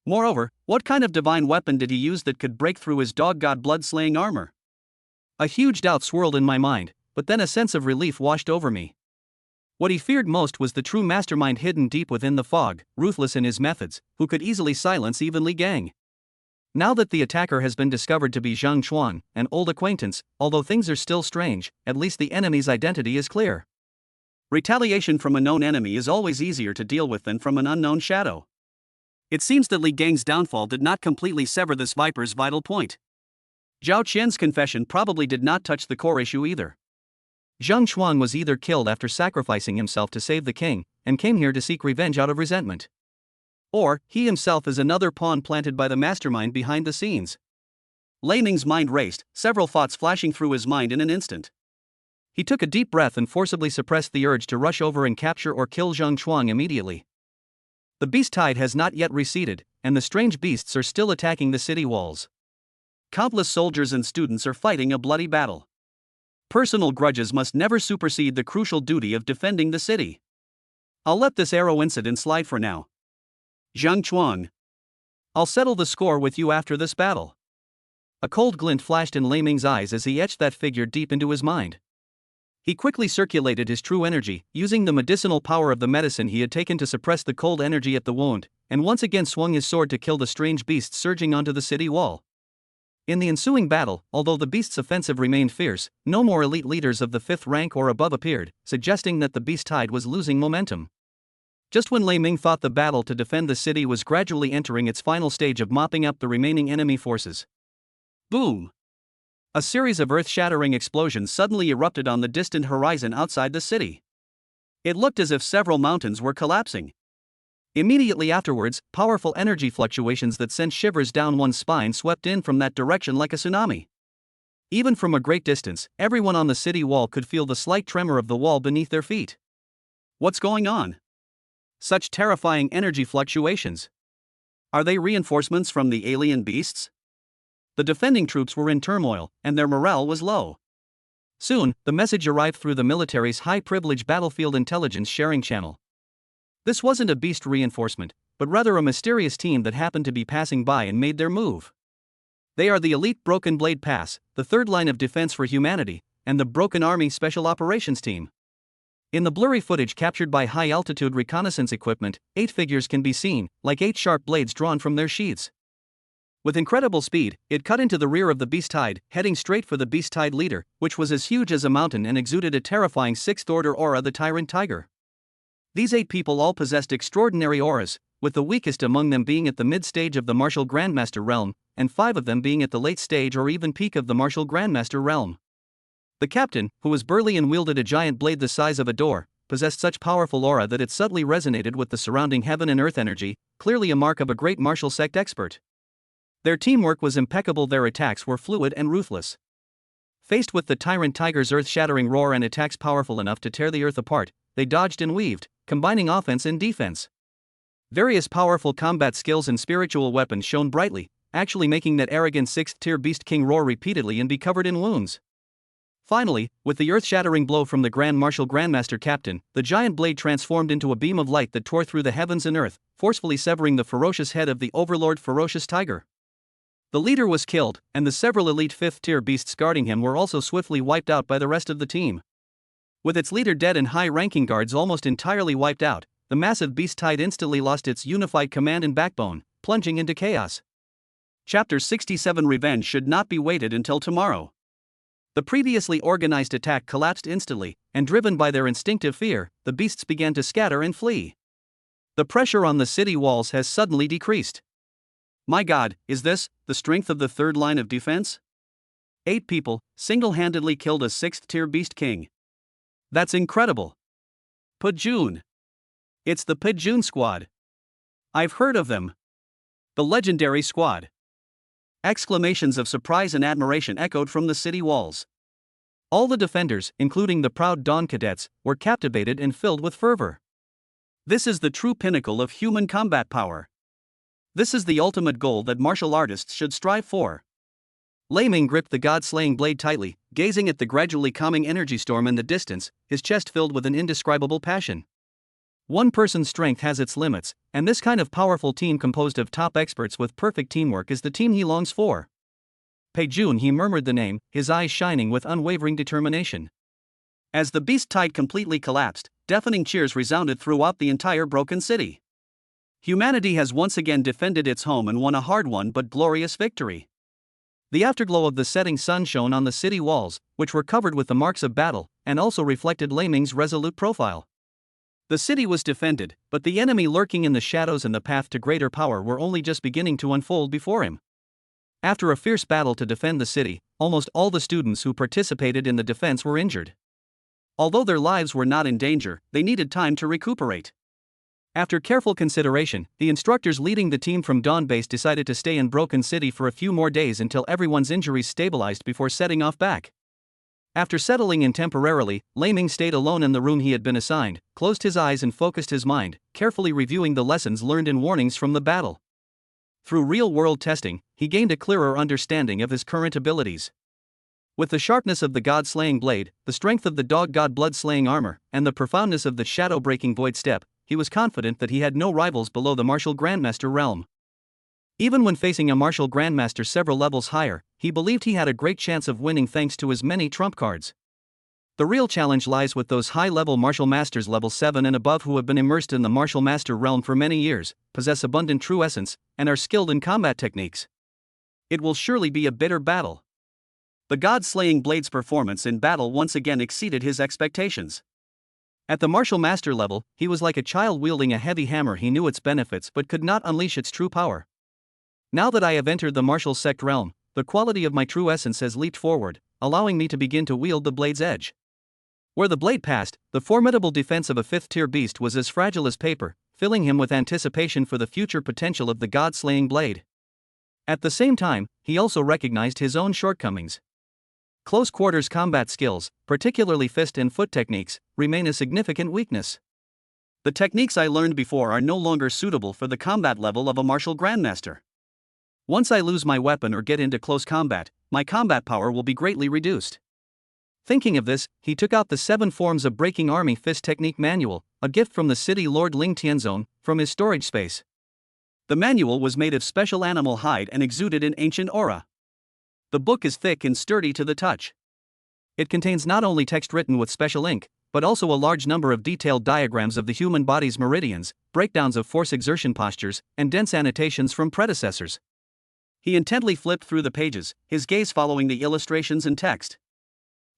Moreover, what kind of divine weapon did he use that could break through his dog-god blood-slaying armor? A huge doubt swirled in my mind, but then a sense of relief washed over me. What he feared most was the true mastermind hidden deep within the fog, ruthless in his methods, who could easily silence even Li Gang. Now that the attacker has been discovered to be Zhang Chuan, an old acquaintance, although things are still strange, at least the enemy's identity is clear. Retaliation from a known enemy is always easier to deal with than from an unknown shadow. It seems that Li Gang's downfall did not completely sever this viper's vital point. Zhao Qian's confession probably did not touch the core issue either. Zhang Chuan was either killed after sacrificing himself to save the king, and came here to seek revenge out of resentment. Or, he himself is another pawn planted by the mastermind behind the scenes. Lei Ming's mind raced, several thoughts flashing through his mind in an instant. He took a deep breath and forcibly suppressed the urge to rush over and capture or kill Zhang Chuan immediately. The beast tide has not yet receded, and the strange beasts are still attacking the city walls. Countless soldiers and students are fighting a bloody battle. Personal grudges must never supersede the crucial duty of defending the city. I'll let this arrow incident slide for now. Zhang Chuan. I'll settle the score with you after this battle. A cold glint flashed in Lei Ming's eyes as he etched that figure deep into his mind. He quickly circulated his true energy, using the medicinal power of the medicine he had taken to suppress the cold energy at the wound, and once again swung his sword to kill the strange beasts surging onto the city wall. In the ensuing battle, although the beast's offensive remained fierce, no more elite leaders of the 5th rank or above appeared, suggesting that the beast tide was losing momentum. Just when Lei Ming thought the battle to defend the city was gradually entering its final stage of mopping up the remaining enemy forces. Boom! A series of earth-shattering explosions suddenly erupted on the distant horizon outside the city. It looked as if several mountains were collapsing. Immediately afterwards, powerful energy fluctuations that sent shivers down one's spine swept in from that direction like a tsunami. Even from a great distance, everyone on the city wall could feel the slight tremor of the wall beneath their feet. What's going on? Such terrifying energy fluctuations. Are they reinforcements from the alien beasts? The defending troops were in turmoil, and their morale was low. Soon, the message arrived through the military's high-privilege battlefield intelligence sharing channel. This wasn't a beast reinforcement, but rather a mysterious team that happened to be passing by and made their move. They are the elite Broken Blade Pass, the third line of defense for humanity, and the Broken Army Special Operations Team. In the blurry footage captured by high-altitude reconnaissance equipment, 8 figures can be seen, like 8 sharp blades drawn from their sheaths. With incredible speed, it cut into the rear of the Beast Tide, heading straight for the Beast Tide leader, which was as huge as a mountain and exuded a terrifying 6th-order aura, the Tyrant Tiger. These 8 people all possessed extraordinary auras, with the weakest among them being at the mid-stage of the Martial Grandmaster realm, and 5 of them being at the late stage or even peak of the Martial Grandmaster realm. The captain, who was burly and wielded a giant blade the size of a door, possessed such powerful aura that it subtly resonated with the surrounding heaven and earth energy, clearly a mark of a great martial sect expert. Their teamwork was impeccable, their attacks were fluid and ruthless. Faced with the Tyrant Tiger's earth-shattering roar and attacks powerful enough to tear the earth apart, they dodged and weaved, combining offense and defense. Various powerful combat skills and spiritual weapons shone brightly, actually making that arrogant 6th-tier Beast King roar repeatedly and be covered in wounds. Finally, with the earth-shattering blow from the Grand Martial Grandmaster Captain, the giant blade transformed into a beam of light that tore through the heavens and earth, forcefully severing the ferocious head of the Overlord Ferocious Tiger. The leader was killed, and the several elite 5th-tier beasts guarding him were also swiftly wiped out by the rest of the team. With its leader dead and high-ranking guards almost entirely wiped out, the massive Beast Tide instantly lost its unified command and backbone, plunging into chaos. Chapter 67 Revenge should not be waited until tomorrow. The previously organized attack collapsed instantly, and driven by their instinctive fear, the beasts began to scatter and flee. The pressure on the city walls has suddenly decreased. My God, is this the strength of the third line of defense? 8 people single-handedly killed a 6th-tier Beast King. That's incredible. Pajun. It's the Pajun Squad. I've heard of them. The legendary squad. Exclamations of surprise and admiration echoed from the city walls. All the defenders, including the proud Dawn cadets, were captivated and filled with fervor. This is the true pinnacle of human combat power. This is the ultimate goal that martial artists should strive for. Lei Ming gripped the god-slaying blade tightly, gazing at the gradually calming energy storm in the distance, his chest filled with an indescribable passion. One person's strength has its limits, and this kind of powerful team composed of top experts with perfect teamwork is the team he longs for. Pei-Jun, he murmured the name, his eyes shining with unwavering determination. As the Beast Tide completely collapsed, deafening cheers resounded throughout the entire broken city. Humanity has once again defended its home and won a hard-won but glorious victory. The afterglow of the setting sun shone on the city walls, which were covered with the marks of battle, and also reflected Lei Ming's resolute profile. The city was defended, but the enemy lurking in the shadows and the path to greater power were only just beginning to unfold before him. After a fierce battle to defend the city, almost all the students who participated in the defense were injured. Although their lives were not in danger, they needed time to recuperate. After careful consideration, the instructors leading the team from Dawn Base decided to stay in Broken City for a few more days until everyone's injuries stabilized before setting off back. After settling in temporarily, Lei Ming stayed alone in the room he had been assigned, closed his eyes and focused his mind, carefully reviewing the lessons learned and warnings from the battle. Through real-world testing, he gained a clearer understanding of his current abilities. With the sharpness of the god-slaying blade, the strength of the dog god blood-slaying armor, and the profoundness of the shadow-breaking void step, he was confident that he had no rivals below the Martial Grandmaster realm. Even when facing a Martial Grandmaster several levels higher, he believed he had a great chance of winning thanks to his many trump cards. The real challenge lies with those high-level Martial Masters level 7 and above who have been immersed in the Martial Master realm for many years, possess abundant true essence, and are skilled in combat techniques. It will surely be a bitter battle. The god-slaying blade's performance in battle once again exceeded his expectations. At the Martial Master level, he was like a child wielding a heavy hammer. He knew its benefits but could not unleash its true power. Now that I have entered the martial sect realm, the quality of my true essence has leaped forward, allowing me to begin to wield the blade's edge. Where the blade passed, the formidable defense of a 5th-tier beast was as fragile as paper, filling him with anticipation for the future potential of the god-slaying blade. At the same time, he also recognized his own shortcomings. Close quarters combat skills, particularly fist and foot techniques, remain a significant weakness. The techniques I learned before are no longer suitable for the combat level of a martial grandmaster. Once I lose my weapon or get into close combat, my combat power will be greatly reduced. Thinking of this, he took out the 7 Forms of Breaking Army Fist Technique Manual, a gift from the city Lord Ling Tianzong, from his storage space. The manual was made of special animal hide and exuded an ancient aura. The book is thick and sturdy to the touch. It contains not only text written with special ink, but also a large number of detailed diagrams of the human body's meridians, breakdowns of force exertion postures, and dense annotations from predecessors. He intently flipped through the pages, his gaze following the illustrations and text.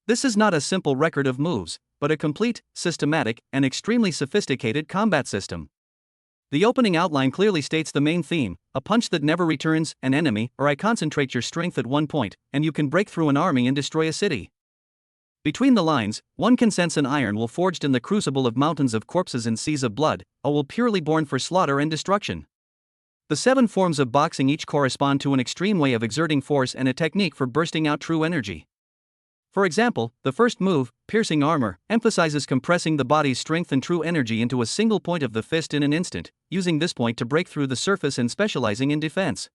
This is not a simple record of moves, but a complete, systematic, and extremely sophisticated combat system. The opening outline clearly states the main theme: a punch that never returns, an enemy, or I concentrate your strength at one point, and you can break through an army and destroy a city. Between the lines, one can sense an iron will forged in the crucible of mountains of corpses and seas of blood, a will purely born for slaughter and destruction. The 7 forms of boxing each correspond to an extreme way of exerting force and a technique for bursting out true energy. For example, the first move, piercing armor, emphasizes compressing the body's strength and true energy into a single point of the fist in an instant, using this point to break through the surface and specializing in defense.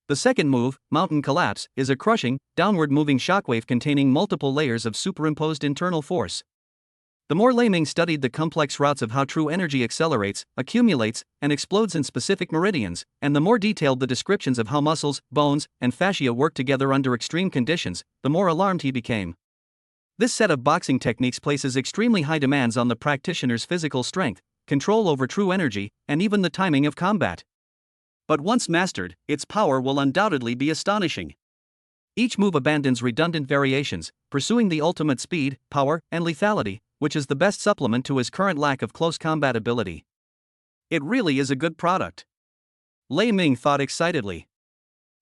The second move, mountain collapse, is a crushing, downward moving shockwave containing multiple layers of superimposed internal force. The more Lei Ming studied the complex routes of how true energy accelerates, accumulates, and explodes in specific meridians, and the more detailed the descriptions of how muscles, bones, and fascia work together under extreme conditions, the more alarmed he became. This set of boxing techniques places extremely high demands on the practitioner's physical strength, control over true energy, and even the timing of combat. But once mastered, its power will undoubtedly be astonishing. Each move abandons redundant variations, pursuing the ultimate speed, power, and lethality, which is the best supplement to his current lack of close combat ability. It really is a good product. Lei Ming thought excitedly.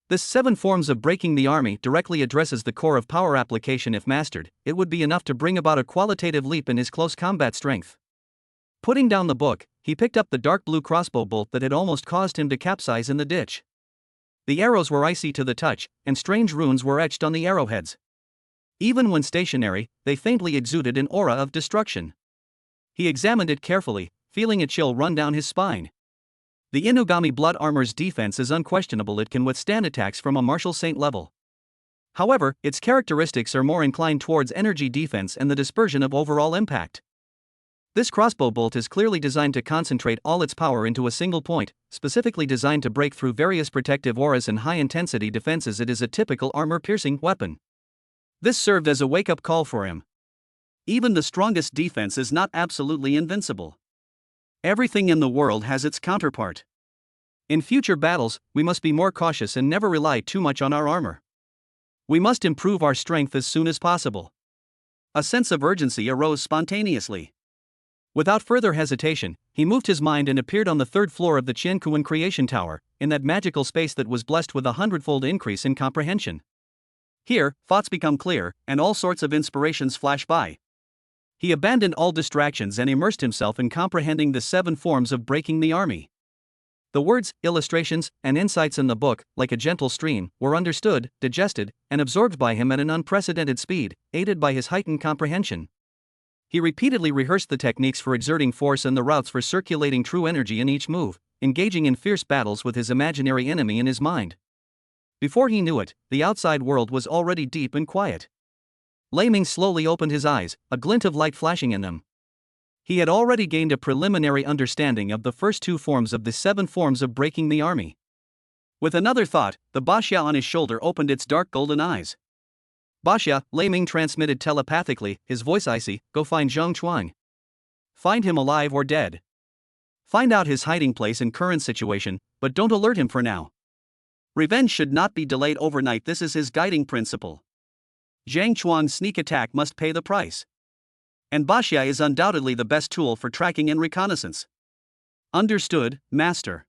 This 7 Forms of Breaking the Army directly addresses the core of power application. If mastered, it would be enough to bring about a qualitative leap in his close combat strength. Putting down the book, he picked up the dark blue crossbow bolt that had almost caused him to capsize in the ditch. The arrows were icy to the touch, and strange runes were etched on the arrowheads. Even when stationary, they faintly exuded an aura of destruction. He examined it carefully, feeling a chill run down his spine. The Inugami blood armor's defense is unquestionable. It can withstand attacks from a martial saint level. However, its characteristics are more inclined towards energy defense and the dispersion of overall impact. This crossbow bolt is clearly designed to concentrate all its power into a single point, specifically designed to break through various protective auras and high-intensity defenses. It is a typical armor-piercing weapon. This served as a wake-up call for him. Even the strongest defense is not absolutely invincible. Everything in the world has its counterpart. In future battles, we must be more cautious and never rely too much on our armor. We must improve our strength as soon as possible. A sense of urgency arose spontaneously. Without further hesitation, he moved his mind and appeared on the 3rd floor of the Qiankuan Creation Tower, in that magical space that was blessed with a 100-fold increase in comprehension. Here, thoughts become clear, and all sorts of inspirations flash by. He abandoned all distractions and immersed himself in comprehending the 7 Forms of Breaking the Army. The words, illustrations, and insights in the book, like a gentle stream, were understood, digested, and absorbed by him at an unprecedented speed, aided by his heightened comprehension. He repeatedly rehearsed the techniques for exerting force and the routes for circulating true energy in each move, engaging in fierce battles with his imaginary enemy in his mind. Before he knew it, the outside world was already deep and quiet. Lei Ming slowly opened his eyes, a glint of light flashing in them. He had already gained a preliminary understanding of the first 2 forms of the 7 Forms of Breaking the Army. With another thought, the Baxia on his shoulder opened its dark golden eyes. Baxia, Lei Ming transmitted telepathically, his voice icy, go find Zhang Chuang. Find him alive or dead. Find out his hiding place and current situation, but don't alert him for now. Revenge should not be delayed overnight. This is his guiding principle. Zhang Chuang's sneak attack must pay the price. And Baxia is undoubtedly the best tool for tracking and reconnaissance. Understood, Master.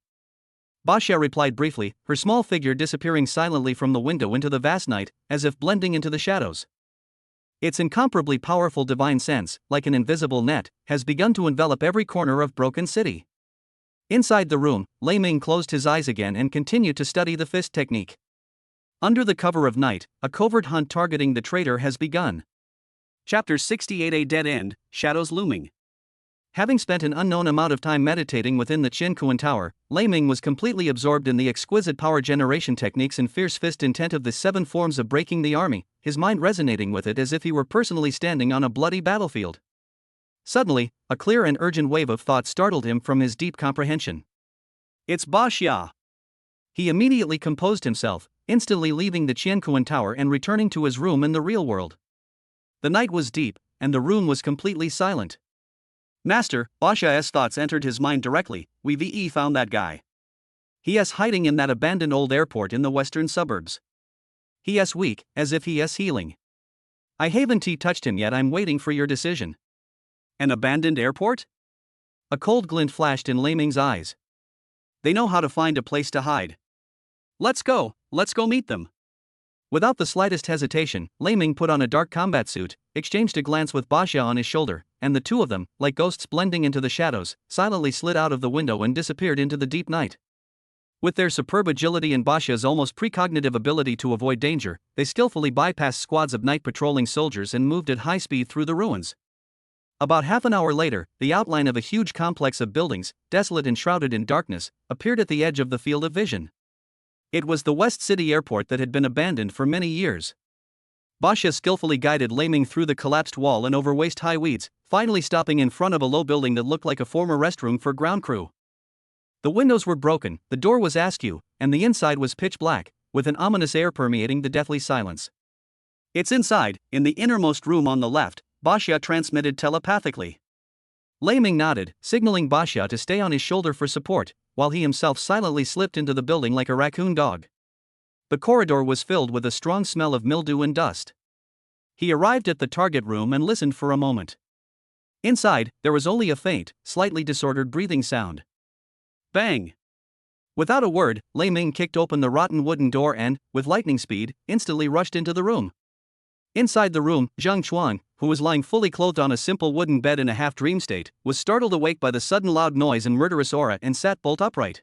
Baxia replied briefly, her small figure disappearing silently from the window into the vast night, as if blending into the shadows. Its incomparably powerful divine sense, like an invisible net, has begun to envelop every corner of Broken City. Inside the room, Lei Ming closed his eyes again and continued to study the fist technique. Under the cover of night, a covert hunt targeting the traitor has begun. Chapter 68, A Dead End, Shadows Looming. Having spent an unknown amount of time meditating within the Qin Tower, Lei Ming was completely absorbed in the exquisite power generation techniques and fierce fist intent of the 7 forms of breaking the army, his mind resonating with it as if he were personally standing on a bloody battlefield. Suddenly, a clear and urgent wave of thought startled him from his deep comprehension. It's Ba Xia. He immediately composed himself, instantly leaving the Qin Tower and returning to his room in the real world. The night was deep, and the room was completely silent. Master, Ba Xia's thoughts entered his mind directly. We found that guy. He is hiding in that abandoned old airport in the western suburbs. He is weak, as if he is healing. I haven't touched him yet. I'm waiting for your decision. An abandoned airport? A cold glint flashed in Lei Ming's eyes. They know how to find a place to hide. Let's go meet them. Without the slightest hesitation, Lei Ming put on a dark combat suit, exchanged a glance with Ba Xia on his shoulder, and the two of them, like ghosts blending into the shadows, silently slid out of the window and disappeared into the deep night. With their superb agility and Ba Xia's almost precognitive ability to avoid danger, they skillfully bypassed squads of night patrolling soldiers and moved at high speed through the ruins. About half an hour later, the outline of a huge complex of buildings, desolate and shrouded in darkness, appeared at the edge of the field of vision. It was the West City airport that had been abandoned for many years. Ba Xia skillfully guided Lei Ming through the collapsed wall and over waist-high weeds, finally stopping in front of a low building that looked like a former restroom for ground crew. The windows were broken, the door was askew, and the inside was pitch black, with an ominous air permeating the deathly silence. It's inside, in the innermost room on the left, Ba Xia transmitted telepathically. Lei Ming nodded, signaling Ba Xia to stay on his shoulder for support, while he himself silently slipped into the building like a raccoon dog. The corridor was filled with a strong smell of mildew and dust. He arrived at the target room and listened for a moment. Inside, there was only a faint, slightly disordered breathing sound. Bang! Without a word, Lei Ming kicked open the rotten wooden door and, with lightning speed, instantly rushed into the room. Inside the room, Zhang Chuang, who was lying fully clothed on a simple wooden bed in a half-dream state, was startled awake by the sudden loud noise and murderous aura and sat bolt upright.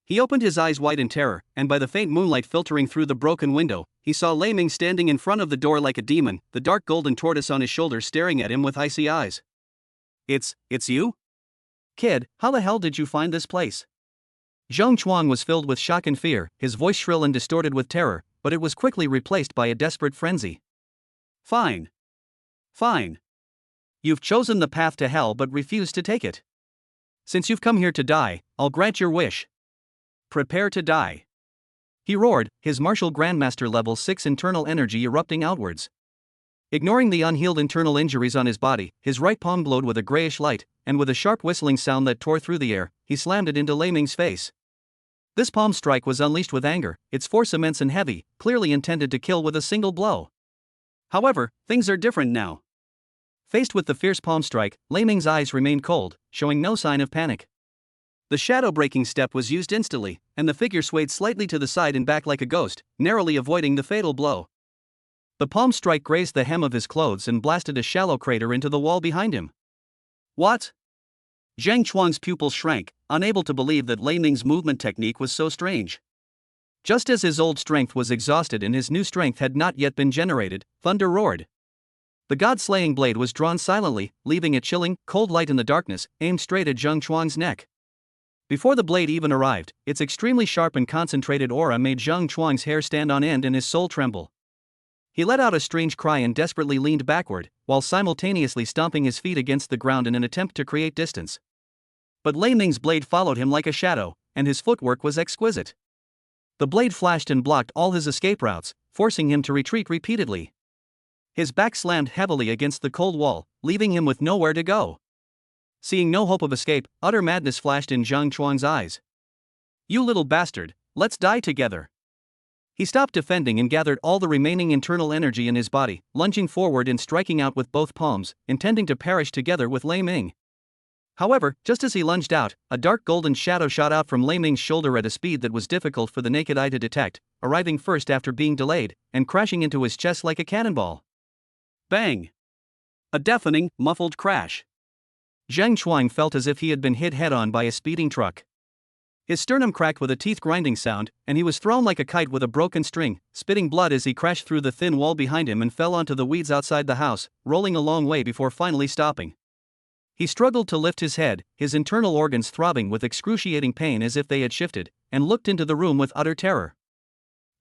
He opened his eyes wide in terror, and by the faint moonlight filtering through the broken window, he saw Lei Ming standing in front of the door like a demon, the dark golden tortoise on his shoulder staring at him with icy eyes. It's you? Kid, how the hell did you find this place? Zhang Chuang was filled with shock and fear, his voice shrill and distorted with terror, but it was quickly replaced by a desperate frenzy. Fine. You've chosen the path to hell but refused to take it. Since you've come here to die, I'll grant your wish. Prepare to die. He roared, his martial grandmaster level 6 internal energy erupting outwards. Ignoring the unhealed internal injuries on his body, his right palm glowed with a grayish light, and with a sharp whistling sound that tore through the air, he slammed it into Lei Ming's face. This palm strike was unleashed with anger, its force immense and heavy, clearly intended to kill with a single blow. However, things are different now. Faced with the fierce palm strike, Lei Ming's eyes remained cold, showing no sign of panic. The shadow-breaking step was used instantly, and the figure swayed slightly to the side and back like a ghost, narrowly avoiding the fatal blow. The palm strike grazed the hem of his clothes and blasted a shallow crater into the wall behind him. What? Zhang Chuang's pupils shrank, unable to believe that Lei Ming's movement technique was so strange. Just as his old strength was exhausted and his new strength had not yet been generated, thunder roared. The god-slaying blade was drawn silently, leaving a chilling, cold light in the darkness, aimed straight at Zhang Chuang's neck. Before the blade even arrived, its extremely sharp and concentrated aura made Zhang Chuang's hair stand on end and his soul tremble. He let out a strange cry and desperately leaned backward, while simultaneously stomping his feet against the ground in an attempt to create distance. But Lei Ming's blade followed him like a shadow, and his footwork was exquisite. The blade flashed and blocked all his escape routes, forcing him to retreat repeatedly. His back slammed heavily against the cold wall, leaving him with nowhere to go. Seeing no hope of escape, utter madness flashed in Zhang Chuang's eyes. You little bastard, let's die together. He stopped defending and gathered all the remaining internal energy in his body, lunging forward and striking out with both palms, intending to perish together with Lei Ming. However, just as he lunged out, a dark golden shadow shot out from Lei Ming's shoulder at a speed that was difficult for the naked eye to detect, arriving first after being delayed, and crashing into his chest like a cannonball. Bang! A deafening, muffled crash. Zhang Chuang felt as if he had been hit head-on by a speeding truck. His sternum cracked with a teeth-grinding sound, and he was thrown like a kite with a broken string, spitting blood as he crashed through the thin wall behind him and fell onto the weeds outside the house, rolling a long way before finally stopping. He struggled to lift his head, his internal organs throbbing with excruciating pain as if they had shifted, and looked into the room with utter terror.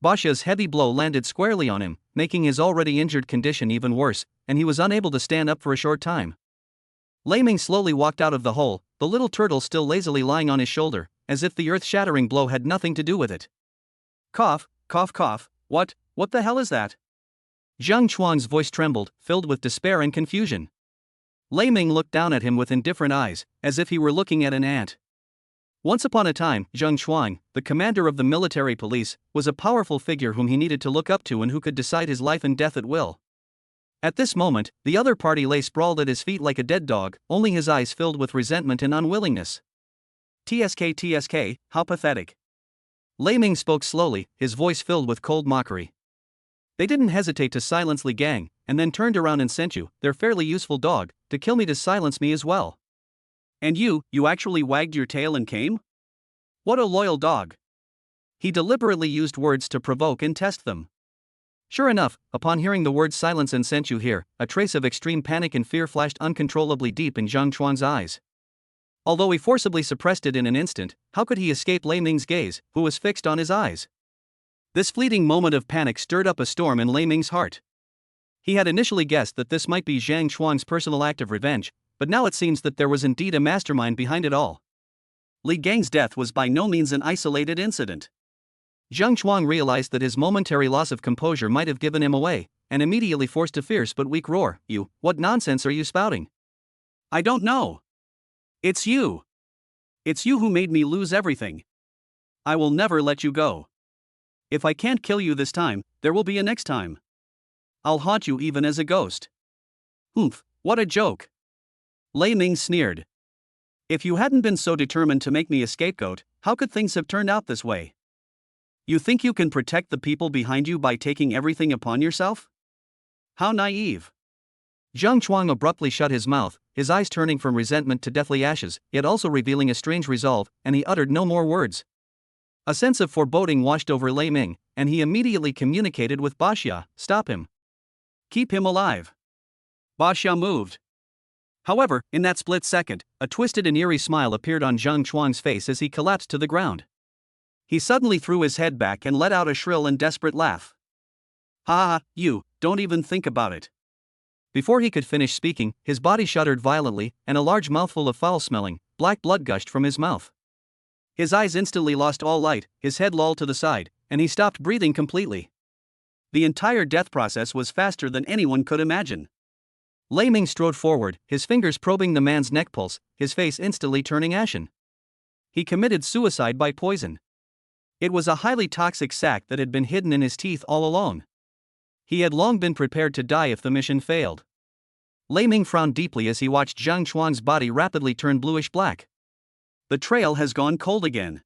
Basha's heavy blow landed squarely on him, making his already injured condition even worse, and he was unable to stand up for a short time. Lei Ming slowly walked out of the hole, the little turtle still lazily lying on his shoulder, as if the earth-shattering blow had nothing to do with it. Cough, cough, cough, what the hell is that? Zhang Chuang's voice trembled, filled with despair and confusion. Lei Ming looked down at him with indifferent eyes, as if he were looking at an ant. Once upon a time, Zhang Chuang, the commander of the military police, was a powerful figure whom he needed to look up to and who could decide his life and death at will. At this moment, the other party lay sprawled at his feet like a dead dog, only his eyes filled with resentment and unwillingness. TSK, how pathetic. Lei Ming spoke slowly, his voice filled with cold mockery. They didn't hesitate to silence Li Gang, and then turned around and sent you, their fairly useful dog, to kill me to silence me as well. And you actually wagged your tail and came? What a loyal dog. He deliberately used words to provoke and test them. Sure enough, upon hearing the word silence and sent you here, a trace of extreme panic and fear flashed uncontrollably deep in Zhang Chuang's eyes. Although he forcibly suppressed it in an instant, how could he escape Lei Ming's gaze, who was fixed on his eyes? This fleeting moment of panic stirred up a storm in Lei Ming's heart. He had initially guessed that this might be Zhang Chuang's personal act of revenge, but now it seems that there was indeed a mastermind behind it all. Li Gang's death was by no means an isolated incident. Zhang Chuang realized that his momentary loss of composure might have given him away, and immediately forced a fierce but weak roar. What nonsense are you spouting? I don't know. It's you. It's you who made me lose everything. I will never let you go. If I can't kill you this time, there will be a next time. I'll haunt you even as a ghost. Oomph, what a joke. Lei Ming sneered. If you hadn't been so determined to make me a scapegoat, how could things have turned out this way? You think you can protect the people behind you by taking everything upon yourself? How naive. Zhang Chuang abruptly shut his mouth, his eyes turning from resentment to deathly ashes, yet also revealing a strange resolve, and he uttered no more words. A sense of foreboding washed over Lei Ming, and he immediately communicated with Baxia. Stop him. Keep him alive. Baxia moved. However, in that split second, a twisted and eerie smile appeared on Zhang Chuang's face as he collapsed to the ground. He suddenly threw his head back and let out a shrill and desperate laugh. Ha ha, you, don't even think about it. Before he could finish speaking, his body shuddered violently, and a large mouthful of foul-smelling, black blood gushed from his mouth. His eyes instantly lost all light, his head lolled to the side, and he stopped breathing completely. The entire death process was faster than anyone could imagine. Lei Ming strode forward, his fingers probing the man's neck pulse, his face instantly turning ashen. He committed suicide by poison. It was a highly toxic sac that had been hidden in his teeth all along. He had long been prepared to die if the mission failed. Lei Ming frowned deeply as he watched Zhang Chuang's body rapidly turn bluish-black. The trail has gone cold again.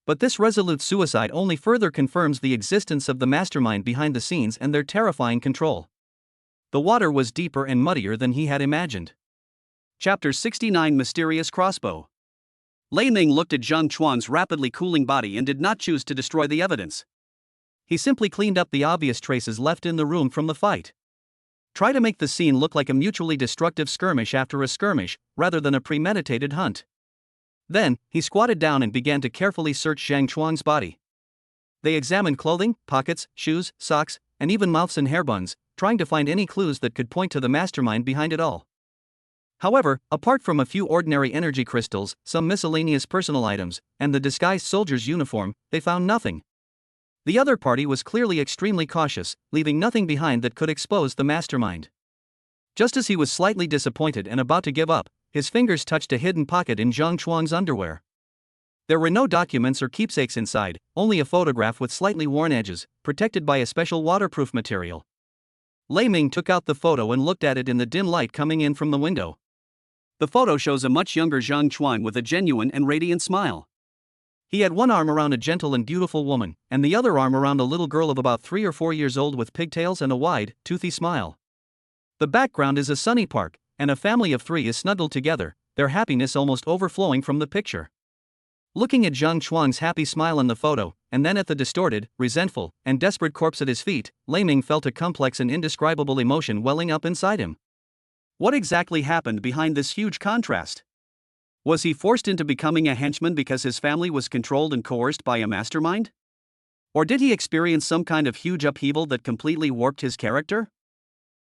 But this resolute suicide only further confirms the existence of the mastermind behind the scenes and their terrifying control. The water was deeper and muddier than he had imagined. Chapter 69 Mysterious Crossbow. Lei Ming looked at Zhang Chuang's rapidly cooling body and did not choose to destroy the evidence. He simply cleaned up the obvious traces left in the room from the fight. Try to make the scene look like a mutually destructive skirmish after a skirmish, rather than a premeditated hunt. Then, he squatted down and began to carefully search Zhang Chuang's body. They examined clothing, pockets, shoes, socks, and even mouths and hairbuns, trying to find any clues that could point to the mastermind behind it all. However, apart from a few ordinary energy crystals, some miscellaneous personal items, and the disguised soldier's uniform, they found nothing. The other party was clearly extremely cautious, leaving nothing behind that could expose the mastermind. Just as he was slightly disappointed and about to give up, his fingers touched a hidden pocket in Zhang Chuang's underwear. There were no documents or keepsakes inside, only a photograph with slightly worn edges, protected by a special waterproof material. Lei Ming took out the photo and looked at it in the dim light coming in from the window. The photo shows a much younger Zhang Chuang with a genuine and radiant smile. He had one arm around a gentle and beautiful woman, and the other arm around a little girl of about 3 or 4 years old with pigtails and a wide, toothy smile. The background is a sunny park, and a family of 3 is snuggled together, their happiness almost overflowing from the picture. Looking at Zhang Chuang's happy smile in the photo, and then at the distorted, resentful, and desperate corpse at his feet, Lei Ming felt a complex and indescribable emotion welling up inside him. What exactly happened behind this huge contrast? Was he forced into becoming a henchman because his family was controlled and coerced by a mastermind? Or did he experience some kind of huge upheaval that completely warped his character?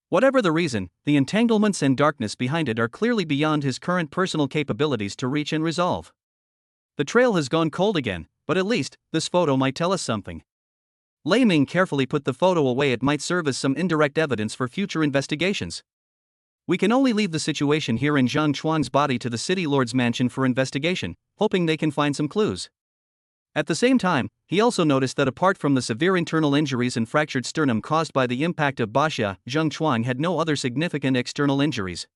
Whatever the reason, the entanglements and darkness behind it are clearly beyond his current personal capabilities to reach and resolve. The trail has gone cold again, but at least, this photo might tell us something. Lei Ming carefully put the photo away. It might serve as some indirect evidence for future investigations. We can only leave the situation here in Zhang Chuang's body to the city lord's mansion for investigation, hoping they can find some clues. At the same time, he also noticed that apart from the severe internal injuries and fractured sternum caused by the impact of Baxia, Zhang Chuang had no other significant external injuries.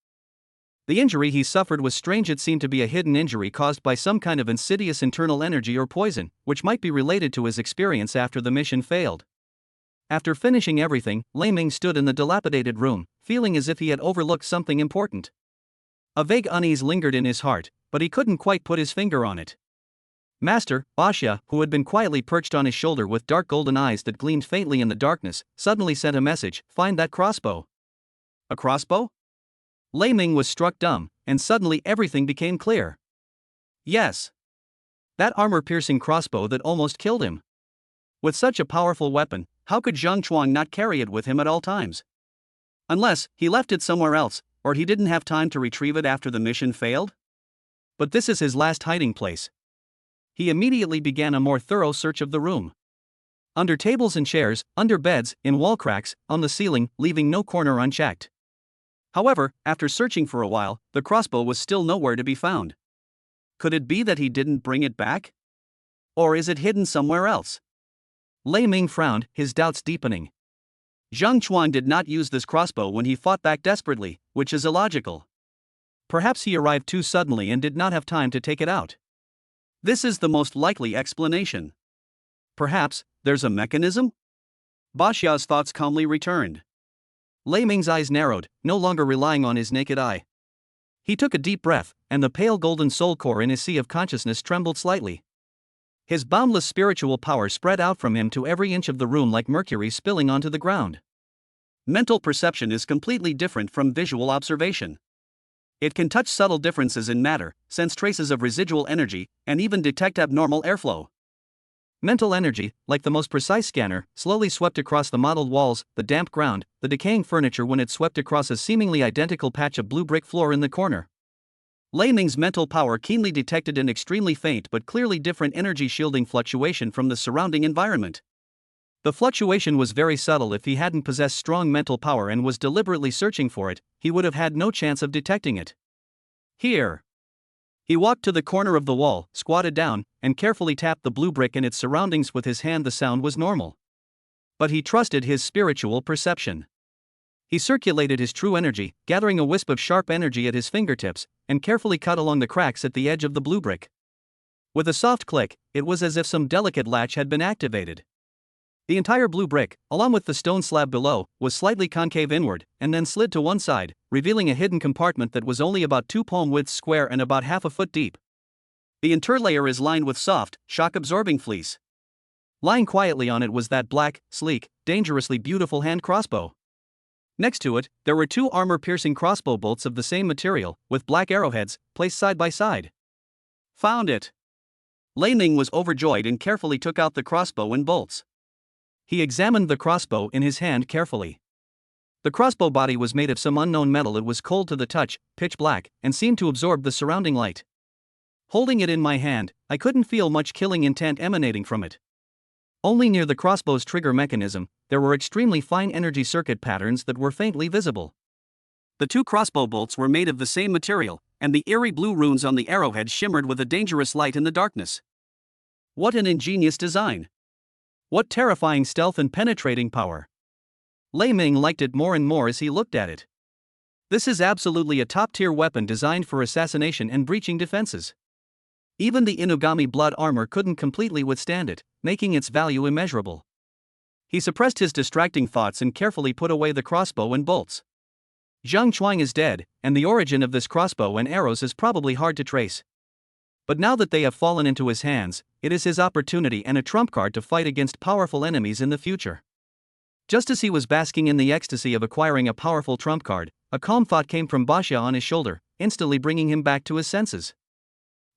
The injury he suffered was strange. It seemed to be a hidden injury caused by some kind of insidious internal energy or poison, which might be related to his experience after the mission failed. After finishing everything, Lei Ming stood in the dilapidated room, feeling as if he had overlooked something important. A vague unease lingered in his heart, but he couldn't quite put his finger on it. Master, Baxia, who had been quietly perched on his shoulder with dark golden eyes that gleamed faintly in the darkness, suddenly sent a message: "Find that crossbow." A crossbow? Lei Ming was struck dumb, and suddenly everything became clear. Yes. That armor-piercing crossbow that almost killed him. With such a powerful weapon, how could Zhang Chuang not carry it with him at all times? Unless he left it somewhere else, or he didn't have time to retrieve it after the mission failed? But this is his last hiding place. He immediately began a more thorough search of the room. Under tables and chairs, under beds, in wall cracks, on the ceiling, leaving no corner unchecked. However, after searching for a while, the crossbow was still nowhere to be found. Could it be that he didn't bring it back? Or is it hidden somewhere else? Lei Ming frowned, his doubts deepening. Zhang Chuang did not use this crossbow when he fought back desperately, which is illogical. Perhaps he arrived too suddenly and did not have time to take it out. This is the most likely explanation. Perhaps there's a mechanism? Baxia's thoughts calmly returned. Lei Ming's eyes narrowed, no longer relying on his naked eye. He took a deep breath, and the pale golden soul core in his sea of consciousness trembled slightly. His boundless spiritual power spread out from him to every inch of the room like mercury spilling onto the ground. Mental perception is completely different from visual observation. It can touch subtle differences in matter, sense traces of residual energy, and even detect abnormal airflow. Mental energy, like the most precise scanner, slowly swept across the mottled walls, the damp ground, the decaying furniture when it swept across a seemingly identical patch of blue brick floor in the corner. Lei Ming's mental power keenly detected an extremely faint but clearly different energy shielding fluctuation from the surrounding environment. The fluctuation was very subtle. If he hadn't possessed strong mental power and was deliberately searching for it, he would have had no chance of detecting it. Here. He walked to the corner of the wall, squatted down, and carefully tapped the blue brick and its surroundings with his hand. The sound was normal. But he trusted his spiritual perception. He circulated his true energy, gathering a wisp of sharp energy at his fingertips, and carefully cut along the cracks at the edge of the blue brick. With a soft click, it was as if some delicate latch had been activated. The entire blue brick, along with the stone slab below, was slightly concave inward, and then slid to one side, revealing a hidden compartment that was only about 2 palm widths square and about half a foot deep. The interlayer is lined with soft, shock-absorbing fleece. Lying quietly on it was that black, sleek, dangerously beautiful hand crossbow. Next to it, there were 2 armor-piercing crossbow bolts of the same material, with black arrowheads, placed side by side. Found it! Lei Ming was overjoyed and carefully took out the crossbow and bolts. He examined the crossbow in his hand carefully. The crossbow body was made of some unknown metal. It was cold to the touch, pitch black, and seemed to absorb the surrounding light. Holding it in my hand, I couldn't feel much killing intent emanating from it. Only near the crossbow's trigger mechanism, there were extremely fine energy circuit patterns that were faintly visible. The 2 crossbow bolts were made of the same material, and the eerie blue runes on the arrowhead shimmered with a dangerous light in the darkness. What an ingenious design! What terrifying stealth and penetrating power! Lei Ming liked it more and more as he looked at it. This is absolutely a top-tier weapon designed for assassination and breaching defenses. Even the Inugami blood armor couldn't completely withstand it, making its value immeasurable. He suppressed his distracting thoughts and carefully put away the crossbow and bolts. Zhang Chuang is dead, and the origin of this crossbow and arrows is probably hard to trace. But now that they have fallen into his hands, it is his opportunity and a trump card to fight against powerful enemies in the future. Just as he was basking in the ecstasy of acquiring a powerful trump card, a calm thought came from Basha on his shoulder, instantly bringing him back to his senses.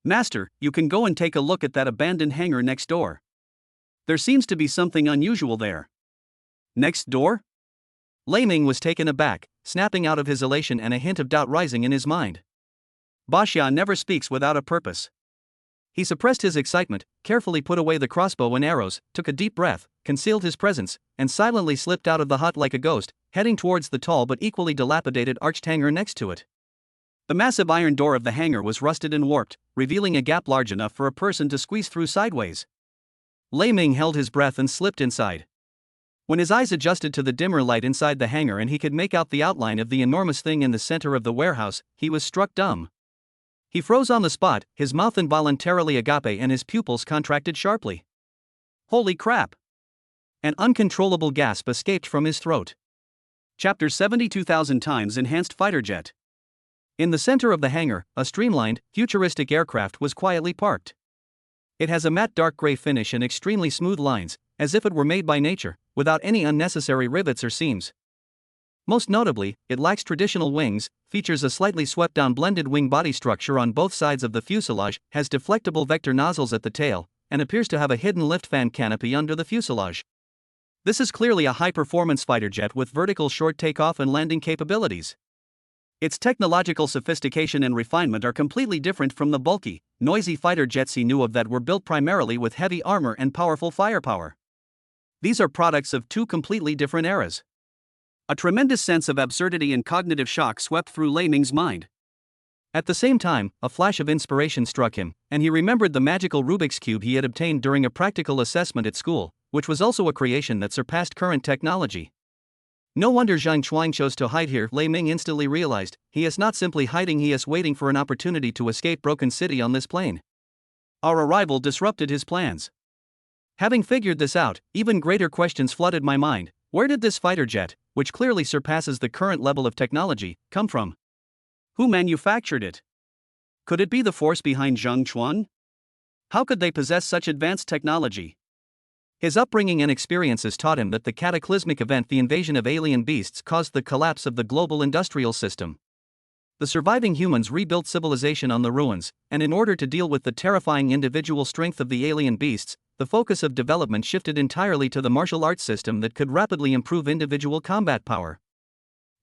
"Master, you can go and take a look at that abandoned hangar next door. There seems to be something unusual there." "Next door?" Lei Ming was taken aback, snapping out of his elation and a hint of doubt rising in his mind. Basha never speaks without a purpose. He suppressed his excitement, carefully put away the crossbow and arrows, took a deep breath, concealed his presence, and silently slipped out of the hut like a ghost, heading towards the tall but equally dilapidated arched hangar next to it. The massive iron door of the hangar was rusted and warped, revealing a gap large enough for a person to squeeze through sideways. Lei Ming held his breath and slipped inside. When his eyes adjusted to the dimmer light inside the hangar and he could make out the outline of the enormous thing in the center of the warehouse, he was struck dumb. He froze on the spot, his mouth involuntarily agape and his pupils contracted sharply. Holy crap! An uncontrollable gasp escaped from his throat. Chapter 72,000 times enhanced fighter jet. In the center of the hangar, a streamlined, futuristic aircraft was quietly parked. It has a matte dark gray finish and extremely smooth lines, as if it were made by nature, without any unnecessary rivets or seams. Most notably, it lacks traditional wings, features a slightly swept-down blended wing body structure on both sides of the fuselage, has deflectable vector nozzles at the tail, and appears to have a hidden lift fan canopy under the fuselage. This is clearly a high-performance fighter jet with vertical short takeoff and landing capabilities. Its technological sophistication and refinement are completely different from the bulky, noisy fighter jets he knew of that were built primarily with heavy armor and powerful firepower. These are products of two completely different eras. A tremendous sense of absurdity and cognitive shock swept through Lei Ming's mind. At the same time, a flash of inspiration struck him, and he remembered the magical Rubik's Cube he had obtained during a practical assessment at school, which was also a creation that surpassed current technology. No wonder Zhang Chuang chose to hide here, Lei Ming instantly realized. He is not simply hiding, he is waiting for an opportunity to escape Broken City on this plane. Our arrival disrupted his plans. Having figured this out, even greater questions flooded my mind. Where did this fighter jet, which clearly surpasses the current level of technology, come from? Who manufactured it? Could it be the force behind Zhang Chuang? How could they possess such advanced technology? His upbringing and experiences taught him that the cataclysmic event, the invasion of alien beasts, caused the collapse of the global industrial system. The surviving humans rebuilt civilization on the ruins, and in order to deal with the terrifying individual strength of the alien beasts, the focus of development shifted entirely to the martial arts system that could rapidly improve individual combat power.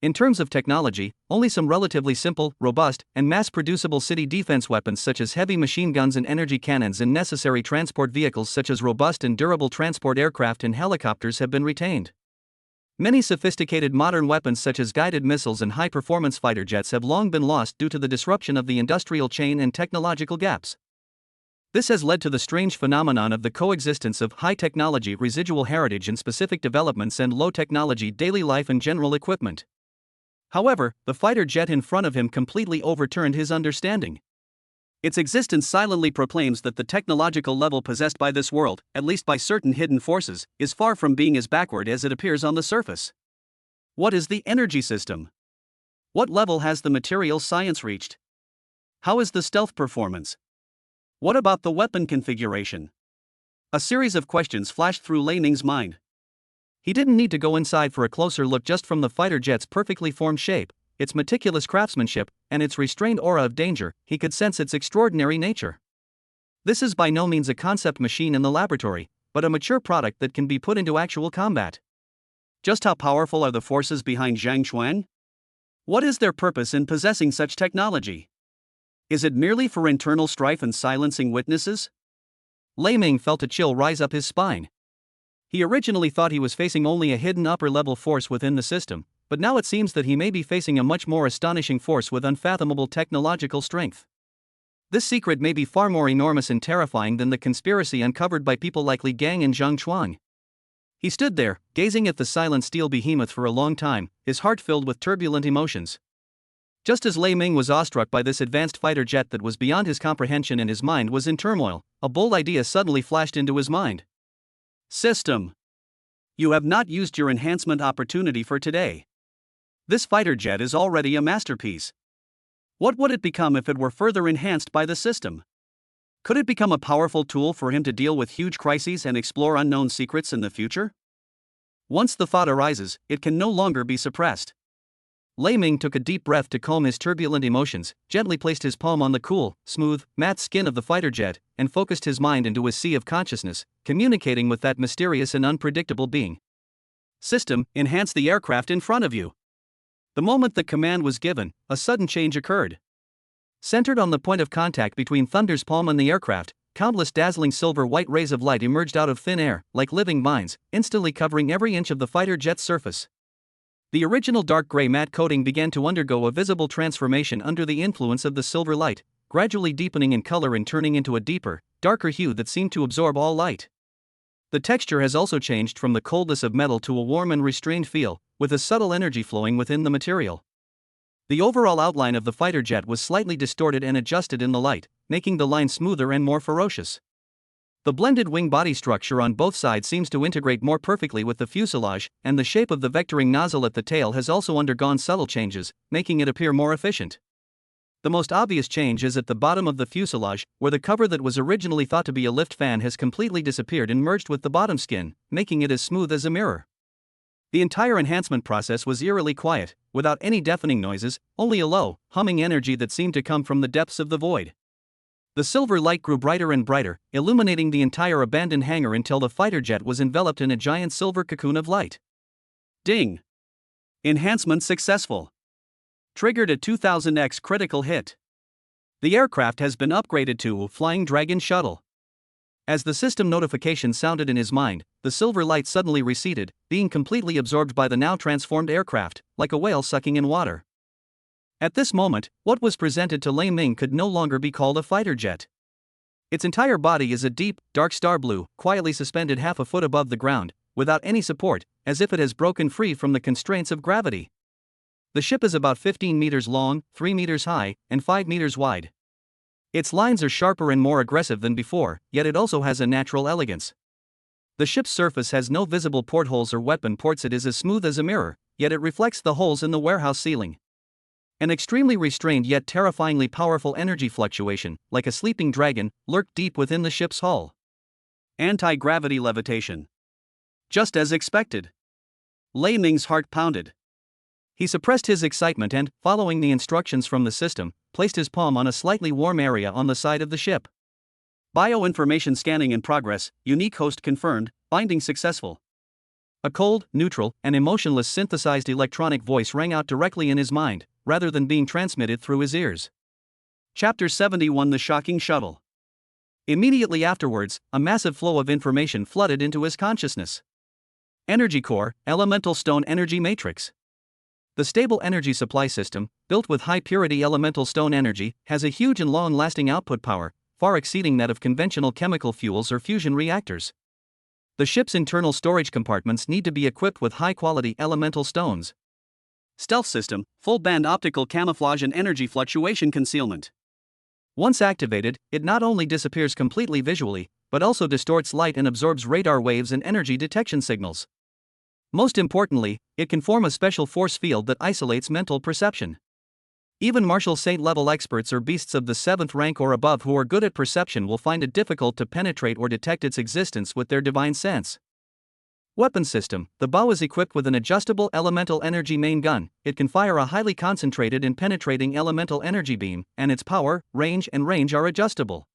In terms of technology, only some relatively simple, robust, and mass-producible city defense weapons such as heavy machine guns and energy cannons and necessary transport vehicles such as robust and durable transport aircraft and helicopters have been retained. Many sophisticated modern weapons such as guided missiles and high-performance fighter jets have long been lost due to the disruption of the industrial chain and technological gaps. This has led to the strange phenomenon of the coexistence of high-technology residual heritage and specific developments and low-technology daily life and general equipment. However, the fighter jet in front of him completely overturned his understanding. Its existence silently proclaims that the technological level possessed by this world, at least by certain hidden forces, is far from being as backward as it appears on the surface. What is the energy system? What level has the material science reached? How is the stealth performance? What about the weapon configuration? A series of questions flashed through Lei Ming's mind. He didn't need to go inside for a closer look. Just from the fighter jet's perfectly formed shape, its meticulous craftsmanship, and its restrained aura of danger, he could sense its extraordinary nature. This is by no means a concept machine in the laboratory, but a mature product that can be put into actual combat. Just how powerful are the forces behind Zhang Chuang? What is their purpose in possessing such technology? Is it merely for internal strife and silencing witnesses? Lei Ming felt a chill rise up his spine. He originally thought he was facing only a hidden upper-level force within the system, but now it seems that he may be facing a much more astonishing force with unfathomable technological strength. This secret may be far more enormous and terrifying than the conspiracy uncovered by people like Li Gang and Zhang Chuang. He stood there, gazing at the silent steel behemoth for a long time, his heart filled with turbulent emotions. Just as Lei Ming was awestruck by this advanced fighter jet that was beyond his comprehension and his mind was in turmoil, a bold idea suddenly flashed into his mind. System. You have not used your enhancement opportunity for today. This fighter jet is already a masterpiece. What would it become if it were further enhanced by the system? Could it become a powerful tool for him to deal with huge crises and explore unknown secrets in the future? Once the thought arises, it can no longer be suppressed. Lei Ming took a deep breath to calm his turbulent emotions, gently placed his palm on the cool, smooth, matte skin of the fighter jet, and focused his mind into his sea of consciousness, communicating with that mysterious and unpredictable being. System, enhance the aircraft in front of you. The moment the command was given, a sudden change occurred. Centered on the point of contact between Thunder's palm and the aircraft, countless dazzling silver-white rays of light emerged out of thin air, like living mines, instantly covering every inch of the fighter jet's surface. The original dark gray matte coating began to undergo a visible transformation under the influence of the silver light, gradually deepening in color and turning into a deeper, darker hue that seemed to absorb all light. The texture has also changed from the coldness of metal to a warm and restrained feel, with a subtle energy flowing within the material. The overall outline of the fighter jet was slightly distorted and adjusted in the light, making the line smoother and more ferocious. The blended wing body structure on both sides seems to integrate more perfectly with the fuselage, and the shape of the vectoring nozzle at the tail has also undergone subtle changes, making it appear more efficient. The most obvious change is at the bottom of the fuselage, where the cover that was originally thought to be a lift fan has completely disappeared and merged with the bottom skin, making it as smooth as a mirror. The entire enhancement process was eerily quiet, without any deafening noises, only a low, humming energy that seemed to come from the depths of the void. The silver light grew brighter and brighter, illuminating the entire abandoned hangar until the fighter jet was enveloped in a giant silver cocoon of light. Ding! Enhancement successful. Triggered a 2000x critical hit. The aircraft has been upgraded to Flying Dragon Shuttle. As the system notification sounded in his mind, the silver light suddenly receded, being completely absorbed by the now transformed aircraft, like a whale sucking in water. At this moment, what was presented to Lei Ming could no longer be called a fighter jet. Its entire body is a deep, dark star blue, quietly suspended half a foot above the ground, without any support, as if it has broken free from the constraints of gravity. The ship is about 15 meters long, 3 meters high, and 5 meters wide. Its lines are sharper and more aggressive than before, yet it also has a natural elegance. The ship's surface has no visible portholes or weapon ports. It is as smooth as a mirror, yet it reflects the holes in the warehouse ceiling. An extremely restrained yet terrifyingly powerful energy fluctuation, like a sleeping dragon, lurked deep within the ship's hull. Anti-gravity levitation. Just as expected. Lei Ming's heart pounded. He suppressed his excitement and, following the instructions from the system, placed his palm on a slightly warm area on the side of the ship. Bioinformation scanning in progress, unique host confirmed, binding successful. A cold, neutral, and emotionless synthesized electronic voice rang out directly in his mind, rather than being transmitted through his ears. Chapter 71: The Shocking Shuttle. Immediately afterwards, a massive flow of information flooded into his consciousness. Energy core, elemental stone energy matrix. The stable energy supply system, built with high-purity elemental stone energy, has a huge and long-lasting output power, far exceeding that of conventional chemical fuels or fusion reactors. The ship's internal storage compartments need to be equipped with high-quality elemental stones. Stealth system, full-band optical camouflage and energy fluctuation concealment. Once activated, it not only disappears completely visually, but also distorts light and absorbs radar waves and energy detection signals. Most importantly, it can form a special force field that isolates mental perception. Even Marshal Saint-level experts or beasts of the 7th rank or above who are good at perception will find it difficult to penetrate or detect its existence with their divine sense. Weapon system. The bow is equipped with an adjustable elemental energy main gun. It can fire a highly concentrated and penetrating elemental energy beam, and its power, range are adjustable.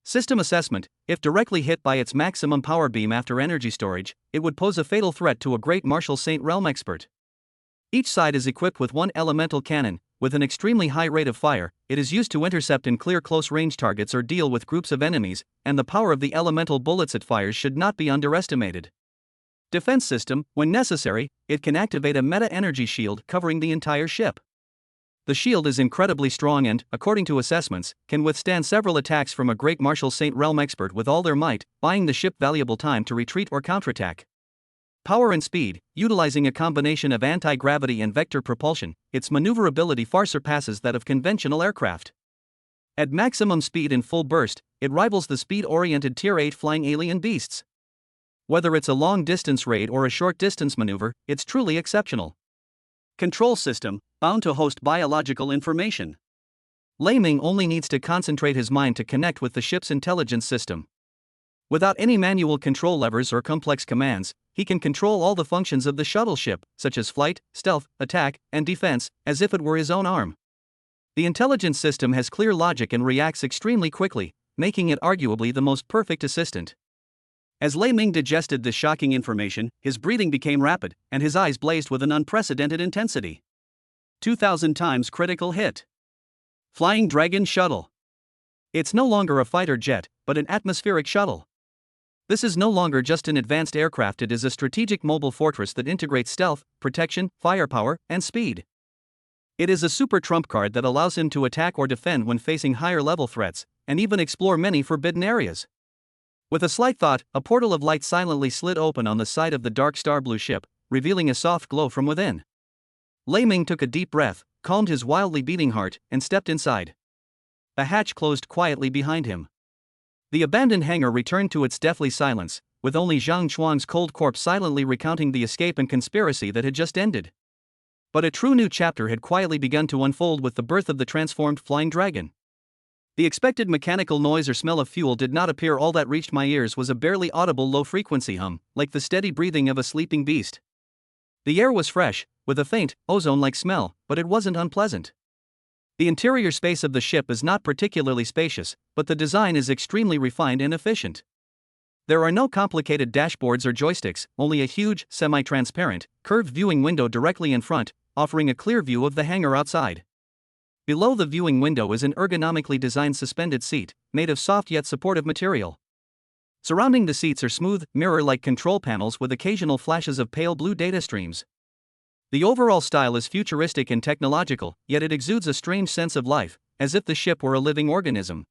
System assessment. If directly hit by its maximum power beam after energy storage, it would pose a fatal threat to a great Marshal Saint realm expert. Each side is equipped with one elemental cannon. With an extremely high rate of fire, it is used to intercept and clear close-range targets or deal with groups of enemies, and the power of the elemental bullets it fires should not be underestimated. Defense system. When necessary, it can activate a meta-energy shield covering the entire ship. The shield is incredibly strong and, according to assessments, can withstand several attacks from a great Marshal Saint realm expert with all their might, buying the ship valuable time to retreat or counterattack. Power and speed. Utilizing a combination of anti-gravity and vector propulsion, its maneuverability far surpasses that of conventional aircraft. At maximum speed and full burst, it rivals the speed-oriented Tier 8 flying alien beasts. Whether it's a long-distance raid or a short-distance maneuver, it's truly exceptional. Control system, bound to host biological information. Lei Ming only needs to concentrate his mind to connect with the ship's intelligence system. Without any manual control levers or complex commands, he can control all the functions of the shuttle ship, such as flight, stealth, attack, and defense, as if it were his own arm. The intelligence system has clear logic and reacts extremely quickly, making it arguably the most perfect assistant. As Lei Ming digested this shocking information, his breathing became rapid, and his eyes blazed with an unprecedented intensity. 2,000 times critical hit. Flying Dragon Shuttle. It's no longer a fighter jet, but an atmospheric shuttle. This is no longer just an advanced aircraft, it is a strategic mobile fortress that integrates stealth, protection, firepower, and speed. It is a super trump card that allows him to attack or defend when facing higher level threats, and even explore many forbidden areas. With a slight thought, a portal of light silently slid open on the side of the dark star blue ship, revealing a soft glow from within. Lei Ming took a deep breath, calmed his wildly beating heart, and stepped inside. A hatch closed quietly behind him. The abandoned hangar returned to its deathly silence, with only Zhang Chuang's cold corpse silently recounting the escape and conspiracy that had just ended. But a true new chapter had quietly begun to unfold with the birth of the transformed flying dragon. The expected mechanical noise or smell of fuel did not appear. All that reached my ears was a barely audible low-frequency hum, like the steady breathing of a sleeping beast. The air was fresh, with a faint, ozone-like smell, but it wasn't unpleasant. The interior space of the ship is not particularly spacious, but the design is extremely refined and efficient. There are no complicated dashboards or joysticks, only a huge, semi-transparent, curved viewing window directly in front, offering a clear view of the hangar outside. Below the viewing window is an ergonomically designed suspended seat, made of soft yet supportive material. Surrounding the seats are smooth, mirror-like control panels with occasional flashes of pale blue data streams. The overall style is futuristic and technological, yet it exudes a strange sense of life, as if the ship were a living organism.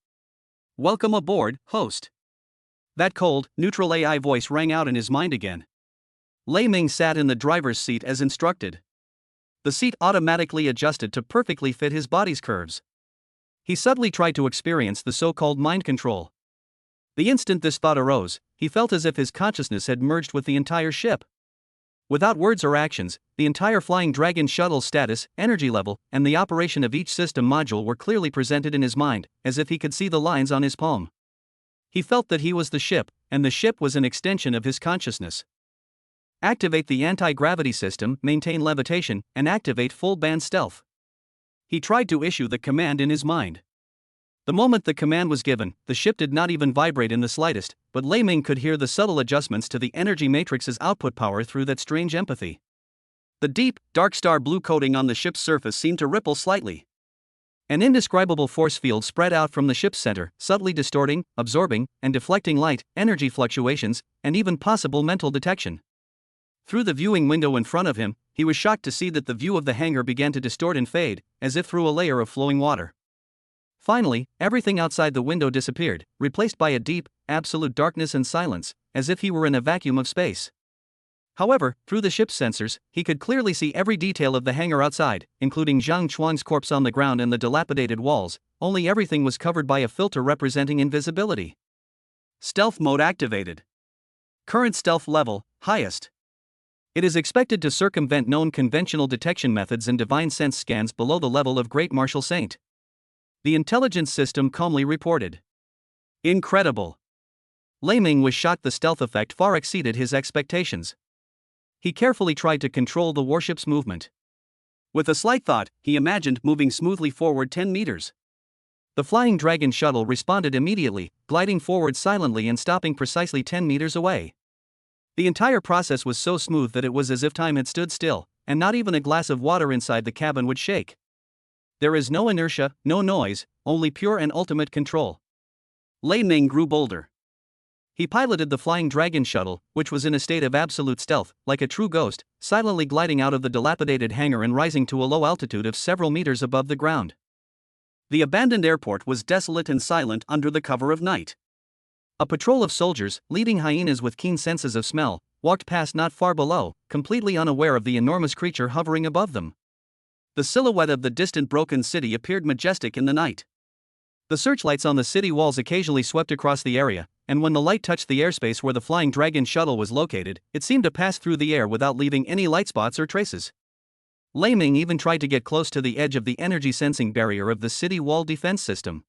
"Welcome aboard, host." That cold, neutral AI voice rang out in his mind again. Lei Ming sat in the driver's seat as instructed. The seat automatically adjusted to perfectly fit his body's curves. He subtly tried to experience the so-called mind control. The instant this thought arose, he felt as if his consciousness had merged with the entire ship. Without words or actions, the entire Flying Dragon shuttle's status, energy level, and the operation of each system module were clearly presented in his mind, as if he could see the lines on his palm. He felt that he was the ship, and the ship was an extension of his consciousness. Activate the anti-gravity system, maintain levitation, and activate full-band stealth. He tried to issue the command in his mind. The moment the command was given, the ship did not even vibrate in the slightest, but Lei Ming could hear the subtle adjustments to the energy matrix's output power through that strange empathy. The deep, dark star blue coating on the ship's surface seemed to ripple slightly. An indescribable force field spread out from the ship's center, subtly distorting, absorbing, and deflecting light, energy fluctuations, and even possible mental detection. Through the viewing window in front of him, he was shocked to see that the view of the hangar began to distort and fade, as if through a layer of flowing water. Finally, everything outside the window disappeared, replaced by a deep, absolute darkness and silence, as if he were in a vacuum of space. However, through the ship's sensors, he could clearly see every detail of the hangar outside, including Zhang Chuang's corpse on the ground and the dilapidated walls, only everything was covered by a filter representing invisibility. Stealth mode activated. Current stealth level, highest. It is expected to circumvent known conventional detection methods and divine sense scans below the level of Great Marshal Saint. The intelligence system calmly reported. Incredible. Lei Ming was shocked the stealth effect far exceeded his expectations. He carefully tried to control the warship's movement. With a slight thought, he imagined moving smoothly forward 10 meters. The Flying Dragon shuttle responded immediately, gliding forward silently and stopping precisely 10 meters away. The entire process was so smooth that it was as if time had stood still, and not even a glass of water inside the cabin would shake. There is no inertia, no noise, only pure and ultimate control. Lei Ming grew bolder. He piloted the Flying Dragon shuttle, which was in a state of absolute stealth, like a true ghost, silently gliding out of the dilapidated hangar and rising to a low altitude of several meters above the ground. The abandoned airport was desolate and silent under the cover of night. A patrol of soldiers, leading hyenas with keen senses of smell, walked past not far below, completely unaware of the enormous creature hovering above them. The silhouette of the distant broken city appeared majestic in the night. The searchlights on the city walls occasionally swept across the area, and when the light touched the airspace where the Flying Dragon shuttle was located, it seemed to pass through the air without leaving any light spots or traces. Lei Ming even tried to get close to the edge of the energy sensing barrier of the city wall defense system.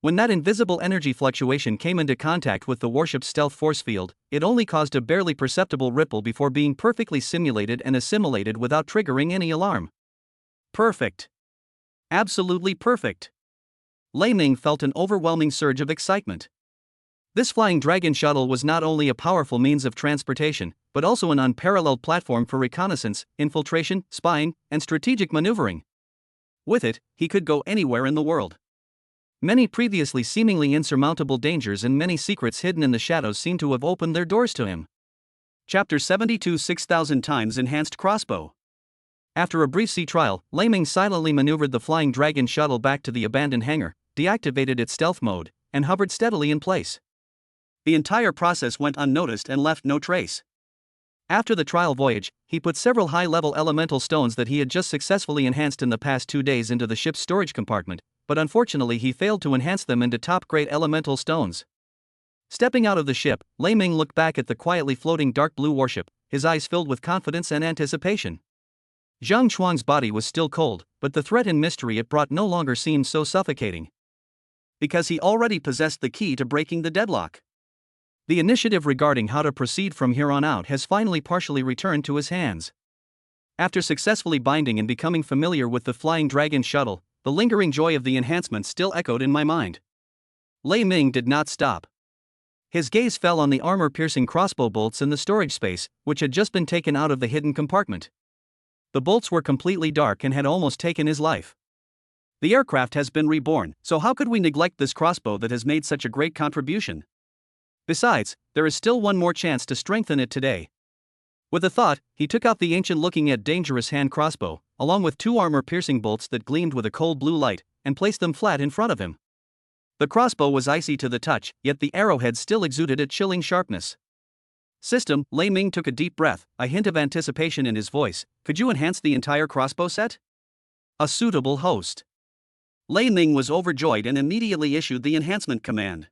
When that invisible energy fluctuation came into contact with the warship's stealth force field, it only caused a barely perceptible ripple before being perfectly simulated and assimilated without triggering any alarm. Perfect. Absolutely perfect. Lei Ming felt an overwhelming surge of excitement. This flying dragon shuttle was not only a powerful means of transportation, but also an unparalleled platform for reconnaissance, infiltration, spying, and strategic maneuvering. With it, he could go anywhere in the world. Many previously seemingly insurmountable dangers and many secrets hidden in the shadows seemed to have opened their doors to him. Chapter 72 6,000 times enhanced crossbow. After a brief sea trial, Lei Ming silently maneuvered the flying dragon shuttle back to the abandoned hangar, deactivated its stealth mode, and hovered steadily in place. The entire process went unnoticed and left no trace. After the trial voyage, he put several high-level elemental stones that he had just successfully enhanced in the past 2 days into the ship's storage compartment, but unfortunately he failed to enhance them into top-grade elemental stones. Stepping out of the ship, Lei Ming looked back at the quietly floating dark blue warship, his eyes filled with confidence and anticipation. Zhang Chuang's body was still cold, but the threat and mystery it brought no longer seemed so suffocating. Because he already possessed the key to breaking the deadlock. The initiative regarding how to proceed from here on out has finally partially returned to his hands. After successfully binding and becoming familiar with the flying dragon shuttle, the lingering joy of the enhancement still echoed in my mind. Lei Ming did not stop. His gaze fell on the armor-piercing crossbow bolts in the storage space, which had just been taken out of the hidden compartment. The bolts were completely dark and had almost taken his life. The aircraft has been reborn, so how could we neglect this crossbow that has made such a great contribution? Besides, there is still one more chance to strengthen it today. With a thought, he took out the ancient-looking yet dangerous hand crossbow, along with 2 armor-piercing bolts that gleamed with a cold blue light, and placed them flat in front of him. The crossbow was icy to the touch, yet the arrowhead still exuded a chilling sharpness. System, Lei Ming took a deep breath, a hint of anticipation in his voice. Could you enhance the entire crossbow set? A suitable host. Lei Ming was overjoyed and immediately issued the enhancement command.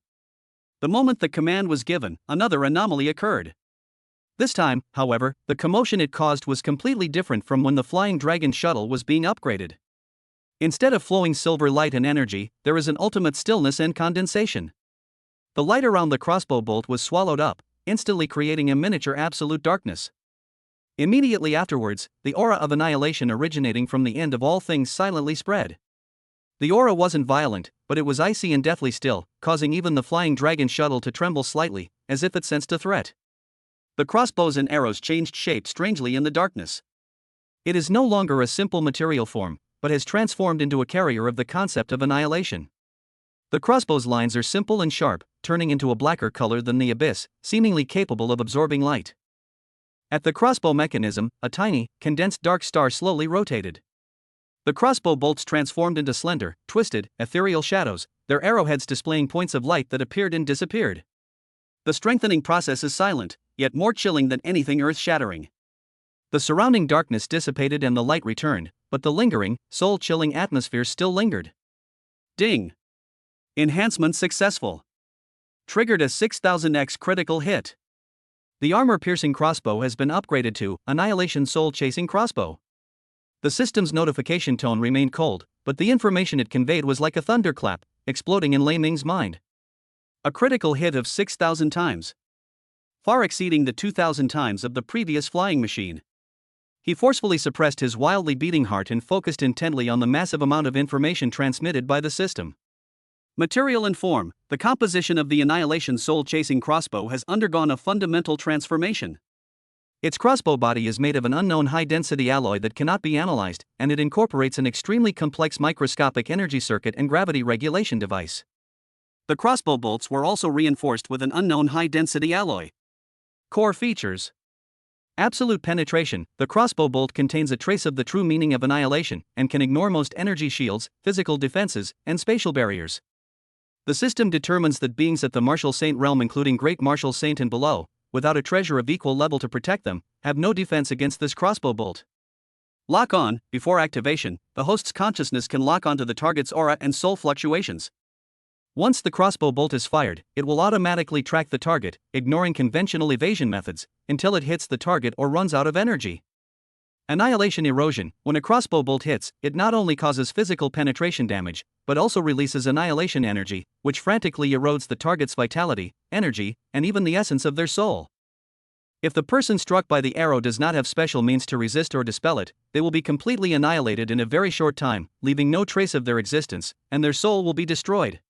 The moment the command was given, another anomaly occurred. This time, however, the commotion it caused was completely different from when the flying dragon shuttle was being upgraded. Instead of flowing silver light and energy, there is an ultimate stillness and condensation. The light around the crossbow bolt was swallowed up, instantly creating a miniature absolute darkness. Immediately afterwards, the aura of annihilation originating from the end of all things silently spread. The aura wasn't violent, but it was icy and deathly still, causing even the flying dragon shuttle to tremble slightly, as if it sensed a threat. The crossbows and arrows changed shape strangely in the darkness. It is no longer a simple material form, but has transformed into a carrier of the concept of annihilation. The crossbow's lines are simple and sharp, turning into a blacker color than the abyss, seemingly capable of absorbing light. At the crossbow mechanism, a tiny, condensed dark star slowly rotated. The crossbow bolts transformed into slender, twisted, ethereal shadows, their arrowheads displaying points of light that appeared and disappeared. The strengthening process is silent, yet more chilling than anything earth-shattering. The surrounding darkness dissipated and the light returned, but the lingering, soul-chilling atmosphere still lingered. Ding! Enhancement successful. Triggered a 6000x critical hit. The armor-piercing crossbow has been upgraded to Annihilation Soul-Chasing Crossbow. The system's notification tone remained cold, but the information it conveyed was like a thunderclap, exploding in Lei Ming's mind. A critical hit of 6,000 times. Far exceeding the 2,000 times of the previous flying machine. He forcefully suppressed his wildly beating heart and focused intently on the massive amount of information transmitted by the system. Material and form, the composition of the Annihilation Soul-Chasing Crossbow has undergone a fundamental transformation. Its crossbow body is made of an unknown high-density alloy that cannot be analyzed, and it incorporates an extremely complex microscopic energy circuit and gravity regulation device. The crossbow bolts were also reinforced with an unknown high-density alloy. Core features. Absolute penetration. The crossbow bolt contains a trace of the true meaning of annihilation, and can ignore most energy shields, physical defenses, and spatial barriers. The system determines that beings at the Martial Saint realm, including Great Martial Saint and below, without a treasure of equal level to protect them, have no defense against this crossbow bolt. Lock on. Before activation, the host's consciousness can lock onto the target's aura and soul fluctuations. Once the crossbow bolt is fired, it will automatically track the target, ignoring conventional evasion methods, until it hits the target or runs out of energy. Annihilation erosion. When a crossbow bolt hits, it not only causes physical penetration damage, but also releases annihilation energy, which frantically erodes the target's vitality, energy, and even the essence of their soul. If the person struck by the arrow does not have special means to resist or dispel it, they will be completely annihilated in a very short time, leaving no trace of their existence, and their soul will be destroyed.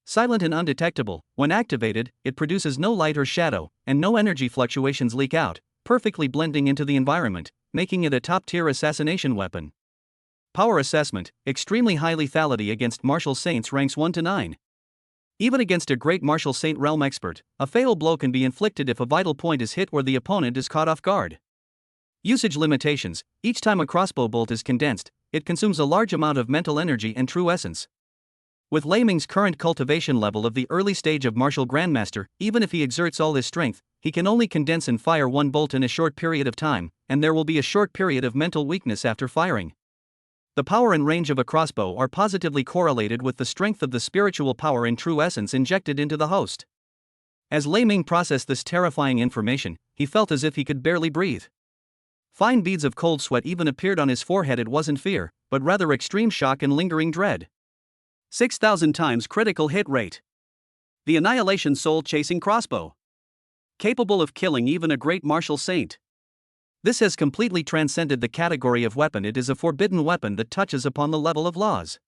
Silent and undetectable, when activated, it produces no light or shadow, and no energy fluctuations leak out, perfectly blending into the environment, making it a top-tier assassination weapon. Power assessment: extremely high lethality against martial saints ranks 1 to 9. Even against a great martial saint realm expert, a fatal blow can be inflicted if a vital point is hit or the opponent is caught off guard. Usage limitations: each time a crossbow bolt is condensed, it consumes a large amount of mental energy and true essence. With Lei Ming's current cultivation level of the early stage of martial grandmaster, even if he exerts all his strength, he can only condense and fire one bolt in a short period of time, and there will be a short period of mental weakness after firing. The power and range of a crossbow are positively correlated with the strength of the spiritual power and true essence injected into the host. As Lei Ming processed this terrifying information, he felt as if he could barely breathe. Fine beads of cold sweat even appeared on his forehead. It wasn't fear, but rather extreme shock and lingering dread. 6,000 times critical hit rate. The Annihilation Soul-Chasing Crossbow. Capable of killing even a great martial saint. This has completely transcended the category of weapon. It is a forbidden weapon that touches upon the level of laws.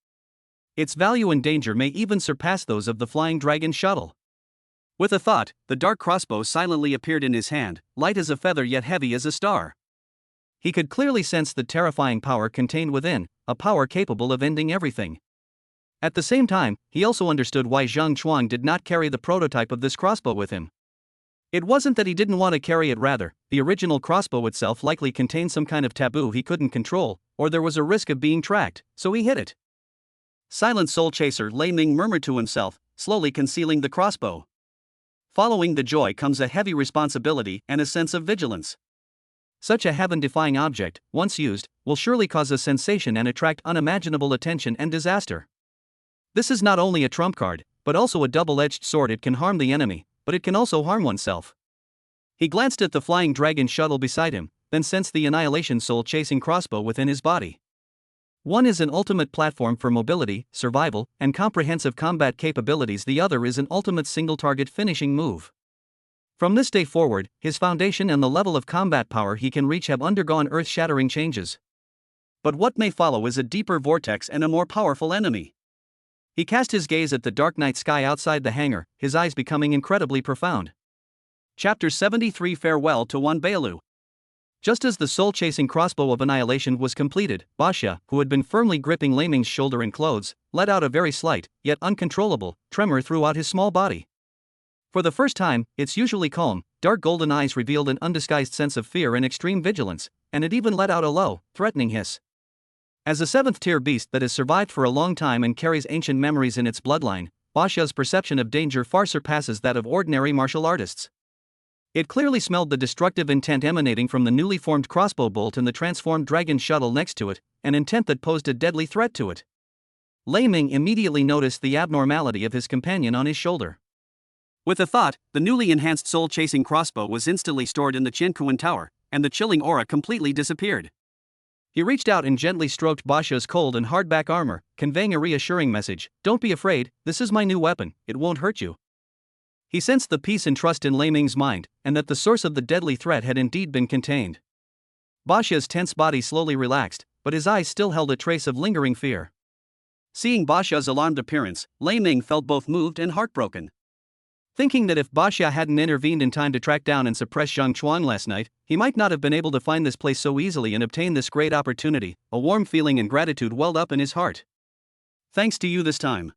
Its value and danger may even surpass those of the flying dragon shuttle. With a thought, the dark crossbow silently appeared in his hand, light as a feather yet heavy as a star. He could clearly sense the terrifying power contained within, a power capable of ending everything. At the same time, he also understood why Zhang Chuang did not carry the prototype of this crossbow with him. It wasn't that he didn't want to carry it, rather, the original crossbow itself likely contained some kind of taboo he couldn't control, or there was a risk of being tracked, so he hid it. Silent soul chaser, Lei Ming murmured to himself, slowly concealing the crossbow. Following the joy comes a heavy responsibility and a sense of vigilance. Such a heaven-defying object, once used, will surely cause a sensation and attract unimaginable attention and disaster. This is not only a trump card, but also a double-edged sword. It can harm the enemy, but it can also harm oneself. He glanced at the flying dragon shuttle beside him, then sensed the Annihilation Soul-Chasing Crossbow within his body. One is an ultimate platform for mobility, survival, and comprehensive combat capabilities. The other is an ultimate single-target finishing move. From this day forward, his foundation and the level of combat power he can reach have undergone earth-shattering changes. But what may follow is a deeper vortex and a more powerful enemy. He cast his gaze at the dark night sky outside the hangar, his eyes becoming incredibly profound. Chapter 73: Farewell to Wan Bailu. Just as the soul-chasing crossbow of annihilation was completed, Basha, who had been firmly gripping Lei Ming's shoulder and clothes, let out a very slight, yet uncontrollable, tremor throughout his small body. For the first time, its usually calm, dark golden eyes revealed an undisguised sense of fear and extreme vigilance, and it even let out a low, threatening hiss. As a seventh-tier beast that has survived for a long time and carries ancient memories in its bloodline, Basha's perception of danger far surpasses that of ordinary martial artists. It clearly smelled the destructive intent emanating from the newly formed crossbow bolt and the transformed dragon shuttle next to it, an intent that posed a deadly threat to it. Lei Ming immediately noticed the abnormality of his companion on his shoulder. With a thought, the newly enhanced soul-chasing crossbow was instantly stored in the Qiankuan Tower, and the chilling aura completely disappeared. He reached out and gently stroked Basha's cold and hardback armor, conveying a reassuring message: "Don't be afraid, this is my new weapon, it won't hurt you." He sensed the peace and trust in Lei Ming's mind, and that the source of the deadly threat had indeed been contained. Basha's tense body slowly relaxed, but his eyes still held a trace of lingering fear. Seeing Basha's alarmed appearance, Lei Ming felt both moved and heartbroken. Thinking that if Basha hadn't intervened in time to track down and suppress Zhang Chuang last night, he might not have been able to find this place so easily and obtain this great opportunity, a warm feeling and gratitude welled up in his heart. "Thanks to you this time."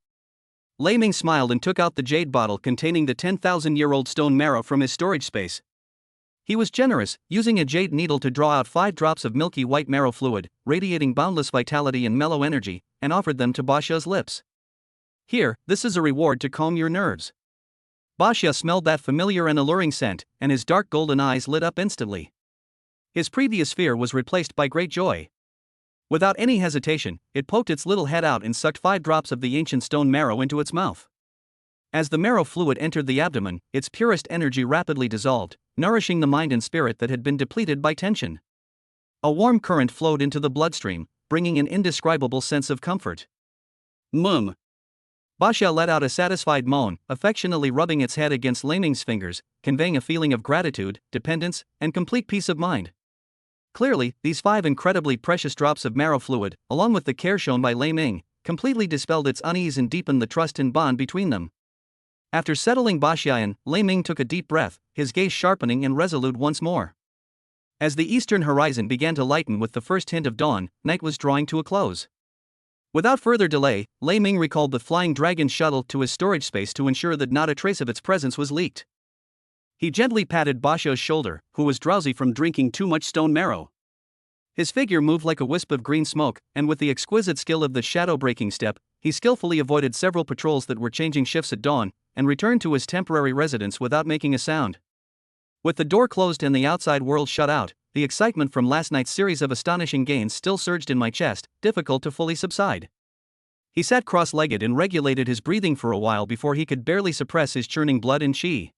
Lei Ming smiled and took out the jade bottle containing the 10,000-year-old stone marrow from his storage space. He was generous, using a jade needle to draw out 5 drops of milky white marrow fluid, radiating boundless vitality and mellow energy, and offered them to Basha's lips. "Here, this is a reward to calm your nerves." Basha smelled that familiar and alluring scent, and his dark golden eyes lit up instantly. His previous fear was replaced by great joy. Without any hesitation, it poked its little head out and sucked 5 drops of the ancient stone marrow into its mouth. As the marrow fluid entered the abdomen, its purest energy rapidly dissolved, nourishing the mind and spirit that had been depleted by tension. A warm current flowed into the bloodstream, bringing an indescribable sense of comfort. Mum. Basha let out a satisfied moan, affectionately rubbing its head against Lei Ming's fingers, conveying a feeling of gratitude, dependence, and complete peace of mind. Clearly, these 5 incredibly precious drops of marrow fluid, along with the care shown by Lei Ming, completely dispelled its unease and deepened the trust and bond between them. After settling Basha in, Lei Ming took a deep breath, his gaze sharpening and resolute once more. As the eastern horizon began to lighten with the first hint of dawn, night was drawing to a close. Without further delay, Lei Ming recalled the Flying Dragon shuttle to his storage space to ensure that not a trace of its presence was leaked. He gently patted Basha's shoulder, who was drowsy from drinking too much stone marrow. His figure moved like a wisp of green smoke, and with the exquisite skill of the shadow-breaking step, he skillfully avoided several patrols that were changing shifts at dawn, and returned to his temporary residence without making a sound. With the door closed and the outside world shut out, the excitement from last night's series of astonishing gains still surged in my chest, difficult to fully subside. He sat cross-legged and regulated his breathing for a while before he could barely suppress his churning blood and qi.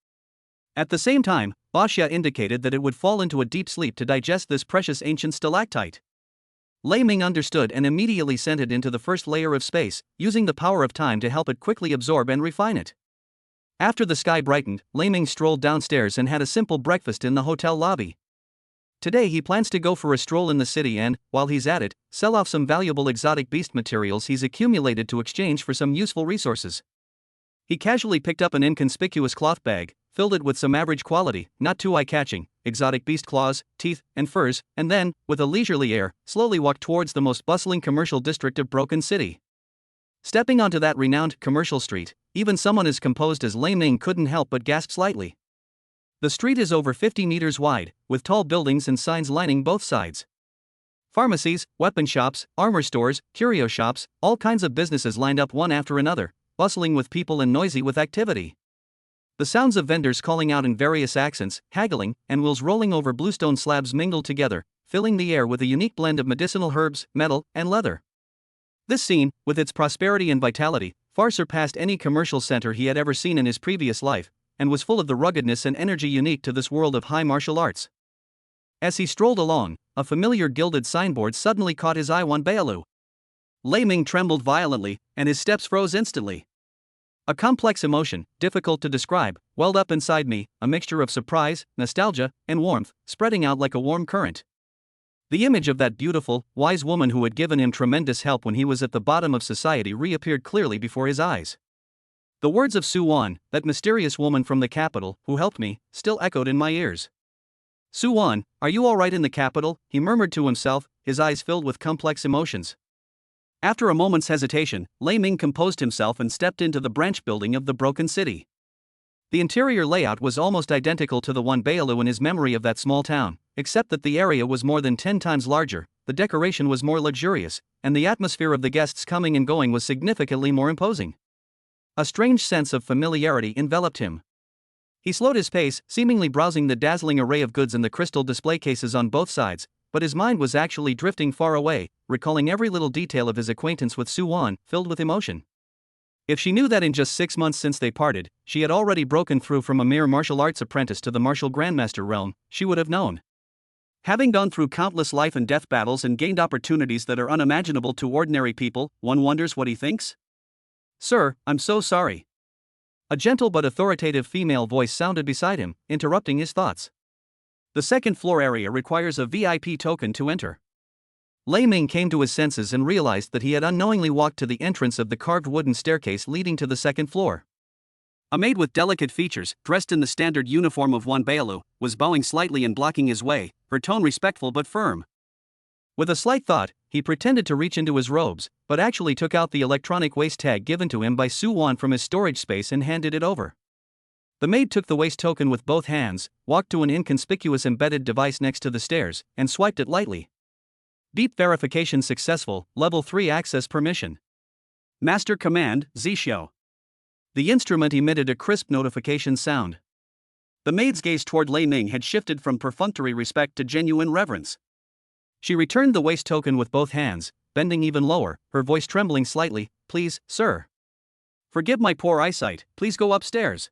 At the same time, Basha indicated that it would fall into a deep sleep to digest this precious ancient stalactite. Lei Ming understood and immediately sent it into the first layer of space, using the power of time to help it quickly absorb and refine it. After the sky brightened, Lei Ming strolled downstairs and had a simple breakfast in the hotel lobby. Today he plans to go for a stroll in the city and, while he's at it, sell off some valuable exotic beast materials he's accumulated to exchange for some useful resources. He casually picked up an inconspicuous cloth bag, filled it with some average quality, not too eye-catching, exotic beast claws, teeth, and furs, and then, with a leisurely air, slowly walked towards the most bustling commercial district of Broken City. Stepping onto that renowned commercial street, even someone as composed as Lei Ming couldn't help but gasp slightly. The street is over 50 meters wide, with tall buildings and signs lining both sides. Pharmacies, weapon shops, armor stores, curio shops, all kinds of businesses lined up one after another, bustling with people and noisy with activity. The sounds of vendors calling out in various accents, haggling, and wheels rolling over bluestone slabs mingled together, filling the air with a unique blend of medicinal herbs, metal, and leather. This scene, with its prosperity and vitality, far surpassed any commercial center he had ever seen in his previous life, and was full of the ruggedness and energy unique to this world of high martial arts. As he strolled along, a familiar gilded signboard suddenly caught his eye. Wan Bailu. Lei Ming trembled violently, and his steps froze instantly. A complex emotion, difficult to describe, welled up inside me, a mixture of surprise, nostalgia, and warmth, spreading out like a warm current. The image of that beautiful, wise woman who had given him tremendous help when he was at the bottom of society reappeared clearly before his eyes. The words of Su Wan, that mysterious woman from the capital, who helped me, still echoed in my ears. Su Wan, are you all right in the capital? He murmured to himself, his eyes filled with complex emotions. After a moment's hesitation, Lei Ming composed himself and stepped into the branch building of the Broken City. The interior layout was almost identical to the one Bailu in his memory of that small town, except that the area was more than 10 times larger, the decoration was more luxurious, and the atmosphere of the guests coming and going was significantly more imposing. A strange sense of familiarity enveloped him. He slowed his pace, seemingly browsing the dazzling array of goods in the crystal display cases on both sides, but his mind was actually drifting far away, recalling every little detail of his acquaintance with Su Wan, filled with emotion. If she knew that in just 6 months since they parted, she had already broken through from a mere martial arts apprentice to the martial grandmaster realm, she would have known. Having gone through countless life and death battles and gained opportunities that are unimaginable to ordinary people, one wonders what he thinks? Sir, I'm so sorry. A gentle but authoritative female voice sounded beside him, interrupting his thoughts. The second floor area requires a VIP token to enter. Lei Ming came to his senses and realized that he had unknowingly walked to the entrance of the carved wooden staircase leading to the second floor. A maid with delicate features, dressed in the standard uniform of Wan Bailu, was bowing slightly and blocking his way, her tone respectful but firm. With a slight thought, he pretended to reach into his robes, but actually took out the electronic waist tag given to him by Su Wan from his storage space and handed it over. The maid took the waist token with both hands, walked to an inconspicuous embedded device next to the stairs, and swiped it lightly. Deep verification successful, level 3 access permission. Master command, Zixio. The instrument emitted a crisp notification sound. The maid's gaze toward Lei Ming had shifted from perfunctory respect to genuine reverence. She returned the waist token with both hands, bending even lower, her voice trembling slightly, "Please, sir. Forgive my poor eyesight, please go upstairs."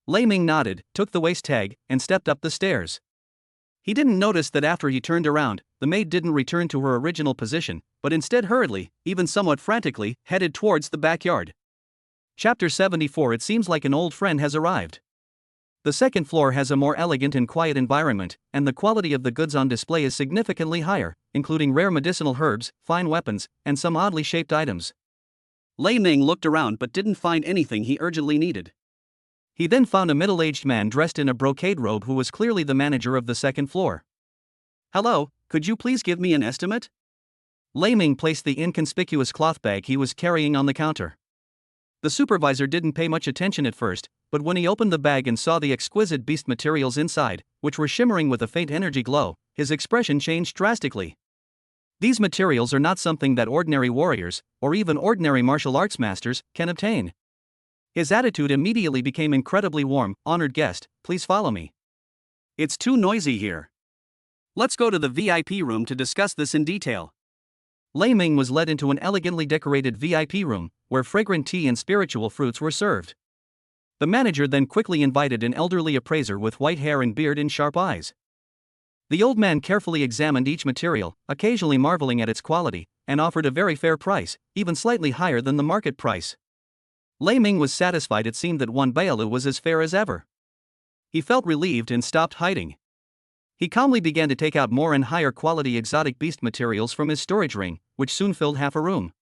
Lei Ming nodded, took the waist tag, and stepped up the stairs. He didn't notice that after he turned around, the maid didn't return to her original position, but instead hurriedly, even somewhat frantically, headed towards the backyard. Chapter 74. It seems like an old friend has arrived. The second floor has a more elegant and quiet environment, and the quality of the goods on display is significantly higher, including rare medicinal herbs, fine weapons, and some oddly shaped items. Lei Ming looked around but didn't find anything he urgently needed. He then found a middle-aged man dressed in a brocade robe who was clearly the manager of the second floor. "Hello, could you please give me an estimate?" Lei Ming placed the inconspicuous cloth bag he was carrying on the counter. The supervisor didn't pay much attention at first, but when he opened the bag and saw the exquisite beast materials inside, which were shimmering with a faint energy glow, his expression changed drastically. These materials are not something that ordinary warriors, or even ordinary martial arts masters, can obtain. His attitude immediately became incredibly warm. "Honored guest, please follow me. It's too noisy here. Let's go to the VIP room to discuss this in detail." Lei Ming was led into an elegantly decorated VIP room, where fragrant tea and spiritual fruits were served. The manager then quickly invited an elderly appraiser with white hair and beard and sharp eyes. The old man carefully examined each material, occasionally marveling at its quality, and offered a very fair price, even slightly higher than the market price. Lei Ming was satisfied. It seemed that one Bailu was as fair as ever. He felt relieved and stopped hiding. He calmly began to take out more and higher quality exotic beast materials from his storage ring, which soon filled half a room.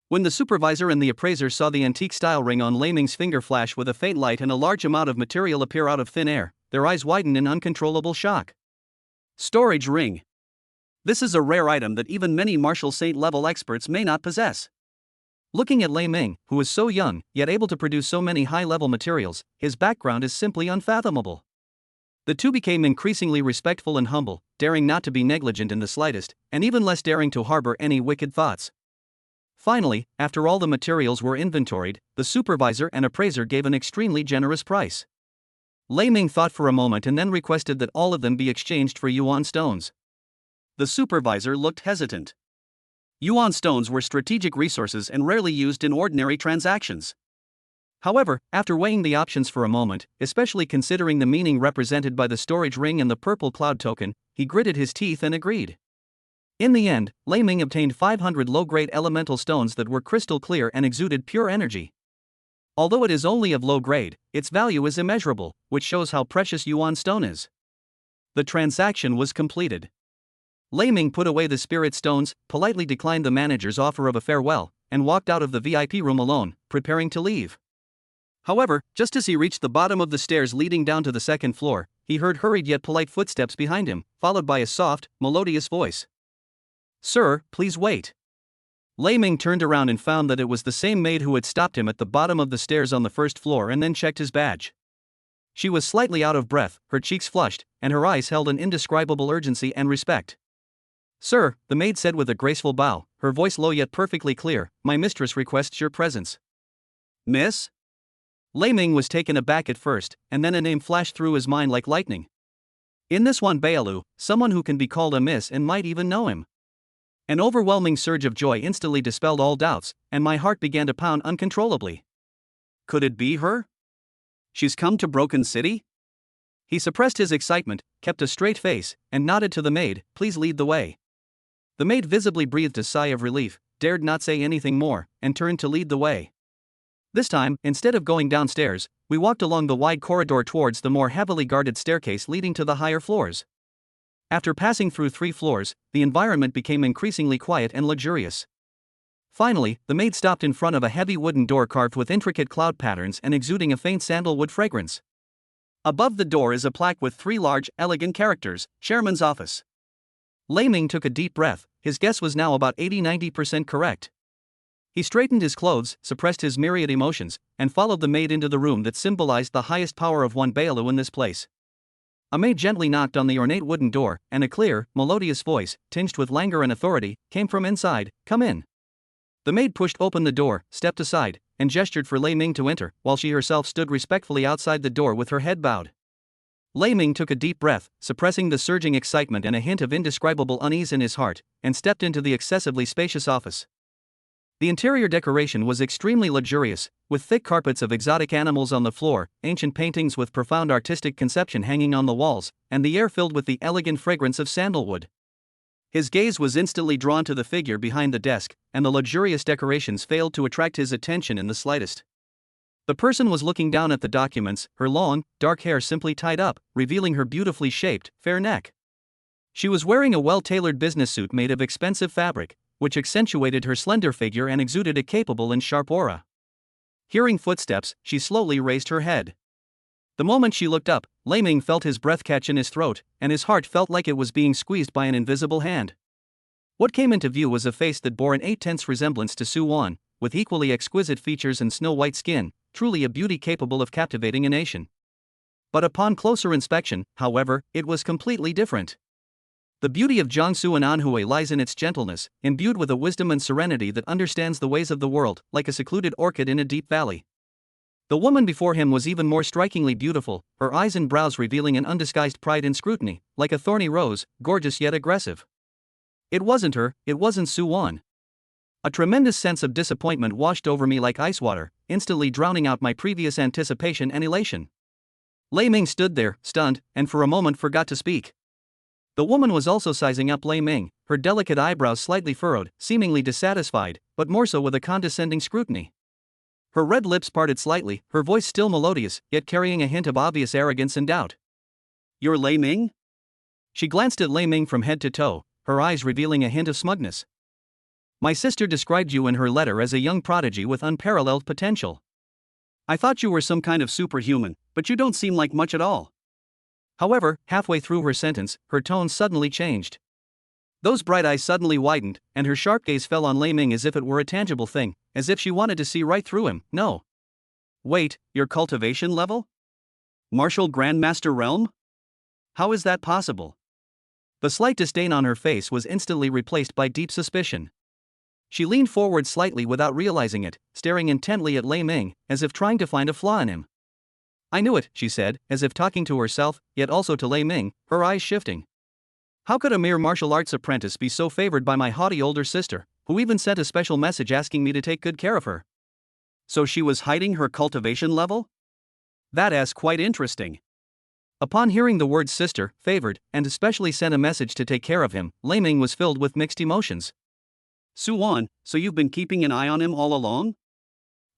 When the supervisor and the appraiser saw the antique-style ring on Lei Ming's finger flash with a faint light and a large amount of material appear out of thin air, their eyes widened in uncontrollable shock. Storage ring. This is a rare item that even many martial saint-level experts may not possess. Looking at Lei Ming, who is so young, yet able to produce so many high-level materials, his background is simply unfathomable. The two became increasingly respectful and humble, daring not to be negligent in the slightest, and even less daring to harbor any wicked thoughts. Finally, after all the materials were inventoried, the supervisor and appraiser gave an extremely generous price. Lei Ming thought for a moment and then requested that all of them be exchanged for yuan stones. The supervisor looked hesitant. Yuan stones were strategic resources and rarely used in ordinary transactions. However, after weighing the options for a moment, especially considering the meaning represented by the storage ring and the purple cloud token, he gritted his teeth and agreed. In the end, Lei Ming obtained 500 low-grade elemental stones that were crystal clear and exuded pure energy. Although it is only of low grade, its value is immeasurable, which shows how precious yuan stone is. The transaction was completed. Lei Ming put away the spirit stones, politely declined the manager's offer of a farewell, and walked out of the VIP room alone, preparing to leave. However, just as he reached the bottom of the stairs leading down to the second floor, he heard hurried yet polite footsteps behind him, followed by a soft, melodious voice. "Sir, please wait." Lei Ming turned around and found that it was the same maid who had stopped him at the bottom of the stairs on the first floor and then checked his badge. She was slightly out of breath, her cheeks flushed, and her eyes held an indescribable urgency and respect. "Sir," the maid said with a graceful bow, her voice low yet perfectly clear, "my mistress requests your presence." "Miss?" Lei Ming was taken aback at first, and then a name flashed through his mind like lightning. In this one Bailu, someone who can be called a miss and might even know him. An overwhelming surge of joy instantly dispelled all doubts, and my heart began to pound uncontrollably. Could it be her? She's come to Broken City? He suppressed his excitement, kept a straight face, and nodded to the maid, "Please lead the way." The maid visibly breathed a sigh of relief, dared not say anything more, and turned to lead the way. This time, instead of going downstairs, we walked along the wide corridor towards the more heavily guarded staircase leading to the higher floors. After passing through 3 floors, the environment became increasingly quiet and luxurious. Finally, the maid stopped in front of a heavy wooden door carved with intricate cloud patterns and exuding a faint sandalwood fragrance. Above the door is a plaque with 3 large, elegant characters, "Chairman's Office." Lei Ming took a deep breath. His guess was now about 80–90% correct. He straightened his clothes, suppressed his myriad emotions, and followed the maid into the room that symbolized the highest power of one Bailu in this place. A maid gently knocked on the ornate wooden door, and a clear, melodious voice, tinged with languor and authority, came from inside, "Come in." The maid pushed open the door, stepped aside, and gestured for Lei Ming to enter, while she herself stood respectfully outside the door with her head bowed. Lei Ming took a deep breath, suppressing the surging excitement and a hint of indescribable unease in his heart, and stepped into the excessively spacious office. The interior decoration was extremely luxurious, with thick carpets of exotic animals on the floor, ancient paintings with profound artistic conception hanging on the walls, and the air filled with the elegant fragrance of sandalwood. His gaze was instantly drawn to the figure behind the desk, and the luxurious decorations failed to attract his attention in the slightest. The person was looking down at the documents, her long, dark hair simply tied up, revealing her beautifully shaped, fair neck. She was wearing a well-tailored business suit made of expensive fabric, which accentuated her slender figure and exuded a capable and sharp aura. Hearing footsteps, she slowly raised her head. The moment she looked up, Lei Ming felt his breath catch in his throat, and his heart felt like it was being squeezed by an invisible hand. What came into view was a face that bore an 8/10 resemblance to Su Wan, with equally exquisite features and snow-white skin, truly a beauty capable of captivating a nation. But upon closer inspection, however, it was completely different. The beauty of Jiangsu and Anhui lies in its gentleness, imbued with a wisdom and serenity that understands the ways of the world, like a secluded orchid in a deep valley. The woman before him was even more strikingly beautiful, her eyes and brows revealing an undisguised pride and scrutiny, like a thorny rose, gorgeous yet aggressive. It wasn't her, it wasn't Su Wan. A tremendous sense of disappointment washed over me like ice water, instantly drowning out my previous anticipation and elation. Lei Ming stood there, stunned, and for a moment forgot to speak. The woman was also sizing up Lei Ming, her delicate eyebrows slightly furrowed, seemingly dissatisfied, but more so with a condescending scrutiny. Her red lips parted slightly, her voice still melodious, yet carrying a hint of obvious arrogance and doubt. "You're Lei Ming?" She glanced at Lei Ming from head to toe, her eyes revealing a hint of smugness. "My sister described you in her letter as a young prodigy with unparalleled potential. I thought you were some kind of superhuman, but you don't seem like much at all." However, halfway through her sentence, her tone suddenly changed. Those bright eyes suddenly widened, and her sharp gaze fell on Lei Ming as if it were a tangible thing, as if she wanted to see right through him. "No. Wait, your cultivation level? Martial Grandmaster realm? How is that possible?" The slight disdain on her face was instantly replaced by deep suspicion. She leaned forward slightly without realizing it, staring intently at Lei Ming, as if trying to find a flaw in him. "I knew it," she said, as if talking to herself, yet also to Lei Ming, her eyes shifting. "How could a mere martial arts apprentice be so favored by my haughty older sister, who even sent a special message asking me to take good care of her? So she was hiding her cultivation level? That's quite interesting." Upon hearing the words sister, favored, and especially sent a message to take care of him, Lei Ming was filled with mixed emotions. "Su Wan, so you've been keeping an eye on him all along?"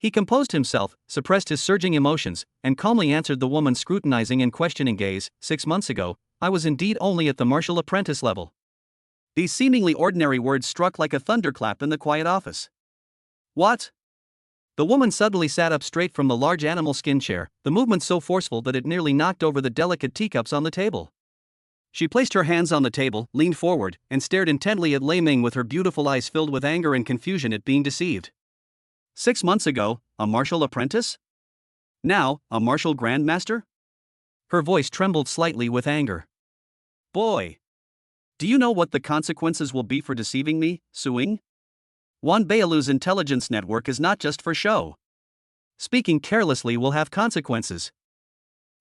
He composed himself, suppressed his surging emotions, and calmly answered the woman's scrutinizing and questioning gaze. 6 months ago, I was indeed only at the martial apprentice level." These seemingly ordinary words struck like a thunderclap in the quiet office. "What?" The woman suddenly sat up straight from the large animal skin chair, the movement so forceful that it nearly knocked over the delicate teacups on the table. She placed her hands on the table, leaned forward, and stared intently at Lei Ming with her beautiful eyes filled with anger and confusion at being deceived. 6 months ago, a martial apprentice? Now, a martial grandmaster? Her voice trembled slightly with anger. "Boy! Do you know what the consequences will be for deceiving me, Suing? Wan Bailu's intelligence network is not just for show. Speaking carelessly will have consequences."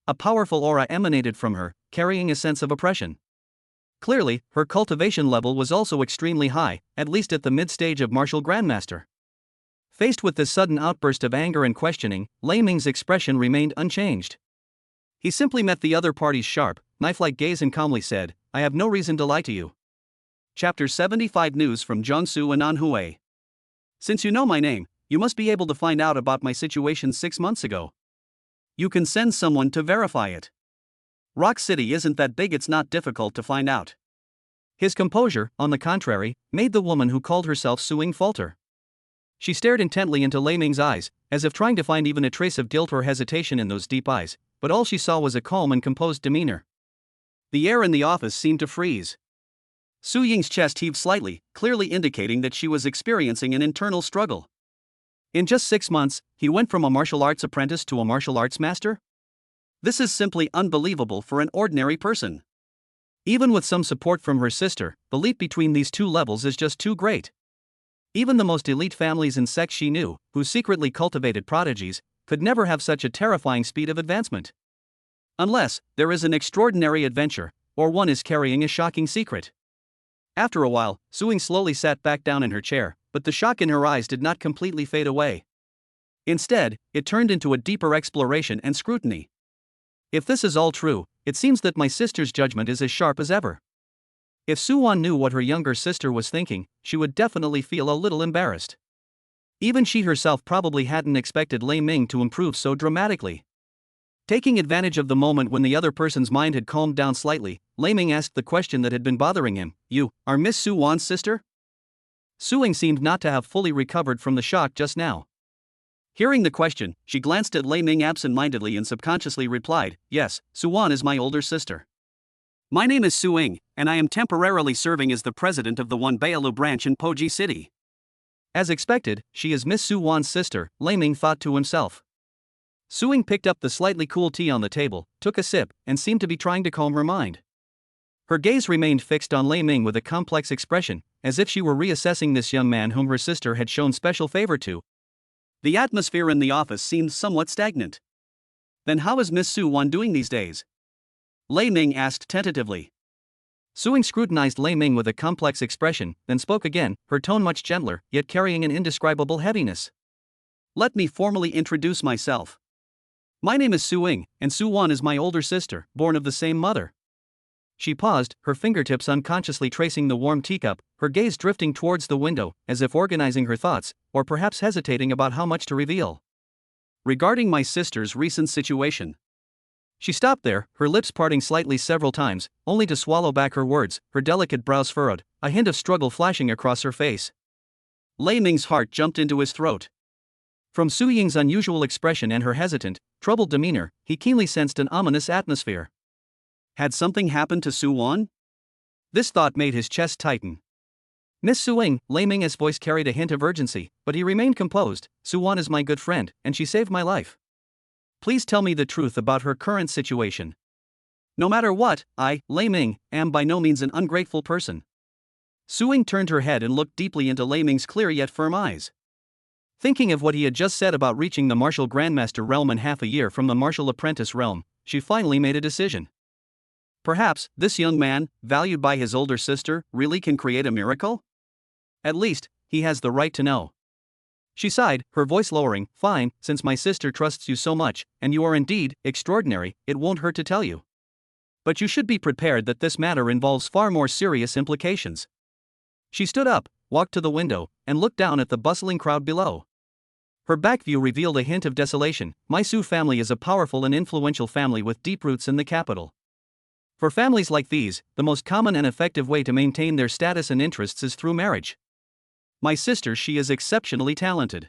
A powerful aura emanated from her, carrying a sense of oppression. Clearly, her cultivation level was also extremely high, at least at the mid-stage of martial grandmaster. Faced with this sudden outburst of anger and questioning, Lei Ming's expression remained unchanged. He simply met the other party's sharp, knife-like gaze and calmly said, "I have no reason to lie to you." Chapter 75 News from Jiangsu and Anhui. "Since you know my name, you must be able to find out about my situation 6 months ago. You can send someone to verify it. Rock City isn't that big, it's not difficult to find out." His composure, on the contrary, made the woman who called herself Suing falter. She stared intently into Lei Ming's eyes, as if trying to find even a trace of guilt or hesitation in those deep eyes, but all she saw was a calm and composed demeanor. The air in the office seemed to freeze. Su Ying's chest heaved slightly, clearly indicating that she was experiencing an internal struggle. In just 6 months, he went from a martial arts apprentice to a martial arts master? This is simply unbelievable for an ordinary person. Even with some support from her sister, the leap between these two levels is just too great. Even the most elite families and sects she knew, who secretly cultivated prodigies, could never have such a terrifying speed of advancement. Unless there is an extraordinary adventure, or one is carrying a shocking secret. After a while, Suing slowly sat back down in her chair, but the shock in her eyes did not completely fade away. Instead, it turned into a deeper exploration and scrutiny. If this is all true, it seems that my sister's judgment is as sharp as ever. If Suwon knew what her younger sister was thinking, she would definitely feel a little embarrassed. Even she herself probably hadn't expected Lei Ming to improve so dramatically. Taking advantage of the moment when the other person's mind had calmed down slightly, Lei Ming asked the question that had been bothering him. "You are Miss Suwon's sister?" Suing seemed not to have fully recovered from the shock just now. Hearing the question, she glanced at Lei Ming absent-mindedly and subconsciously replied, "Yes, Suwon is my older sister. My name is Suing, and I am temporarily serving as the president of the Wonbaelu branch in Poji City." As expected, she is Miss Suwon's sister, Lei Ming thought to himself. Suing picked up the slightly cool tea on the table, took a sip, and seemed to be trying to calm her mind. Her gaze remained fixed on Lei Ming with a complex expression, as if she were reassessing this young man whom her sister had shown special favor to. The atmosphere in the office seemed somewhat stagnant. "Then how is Miss Suwon doing these days?" Lei Ming asked tentatively. Suing scrutinized Lei Ming with a complex expression, then spoke again, her tone much gentler, yet carrying an indescribable heaviness. "Let me formally introduce myself. My name is Suing, and Suwon is my older sister, born of the same mother." She paused, her fingertips unconsciously tracing the warm teacup, her gaze drifting towards the window, as if organizing her thoughts, or perhaps hesitating about how much to reveal. "Regarding my sister's recent situation." She stopped there, her lips parting slightly several times, only to swallow back her words, her delicate brows furrowed, a hint of struggle flashing across her face. Lei Ming's heart jumped into his throat. From Su Ying's unusual expression and her hesitant, troubled demeanor, he keenly sensed an ominous atmosphere. Had something happened to Suwon? This thought made his chest tighten. "Miss Suing," Lei Ming's voice carried a hint of urgency, but he remained composed. "Suwon is my good friend, and she saved my life. Please tell me the truth about her current situation. No matter what, I, Lei Ming, am by no means an ungrateful person." Suing turned her head and looked deeply into Lei Ming's clear yet firm eyes. Thinking of what he had just said about reaching the martial grandmaster realm in half a year from the martial apprentice realm, she finally made a decision. Perhaps, this young man, valued by his older sister, really can create a miracle? At least, he has the right to know. She sighed, her voice lowering. "Fine, since my sister trusts you so much, and you are indeed extraordinary, it won't hurt to tell you. But you should be prepared that this matter involves far more serious implications." She stood up, walked to the window, and looked down at the bustling crowd below. Her back view revealed a hint of desolation. My Su family is a powerful and influential family with deep roots in the capital. For families like these, the most common and effective way to maintain their status and interests is through marriage. My sister, she is exceptionally talented.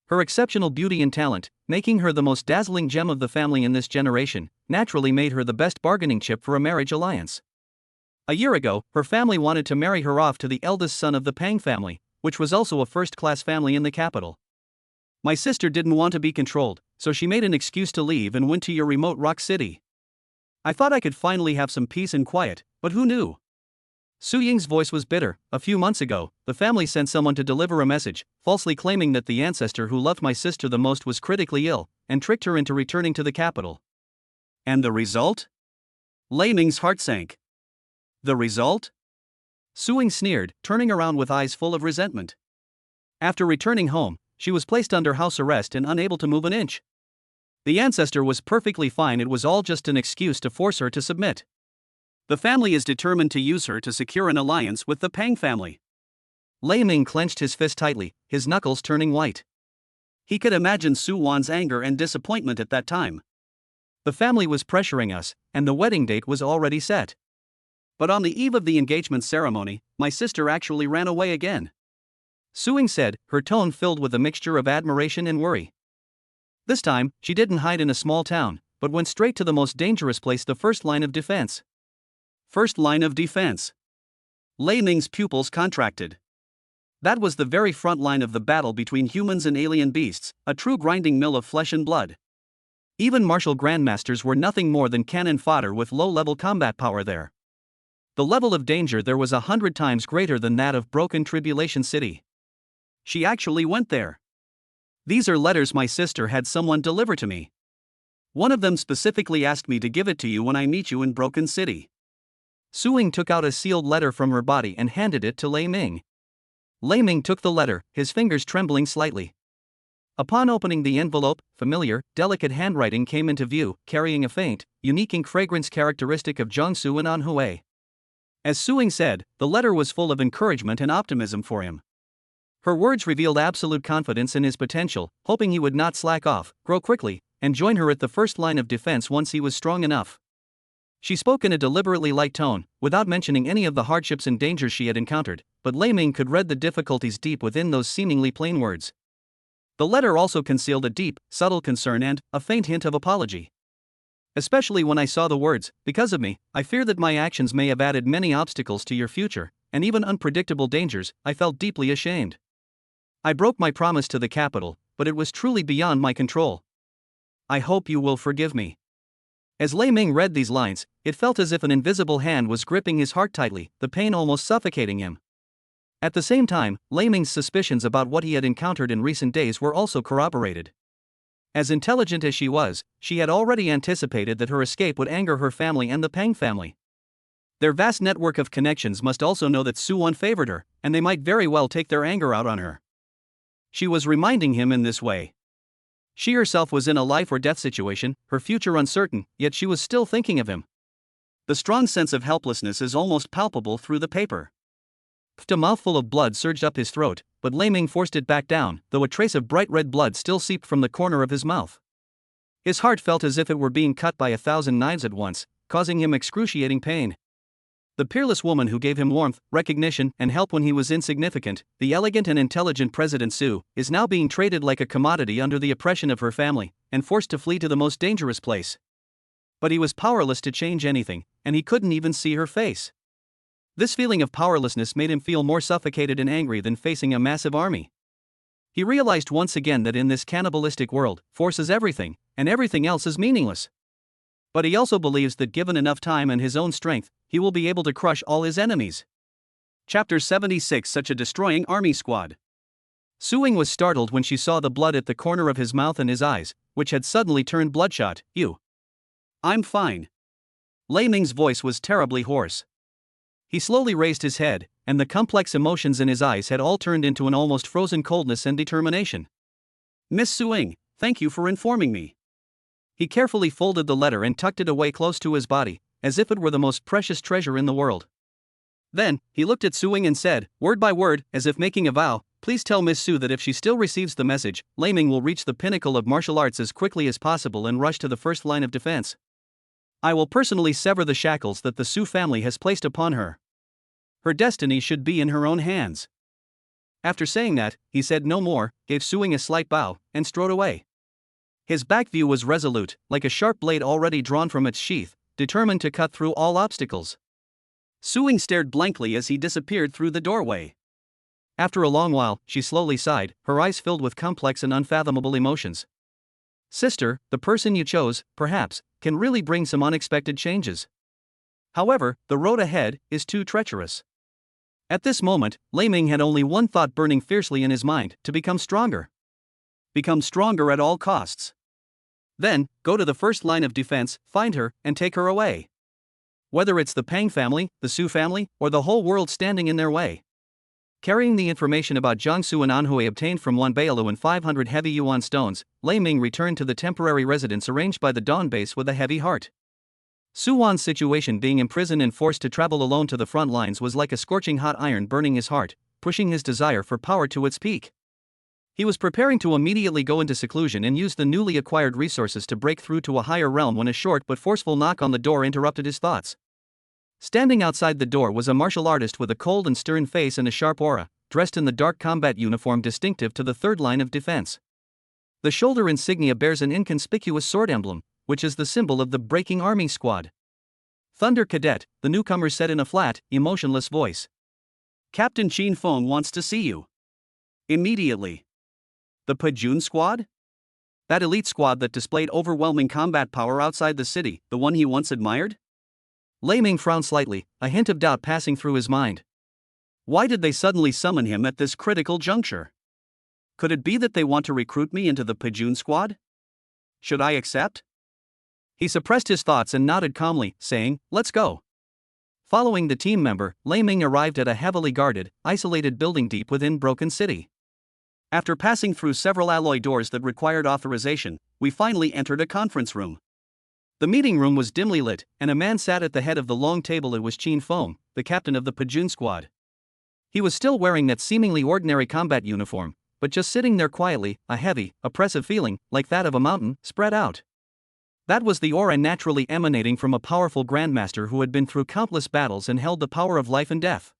Her exceptional beauty and talent, making her the most dazzling gem of the family in this generation, naturally made her the best bargaining chip for a marriage alliance. A year ago, her family wanted to marry her off to the eldest son of the Pang family, which was also a first-class family in the capital. My sister didn't want to be controlled, so she made an excuse to leave and went to your remote rock city. I thought I could finally have some peace and quiet, but who knew? Su Ying's voice was bitter. "A few months ago, the family sent someone to deliver a message, falsely claiming that the ancestor who loved my sister the most was critically ill, and tricked her into returning to the capital." "And the result?" Lei Ming's heart sank. "The result?" Su Ying sneered, turning around with eyes full of resentment. "After returning home, she was placed under house arrest and unable to move an inch. The ancestor was perfectly fine, it was all just an excuse to force her to submit. The family is determined to use her to secure an alliance with the Pang family." Lei Ming clenched his fist tightly, his knuckles turning white. He could imagine Suwon's anger and disappointment at that time. The family was pressuring us, and the wedding date was already set. But on the eve of the engagement ceremony, my sister actually ran away again. Suing said, her tone filled with a mixture of admiration and worry. This time, she didn't hide in a small town, but went straight to the most dangerous place, the first line of defense. First line of defense. Lei Ming's pupils contracted. That was the very front line of the battle between humans and alien beasts, a true grinding mill of flesh and blood. Even martial grandmasters were nothing more than cannon fodder with low-level combat power there. The level of danger there was 100 times greater than that of Broken Tribulation City. She actually went there. These are letters my sister had someone deliver to me. One of them specifically asked me to give it to you when I meet you in Broken City. Su Ying took out a sealed letter from her body and handed it to Lei Ming. Lei Ming took the letter, his fingers trembling slightly. Upon opening the envelope, familiar, delicate handwriting came into view, carrying a faint, unique ink fragrance characteristic of Jiangsu and Anhui. As Suing said, the letter was full of encouragement and optimism for him. Her words revealed absolute confidence in his potential, hoping he would not slack off, grow quickly, and join her at the first line of defense once he was strong enough. She spoke in a deliberately light tone, without mentioning any of the hardships and dangers she had encountered, but Lei Ming could read the difficulties deep within those seemingly plain words. The letter also concealed a deep, subtle concern and a faint hint of apology. Especially when I saw the words, "Because of me, I fear that my actions may have added many obstacles to your future, and even unpredictable dangers, I felt deeply ashamed. I broke my promise to the capital, but it was truly beyond my control. I hope you will forgive me." As Lei Ming read these lines, it felt as if an invisible hand was gripping his heart tightly, the pain almost suffocating him. At the same time, Lei Ming's suspicions about what he had encountered in recent days were also corroborated. As intelligent as she was, she had already anticipated that her escape would anger her family and the Peng family. Their vast network of connections must also know that Suwon favored her, and they might very well take their anger out on her. She was reminding him in this way. She herself was in a life or death situation, her future uncertain, yet she was still thinking of him. The strong sense of helplessness is almost palpable through the paper. A mouthful of blood surged up his throat, but Lei Ming forced it back down, though a trace of bright red blood still seeped from the corner of his mouth. His heart felt as if it were being cut by 1,000 knives at once, causing him excruciating pain. The peerless woman who gave him warmth, recognition, and help when he was insignificant, the elegant and intelligent President Su, is now being traded like a commodity under the oppression of her family, and forced to flee to the most dangerous place. But he was powerless to change anything, and he couldn't even see her face. This feeling of powerlessness made him feel more suffocated and angry than facing a massive army. He realized once again that in this cannibalistic world, force is everything, and everything else is meaningless. But he also believes that given enough time and his own strength, he will be able to crush all his enemies. Chapter 76. Such a destroying army squad. Suing was startled when she saw the blood at the corner of his mouth and his eyes, which had suddenly turned bloodshot. I'm fine. Lei Ming's voice was terribly hoarse. He slowly raised his head, and the complex emotions in his eyes had all turned into an almost frozen coldness and determination. Miss Suing, thank you for informing me. He carefully folded the letter and tucked it away close to his body, as if it were the most precious treasure in the world. Then, he looked at Suing and said, word by word, as if making a vow, "Please tell Miss Su that if she still receives the message, Lei Ming will reach the pinnacle of martial arts as quickly as possible and rush to the first line of defense. I will personally sever the shackles that the Su family has placed upon her. Her destiny should be in her own hands." After saying that, he said no more, gave Suing a slight bow, and strode away. His back view was resolute, like a sharp blade already drawn from its sheath, determined to cut through all obstacles. Suing stared blankly as he disappeared through the doorway. After a long while, she slowly sighed, her eyes filled with complex and unfathomable emotions. Sister, the person you chose, perhaps, can really bring some unexpected changes. However, the road ahead is too treacherous. At this moment, Lei Ming had only one thought burning fiercely in his mind: to become stronger. Become stronger at all costs. Then, go to the first line of defense, find her, and take her away. Whether it's the Peng family, the Su family, or the whole world standing in their way. Carrying the information about Jiangsu and Anhui obtained from Wan Bailu and 500 heavy yuan stones, Lei Ming returned to the temporary residence arranged by the Dawn base with a heavy heart. Suwan's situation, being imprisoned and forced to travel alone to the front lines, was like a scorching hot iron burning his heart, pushing his desire for power to its peak. He was preparing to immediately go into seclusion and use the newly acquired resources to break through to a higher realm when a short but forceful knock on the door interrupted his thoughts. Standing outside the door was a martial artist with a cold and stern face and a sharp aura, dressed in the dark combat uniform distinctive to the third line of defense. The shoulder insignia bears an inconspicuous sword emblem, which is the symbol of the Breaking Army Squad. Thunder Cadet, the newcomer said in a flat, emotionless voice. Captain Qin Feng wants to see you. Immediately. The Pajun Squad? That elite squad that displayed overwhelming combat power outside the city, the one he once admired? Lei Ming frowned slightly, a hint of doubt passing through his mind. Why did they suddenly summon him at this critical juncture? Could it be that they want to recruit me into the Pajun Squad? Should I accept? He suppressed his thoughts and nodded calmly, saying, "Let's go." Following the team member, Lei Ming arrived at a heavily guarded, isolated building deep within Broken City. After passing through several alloy doors that required authorization, we finally entered a conference room. The meeting room was dimly lit, and a man sat at the head of the long table. It was Qin Feng, the captain of the Pajun squad. He was still wearing that seemingly ordinary combat uniform, but just sitting there quietly, a heavy, oppressive feeling, like that of a mountain, spread out. That was the aura naturally emanating from a powerful grandmaster who had been through countless battles and held the power of life and death.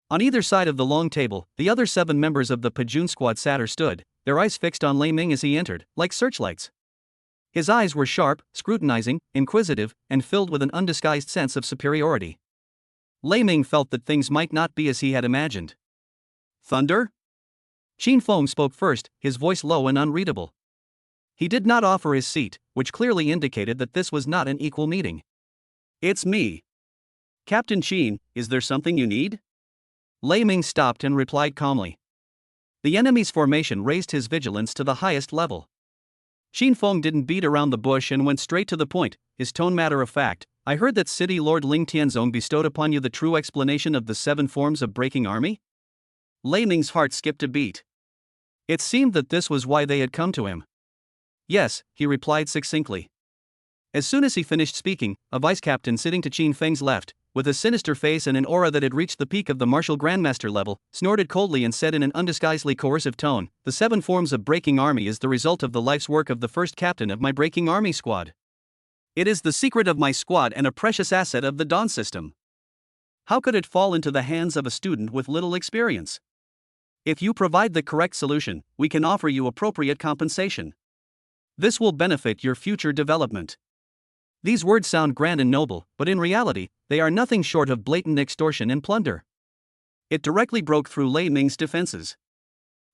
On either side of the long table, the other 7 members of the Pajun squad sat or stood, their eyes fixed on Lei Ming as he entered, like searchlights. His eyes were sharp, scrutinizing, inquisitive, and filled with an undisguised sense of superiority. Lei Ming felt that things might not be as he had imagined. Thunder? Qin Feng spoke first, his voice low and unreadable. He did not offer his seat, which clearly indicated that this was not an equal meeting. It's me. Captain Qin, is there something you need? Lei Ming stopped and replied calmly. The enemy's formation raised his vigilance to the highest level. Qin Feng didn't beat around the bush and went straight to the point, his tone matter of fact. I heard that City Lord Ling Tianzong bestowed upon you the true explanation of the 7 forms of breaking army? Lei Ming's heart skipped a beat. It seemed that this was why they had come to him. Yes, he replied succinctly. As soon as he finished speaking, a vice captain sitting to Qin Feng's left, with a sinister face and an aura that had reached the peak of the martial grandmaster level, snorted coldly and said in an undisguisedly coercive tone, the 7 forms of breaking army is the result of the life's work of the first captain of my breaking army squad. It is the secret of my squad and a precious asset of the Dawn system. How could it fall into the hands of a student with little experience? If you provide the correct solution, we can offer you appropriate compensation. This will benefit your future development. These words sound grand and noble, but in reality, they are nothing short of blatant extortion and plunder. It directly broke through Lei Ming's defenses.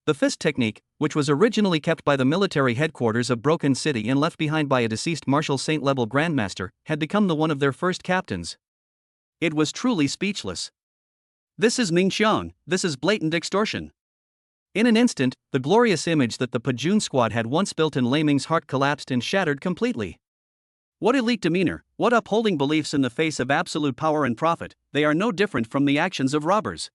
The fist technique, which was originally kept by the military headquarters of Broken City and left behind by a deceased Martial Saint-level grandmaster, had become the one of their first captains. It was truly speechless. This is Ming Xiang, this is blatant extortion. In an instant, the glorious image that the Pajun squad had once built in Lei Ming's heart collapsed and shattered completely. What elite demeanor, what upholding beliefs in the face of absolute power and profit, they are no different from the actions of robbers.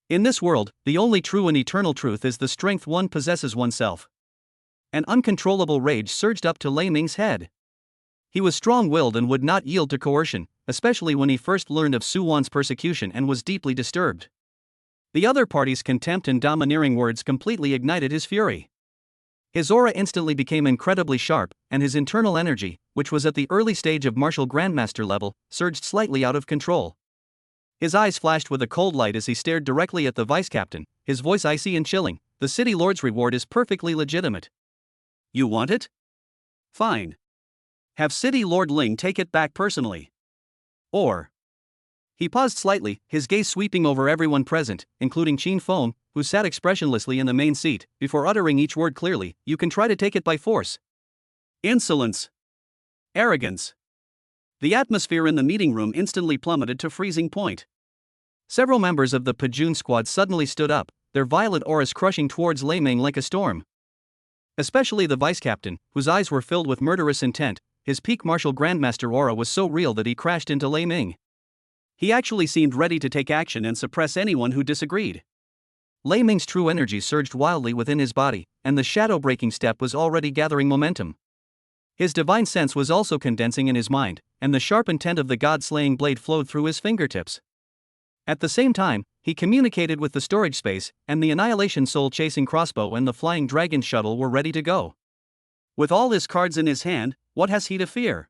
In this world, the only true and eternal truth is the strength one possesses oneself. An uncontrollable rage surged up to Lei Ming's head. He was strong-willed and would not yield to coercion, especially when he first learned of Su Wan's persecution and was deeply disturbed. The other party's contempt and domineering words completely ignited his fury. His aura instantly became incredibly sharp, and his internal energy, which was at the early stage of martial grandmaster level, surged slightly out of control. His eyes flashed with a cold light as he stared directly at the vice captain, his voice icy and chilling. The City Lord's reward is perfectly legitimate. You want it? Fine. Have City Lord Ling take it back personally. Or. He paused slightly, his gaze sweeping over everyone present, including Qin Feng, who sat expressionlessly in the main seat, before uttering each word clearly. You can try to take it by force. Insolence. Arrogance. The atmosphere in the meeting room instantly plummeted to freezing point. Several members of the Pajun squad suddenly stood up, their violet auras crushing towards Lei Ming like a storm. Especially the vice captain, whose eyes were filled with murderous intent. His peak martial grandmaster aura was so real that he crashed into Lei Ming. He actually seemed ready to take action and suppress anyone who disagreed. Lei Ming's true energy surged wildly within his body, and the shadow-breaking step was already gathering momentum. His divine sense was also condensing in his mind, and the sharp intent of the god-slaying blade flowed through his fingertips. At the same time, he communicated with the storage space, and the Annihilation Soul-chasing crossbow and the Flying Dragon shuttle were ready to go. With all his cards in his hand, what has he to fear?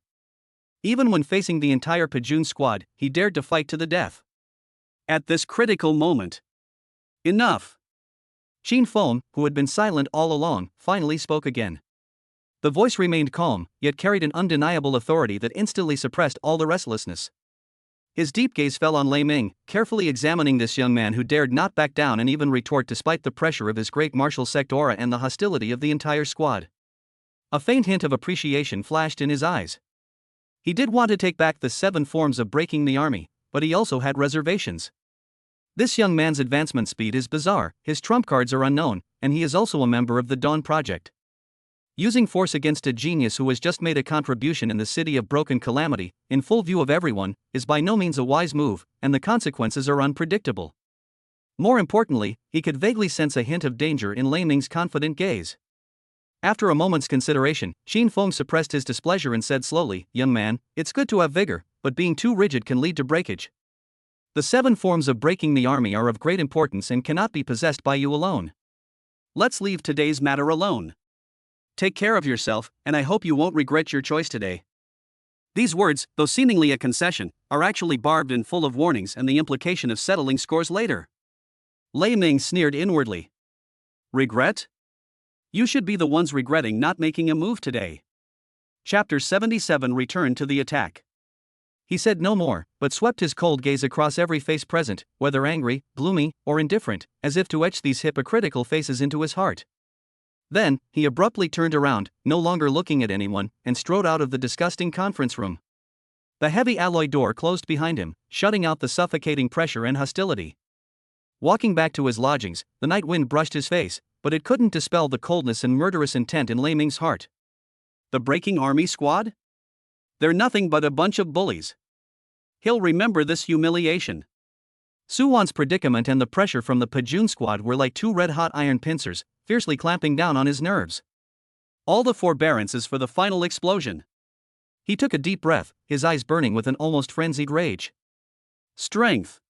Even when facing the entire Pajun squad, he dared to fight to the death. At this critical moment. Enough! Qin Feng, who had been silent all along, finally spoke again. The voice remained calm, yet carried an undeniable authority that instantly suppressed all the restlessness. His deep gaze fell on Lei Ming, carefully examining this young man who dared not back down and even retort despite the pressure of his great martial sect aura and the hostility of the entire squad. A faint hint of appreciation flashed in his eyes. He did want to take back the 7 forms of breaking the army, but he also had reservations. This young man's advancement speed is bizarre, his trump cards are unknown, and he is also a member of the Dawn Project. Using force against a genius who has just made a contribution in the city of broken calamity, in full view of everyone, is by no means a wise move, and the consequences are unpredictable. More importantly, he could vaguely sense a hint of danger in Lei Ming's confident gaze. After a moment's consideration, Xin Feng suppressed his displeasure and said slowly, "Young man, it's good to have vigor, but being too rigid can lead to breakage. The 7 forms of breaking the army are of great importance and cannot be possessed by you alone. Let's leave today's matter alone. Take care of yourself, and I hope you won't regret your choice today." These words, though seemingly a concession, are actually barbed and full of warnings and the implication of settling scores later. Lei Ming sneered inwardly. Regret? You should be the ones regretting not making a move today. Chapter 77 Return to the attack. He said no more, but swept his cold gaze across every face present, whether angry, gloomy, or indifferent, as if to etch these hypocritical faces into his heart. Then, he abruptly turned around, no longer looking at anyone, and strode out of the disgusting conference room. The heavy alloy door closed behind him, shutting out the suffocating pressure and hostility. Walking back to his lodgings, the night wind brushed his face, but it couldn't dispel the coldness and murderous intent in Lei Ming's heart. The Breaking Army Squad? They're nothing but a bunch of bullies. He'll remember this humiliation. Suwan's predicament and the pressure from the Pajun squad were like 2 red-hot iron pincers, fiercely clamping down on his nerves. All the forbearances for the final explosion. He took a deep breath, his eyes burning with an almost frenzied rage. Strength.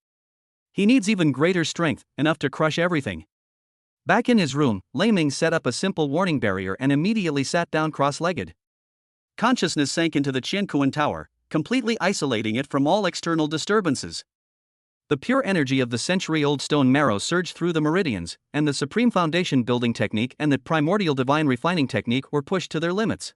He needs even greater strength, enough to crush everything. Back in his room, Lei Ming set up a simple warning barrier and immediately sat down cross-legged. Consciousness sank into the Qiankuan Tower, completely isolating it from all external disturbances. The pure energy of the century-old stone marrow surged through the meridians, and the supreme foundation building technique and the primordial divine refining technique were pushed to their limits.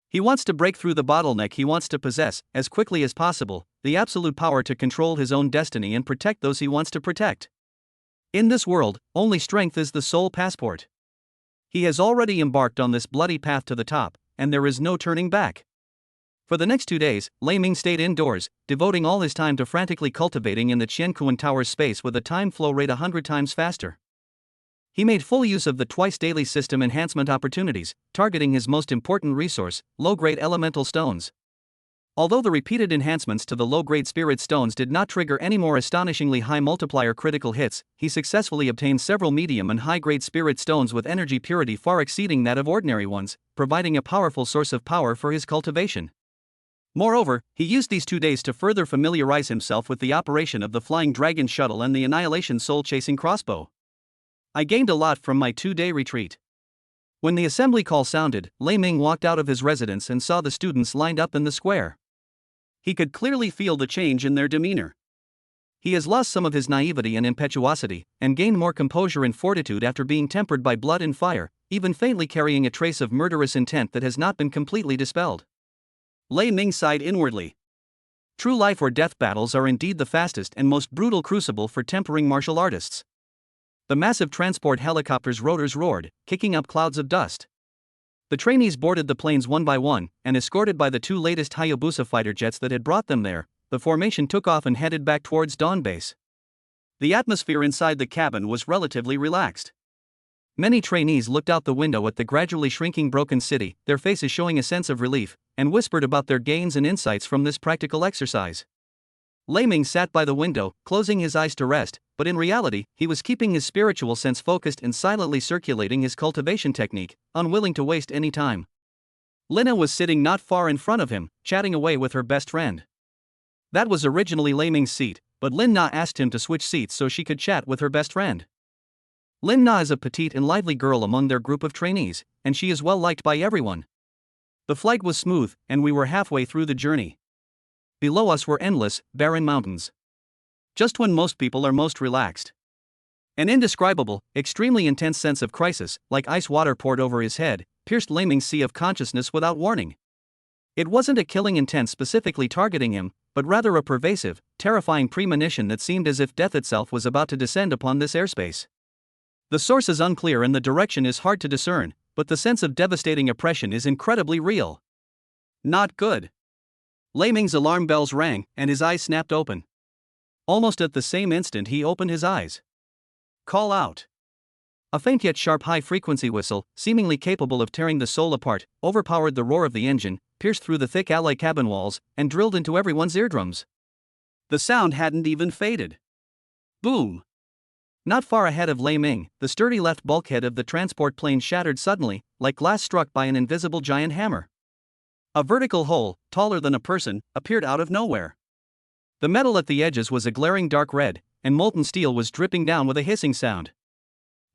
He wants to break through the bottleneck. He wants to possess, as quickly as possible, the absolute power to control his own destiny and protect those he wants to protect. In this world, only strength is the sole passport. He has already embarked on this bloody path to the top, and there is no turning back. For the next 2 days, Lei Ming stayed indoors, devoting all his time to frantically cultivating in the Qiankuan Tower's space with a time flow rate 100 times faster. He made full use of the twice-daily system enhancement opportunities, targeting his most important resource, low-grade elemental stones. Although the repeated enhancements to the low-grade spirit stones did not trigger any more astonishingly high multiplier critical hits, he successfully obtained several medium and high-grade spirit stones with energy purity far exceeding that of ordinary ones, providing a powerful source of power for his cultivation. Moreover, he used these 2 days to further familiarize himself with the operation of the Flying Dragon Shuttle and the Annihilation Soul-Chasing Crossbow. I gained a lot from my 2-day retreat. When the assembly call sounded, Lei Ming walked out of his residence and saw the students lined up in the square. He could clearly feel the change in their demeanor. He has lost some of his naivety and impetuosity, and gained more composure and fortitude after being tempered by blood and fire, even faintly carrying a trace of murderous intent that has not been completely dispelled. Lei Ming sighed inwardly. True life or death battles are indeed the fastest and most brutal crucible for tempering martial artists. The massive transport helicopter's rotors roared, kicking up clouds of dust. The trainees boarded the planes one by one, and escorted by the 2 latest Hayabusa fighter jets that had brought them there, the formation took off and headed back towards Dawn Base. The atmosphere inside the cabin was relatively relaxed. Many trainees looked out the window at the gradually shrinking broken city, their faces showing a sense of relief, and whispered about their gains and insights from this practical exercise. Lei Ming sat by the window, closing his eyes to rest, but in reality, he was keeping his spiritual sense focused and silently circulating his cultivation technique, unwilling to waste any time. Lina was sitting not far in front of him, chatting away with her best friend. That was originally Lei Ming's seat, but Lin Na asked him to switch seats so she could chat with her best friend. Lin Na is a petite and lively girl among their group of trainees, and she is well liked by everyone. The flight was smooth, and we were halfway through the journey. Below us were endless, barren mountains. Just when most people are most relaxed. An indescribable, extremely intense sense of crisis, like ice water poured over his head, pierced Lei Ming's sea of consciousness without warning. It wasn't a killing intent specifically targeting him, but rather a pervasive, terrifying premonition that seemed as if death itself was about to descend upon this airspace. The source is unclear and the direction is hard to discern, but the sense of devastating oppression is incredibly real. Not good. Lei Ming's alarm bells rang, and his eyes snapped open. Almost at the same instant he opened his eyes. Call out. A faint yet sharp high-frequency whistle, seemingly capable of tearing the soul apart, overpowered the roar of the engine, pierced through the thick alloy cabin walls, and drilled into everyone's eardrums. The sound hadn't even faded. Boom! Not far ahead of Lei Ming, the sturdy left bulkhead of the transport plane shattered suddenly, like glass struck by an invisible giant hammer. A vertical hole, taller than a person, appeared out of nowhere. The metal at the edges was a glaring dark red, and molten steel was dripping down with a hissing sound.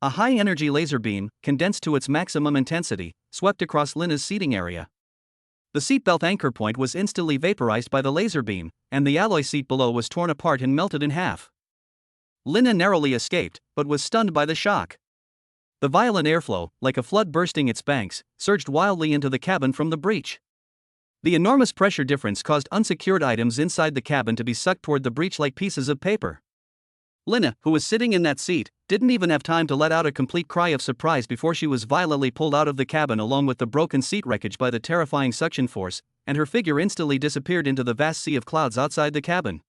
A high-energy laser beam, condensed to its maximum intensity, swept across Lina's seating area. The seatbelt anchor point was instantly vaporized by the laser beam, and the alloy seat below was torn apart and melted in half. Lina narrowly escaped, but was stunned by the shock. The violent airflow, like a flood bursting its banks, surged wildly into the cabin from the breach. The enormous pressure difference caused unsecured items inside the cabin to be sucked toward the breach like pieces of paper. Lina, who was sitting in that seat, didn't even have time to let out a complete cry of surprise before she was violently pulled out of the cabin along with the broken seat wreckage by the terrifying suction force, and her figure instantly disappeared into the vast sea of clouds outside the cabin.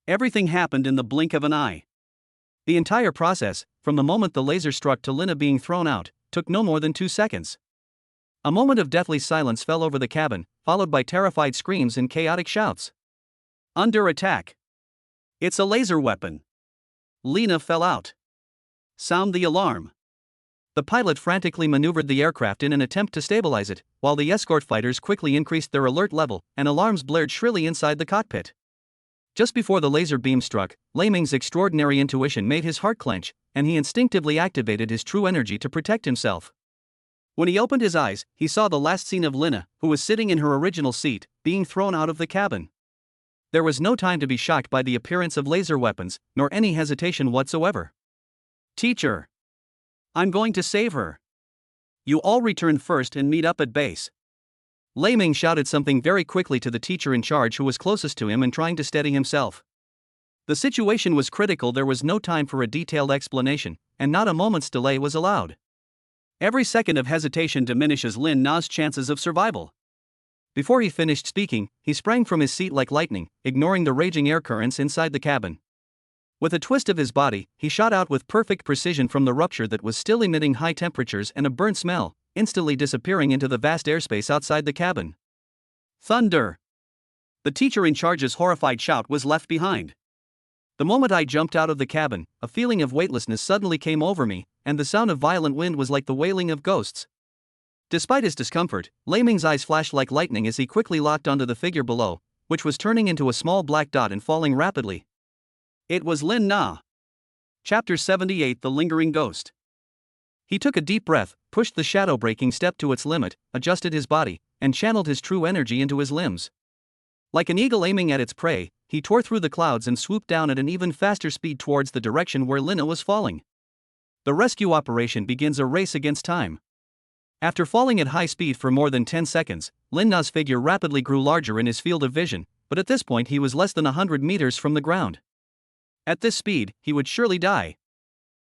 Everything happened in the blink of an eye. The entire process, from the moment the laser struck to Lina being thrown out, took no more than 2 seconds. A moment of deathly silence fell over the cabin, followed by terrified screams and chaotic shouts. Under attack! It's a laser weapon! Lina fell out. Sound the alarm! The pilot frantically maneuvered the aircraft in an attempt to stabilize it, while the escort fighters quickly increased their alert level, and alarms blared shrilly inside the cockpit. Just before the laser beam struck, Lei Ming's extraordinary intuition made his heart clench, and he instinctively activated his true energy to protect himself. When he opened his eyes, he saw the last scene of Lina, who was sitting in her original seat, being thrown out of the cabin. There was no time to be shocked by the appearance of laser weapons, nor any hesitation whatsoever. Teacher! I'm going to save her. You all return first and meet up at base. Lei Ming shouted something very quickly to the teacher in charge who was closest to him and trying to steady himself. The situation was critical. There was no time for a detailed explanation, and not a moment's delay was allowed. Every second of hesitation diminishes Lin Na's chances of survival. Before he finished speaking, he sprang from his seat like lightning, ignoring the raging air currents inside the cabin. With a twist of his body, he shot out with perfect precision from the rupture that was still emitting high temperatures and a burnt smell, instantly disappearing into the vast airspace outside the cabin. Thunder! The teacher in charge's horrified shout was left behind. The moment I jumped out of the cabin, a feeling of weightlessness suddenly came over me, and the sound of violent wind was like the wailing of ghosts. Despite his discomfort, Lei Ming's eyes flashed like lightning as he quickly locked onto the figure below, which was turning into a small black dot and falling rapidly. It was Lin Na. Chapter 78: The Lingering Ghost. He took a deep breath, pushed the shadow-breaking step to its limit, adjusted his body, and channeled his true energy into his limbs. Like an eagle aiming at its prey, he tore through the clouds and swooped down at an even faster speed towards the direction where Lina was falling. The rescue operation begins a race against time. After falling at high speed for more than 10 seconds, Lin Na's figure rapidly grew larger in his field of vision, but at this point he was less than 100 meters from the ground. At this speed, he would surely die.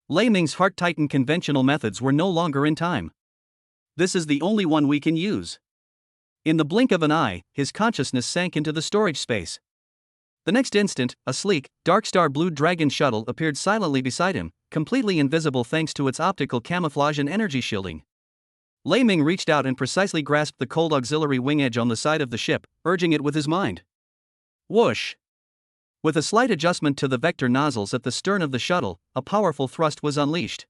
Lei Ming's heart tightened. Conventional methods were no longer in time. This is the only one we can use. In the blink of an eye, his consciousness sank into the storage space. The next instant, a sleek, dark star blue Dragon shuttle appeared silently beside him, completely invisible thanks to its optical camouflage and energy shielding. Lei Ming reached out and precisely grasped the cold auxiliary wing edge on the side of the ship, urging it with his mind. Whoosh! With a slight adjustment to the vector nozzles at the stern of the shuttle, a powerful thrust was unleashed.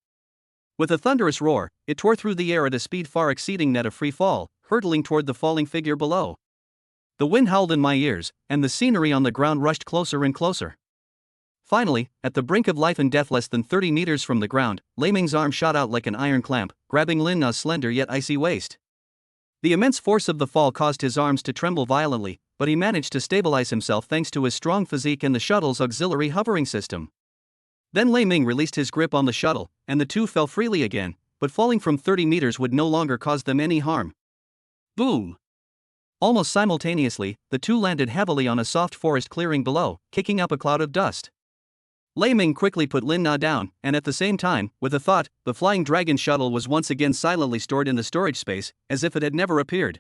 With a thunderous roar, it tore through the air at a speed far exceeding that of free fall, hurtling toward the falling figure below. The wind howled in my ears, and the scenery on the ground rushed closer and closer. Finally, at the brink of life and death less than 30 meters from the ground, Lei Ming's arm shot out like an iron clamp, grabbing Lin Na's slender yet icy waist. The immense force of the fall caused his arms to tremble violently, but he managed to stabilize himself thanks to his strong physique and the shuttle's auxiliary hovering system. Then Lei Ming released his grip on the shuttle, and the two fell freely again, but falling from 30 meters would no longer cause them any harm. Boom! Almost simultaneously, the two landed heavily on a soft forest clearing below, kicking up a cloud of dust. Lei Ming quickly put Lin Na down, and at the same time, with a thought, the Flying Dragon shuttle was once again silently stored in the storage space, as if it had never appeared.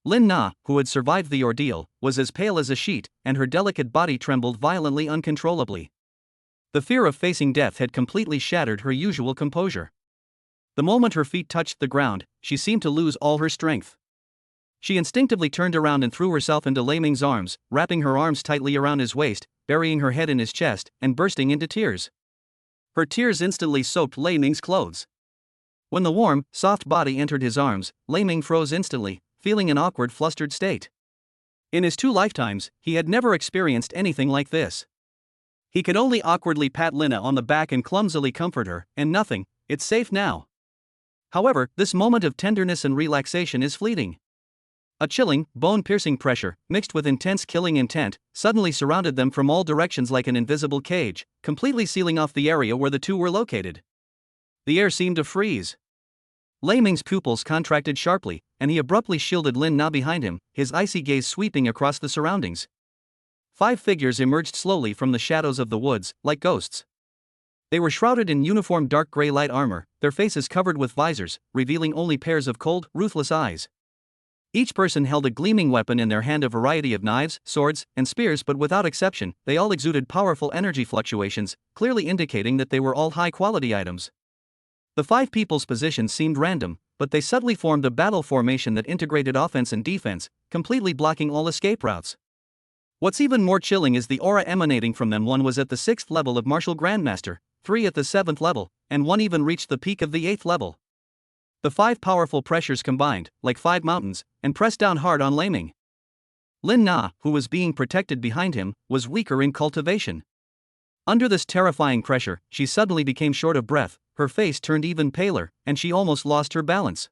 Lin Na, who had survived the ordeal, was as pale as a sheet, and her delicate body trembled violently uncontrollably. The fear of facing death had completely shattered her usual composure. The moment her feet touched the ground, she seemed to lose all her strength. She instinctively turned around and threw herself into Lei Ming's arms, wrapping her arms tightly around his waist, burying her head in his chest, and bursting into tears. Her tears instantly soaked Lei Ming's clothes. When the warm, soft body entered his arms, Lei Ming froze instantly, feeling an awkward, flustered state. In his 2 lifetimes, he had never experienced anything like this. He could only awkwardly pat Lina on the back and clumsily comfort her, and nothing, it's safe now. However, this moment of tenderness and relaxation is fleeting. A chilling, bone-piercing pressure, mixed with intense killing intent, suddenly surrounded them from all directions like an invisible cage, completely sealing off the area where the two were located. The air seemed to freeze. Lei Ming's pupils contracted sharply, and he abruptly shielded Lin Na behind him, his icy gaze sweeping across the surroundings. 5 figures emerged slowly from the shadows of the woods, like ghosts. They were shrouded in uniform dark gray light armor, their faces covered with visors, revealing only pairs of cold, ruthless eyes. Each person held a gleaming weapon in their hand, a variety of knives, swords, and spears, but without exception, they all exuded powerful energy fluctuations, clearly indicating that they were all high-quality items. The 5 people's positions seemed random, but they subtly formed a battle formation that integrated offense and defense, completely blocking all escape routes. What's even more chilling is the aura emanating from them. 1 was at the 6th level of Martial Grandmaster, 3 at the 7th level, and 1 even reached the peak of the 8th level. The 5 powerful pressures combined, like 5 mountains, and pressed down hard on Lei Ming. Lin Na, who was being protected behind him, was weaker in cultivation. Under this terrifying pressure, she suddenly became short of breath, her face turned even paler, and she almost lost her balance.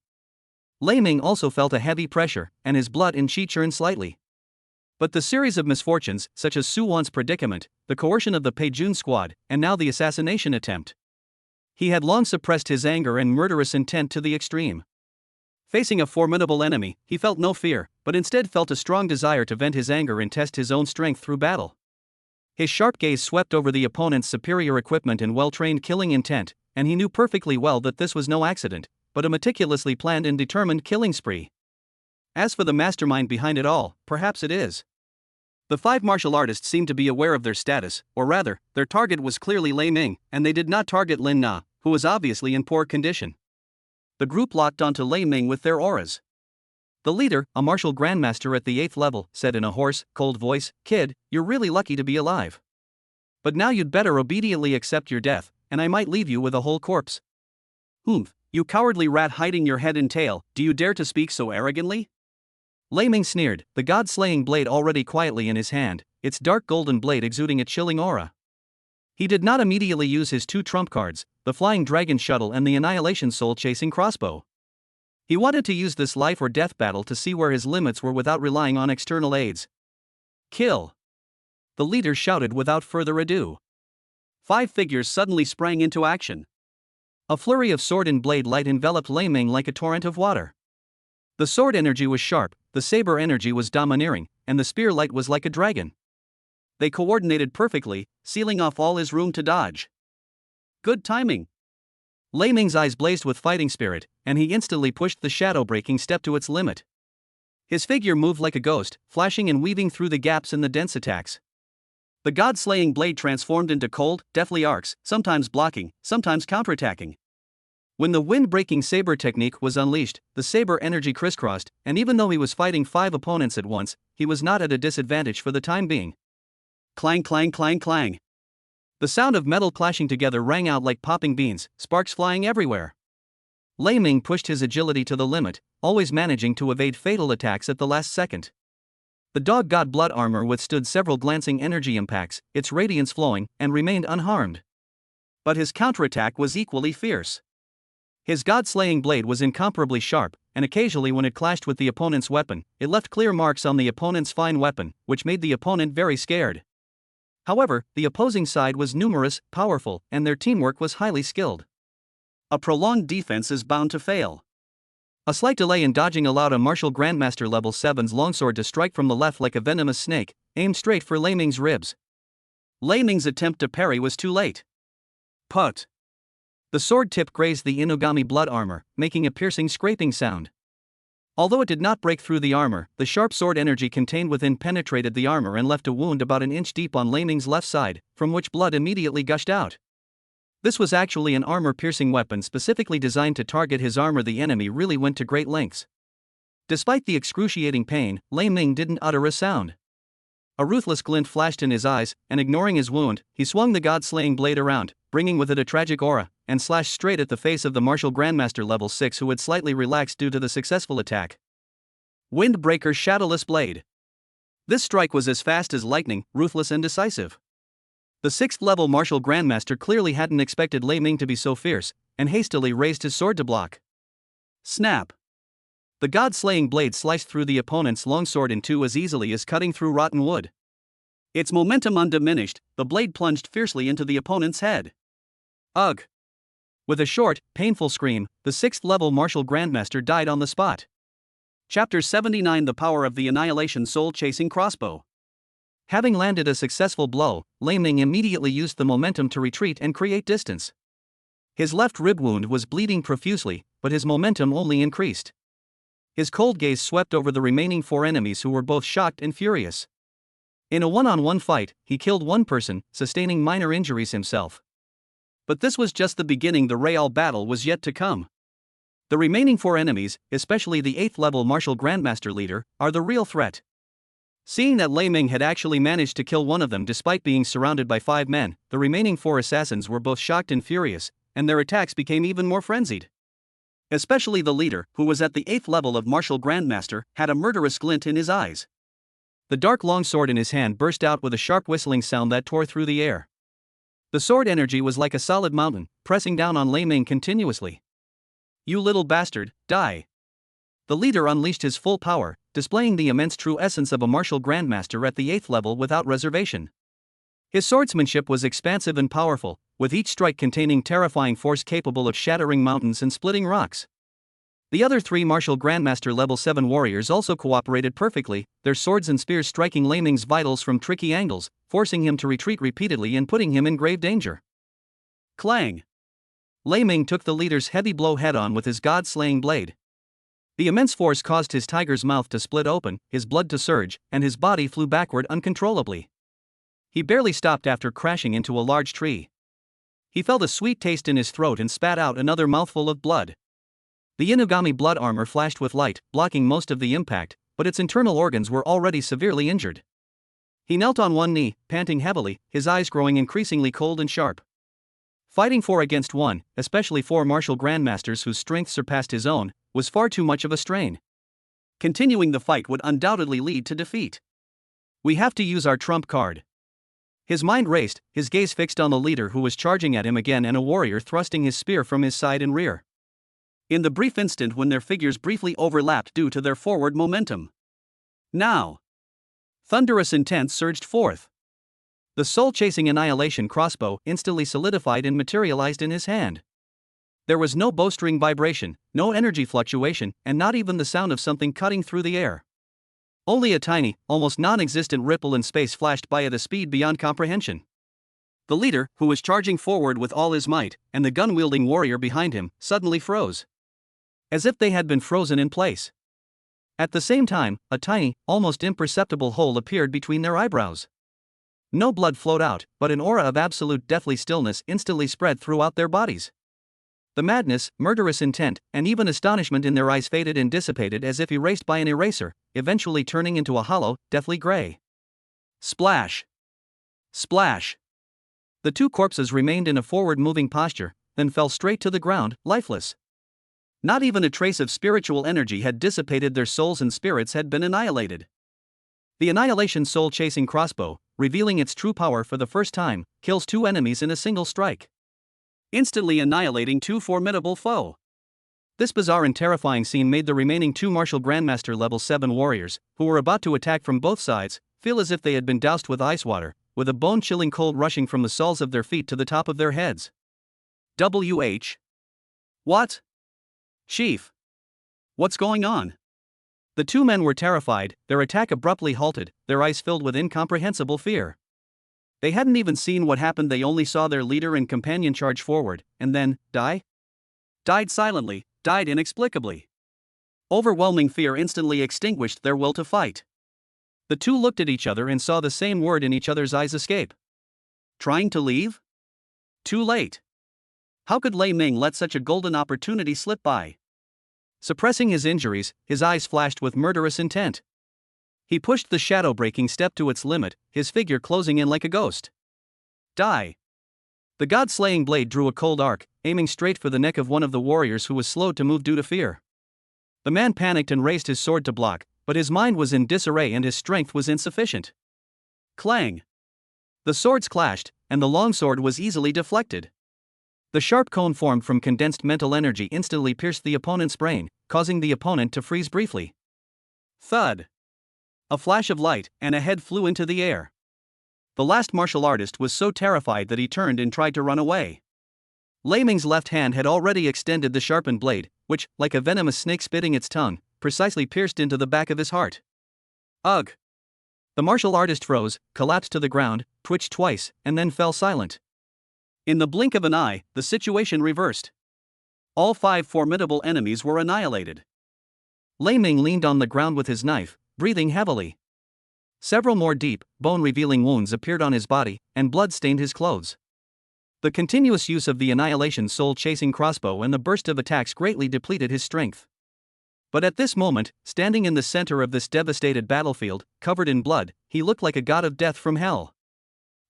Lei Ming also felt a heavy pressure, and his blood in chi churned slightly. But the series of misfortunes, such as Su Wan's predicament, the coercion of the Pei Jun squad, and now the assassination attempt. He had long suppressed his anger and murderous intent to the extreme. Facing a formidable enemy, he felt no fear, but instead felt a strong desire to vent his anger and test his own strength through battle. His sharp gaze swept over the opponent's superior equipment and well-trained killing intent, and he knew perfectly well that this was no accident, but a meticulously planned and determined killing spree. As for the mastermind behind it all, perhaps it is. The 5 martial artists seemed to be aware of their status, or rather, their target was clearly Lei Ming, and they did not target Lin Na, who was obviously in poor condition. The group locked onto Lei Ming with their auras. The leader, a martial grandmaster at the 8th level, said in a hoarse, cold voice, "Kid, you're really lucky to be alive. But now you'd better obediently accept your death, and I might leave you with a whole corpse." "Humph, you cowardly rat hiding your head and tail, do you dare to speak so arrogantly?" Lei Ming sneered, the god-slaying blade already quietly in his hand, its dark golden blade exuding a chilling aura. He did not immediately use his 2 trump cards, the Flying Dragon Shuttle and the Annihilation Soul-Chasing Crossbow. He wanted to use this life-or-death battle to see where his limits were without relying on external aids. "Kill!" the leader shouted without further ado. 5 figures suddenly sprang into action. A flurry of sword and blade light enveloped Lei Ming like a torrent of water. The sword energy was sharp, the saber energy was domineering, and the spear light was like a dragon. They coordinated perfectly, sealing off all his room to dodge. Good timing. Lei Ming's eyes blazed with fighting spirit, and he instantly pushed the shadow-breaking step to its limit. His figure moved like a ghost, flashing and weaving through the gaps in the dense attacks. The god-slaying blade transformed into cold, deathly arcs, sometimes blocking, sometimes counterattacking. When the wind-breaking saber technique was unleashed, the saber energy crisscrossed, and even though he was fighting 5 opponents at once, he was not at a disadvantage for the time being. Clang, clang, clang, clang. The sound of metal clashing together rang out like popping beans, sparks flying everywhere. Lei Ming pushed his agility to the limit, always managing to evade fatal attacks at the last second. The dog god blood armor withstood several glancing energy impacts, its radiance flowing, and remained unharmed. But his counterattack was equally fierce. His god-slaying blade was incomparably sharp, and occasionally when it clashed with the opponent's weapon, it left clear marks on the opponent's fine weapon, which made the opponent very scared. However, the opposing side was numerous, powerful, and their teamwork was highly skilled. A prolonged defense is bound to fail. A slight delay in dodging allowed a martial grandmaster level 7's longsword to strike from the left like a venomous snake, aimed straight for Lei Ming's ribs. Lei Ming's attempt to parry was too late. Put! The sword tip grazed the Inugami blood armor, making a piercing scraping sound. Although it did not break through the armor, the sharp sword energy contained within penetrated the armor and left a wound about an inch deep on Lei Ming's left side, from which blood immediately gushed out. This was actually an armor-piercing weapon specifically designed to target his armor. The enemy really went to great lengths. Despite the excruciating pain, Lei Ming didn't utter a sound. A ruthless glint flashed in his eyes, and ignoring his wound, he swung the god-slaying blade around, bringing with it a tragic aura, and slashed straight at the face of the martial grandmaster level 6 who had slightly relaxed due to the successful attack. Windbreaker Shadowless Blade. This strike was as fast as lightning, ruthless and decisive. The 6th level martial grandmaster clearly hadn't expected Lei Ming to be so fierce, and hastily raised his sword to block. Snap! The god-slaying blade sliced through the opponent's longsword in two as easily as cutting through rotten wood. Its momentum undiminished, the blade plunged fiercely into the opponent's head. Ugh! With a short, painful scream, the 6th level martial grandmaster died on the spot. Chapter 79: The Power of the Annihilation Soul-Chasing Crossbow. Having landed a successful blow, Lei Ming immediately used the momentum to retreat and create distance. His left rib wound was bleeding profusely, but his momentum only increased. His cold gaze swept over the remaining 4 enemies who were both shocked and furious. In a one-on-one fight, he killed one person, sustaining minor injuries himself. But this was just the beginning. The real battle was yet to come. The remaining 4 enemies, especially the 8th level martial grandmaster leader, are the real threat. Seeing that Lei Ming had actually managed to kill one of them despite being surrounded by 5 men, the remaining 4 assassins were both shocked and furious, and their attacks became even more frenzied. Especially the leader, who was at the 8th level of martial grandmaster, had a murderous glint in his eyes. The dark longsword in his hand burst out with a sharp whistling sound that tore through the air. The sword energy was like a solid mountain, pressing down on Lei Ming continuously. "You little bastard, die!" The leader unleashed his full power, displaying the immense true essence of a martial grandmaster at the 8th level without reservation. His swordsmanship was expansive and powerful, with each strike containing terrifying force capable of shattering mountains and splitting rocks. The other 3 martial grandmaster level 7 warriors also cooperated perfectly, their swords and spears striking Lei Ming's vitals from tricky angles, forcing him to retreat repeatedly and putting him in grave danger. Clang! Lei Ming took the leader's heavy blow head-on with his god-slaying blade. The immense force caused his tiger's mouth to split open, his blood to surge, and his body flew backward uncontrollably. He barely stopped after crashing into a large tree. He felt a sweet taste in his throat and spat out another mouthful of blood. The Inugami blood armor flashed with light, blocking most of the impact, but its internal organs were already severely injured. He knelt on one knee, panting heavily, his eyes growing increasingly cold and sharp. Fighting 4 against 1, especially 4 martial grandmasters whose strength surpassed his own, was far too much of a strain. Continuing the fight would undoubtedly lead to defeat. We have to use our trump card. His mind raced, his gaze fixed on the leader who was charging at him again and a warrior thrusting his spear from his side and rear. In the brief instant when their figures briefly overlapped due to their forward momentum. Now! Thunderous intent surged forth. The soul-chasing annihilation crossbow instantly solidified and materialized in his hand. There was no bowstring vibration, no energy fluctuation, and not even the sound of something cutting through the air. Only a tiny, almost non-existent ripple in space flashed by at a speed beyond comprehension. The leader, who was charging forward with all his might, and the gun-wielding warrior behind him, suddenly froze. As if they had been frozen in place. At the same time, a tiny, almost imperceptible hole appeared between their eyebrows. No blood flowed out, but an aura of absolute deathly stillness instantly spread throughout their bodies. The madness, murderous intent, and even astonishment in their eyes faded and dissipated as if erased by an eraser, eventually turning into a hollow, deathly gray. Splash! Splash! The 2 corpses remained in a forward-moving posture, then fell straight to the ground, lifeless. Not even a trace of spiritual energy had dissipated. Their souls and spirits had been annihilated. The Annihilation soul-chasing crossbow, revealing its true power for the first time, kills 2 enemies in a single strike, instantly annihilating 2 formidable foe. This bizarre and terrifying scene made the remaining 2 martial grandmaster level 7 warriors, who were about to attack from both sides, feel as if they had been doused with ice water, with a bone-chilling cold rushing from the soles of their feet to the top of their heads. What? Chief? What's going on? The 2 men were terrified, their attack abruptly halted, their eyes filled with incomprehensible fear. They hadn't even seen what happened. They only saw their leader and companion charge forward, and then, die? Died silently, died inexplicably. Overwhelming fear instantly extinguished their will to fight. The two looked at each other and saw the same word in each other's eyes escape. Trying to leave? Too late. How could Lei Ming let such a golden opportunity slip by? Suppressing his injuries, his eyes flashed with murderous intent. He pushed the shadow-breaking step to its limit, his figure closing in like a ghost. Die! The god-slaying blade drew a cold arc, aiming straight for the neck of one of the warriors who was slowed to move due to fear. The man panicked and raised his sword to block, but his mind was in disarray and his strength was insufficient. Clang! The swords clashed, and the longsword was easily deflected. The sharp cone formed from condensed mental energy instantly pierced the opponent's brain, causing the opponent to freeze briefly. Thud! A flash of light, and a head flew into the air. The last martial artist was so terrified that he turned and tried to run away. Lei Ming's left hand had already extended the sharpened blade, which, like a venomous snake spitting its tongue, precisely pierced into the back of his heart. Ugh! The martial artist froze, collapsed to the ground, twitched twice, and then fell silent. In the blink of an eye, the situation reversed. All 5 formidable enemies were annihilated. Lei Ming leaned on the ground with his knife, breathing heavily. Several more deep, bone-revealing wounds appeared on his body, and blood stained his clothes. The continuous use of the Annihilation Soul-chasing crossbow and the burst of attacks greatly depleted his strength. But at this moment, standing in the center of this devastated battlefield, covered in blood, he looked like a god of death from hell.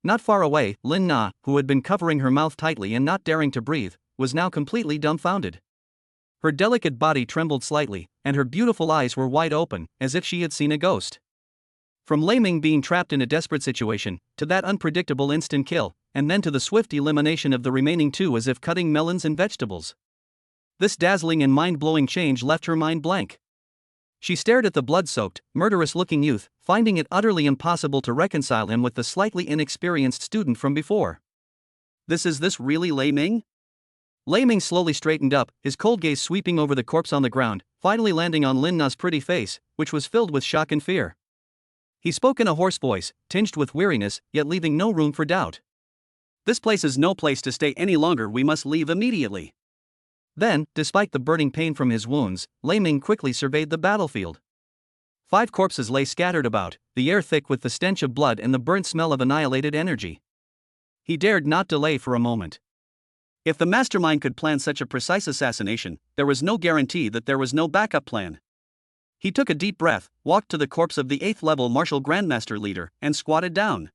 Not far away, Lin Na, who had been covering her mouth tightly and not daring to breathe, was now completely dumbfounded. Her delicate body trembled slightly, and her beautiful eyes were wide open, as if she had seen a ghost. From Lei Ming being trapped in a desperate situation, to that unpredictable instant kill, and then to the swift elimination of the remaining 2 as if cutting melons and vegetables. This dazzling and mind-blowing change left her mind blank. She stared at the blood-soaked, murderous-looking youth, finding it utterly impossible to reconcile him with the slightly inexperienced student from before. This really Lei Ming? Lei Ming slowly straightened up, his cold gaze sweeping over the corpse on the ground, finally landing on Lin Na's pretty face, which was filled with shock and fear. He spoke in a hoarse voice, tinged with weariness, yet leaving no room for doubt. This place is no place to stay any longer, we must leave immediately. Then, despite the burning pain from his wounds, Lei Ming quickly surveyed the battlefield. 5 corpses lay scattered about, the air thick with the stench of blood and the burnt smell of annihilated energy. He dared not delay for a moment. If the mastermind could plan such a precise assassination, there was no guarantee that there was no backup plan. He took a deep breath, walked to the corpse of the 8th-level martial grandmaster leader, and squatted down.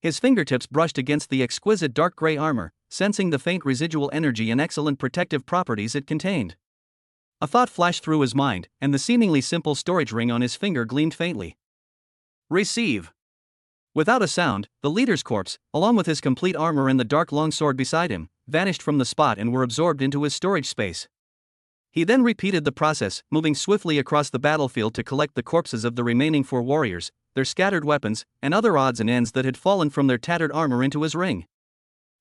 His fingertips brushed against the exquisite dark gray armor, sensing the faint residual energy and excellent protective properties it contained. A thought flashed through his mind, and the seemingly simple storage ring on his finger gleamed faintly. Receive! Without a sound, the leader's corpse, along with his complete armor and the dark longsword beside him, vanished from the spot and were absorbed into his storage space. He then repeated the process, moving swiftly across the battlefield to collect the corpses of the remaining 4 warriors, their scattered weapons, and other odds and ends that had fallen from their tattered armor into his ring.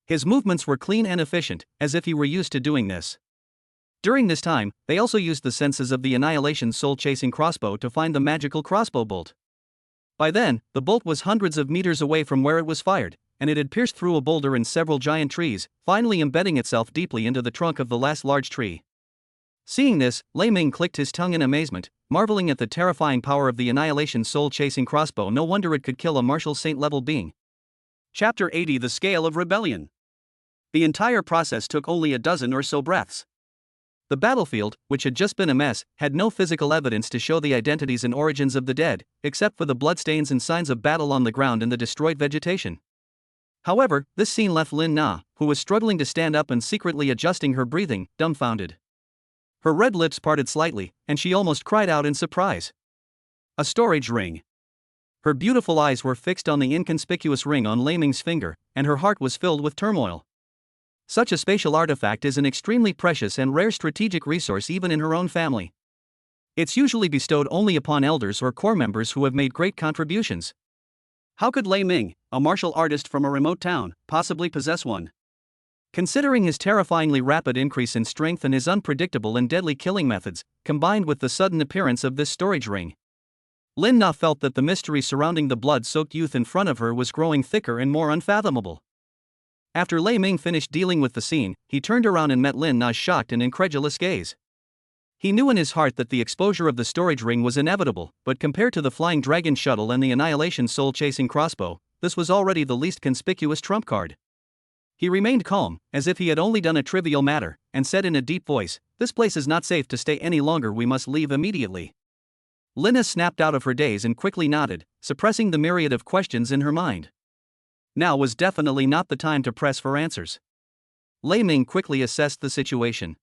His movements were clean and efficient, as if he were used to doing this. During this time, they also used the senses of the Annihilation Soul-chasing crossbow to find the magical crossbow bolt. By then, the bolt was hundreds of meters away from where it was fired, and it had pierced through a boulder and several giant trees, finally embedding itself deeply into the trunk of the last large tree. Seeing this, Lei Ming clicked his tongue in amazement, marveling at the terrifying power of the Annihilation Soul-chasing crossbow. No wonder it could kill a martial saint-level being. Chapter 80: The Scale of Rebellion. The entire process took only a dozen or so breaths. The battlefield, which had just been a mess, had no physical evidence to show the identities and origins of the dead, except for the bloodstains and signs of battle on the ground and the destroyed vegetation. However, this scene left Lin Na, who was struggling to stand up and secretly adjusting her breathing, dumbfounded. Her red lips parted slightly, and she almost cried out in surprise. A storage ring. Her beautiful eyes were fixed on the inconspicuous ring on Lei Ming's finger, and her heart was filled with turmoil. Such a spatial artifact is an extremely precious and rare strategic resource even in her own family. It's usually bestowed only upon elders or core members who have made great contributions. How could Lei Ming, a martial artist from a remote town, possibly possess one? Considering his terrifyingly rapid increase in strength and his unpredictable and deadly killing methods, combined with the sudden appearance of this storage ring, Lin Na felt that the mystery surrounding the blood-soaked youth in front of her was growing thicker and more unfathomable. After Lei Ming finished dealing with the scene, he turned around and met Lin Na's shocked and incredulous gaze. He knew in his heart that the exposure of the storage ring was inevitable, but compared to the Flying Dragon shuttle and the Annihilation soul-chasing crossbow, this was already the least conspicuous trump card. He remained calm, as if he had only done a trivial matter, and said in a deep voice, "This place is not safe to stay any longer, we must leave immediately." Lina snapped out of her daze and quickly nodded, suppressing the myriad of questions in her mind. Now was definitely not the time to press for answers. Lei Ming quickly assessed the situation.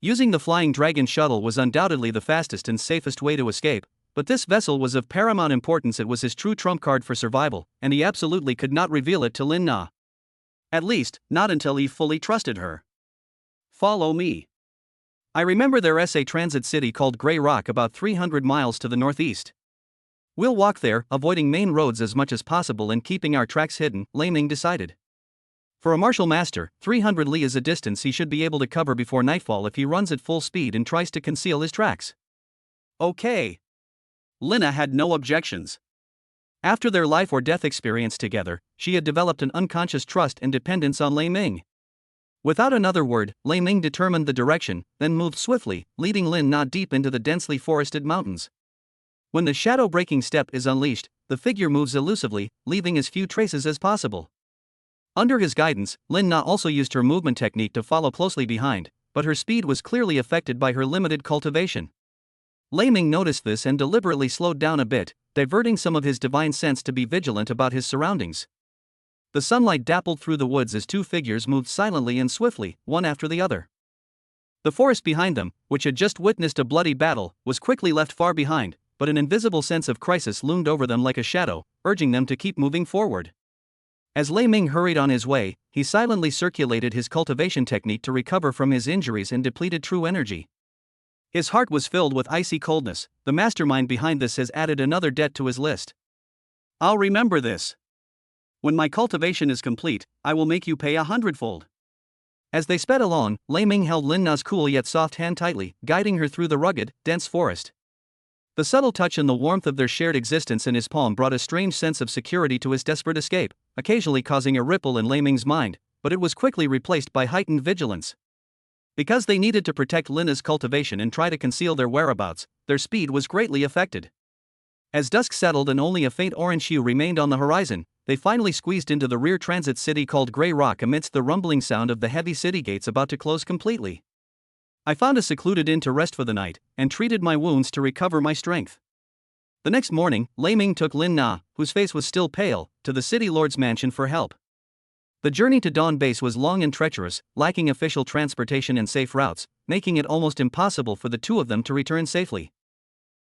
Using the Flying Dragon shuttle was undoubtedly the fastest and safest way to escape, but this vessel was of paramount importance. It was his true trump card for survival, and he absolutely could not reveal it to Lin Na. At least, not until he fully trusted her. "Follow me. I remember there's a transit city called Grey Rock about 300 miles to the northeast. We'll walk there, avoiding main roads as much as possible and keeping our tracks hidden," Lei Ming decided. For a martial master, 300 li is a distance he should be able to cover before nightfall if he runs at full speed and tries to conceal his tracks. Okay. Lina had no objections. After their life or death experience together, she had developed an unconscious trust and dependence on Lei Ming. Without another word, Lei Ming determined the direction, then moved swiftly, leading Lin Na deep into the densely forested mountains. When the shadow-breaking step is unleashed, the figure moves elusively, leaving as few traces as possible. Under his guidance, Lin Na also used her movement technique to follow closely behind, but her speed was clearly affected by her limited cultivation. Lei Ming noticed this and deliberately slowed down a bit, diverting some of his divine sense to be vigilant about his surroundings. The sunlight dappled through the woods as two figures moved silently and swiftly, one after the other. The forest behind them, which had just witnessed a bloody battle, was quickly left far behind, but an invisible sense of crisis loomed over them like a shadow, urging them to keep moving forward. As Lei Ming hurried on his way, he silently circulated his cultivation technique to recover from his injuries and depleted true energy. His heart was filled with icy coldness. The mastermind behind this has added another debt to his list. "I'll remember this. When my cultivation is complete, I will make you pay 100-fold. As they sped along, Lei Ming held Lin Na's cool yet soft hand tightly, guiding her through the rugged, dense forest. The subtle touch and the warmth of their shared existence in his palm brought a strange sense of security to his desperate escape, occasionally causing a ripple in Lei Ming's mind, but it was quickly replaced by heightened vigilance. Because they needed to protect Lina's cultivation and try to conceal their whereabouts, their speed was greatly affected. As dusk settled and only a faint orange hue remained on the horizon, they finally squeezed into the rear transit city called Grey Rock amidst the rumbling sound of the heavy city gates about to close completely. I found a secluded inn to rest for the night, and treated my wounds to recover my strength. The next morning, Lei Ming took Lin Na, whose face was still pale, to the city lord's mansion for help. The journey to Dawn Base was long and treacherous, lacking official transportation and safe routes, making it almost impossible for the two of them to return safely.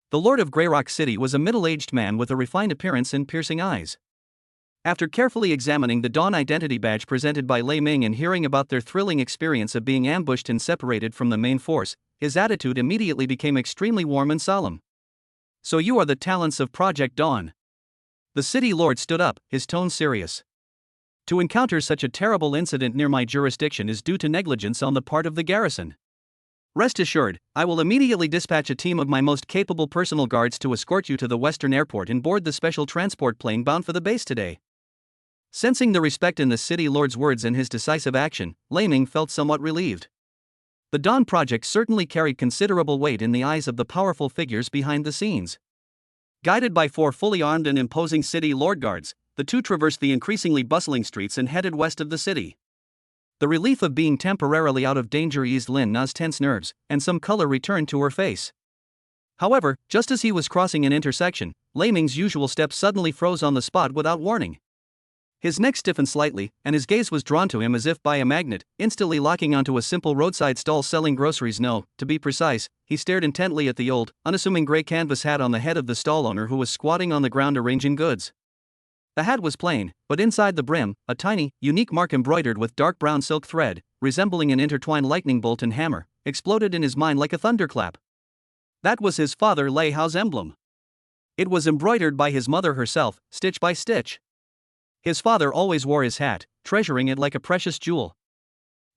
The Lord of Greyrock City was a middle-aged man with a refined appearance and piercing eyes. After carefully examining the Dawn identity badge presented by Lei Ming and hearing about their thrilling experience of being ambushed and separated from the main force, his attitude immediately became extremely warm and solemn. "So you are the talents of Project Dawn." The city lord stood up, his tone serious. "To encounter such a terrible incident near my jurisdiction is due to negligence on the part of the garrison. Rest assured, I will immediately dispatch a team of my most capable personal guards to escort you to the Western Airport and board the special transport plane bound for the base today." Sensing the respect in the city lord's words and his decisive action, Lei Ming felt somewhat relieved. The Dawn Project certainly carried considerable weight in the eyes of the powerful figures behind the scenes. Guided by 4 fully armed and imposing city lord guards, the two traversed the increasingly bustling streets and headed west of the city. The relief of being temporarily out of danger eased Lin Na's tense nerves, and some color returned to her face. However, just as he was crossing an intersection, Lei Ming's usual step suddenly froze on the spot without warning. His neck stiffened slightly, and his gaze was drawn to him as if by a magnet, instantly locking onto a simple roadside stall selling groceries. No, to be precise, he stared intently at the old, unassuming gray canvas hat on the head of the stall owner who was squatting on the ground arranging goods. The hat was plain, but inside the brim, a tiny, unique mark embroidered with dark brown silk thread, resembling an intertwined lightning bolt and hammer, exploded in his mind like a thunderclap. That was his father Lei Hao's emblem. It was embroidered by his mother herself, stitch by stitch. His father always wore his hat, treasuring it like a precious jewel.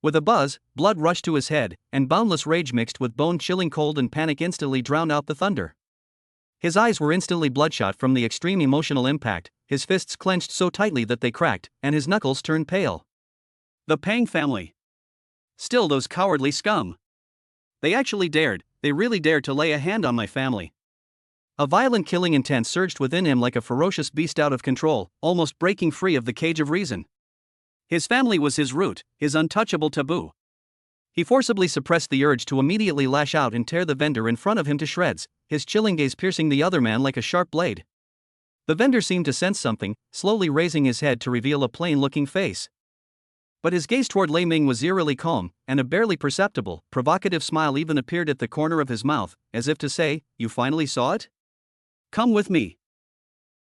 With a buzz, blood rushed to his head, and boundless rage mixed with bone-chilling cold and panic instantly drowned out the thunder. His eyes were instantly bloodshot from the extreme emotional impact, his fists clenched so tightly that they cracked, and his knuckles turned pale. The Pang family. Still those cowardly scum. They actually dared, they really dared to lay a hand on my family. A violent killing intent surged within him like a ferocious beast out of control, almost breaking free of the cage of reason. His family was his root, his untouchable taboo. He forcibly suppressed the urge to immediately lash out and tear the vendor in front of him to shreds, his chilling gaze piercing the other man like a sharp blade. The vendor seemed to sense something, slowly raising his head to reveal a plain-looking face. But his gaze toward Lei Ming was eerily calm, and a barely perceptible, provocative smile even appeared at the corner of his mouth, as if to say, "You finally saw it? Come with me."